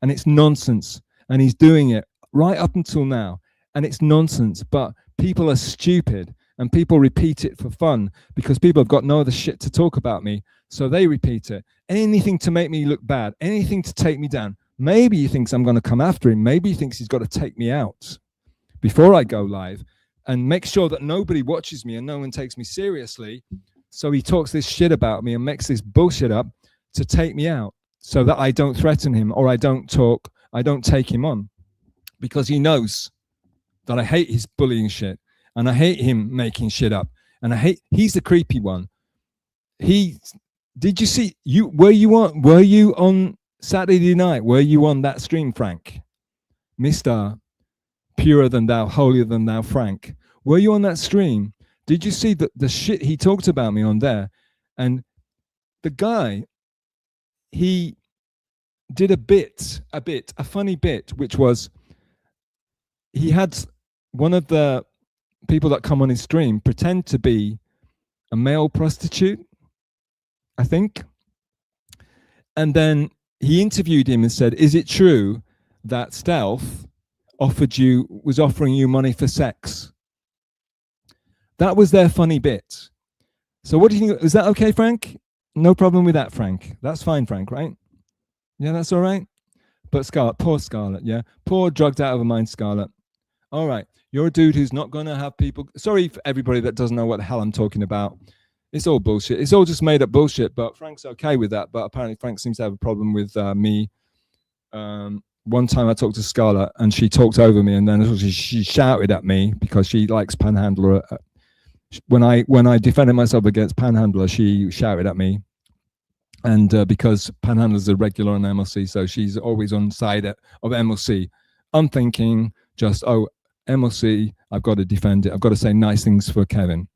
D: And it's nonsense. And he's doing it right up until now. And it's nonsense. But people are stupid. And people repeat it for fun because people have got no other shit to talk about me. So they repeat it. Anything to make me look bad. Anything to take me down. Maybe he thinks I'm going to come after him. Maybe he thinks he's got to take me out before I go live and make sure that nobody watches me and no one takes me seriously. So he talks this shit about me and makes this bullshit up to take me out so that I don't threaten him or I don't take him on because he knows that I hate his bullying shit. And I hate him making shit up. And he's the creepy one. Did you see, were you on Saturday night? Were you on that stream, Frank? Mr. Purer than thou, holier than thou, Frank. Were you on that stream? Did you see the shit he talked about me on there? And the guy, he did a funny bit, which was, he had one of the people that come on his stream pretend to be a male prostitute I think. And then he interviewed him and said, "Is it true that Stealth was offering you money for sex?" That was their funny bit. So what do you think? Is that okay, Frank? No problem with that, Frank. That's fine, Frank, right? Yeah, that's all right. But Scarlett, poor Scarlett, yeah. Poor drugged out of her mind Scarlett. All right. You're a dude who's not going to have people. Sorry for everybody that doesn't know what the hell I'm talking about. It's all bullshit. It's all just made up bullshit, but Frank's okay with that. But apparently Frank seems to have a problem with me. One time I talked to Scarlett and she talked over me, and then she shouted at me because she likes Panhandler. When I defended myself against Panhandler, she shouted at me. And because Panhandler's a regular on MLC, so she's always on side of MLC. I'm thinking just, MLC, I've got to defend it. I've got to say nice things for Kevin.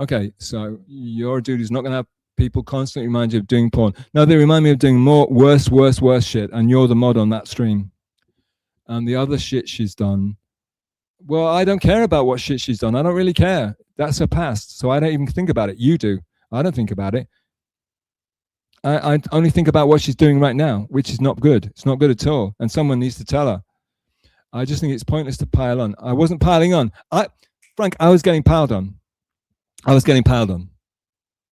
D: Okay, so you're a dude who's not going to have people constantly remind you of doing porn. No, they remind me of doing more worse shit, and you're the mod on that stream. And the other shit she's done, well, I don't care about what shit she's done. I don't really care. That's her past, so I don't even think about it. You do. I don't think about it. I only think about what she's doing right now, which is not good. It's not good at all, and someone needs to tell her. I just think it's pointless to pile on. I wasn't piling on. Frank, I was getting piled on.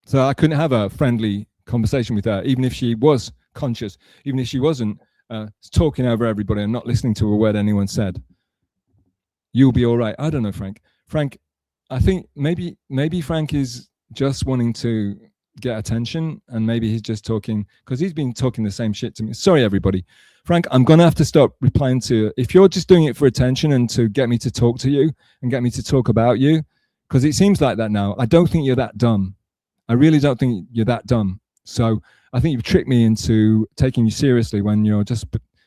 D: So I couldn't have a friendly conversation with her, even if she was conscious, even if she wasn't talking over everybody and not listening to a word anyone said. You'll be all right. I don't know, Frank. Frank, I think maybe Frank is just wanting to get attention, and maybe he's just talking because he's been talking the same shit to me. Sorry, everybody. Frank, I'm going to have to stop replying to, if you're just doing it for attention and to get me to talk to you and get me to talk about you, because it seems like that now. I don't think you're that dumb. I really don't think you're that dumb. So I think you've tricked me into taking you seriously when you're just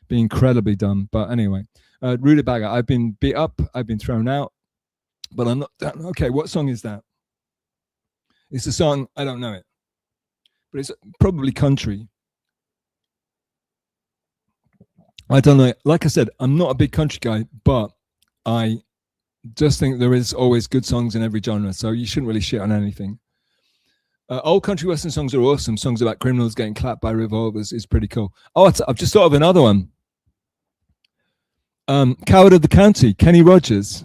D: being incredibly dumb. But anyway, Rudy Bagger, I've been beat up. I've been thrown out, but I'm not. Okay, what song is that? It's a song, I don't know it, but it's probably country. I don't know. Like I said, I'm not a big country guy, but I just think there is always good songs in every genre, so you shouldn't really shit on anything. Old country western songs are awesome. Songs about criminals getting clapped by revolvers is pretty cool. Oh, I've just thought of another one. Coward of the County, Kenny Rogers.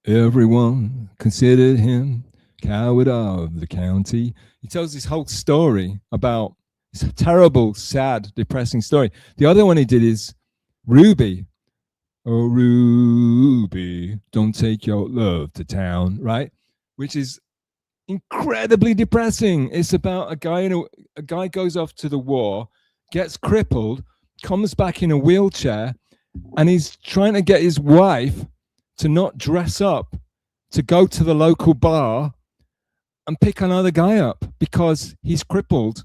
D: Everyone considered him coward of the county. He tells this whole story about, it's a terrible, sad, depressing story. The other one he did is Ruby. Oh, Ruby, don't take your love to town, right? Which is incredibly depressing. It's about a guy goes off to the war, gets crippled, comes back in a wheelchair, and he's trying to get his wife to not dress up, to go to the local bar and pick another guy up because he's crippled.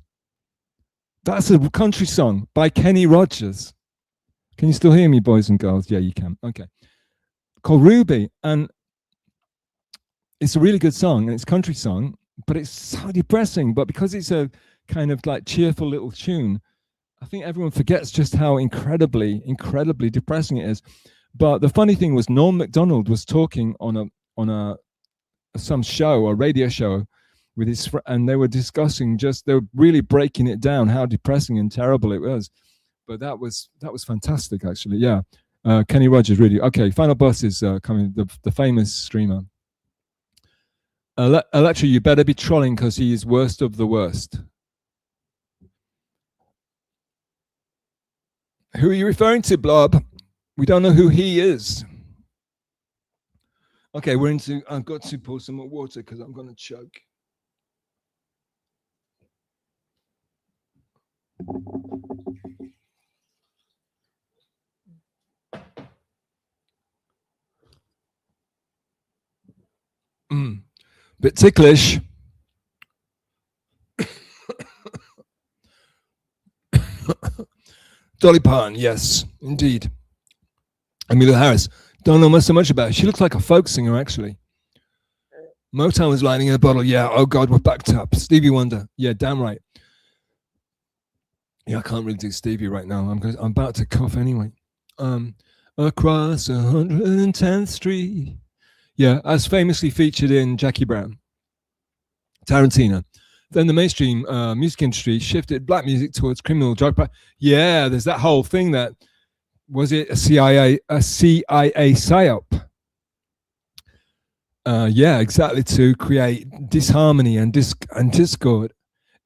D: That's a country song by Kenny Rogers. Can you still hear me, boys and girls? Yeah, you can. Okay. Called Ruby. And it's a really good song, and it's a country song, but it's so depressing. But because it's a kind of like cheerful little tune, I think everyone forgets just how incredibly, incredibly depressing it is. But the funny thing was, Norm Macdonald was talking on some show, a radio show, with his and they were discussing they were really breaking it down how depressing and terrible it was. But that was fantastic, actually. Yeah, Kenny Rogers, really. Okay, final boss is coming. The famous streamer. Electra, you better be trolling because he is worst of the worst. Who are you referring to, Blob? We don't know who he is. Okay, I've got to pour some more water because I'm going to choke. Bit ticklish. Dolly Parton, yes, indeed. Amelia Harris, don't know so much about her. She looks like a folk singer, actually. Motown was lighting in a bottle. Yeah, oh God, we're backed up. Stevie Wonder, yeah, damn right. Yeah, I can't really do Stevie right now. I'm about to cough anyway. Across 110th Street. Yeah, as famously featured in Jackie Brown. Tarantino. then the mainstream music industry shifted black music towards criminal drug practice. Yeah, there's that whole thing that, was it a CIA psyop? Yeah, exactly, to create disharmony and discord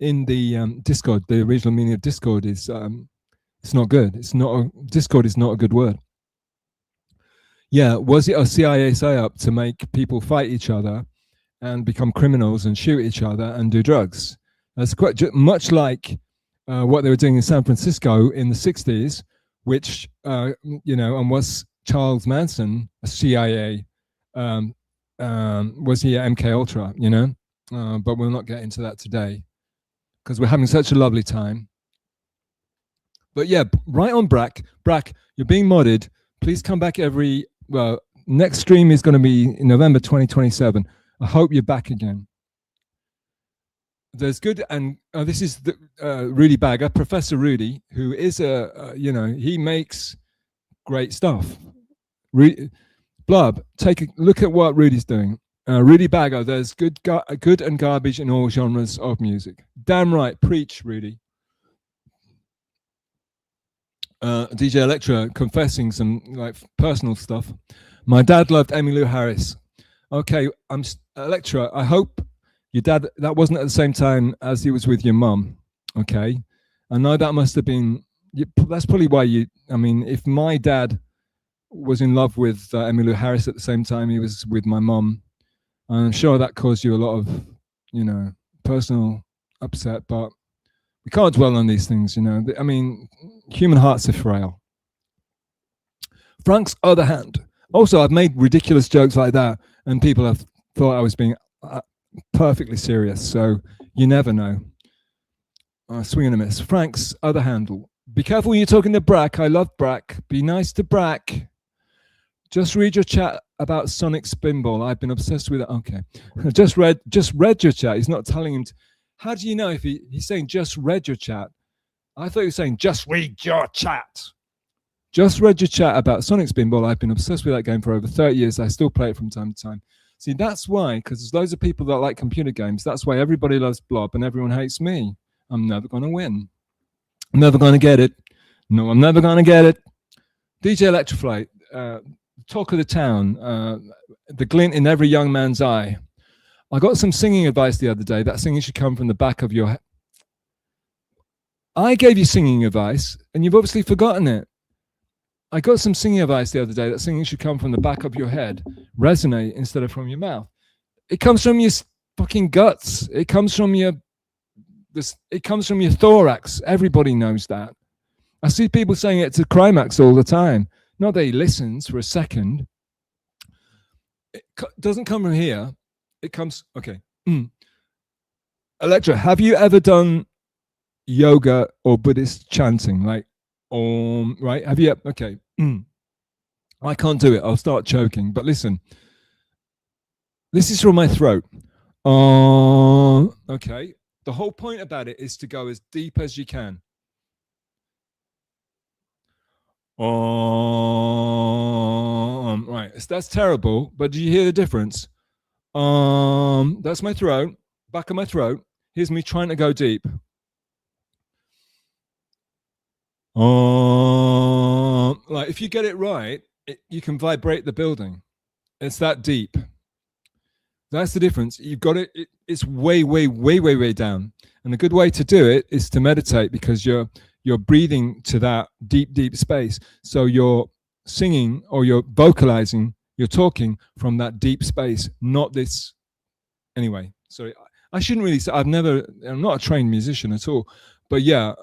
D: in the discord. The original meaning of discord is it's not good. Discord is not a good word. Yeah, was it a CIA psyop to make people fight each other and become criminals and shoot each other and do drugs? That's quite much like what they were doing in San Francisco in the 60s, which, and was Charles Manson a CIA? Was he at MK Ultra, but we'll not get into that today because we're having such a lovely time. But yeah, right on, Brack, you're being modded. Please come back next stream is going to be in November 2027. I hope you're back again. There's good, and this is the Rudy Bagger, Professor Rudy, who is he makes great stuff. Blub, take a look at what Rudy's doing. Rudy Bagger, there's good and garbage in all genres of music. Damn right, preach, Rudy. DJ Electra confessing some like personal stuff. My dad loved Emmylou Harris. Okay, Electra, I hope your dad, that wasn't at the same time as he was with your mum. Okay, I know that must have been, that's probably why if my dad was in love with Emmylou Harris at the same time he was with my mum, I'm sure that caused you a lot of personal upset, but we can't dwell on these things. Human hearts are frail. Frank's other hand, also I've made ridiculous jokes like that and people have thought I was being perfectly serious, so you never know. Swing and a miss. Frank's other handle, be careful when you're talking to Brack. I love Brack. Be nice to Brack. Just read your chat about Sonic Spinball. I've been obsessed with it. Okay. Just read your chat. He's not telling him how do you know if he's saying just read your chat? I thought he was saying just read your chat. Just read your chat about Sonic Spinball. I've been obsessed with that game for over 30 years. I still play it from time to time. See, that's why, because there's loads of people that like computer games. That's why everybody loves Blob and everyone hates me. I'm never going to win. I'm never going to get it. No, I'm never going to get it. DJ Electroflight, talk of the town, the glint in every young man's eye. I got some singing advice the other day. That singing should come from the back of your head. I gave you singing advice, and you've obviously forgotten it. I got some singing advice the other day. That singing should come from the back of your head, resonate instead of from your mouth. It comes from your fucking guts. It comes from your thorax. Everybody knows that. I see people saying it to Crimeax all the time. Not that he listens for a second. It doesn't come from here. It comes, okay. Electra, have you ever done yoga or Buddhist chanting? Like, right? Have you, okay. I can't do it. I'll start choking. But listen, this is from my throat. Okay. The whole point about it is to go as deep as you can. Right, that's terrible, but do you hear the difference? That's my throat, back of my throat. Here's me trying to go deep. Like if you get it right, you can vibrate the building. It's that deep. That's the difference. You've got it. It's way, way, way, way, way down. And a good way to do it is to meditate, because you're breathing to that deep, deep space. So you're singing or you're vocalizing, you're talking from that deep space, not this. Anyway, sorry, I shouldn't really say, I'm not a trained musician at all, but yeah,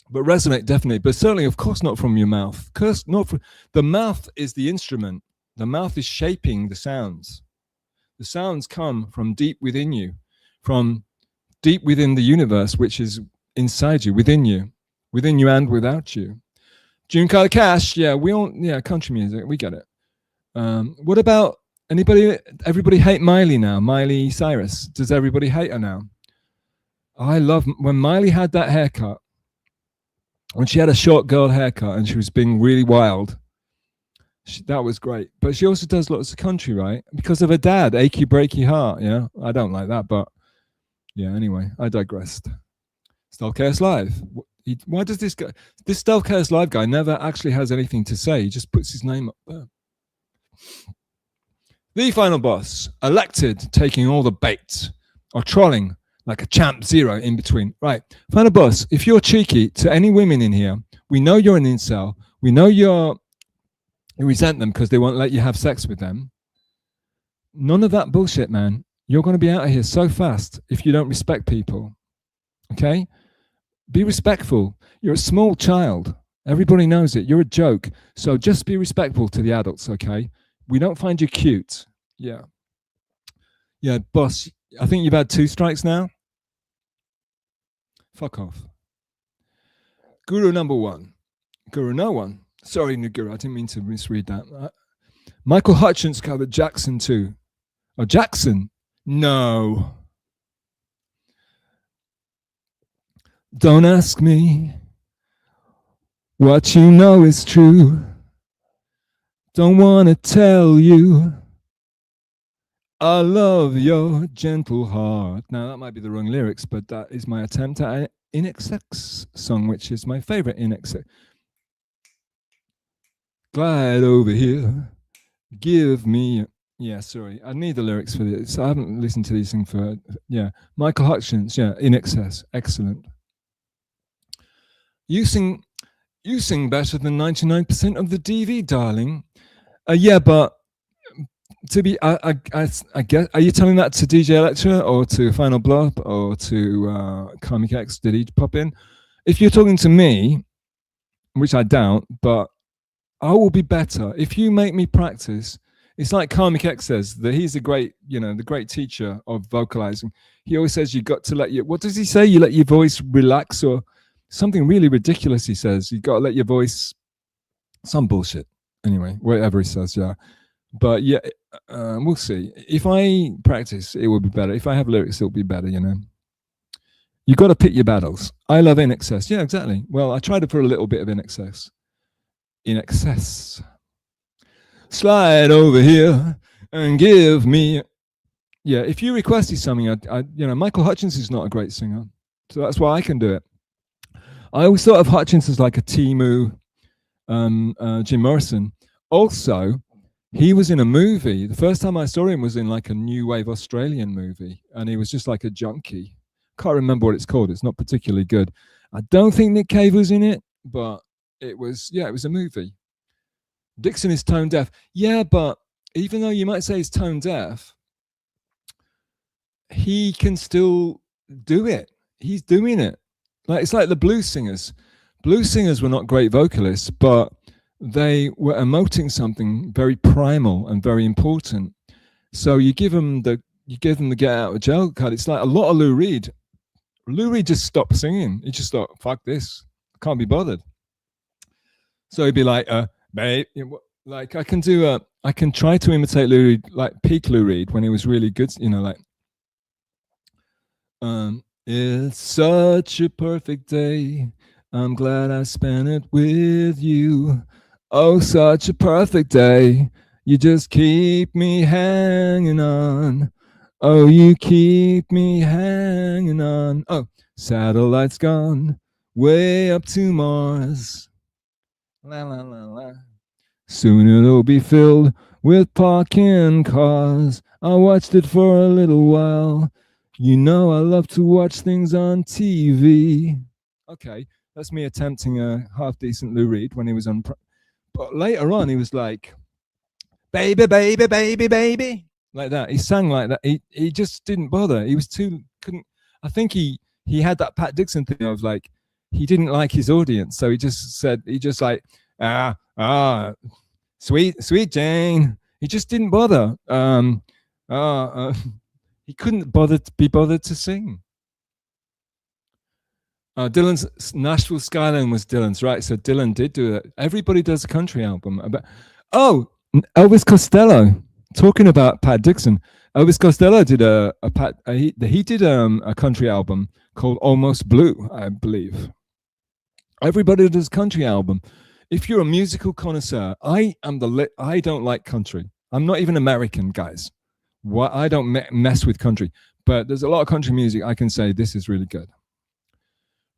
D: but resonate definitely, but certainly, of course, not from your mouth. The mouth is the instrument. The mouth is shaping the sounds. The sounds come from deep within you, from deep within the universe, which is inside you, within you and without you. June Carter Cash, country music, we get it. What about everybody hate Miley now? Miley Cyrus, does everybody hate her now? I love when Miley had that haircut, when she had a short girl haircut and she was being really wild. That was great. But she also does lots of country, right? Because of her dad, Achy Breaky Heart, yeah? I don't like that, but Yeah, anyway, I digressed. Stealth Chaos Live. Why does this Stealth Chaos Live guy never actually has anything to say? He just puts his name up there. The final boss, elected, taking all the bait, or trolling like a champ zero in between. Right, final boss, if you're cheeky to any women in here, we know you're an incel, we know you resent them because they won't let you have sex with them. None of that bullshit, man. You're going to be out of here so fast if you don't respect people. Okay? Be respectful. You're a small child. Everybody knows it. You're a joke. So just be respectful to the adults, okay? We don't find you cute. Yeah. Yeah, boss, I think you've had 2 strikes now. Fuck off. Guru number 1. Guru no one. Sorry, Guru, I didn't mean to misread that. Michael Hutchins covered Jackson too. Oh, Jackson? No. Don't ask me what you know is true. Don't want to tell you I love your gentle heart. Now, that might be the wrong lyrics, but that is my attempt at an INXX song, which is my favorite INXX. Glide over here, give me... Yeah, sorry, I need the lyrics for this. I haven't listened to these things for... Yeah, Michael Hutchins, yeah, INXX, excellent. You sing better than 99% of the DV, darling. Yeah, but to be, I guess, are you telling that to DJ Electra or to Final Blob or to Crimeax? Did he pop in? If you're talking to me, which I doubt, but I will be better if you make me practice. It's like Crimeax says that he's a great, the great teacher of vocalizing. He always says you got to let your, what does he say? You let your voice relax or something really ridiculous. He says you got to let your voice, some bullshit. Anyway, whatever he says, yeah. But yeah, we'll see. If I practice, it will be better. If I have lyrics, it'll be better, You got to pick your battles. I love INXX. Yeah, exactly. Well, I try to put a little bit of INXX. INXX. Slide over here and give me... Yeah, if you requested something, Michael Hutchins is not a great singer. So that's why I can do it. I always thought of Hutchins as like a Timu, Jim Morrison. Also, he was in a movie. The first time I saw him was in like a new wave Australian movie. And he was just like a junkie. Can't remember what it's called. It's not particularly good. I don't think Nick Cave was in it, but it was a movie. Dixon is tone deaf. Yeah, but even though you might say he's tone deaf, he can still do it. He's doing it. Like it's like the blues singers. Blues singers were not great vocalists, but they were emoting something very primal and very important. So you give them the get out of jail card. It's like a lot of Lou Reed. Lou Reed just stopped singing. He just thought, fuck this. I can't be bothered. So he'd be like, babe, like I can try to imitate Lou Reed, like peak Lou Reed when he was really good, like, it's such a perfect day. I'm glad I spent it with you. Oh, such a perfect day. You just keep me hanging on. Oh, you keep me hanging on. Oh, satellites gone way up to Mars. La, la, la, la. Soon it'll be filled with parking cars. I watched it for a little while. I love to watch things on TV. Okay, that's me attempting a half-decent Lou Reed when he was on. But later on, he was like, baby, baby, baby, baby. Like that. He sang like that. He just didn't bother. He was I think he had that Pat Dixon thing of like, he didn't like his audience. So he just like, sweet Jane. He just didn't bother. He couldn't be bothered to sing. Dylan's Nashville Skyline was Dylan's, right? So Dylan did do it. Everybody does a country album. Elvis Costello. Talking about Pat Dixon, Elvis Costello did a country album called Almost Blue, I believe. Everybody does a country album. If you're a musical connoisseur, I don't like country. I'm not even American, guys. I don't mess with country. but there's a lot of country music I can say this is really good.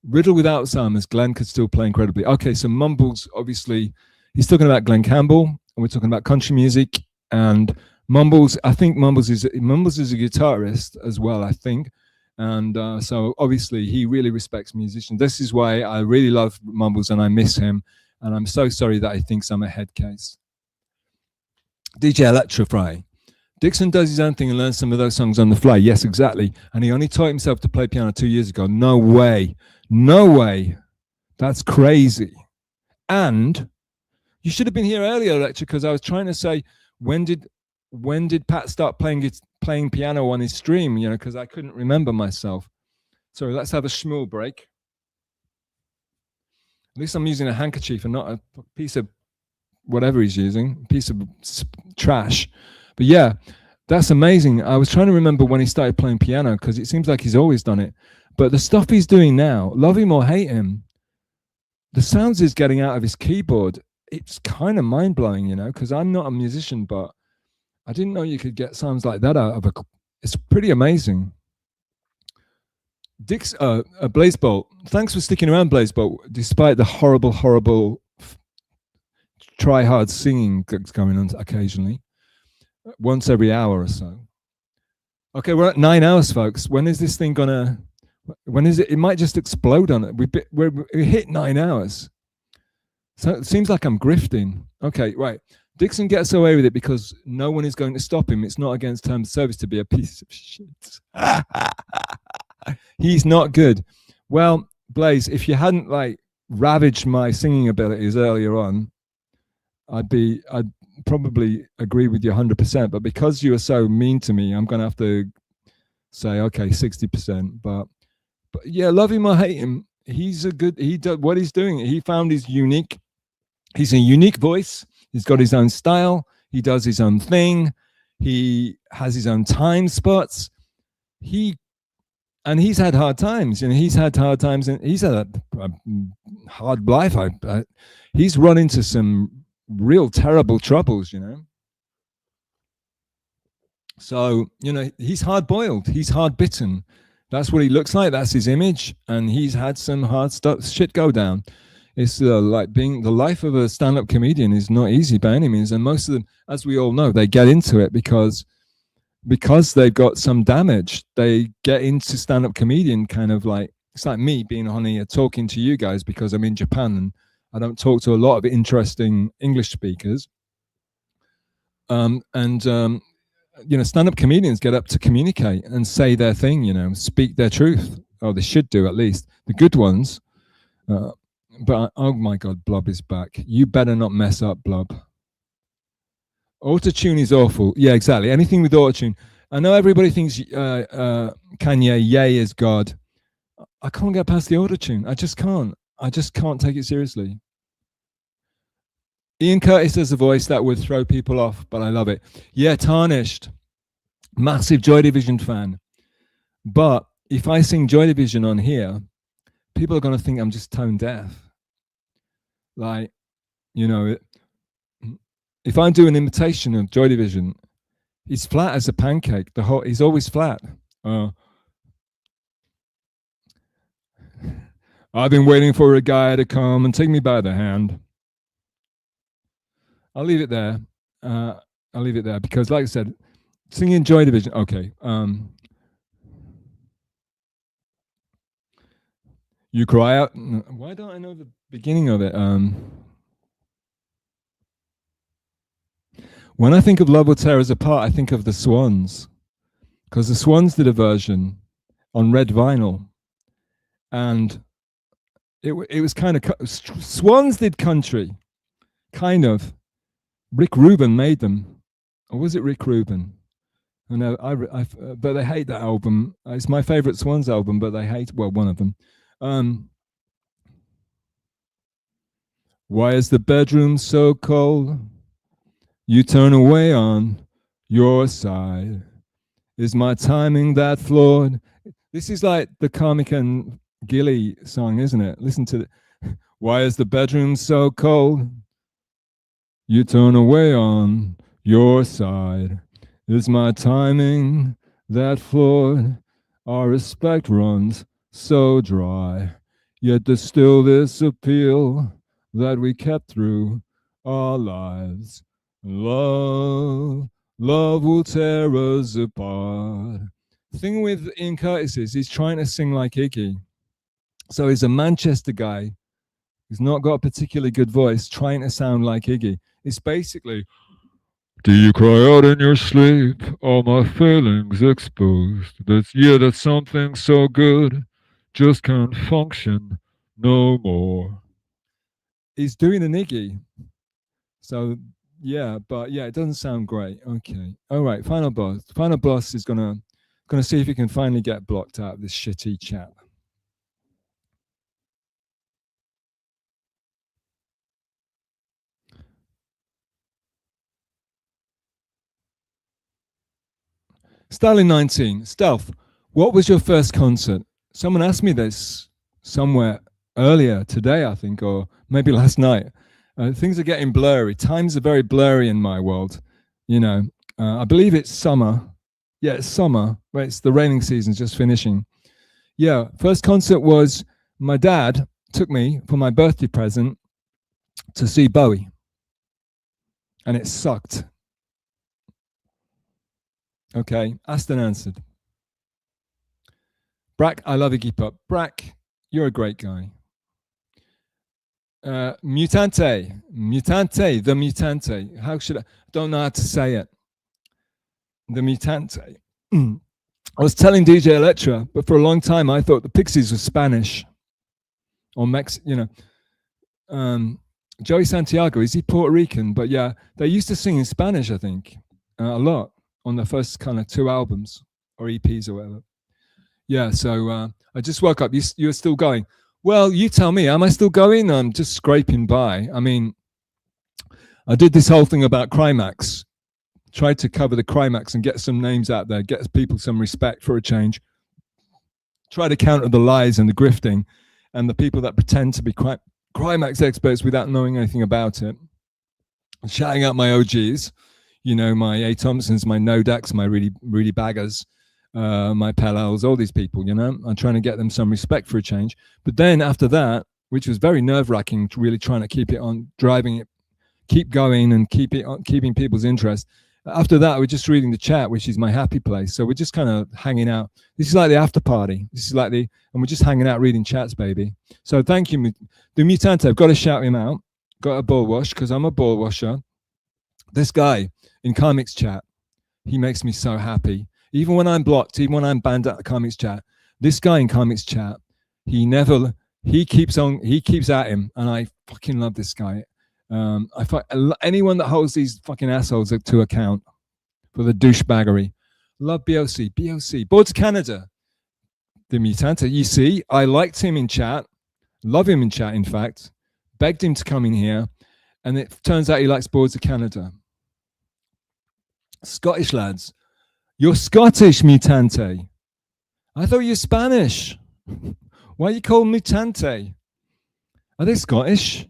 D: Riddle with Alzheimer's, Glenn could still play incredibly. Okay, so Mumbles, obviously, he's talking about Glenn Campbell, and we're talking about country music. And Mumbles, I think Mumbles is a guitarist as well, I think. And so obviously he really respects musicians. This is why I really love Mumbles and I miss him. And I'm so sorry that he thinks I'm a head case. DJ Electrify. Dixon does his own thing and learns some of those songs on the fly. Yes, exactly. And he only taught himself to play piano 2 years ago. No way. No way. That's crazy. And you should have been here earlier, Electra, because I was trying to say, when did Pat start playing piano on his stream? You know, because I couldn't remember myself. So let's have a schmool break. At least I'm using a handkerchief and not a piece of whatever he's using, a piece of trash. But yeah, that's amazing. I was trying to remember when he started playing piano because it seems like he's always done it. But the stuff he's doing now, love him or hate him, the sounds he's getting out of his keyboard, it's kind of mind-blowing, you know, because I'm not a musician, but I didn't know you could get sounds like that out of a... It's pretty amazing. Blazebolt, thanks for sticking around, Blazebolt, despite the horrible try-hard singing that's going on occasionally. Once every hour or so. Okay, we're at 9 hours, folks. When is this thing gonna... When is it? It might just explode on it. We hit 9 hours. So it seems like I'm grifting. Okay, right. Dixon gets away with it because no one is going to stop him. It's not against terms of service to be a piece of shit. He's not good. Well, Blaze, if you hadn't like ravaged my singing abilities earlier on, I'd probably agree with you 100%. But because you are so mean to me, I'm going to have to say, okay, 60%. But yeah, love him or hate him, he's a good, he does what he's doing. He found his unique, he's a unique voice. He's got his own style. He does his own thing. He has his own time spots. He's had hard times. You know, he's had hard times, and he's had a hard life. He's run into some real terrible troubles, you know. So, you know, he's hard-boiled. He's hard-bitten. That's what he looks like. That's his image, and he's had some hard shit go down. It's like being the life of a stand-up comedian is not easy by any means, and most of them, as we all know, they get into it because they've got some damage. They get into stand-up comedian kind of like, it's like me being on here talking to you guys because I'm in Japan and I don't talk to a lot of interesting English speakers. You know, stand-up comedians get up to communicate and say their thing, you know, speak their truth, or they should do at least, the good ones. But oh my God, Blob is back. You better not mess up, Blob. Autotune is awful. Yeah, exactly. Anything with autotune. I know everybody thinks Kanye, yay, is God. I can't get past the autotune. I just can't. I just can't take it seriously. Ian Curtis has a voice that would throw people off, but I love it. Yeah, Tarnished. Massive Joy Division fan. But if I sing Joy Division on here, people are going to think I'm just tone deaf. Like, you know, if I do an imitation of Joy Division, he's flat as a pancake. He's always flat. I've been waiting for a guy to come and take me by the hand. I'll leave it there. I'll leave it there because, like I said, singing Joy Division. Okay. You cry out. Why don't I know the beginning of it? When I think of Love Will Tear Us Apart, I think of the Swans, because the Swans did a version on red vinyl, and it was kind of Swans did country, kind of. Rick Rubin made them, or was it Rick Rubin? No, but they hate that album. It's my favorite Swans album, but they hate, well, one of them. Why is the bedroom so cold? You turn away on your side. Is my timing that flawed? This is like the Karmic and Gilly song, isn't it? Listen to it. Why is the bedroom so cold? You turn away on your side. Is my timing that floored our respect runs so dry. Yet there's still this appeal that we kept through our lives. Love, love will tear us apart. The thing with Ian Curtis is he's trying to sing like Iggy. So he's a Manchester guy who's not got a particularly good voice trying to sound like Iggy. It's basically, do you cry out in your sleep? All my feelings exposed. That's something so good, just can't function no more. He's doing an Iggy. So yeah, but yeah, it doesn't sound great. Okay. All right, final boss. Final boss is gonna see if he can finally get blocked out of this shitty chat. Stalin 19. Stealth, what was your first concert? Someone asked me this somewhere earlier today, I think, or maybe last night. Things are getting blurry. Times are very blurry in my world. You know, I believe it's summer. Yeah, it's summer. Right, it's the raining season's just finishing. Yeah, first concert was my dad took me for my birthday present to see Bowie. And it sucked. Okay, asked and answered. Brack, I love Iggy Pop. Brack, you're a great guy. Mutante, the Mutante. How should I don't know how to say it. The Mutante. I was telling DJ Electra, but for a long time I thought the Pixies were Spanish or Joey Santiago, is he Puerto Rican? But yeah, they used to sing in Spanish, I think, a lot on the first kind of 2 albums or EPs or whatever. Yeah, so I just woke up. You're still going. Well, you tell me, am I still going? I'm just scraping by. I mean, I did this whole thing about Crimeax, tried to cover the Crimeax and get some names out there, get people some respect for a change, try to counter the lies and the grifting and the people that pretend to be Crimeax experts without knowing anything about it. Shouting out my OGs, you know, my A. Thompsons, my Nodaks, my Rudy Baggers, my Pellels, all these people, you know. I'm trying to get them some respect for a change. But then after that, which was very nerve-wracking, really trying to keep it on, driving it, keep going and keep it on, keeping people's interest. After that, we're just reading the chat, which is my happy place. So we're just kind of hanging out. This is like the after party. This is like and we're just hanging out reading chats, baby. So thank you. The Mutante, I've got to shout him out. Got a ball wash because I'm a ball washer. This guy in Crimeax chat, he makes me so happy. Even when I'm blocked, even when I'm banned out of Crimeax chat, this guy in Crimeax chat, he keeps at him, and I fucking love this guy. Anyone that holds these fucking assholes to account for the douchebaggery. Love BOC. Boards Canada. The Mutante. You see, I liked him in chat. Love him in chat, in fact. Begged him to come in here. And it turns out he likes Boards of Canada. Scottish lads. You're Scottish, Mutante. I thought you were Spanish. Why are you called Mutante? Are they Scottish?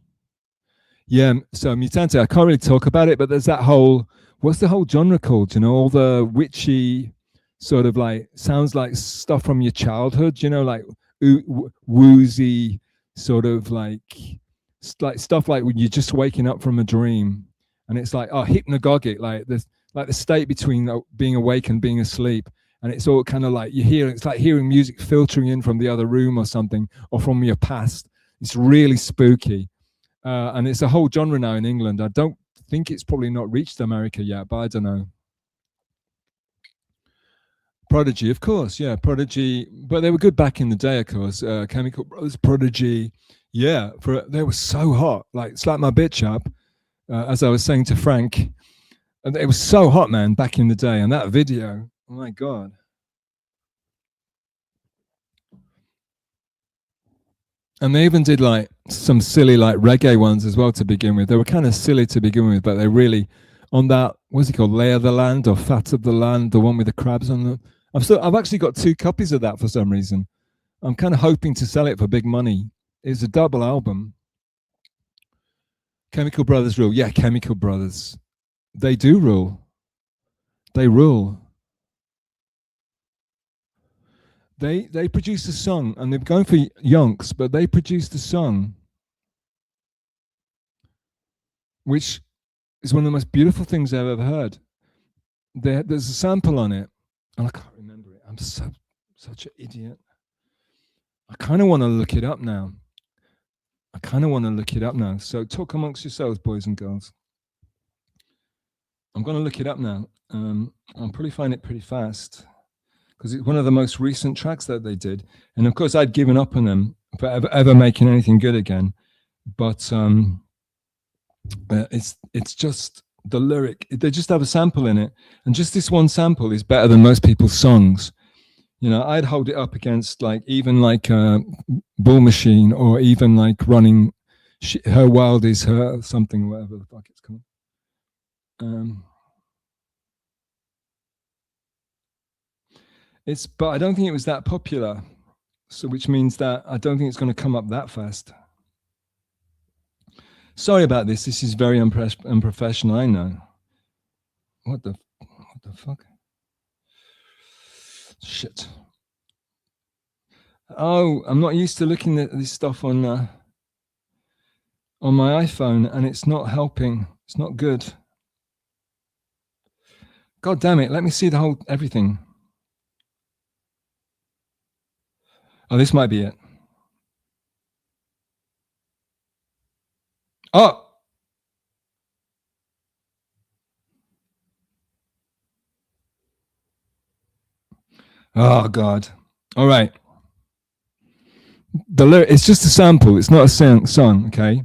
D: Yeah, so Mutante, I can't really talk about it, but there's that whole, what's the whole genre called? You know, all the witchy sort of like, sounds like stuff from your childhood, you know, like woozy sort of like stuff like when you're just waking up from a dream. And it's like, oh, hypnagogic, like the state between being awake and being asleep. And it's all kind of like it's like hearing music filtering in from the other room or something, or from your past. It's really spooky. And it's a whole genre now in England. I don't think it's probably not reached America yet, but I don't know. Prodigy, of course, yeah, Prodigy. But they were good back in the day, of course. Chemical Brothers, Prodigy, yeah. They were so hot, like slap my bitch up, as I was saying to Frank. And it was so hot, man, back in the day. And that video, oh my God. And they even did like some silly like reggae ones as well to begin with. They were kind of silly to begin with, but they really, on that, what's it called, Lay of the Land or Fat of the Land, the one with the crabs on them. I've actually got 2 copies of that for some reason. I'm kind of hoping to sell it for big money. It's a double album. Chemical Brothers rule. Yeah, Chemical Brothers. They do rule. They rule. They produced a song, and they're going for yonks, but they produced a song which is one of the most beautiful things I've ever heard. There's a sample on it, and I can't remember it. I'm such an idiot. I kind of want to look it up now. So talk amongst yourselves, boys and girls. I'm going to look it up now. I'll probably find it pretty fast, because it's one of the most recent tracks that they did. And of course, I'd given up on them for ever making anything good again. But it's just the lyric. They just have a sample in it, and just this one sample is better than most people's songs. You know, I'd hold it up against even Bull Machine, or even like Running. Her Wild Is Her, something, whatever the fuck it's called. But I don't think it was that popular, so which means that I don't think it's going to come up that fast. Sorry about this. This is very unprofessional. I know. What the fuck? Shit. Oh, I'm not used to looking at this stuff on my iPhone, and it's not helping. It's not good. God damn it! Let me see the whole everything. Oh, this might be it. Oh! Oh, God. All right. The lyric, it's just a sample. It's not a song, okay?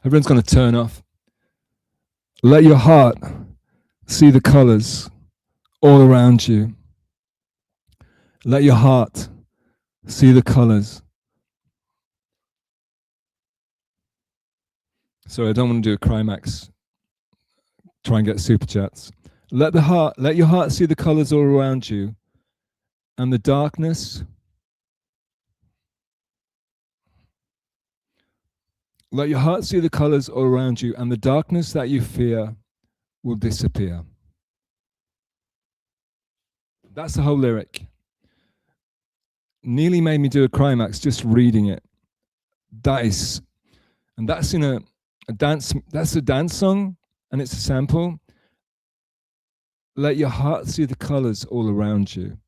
D: Everyone's going to turn off. Let your heart see the colors all around you. Let your heart see the colors. Sorry, I don't want to do a Crimeax. Try and get super chats. Let your heart see the colors all around you, and the darkness. Let your heart see the colors all around you, and the darkness that you fear will disappear. That's the whole lyric. Nearly made me do a Crimeax just reading it. That's in a dance. That's a dance song, and it's a sample. Let your heart see the colors all around you,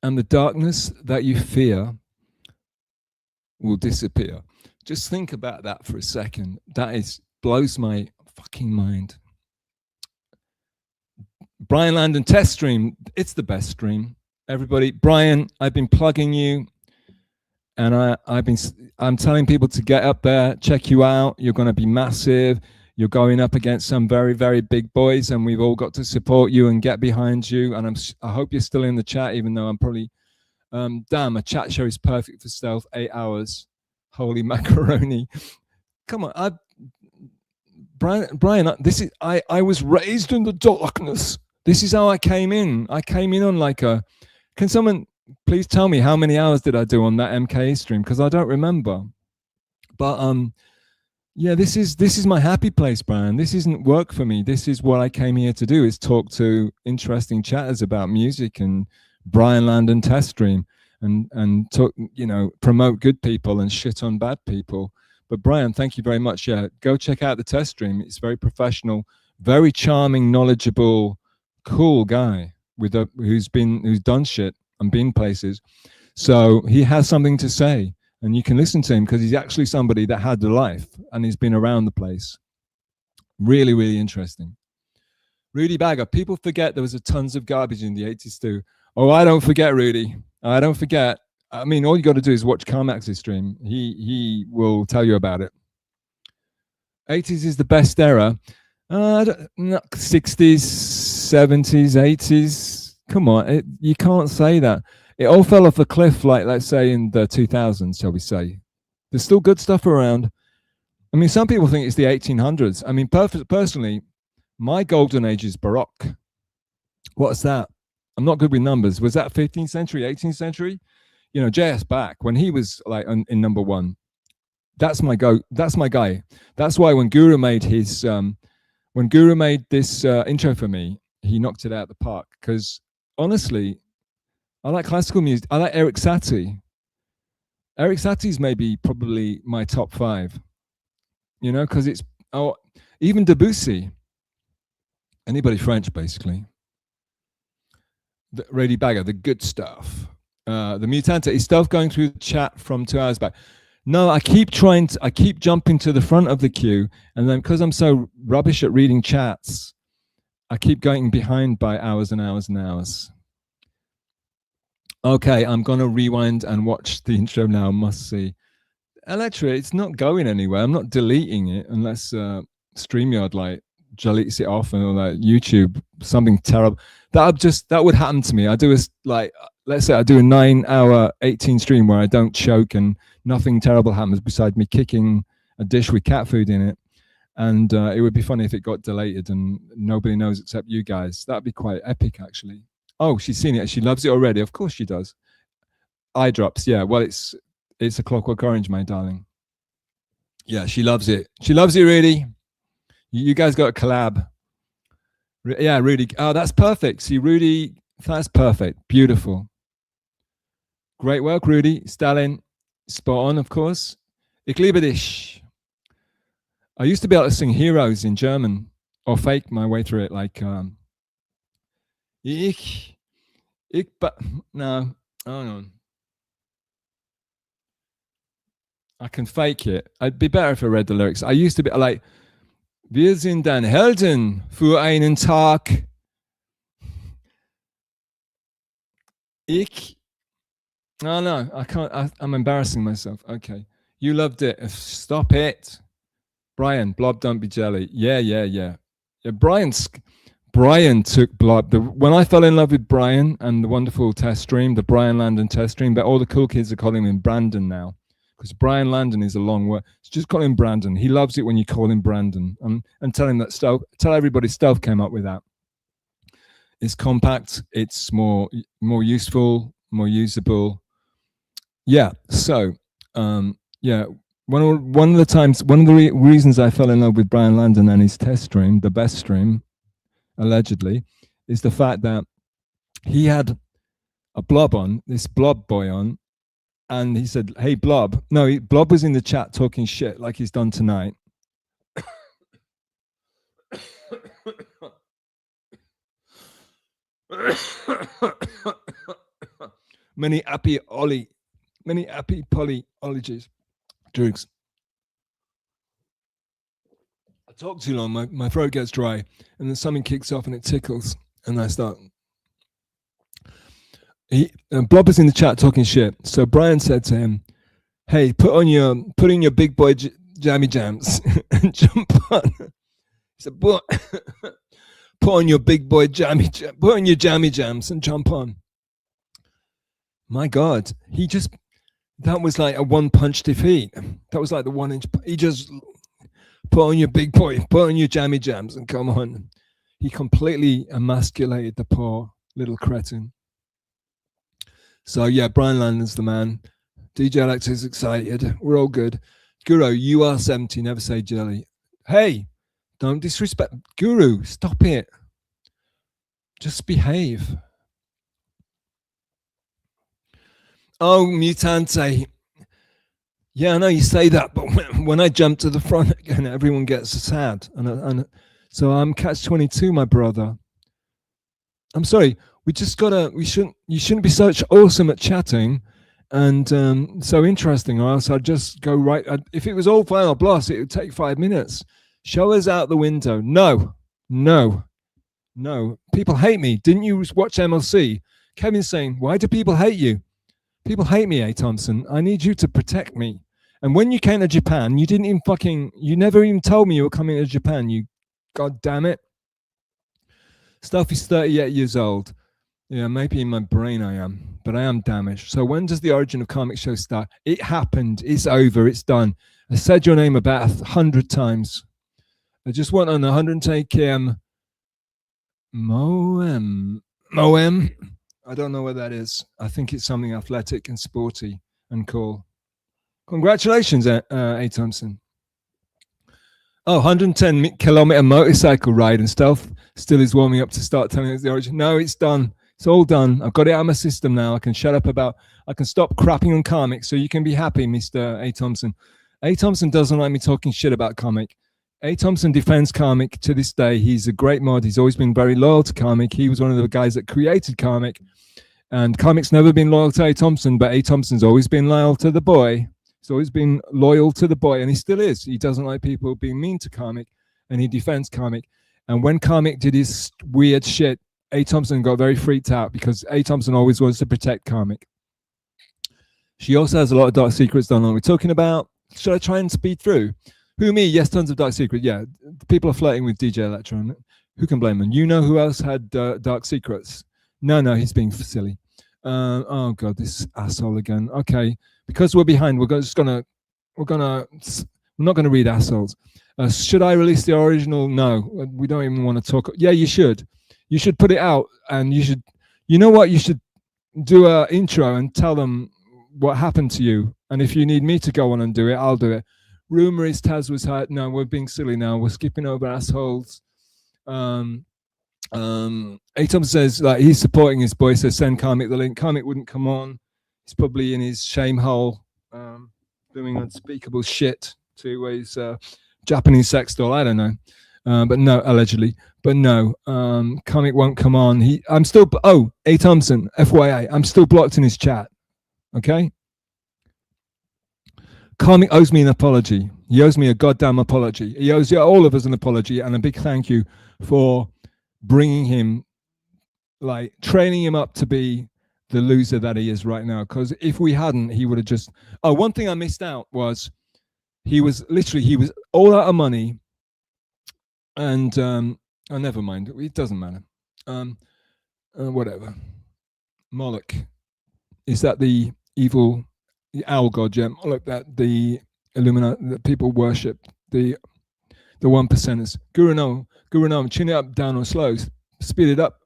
D: and the darkness that you fear will disappear. Just think about that for a second. That blows my fucking mind. Brian Landon test stream. It's the best stream. Everybody, Brian, I've been plugging you, and I'm telling people to get up there, check you out. You're going to be massive. You're going up against some very, very big boys, and we've all got to support you and get behind you. And I hope you're still in the chat, even though I'm probably damn, a chat show is perfect for stealth. 8 hours. Holy macaroni. Come on. Brian, I was raised in the darkness. This is how I came in. I came in on can someone please tell me how many hours did I do on that MKA stream? Because I don't remember. But yeah, this is my happy place, Brian. This isn't work for me. This is what I came here to do, is talk to interesting chatters about music and Brian Landon test stream and talk, promote good people and shit on bad people. But Brian, thank you very much. Yeah, go check out the test stream. It's very professional, very charming, knowledgeable, cool guy who's done shit and been places. So he has something to say, and you can listen to him because he's actually somebody that had the life and he's been around the place. Really, really interesting. Rudy Bagger, people forget there was tons of garbage in the 80s too. Oh, I don't forget, Rudy. I don't forget. I mean, all you got to do is watch Crimeax's stream. He will tell you about it. 80s is the best era. 60s, 70s, 80s. Come on, you can't say that. It all fell off a cliff, like, let's say, in the 2000s, shall we say. There's still good stuff around. I mean, some people think it's the 1800s. I mean, personally, my golden age is Baroque. What's that? I'm not good with numbers. Was that 15th century, 18th century? J.S. Bach, when he was like in number one, that's my guy. That's why when Guru made this intro for me, he knocked it out of the park. Because honestly, I like classical music. I like Eric Satie. Eric Satie's maybe probably my top 5. You know, because it's even Debussy. Anybody French, basically. The Lady Bagger, the good stuff. The Mutante is stuff going through the chat from 2 hours back. No, I keep jumping to the front of the queue, and then because I'm so rubbish at reading chats, I keep going behind by hours and hours and hours. Okay, I'm gonna rewind and watch the intro now. Must see. Electra, it's not going anywhere. I'm not deleting it unless StreamYard like deletes it off, and like YouTube something terrible. That would happen to me. I do let's say I do a 9-hour 18 stream where I don't choke and nothing terrible happens beside me kicking a dish with cat food in it. And it would be funny if it got deleted and nobody knows except you guys. That'd be quite epic, actually. Oh, she's seen it. She loves it already. Of course she does. Eye drops. Yeah, well, it's a Clockwork Orange, my darling. Yeah, she loves it. She loves it, Rudy. You guys got a collab. Yeah, Rudy. Oh, that's perfect. See, Rudy, that's perfect. Beautiful. Great work, Rudy. Stalin, spot on, of course. Ich liebe dich. I used to be able to sing Heroes in German or fake my way through it like no, hold on. I can fake it. It'd be better if I read the lyrics. I used to be like, wir sind ein Helden für einen Tag. No, I can't. I'm embarrassing myself. Okay. You loved it. Stop it. Brian, Blob, don't be jelly. Yeah. Brian took Blob. When I fell in love with Brian and the wonderful test stream, the Brian Landon test stream, but all the cool kids are calling him Brandon now. Because Brian Landon is a long word. Just call him Brandon. He loves it when you call him Brandon. And tell him that tell everybody Stealth came up with that. It's compact, it's more useful, more usable. Yeah, so yeah. One of the reasons I fell in love with Brian Landon and his test stream, the best stream, allegedly, is the fact that he had a blob on, this blob boy on, and he said, hey, Blob. No, Blob was in the chat talking shit like he's done tonight. Many happy polyologies. Drugs. I talk too long, my throat gets dry, and then something kicks off and it tickles, and I start. Blob was in the chat talking shit. So Brian said to him, "Hey, put in your big boy jammy jams and jump on." He said, "Put on your big boy put on your jammy jams and jump on." My God, that was like a 1-punch defeat. That was like the 1-inch. He just put on your big boy, put on your jammy jams and come on. He completely emasculated the poor little cretin. So yeah, Brian Landon's the man. DJ Alex is excited. We're all good. Guru, you are 70. Never say jelly. Hey, don't disrespect. Guru, stop it. Just behave. Oh, Mutante. Yeah, I know you say that, but when I jump to the front again, everyone gets sad. And so I'm catch-22, my brother. I'm sorry. You shouldn't be such awesome at chatting and so interesting, or else I'd just go right. If it was all Final Blast, it would take 5 minutes. Show us out the window. No. People hate me. Didn't you watch MLC? Kevin's saying, why do people hate you? People hate me, A. Thompson. I need you to protect me. And when you came to Japan, you never even told me you were coming to Japan. You, God damn it. Stuff is 38 years old. Yeah, maybe in my brain I am, but I am damaged. So when does the Origin of Crimeax show start? It happened. It's over. It's done. I said your name about 100 times. I just went on 110 km. Moem. I don't know what that is. I think it's something athletic and sporty and cool. Congratulations, A. Thompson. Oh, 110 kilometer motorcycle ride and Stealth still is warming up to start telling us the Origin. No, it's done. It's all done. I've got it out of my system now. I can stop crapping on Crimeax, so you can be happy, Mr. A. Thompson. A. Thompson doesn't like me talking shit about Crimeax. A. Thompson defends Crimeax to this day. He's a great mod. He's always been very loyal to Crimeax. He was one of the guys that created Crimeax. And Crimeax never been loyal to A. Thompson, but A. Thompson's always been loyal to the boy. He's always been loyal to the boy, and he still is. He doesn't like people being mean to Crimeax, and he defends Crimeax. And when Crimeax did his weird shit, A. Thompson got very freaked out because A. Thompson always wants to protect Crimeax. She also has a lot of dark secrets. Don't know what we're talking about. Should I try and speed through? Who, me? Yes, tons of dark secrets. Yeah, people are flirting with DJ Electron. Who can blame them? You know who else had dark secrets? No, he's being silly. Oh God, this asshole again. Okay, because we're behind, we're not gonna read assholes. Should I release the original? No, we don't even want to talk. Yeah, you should. You should put it out, and you should. You know what? You should do an intro and tell them what happened to you. And if you need me to go on and do it, I'll do it. Rumor is Taz was hurt. No, we're being silly now. We're skipping over assholes. A. Thompson says like he's supporting his boy, so send Crimeax the link. Crimeax wouldn't come on. He's probably in his shame hole, doing unspeakable shit to his Japanese sex doll. I don't know, but no, allegedly. But no, Crimeax won't come on. I'm still. Oh, A. Thompson, FYI, I'm still blocked in his chat. Okay. Crimeax owes me an apology. He owes me a goddamn apology. He owes all of us an apology and a big thank you for bringing him, like training him up to be the loser that he is right now. Because if we hadn't, he would have just. Oh, one thing I missed out was he was all out of money, and oh, never mind. It doesn't matter. Whatever. Moloch, is that the evil? The owl god, yeah. Look, that the Illuminati that people worship, the 1%ers. Guru no, tune it up, down or slow, speed it up.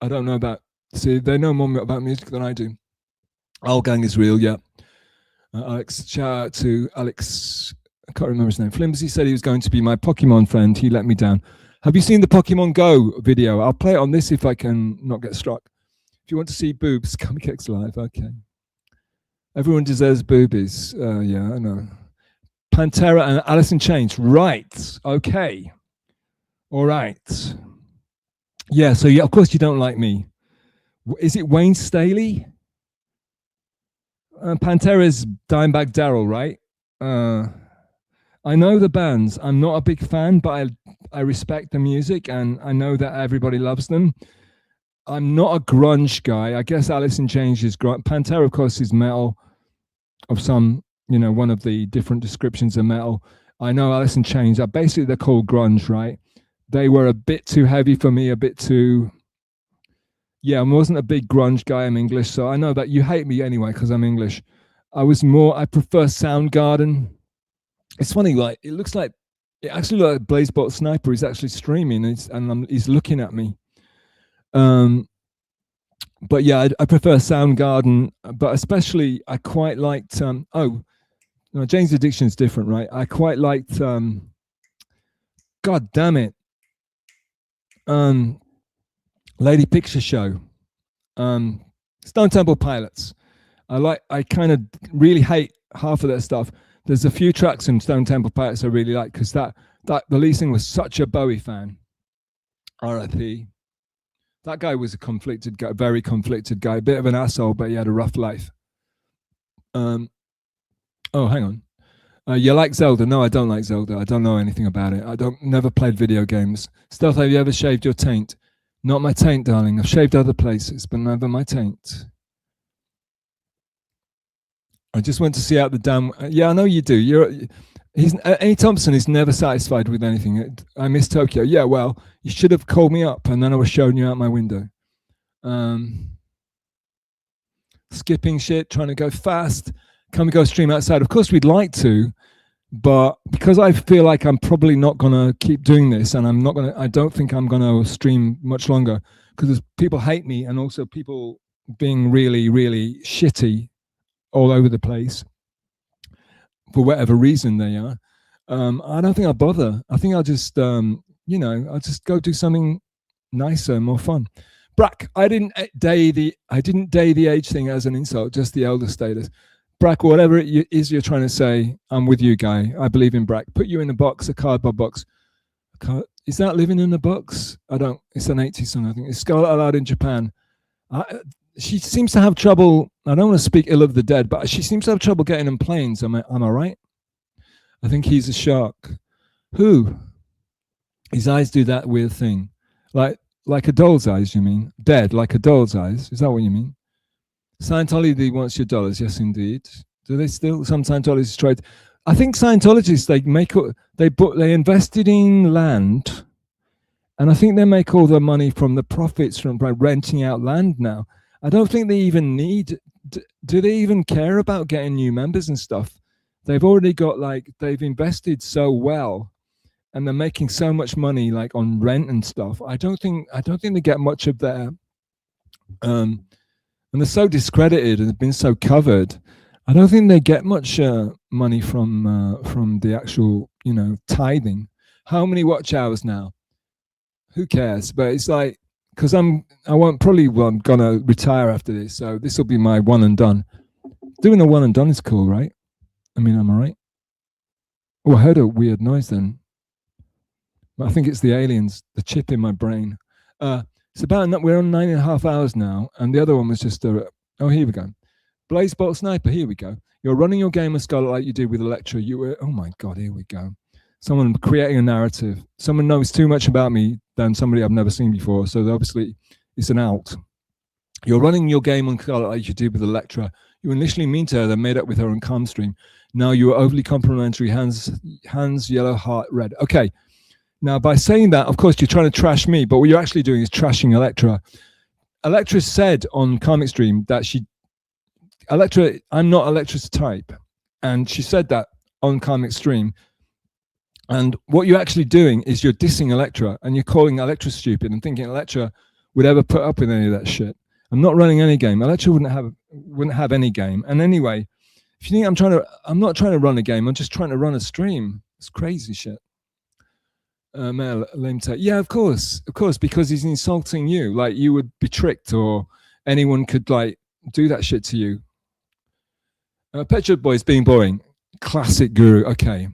D: I don't know about. See, they know more about music than I do. Owl Gang is real, yeah. Alex, shout out to Alex. I can't remember his name. Flimsy said he was going to be my Pokemon friend. He let me down. Have you seen the Pokemon Go video? I'll play it on this if I can not get struck. If you want to see boobs, Comic X Live. Okay. Everyone deserves boobies. Yeah, I know. Pantera and Alice in Chains. Right. Okay. All right. Yeah, so yeah, of course you don't like me. Is it Wayne Staley? Pantera's Dimebag Daryl, right? I know the bands. I'm not a big fan, but I respect the music, and I know that everybody loves them. I'm not a grunge guy. I guess Alice in Chains is grunge. Pantera, of course, is metal of some, one of the different descriptions of metal. I know Alice in Chains are basically, they're called grunge, right? They were a bit too heavy for me, a bit too. Yeah, I wasn't a big grunge guy. I'm English, so I know that you hate me anyway because I'm English. I prefer Soundgarden. It's funny, like it actually looks like Blazebot Sniper is actually streaming and he's looking at me. But yeah, I prefer Soundgarden, but especially I quite liked. Jane's Addiction is different, right? I quite liked. God damn it. Lady Picture Show. Stone Temple Pilots. I kind of really hate half of their stuff. There's a few tracks in Stone Temple Pilots I really like because that the lead singer was such a Bowie fan. R.I.P. That guy was a conflicted guy, very conflicted guy, a bit of an asshole, but he had a rough life. Oh, hang on. You like Zelda? No, I don't like Zelda. I don't know anything about it. Never played video games. Stealth, have you ever shaved your taint? Not my taint, darling. I've shaved other places, but never my taint. I just went to see out the damn. Yeah, I know you do. A. Thompson is never satisfied with anything. I miss Tokyo. Yeah, well, you should have called me up, and then I was showing you out my window. Skipping shit, trying to go fast. Can we go stream outside? Of course, we'd like to, but because I feel like I'm probably not gonna keep doing this, and I don't think I'm gonna stream much longer because people hate me, and also people being really, really shitty all over the place. For whatever reason they are, I don't think I'll bother. I think I'll just, I'll just go do something nicer, more fun. Brack, I didn't day the age thing as an insult, just the elder status. Brack, whatever it is you're trying to say, I'm with you, guy. I believe in Brack. Put you in a box, a cardboard box. Is that Living in a Box? I don't. It's an 80s song, I think. It's Scarlet Allowed in Japan. She seems to have trouble. I don't want to speak ill of the dead, but she seems to have trouble getting on planes. Am I right? I think he's a shark. Who? His eyes do that weird thing. Like a doll's eyes, you mean? Dead, like a doll's eyes. Is that what you mean? Scientology wants your dollars. Yes, indeed. Do they still? Some Scientologists tried. I think Scientologists, they invested in land, and I think they make all the money from the profits from renting out land now. I don't think they even need. Do they even care about getting new members and stuff? They've already got they've invested so well, and they're making so much money on rent and stuff. I don't think they get much of their and they're so discredited and have been so covered. I don't think they get much money from the actual, tithing. How many watch hours now? Who cares? But it's because I'm gonna retire after this, so this will be my one and done. Doing a one and done is cool, right? I mean, am I right? Oh, I heard a weird noise then. I think it's the aliens, the chip in my brain. It's we're on 9.5 hours now, and the other one was just here we go. Blaze Bolt Sniper, here we go. You're running your game of Scarlet like you did with Electra. Oh my God, here we go. Someone creating a narrative. Someone knows too much about me than somebody I've never seen before, so obviously it's an out. You're running your game on Scarlet like you did with Electra. You initially mean to her, then made up with her on Calm Stream. Now you are overly complimentary, hands yellow, heart red. Okay. Now, by saying that, of course, you're trying to trash me, but what you're actually doing is trashing Electra. Electra said on Crimeax Stream that I'm not Electra's type. And she said that on Crimeax Stream. And what you're actually doing is you're dissing Electra, and you're calling Electra stupid and thinking Electra would ever put up with any of that shit. I'm not running any game. Electra wouldn't have any game. And anyway, if you think I'm not trying to run a game, I'm just trying to run a stream. It's crazy shit. Yeah, of course, because he's insulting you. Like you would be tricked, or anyone could do that shit to you. Pet Shop Boys being boring, classic guru. Okay,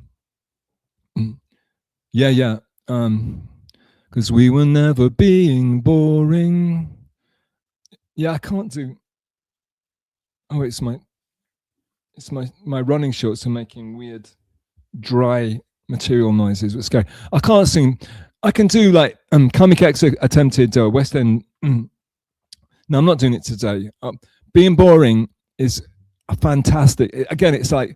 D: yeah. Because we were never being boring. Yeah, I can't do. Oh, it's my running shorts are making weird, dry material noises. It's scary. I can't sing. I can do Krymax X attempted West End. No, I'm not doing it today. Being boring is a fantastic. Again, it's it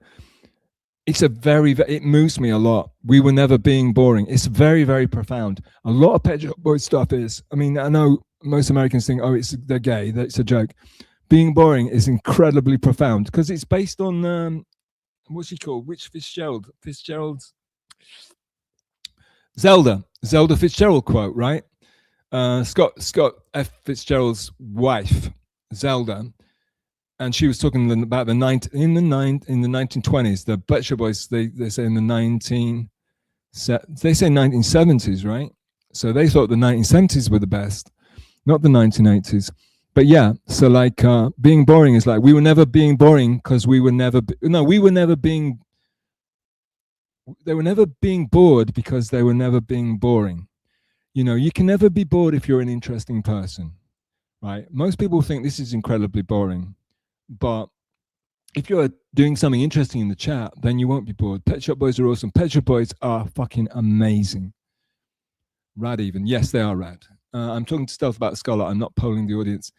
D: moves me a lot. We were never being boring. It's very, very profound. A lot of Pet Shop Boys stuff is. I mean, I know most Americans think, they're gay. That's a joke. Being boring is incredibly profound because it's based on what's she called? Which Fitzgerald? Zelda Fitzgerald quote, right? Scott F. Fitzgerald's wife, Zelda, and she was talking about in the 1920s. The Pet Shop Boys, they say in the 1970s, right? So they thought the 1970s were the best, not the 1980s. But yeah, so being boring is we were never being boring because we were never being. They were never being bored because they were never being boring. You can never be bored if you're an interesting person, right? Most people think this is incredibly boring, but if you're doing something interesting in the chat, then you won't be bored. Pet Shop Boys are awesome. Pet Shop Boys are fucking amazing. Rad even. Yes, they are rad. I'm talking to Stealth about Scarlet. I'm not polling the audience.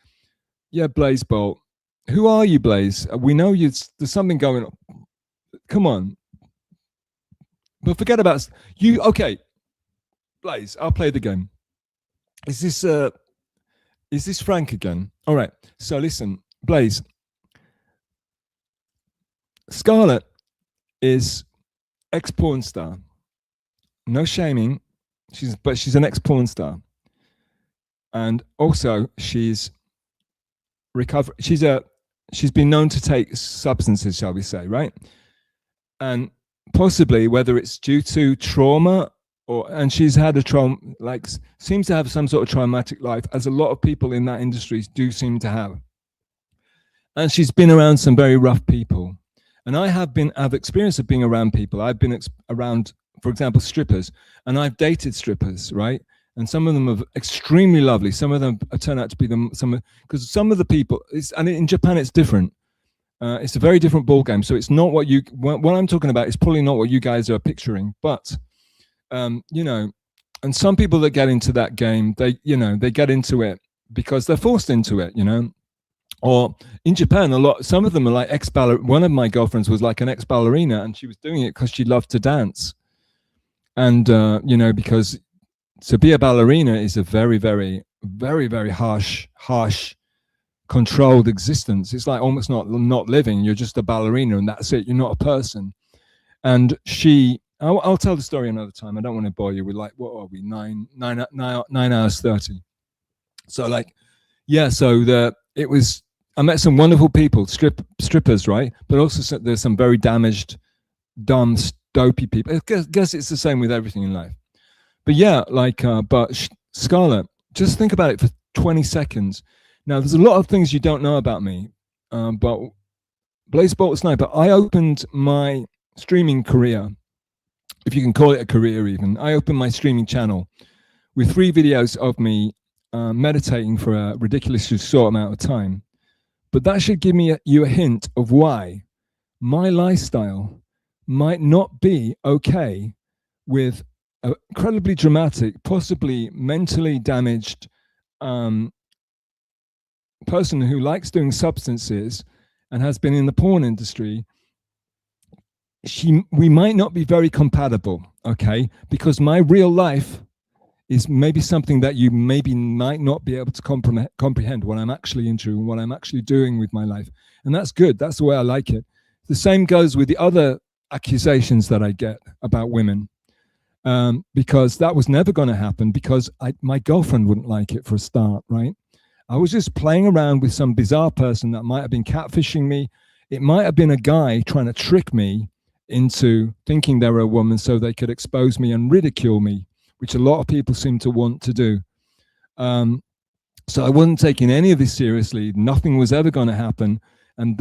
D: Yeah, Blaze Bolt. Who are you, Blaze? We know there's something going on. Come on. But forget about you. Okay, Blaze, I'll play the game. Is this Frank again? All right. So listen, Blaze. Scarlet is ex-porn star. No shaming. But she's an ex-porn star. And also she's recovered. She's been known to take substances, shall we say, right? And possibly whether it's due to trauma and she's had a trauma, like seems to have some sort of traumatic life, as a lot of people in that industry do seem to have. And she's been around some very rough people. And I've experience of being around people. I've been around, for example, strippers, and I've dated strippers, right? And some of them are extremely lovely. Some of them turn out to be because some of the people, and in Japan it's different. It's a very different ball game. So it's not what I'm talking about is probably not what you guys are picturing. But you know, and some people that get into that game, they get into it because they're forced into it, you know. Or in Japan, some of them are like ex-ballerina. One of my girlfriends was like an ex-ballerina, and she was doing it because she loved to dance. And, you know, because to be a ballerina is a very, very, very, very harsh, controlled existence. It's like almost not living. You're just a ballerina and that's it. You're not a person. And I'll tell the story another time. I don't want to bore you with like, what are we, 9 hours 30. So like, yeah, so I met some wonderful people, strippers, right? But also there's some very damaged, dumb, dopey people. I guess it's the same with everything in life. But yeah, like, but Scarlett, just think about it for 20 seconds. Now, there's a lot of things you don't know about me, but Blaze Bolt Sniper, I opened my streaming career, if you can call it a career even. I opened my streaming channel with 3 videos of me meditating for a ridiculously short amount of time. But that should give you a hint of why my lifestyle might not be okay with an incredibly dramatic, possibly mentally damaged person who likes doing substances and has been in the porn industry. We might not be very compatible, okay? Because my real life is maybe something that you might not be able to comprehend what I'm actually into and what I'm actually doing with my life. And that's good. That's the way I like it. The same goes with the other accusations that I get about women, because that was never going to happen because my girlfriend wouldn't like it for a start, right? I was just playing around with some bizarre person that might have been catfishing me. It might have been a guy trying to trick me into thinking they were a woman so they could expose me and ridicule me, which a lot of people seem to want to do. So I wasn't taking any of this seriously. Nothing was ever going to happen. And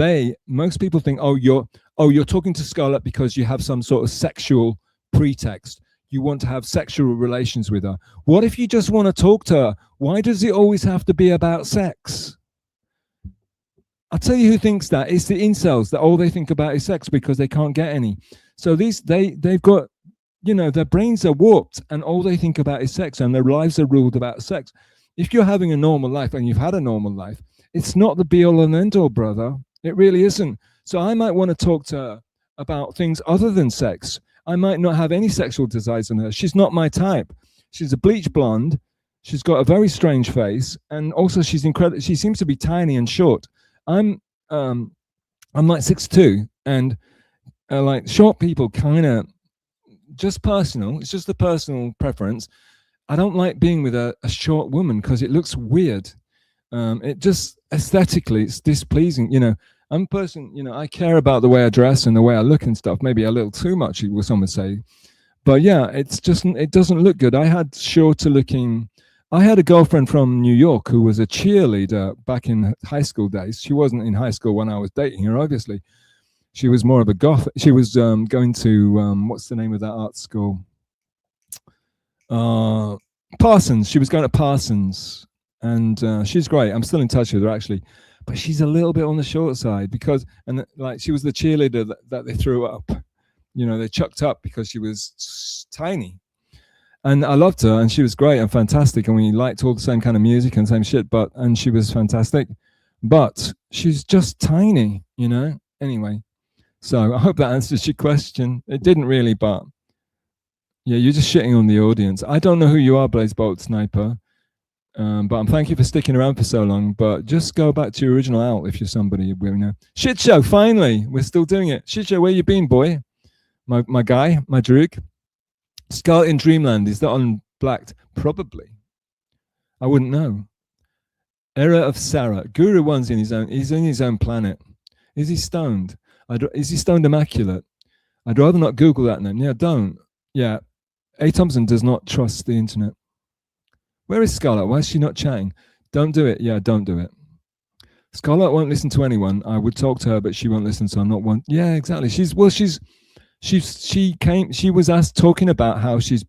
D: most people think, you're talking to Scarlett because you have some sort of sexual pretext. You want to have sexual relations with her. What if you just want to talk to her? Why does it always have to be about sex? I'll tell you who thinks that. It's the incels that all they think about is sex because they can't get any. So they've got, you know, their brains are warped and all they think about is sex and their lives are ruled about sex. If you're having a normal life and you've had a normal life, it's not the be all and end all, brother. It really isn't. So I might want to talk to her about things other than sex. I might not have any sexual desires in her. She's not my type. She's a bleach blonde. She's got a very strange face. And also she's incredible. She seems to be tiny and short. I'm like 6'2", and like short people kind of, just personal. It's just a personal preference. I don't like being with a short woman because it looks weird. It just aesthetically, it's displeasing. You know, I'm a person, you know, I care about the way I dress and the way I look and stuff. Maybe a little too much, some would say. But yeah, it doesn't look good. I had a girlfriend from New York who was a cheerleader back in high school days. She wasn't in high school when I was dating her, obviously. She was more of a goth. She was going to, what's the name of that art school? Parsons. She was going to Parsons. And she's great. I'm still in touch with her, actually. But she's a little bit on the short side like she was the cheerleader that they threw up. You know, they chucked up because she was tiny. And I loved her, and she was great and fantastic. And we liked all the same kind of music and same shit, and she was fantastic. But she's just tiny, you know? Anyway. So I hope that answers your question. It didn't really, but yeah, you're just shitting on the audience. I don't know who you are, Blaze Bolt Sniper, but I'm thank you for sticking around for so long. But just go back to your original out if you're somebody you know. Shit show, finally, we're still doing it. Shit show, where you been, boy? My guy, my Droog. Scarlet in Dreamland, is that on Blacked? Probably. I wouldn't know. Era of Sarah. Guru One's he's in his own planet. Is he stoned? Is he stoned immaculate? I'd rather not Google that name. Yeah, don't. Yeah. A. Thompson does not trust the internet. Where is Scarlett? Why is she not chatting? Don't do it. Yeah, don't do it. Scarlett won't listen to anyone. I would talk to her, but she won't listen. So I'm not one. Yeah, exactly. She was asked talking about how she's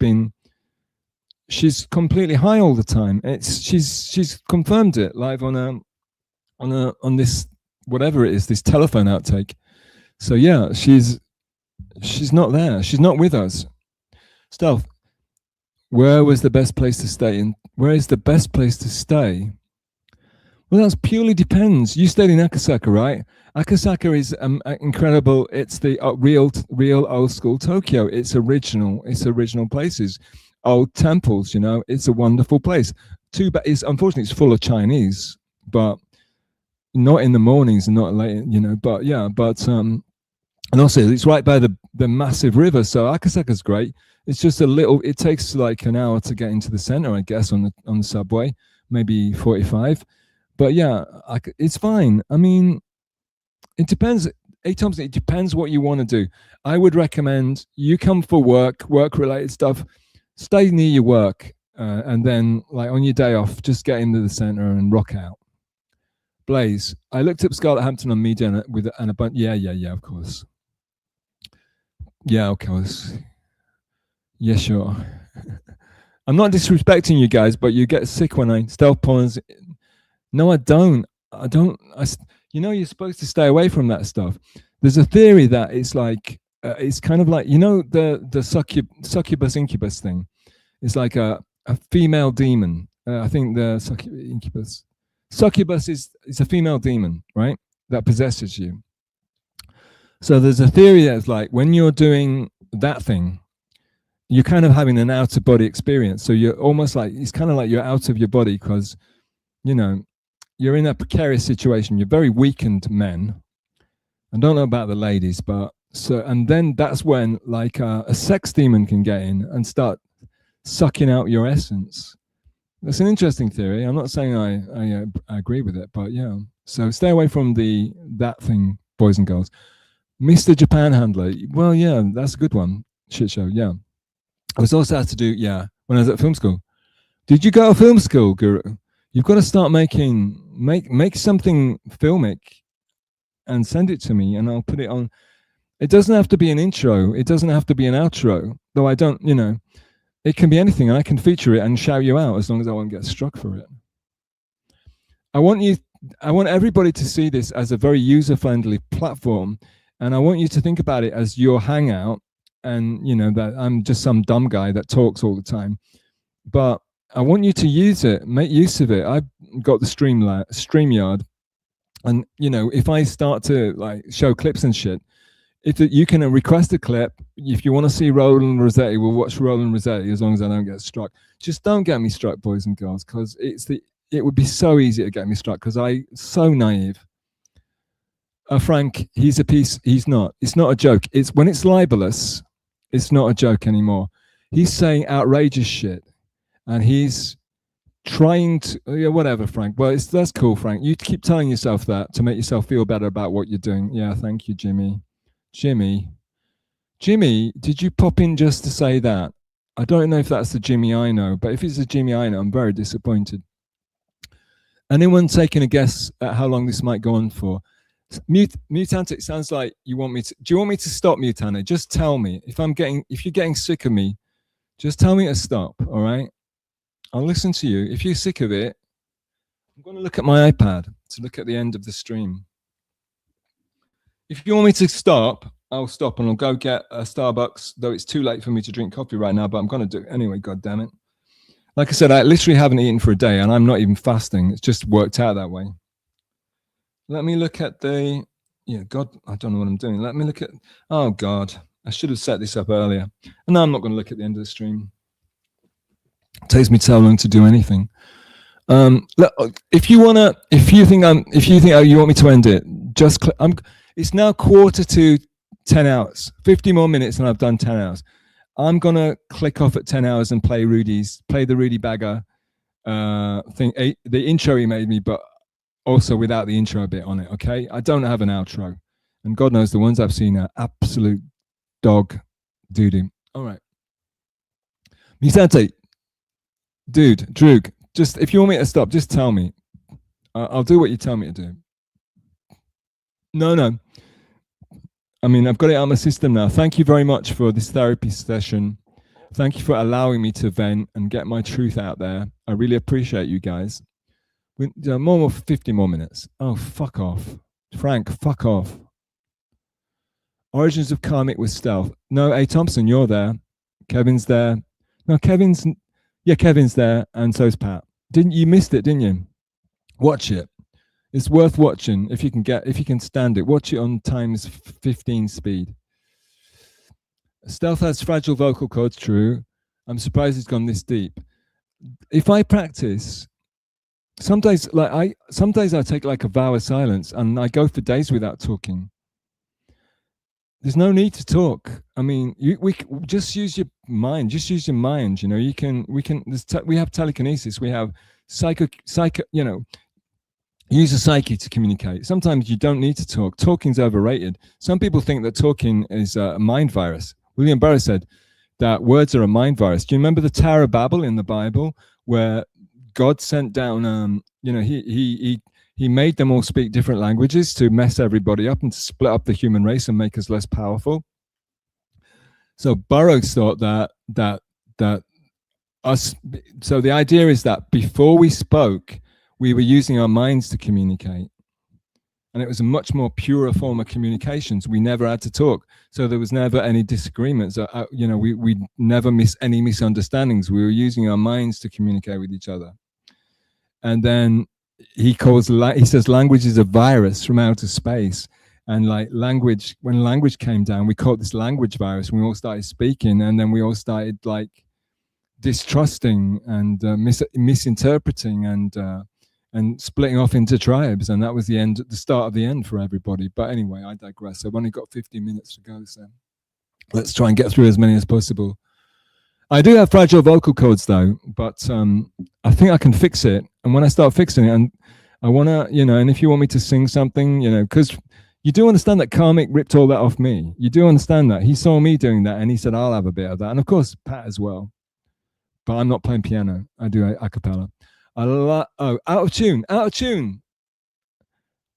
D: completely high all the time. She's confirmed it live on this, whatever it is, this telephone outtake. So yeah, she's not there. She's not with us. Stealth, where was the best place to stay? And where is the best place to stay? Well, that purely depends. You stayed in Akasaka, right? Akasaka is incredible. It's the real old school Tokyo. It's original places, old temples. You know, it's a wonderful place. Unfortunately, it's full of Chinese, but not in the mornings and not late. You know, but yeah, and also it's right by the massive river. So Akasaka's great. It's just it takes like an hour to get into the center, I guess, on the subway, maybe 45. But yeah, it's fine. I mean, it depends. A. Thompson, it depends what you want to do. I would recommend you come for work-related stuff, stay near your work, and then like on your day off, just get into the center and rock out. Blaze, I looked up Scarlett Hampton on Media and a bunch. Yeah, of course. Yeah, of course. Yeah, sure. I'm not disrespecting you guys, but you get sick when I stealth pawns. No, I don't. You're supposed to stay away from that stuff. There's a theory that it's like, it's kind of like, the succubus incubus thing. It's like a female demon. I think the succubus is a female demon, right? That possesses you. So there's a theory that's like, when you're doing that thing, you're kind of having an out of body experience. So you're almost like, it's kind of like you're out of your body because, you're in a precarious situation. You're very weakened men. I don't know about the ladies, and then that's when like a sex demon can get in and start sucking out your essence. That's an interesting theory. I'm not saying I agree with it, but yeah. So stay away from that thing, boys and girls. Mr. Japan Handler. Well, yeah, that's a good one. Shit show, yeah. I was also asked to do, when I was at film school. Did you go to film school, Guru? You've got to start make something filmic and send it to me and I'll put it on. It doesn't have to be an intro. It doesn't have to be an outro, though I don't, it can be anything and I can feature it and shout you out as long as I won't get struck for it. I want everybody to see this as a very user-friendly platform, and I want you to think about it as your hangout, and that I'm just some dumb guy that talks all the time, but I want you to use it, make use of it. I've got the StreamYard, and if I start to like show clips and shit, you can request a clip. If you want to see Roland Rossetti, we'll watch Roland Rossetti as long as I don't get struck. Just don't get me struck, boys and girls, because it would be so easy to get me struck because I'm so naive. Frank, he's a piece. He's not. It's not a joke. It's when it's libelous, it's not a joke anymore. He's saying outrageous shit. And he's trying to, whatever, Frank. Well, that's cool, Frank. You keep telling yourself that to make yourself feel better about what you're doing. Yeah, thank you, Jimmy. Jimmy, did you pop in just to say that? I don't know if that's the Jimmy I know, but if it's the Jimmy I know, I'm very disappointed. Anyone taking a guess at how long this might go on for? Mutant, it sounds like you want me to. Do you want me to stop, Mutant? Just tell me. If you're getting sick of me, just tell me to stop, all right? I'll listen to you. If you're sick of it, I'm going to look at my iPad to look at the end of the stream. If you want me to stop, I'll stop and I'll go get a Starbucks, though it's too late for me to drink coffee right now, but I'm going to do it anyway, God damn it. Like I said, I literally haven't eaten for a day and I'm not even fasting. It's just worked out that way. Let me look at God, I don't know what I'm doing. Let me look at, oh God, I should have set this up earlier. And now I'm not going to look at the end of the stream. It takes me so long to do anything. Look, if you think you want me to end it, just click. It's now 10 hours, 50 more minutes, and I've done 10 hours. I'm gonna click off at 10 hours and play the Rudy Bagger thing, the intro he made me, but also without the intro bit on it. Okay, I don't have an outro, and God knows the ones I've seen are absolute dog doo-doo. All right. Mutante, dude, Droog, just if you want me to stop, just tell me. I'll do what you tell me to do. No. I mean, I've got it out of my system now. Thank you very much for this therapy session. Thank you for allowing me to vent and get my truth out there. I really appreciate you guys. More 50 more minutes. Oh, fuck off. Frank, fuck off. Origins of Karmic with Stealth. No, A. Thompson, you're there. Kevin's there. No, Kevin's there, and so's Pat. You missed it, didn't you? Watch it. It's worth watching if you can stand it. Watch it on times 15 speed. Stealth has fragile vocal cords, true. I'm surprised it's gone this deep. If I practice, some days I take like a vow of silence and I go for days without talking. There's no need to talk. I mean, we just use your mind. Just use your mind. You know, we have telekinesis. We have psycho. You know, use a psyche to communicate. Sometimes you don't need to talk. Talking's overrated. Some people think that talking is a mind virus. William Burroughs said that words are a mind virus. Do you remember the Tower of Babel in the Bible, where God sent down? You know, he made them all speak different languages to mess everybody up and to split up the human race and make us less powerful. So Burroughs thought that us. So the idea is that before we spoke, we were using our minds to communicate, and it was a much more purer form of communications. We never had to talk, so there was never any disagreements. You know, we never any misunderstandings. We were using our minds to communicate with each other. And then he says language is a virus from outer space, and like language, when language came down, we caught this language virus. And we all started speaking, and then we all started like distrusting and misinterpreting and splitting off into tribes, and that was the start of the end for everybody. But anyway, I digress. I've only got 15 minutes to go, so let's try and get through as many as possible. I do have fragile vocal cords though, but I think I can fix it. And when I start fixing it, and I want to, you know, and if you want me to sing something, you know, because you do understand that Karmic ripped all that off me. You do understand that. He saw me doing that and he said, I'll have a bit of that. And of course, Pat as well. But I'm not playing piano. I do a cappella. Out of tune.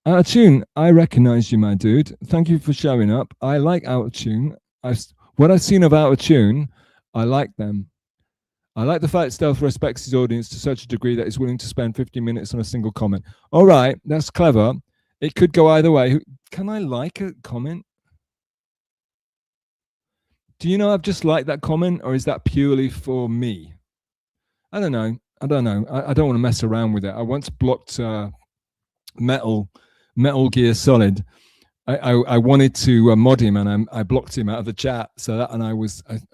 D: I recognize you, my dude. Thank you for showing up. I like Out of Tune. What I've seen of Out of Tune, I like them. I like the fact Stealth respects his audience to such a degree that he's willing to spend 50 minutes on a single comment. All right, that's clever. It could go either way. Can I like a comment? Do you know I've just liked that comment, or is that purely for me? I don't know. I don't want to mess around with it. I once blocked Metal Gear Solid. I wanted to mod him, and I blocked him out of the chat. So that, and I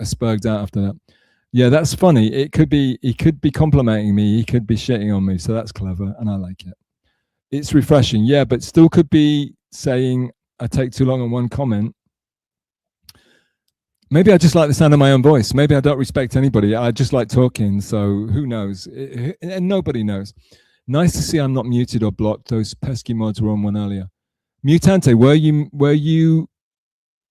D: spurged out after that. Yeah, that's funny. He could be complimenting me. He could be shitting on me. So that's clever, and I like it. It's refreshing. Yeah, but still could be saying I take too long on one comment. Maybe I just like the sound of my own voice. Maybe I don't respect anybody. I just like talking. So who knows? And nobody knows. Nice to see I'm not muted or blocked. Those pesky mods were on one earlier. Mutante, were you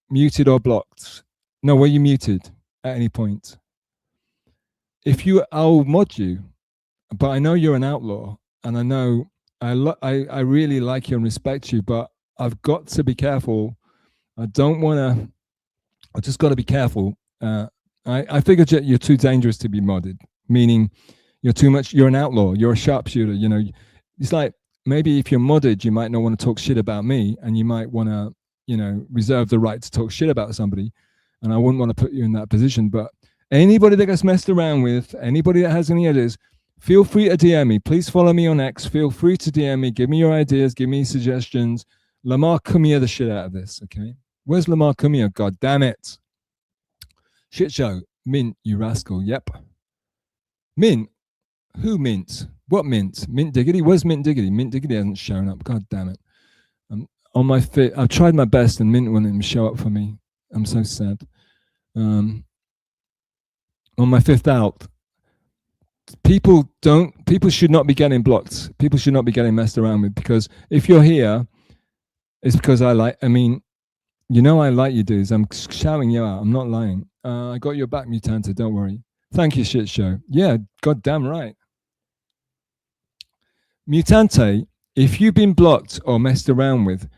D: muted or blocked? No, were you muted at any point? I'll mod you, but I know you're an outlaw, and I know I really like you and respect you, but I've got to be careful. I just got to be careful. I figured you're too dangerous to be modded, meaning you're an outlaw, you're a sharpshooter. You know, it's like, maybe if you're modded, you might not want to talk shit about me, and you might want to, you know, reserve the right to talk shit about somebody. And I wouldn't want to put you in that position. But anybody that gets messed around with, anybody that has any ideas, feel free to DM me. Please follow me on X. Feel free to DM me. Give me your ideas. Give me suggestions. Lamar Cumia the shit out of this, okay? Where's Lamar Cumia? God damn it. Shit show. Mint, you rascal. Yep. Mint. Who mint? What mint? Mint Diggity? Where's Mint Diggity? Mint Diggity hasn't shown up. God damn it. On my fit, I've tried my best and Mint wouldn't even show up for me. I'm so sad. On my fifth out, people should not be getting blocked. People should not be getting messed around with, because if you're here, it's because I like you, dudes. I'm shouting you out. I'm not lying. I got your back, Mutante. Don't worry. Thank you, shit show. Yeah, goddamn right. Mutante, if you've been blocked or messed around with,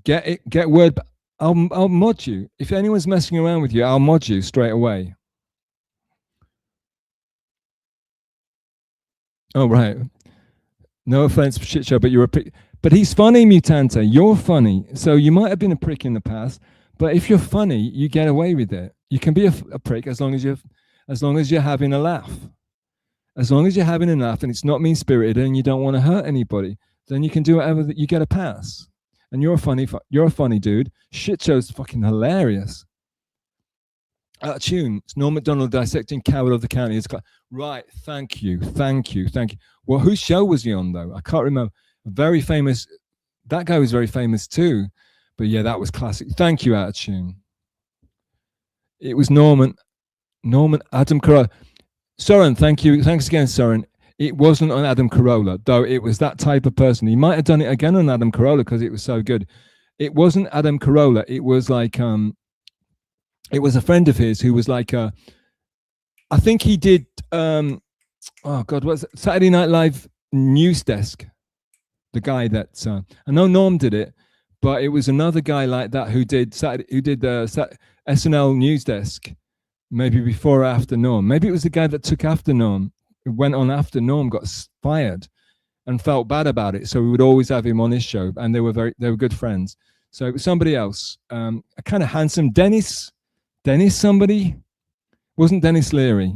D: get word. I'll mod you. If anyone's messing around with you, I'll mod you straight away. Oh, right. No offense, shit show, but you're a prick. But he's funny, Mutante. You're funny. So you might have been a prick in the past, but if you're funny, you get away with it. You can be a prick as long as you're having a laugh. As long as you're having a laugh and it's not mean-spirited and you don't want to hurt anybody, then you can do whatever. You get a pass. And you're a funny dude. Shit show's fucking hilarious. Out of tune. It's Norm Macdonald dissecting coward of the county. Right. Thank you. Well, whose show was he on though? I can't remember. Very famous. That guy was very famous too. But yeah, that was classic. Thank you, Out of Tune. It was Norman Adam Carolla. Soren, thank you. Thanks again, Soren. It wasn't on Adam Carolla, though it was that type of person. He might have done it again on Adam Carolla because it was so good. It wasn't Adam Carolla. It was like it was a friend of his who was like I think he did oh God, what's it? Saturday Night Live news desk. The guy that I know Norm did it, but it was another guy like that who did SNL news desk, maybe before or after Norm. Maybe it was the guy that took after Norm, went on after Norm, got fired, and felt bad about it. So we would always have him on his show, and they were good friends. So it was somebody else, a kind of handsome Dennis somebody. Wasn't Dennis Leary,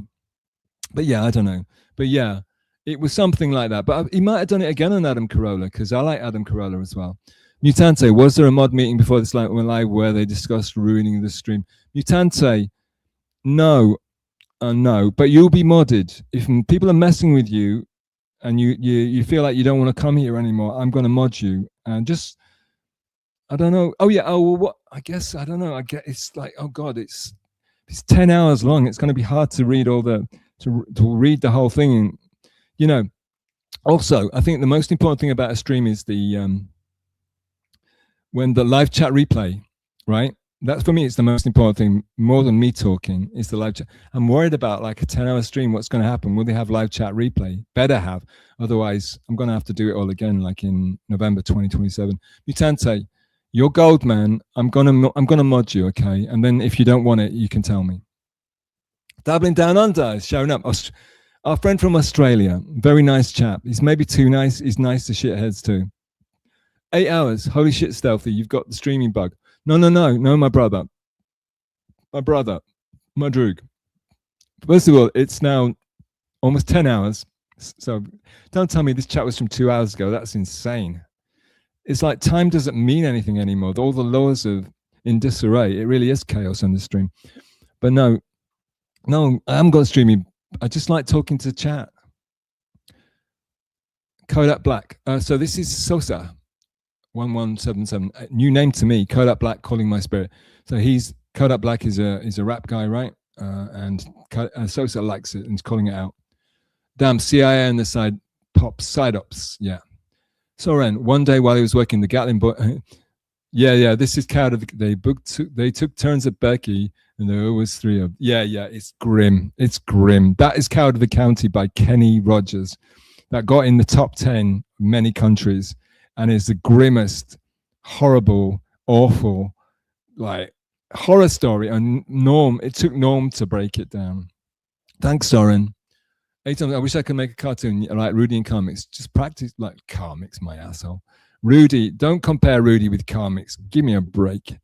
D: but yeah, I don't know. But yeah, it was something like that. But he might have done it again on Adam Carolla because I like Adam Carolla as well. Mutante, was there a mod meeting before this live where they discussed ruining the stream? Mutante, no, no. But you'll be modded if people are messing with you, and you feel like you don't want to come here anymore. I'm going to mod you, and just I don't know. Oh yeah. Oh well, what? I guess I don't know. I guess it's like, oh God, it's 10 hours long. It's going to be hard to read to read the whole thing. And, you know, also I think the most important thing about a stream is the when the live chat replay, right? That's for me. It's the most important thing, more than me talking. Is the live chat. I'm worried about like a 10-hour stream. What's going to happen? Will they have live chat replay? Better have. Otherwise, I'm going to have to do it all again, like in November 2027. Mutante, you're gold, man. I'm gonna mod you, okay? And then if you don't want it, you can tell me. Dabbling Down Under is showing up. Our friend from Australia, very nice chap. He's maybe too nice. He's nice to shitheads too. 8 hours. Holy shit, Stealthy. You've got the streaming bug. No, my brother. My droog. First of all, it's now almost 10 hours. So don't tell me this chat was from 2 hours ago. That's insane. It's like time doesn't mean anything anymore. All the laws are in disarray. It really is chaos on the stream. But no, I haven't got streaming. I just like talking to chat. Kodak Black. So this is Sosa 1177. New name to me. Kodak Black, calling my spirit. So Kodak Black is a rap guy, right? And Sosa likes it and is calling it out. Damn, CIA on the side pops side ops. Yeah. Soren, one day while he was working the Gatling yeah, this is Coward of the, they took turns at Becky, and there was 3 of them. Yeah, it's grim. That is Coward of the County by Kenny Rogers. That got in the top 10 many countries, and is the grimmest, horrible, awful, like horror story. And it took Norm to break it down. Thanks, Soren. 8 times. I wish I could make a cartoon like Rudy and Crimeax. Just practice like Crimeax, my asshole. Rudy, don't compare Rudy with Crimeax. Give me a break.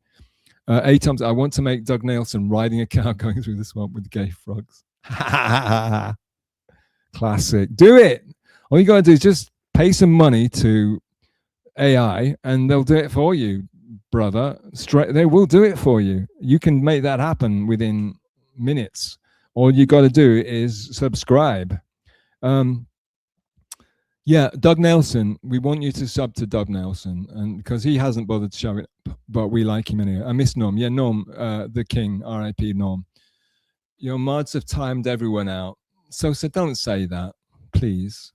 D: 8 times. I want to make Doug Nelson riding a cow going through the swamp with gay frogs. Classic. Do it. All you gotta do is just pay some money to AI, and they'll do it for you, brother. They will do it for you. You can make that happen within minutes. All you got to do is subscribe. Yeah, Doug Nelson. We want you to sub to Doug Nelson, and because he hasn't bothered to show it, but we like him anyway. I miss Norm. Yeah, Norm, the king. R.I.P. Norm. Your mods have timed everyone out. So don't say that, please.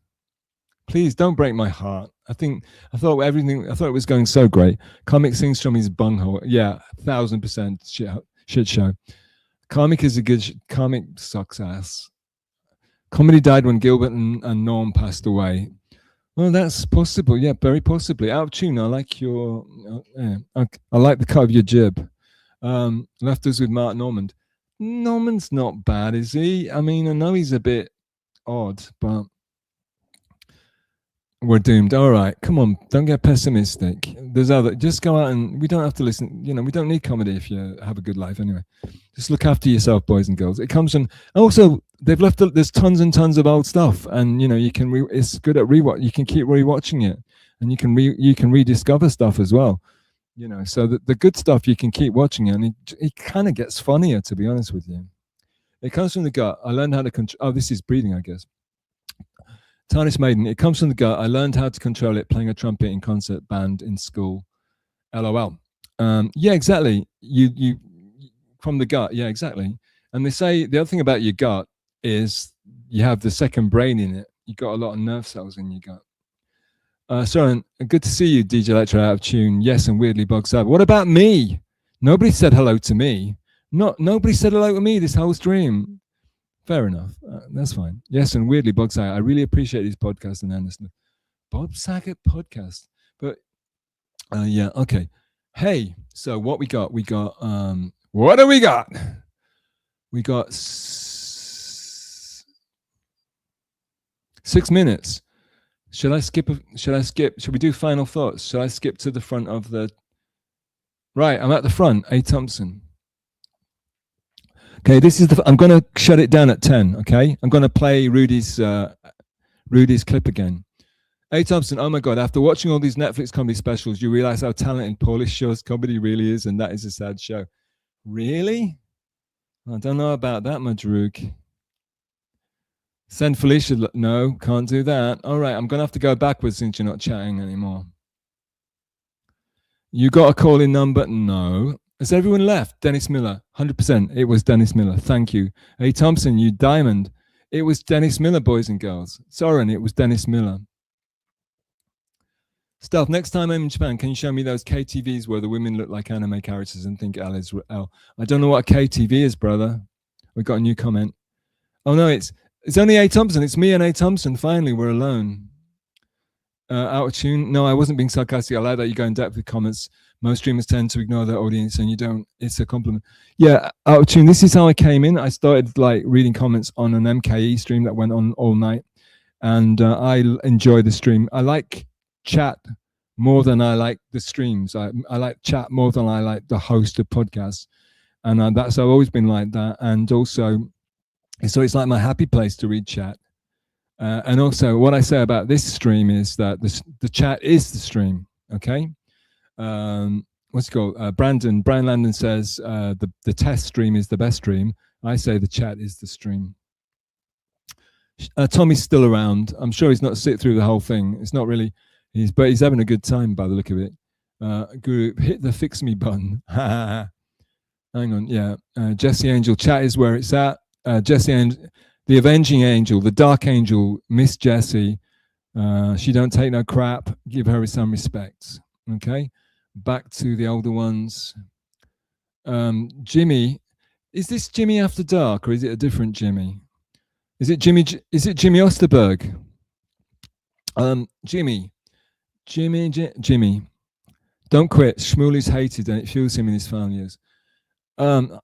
D: Please don't break my heart. I thought it was going so great. Comic sings from his bunghole. Yeah, 1000% shit show. Comic is a good. Comic sucks ass. Comedy died when Gilbert and Norm passed away. Well, that's possible. Yeah, very possibly. Out of tune. I like your. I like the cut of your jib. Left us with Mark Normand. Norman's not bad, is he? I mean, I know he's a bit odd, but we're doomed. All right, come on, don't get pessimistic. There's other. Just go out and we don't have to listen. You know, we don't need comedy if you have a good life anyway. Just look after yourself, boys and girls. It comes from. Also, they've left. There's tons and tons of old stuff, and you know you can. It's good at rewatch. You can keep rewatching it, and you can rediscover stuff as well. You know, so the good stuff you can keep watching, and it kind of gets funnier, to be honest with you. It comes from the gut. I learned how to control. Oh, this is breathing, I guess. Tarnished Maiden. It comes from the gut. I learned how to control it playing a trumpet in concert band in school. LOL. Yeah, exactly. You from the gut. Yeah, exactly. And they say the other thing about your gut is you have the second brain in it. You got a lot of nerve cells in your gut. Soren, good to see you, DJ Electro Out of Tune. Yes, and weirdly bugs up. What about me? Nobody said hello to me. Nobody said hello to me this whole stream. Fair enough. That's fine. Yes, and weirdly, Bob Saget. I really appreciate his podcast and Anderson. Bob Saget podcast. But yeah, okay. Hey, so what we got? We got what do we got? We got 6 minutes. Should I skip? Should we do final thoughts? Should I skip to the front of the? Right, I'm at the front. A. Thompson. Okay, this is I'm going to shut it down at 10. Okay, I'm going to play Rudy's clip again. A. Thompson, oh my God! After watching all these Netflix comedy specials, you realize how talented Polish show's comedy really is, and that is a sad show. Really? I don't know about that, Madrug. Send Felicia. No, can't do that. All right, I'm going to have to go backwards since you're not chatting anymore. You got a call-in number? No. Has everyone left? Dennis Miller, 100%. It was Dennis Miller. Thank you. Hey, Thompson, you diamond. It was Dennis Miller, boys and girls. Soren, it was Dennis Miller. Stealth, next time I'm in Japan, can you show me those KTVs where the women look like anime characters and think L is L? I don't know what a KTV is, brother. We got a new comment. Oh, no, it's only A. Thompson. It's me and A. Thompson. Finally, we're alone. Out of tune. No, I wasn't being sarcastic. I like that you go in depth with comments. Most streamers tend to ignore their audience, and you don't. It's a compliment. Yeah, out of tune. This is how I came in. I started like reading comments on an MKE stream that went on all night, and I enjoy the stream. I like chat more than I like the streams. I like chat more than I like the host of podcasts, and I've always been like that. And also, so it's like my happy place to read chat. And also, what I say about this stream is that the chat is the stream. Okay. What's it called? Brian Landon says the test stream is the best stream. I say the chat is the stream. Tommy's still around. I'm sure he's not sit through the whole thing. It's not really. But he's having a good time by the look of it. Guru, hit the fix me button. Hang on. Yeah. Jesse Angel, chat is where it's at. Jesse Angel, the avenging angel, the dark angel, Miss Jessie. She don't take no crap. Give her some respects. Okay. Back to the older ones. Jimmy, is this Jimmy After Dark or is it a different Jimmy? Is it Jimmy Osterberg? Jimmy, don't quit. Shmuley's hated and it fuels him in his failures. I'm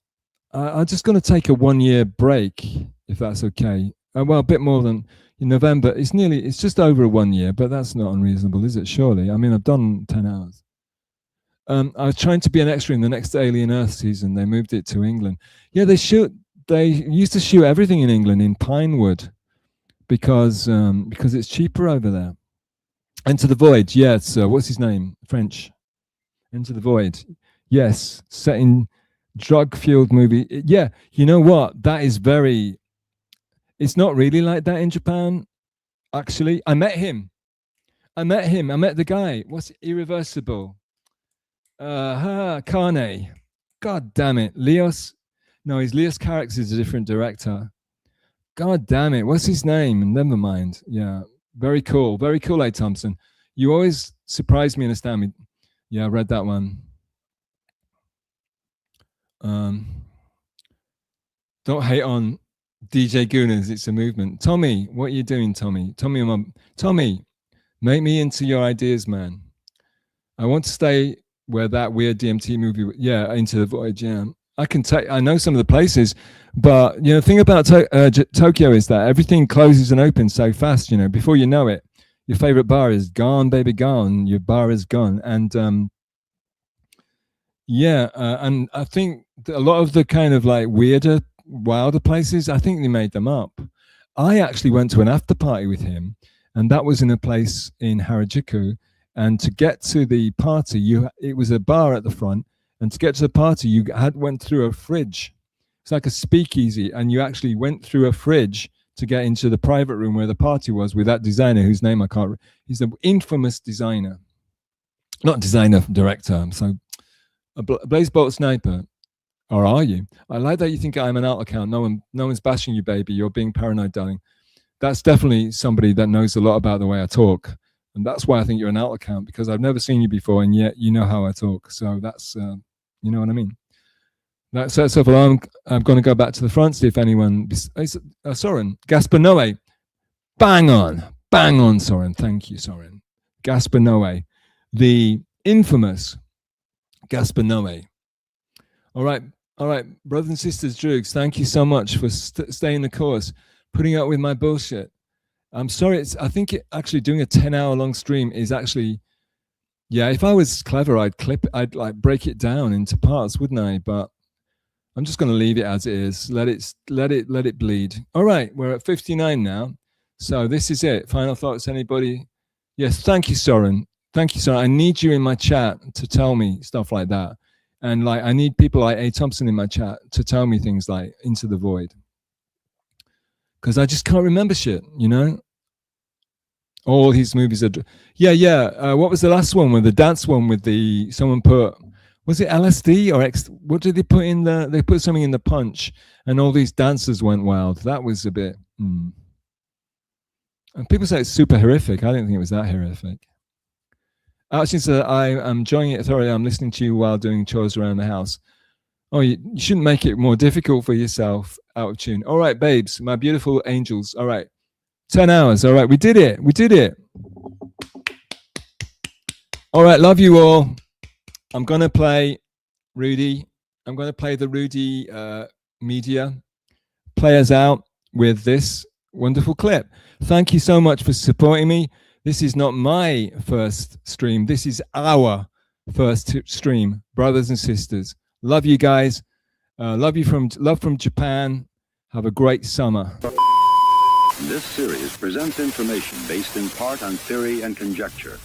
D: just going to take a 1 year break, if that's okay. Well, a bit more than in November. It's just over 1 year, but that's not unreasonable, is it? Surely. I mean, I've done 10 hours. I was trying to be an extra in the next Alien Earth season. They moved it to England. Yeah, they used to shoot everything in England in Pinewood because it's cheaper over there. Enter the Void. Yes. What's his name? French. Enter the Void. Yes. Set in drug-fueled movie. Yeah. You know what? That is very. It's not really like that in Japan. Actually, I met him. I met the guy. What's Irreversible? Kane. God damn it. Leos. No, Leos Carax is a different director. God damn it. What's his name? Never mind. Yeah. Very cool. Very cool, A. Thompson. You always surprise me and astound me. Yeah, I read that one. Don't hate on DJ Gooners, it's a movement. Tommy, what are you doing, Tommy? Tommy, make me into your ideas, man. I want to stay where that weird DMT movie, yeah, Into the Void, yeah. I know some of the places, but the thing about Tokyo is that everything closes and opens so fast. Before you know it, your favorite bar is gone, baby, gone. Your bar is gone, and and I think a lot of the kind of like weirder, wilder places, I think they made them up. I actually went to an after party with him, and that was in a place in Harajuku. And to get to the party, it was a bar at the front. And to get to the party, you went through a fridge. It's like a speakeasy, and you actually went through a fridge to get into the private room where the party was with that designer whose name I can't. He's an infamous designer, not designer, director. So, a Blaze Bolt Sniper, or are you? I like that you think I'm an alt account. No one's bashing you, baby. You're being paranoid, darling. That's definitely somebody that knows a lot about the way I talk. And that's why I think you're an alt account, because I've never seen you before, and yet you know how I talk. So that's, you know what I mean? That's so far. I'm going to go back to the front, see if anyone. Soren, Gaspar Noé. Bang on, Soren. Thank you, Soren. Gaspar Noé, the infamous Gaspar Noé. All right, brothers and sisters, Drugs, thank you so much for staying the course, putting up with my bullshit. I'm sorry. I think actually doing a 10-hour long stream is actually, yeah. If I was clever, I'd like break it down into parts, wouldn't I? But I'm just going to leave it as it is. Let it bleed. All right, we're at 59 now. So this is it. Final thoughts, anybody? Yes. Thank you, Soren. Thank you, Soren. I need you in my chat to tell me stuff like that, and like I need people like A. Thompson in my chat to tell me things like Into the Void. Because I just can't remember shit, All his movies are... Yeah. What was the last one? With the dance one with someone put... Was it LSD or X? What did they put in the... They put something in the punch and all these dancers went wild. That was a bit... And people say it's super horrific. I didn't think it was that horrific. Actually, so I'm enjoying it thoroughly. I'm listening to you while doing chores around the house. Oh, you shouldn't make it more difficult for yourself. Out of tune. All right, babes, my beautiful angels. All right, 10 hours. All right, we did it. All right, love you all. I'm going to play Rudy. I'm going to play the Rudy media. Play us out with this wonderful clip. Thank you so much for supporting me. This is not my first stream. This is our first stream, brothers and sisters. Love you guys. Love from Japan. Have a great summer.
A: This series presents information based in part on theory and conjecture.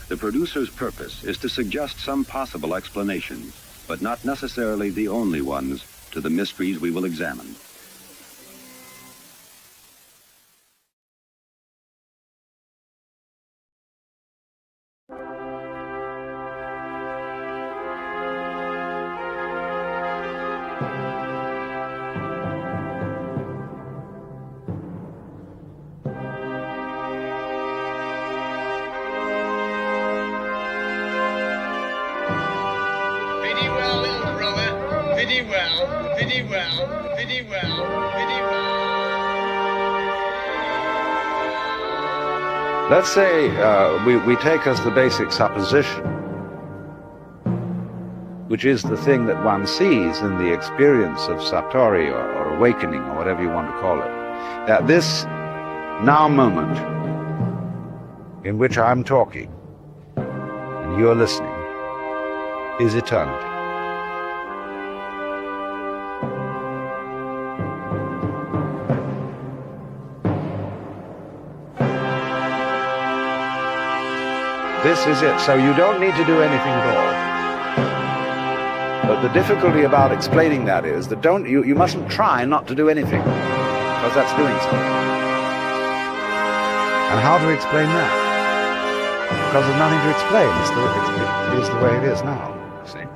A: The producer's purpose is to suggest some possible explanations, but not necessarily the only ones, to the mysteries we will examine.
B: Let's say we take as the basic supposition, which is the thing that one sees in the experience of Satori or awakening or whatever you want to call it, that this now moment in which I'm talking and you're listening is eternity. This is it. So you don't need to do anything at all. But the difficulty about explaining that is that you mustn't try not to do anything, because that's doing something. And how to explain that? Because there's nothing to explain. It is the way it is now, see?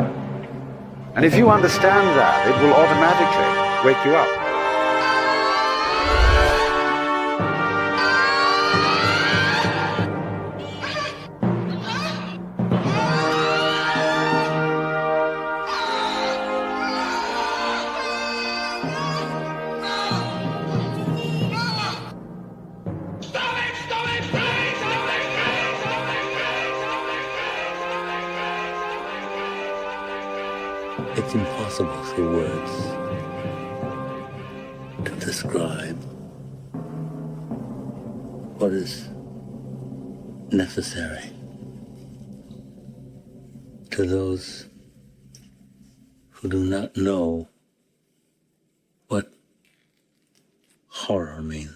B: And if you understand that, it will automatically wake you up.
C: impossible through words to describe what is necessary to those who do not know what horror means.